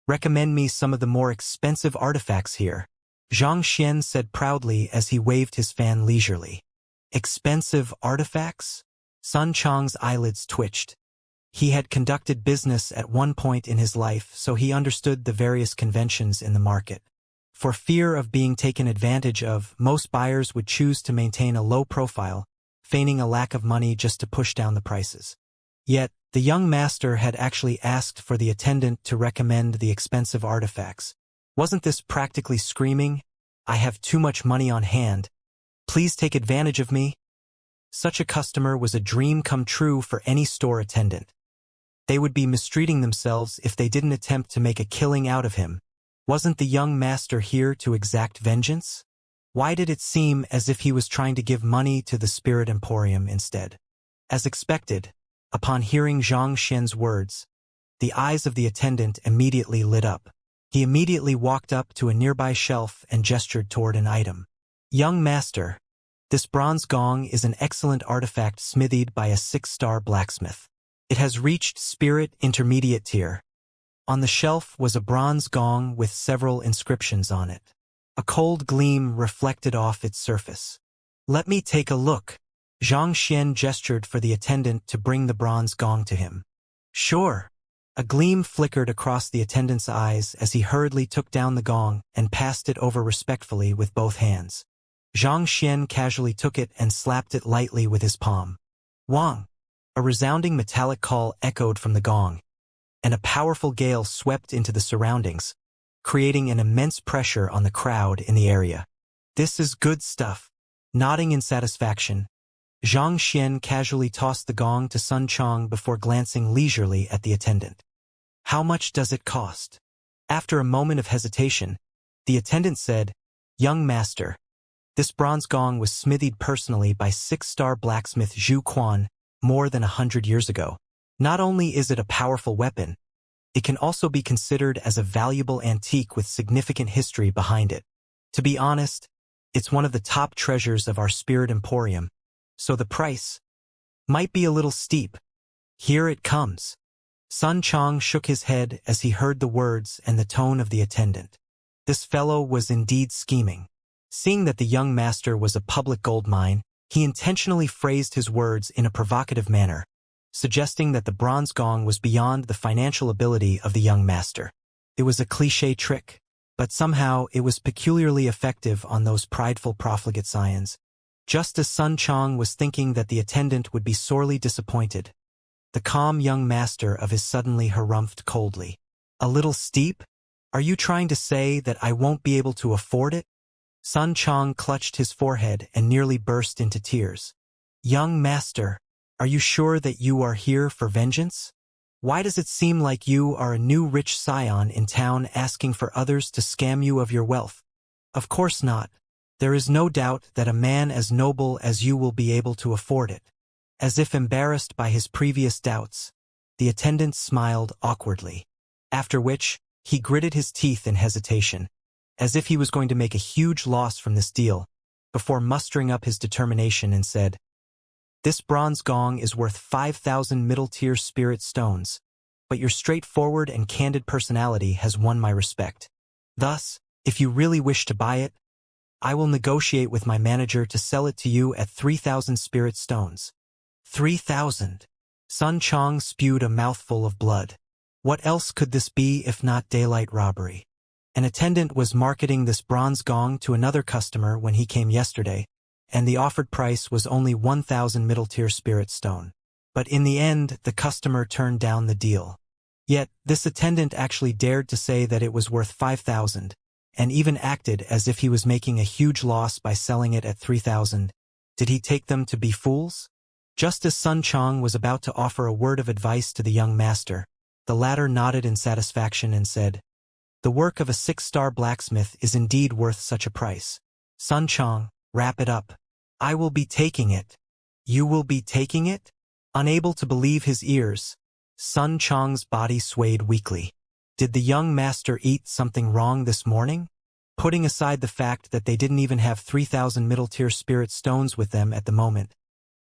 Recommend me some of the more expensive artifacts here," Zhang Xian said proudly as he waved his fan leisurely. Expensive artifacts? Sun Chong's eyelids twitched. He had conducted business at one point in his life, so he understood the various conventions in the market. For fear of being taken advantage of, most buyers would choose to maintain a low profile, feigning a lack of money just to push down the prices. Yet, the young master had actually asked for the attendant to recommend the expensive artifacts. Wasn't this practically screaming, "I have too much money on hand. Please take advantage of me"? Such a customer was a dream come true for any store attendant. They would be mistreating themselves if they didn't attempt to make a killing out of him. Wasn't the young master here to exact vengeance? Why did it seem as if he was trying to give money to the Spirit Emporium instead? As expected, upon hearing Zhang Xian's words, the eyes of the attendant immediately lit up. He immediately walked up to a nearby shelf and gestured toward an item. "Young master, this bronze gong is an excellent artifact smithied by a 6-star blacksmith. It has reached Spirit Intermediate tier." On the shelf was a bronze gong with several inscriptions on it. A cold gleam reflected off its surface. "Let me take a look." Zhang Xian gestured for the attendant to bring the bronze gong to him. "Sure." A gleam flickered across the attendant's eyes as he hurriedly took down the gong and passed it over respectfully with both hands. Xianxia casually took it and slapped it lightly with his palm. Wang! A resounding metallic call echoed from the gong, and a powerful gale swept into the surroundings, creating an immense pressure on the crowd in the area. This is good stuff. Nodding in satisfaction, Xianxia casually tossed the gong to Sun Chong before glancing leisurely at the attendant. How much does it cost? After a moment of hesitation, the attendant said, Young master, this bronze gong was smithied personally by 6-star blacksmith Zhu Quan more than 100 years ago. Not only is it a powerful weapon, it can also be considered as a valuable antique with significant history behind it. To be honest, it's one of the top treasures of our spirit emporium, so the price might be a little steep. Here it comes. Sun Chong shook his head as he heard the words and the tone of the attendant. This fellow was indeed scheming. Seeing that the young master was a public gold mine, he intentionally phrased his words in a provocative manner, suggesting that the bronze gong was beyond the financial ability of the young master. It was a cliché trick, but somehow it was peculiarly effective on those prideful profligate scions. Just as Sun Chong was thinking that the attendant would be sorely disappointed, the calm young master of his suddenly harumphed coldly. A little steep? Are you trying to say that I won't be able to afford it? Sun Chong clutched his forehead and nearly burst into tears. Young master, are you sure that you are here for vengeance? Why does it seem like you are a new rich scion in town asking for others to scam you of your wealth? Of course not. There is no doubt that a man as noble as you will be able to afford it. As if embarrassed by his previous doubts, the attendant smiled awkwardly, after which he gritted his teeth in hesitation, as if he was going to make a huge loss from this deal, before mustering up his determination and said, This bronze gong is worth 5,000 middle-tier spirit stones, but your straightforward and candid personality has won my respect. Thus, if you really wish to buy it, I will negotiate with my manager to sell it to you at 3,000 spirit stones. 3,000. Sun Chong spewed a mouthful of blood. What else could this be if not daylight robbery? An attendant was marketing this bronze gong to another customer when he came yesterday, and the offered price was only 1,000 middle-tier spirit stone. But in the end, the customer turned down the deal. Yet, this attendant actually dared to say that it was worth 5,000, and even acted as if he was making a huge loss by selling it at 3,000. Did he take them to be fools? Just as Sun Chong was about to offer a word of advice to the young master, the latter nodded in satisfaction and said, The work of a 6-star blacksmith is indeed worth such a price. Sun Chong, wrap it up. I will be taking it. You will be taking it? Unable to believe his ears, Sun Chong's body swayed weakly. Did the young master eat something wrong this morning? Putting aside the fact that they didn't even have 3,000 middle-tier spirit stones with them at the moment.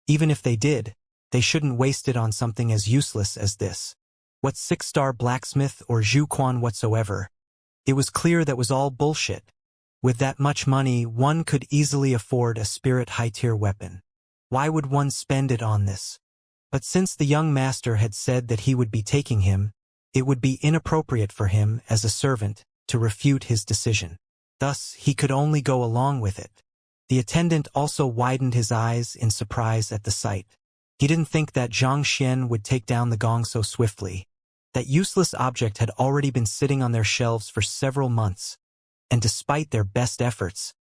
Even if they did, they shouldn't waste it on something as useless as this. What 6-star blacksmith or Zhu Quan whatsoever? It was clear that was all bullshit. With that much money, one could easily afford a spirit high-tier weapon. Why would one spend it on this? But since the young master had said that he would be taking him, it would be inappropriate for him as a servant to refute his decision. Thus, he could only go along with it. The attendant also widened his eyes in surprise at the sight. He didn't think that Xianxia would take down the gong so swiftly. That useless object had already been sitting on their shelves for several months, and despite their best efforts,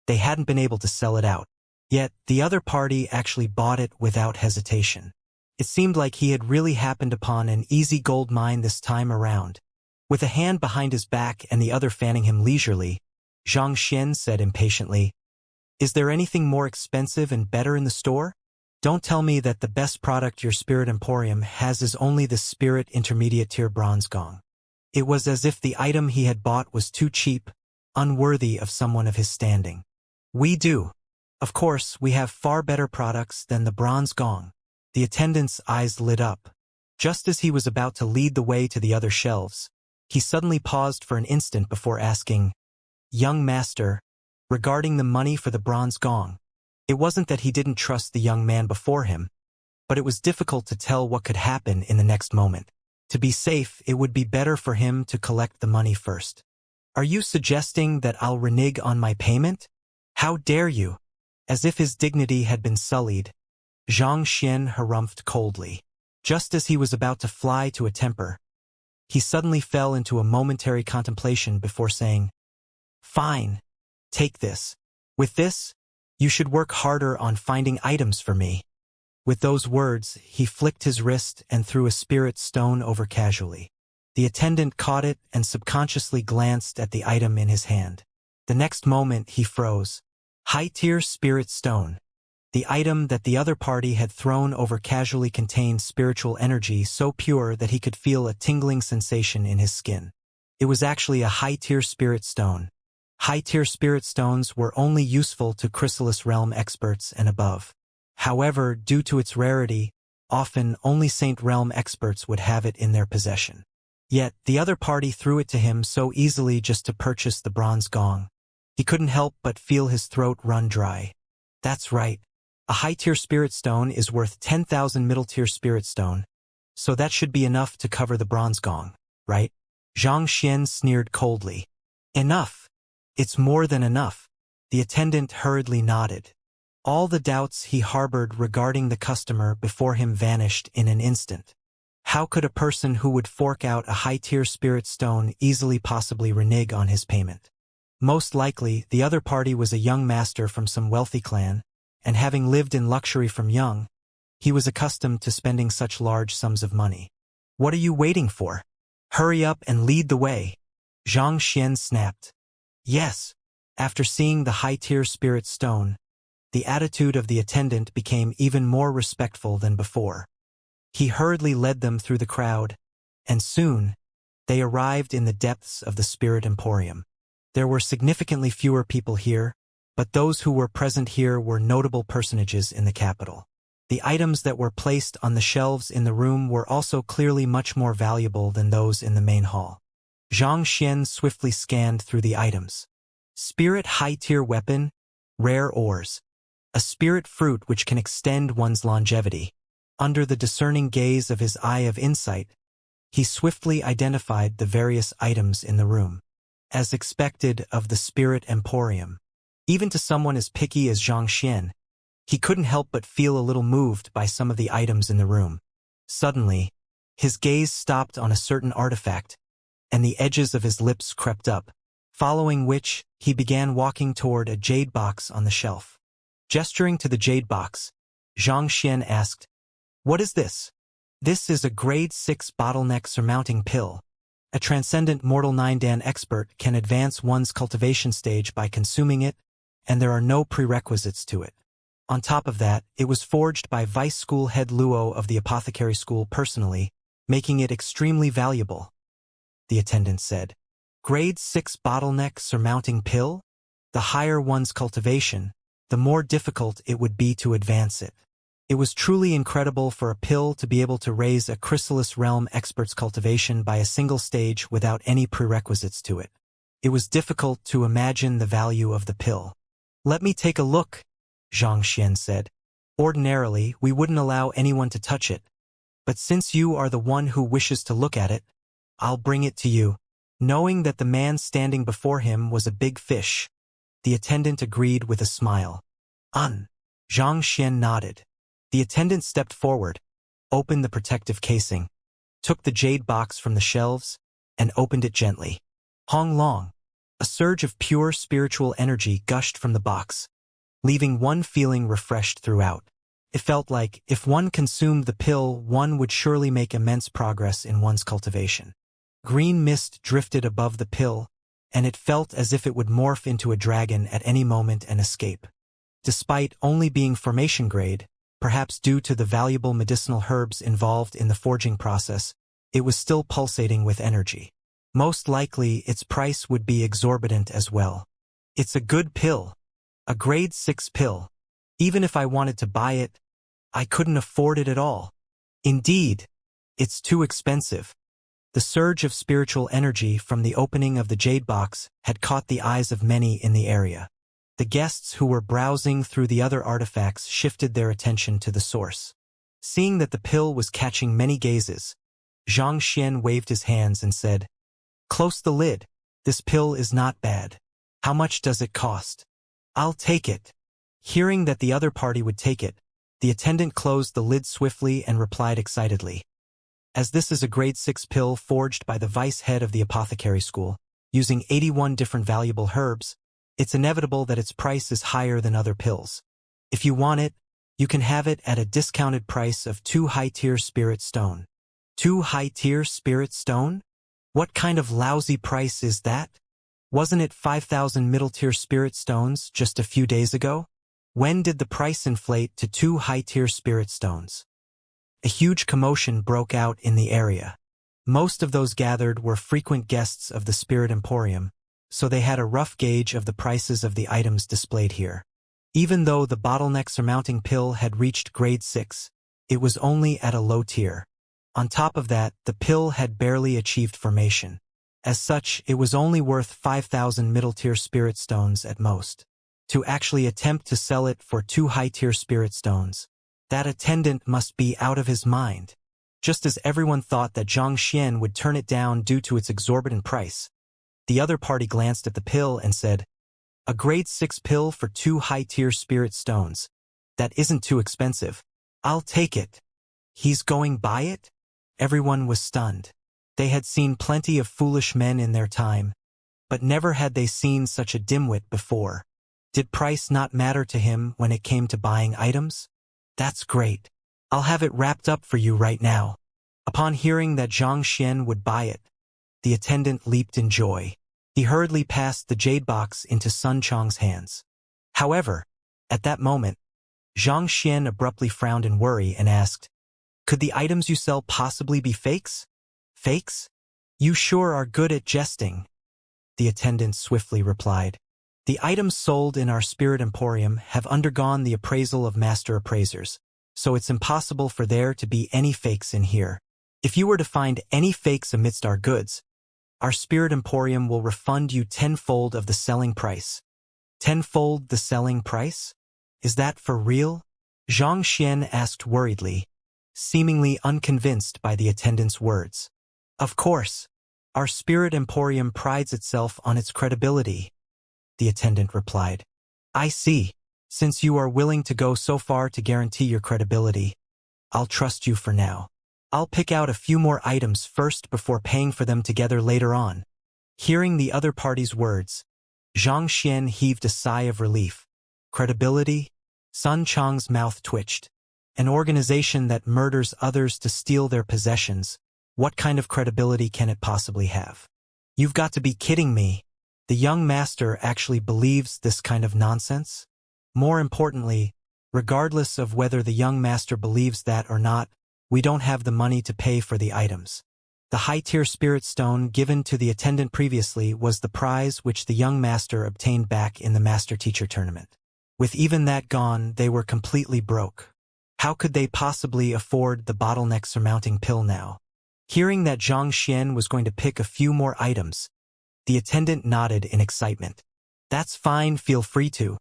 they hadn't been able to sell it out. Yet, the other party actually bought it without hesitation. It seemed like he had really happened upon an easy gold mine this time around. With a hand behind his back and the other fanning him leisurely, Xianxia said impatiently, Is there anything more expensive and better in the store? Don't tell me that the best product your spirit emporium has is only the spirit intermediate tier bronze gong. It was as if the item he had bought was too cheap, unworthy of someone of his standing. We do. Of course, we have far better products than the bronze gong. The attendant's eyes lit up. Just as he was about to lead the way to the other shelves, he suddenly paused for an instant before asking, Young master, regarding the money for the bronze gong. It wasn't that he didn't trust the young man before him, but it was difficult to tell what could happen in the next moment. To be safe, it would be better for him to collect the money first. Are you suggesting that I'll renege on my payment? How dare you? As if his dignity had been sullied, Xianxia harumphed coldly. Just as he was about to fly to a temper, he suddenly fell into a momentary contemplation before saying, "Fine, take this. With this, you should work harder on finding items for me." With those words, he flicked his wrist and threw a spirit stone over casually. The attendant caught it and subconsciously glanced at the item in his hand. The next moment, he froze. High-tier spirit stone. The item that the other party had thrown over casually contained spiritual energy so pure that he could feel a tingling sensation in his skin. It was actually a high-tier spirit stone. High-tier spirit stones were only useful to Chrysalis Realm experts and above. However, due to its rarity, often only Saint Realm experts would have it in their possession. Yet, the other party threw it to him so easily just to purchase the bronze gong. He couldn't help but feel his throat run dry. That's right. A high-tier spirit stone is worth 10,000 middle-tier spirit stone, so that should be enough to cover the bronze gong, right? Xianxia sneered coldly. Enough. It's more than enough. The attendant hurriedly nodded. All the doubts he harbored regarding the customer before him vanished in an instant. How could a person who would fork out a high-tier spirit stone easily possibly renege on his payment? Most likely, the other party was a young master from some wealthy clan, and having lived in luxury from young, he was accustomed to spending such large sums of money. What are you waiting for? Hurry up and lead the way. Xianxia snapped. Yes. After seeing the high-tier spirit stone, the attitude of the attendant became even more respectful than before. He hurriedly led them through the crowd, and soon, they arrived in the depths of the Spirit Emporium. There were significantly fewer people here, but those who were present here were notable personages in the capital. The items that were placed on the shelves in the room were also clearly much more valuable than those in the main hall. Xianxia swiftly scanned through the items. Spirit high-tier weapon, rare ores. A spirit fruit which can extend one's longevity. Under the discerning gaze of his eye of insight, he swiftly identified the various items in the room. As expected of the Spirit Emporium, even to someone as picky as Xianxia, he couldn't help but feel a little moved by some of the items in the room. Suddenly, his gaze stopped on a certain artifact, and the edges of his lips crept up, following which, he began walking toward a jade box on the shelf. Gesturing to the jade box, Xianxia asked, "What is this?" "This is a grade 6 bottleneck surmounting pill. A transcendent mortal 9-dan expert can advance one's cultivation stage by consuming it, and there are no prerequisites to it. On top of that, it was forged by Vice School Head Luo of the Apothecary School personally, making it extremely valuable," the attendant said. Grade 6 bottleneck surmounting pill? The higher one's cultivation, the more difficult it would be to advance it. It was truly incredible for a pill to be able to raise a Chrysalis Realm expert's cultivation by a single stage without any prerequisites to it. It was difficult to imagine the value of the pill. "Let me take a look," Xianxia said. "Ordinarily, we wouldn't allow anyone to touch it, but since you are the one who wishes to look at it, I'll bring it to you." Knowing that the man standing before him was a big fish, the attendant agreed with a smile. Xianxia nodded. The attendant stepped forward, opened the protective casing, took the jade box from the shelves, and opened it gently. Hong long. A surge of pure spiritual energy gushed from the box, leaving one feeling refreshed throughout. It felt like, if one consumed the pill, one would surely make immense progress in one's cultivation. Green mist drifted above the pill, and it felt as if it would morph into a dragon at any moment and escape. Despite only being formation grade, perhaps due to the valuable medicinal herbs involved in the forging process, it was still pulsating with energy. Most likely, its price would be exorbitant as well. It's a good pill. A grade 6 pill. Even if I wanted to buy it, I couldn't afford it at all. Indeed, it's too expensive. The surge of spiritual energy from the opening of the jade box had caught the eyes of many in the area. The guests who were browsing through the other artifacts shifted their attention to the source. Seeing that the pill was catching many gazes, Xianxia waved his hands and said, "Close the lid. This pill is not bad. How much does it cost?" "I'll take it." Hearing that the other party would take it, the attendant closed the lid swiftly and replied excitedly, "As this is a grade 6 pill forged by the vice head of the apothecary school, using 81 different valuable herbs, it's inevitable that its price is higher than other pills. If you want it, you can have it at a discounted price of 2 high-tier spirit stone." 2 high-tier spirit stone? What kind of lousy price is that? Wasn't it 5,000 middle-tier spirit stones just a few days ago? When did the price inflate to 2 high-tier spirit stones? A huge commotion broke out in the area. Most of those gathered were frequent guests of the Spirit Emporium, so they had a rough gauge of the prices of the items displayed here. Even though the bottleneck surmounting pill had reached grade 6, it was only at a low tier. On top of that, the pill had barely achieved formation. As such, it was only worth 5,000 middle-tier spirit stones at most. To actually attempt to sell it for 2 high-tier spirit stones, that attendant must be out of his mind. Just as everyone thought that Xianxia would turn it down due to its exorbitant price, the other party glanced at the pill and said, "A grade 6 pill for 2 high-tier spirit stones. That isn't too expensive. I'll take it." "He's going buy it?" Everyone was stunned. They had seen plenty of foolish men in their time, but never had they seen such a dimwit before. Did price not matter to him when it came to buying items? "That's great. I'll have it wrapped up for you right now." Upon hearing that Xianxia would buy it, the attendant leaped in joy. He hurriedly passed the jade box into Sun Chong's hands. However, at that moment, Xianxia abruptly frowned in worry and asked, "Could the items you sell possibly be fakes?" "Fakes? You sure are good at jesting," the attendant swiftly replied. "The items sold in our Spirit Emporium have undergone the appraisal of master appraisers, so it's impossible for there to be any fakes in here. If you were to find any fakes amidst our goods, our Spirit Emporium will refund you tenfold of the selling price." "Tenfold the selling price? Is that for real?" Xianxia asked worriedly, seemingly unconvinced by the attendant's words. "Of course. Our Spirit Emporium prides itself on its credibility," the attendant replied. "I see. Since you are willing to go so far to guarantee your credibility, I'll trust you for now. I'll pick out a few more items first before paying for them together later on." Hearing the other party's words, Xianxia heaved a sigh of relief. Credibility? Sun Chong's mouth twitched. An organization that murders others to steal their possessions. What kind of credibility can it possibly have? "You've got to be kidding me. The young master actually believes this kind of nonsense?" More importantly, regardless of whether the young master believes that or not, we don't have the money to pay for the items. The high-tier spirit stone given to the attendant previously was the prize which the young master obtained back in the master-teacher tournament. With even that gone, they were completely broke. How could they possibly afford the bottleneck surmounting pill now? Hearing that Xianxia was going to pick a few more items, the attendant nodded in excitement. "That's fine, feel free to."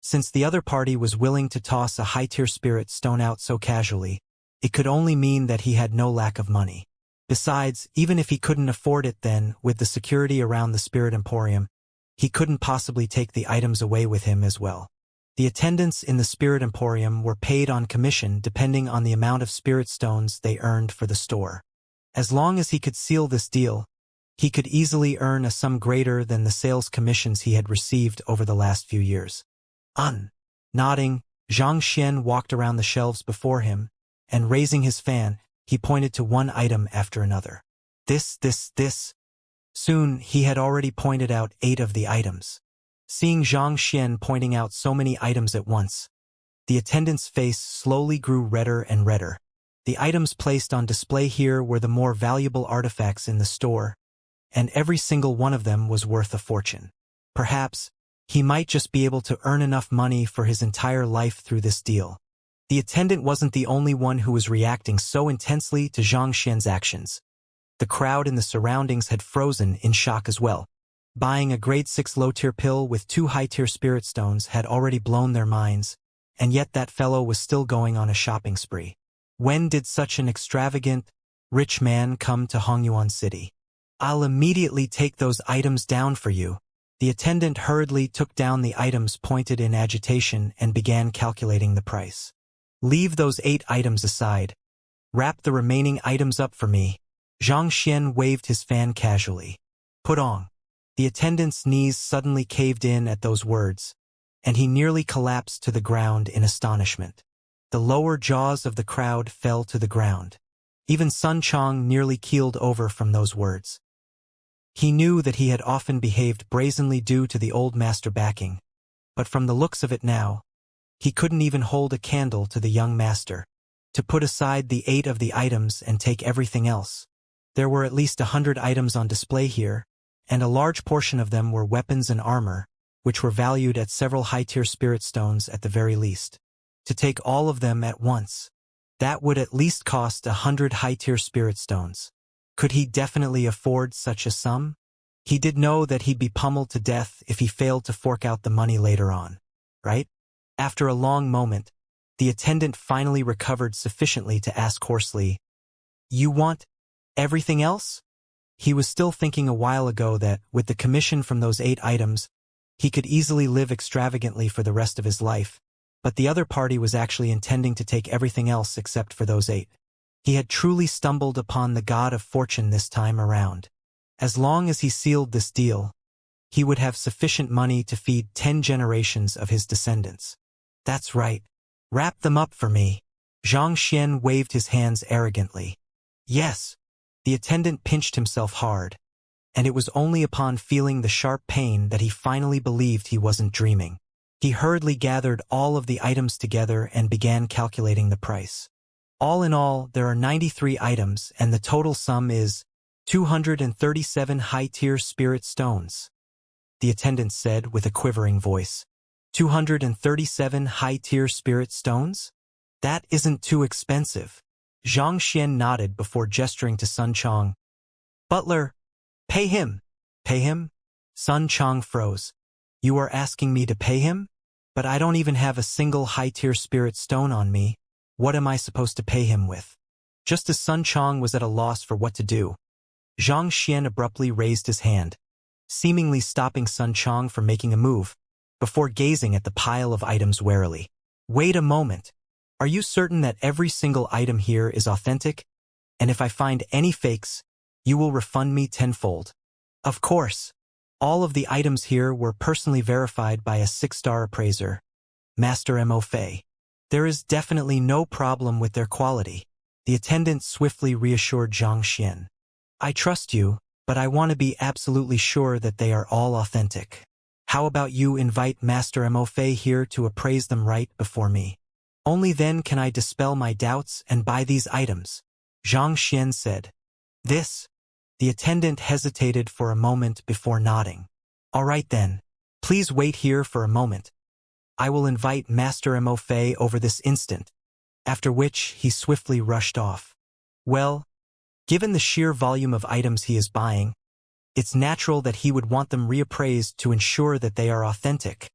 Since the other party was willing to toss a high-tier spirit stone out so casually, it could only mean that he had no lack of money. Besides, even if he couldn't afford it then, with the security around the Spirit Emporium, he couldn't possibly take the items away with him as well. The attendants in the Spirit Emporium were paid on commission depending on the amount of spirit stones they earned for the store. As long as he could seal this deal, he could easily earn a sum greater than the sales commissions he had received over the last few years. Nodding, Xianxia walked around the shelves before him, and raising his fan, he pointed to one item after another. This. Soon, he had already pointed out 8 of the items. Seeing Xianxia pointing out so many items at once, the attendant's face slowly grew redder and redder. The items placed on display here were the more valuable artifacts in the store, and every single one of them was worth a fortune. Perhaps, he might just be able to earn enough money for his entire life through this deal. The attendant wasn't the only one who was reacting so intensely to Xianxia's actions. The crowd in the surroundings had frozen in shock as well. Buying a grade 6 low-tier pill with 2 high-tier spirit stones had already blown their minds, and yet that fellow was still going on a shopping spree. When did such an extravagant, Rich man, come to Hongyuan City. I'll immediately take those items down for you. The attendant hurriedly took down the items pointed in agitation and began calculating the price. Leave those 8 items aside. Wrap the remaining items up for me. Xianxia waved his fan casually. Put on. The attendant's knees suddenly caved in at those words, and he nearly collapsed to the ground in astonishment. The lower jaws of the crowd fell to the ground. Even Sun Chong nearly keeled over from those words. He knew that he had often behaved brazenly due to the old master backing, but from the looks of it now, he couldn't even hold a candle to the young master. To put aside the 8 of the items and take everything else. There were at least 100 items on display here, and a large portion of them were weapons and armor, which were valued at several high-tier spirit stones at the very least. To take all of them at once, that would at least cost 100 high-tier spirit stones. Could he definitely afford such a sum? He did know that he'd be pummeled to death if he failed to fork out the money later on, right? After a long moment, the attendant finally recovered sufficiently to ask hoarsely, "You want everything else?" He was still thinking a while ago that, with the commission from those 8 items, he could easily live extravagantly for the rest of his life, but the other party was actually intending to take everything else except for those 8. He had truly stumbled upon the god of fortune this time around. As long as he sealed this deal, he would have sufficient money to feed 10 generations of his descendants. That's right. Wrap them up for me. Xianxia waved his hands arrogantly. Yes. The attendant pinched himself hard, and it was only upon feeling the sharp pain that he finally believed he wasn't dreaming. He hurriedly gathered all of the items together and began calculating the price. All in all, there are 93 items, and the total sum is 237 high-tier spirit stones. The attendant said with a quivering voice. 237 high-tier spirit stones? That isn't too expensive. Xianxia nodded before gesturing to Sun Chong. Butler, pay him. Pay him? Sun Chong froze. You are asking me to pay him? But I don't even have a single high-tier spirit stone on me. What am I supposed to pay him with? Just as Sun Chong was at a loss for what to do, Xianxia abruptly raised his hand, seemingly stopping Sun Chong from making a move, before gazing at the pile of items warily. Wait a moment. Are you certain that every single item here is authentic? And if I find any fakes, you will refund me tenfold? Of course. All of the items here were personally verified by a 6-star appraiser, Master Mo Fei. There is definitely no problem with their quality. The attendant swiftly reassured Xianxia. I trust you, but I want to be absolutely sure that they are all authentic. How about you invite Master Mo Fei here to appraise them right before me? Only then can I dispel my doubts and buy these items, Xianxia said. This? The attendant hesitated for a moment before nodding. All right then. Please wait here for a moment. I will invite Master Mo Fei over this instant, after which he swiftly rushed off. Well, given the sheer volume of items he is buying, it's natural that he would want them reappraised to ensure that they are authentic.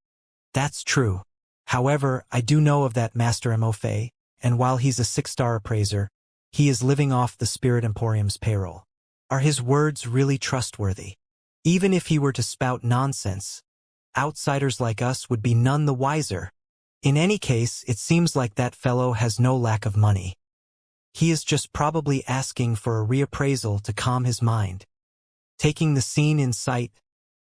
That's true. However, I do know of that Master Mo Fei, and while he's a 6-star appraiser, he is living off the Spirit Emporium's payroll. Are his words really trustworthy? Even if he were to spout nonsense, outsiders like us would be none the wiser. In any case, it seems like that fellow has no lack of money. He is just probably asking for a reappraisal to calm his mind. Taking the scene in sight,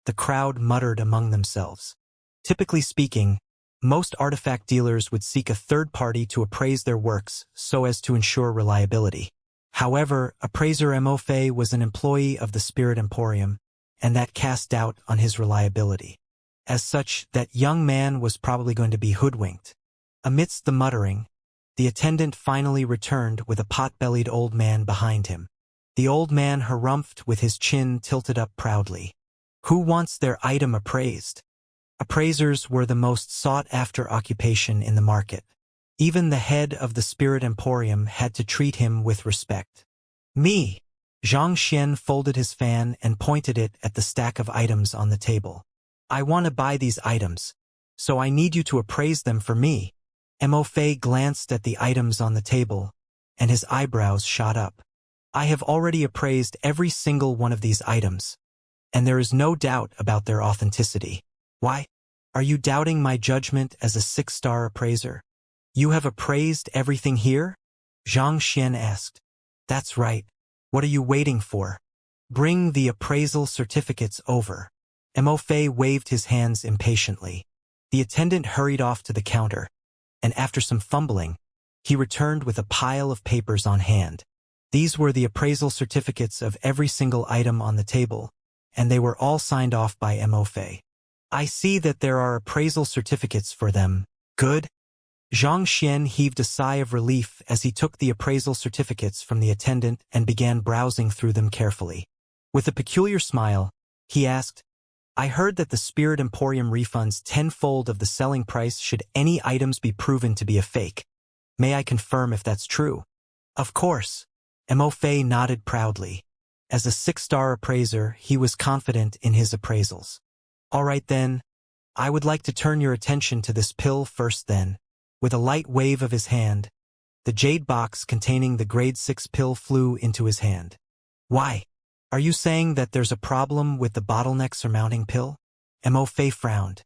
the crowd muttered among themselves. Typically speaking, most artifact dealers would seek a third party to appraise their works so as to ensure reliability. However, appraiser Mo Fei was an employee of the Spirit Emporium, and that cast doubt on his reliability. As such, that young man was probably going to be hoodwinked. Amidst the muttering, the attendant finally returned with a pot-bellied old man behind him. The old man harumphed with his chin tilted up proudly. Who wants their item appraised? Appraisers were the most sought-after occupation in the market. Even the head of the Spirit Emporium had to treat him with respect. Me! Xianxia folded his fan and pointed it at the stack of items on the table. I want to buy these items, so I need you to appraise them for me. Mo Fei glanced at the items on the table, and his eyebrows shot up. I have already appraised every single one of these items, and there is no doubt about their authenticity. Why? Are you doubting my judgment as a 6-star appraiser? You have appraised everything here? Xianxia asked. That's right. What are you waiting for? Bring the appraisal certificates over. Mo Fei waved his hands impatiently. The attendant hurried off to the counter, and after some fumbling, he returned with a pile of papers on hand. These were the appraisal certificates of every single item on the table, and they were all signed off by Mo Fei. I see that there are appraisal certificates for them. Good. Xianxia heaved a sigh of relief as he took the appraisal certificates from the attendant and began browsing through them carefully. With a peculiar smile, he asked, I heard that the Spirit Emporium refunds 10-fold of the selling price should any items be proven to be a fake. May I confirm if that's true? Of course. Mo Fei nodded proudly. As a 6-star appraiser, he was confident in his appraisals. All right then, I would like to turn your attention to this pill first then. With a light wave of his hand, the jade box containing the grade 6 pill flew into his hand. Why? Are you saying that there's a problem with the bottleneck surmounting pill? Mo Fei frowned.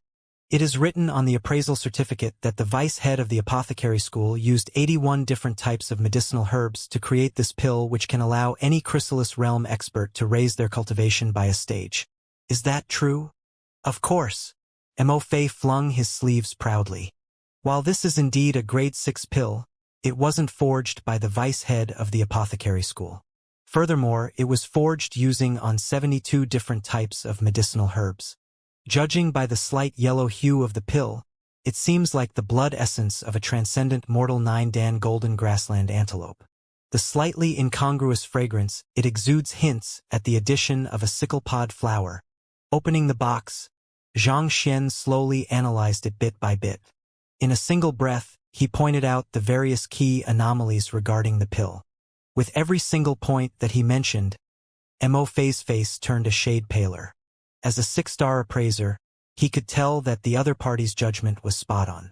It is written on the appraisal certificate that the vice head of the apothecary school used 81 different types of medicinal herbs to create this pill, which can allow any chrysalis realm expert to raise their cultivation by a stage. Is that true? Of course. Mo Fei flung his sleeves proudly. While this is indeed a grade 6 pill, it wasn't forged by the vice head of the apothecary school. Furthermore, it was forged using on 72 different types of medicinal herbs. Judging by the slight yellow hue of the pill, it seems like the blood essence of a transcendent mortal 9-dan golden grassland antelope. The slightly incongruous fragrance, it exudes hints at the addition of a sickle pod flower. Opening the box, Xianxia slowly analyzed it bit by bit. In a single breath, he pointed out the various key anomalies regarding the pill. With every single point that he mentioned, Mo Fei's face turned a shade paler. As a 6-star appraiser, he could tell that the other party's judgment was spot on.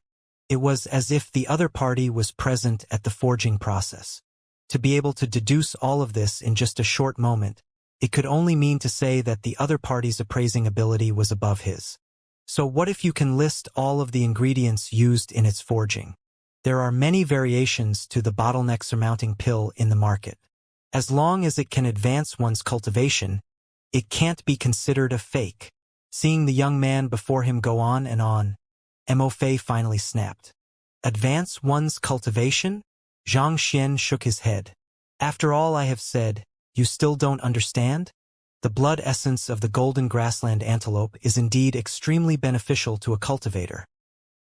It was as if the other party was present at the forging process. To be able to deduce all of this in just a short moment, it could only mean to say that the other party's appraising ability was above his. So what if you can list all of the ingredients used in its forging? There are many variations to the bottleneck surmounting pill in the market. As long as it can advance one's cultivation, it can't be considered a fake. Seeing the young man before him go on and on, Mo Fei finally snapped. Advance one's cultivation? Xianxia shook his head. After all I have said, you still don't understand? The blood essence of the golden grassland antelope is indeed extremely beneficial to a cultivator.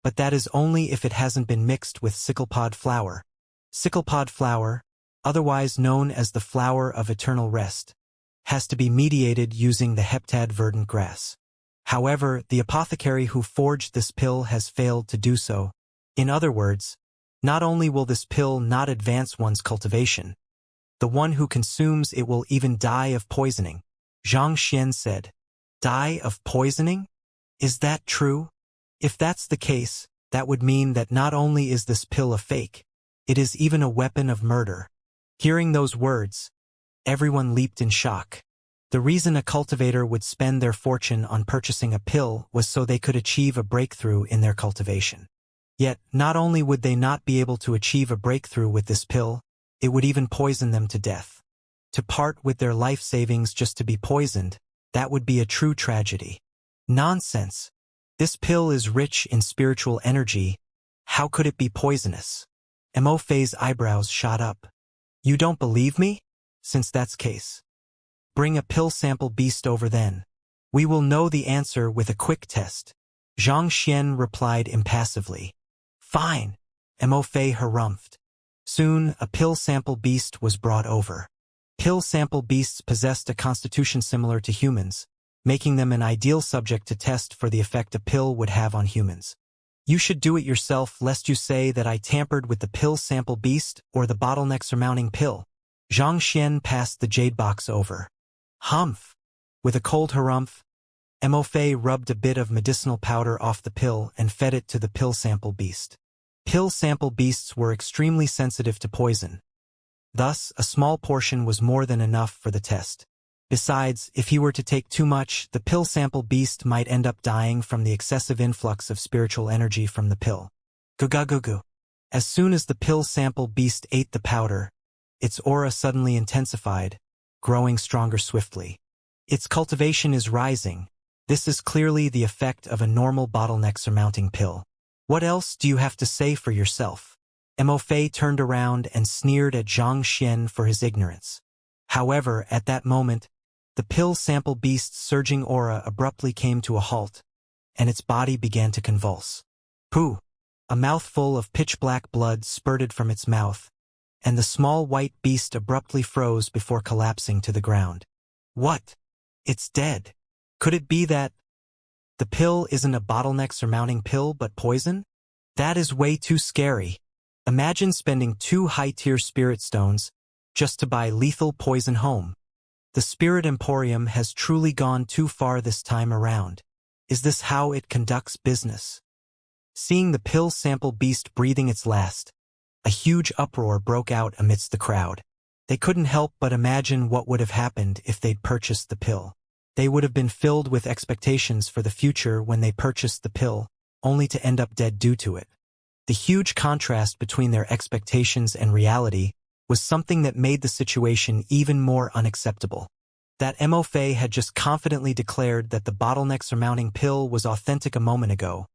But that is only if it hasn't been mixed with sicklepod flower. Sicklepod flower, otherwise known as the flower of eternal rest, has to be mediated using the heptad verdant grass. However, the apothecary who forged this pill has failed to do so. In other words, not only will this pill not advance one's cultivation, the one who consumes it will even die of poisoning. Xianxia said. Die of poisoning? Is that true? If that's the case, that would mean that not only is this pill a fake, it is even a weapon of murder. Hearing those words, everyone leaped in shock. The reason a cultivator would spend their fortune on purchasing a pill was so they could achieve a breakthrough in their cultivation. Yet, not only would they not be able to achieve a breakthrough with this pill, it would even poison them to death. To part with their life savings just to be poisoned, that would be a true tragedy. Nonsense. This pill is rich in spiritual energy. How could it be poisonous? Mo Fei's eyebrows shot up. You don't believe me? Since that's case, bring a pill sample beast over then. We will know the answer with a quick test. Xianxia replied impassively. Fine. Mo Fei harumphed. Soon, a pill sample beast was brought over. Pill sample beasts possessed a constitution similar to humans, making them an ideal subject to test for the effect a pill would have on humans. You should do it yourself lest you say that I tampered with the pill sample beast or the bottleneck surmounting pill. Xianxia passed the jade box over. Humph! With a cold harumph, Mo Fei rubbed a bit of medicinal powder off the pill and fed it to the pill sample beast. Pill sample beasts were extremely sensitive to poison. Thus, a small portion was more than enough for the test. Besides, if he were to take too much, the pill sample beast might end up dying from the excessive influx of spiritual energy from the pill. Gugagugu. As soon as the pill sample beast ate the powder, its aura suddenly intensified, growing stronger swiftly. Its cultivation is rising. This is clearly the effect of a normal bottleneck surmounting pill. What else do you have to say for yourself? Mo Fei turned around and sneered at Xianxia for his ignorance. However, at that moment, the pill sample beast's surging aura abruptly came to a halt, and its body began to convulse. Pooh! A mouthful of pitch-black blood spurted from its mouth, and the small white beast abruptly froze before collapsing to the ground. What? It's dead. Could it be that the pill isn't a bottleneck surmounting pill but poison? That is way too scary. Imagine spending 2 high-tier spirit stones just to buy lethal poison home. The Spirit Emporium has truly gone too far this time around. Is this how it conducts business? Seeing the pill sample beast breathing its last, a huge uproar broke out amidst the crowd. They couldn't help but imagine what would have happened if they'd purchased the pill. They would have been filled with expectations for the future when they purchased the pill, only to end up dead due to it. The huge contrast between their expectations and reality was something that made the situation even more unacceptable. That Mo Fei had just confidently declared that the bottleneck surmounting pill was authentic a moment ago.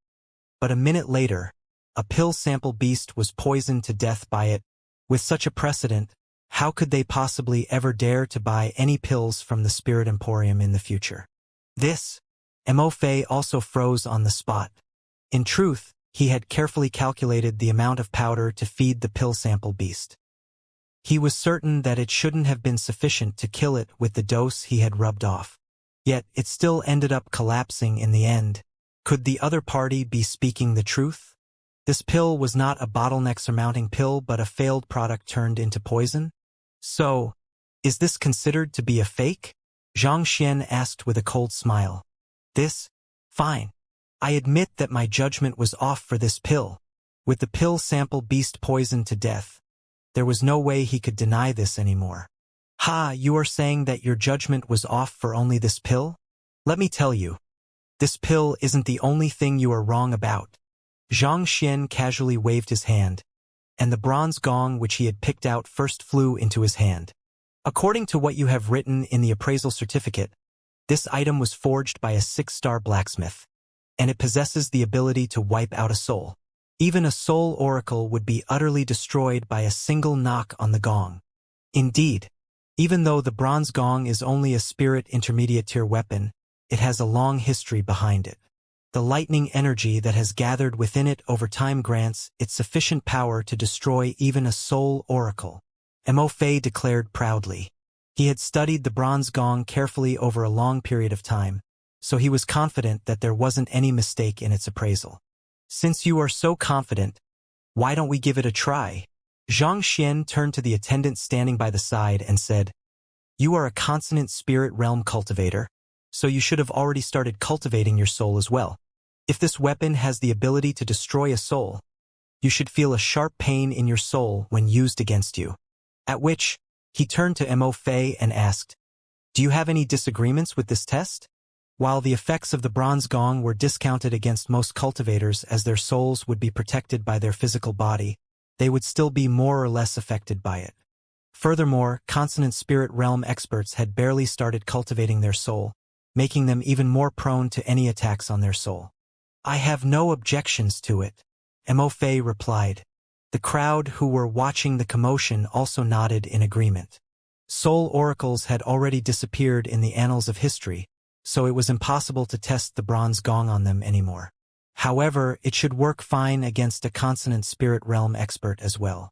But a minute later, a pill sample beast was poisoned to death by it. With such a precedent, how could they possibly ever dare to buy any pills from the Spirit Emporium in the future? Mo Fei also froze on the spot. In truth, he had carefully calculated the amount of powder to feed the pill sample beast. He was certain that it shouldn't have been sufficient to kill it with the dose he had rubbed off. Yet, it still ended up collapsing in the end. Could the other party be speaking the truth? This pill was not a bottleneck surmounting pill but a failed product turned into poison? So, is this considered to be a fake? Xianxia asked with a cold smile. Fine. I admit that my judgment was off for this pill. With the pill sample beast poisoned to death, there was no way he could deny this anymore. Ha, you are saying that your judgment was off for only this pill? Let me tell you, this pill isn't the only thing you are wrong about. Xianxia casually waved his hand, and the bronze gong which he had picked out first flew into his hand. According to what you have written in the appraisal certificate, this item was forged by a 6-star blacksmith, and it possesses the ability to wipe out a soul. Even a soul oracle would be utterly destroyed by a single knock on the gong. Indeed, even though the bronze gong is only a spirit intermediate tier weapon, it has a long history behind it. The lightning energy that has gathered within it over time grants it sufficient power to destroy even a soul oracle. Mo Fei declared proudly. He had studied the bronze gong carefully over a long period of time, so he was confident that there wasn't any mistake in its appraisal. Since you are so confident, why don't we give it a try? Xianxia turned to the attendant standing by the side and said, You are a consonant spirit realm cultivator, so you should have already started cultivating your soul as well. If this weapon has the ability to destroy a soul, you should feel a sharp pain in your soul when used against you. At which, he turned to Mo Fei and asked, Do you have any disagreements with this test? While the effects of the bronze gong were discounted against most cultivators as their souls would be protected by their physical body, they would still be more or less affected by it. Furthermore, consonant spirit realm experts had barely started cultivating their soul, making them even more prone to any attacks on their soul. I have no objections to it, Mo Fei replied. The crowd who were watching the commotion also nodded in agreement. Soul oracles had already disappeared in the annals of history, so it was impossible to test the bronze gong on them anymore. However, it should work fine against a consonant spirit realm expert as well.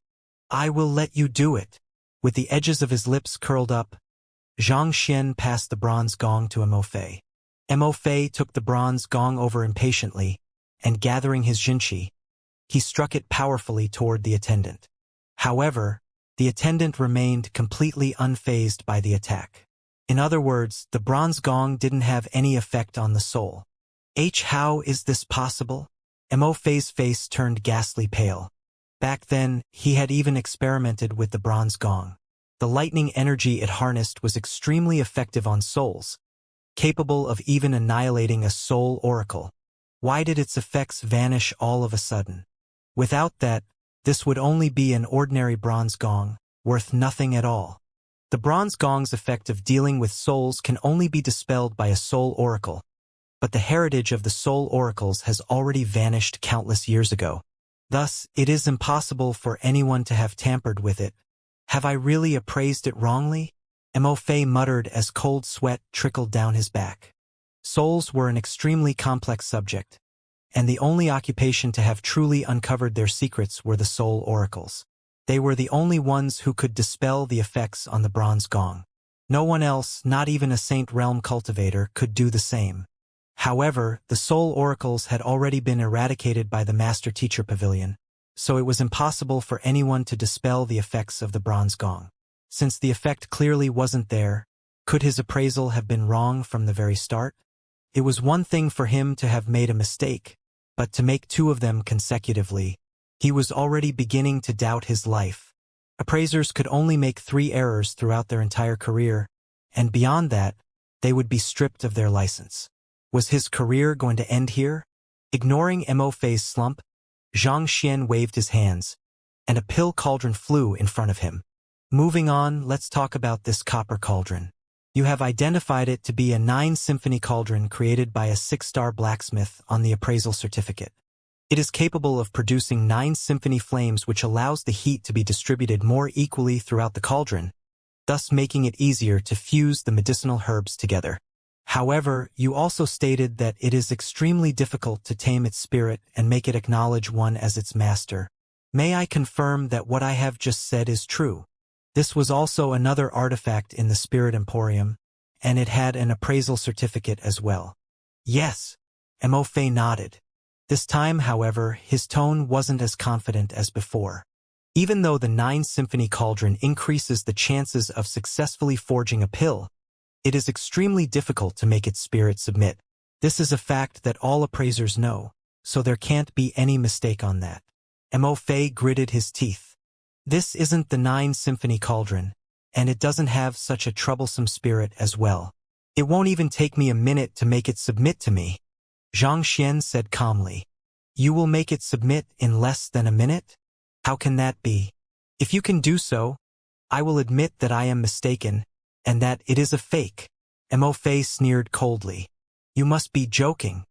I will let you do it. With the edges of his lips curled up, Xianxia passed the bronze gong to Mo Fei. Mo Fei took the bronze gong over impatiently, and gathering his jinqi, he struck it powerfully toward the attendant. However, the attendant remained completely unfazed by the attack. In other words, the bronze gong didn't have any effect on the soul. How is this possible? Mo Fei's face turned ghastly pale. Back then, he had even experimented with the bronze gong. The lightning energy it harnessed was extremely effective on souls, capable of even annihilating a soul oracle. Why did its effects vanish all of a sudden? Without that, this would only be an ordinary bronze gong, worth nothing at all. The bronze gong's effect of dealing with souls can only be dispelled by a soul oracle, but the heritage of the soul oracles has already vanished countless years ago. Thus, it is impossible for anyone to have tampered with it. Have I really appraised it wrongly? Mo muttered as cold sweat trickled down his back. Souls were an extremely complex subject, and the only occupation to have truly uncovered their secrets were the soul oracles. They were the only ones who could dispel the effects on the bronze gong. No one else, not even a Saint Realm cultivator, could do the same. However, the soul oracles had already been eradicated by the Master-Teacher Pavilion, so it was impossible for anyone to dispel the effects of the bronze gong. Since the effect clearly wasn't there, could his appraisal have been wrong from the very start? It was one thing for him to have made a mistake, but to make two of them consecutively, he was already beginning to doubt his life. Appraisers could only make 3 errors throughout their entire career, and beyond that, they would be stripped of their license. Was his career going to end here? Ignoring Mo's slump, Xianxia waved his hands, and a pill cauldron flew in front of him. Moving on, let's talk about this copper cauldron. You have identified it to be a 9-symphony cauldron created by a 6-star blacksmith on the appraisal certificate. It is capable of producing 9 symphony flames, which allows the heat to be distributed more equally throughout the cauldron, thus making it easier to fuse the medicinal herbs together. However, you also stated that it is extremely difficult to tame its spirit and make it acknowledge one as its master. May I confirm that what I have just said is true? This was also another artifact in the Spirit Emporium, and it had an appraisal certificate as well. Yes, Mo nodded. This time, however, his tone wasn't as confident as before. Even though the 9-symphony cauldron increases the chances of successfully forging a pill, it is extremely difficult to make its spirit submit. This is a fact that all appraisers know, so there can't be any mistake on that. Mo gritted his teeth. This isn't the 9-symphony cauldron, and it doesn't have such a troublesome spirit as well. It won't even take me a minute to make it submit to me, Xianxia said calmly. You will make it submit in less than a minute? How can that be? If you can do so, I will admit that I am mistaken, and that it is a fake. Mo sneered coldly. You must be joking.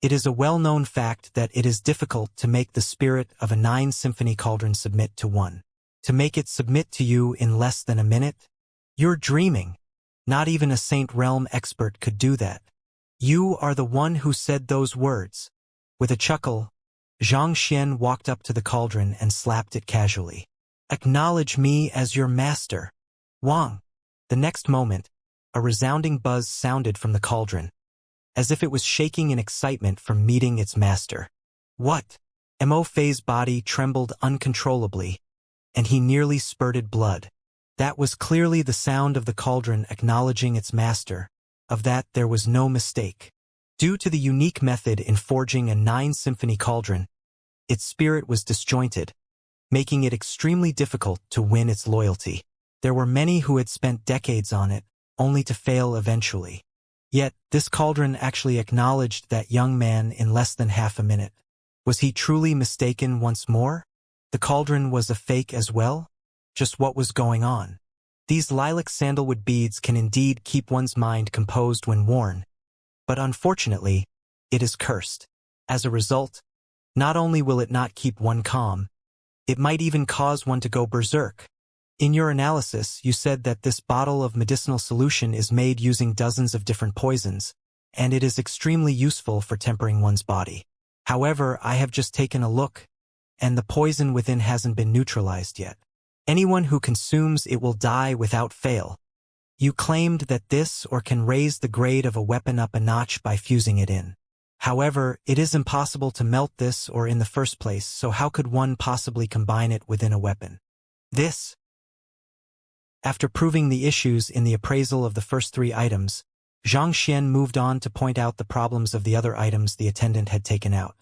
It is a well-known fact that it is difficult to make the spirit of a 9-symphony cauldron submit to one. To make it submit to you in less than a minute? You're dreaming. Not even a Saint Realm expert could do that. You are the one who said those words. With a chuckle, Xianxia walked up to the cauldron and slapped it casually. Acknowledge me as your master. Wang. The next moment, a resounding buzz sounded from the cauldron, as if it was shaking in excitement from meeting its master. What? Mo's body trembled uncontrollably, and he nearly spurted blood. That was clearly the sound of the cauldron acknowledging its master. Of that there was no mistake. Due to the unique method in forging a 9-symphony cauldron, its spirit was disjointed, making it extremely difficult to win its loyalty. There were many who had spent decades on it, only to fail eventually. Yet, this cauldron actually acknowledged that young man in less than half a minute. Was he truly mistaken once more? The cauldron was a fake as well? Just what was going on? These lilac sandalwood beads can indeed keep one's mind composed when worn, but unfortunately, it is cursed. As a result, not only will it not keep one calm, it might even cause one to go berserk. In your analysis, you said that this bottle of medicinal solution is made using dozens of different poisons, and it is extremely useful for tempering one's body. However, I have just taken a look, and the poison within hasn't been neutralized yet. Anyone who consumes it will die without fail. You claimed that this or can raise the grade of a weapon up a notch by fusing it in. However, it is impossible to melt this or in the first place, so how could one possibly combine it within a weapon? This. After proving the issues in the appraisal of the first 3 items, Xianxia moved on to point out the problems of the other items the attendant had taken out.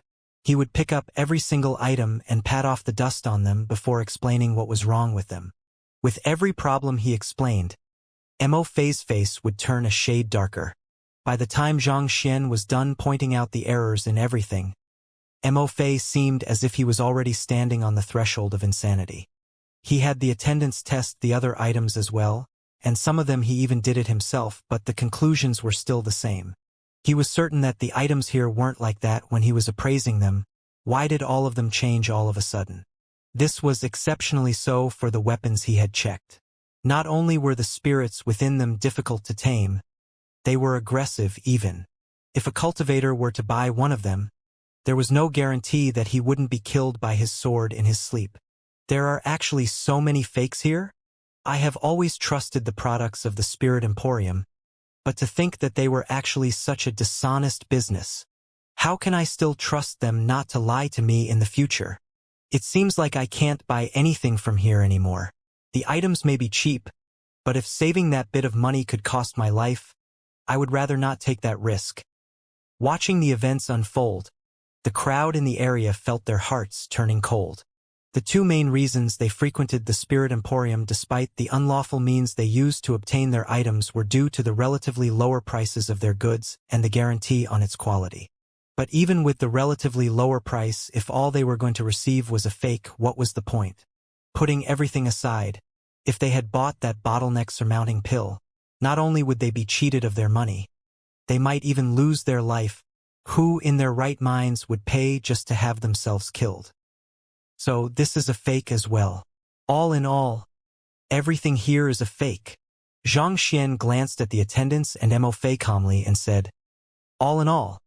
He would pick up every single item and pat off the dust on them before explaining what was wrong with them. With every problem he explained, Mo Fei's face would turn a shade darker. By the time Xianxia was done pointing out the errors in everything, Mo Fei seemed as if he was already standing on the threshold of insanity. He had the attendants test the other items as well, and some of them he even did it himself, but the conclusions were still the same. He was certain that the items here weren't like that when he was appraising them. Why did all of them change all of a sudden? This was exceptionally so for the weapons he had checked. Not only were the spirits within them difficult to tame, they were aggressive even. If a cultivator were to buy one of them, there was no guarantee that he wouldn't be killed by his sword in his sleep. There are actually so many fakes here? I have always trusted the products of the Spirit Emporium, but to think that they were actually such a dishonest business. How can I still trust them not to lie to me in the future? It seems like I can't buy anything from here anymore. The items may be cheap, but if saving that bit of money could cost my life, I would rather not take that risk. Watching the events unfold, the crowd in the area felt their hearts turning cold. The two main reasons they frequented the Spirit Emporium despite the unlawful means they used to obtain their items were due to the relatively lower prices of their goods and the guarantee on its quality. But even with the relatively lower price, if all they were going to receive was a fake, what was the point? Putting everything aside, if they had bought that bottleneck-surmounting pill, not only would they be cheated of their money, they might even lose their life. Who in their right minds would pay just to have themselves killed? So this is a fake as well. All in all, everything here is a fake. Xianxia glanced at the attendants and Mo Fei calmly and said, all in all,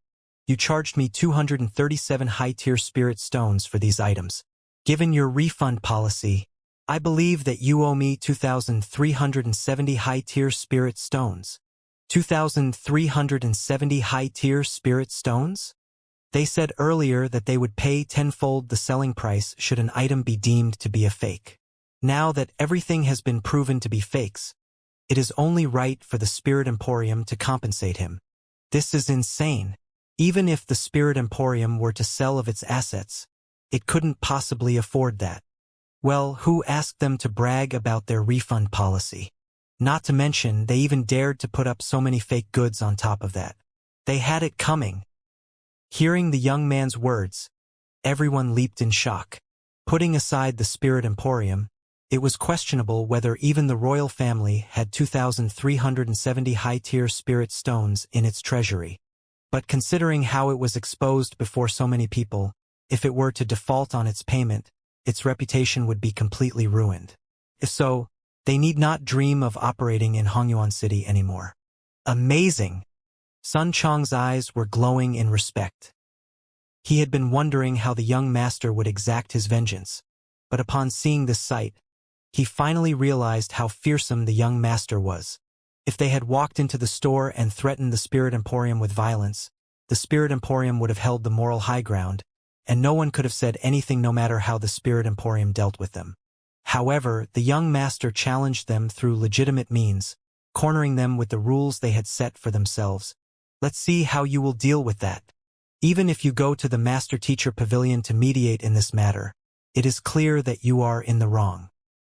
you charged me 237 high-tier spirit stones for these items. Given your refund policy, I believe that you owe me 2,370 high-tier spirit stones. 2,370 high-tier spirit stones? They said earlier that they would pay tenfold the selling price should an item be deemed to be a fake. Now that everything has been proven to be fakes, it is only right for the Spirit Emporium to compensate him. This is insane. Even if the Spirit Emporium were to sell of its assets, it couldn't possibly afford that. Well, who asked them to brag about their refund policy? Not to mention, they even dared to put up so many fake goods on top of that. They had it coming. Hearing the young man's words, everyone leaped in shock. Putting aside the Spirit Emporium, it was questionable whether even the royal family had 2,370 high-tier spirit stones in its treasury. But considering how it was exposed before so many people, if it were to default on its payment, its reputation would be completely ruined. If so, they need not dream of operating in Hongyuan City anymore. Amazing! Sun Chong's eyes were glowing in respect. He had been wondering how the young master would exact his vengeance, but upon seeing this sight, he finally realized how fearsome the young master was. If they had walked into the store and threatened the Spirit Emporium with violence, the Spirit Emporium would have held the moral high ground, and no one could have said anything no matter how the Spirit Emporium dealt with them. However, the young master challenged them through legitimate means, cornering them with the rules they had set for themselves. Let's see how you will deal with that. Even if you go to the Master-Teacher Pavilion to mediate in this matter, it is clear that you are in the wrong.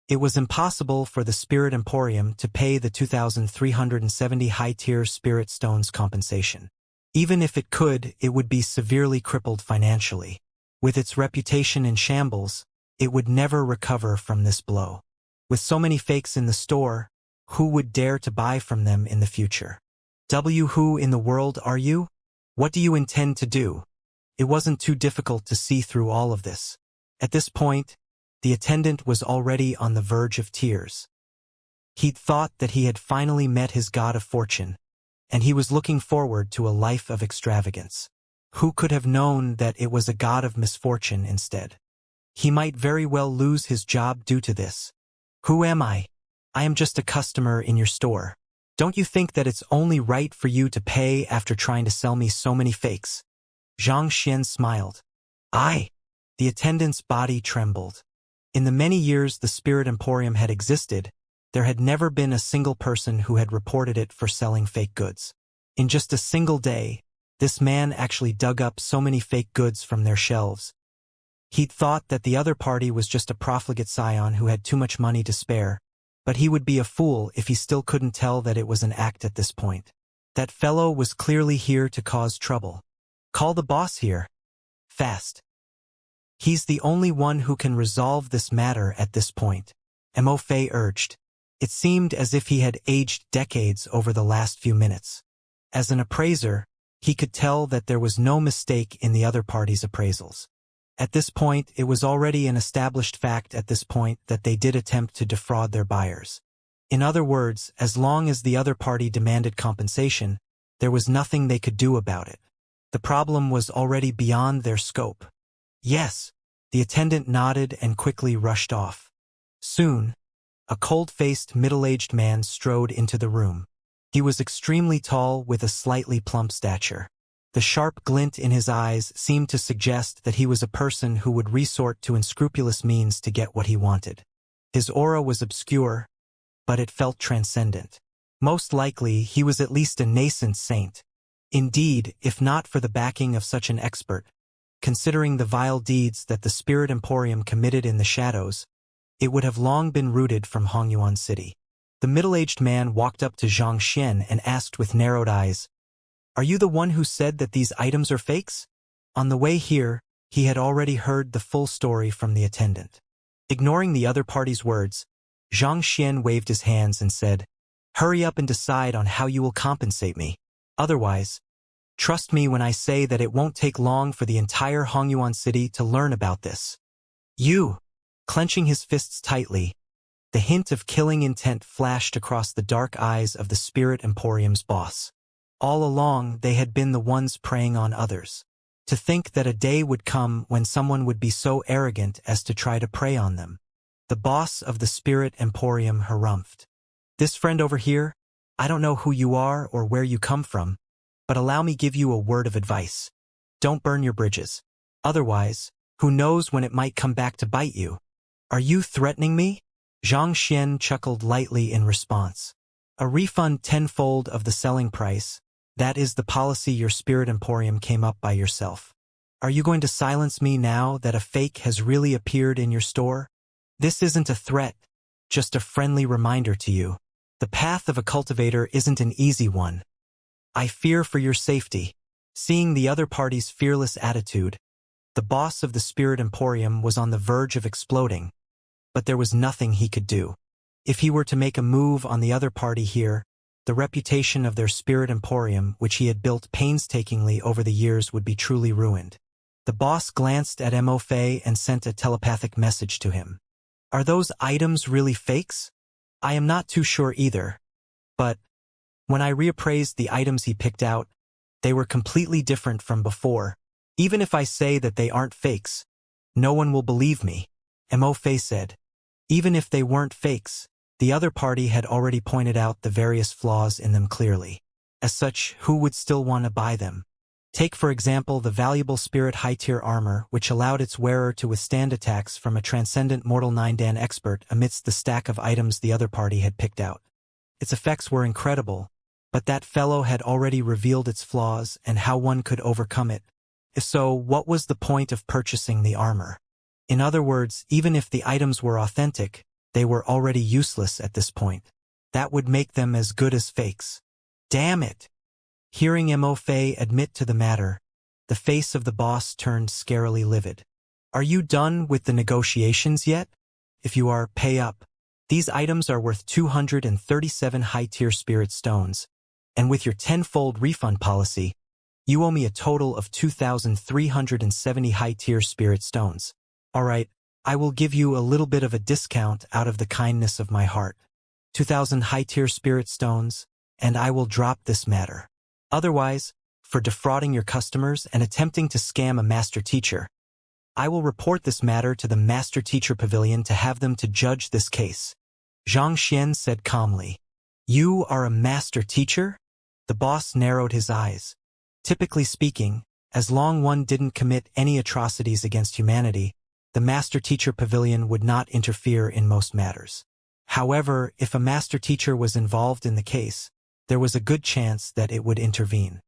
It was impossible for the Spirit Emporium to pay the 2,370 high-tier spirit stones compensation. Even if it could, it would be severely crippled financially. With its reputation in shambles, it would never recover from this blow. With so many fakes in the store, who would dare to buy from them in the future? Who in the world are you? What do you intend to do? It wasn't too difficult to see through all of this. At this point, the attendant was already on the verge of tears. He'd thought that he had finally met his god of fortune, and he was looking forward to a life of extravagance. Who could have known that it was a god of misfortune instead? He might very well lose his job due to this. Who am I? I am just a customer in your store. Don't you think that it's only right for you to pay after trying to sell me so many fakes? Xianxia smiled. The attendant's body trembled. In the many years the Spirit Emporium had existed, there had never been a single person who had reported it for selling fake goods. In just a single day, This man actually dug up so many fake goods from their shelves. He'd thought that the other party was just a profligate scion who had too much money to spare, but he would be a fool if he still couldn't tell that it was an act at this point. That fellow was clearly here to cause trouble. Call the boss here. Fast. He's the only one who can resolve this matter at this point, Imortality urged. It seemed as if he had aged decades over the last few minutes. As an appraiser, he could tell that there was no mistake in the other party's appraisals. At this point, it was already an established fact at this point that they did attempt to defraud their buyers. In other words, as long as the other party demanded compensation, there was nothing they could do about it. The problem was already beyond their scope. Yes, the attendant nodded and quickly rushed off. Soon, a cold-faced, middle-aged man strode into the room. He was extremely tall with a slightly plump stature. The sharp glint in his eyes seemed to suggest that he was a person who would resort to unscrupulous means to get what he wanted. His aura was obscure, but it felt transcendent. Most likely, he was at least a nascent saint. Indeed, if not for the backing of such an expert, considering the vile deeds that the Spirit Emporium committed in the shadows, it would have long been rooted from Hongyuan City. The middle-aged man walked up to Xianxia and asked with narrowed eyes, "Are you the one who said that these items are fakes?" On the way here, he had already heard the full story from the attendant. Ignoring the other party's words, Xianxia waved his hands and said, "Hurry up and decide on how you will compensate me. Otherwise, trust me when I say that it won't take long for the entire Hongyuan City to learn about this." You! Clenching his fists tightly, the hint of killing intent flashed across the dark eyes of the Spirit Emporium's boss. All along, they had been the ones preying on others. To think that a day would come when someone would be so arrogant as to try to prey on them. The boss of the Spirit Emporium harumphed. "This friend over here, I don't know who you are or where you come from, but allow me give you a word of advice. Don't burn your bridges. Otherwise, who knows when it might come back to bite you." "Are you threatening me?" Xianxia chuckled lightly in response. "A refund tenfold of the selling price. That is the policy your Spirit Emporium came up by yourself. Are you going to silence me now that a fake has really appeared in your store? This isn't a threat, just a friendly reminder to you. The path of a cultivator isn't an easy one. I fear for your safety." Seeing the other party's fearless attitude, the boss of the Spirit Emporium was on the verge of exploding, but there was nothing he could do. If he were to make a move on the other party here, the reputation of their Spirit Emporium, which he had built painstakingly over the years, would be truly ruined. The boss glanced at Imortality and sent a telepathic message to him. "Are those items really fakes? I am not too sure either. But when I reappraised the items he picked out, they were completely different from before. Even if I say that they aren't fakes, no one will believe me," Imortality said. Even if they weren't fakes, the other party had already pointed out the various flaws in them clearly. As such, who would still want to buy them? Take for example the valuable Spirit high-tier armor, which allowed its wearer to withstand attacks from a transcendent mortal 9-dan expert amidst the stack of items the other party had picked out. Its effects were incredible, but that fellow had already revealed its flaws and how one could overcome it. If so, what was the point of purchasing the armor? In other words, even if the items were authentic, they were already useless at this point. That would make them as good as fakes. Damn it! Hearing Imortality admit to the matter, the face of the boss turned scarily livid. "Are you done with the negotiations yet? If you are, pay up. These items are worth 237 high-tier spirit stones, and with your tenfold refund policy, you owe me a total of 2,370 high-tier spirit stones. All right, I will give you a little bit of a discount out of the kindness of my heart. 2,000 high-tier spirit stones, and I will drop this matter. Otherwise, for defrauding your customers and attempting to scam a master teacher, I will report this matter to the Master Teacher Pavilion to have them to judge this case." Xianxia said calmly. "You are a master teacher?" The boss narrowed his eyes. Typically speaking, as long one didn't commit any atrocities against humanity, the Master Teacher Pavilion would not interfere in most matters. However, if a master teacher was involved in the case, there was a good chance that it would intervene.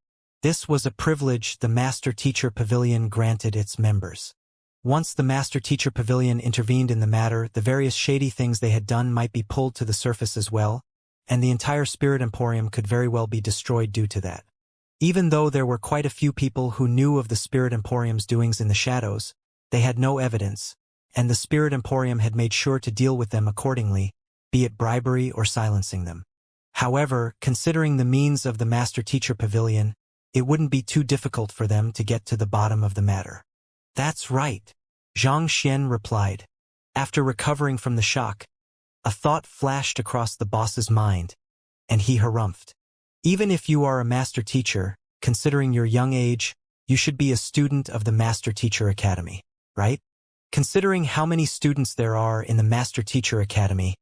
This was a privilege the Master Teacher Pavilion granted its members. Once the Master Teacher Pavilion intervened in the matter, the various shady things they had done might be pulled to the surface as well, and the entire Spirit Emporium could very well be destroyed due to that. Even though there were quite a few people who knew of the Spirit Emporium's doings in the shadows, they had no evidence, and the Spirit Emporium had made sure to deal with them accordingly, be it bribery or silencing them. However, considering the means of the Master Teacher Pavilion, it wouldn't be too difficult for them to get to the bottom of the matter. That's right, Xianxia replied. After recovering from the shock, a thought flashed across the boss's mind, and he harumphed. Even if you are a master teacher, considering your young age, you should be a student of the Master Teacher Academy, right? Considering how many students there are in the Master Teacher Academy,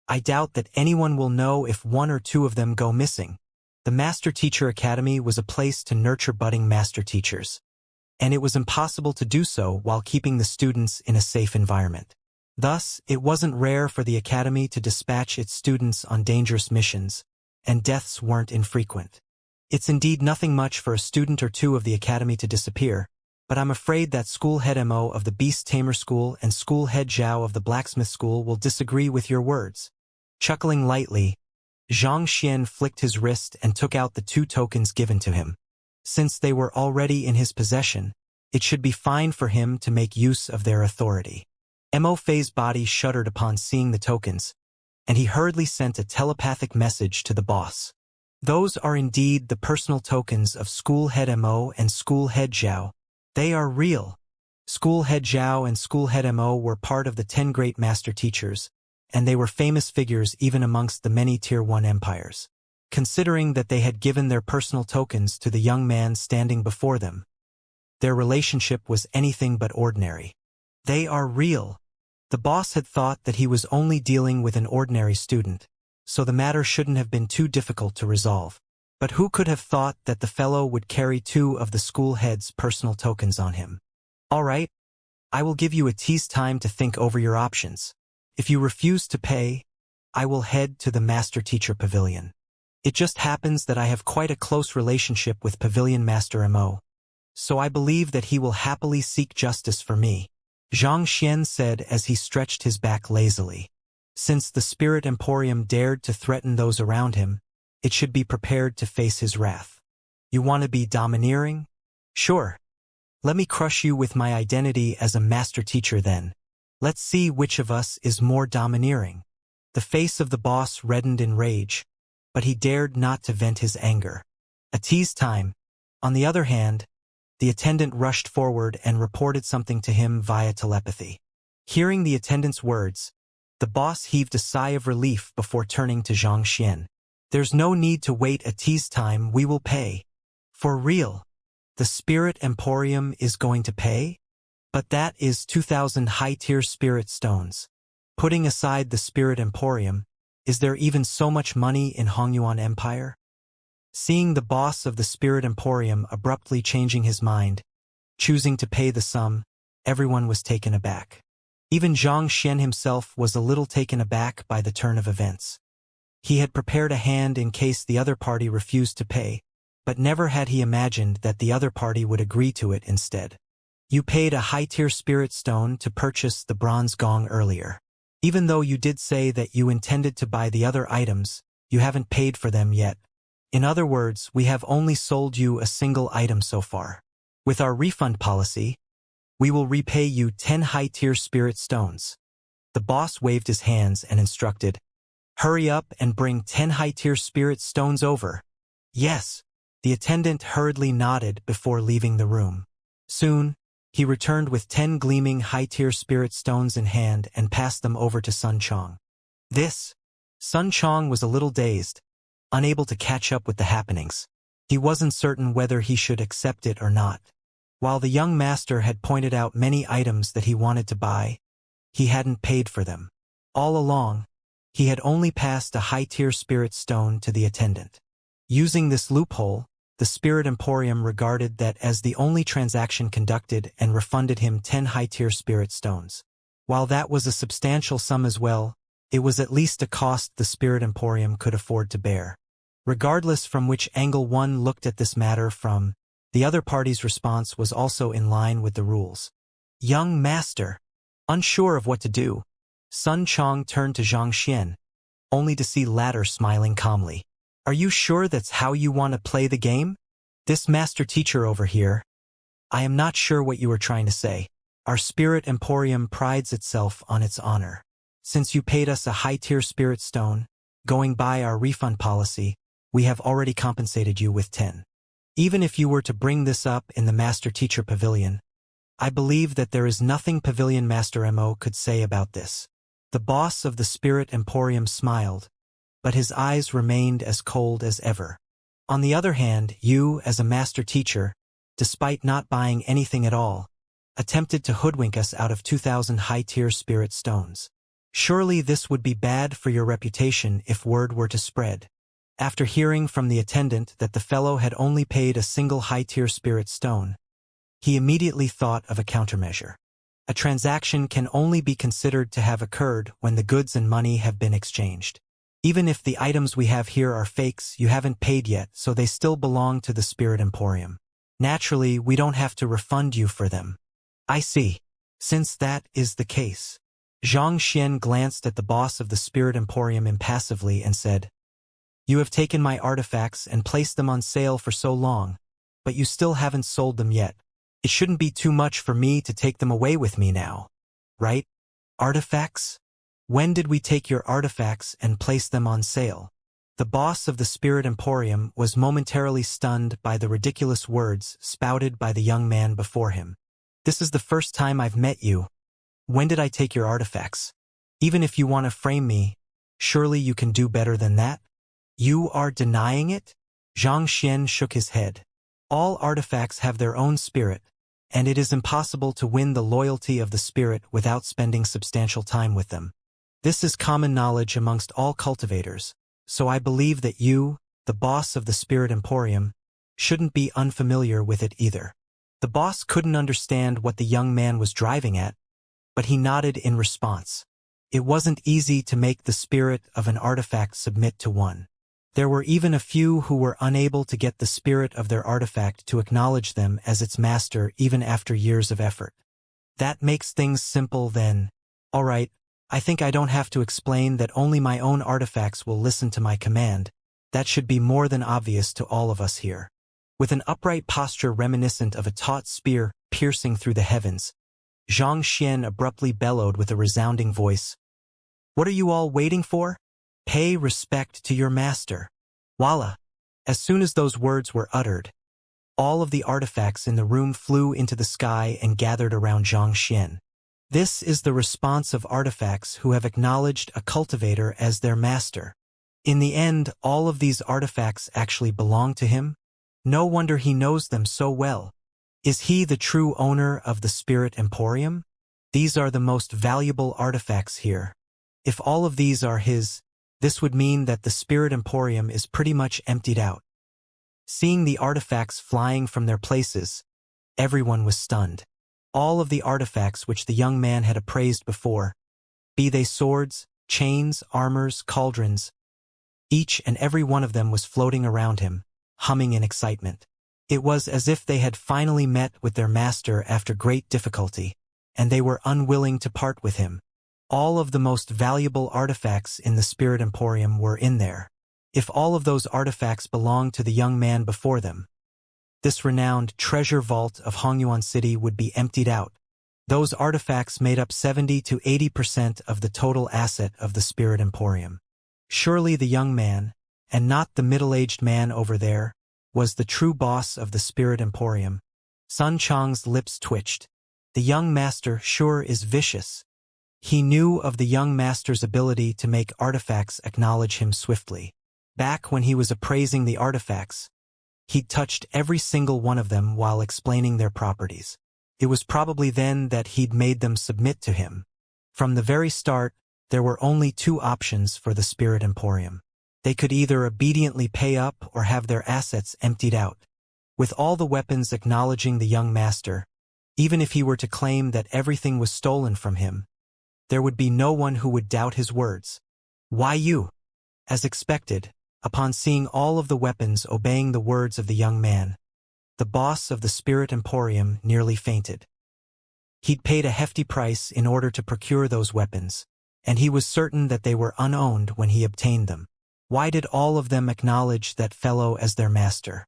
I doubt that anyone will know if one or two of them go missing. The Master Teacher Academy was a place to nurture budding master teachers, and it was impossible to do so while keeping the students in a safe environment. Thus, it wasn't rare for the academy to dispatch its students on dangerous missions, and deaths weren't infrequent. It's indeed nothing much for a student or two of the academy to disappear, but I'm afraid that School Head Mo of the Beast Tamer School and School Head Zhao of the Blacksmith School will disagree with your words. Chuckling lightly, Xianxia flicked his wrist and took out the 2 tokens given to him. Since they were already in his possession, it should be fine for him to make use of their authority. Mo Fei's body shuddered upon seeing the tokens, and he hurriedly sent a telepathic message to the boss. Those are indeed the personal tokens of School Head Mo and School Head Zhao. They are real. School Head Zhao and School Head Mo were part of the 10 great master teachers, and they were famous figures even amongst the many Tier 1 empires. Considering that they had given their personal tokens to the young man standing before them, their relationship was anything but ordinary. They are real. The boss had thought that he was only dealing with an ordinary student, so the matter shouldn't have been too difficult to resolve. But who could have thought that the fellow would carry 2 of the school head's personal tokens on him? All right, I will give you a tease time to think over your options. If you refuse to pay, I will head to the Master Teacher Pavilion. It just happens that I have quite a close relationship with Pavilion Master Mo, so I believe that he will happily seek justice for me, Xianxia said as he stretched his back lazily. Since the Spirit Emporium dared to threaten those around him, it should be prepared to face his wrath. You want to be domineering? Sure. Let me crush you with my identity as a master teacher then. Let's see which of us is more domineering. The face of the boss reddened in rage, but he dared not to vent his anger. A tease time. On the other hand, the attendant rushed forward and reported something to him via telepathy. Hearing the attendant's words, the boss heaved a sigh of relief before turning to Xianxia. There's no need to wait a tease time, we will pay. For real. The Spirit Emporium is going to pay? But that is 2,000 high-tier spirit stones. Putting aside the Spirit Emporium, is there even so much money in Hongyuan Empire? Seeing the boss of the Spirit Emporium abruptly changing his mind, choosing to pay the sum, everyone was taken aback. Even Xianxia himself was a little taken aback by the turn of events. He had prepared a hand in case the other party refused to pay, but never had he imagined that the other party would agree to it instead. You paid a high-tier spirit stone to purchase the bronze gong earlier. Even though you did say that you intended to buy the other items, you haven't paid for them yet. In other words, we have only sold you a single item so far. With our refund policy, we will repay you 10 high-tier spirit stones. The boss waved his hands and instructed, hurry up and bring 10 high-tier spirit stones over. Yes. The attendant hurriedly nodded before leaving the room. Soon, he returned with 10 gleaming high-tier spirit stones in hand and passed them over to Sun Chong. Sun Chong was a little dazed, unable to catch up with the happenings. He wasn't certain whether he should accept it or not. While the young master had pointed out many items that he wanted to buy, he hadn't paid for them. All along, he had only passed a high-tier spirit stone to the attendant. Using this loophole, the Spirit Emporium regarded that as the only transaction conducted and refunded him 10 high-tier spirit stones. While that was a substantial sum as well, it was at least a cost the Spirit Emporium could afford to bear. Regardless from which angle one looked at this matter from, the other party's response was also in line with the rules. Young master. Unsure of what to do, Sun Chong turned to Xianxia, only to see latter smiling calmly. Are you sure that's how you want to play the game? This master teacher over here. I am not sure what you are trying to say. Our spirit emporium prides itself on its honor. Since you paid us a high-tier spirit stone, going by our refund policy, we have already compensated you with 10. Even if you were to bring this up in the Master Teacher Pavilion, I believe that there is nothing Pavilion Master Mo could say about this. The boss of the Spirit Emporium smiled, but his eyes remained as cold as ever. On the other hand, you, as a Master Teacher, despite not buying anything at all, attempted to hoodwink us out of 2,000 high-tier spirit stones. Surely this would be bad for your reputation if word were to spread. After hearing from the attendant that the fellow had only paid a single high-tier spirit stone, he immediately thought of a countermeasure. A transaction can only be considered to have occurred when the goods and money have been exchanged. Even if the items we have here are fakes, you haven't paid yet, so they still belong to the Spirit Emporium. Naturally, we don't have to refund you for them. I see. Since that is the case. Xianxia glanced at the boss of the Spirit Emporium impassively and said, You have taken my artifacts and placed them on sale for so long, but you still haven't sold them yet. It shouldn't be too much for me to take them away with me now, right? Artifacts? When did we take your artifacts and place them on sale? The boss of the Spirit Emporium was momentarily stunned by the ridiculous words spouted by the young man before him. This is the first time I've met you. When did I take your artifacts? Even if you want to frame me, surely you can do better than that? You are denying it? Xianxia shook his head. All artifacts have their own spirit, and it is impossible to win the loyalty of the spirit without spending substantial time with them. This is common knowledge amongst all cultivators, so I believe that you, the boss of the Spirit Emporium, shouldn't be unfamiliar with it either. The boss couldn't understand what the young man was driving at, but he nodded in response. It wasn't easy to make the spirit of an artifact submit to one. There were even a few who were unable to get the spirit of their artifact to acknowledge them as its master even after years of effort. That makes things simple then. All right, I think I don't have to explain that only my own artifacts will listen to my command. That should be more than obvious to all of us here. With an upright posture reminiscent of a taut spear piercing through the heavens, Xianxia abruptly bellowed with a resounding voice. What are you all waiting for? Pay respect to your master. Voila! As soon as those words were uttered, all of the artifacts in the room flew into the sky and gathered around Xianxia. This is the response of artifacts who have acknowledged a cultivator as their master. In the end, all of these artifacts actually belong to him. No wonder he knows them so well. Is he the true owner of the Spirit Emporium? These are the most valuable artifacts here. If all of these are his, this would mean that the Spirit Emporium is pretty much emptied out. Seeing the artifacts flying from their places, everyone was stunned. All of the artifacts which the young man had appraised before, be they swords, chains, armors, cauldrons, each and every one of them was floating around him, humming in excitement. It was as if they had finally met with their master after great difficulty, and they were unwilling to part with him. All of the most valuable artifacts in the Spirit Emporium were in there. If all of those artifacts belonged to the young man before them, this renowned treasure vault of Hongyuan City would be emptied out. Those artifacts made up 70 to 80% of the total asset of the Spirit Emporium. Surely the young man, and not the middle-aged man over there, was the true boss of the Spirit Emporium. Sun Chang's lips twitched. The young master sure is vicious. He knew of the young master's ability to make artifacts acknowledge him swiftly. Back when he was appraising the artifacts, he'd touched every single one of them while explaining their properties. It was probably then that he'd made them submit to him. From the very start, there were only two options for the Spirit Emporium. They could either obediently pay up or have their assets emptied out. With all the weapons acknowledging the young master, even if he were to claim that everything was stolen from him, there would be no one who would doubt his words. Why you? As expected, Upon seeing all of the weapons obeying the words of the young man, the boss of the Spirit Emporium nearly fainted. He'd paid a hefty price in order to procure those weapons, and he was certain that they were unowned when he obtained them. Why did all of them acknowledge that fellow as their master?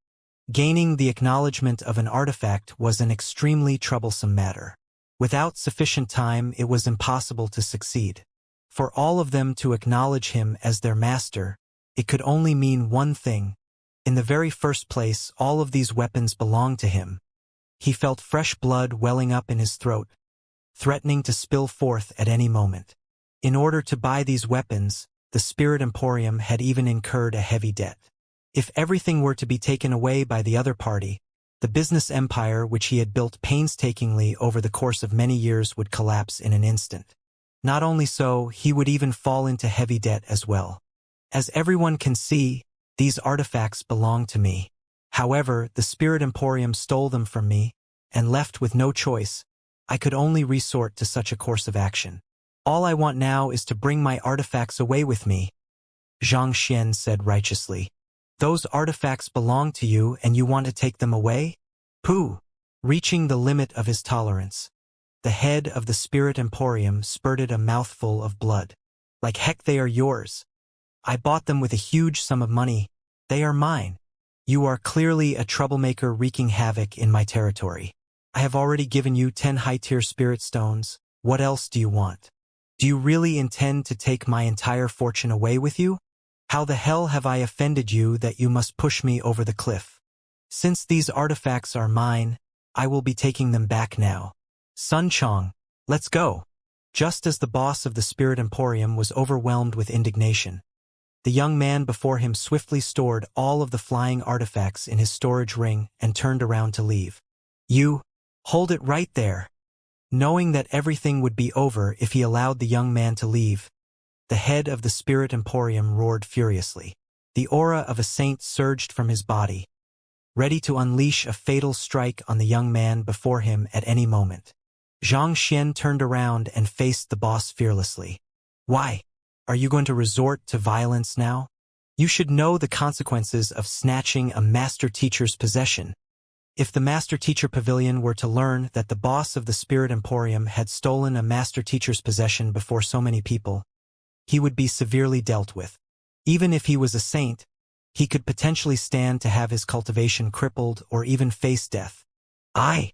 Gaining the acknowledgement of an artifact was an extremely troublesome matter. Without sufficient time, it was impossible to succeed. For all of them to acknowledge him as their master, it could only mean one thing. In the very first place, all of these weapons belonged to him. He felt fresh blood welling up in his throat, threatening to spill forth at any moment. In order to buy these weapons, the Spirit Emporium had even incurred a heavy debt. If everything were to be taken away by the other party, the business empire which he had built painstakingly over the course of many years would collapse in an instant. Not only so, he would even fall into heavy debt as well. As everyone can see, these artifacts belong to me. However, the Spirit Emporium stole them from me, and left with no choice, I could only resort to such a course of action. All I want now is to bring my artifacts away with me, Xianxia said righteously. Those artifacts belong to you and you want to take them away? Pooh! Reaching the limit of his tolerance, the head of the Spirit Emporium spurted a mouthful of blood. Like heck, they are yours. I bought them with a huge sum of money. They are mine. You are clearly a troublemaker wreaking havoc in my territory. I have already given you 10 high-tier spirit stones. What else do you want? Do you really intend to take my entire fortune away with you? How the hell have I offended you that you must push me over the cliff? Since these artifacts are mine, I will be taking them back now. Sun Chong, let's go. Just as the boss of the Spirit Emporium was overwhelmed with indignation, the young man before him swiftly stored all of the flying artifacts in his storage ring and turned around to leave. You, hold it right there. Knowing that everything would be over if he allowed the young man to leave, the head of the Spirit Emporium roared furiously. The aura of a saint surged from his body, ready to unleash a fatal strike on the young man before him at any moment. Xianxia turned around and faced the boss fearlessly. Why? Are you going to resort to violence now? You should know the consequences of snatching a master teacher's possession. If the master teacher pavilion were to learn that the boss of the Spirit Emporium had stolen a master teacher's possession before so many people, he would be severely dealt with. Even if he was a saint, he could potentially stand to have his cultivation crippled or even face death. A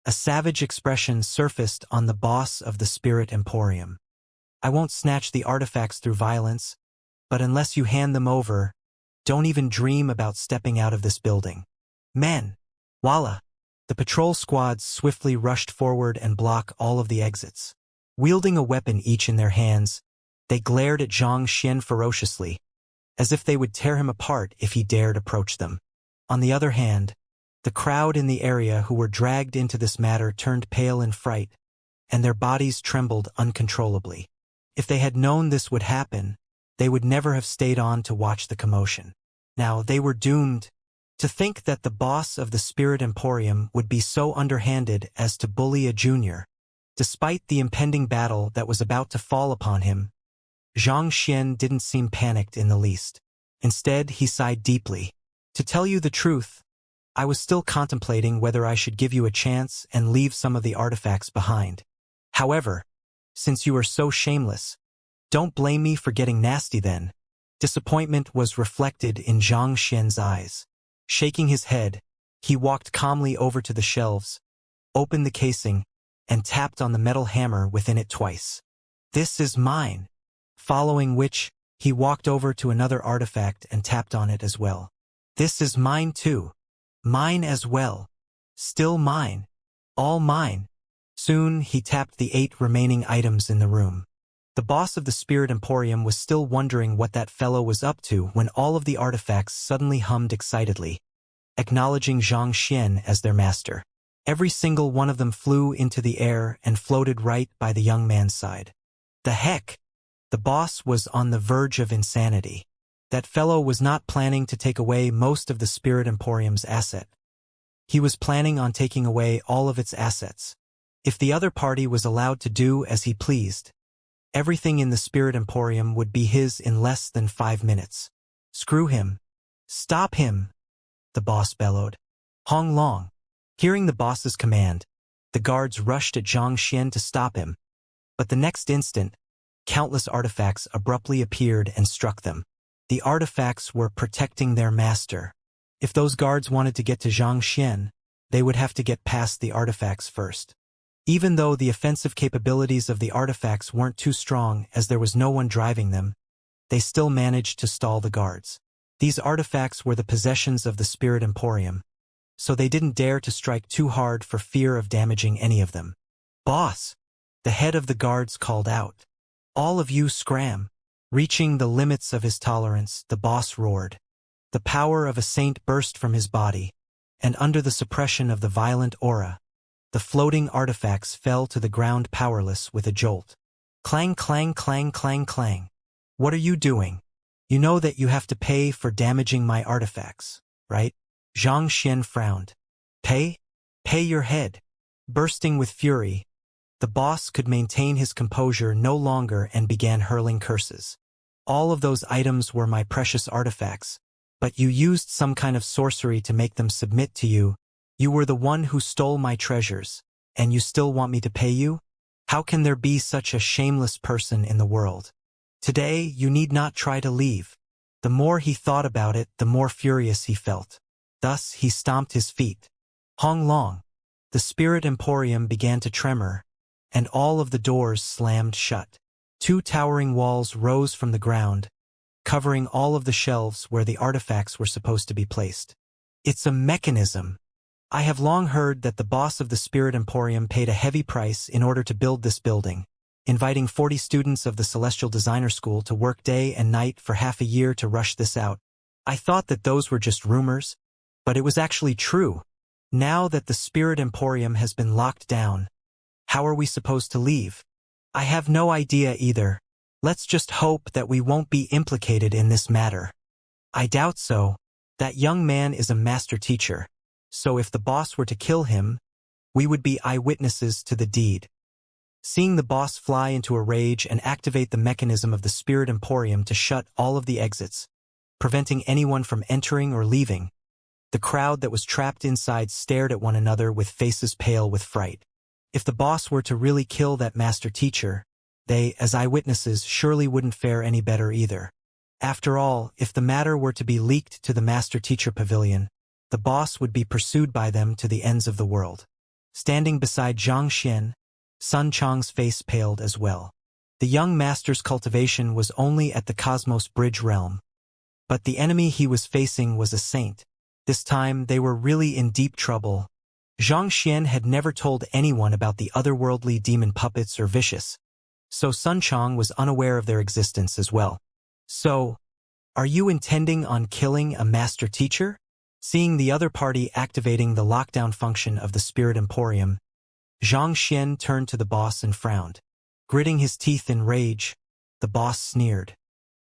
savage expression surfaced on the boss of the Spirit Emporium. I won't snatch the artifacts through violence, but unless you hand them over, don't even dream about stepping out of this building. Men! Voila! The patrol squads swiftly rushed forward and blocked all of the exits. Wielding a weapon each in their hands, they glared at Xianxia ferociously, as if they would tear him apart if he dared approach them. On the other hand, the crowd in the area who were dragged into this matter turned pale in fright, and their bodies trembled uncontrollably. If they had known this would happen, they would never have stayed on to watch the commotion. Now they were doomed. To think that the boss of the Spirit Emporium would be so underhanded as to bully a junior. Despite the impending battle that was about to fall upon him, Xianxia didn't seem panicked in the least. Instead, he sighed deeply. To tell you the truth, I was still contemplating whether I should give you a chance and leave some of the artifacts behind. However, since you are so shameless, don't blame me for getting nasty then. Disappointment was reflected in Xianxia's eyes. Shaking his head, he walked calmly over to the shelves, opened the casing, and tapped on the metal hammer within it twice. This is mine. Following which, he walked over to another artifact and tapped on it as well. This is mine too. Mine as well. Still mine. All mine. Soon, he tapped the 8 remaining items in the room. The boss of the Spirit Emporium was still wondering what that fellow was up to when all of the artifacts suddenly hummed excitedly, acknowledging Xianxia as their master. Every single one of them flew into the air and floated right by the young man's side. The heck? The boss was on the verge of insanity. That fellow was not planning to take away most of the Spirit Emporium's asset. He was planning on taking away all of its assets. If the other party was allowed to do as he pleased, everything in the Spirit Emporium would be his in less than 5 minutes. Screw him. Stop him, the boss bellowed. Hong Long. Hearing the boss's command, the guards rushed at Xianxia to stop him. But the next instant, countless artifacts abruptly appeared and struck them. The artifacts were protecting their master. If those guards wanted to get to Xianxia, they would have to get past the artifacts first. Even though the offensive capabilities of the artifacts weren't too strong as there was no one driving them, they still managed to stall the guards. These artifacts were the possessions of the Spirit Emporium, so they didn't dare to strike too hard for fear of damaging any of them. Boss! The head of the guards called out. All of you scram! Reaching the limits of his tolerance, the boss roared. The power of a saint burst from his body, and under the suppression of the violent aura, the floating artifacts fell to the ground powerless with a jolt. Clang, clang, clang, clang, clang. What are you doing? You know that you have to pay for damaging my artifacts, right? Xianxia frowned. Pay? Pay your head. Bursting with fury, the boss could maintain his composure no longer and began hurling curses. All of those items were my precious artifacts, but you used some kind of sorcery to make them submit to you. You were the one who stole my treasures, and you still want me to pay you? How can there be such a shameless person in the world? Today, you need not try to leave. The more he thought about it, the more furious he felt. Thus, he stomped his feet. Hong Long. The Spirit Emporium began to tremor, and all of the doors slammed shut. 2 towering walls rose from the ground, covering all of the shelves where the artifacts were supposed to be placed. It's a mechanism. I have long heard that the boss of the Spirit Emporium paid a heavy price in order to build this building, inviting 40 students of the Celestial Designer School to work day and night for half a year to rush this out. I thought that those were just rumors, but it was actually true. Now that the Spirit Emporium has been locked down, how are we supposed to leave? I have no idea either. Let's just hope that we won't be implicated in this matter. I doubt so. That young man is a master teacher, so if the boss were to kill him, we would be eyewitnesses to the deed. Seeing the boss fly into a rage and activate the mechanism of the Spirit Emporium to shut all of the exits, preventing anyone from entering or leaving, the crowd that was trapped inside stared at one another with faces pale with fright. If the boss were to really kill that master teacher, they, as eyewitnesses, surely wouldn't fare any better either. After all, if the matter were to be leaked to the master teacher pavilion, the boss would be pursued by them to the ends of the world. Standing beside Xianxia, Sun Chang's face paled as well. The young master's cultivation was only at the Cosmos Bridge realm, but the enemy he was facing was a saint. This time they were really in deep trouble. Xianxia had never told anyone about the otherworldly demon puppets or vicious, so Sun Chang was unaware of their existence as well. So, are you intending on killing a master teacher? Seeing the other party activating the lockdown function of the Spirit Emporium, Xianxia turned to the boss and frowned. Gritting his teeth in rage, the boss sneered.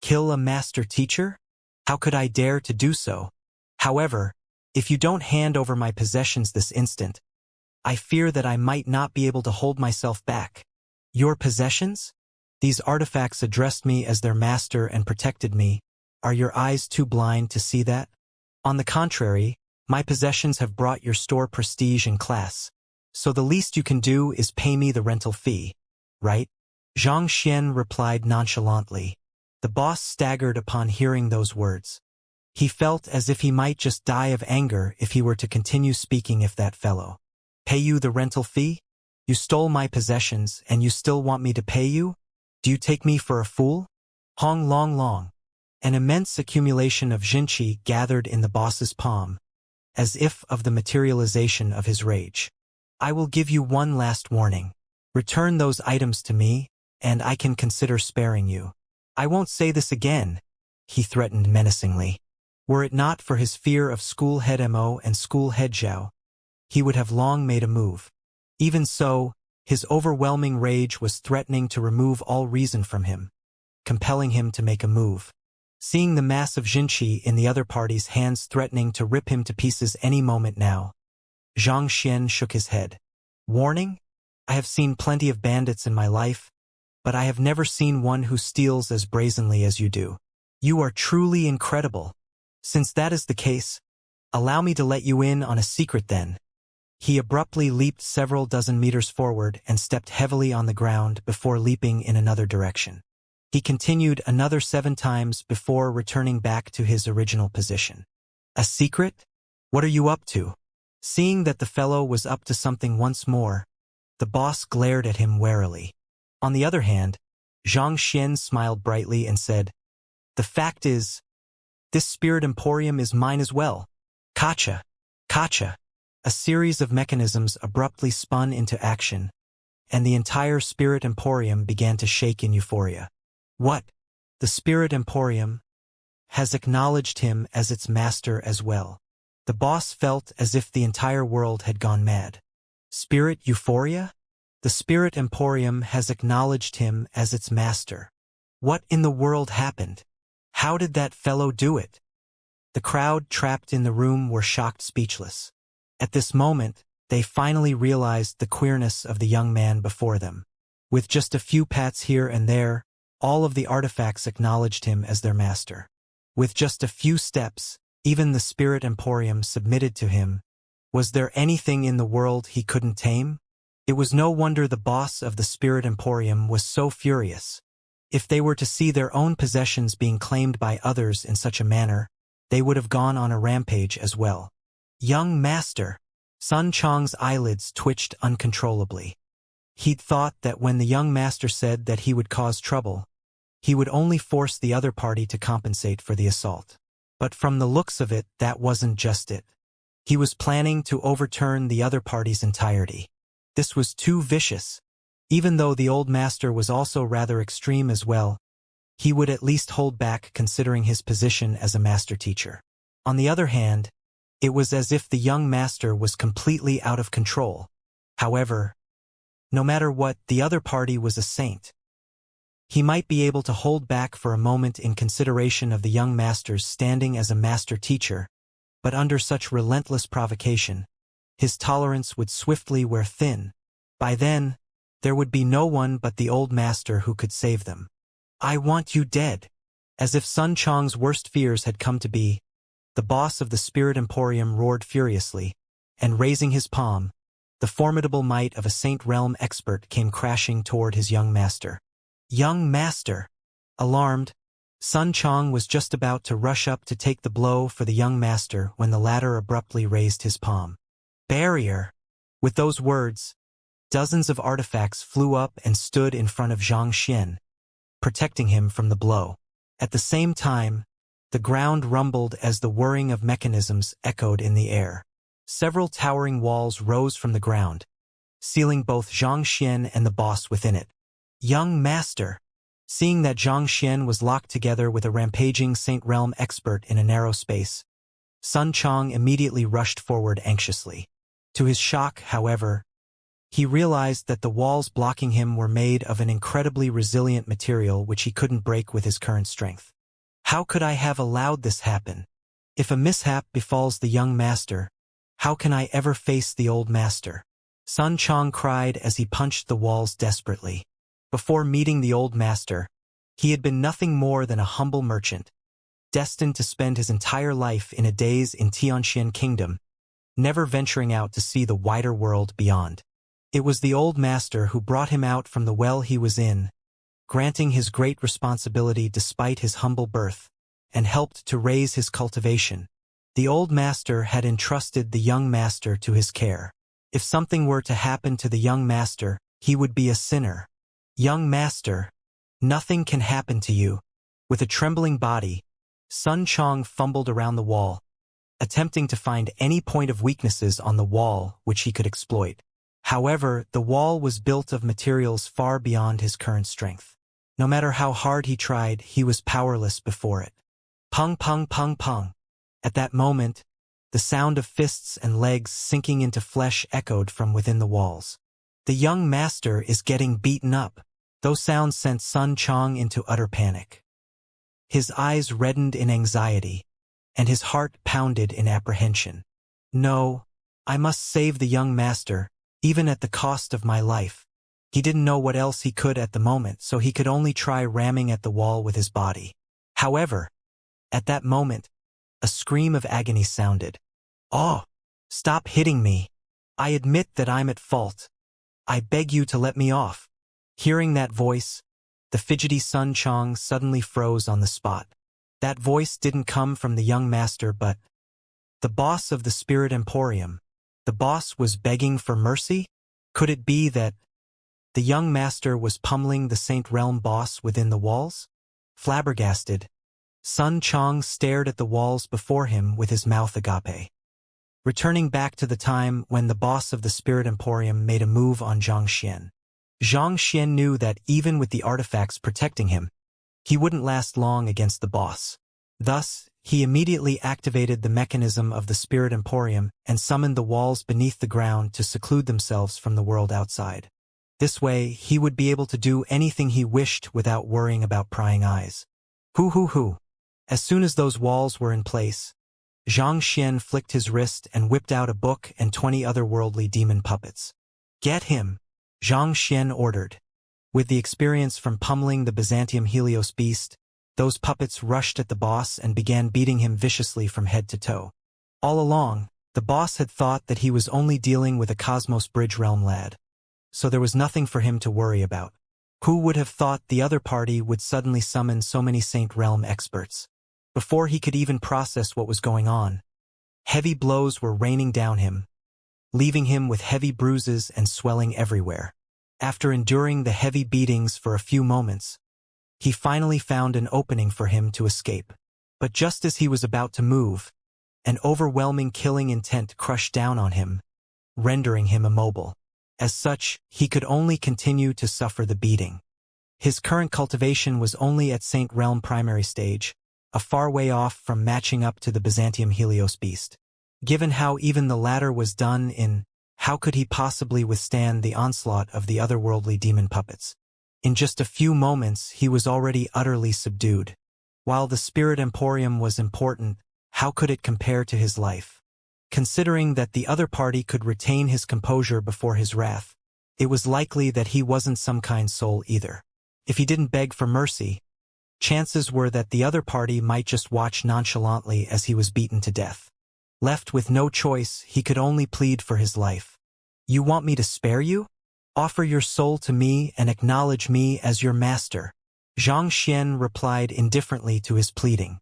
Kill a master teacher? How could I dare to do so? However, if you don't hand over my possessions this instant, I fear that I might not be able to hold myself back. Your possessions? These artifacts addressed me as their master and protected me. Are your eyes too blind to see that? On the contrary, my possessions have brought your store prestige and class, so the least you can do is pay me the rental fee, right? Xianxia replied nonchalantly. The boss staggered upon hearing those words. He felt as if he might just die of anger if he were to continue speaking. If that fellow. Pay you the rental fee? You stole my possessions and you still want me to pay you? Do you take me for a fool? Hong Long Long. An immense accumulation of Jinqi gathered in the boss's palm, as if of the materialization of his rage. I will give you one last warning. Return those items to me, and I can consider sparing you. I won't say this again, he threatened menacingly. Were it not for his fear of School Head Mo and School Head Zhao, he would have long made a move. Even so, his overwhelming rage was threatening to remove all reason from him, compelling him to make a move. Seeing the mass of Jinqi in the other party's hands threatening to rip him to pieces any moment now, Xianxia shook his head. Warning? I have seen plenty of bandits in my life, but I have never seen one who steals as brazenly as you do. You are truly incredible. Since that is the case, allow me to let you in on a secret then. He abruptly leaped several dozen meters forward and stepped heavily on the ground before leaping in another direction. He continued another 7 times before returning back to his original position. A secret? What are you up to? Seeing that the fellow was up to something once more, the boss glared at him warily. On the other hand, Xianxia smiled brightly and said, "The fact is, this spirit emporium is mine as well. Kacha! Kacha!" A series of mechanisms abruptly spun into action, and the entire spirit emporium began to shake in euphoria. What? The spirit emporium has acknowledged him as its master as well. The boss felt as if the entire world had gone mad. Spirit euphoria? The spirit emporium has acknowledged him as its master. What in the world happened? How did that fellow do it? The crowd trapped in the room were shocked speechless. At this moment, they finally realized the queerness of the young man before them. With just a few pats here and there, all of the artifacts acknowledged him as their master. With just a few steps, even the spirit emporium submitted to him. Was there anything in the world he couldn't tame? It was no wonder the boss of the spirit emporium was so furious. If they were to see their own possessions being claimed by others in such a manner, they would have gone on a rampage as well. Young master! Sun Chang's eyelids twitched uncontrollably. He'd thought that when the young master said that he would cause trouble, he would only force the other party to compensate for the assault. But from the looks of it, that wasn't just it. He was planning to overturn the other party's entirety. This was too vicious. Even though the old master was also rather extreme as well, he would at least hold back considering his position as a master teacher. On the other hand, it was as if the young master was completely out of control. However, no matter what, the other party was a saint. He might be able to hold back for a moment in consideration of the young master's standing as a master teacher, but under such relentless provocation, his tolerance would swiftly wear thin. By then, there would be no one but the old master who could save them. "I want you dead." As if Sun Chang's worst fears had come to be, the boss of the spirit emporium roared furiously, and raising his palm, the formidable might of a Saint Realm expert came crashing toward his young master. Young master! Alarmed, Sun Chang was just about to rush up to take the blow for the young master when the latter abruptly raised his palm. Barrier! With those words, dozens of artifacts flew up and stood in front of Xianxia, protecting him from the blow. At the same time, the ground rumbled as the whirring of mechanisms echoed in the air. Several towering walls rose from the ground, sealing both Xianxia and the boss within it. Young master! Seeing that Xianxia was locked together with a rampaging Saint Realm expert in a narrow space, Sun Chang immediately rushed forward anxiously. To his shock, however, he realized that the walls blocking him were made of an incredibly resilient material which he couldn't break with his current strength. How could I have allowed this happen? If a mishap befalls the young master, how can I ever face the old master? Sun Chang cried as he punched the walls desperately. Before meeting the old master, he had been nothing more than a humble merchant, destined to spend his entire life in a daze in Tianxian Kingdom, never venturing out to see the wider world beyond. It was the old master who brought him out from the well he was in, granting his great responsibility despite his humble birth, and helped to raise his cultivation. The old master had entrusted the young master to his care. If something were to happen to the young master, he would be a sinner. Young master, nothing can happen to you. With a trembling body, Sun Chang fumbled around the wall, attempting to find any point of weaknesses on the wall which he could exploit. However, the wall was built of materials far beyond his current strength. No matter how hard he tried, he was powerless before it. Pung pung pung pung. At that moment, the sound of fists and legs sinking into flesh echoed from within the walls. The young master is getting beaten up. Those sounds sent Sun Chang into utter panic. His eyes reddened in anxiety, and his heart pounded in apprehension. No, I must save the young master, even at the cost of my life. He didn't know what else he could at the moment, so he could only try ramming at the wall with his body. However, at that moment, a scream of agony sounded. "Oh, stop hitting me. I admit that I'm at fault. I beg you to let me off." Hearing that voice, the fidgety Sun Chong suddenly froze on the spot. That voice didn't come from the young master but the boss of the Spirit Emporium. The boss was begging for mercy? Could it be that the young master was pummeling the Saint Realm boss within the walls? Flabbergasted, Sun Chong stared at the walls before him with his mouth agape. Returning back to the time when the boss of the Spirit Emporium made a move on Xianxia. Xianxia knew that even with the artifacts protecting him, he wouldn't last long against the boss. Thus, he immediately activated the mechanism of the Spirit Emporium and summoned the walls beneath the ground to seclude themselves from the world outside. This way, he would be able to do anything he wished without worrying about prying eyes. Hoo. As soon as those walls were in place, Zhang Xian flicked his wrist and whipped out a book and 20 otherworldly demon puppets. "Get him," Zhang Xian ordered. With the experience from pummeling the Byzantium Helios beast, those puppets rushed at the boss and began beating him viciously from head to toe. All along, the boss had thought that he was only dealing with a Cosmos Bridge Realm lad, so there was nothing for him to worry about. Who would have thought the other party would suddenly summon so many Saint Realm experts? Before he could even process what was going on, heavy blows were raining down him, leaving him with heavy bruises and swelling everywhere. After enduring the heavy beatings for a few moments, he finally found an opening for him to escape. But just as he was about to move, an overwhelming killing intent crushed down on him, rendering him immobile. As such, he could only continue to suffer the beating. His current cultivation was only at Saint Realm primary stage, a far way off from matching up to the Byzantium Helios beast. Given how even the latter was done in, how could he possibly withstand the onslaught of the otherworldly demon puppets? In just a few moments he was already utterly subdued. While the Spirit Emporium was important, how could it compare to his life? Considering that the other party could retain his composure before his wrath, it was likely that he wasn't some kind soul either. If he didn't beg for mercy, chances were that the other party might just watch nonchalantly as he was beaten to death. Left with no choice, he could only plead for his life. "You want me to spare you? Offer your soul to me and acknowledge me as your master." Zhang Xian replied indifferently to his pleading.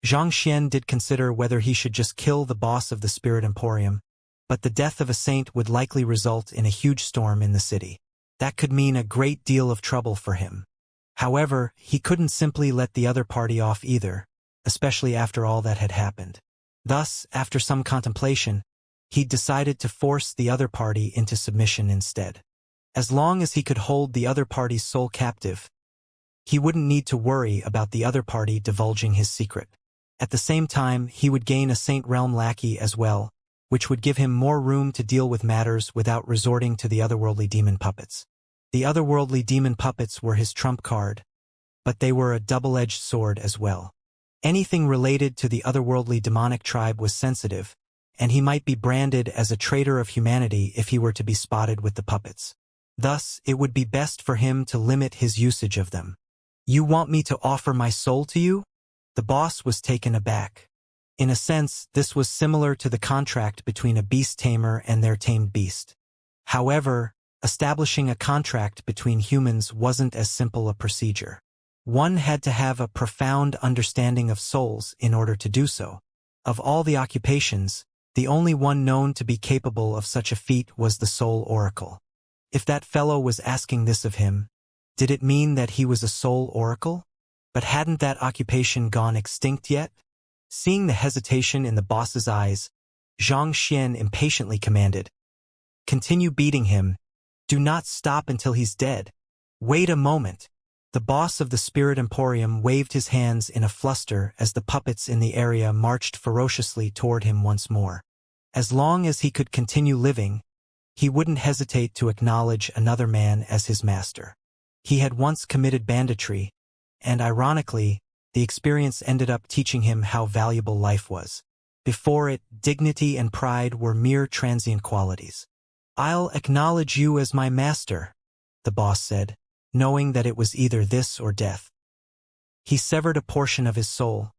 Zhang Xian did consider whether he should just kill the boss of the Spirit Emporium, but the death of a saint would likely result in a huge storm in the city. That could mean a great deal of trouble for him. However, he couldn't simply let the other party off either, especially after all that had happened. Thus, after some contemplation, he decided to force the other party into submission instead. As long as he could hold the other party's soul captive, he wouldn't need to worry about the other party divulging his secret. At the same time, he would gain a Saint Realm lackey as well, which would give him more room to deal with matters without resorting to the otherworldly demon puppets. The otherworldly demon puppets were his trump card, but they were a double-edged sword as well. Anything related to the otherworldly demonic tribe was sensitive, and he might be branded as a traitor of humanity if he were to be spotted with the puppets. Thus, it would be best for him to limit his usage of them. "You want me to offer my soul to you?" The boss was taken aback. In a sense, this was similar to the contract between a beast tamer and their tamed beast. However, establishing a contract between humans wasn't as simple a procedure. One had to have a profound understanding of souls in order to do so. Of all the occupations, the only one known to be capable of such a feat was the Soul Oracle. If that fellow was asking this of him, did it mean that he was a Soul Oracle? But hadn't that occupation gone extinct yet? Seeing the hesitation in the boss's eyes, Zhang Xian impatiently commanded, "Continue beating him. Do not stop until he's dead." "Wait a moment." The boss of the Spirit Emporium waved his hands in a fluster as the puppets in the area marched ferociously toward him once more. As long as he could continue living, he wouldn't hesitate to acknowledge another man as his master. He had once committed banditry, and ironically, the experience ended up teaching him how valuable life was. Before it, dignity and pride were mere transient qualities. "I'll acknowledge you as my master," the boss said, knowing that it was either this or death. He severed a portion of his soul,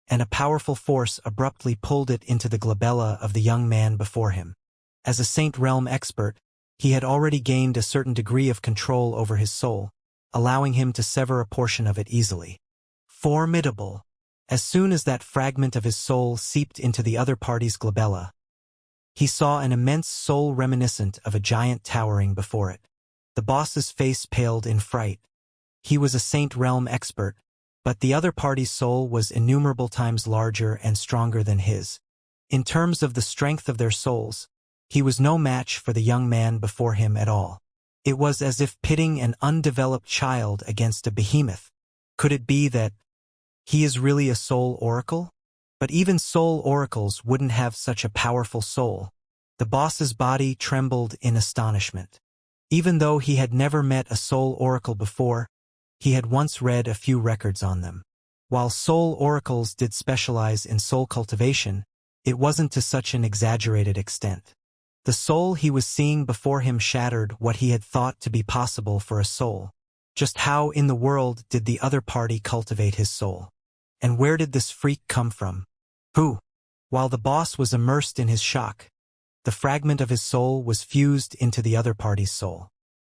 and a powerful force abruptly pulled it into the glabella of the young man before him. As a Saint Realm expert, he had already gained a certain degree of control over his soul, allowing him to sever a portion of it easily. Formidable! As soon as that fragment of his soul seeped into the other party's glabella, he saw an immense soul reminiscent of a giant towering before it. The boss's face paled in fright. He was a Saint Realm expert, but the other party's soul was innumerable times larger and stronger than his. In terms of the strength of their souls, he was no match for the young man before him at all. It was as if pitting an undeveloped child against a behemoth. Could it be that he is really a soul oracle? But even soul oracles wouldn't have such a powerful soul. The boss's body trembled in astonishment. Even though he had never met a soul oracle before, he had once read a few records on them. While soul oracles did specialize in soul cultivation, it wasn't to such an exaggerated extent. The soul he was seeing before him shattered what he had thought to be possible for a soul. Just how in the world did the other party cultivate his soul? And where did this freak come from? Who? While the boss was immersed in his shock, the fragment of his soul was fused into the other party's soul.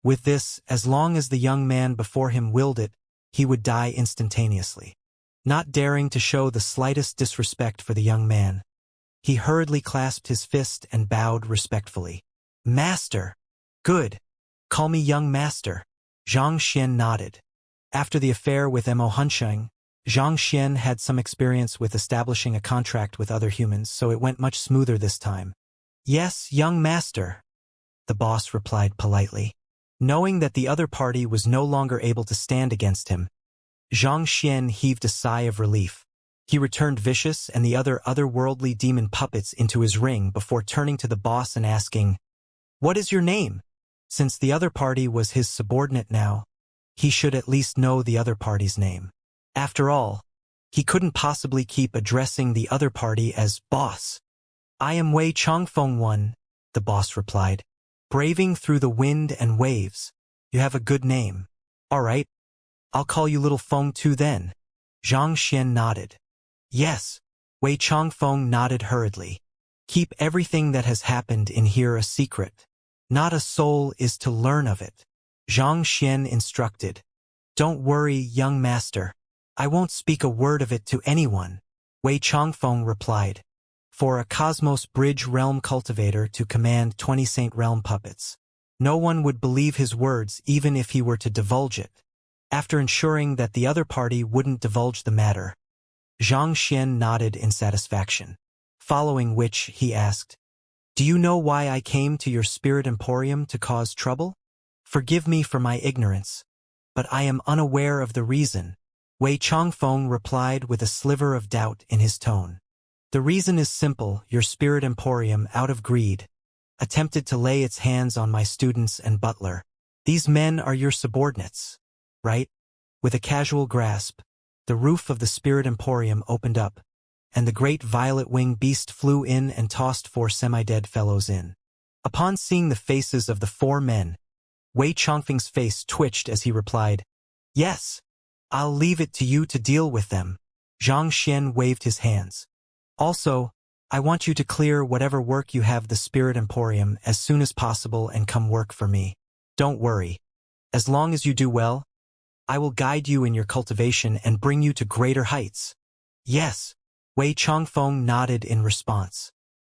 With this, as long as the young man before him willed it, he would die instantaneously. Not daring to show the slightest disrespect for the young man, he hurriedly clasped his fist and bowed respectfully. Master! Good! Call me young master. Xianxia nodded. After the affair with Xianxia, Xianxia had some experience with establishing a contract with other humans, so it went much smoother this time. Yes, young master, the boss replied politely. Knowing that the other party was no longer able to stand against him, Xianxia heaved a sigh of relief. He returned Vicious and the other otherworldly demon puppets into his ring before turning to the boss and asking, "What is your name?" Since the other party was his subordinate now, he should at least know the other party's name. After all, he couldn't possibly keep addressing the other party as boss. I am Wei Changfeng One, the boss replied. Braving through the wind and waves. You have a good name. All right, I'll call you Little Feng too then. Xianxia nodded. Yes, Wei Changfeng nodded hurriedly. Keep everything that has happened in here a secret. Not a soul is to learn of it. Xianxia instructed. Don't worry, young master. I won't speak a word of it to anyone, Wei Changfeng replied. For a Cosmos Bridge Realm cultivator to command 20 Saint Realm puppets, no one would believe his words even if he were to divulge it. After ensuring that the other party wouldn't divulge the matter, Xianxia nodded in satisfaction, following which he asked, Do you know why I came to your spirit emporium to cause trouble? Forgive me for my ignorance, but I am unaware of the reason, Wei Changfeng replied with a sliver of doubt in his tone. The reason is simple. Your spirit emporium, out of greed, attempted to lay its hands on my students and butler. These men are your subordinates, right? With a casual grasp, the roof of the spirit emporium opened up, and the great violet-winged beast flew in and tossed 4 semi-dead fellows in. Upon seeing the faces of the 4 men, Wei Changfeng's face twitched as he replied, Yes, I'll leave it to you to deal with them. Xianxia waved his hands. Also, I want you to clear whatever work you have the Spirit Emporium as soon as possible and come work for me. Don't worry. As long as you do well, I will guide you in your cultivation and bring you to greater heights. Yes, Wei Changfeng nodded in response.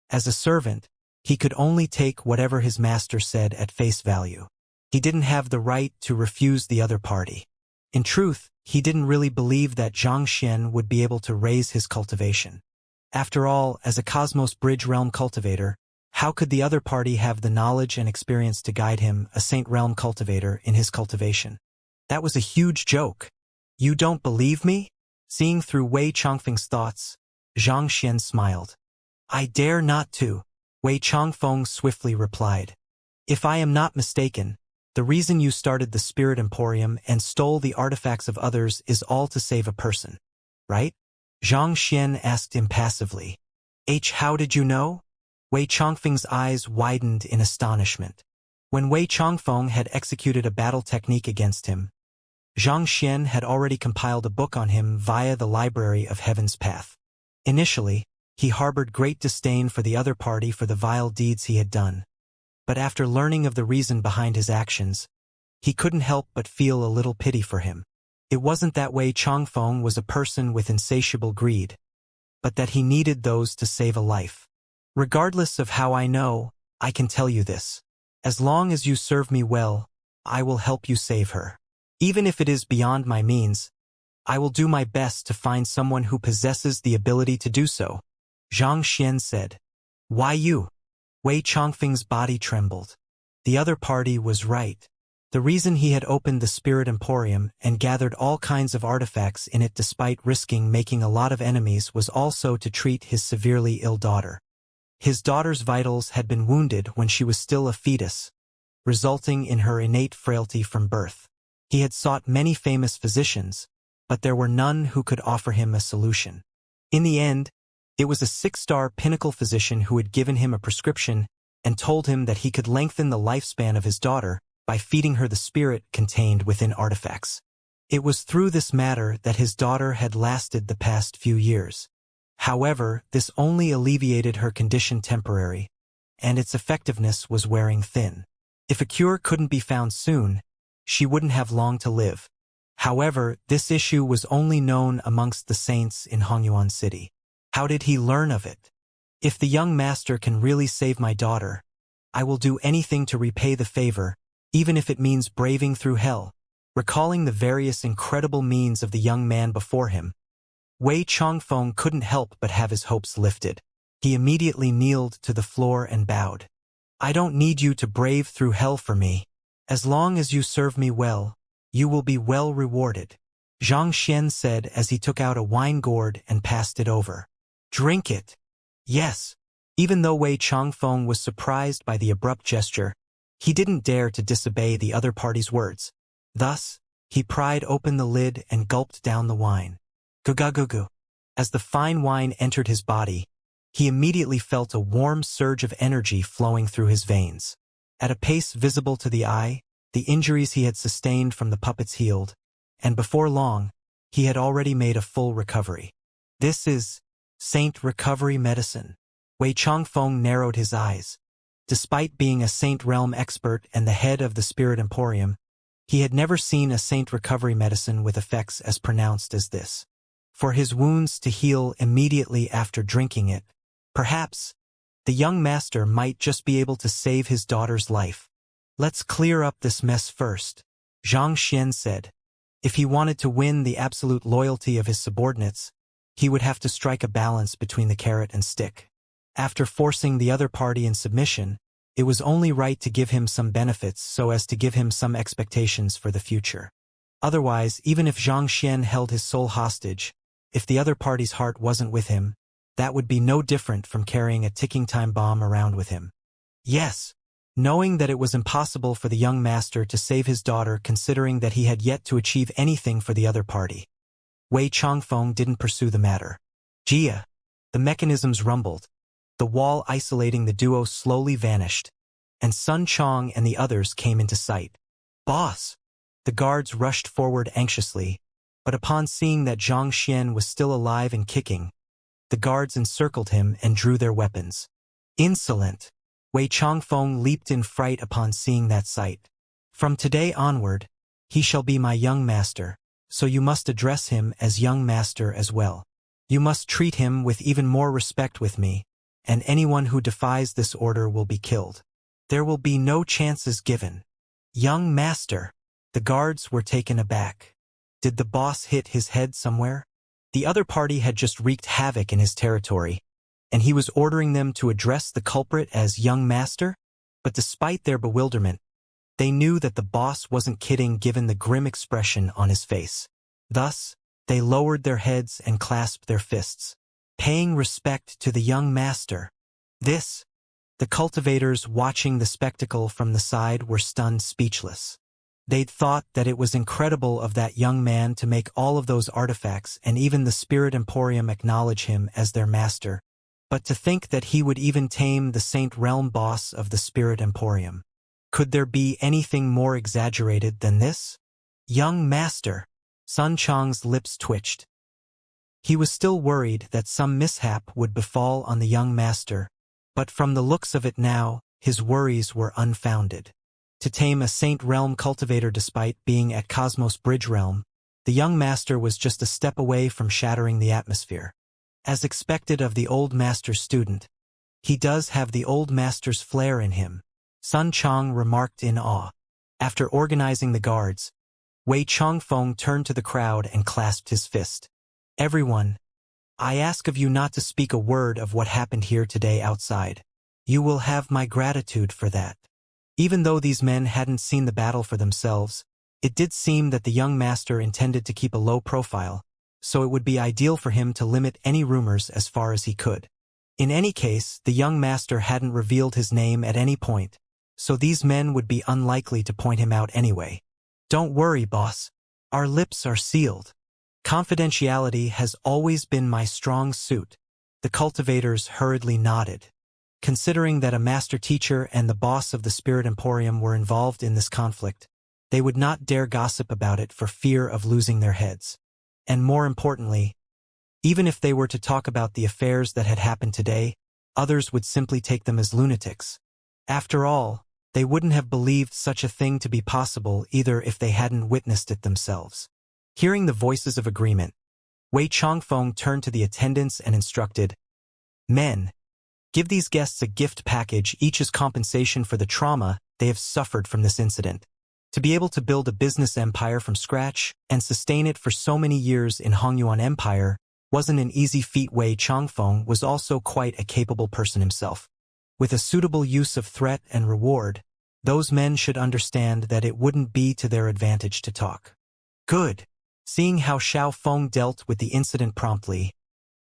As a servant, he could only take whatever his master said at face value. He didn't have the right to refuse the other party. In truth, he didn't really believe that Xianxia would be able to raise his cultivation. After all, as a Cosmos Bridge Realm cultivator, how could the other party have the knowledge and experience to guide him, a Saint Realm cultivator, in his cultivation? That was a huge joke. You don't believe me? Seeing through Wei Changfeng's thoughts, Xianxia smiled. I dare not to, Wei Changfeng swiftly replied. If I am not mistaken, the reason you started the Spirit Emporium and stole the artifacts of others is all to save a person, right? Xianxia asked impassively. How did you know? Wei Changfeng's eyes widened in astonishment. When Wei Changfeng had executed a battle technique against him, Xianxia had already compiled a book on him via the Library of Heaven's Path. Initially, he harbored great disdain for the other party for the vile deeds he had done. But after learning of the reason behind his actions, he couldn't help but feel a little pity for him. It wasn't that Wei Changfeng was a person with insatiable greed, but that he needed those to save a life. Regardless of how I know, I can tell you this. As long as you serve me well, I will help you save her. Even if it is beyond my means, I will do my best to find someone who possesses the ability to do so. Xianxia said. Why you? Wei Changfeng's body trembled. The other party was right. The reason he had opened the Spirit Emporium and gathered all kinds of artifacts in it despite risking making a lot of enemies was also to treat his severely ill daughter. His daughter's vitals had been wounded when she was still a fetus, resulting in her innate frailty from birth. He had sought many famous physicians, but there were none who could offer him a solution. In the end, it was a 6-star pinnacle physician who had given him a prescription and told him that he could lengthen the lifespan of his daughter by feeding her the spirit contained within artifacts. It was through this matter that his daughter had lasted the past few years. However, this only alleviated her condition temporarily, and its effectiveness was wearing thin. If a cure couldn't be found soon, she wouldn't have long to live. However, this issue was only known amongst the saints in Hongyuan City. How did he learn of it? If the young master can really save my daughter, I will do anything to repay the favor, even if it means braving through hell. Recalling the various incredible means of the young man before him, Wei Changfeng couldn't help but have his hopes lifted. He immediately kneeled to the floor and bowed. I don't need you to brave through hell for me. As long as you serve me well, you will be well rewarded. Xianxia said as he took out a wine gourd and passed it over. Drink it. Yes. Even though Wei Changfeng was surprised by the abrupt gesture, he didn't dare to disobey the other party's words. Thus, he pried open the lid and gulped down the wine. Gugagugu. As the fine wine entered his body, he immediately felt a warm surge of energy flowing through his veins. At a pace visible to the eye, the injuries he had sustained from the puppets healed, and before long, he had already made a full recovery. This is Saint Recovery Medicine. Wei Changfeng narrowed his eyes. Despite being a Saint Realm expert and the head of the Spirit Emporium, he had never seen a Saint Recovery medicine with effects as pronounced as this. For his wounds to heal immediately after drinking it, perhaps, the young master might just be able to save his daughter's life. Let's clear up this mess first, Xianxia said. If he wanted to win the absolute loyalty of his subordinates, he would have to strike a balance between the carrot and stick. After forcing the other party in submission, it was only right to give him some benefits so as to give him some expectations for the future. Otherwise, even if Xianxia held his soul hostage, if the other party's heart wasn't with him, that would be no different from carrying a ticking time bomb around with him. Yes, knowing that it was impossible for the young master to save his daughter considering that he had yet to achieve anything for the other party, Wei Changfeng didn't pursue the matter. Jia. The mechanisms rumbled. The wall isolating the duo slowly vanished, and Sun Chong and the others came into sight. Boss! The guards rushed forward anxiously, but upon seeing that Xianxia was still alive and kicking, the guards encircled him and drew their weapons. Insolent! Wei Changfeng leaped in fright upon seeing that sight. From today onward, he shall be my young master, so you must address him as young master as well. You must treat him with even more respect with me, and anyone who defies this order will be killed. There will be no chances given. Young master! The guards were taken aback. Did the boss hit his head somewhere? The other party had just wreaked havoc in his territory, and he was ordering them to address the culprit as young master? But despite their bewilderment, they knew that the boss wasn't kidding given the grim expression on his face. Thus, they lowered their heads and clasped their fists, paying respect to the young master. The cultivators watching the spectacle from the side were stunned speechless. They'd thought that it was incredible of that young man to make all of those artifacts and even the Spirit Emporium acknowledge him as their master, but to think that he would even tame the Saint Realm boss of the Spirit Emporium. Could there be anything more exaggerated than this? Young master. Sun Chang's lips twitched. He was still worried that some mishap would befall on the young master, but from the looks of it now, his worries were unfounded. To tame a Saint Realm cultivator despite being at Cosmos Bridge Realm, the young master was just a step away from shattering the atmosphere. As expected of the old master's student, he does have the old master's flair in him, Sun Chang remarked in awe. After organizing the guards, Wei Changfeng turned to the crowd and clasped his fist. Everyone, I ask of you not to speak a word of what happened here today outside. You will have my gratitude for that. Even though these men hadn't seen the battle for themselves, it did seem that the young master intended to keep a low profile, so it would be ideal for him to limit any rumors as far as he could. In any case, the young master hadn't revealed his name at any point, so these men would be unlikely to point him out anyway. Don't worry, boss. Our lips are sealed. Confidentiality has always been my strong suit. The cultivators hurriedly nodded. Considering that a master teacher and the boss of the Spirit Emporium were involved in this conflict, they would not dare gossip about it for fear of losing their heads. And more importantly, even if they were to talk about the affairs that had happened today, others would simply take them as lunatics. After all, they wouldn't have believed such a thing to be possible either if they hadn't witnessed it themselves. Hearing the voices of agreement, Wei Changfeng turned to the attendants and instructed, Men, give these guests a gift package each as compensation for the trauma they have suffered from this incident. To be able to build a business empire from scratch and sustain it for so many years in Hongyuan Empire wasn't an easy feat. Wei Changfeng was also quite a capable person himself. With a suitable use of threat and reward, those men should understand that it wouldn't be to their advantage to talk. Good. Seeing how Xiao Feng dealt with the incident promptly,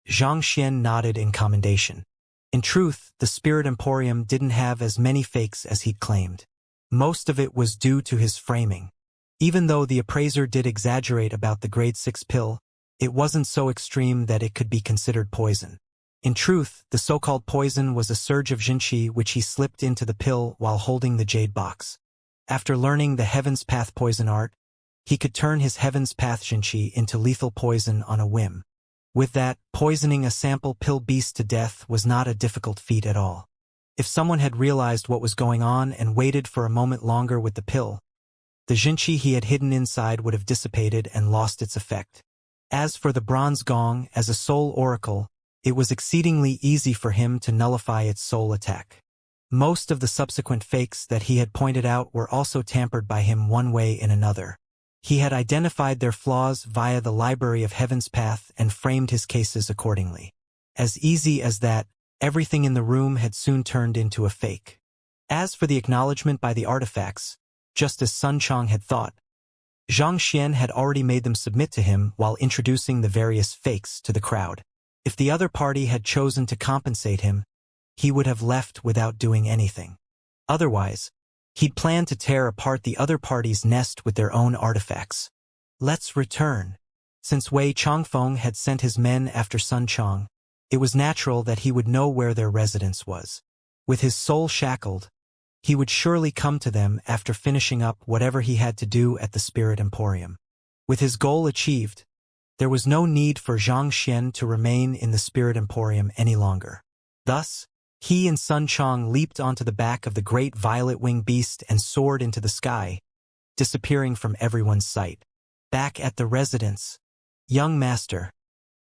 Xianxia nodded in commendation. In truth, the Spirit Emporium didn't have as many fakes as he'd claimed. Most of it was due to his framing. Even though the appraiser did exaggerate about the grade 6 pill, it wasn't so extreme that it could be considered poison. In truth, the so-called poison was a surge of Jinqi which he slipped into the pill while holding the jade box. After learning the Heaven's Path poison art, he could turn his Heaven's Path Jinqi into lethal poison on a whim. With that, poisoning a sample pill beast to death was not a difficult feat at all. If someone had realized what was going on and waited for a moment longer with the pill, the Jinqi he had hidden inside would have dissipated and lost its effect. As for the bronze gong, as a soul oracle, it was exceedingly easy for him to nullify its soul attack. Most of the subsequent fakes that he had pointed out were also tampered by him one way or another. He had identified their flaws via the Library of Heaven's Path and framed his cases accordingly. As easy as that, everything in the room had soon turned into a fake. As for the acknowledgement by the artifacts, just as Sun Chang had thought, Zhang Xian had already made them submit to him while introducing the various fakes to the crowd. If the other party had chosen to compensate him, he would have left without doing anything. Otherwise, he'd planned to tear apart the other party's nest with their own artifacts. Let's return. Since Wei Changfeng had sent his men after Sun Chang, it was natural that he would know where their residence was. With his soul shackled, he would surely come to them after finishing up whatever he had to do at the Spirit Emporium. With his goal achieved, there was no need for Zhang Xian to remain in the Spirit Emporium any longer. Thus, he and Sun Chang leaped onto the back of the great violet-winged beast and soared into the sky, disappearing from everyone's sight. Back at the residence. Young master,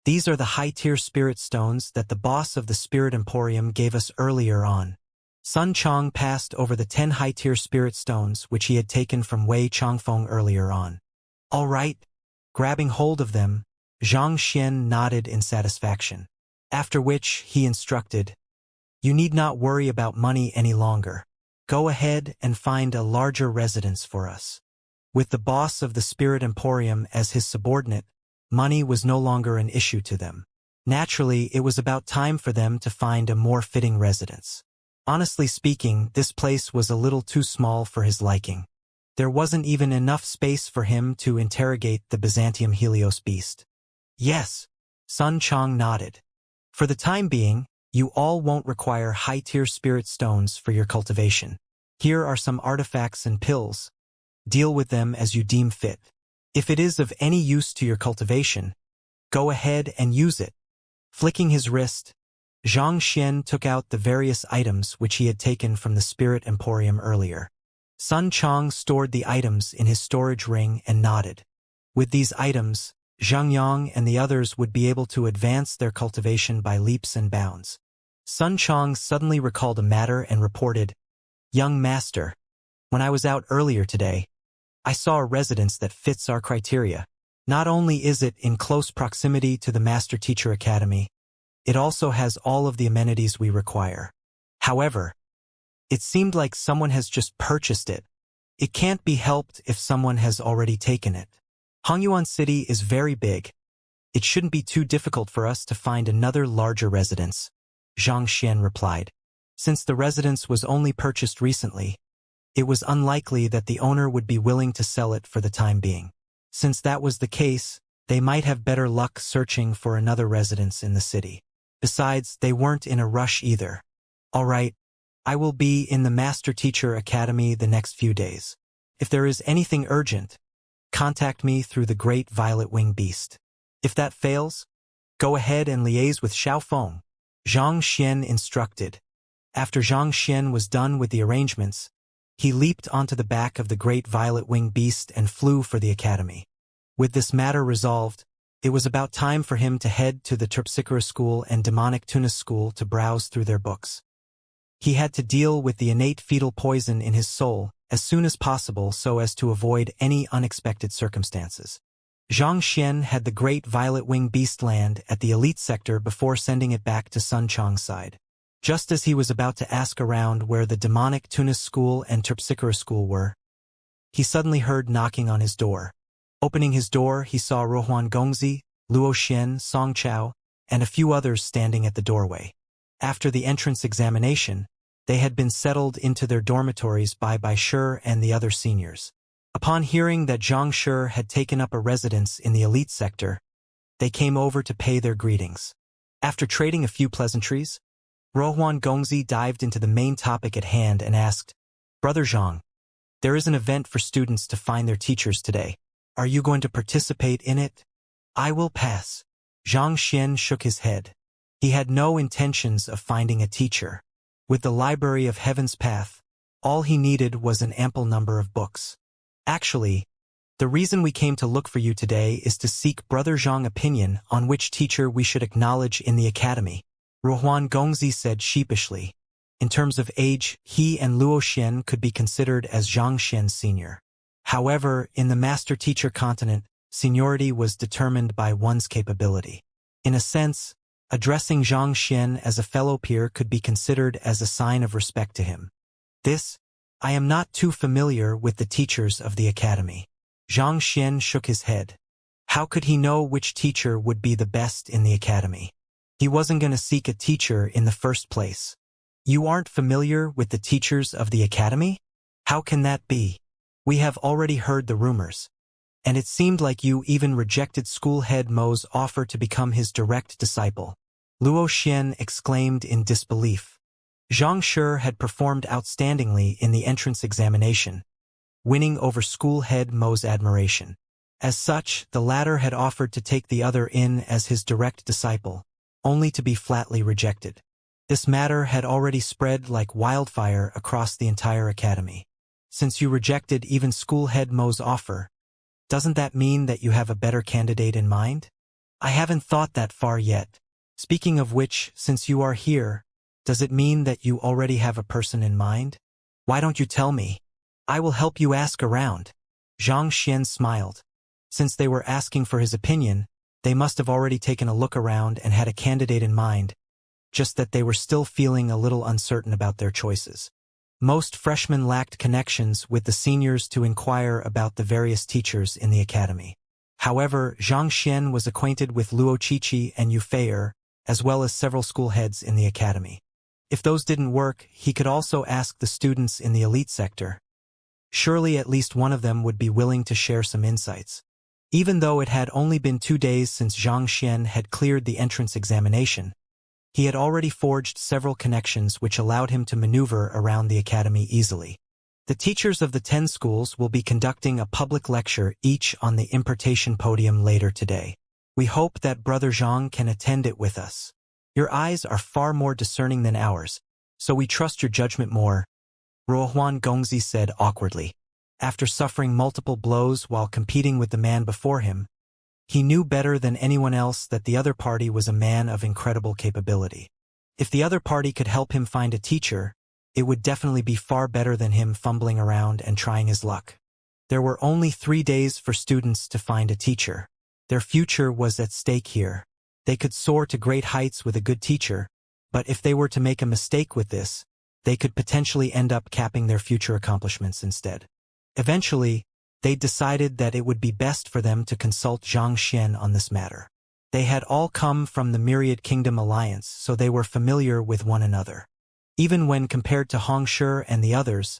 these are the high-tier spirit stones that the boss of the Spirit Emporium gave us earlier on. Sun Chang passed over the 10 high-tier spirit stones which he had taken from Wei Changfeng earlier on. All right. Grabbing hold of them, Zhang Xian nodded in satisfaction. After which, he instructed, You need not worry about money any longer. Go ahead and find a larger residence for us. With the boss of the Spirit Emporium as his subordinate, money was no longer an issue to them. Naturally, it was about time for them to find a more fitting residence. Honestly speaking, this place was a little too small for his liking. There wasn't even enough space for him to interrogate the Byzantium Helios beast. Yes, Sun Chang nodded. For the time being, you all won't require high-tier spirit stones for your cultivation. Here are some artifacts and pills. Deal with them as you deem fit. If it is of any use to your cultivation, go ahead and use it. Flicking his wrist, Xianxia took out the various items which he had taken from the spirit emporium earlier. Sun Chang stored the items in his storage ring and nodded. With these items, Zhang Yang and the others would be able to advance their cultivation by leaps and bounds. Sun Chang suddenly recalled a matter and reported, "Young master, when I was out earlier today, I saw a residence that fits our criteria. Not only is it in close proximity to the Master Teacher Academy, it also has all of the amenities we require. However, it seemed like someone has just purchased it. It can't be helped if someone has already taken it. Hongyuan City is very big. It shouldn't be too difficult for us to find another larger residence," Xianxia replied. Since the residence was only purchased recently, it was unlikely that the owner would be willing to sell it for the time being. Since that was the case, they might have better luck searching for another residence in the city. Besides, they weren't in a rush either. "All right, I will be in the Master Teacher Academy the next few days. If there is anything urgent, contact me through the Great Violet Wing Beast. If that fails, go ahead and liaise with Xiaofeng," Zhang Xian instructed. After Zhang Xian was done with the arrangements, he leaped onto the back of the Great Violet Wing Beast and flew for the academy. With this matter resolved, it was about time for him to head to the Terpsichore School and Demonic Tunis School to browse through their books. He had to deal with the innate fetal poison in his soul as soon as possible so as to avoid any unexpected circumstances. Zhang Xian had the Great Violet Wing Beast land at the elite sector before sending it back to Sun Chang's side. Just as he was about to ask around where the Demonic Tunis School and Terpsichore School were, he suddenly heard knocking on his door. Opening his door, he saw Rohuan Gongzi, Luo Xian, Song Chao, and a few others standing at the doorway. After the entrance examination, they had been settled into their dormitories by Bai Shi and the other seniors. Upon hearing that Zhang Shi had taken up a residence in the elite sector, they came over to pay their greetings. After trading a few pleasantries, Rohuan Gongzi dived into the main topic at hand and asked, "Brother Zhang, there is an event for students to find their teachers today. Are you going to participate in it?" "I will pass." Zhang Xian shook his head. He had no intentions of finding a teacher. With the Library of Heaven's Path, all he needed was an ample number of books. "Actually, the reason we came to look for you today is to seek Brother Zhang's opinion on which teacher we should acknowledge in the academy," Rohuan Gongzi said sheepishly. In terms of age, he and Luo Xian could be considered as Zhang Xian's senior. However, in the Master Teacher continent, seniority was determined by one's capability. In a sense, addressing Zhang Xian as a fellow peer could be considered as a sign of respect to him. "I am not too familiar with the teachers of the academy." Zhang Xian shook his head. How could he know which teacher would be the best in the academy? He wasn't going to seek a teacher in the first place. "You aren't familiar with the teachers of the academy? How can that be? We have already heard the rumors. And it seemed like you even rejected school head Mo's offer to become his direct disciple," Luo Xian exclaimed in disbelief. Zhang Shi had performed outstandingly in the entrance examination, winning over school head Mo's admiration. As such, the latter had offered to take the other in as his direct disciple, only to be flatly rejected. This matter had already spread like wildfire across the entire academy. "Since you rejected even school head Mo's offer, doesn't that mean that you have a better candidate in mind?" "I haven't thought that far yet. Speaking of which, since you are here, does it mean that you already have a person in mind? Why don't you tell me? I will help you ask around." Zhang Xian smiled. Since they were asking for his opinion, they must have already taken a look around and had a candidate in mind, just that they were still feeling a little uncertain about their choices. Most freshmen lacked connections with the seniors to inquire about the various teachers in the academy. However, Zhang Xian was acquainted with Luo Qiqi and Yu Feier, as well as several school heads in the academy. If those didn't work, he could also ask the students in the elite sector. Surely at least one of them would be willing to share some insights. Even though it had only been 2 days since Zhang Xian had cleared the entrance examination, he had already forged several connections which allowed him to maneuver around the academy easily. The teachers of the 10 schools will be conducting a public lecture each on the Impartation podium later today. We hope that Brother Zhang can attend it with us. Your eyes are far more discerning than ours, so we trust your judgment more, Ruohuan Gongzi said awkwardly. After suffering multiple blows while competing with the man before him, he knew better than anyone else that the other party was a man of incredible capability. If the other party could help him find a teacher, it would definitely be far better than him fumbling around and trying his luck. There were only 3 days for students to find a teacher. Their future was at stake here. They could soar to great heights with a good teacher, but if they were to make a mistake with this, they could potentially end up capping their future accomplishments instead. Eventually, they decided that it would be best for them to consult Xianxia on this matter. They had all come from the Myriad Kingdom Alliance, so they were familiar with one another. Even when compared to Hongshi and the others,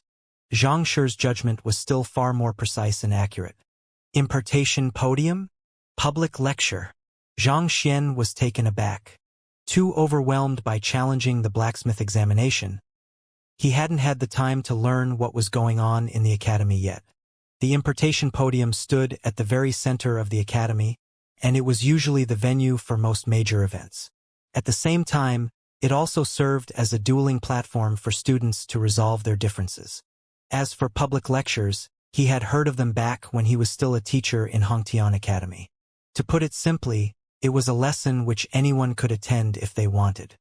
Xianxia's judgment was still far more precise and accurate. Impartation podium? Public lecture. Xianxia was taken aback. Too overwhelmed by challenging the blacksmith examination, he hadn't had the time to learn what was going on in the academy yet. The Impartation podium stood at the very center of the academy, and it was usually the venue for most major events. At the same time, it also served as a dueling platform for students to resolve their differences. As for public lectures, he had heard of them back when he was still a teacher in Hongtian Academy. To put it simply, it was a lesson which anyone could attend if they wanted.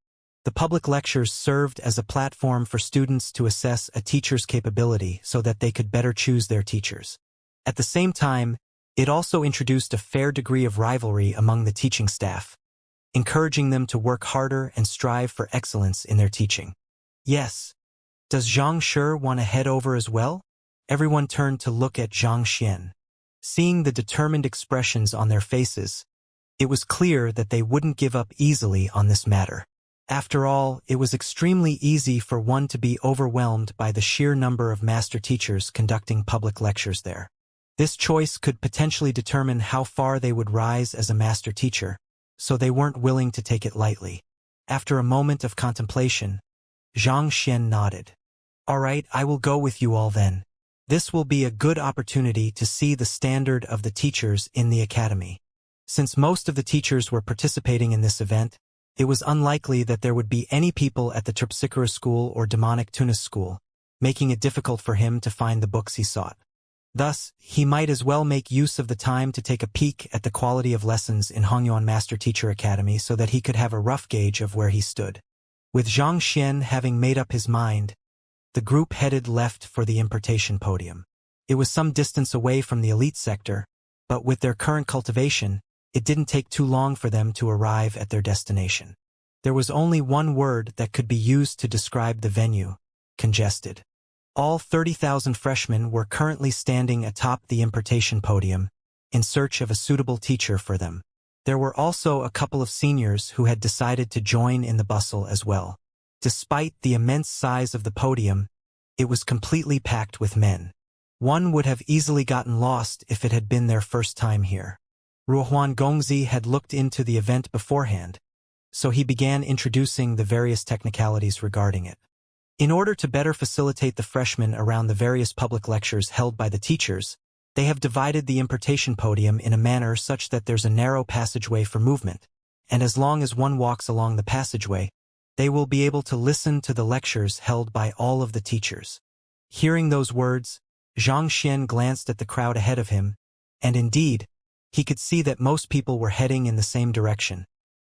The public lectures served as a platform for students to assess a teacher's capability so that they could better choose their teachers. At the same time, it also introduced a fair degree of rivalry among the teaching staff, encouraging them to work harder and strive for excellence in their teaching. Yes. Does Xianxia want to head over as well? Everyone turned to look at Xianxia. Seeing the determined expressions on their faces, it was clear that they wouldn't give up easily on this matter. After all, it was extremely easy for one to be overwhelmed by the sheer number of master teachers conducting public lectures there. This choice could potentially determine how far they would rise as a master teacher, so they weren't willing to take it lightly. After a moment of contemplation, Xianxia nodded. All right, I will go with you all then. This will be a good opportunity to see the standard of the teachers in the academy. Since most of the teachers were participating in this event, it was unlikely that there would be any people at the Terpsichore school or demonic Tunis school, making it difficult for him to find the books he sought. Thus, he might as well make use of the time to take a peek at the quality of lessons in Hongyuan Master Teacher Academy so that he could have a rough gauge of where he stood. With Xianxia having made up his mind, the group headed left for the Impartation podium. It was some distance away from the elite sector, but with their current cultivation, it didn't take too long for them to arrive at their destination. There was only one word that could be used to describe the venue: congested. All 30,000 freshmen were currently standing atop the Impartation podium, in search of a suitable teacher for them. There were also a couple of seniors who had decided to join in the bustle as well. Despite the immense size of the podium, it was completely packed with men. One would have easily gotten lost if it had been their first time here. Ruohuan Gongzi had looked into the event beforehand, so he began introducing the various technicalities regarding it. In order to better facilitate the freshmen around the various public lectures held by the teachers, they have divided the Impartation podium in a manner such that there's a narrow passageway for movement, and as long as one walks along the passageway, they will be able to listen to the lectures held by all of the teachers. Hearing those words, Xianxia glanced at the crowd ahead of him, and indeed, he could see that most people were heading in the same direction,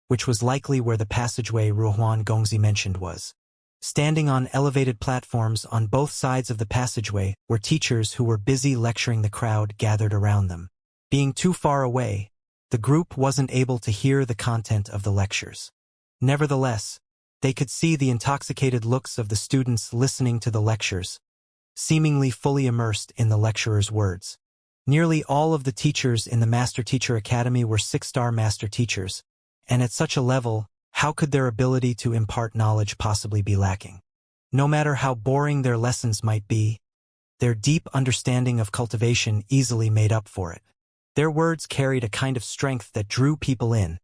which was likely where the passageway Ruohuan Gongzi mentioned was. Standing on elevated platforms on both sides of the passageway were teachers who were busy lecturing the crowd gathered around them. Being too far away, the group wasn't able to hear the content of the lectures. Nevertheless, they could see the intoxicated looks of the students listening to the lectures, seemingly fully immersed in the lecturer's words. Nearly all of the teachers in the Master Teacher Academy were 6-star master teachers, and at such a level, how could their ability to impart knowledge possibly be lacking? No matter how boring their lessons might be, their deep understanding of cultivation easily made up for it. Their words carried a kind of strength that drew people in,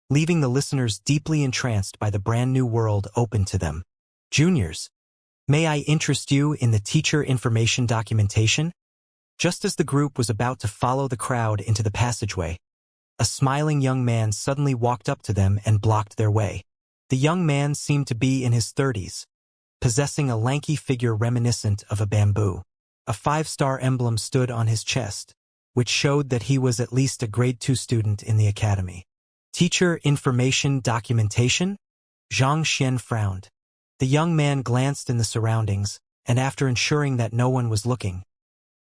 leaving the listeners deeply entranced by the brand new world open to them. Juniors, May I interest you in the teacher information documentation? Just as the group was about to follow the crowd into the passageway, a smiling young man suddenly walked up to them and blocked their way. The young man seemed to be in his 30s, possessing a lanky figure reminiscent of a bamboo. A 5-star emblem stood on his chest, which showed that he was at least a grade 2 student in the academy. Teacher information documentation? Xianxia frowned. The young man glanced in the surroundings, and after ensuring that no one was looking,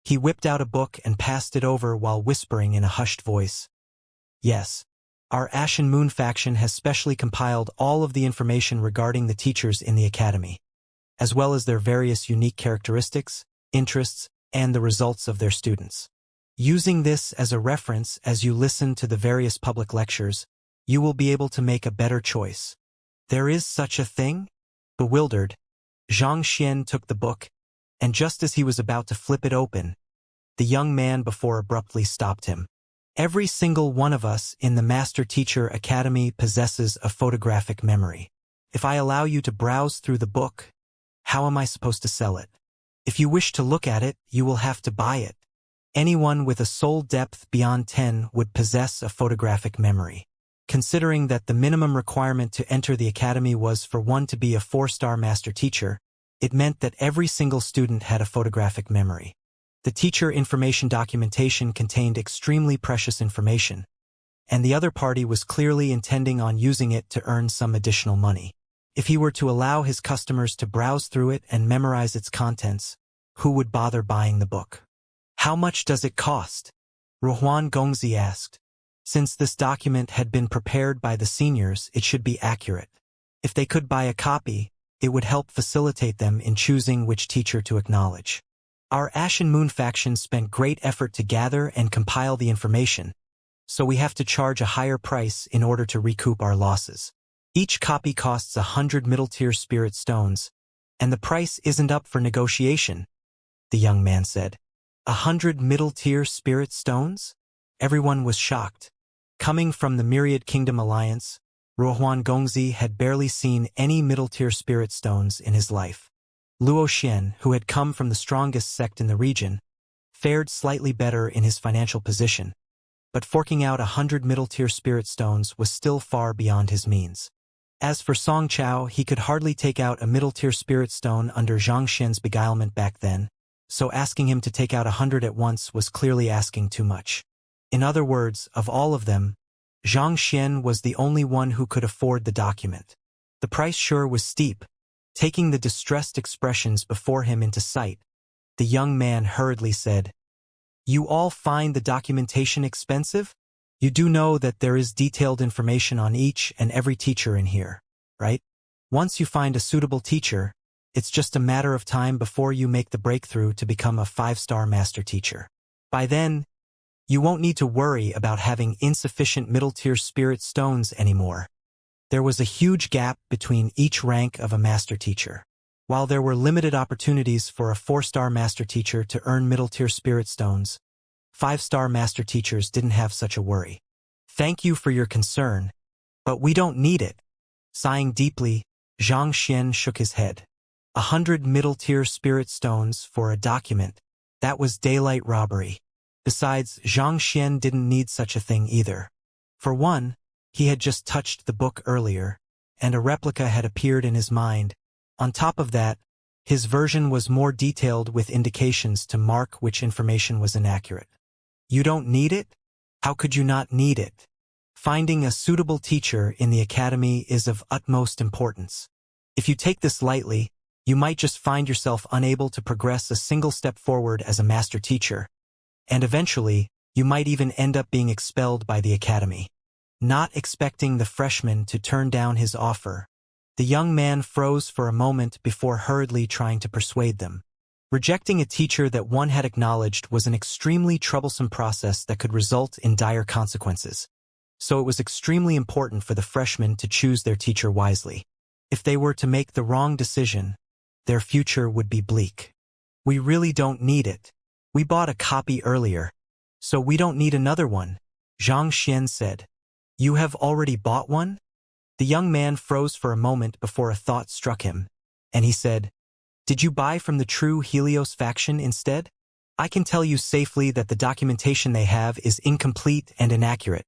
he whipped out a book and passed it over while whispering in a hushed voice. Yes, our Ashen Moon faction has specially compiled all of the information regarding the teachers in the academy, as well as their various unique characteristics, interests, and the results of their students. Using this as a reference as you listen to the various public lectures, you will be able to make a better choice. There is such a thing? Bewildered, Xianxia took the book, and just as he was about to flip it open, the young man before abruptly stopped him. Every single one of us in the Master Teacher Academy possesses a photographic memory. If I allow you to browse through the book, how am I supposed to sell it? If you wish to look at it, you will have to buy it. Anyone with a soul depth beyond 10 would possess a photographic memory. Considering that the minimum requirement to enter the academy was for one to be a 4-star master teacher, it meant that every single student had a photographic memory. The teacher information documentation contained extremely precious information, and the other party was clearly intending on using it to earn some additional money. If he were to allow his customers to browse through it and memorize its contents, who would bother buying the book? How much does it cost? Ruhuan Gongzi asked. Since this document had been prepared by the seniors, it should be accurate. If they could buy a copy, it would help facilitate them in choosing which teacher to acknowledge. Our Ashen Moon faction spent great effort to gather and compile the information, so we have to charge a higher price in order to recoup our losses. Each copy costs 100 middle-tier spirit stones, and the price isn't up for negotiation, the young man said. 100 middle-tier spirit stones? Everyone was shocked. Coming from the Myriad Kingdom Alliance, Ruhuan Gongzi had barely seen any middle-tier spirit stones in his life. Luo Xian, who had come from the strongest sect in the region, fared slightly better in his financial position, but forking out 100 middle-tier spirit stones was still far beyond his means. As for Song Chao, he could hardly take out a middle-tier spirit stone under Zhang Xian's beguilement back then, so asking him to take out 100 at once was clearly asking too much. In other words, of all of them, Zhang Xian was the only one who could afford the document. The price sure was steep. Taking the distressed expressions before him into sight, the young man hurriedly said, "You all find the documentation expensive? You do know that there is detailed information on each and every teacher in here, right? Once you find a suitable teacher, it's just a matter of time before you make the breakthrough to become a 5-star master teacher. By then, you won't need to worry about having insufficient middle-tier spirit stones anymore." There was a huge gap between each rank of a master teacher. While there were limited opportunities for a 4-star master teacher to earn middle-tier spirit stones, 5-star master teachers didn't have such a worry. "Thank you for your concern, but we don't need it." Sighing deeply, Zhang Xian shook his head. 100 middle-tier spirit stones for a document, that was daylight robbery. Besides, Zhang Xian didn't need such a thing either. For one, he had just touched the book earlier, and a replica had appeared in his mind. On top of that, his version was more detailed with indications to mark which information was inaccurate. You don't need it? How could you not need it? Finding a suitable teacher in the academy is of utmost importance. If you take this lightly, you might just find yourself unable to progress a single step forward as a master teacher, and eventually, you might even end up being expelled by the academy. Not expecting the freshman to turn down his offer, the young man froze for a moment before hurriedly trying to persuade them. Rejecting a teacher that one had acknowledged was an extremely troublesome process that could result in dire consequences. So it was extremely important for the freshmen to choose their teacher wisely. If they were to make the wrong decision, their future would be bleak. "We really don't need it. We bought a copy earlier, so we don't need another one," Zhang Xian said. "You have already bought one?" The young man froze for a moment before a thought struck him, and he said, Did you buy from the true Helios faction instead? I can tell you safely that the documentation they have is incomplete and inaccurate,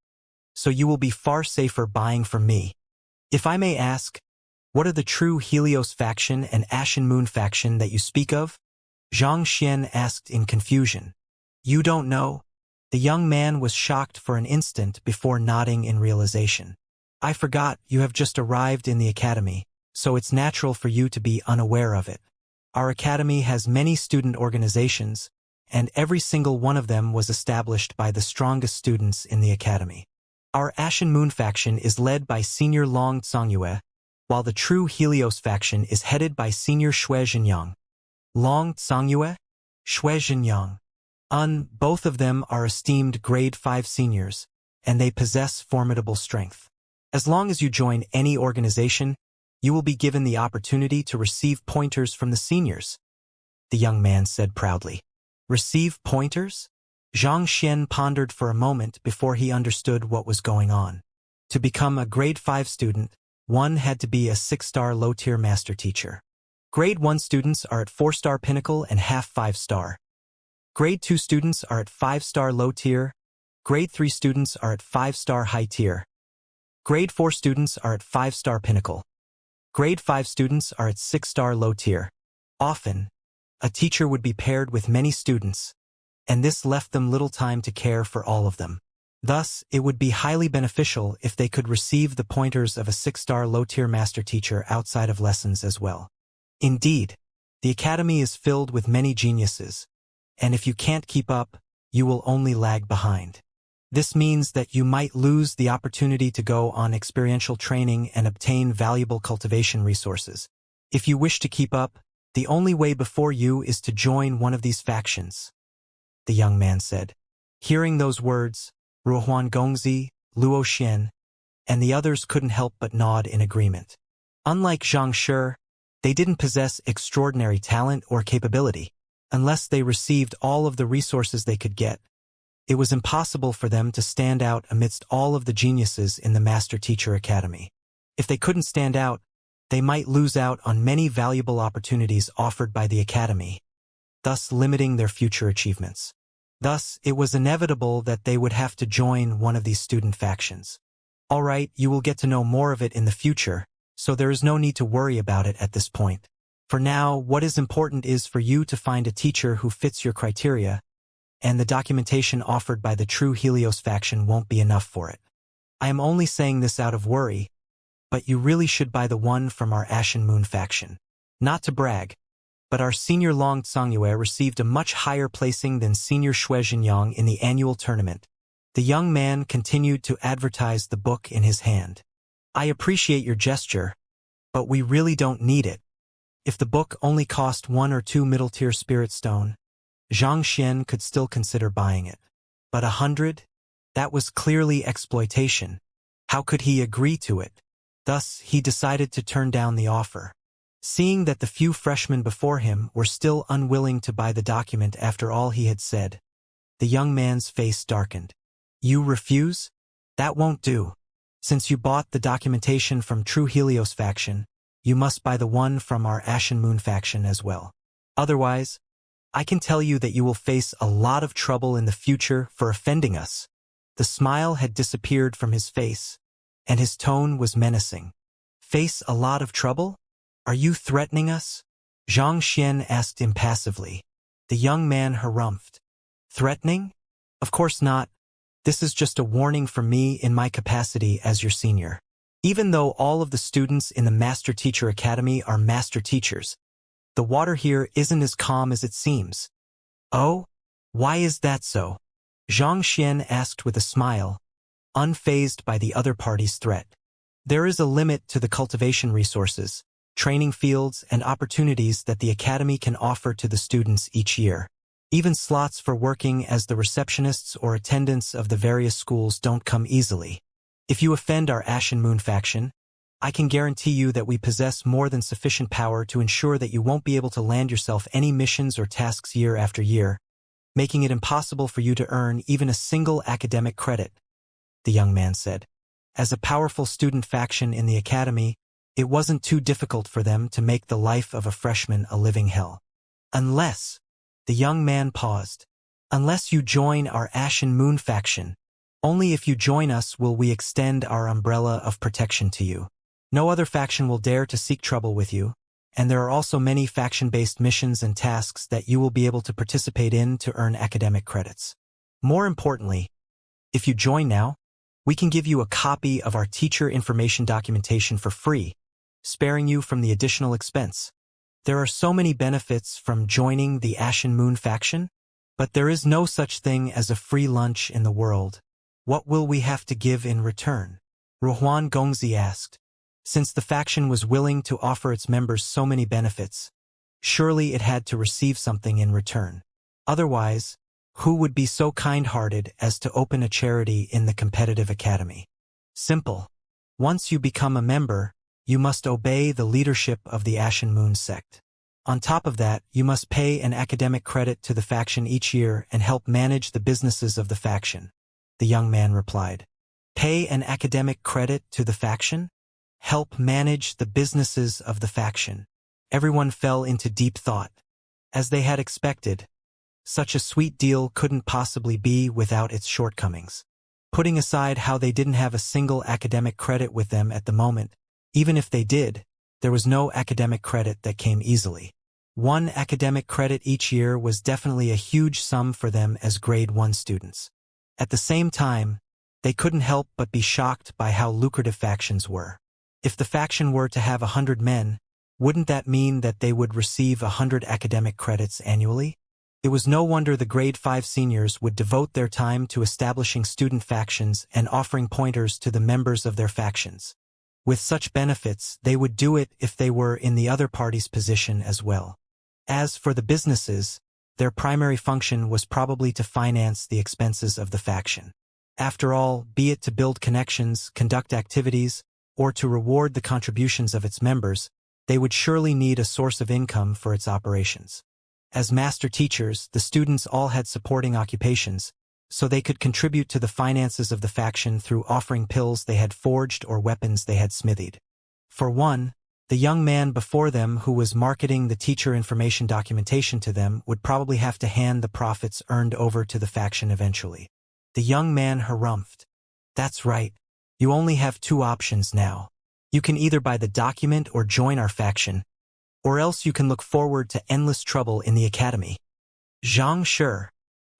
so you will be far safer buying from me. If I may ask, what are the true Helios faction and Ashen Moon faction that you speak of? Xianxia asked in confusion. You don't know? The young man was shocked for an instant before nodding in realization. I forgot you have just arrived in the academy, so it's natural for you to be unaware of it. Our academy has many student organizations, and every single one of them was established by the strongest students in the academy. Our Ashen Moon faction is led by Senior Long Tsongyue, while the true Helios faction is headed by Senior Shui Zhenyang. Long Tsongyue? Shui Zhenyang. Both of them are esteemed grade 5 seniors, and they possess formidable strength. As long as you join any organization, you will be given the opportunity to receive pointers from the seniors, the young man said proudly. Receive pointers? Xianxia pondered for a moment before he understood what was going on. To become a grade 5 student, one had to be a 6-star low-tier master teacher. Grade 1 students are at 4-star pinnacle and half 5-star. Grade 2 students are at 5-star low tier. Grade 3 students are at 5-star high tier. Grade 4 students are at 5-star pinnacle. Grade 5 students are at 6-star low tier. Often, a teacher would be paired with many students, and this left them little time to care for all of them. Thus, it would be highly beneficial if they could receive the pointers of a 6-star low-tier master teacher outside of lessons as well. Indeed, the academy is filled with many geniuses, and if you can't keep up, you will only lag behind. This means that you might lose the opportunity to go on experiential training and obtain valuable cultivation resources. If you wish to keep up, the only way before you is to join one of these factions, the young man said. Hearing those words, Ruohuan Gongzi, Luo Xian, and the others couldn't help but nod in agreement. Unlike Zhang Shi, they didn't possess extraordinary talent or capability. Unless they received all of the resources they could get, it was impossible for them to stand out amidst all of the geniuses in the Master Teacher Academy. If they couldn't stand out, they might lose out on many valuable opportunities offered by the academy, thus limiting their future achievements. Thus, it was inevitable that they would have to join one of these student factions. All right, you will get to know more of it in the future, so there is no need to worry about it at this point. For now, what is important is for you to find a teacher who fits your criteria, and the documentation offered by the true Helios faction won't be enough for it. I am only saying this out of worry, but you really should buy the one from our Ashen Moon faction. Not to brag, but our Senior Long Tsongyue received a much higher placing than Senior Shui Zhenyang in the annual tournament. The young man continued to advertise the book in his hand. I appreciate your gesture, but we really don't need it. If the book only cost 1 or 2 middle-tier spirit stone, Zhang Xian could still consider buying it. But 100? That was clearly exploitation. How could he agree to it? Thus, he decided to turn down the offer. Seeing that the few freshmen before him were still unwilling to buy the document after all he had said, the young man's face darkened. You refuse? That won't do. Since you bought the documentation from True Helios faction, you must buy the one from our Ashen Moon faction as well. Otherwise, I can tell you that you will face a lot of trouble in the future for offending us. The smile had disappeared from his face, and his tone was menacing. Face a lot of trouble? Are you threatening us? Zhang Xian asked impassively. The young man harumphed. Threatening? Of course not. This is just a warning from me in my capacity as your senior. Even though all of the students in the Master Teacher Academy are master teachers, the water here isn't as calm as it seems. Oh? Why is that so? Zhang Xian asked with a smile, unfazed by the other party's threat. There is a limit to the cultivation resources, training fields, and opportunities that the academy can offer to the students each year. Even slots for working as the receptionists or attendants of the various schools don't come easily. If you offend our Ashen Moon faction, I can guarantee you that we possess more than sufficient power to ensure that you won't be able to land yourself any missions or tasks year after year, making it impossible for you to earn even a single academic credit, the young man said. As a powerful student faction in the academy, It wasn't too difficult for them to make the life of a freshman a living hell. Unless, the young man paused. Unless you join our Ashen Moon faction. Only if you join us will we extend our umbrella of protection to you. No other faction will dare to seek trouble with you, and there are also many faction-based missions and tasks that you will be able to participate in to earn academic credits. More importantly, if you join now, we can give you a copy of our teacher information documentation for free, sparing you from the additional expense. There are so many benefits from joining the Ashen Moon faction, but there is no such thing as a free lunch in the world. What will we have to give in return? Ruhuan Gongzi asked. Since the faction was willing to offer its members so many benefits, surely it had to receive something in return. Otherwise, who would be so kind-hearted as to open a charity in the competitive academy? Simple. Once you become a member, you must obey the leadership of the Ashen Moon sect. On top of that, you must pay an academic credit to the faction each year and help manage the businesses of the faction. The young man replied. Pay an academic credit to the faction? Help manage the businesses of the faction. Everyone fell into deep thought. As they had expected, such a sweet deal couldn't possibly be without its shortcomings. Putting aside how they didn't have a single academic credit with them at the moment, even if they did, there was no academic credit that came easily. 1 academic credit each year was definitely a huge sum for them as grade 1 students. At the same time, they couldn't help but be shocked by how lucrative factions were. If the faction were to have 100 men, wouldn't that mean that they would receive 100 academic credits annually? It was no wonder the grade 5 seniors would devote their time to establishing student factions and offering pointers to the members of their factions. With such benefits, they would do it if they were in the other party's position as well. As for the businesses, their primary function was probably to finance the expenses of the faction. After all, be it to build connections, conduct activities, or to reward the contributions of its members, they would surely need a source of income for its operations. As master teachers, the students all had supporting occupations, so they could contribute to the finances of the faction through offering pills they had forged or weapons they had smithied. For one, the young man before them who was marketing the teacher information documentation to them would probably have to hand the profits earned over to the faction eventually. The young man harumphed. That's right. You only have 2 options now. You can either buy the document or join our faction, or else you can look forward to endless trouble in the academy. Xianxia,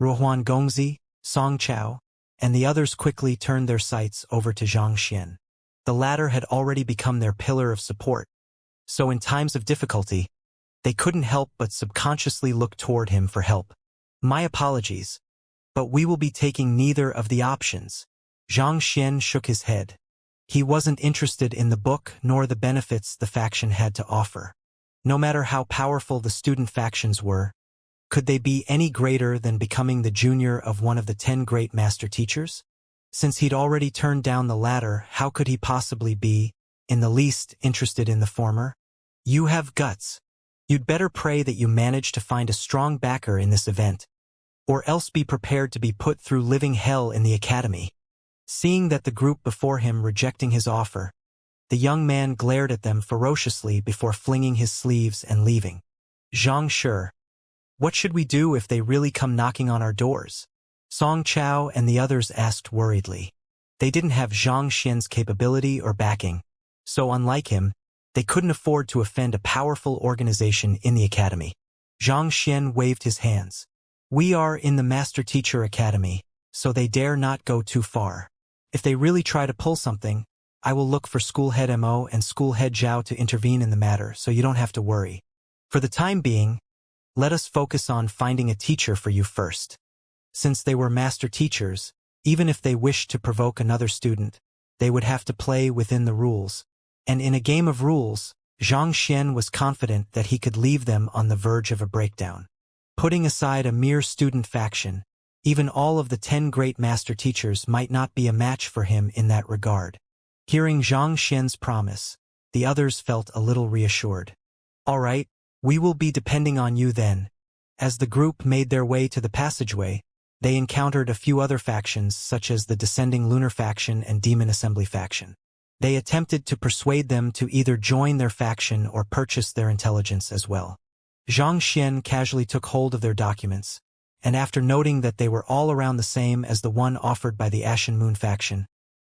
Ruhuan Gongzi, Song Chao, and the others quickly turned their sights over to Xianxia. The latter had already become their pillar of support, so in times of difficulty, they couldn't help but subconsciously look toward him for help. My apologies, but we will be taking neither of the options. Xianxia shook his head. He wasn't interested in the book nor the benefits the faction had to offer. No matter how powerful the student factions were, could they be any greater than becoming the junior of one of the 10 great master teachers? Since he'd already turned down the latter, how could he possibly be, in the least, interested in the former? You have guts. You'd better pray that you manage to find a strong backer in this event, or else be prepared to be put through living hell in the academy. Seeing that the group before him rejecting his offer, the young man glared at them ferociously before flinging his sleeves and leaving. Xianxia, what should we do if they really come knocking on our doors? Song Chao and the others asked worriedly. They didn't have Xianxia's capability or backing, so unlike him, they couldn't afford to offend a powerful organization in the academy. Xianxia waved his hands. We are in the Master Teacher Academy, so they dare not go too far. If they really try to pull something, I will look for School Head Mo and School Head Zhao to intervene in the matter so you don't have to worry. For the time being, let us focus on finding a teacher for you first. Since they were master teachers, even if they wished to provoke another student, they would have to play within the rules. And in a game of rules, Xianxia was confident that he could leave them on the verge of a breakdown. Putting aside a mere student faction, even all of the 10 great master teachers might not be a match for him in that regard. Hearing Xianxia's promise, the others felt a little reassured. All right, we will be depending on you then. As the group made their way to the passageway, they encountered a few other factions such as the Descending Lunar faction and Demon Assembly faction. They attempted to persuade them to either join their faction or purchase their intelligence as well. Xianxia casually took hold of their documents, and after noting that they were all around the same as the one offered by the Ashen Moon faction,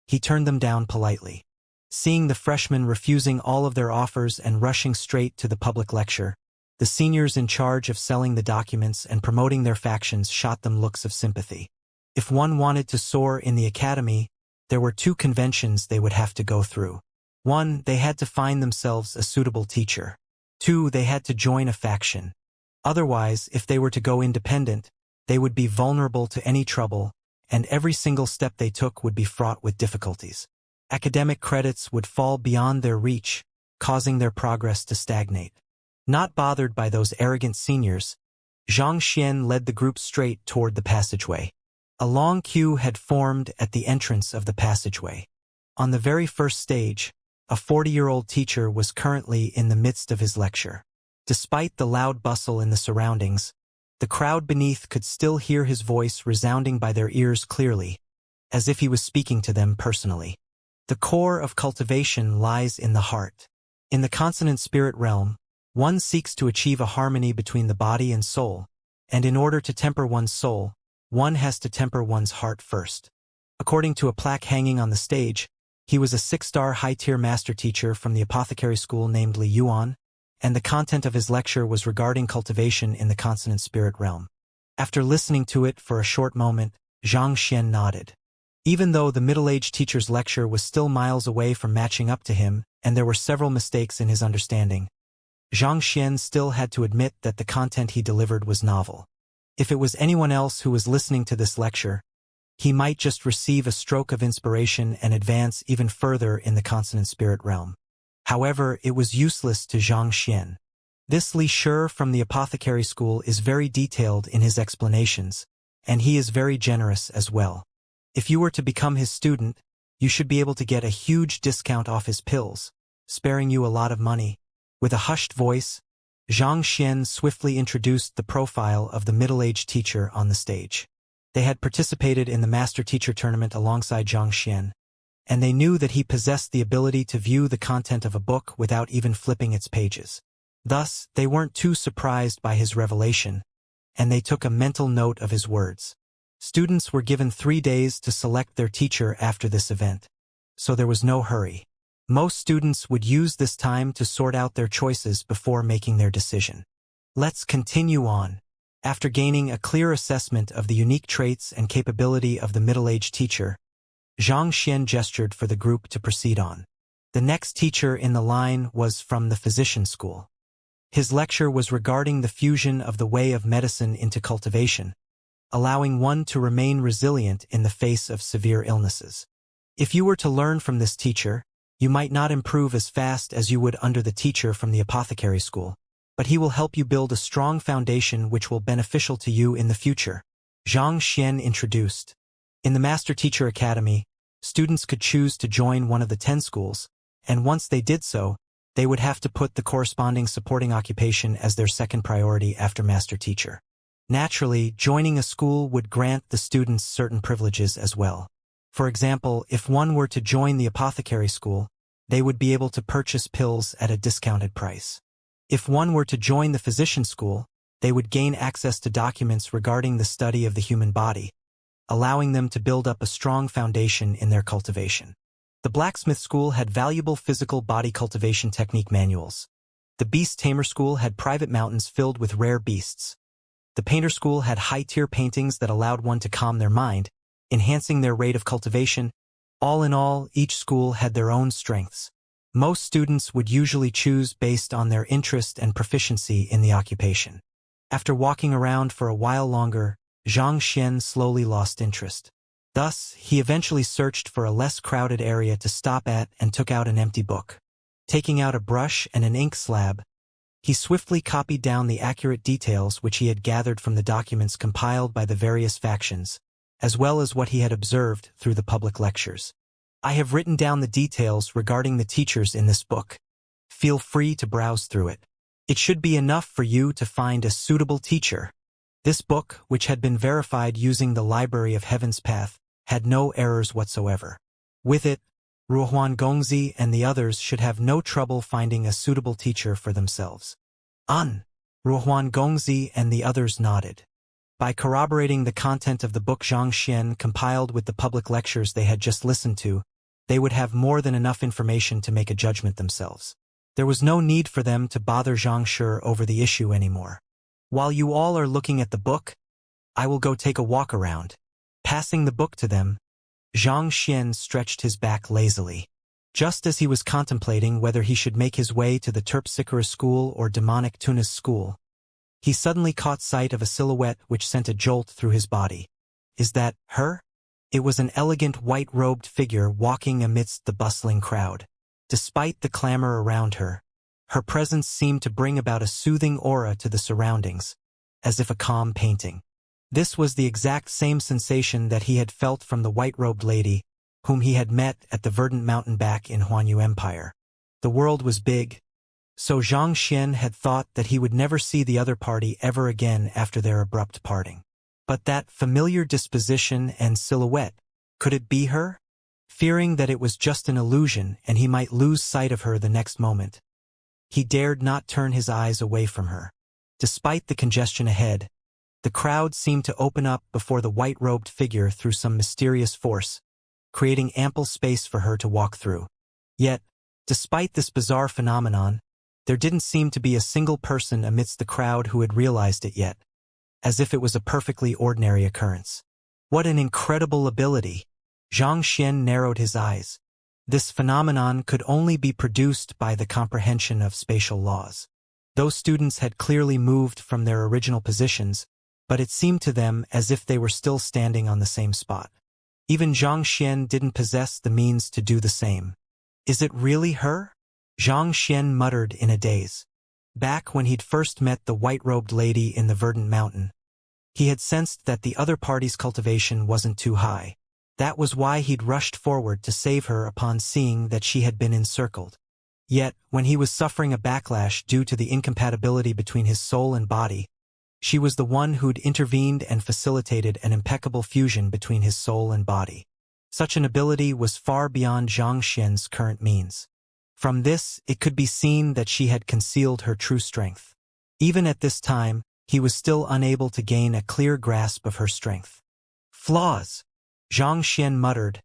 he turned them down politely. Seeing the freshmen refusing all of their offers and rushing straight to the public lecture, the seniors in charge of selling the documents and promoting their factions shot them looks of sympathy. If one wanted to soar in the academy, there were two conventions they would have to go through. 1, they had to find themselves a suitable teacher. 2, they had to join a faction. Otherwise, if they were to go independent, they would be vulnerable to any trouble, and every single step they took would be fraught with difficulties. Academic credits would fall beyond their reach, causing their progress to stagnate. Not bothered by those arrogant seniors, Xianxia led the group straight toward the passageway. A long queue had formed at the entrance of the passageway. On the very first stage, a 40-year-old teacher was currently in the midst of his lecture. Despite the loud bustle in the surroundings, the crowd beneath could still hear his voice resounding by their ears clearly, as if he was speaking to them personally. The core of cultivation lies in the heart. In the consonant spirit realm, one seeks to achieve a harmony between the body and soul, and in order to temper one's soul, one has to temper one's heart first. According to a plaque hanging on the stage, he was a 6-star high-tier master teacher from the apothecary school named Li Yuan, and the content of his lecture was regarding cultivation in the consonant spirit realm. After listening to it for a short moment, Xianxia nodded. Even though the middle-aged teacher's lecture was still miles away from matching up to him, and there were several mistakes in his understanding, Xianxia still had to admit that the content he delivered was novel. If it was anyone else who was listening to this lecture, he might just receive a stroke of inspiration and advance even further in the consonant spirit realm. However, it was useless to Xianxia. This Li Shi from the apothecary school is very detailed in his explanations, and he is very generous as well. If you were to become his student, you should be able to get a huge discount off his pills, sparing you a lot of money. With a hushed voice, Xianxia swiftly introduced the profile of the middle-aged teacher on the stage. They had participated in the Master Teacher Tournament alongside Xianxia, and they knew that he possessed the ability to view the content of a book without even flipping its pages. Thus, they weren't too surprised by his revelation, and they took a mental note of his words. Students were given 3 days to select their teacher after this event, so there was no hurry. Most students would use this time to sort out their choices before making their decision. Let's continue on. After gaining a clear assessment of the unique traits and capability of the middle-aged teacher, Xianxia gestured for the group to proceed on. The next teacher in the line was from the physician school. His lecture was regarding the fusion of the way of medicine into cultivation, allowing one to remain resilient in the face of severe illnesses. If you were to learn from this teacher, you might not improve as fast as you would under the teacher from the apothecary school, but he will help you build a strong foundation which will be beneficial to you in the future, Xianxia introduced. In the Master Teacher Academy, students could choose to join one of the 10 schools, and once they did so, they would have to put the corresponding supporting occupation as their second priority after Master Teacher. Naturally, joining a school would grant the students certain privileges as well. For example, if one were to join the apothecary school, they would be able to purchase pills at a discounted price. If one were to join the physician school, they would gain access to documents regarding the study of the human body, allowing them to build up a strong foundation in their cultivation. The blacksmith school had valuable physical body cultivation technique manuals. The beast tamer school had private mountains filled with rare beasts. The painter school had high-tier paintings that allowed one to calm their mind, enhancing their rate of cultivation. All in all, each school had their own strengths. Most students would usually choose based on their interest and proficiency in the occupation. After walking around for a while longer, Xianxia slowly lost interest. Thus, he eventually searched for a less crowded area to stop at and took out an empty book. Taking out a brush and an ink slab, he swiftly copied down the accurate details which he had gathered from the documents compiled by the various factions, as well as what he had observed through the public lectures. I have written down the details regarding the teachers in this book. Feel free to browse through it. It should be enough for you to find a suitable teacher. This book, which had been verified using the Library of Heaven's Path, had no errors whatsoever. With it, Ruohuan Gongzi and the others should have no trouble finding a suitable teacher for themselves. Ruohuan Gongzi and the others nodded. By corroborating the content of the book Xianxia compiled with the public lectures they had just listened to, they would have more than enough information to make a judgment themselves. There was no need for them to bother Xianxia over the issue anymore. While you all are looking at the book, I will go take a walk around. Passing the book to them, Xianxia stretched his back lazily. Just as he was contemplating whether he should make his way to the Terpsichore school or demonic Tuna's school, he suddenly caught sight of a silhouette which sent a jolt through his body. Is that her? It was an elegant white-robed figure walking amidst the bustling crowd. Despite the clamor around her, her presence seemed to bring about a soothing aura to the surroundings, as if a calm painting. This was the exact same sensation that he had felt from the white-robed lady, whom he had met at the verdant mountain back in Huanyu Empire. The world was big, so Xianxia had thought that he would never see the other party ever again after their abrupt parting. But that familiar disposition and silhouette, could it be her? Fearing that it was just an illusion and he might lose sight of her the next moment, he dared not turn his eyes away from her. Despite the congestion ahead, the crowd seemed to open up before the white-robed figure through some mysterious force, creating ample space for her to walk through. Yet, despite this bizarre phenomenon, there didn't seem to be a single person amidst the crowd who had realized it yet, as if it was a perfectly ordinary occurrence. What an incredible ability! Xianxia narrowed his eyes. This phenomenon could only be produced by the comprehension of spatial laws. Those students had clearly moved from their original positions, but it seemed to them as if they were still standing on the same spot. Even Xianxia didn't possess the means to do the same. Is it really her? Xianxia muttered in a daze. Back when he'd first met the white-robed lady in the verdant mountain, he had sensed that the other party's cultivation wasn't too high. That was why he'd rushed forward to save her upon seeing that she had been encircled. Yet, when he was suffering a backlash due to the incompatibility between his soul and body, she was the one who'd intervened and facilitated an impeccable fusion between his soul and body. Such an ability was far beyond Xianxia's current means. From this, it could be seen that she had concealed her true strength. Even at this time, he was still unable to gain a clear grasp of her strength. Flaws! Xianxia muttered,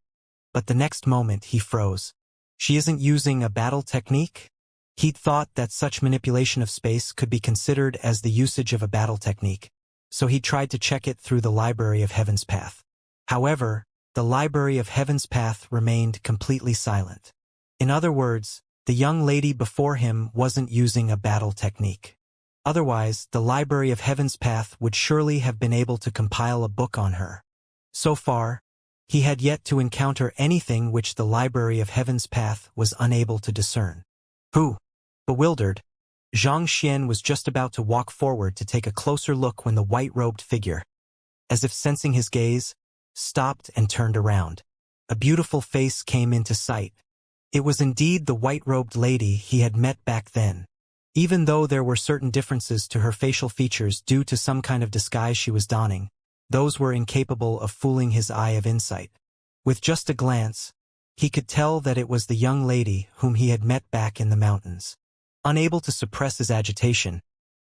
but the next moment he froze. She isn't using a battle technique? He'd thought that such manipulation of space could be considered as the usage of a battle technique, so he tried to check it through the Library of Heaven's Path. However, the Library of Heaven's Path remained completely silent. In other words, the young lady before him wasn't using a battle technique. Otherwise, the Library of Heaven's Path would surely have been able to compile a book on her. So far, he had yet to encounter anything which the Library of Heaven's Path was unable to discern. Who? Bewildered, Xianxia was just about to walk forward to take a closer look when the white-robed figure, as if sensing his gaze, stopped and turned around. A beautiful face came into sight. It was indeed the white-robed lady he had met back then. Even though there were certain differences to her facial features due to some kind of disguise she was donning, those were incapable of fooling his eye of insight. With just a glance, he could tell that it was the young lady whom he had met back in the mountains. Unable to suppress his agitation,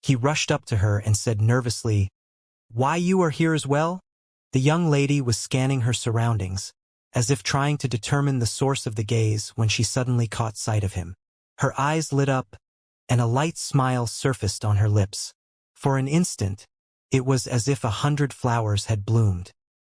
he rushed up to her and said nervously, "Why, you are here as well?" The young lady was scanning her surroundings, as if trying to determine the source of the gaze when she suddenly caught sight of him. Her eyes lit up, and a light smile surfaced on her lips. For an instant, it was as if 100 flowers had bloomed.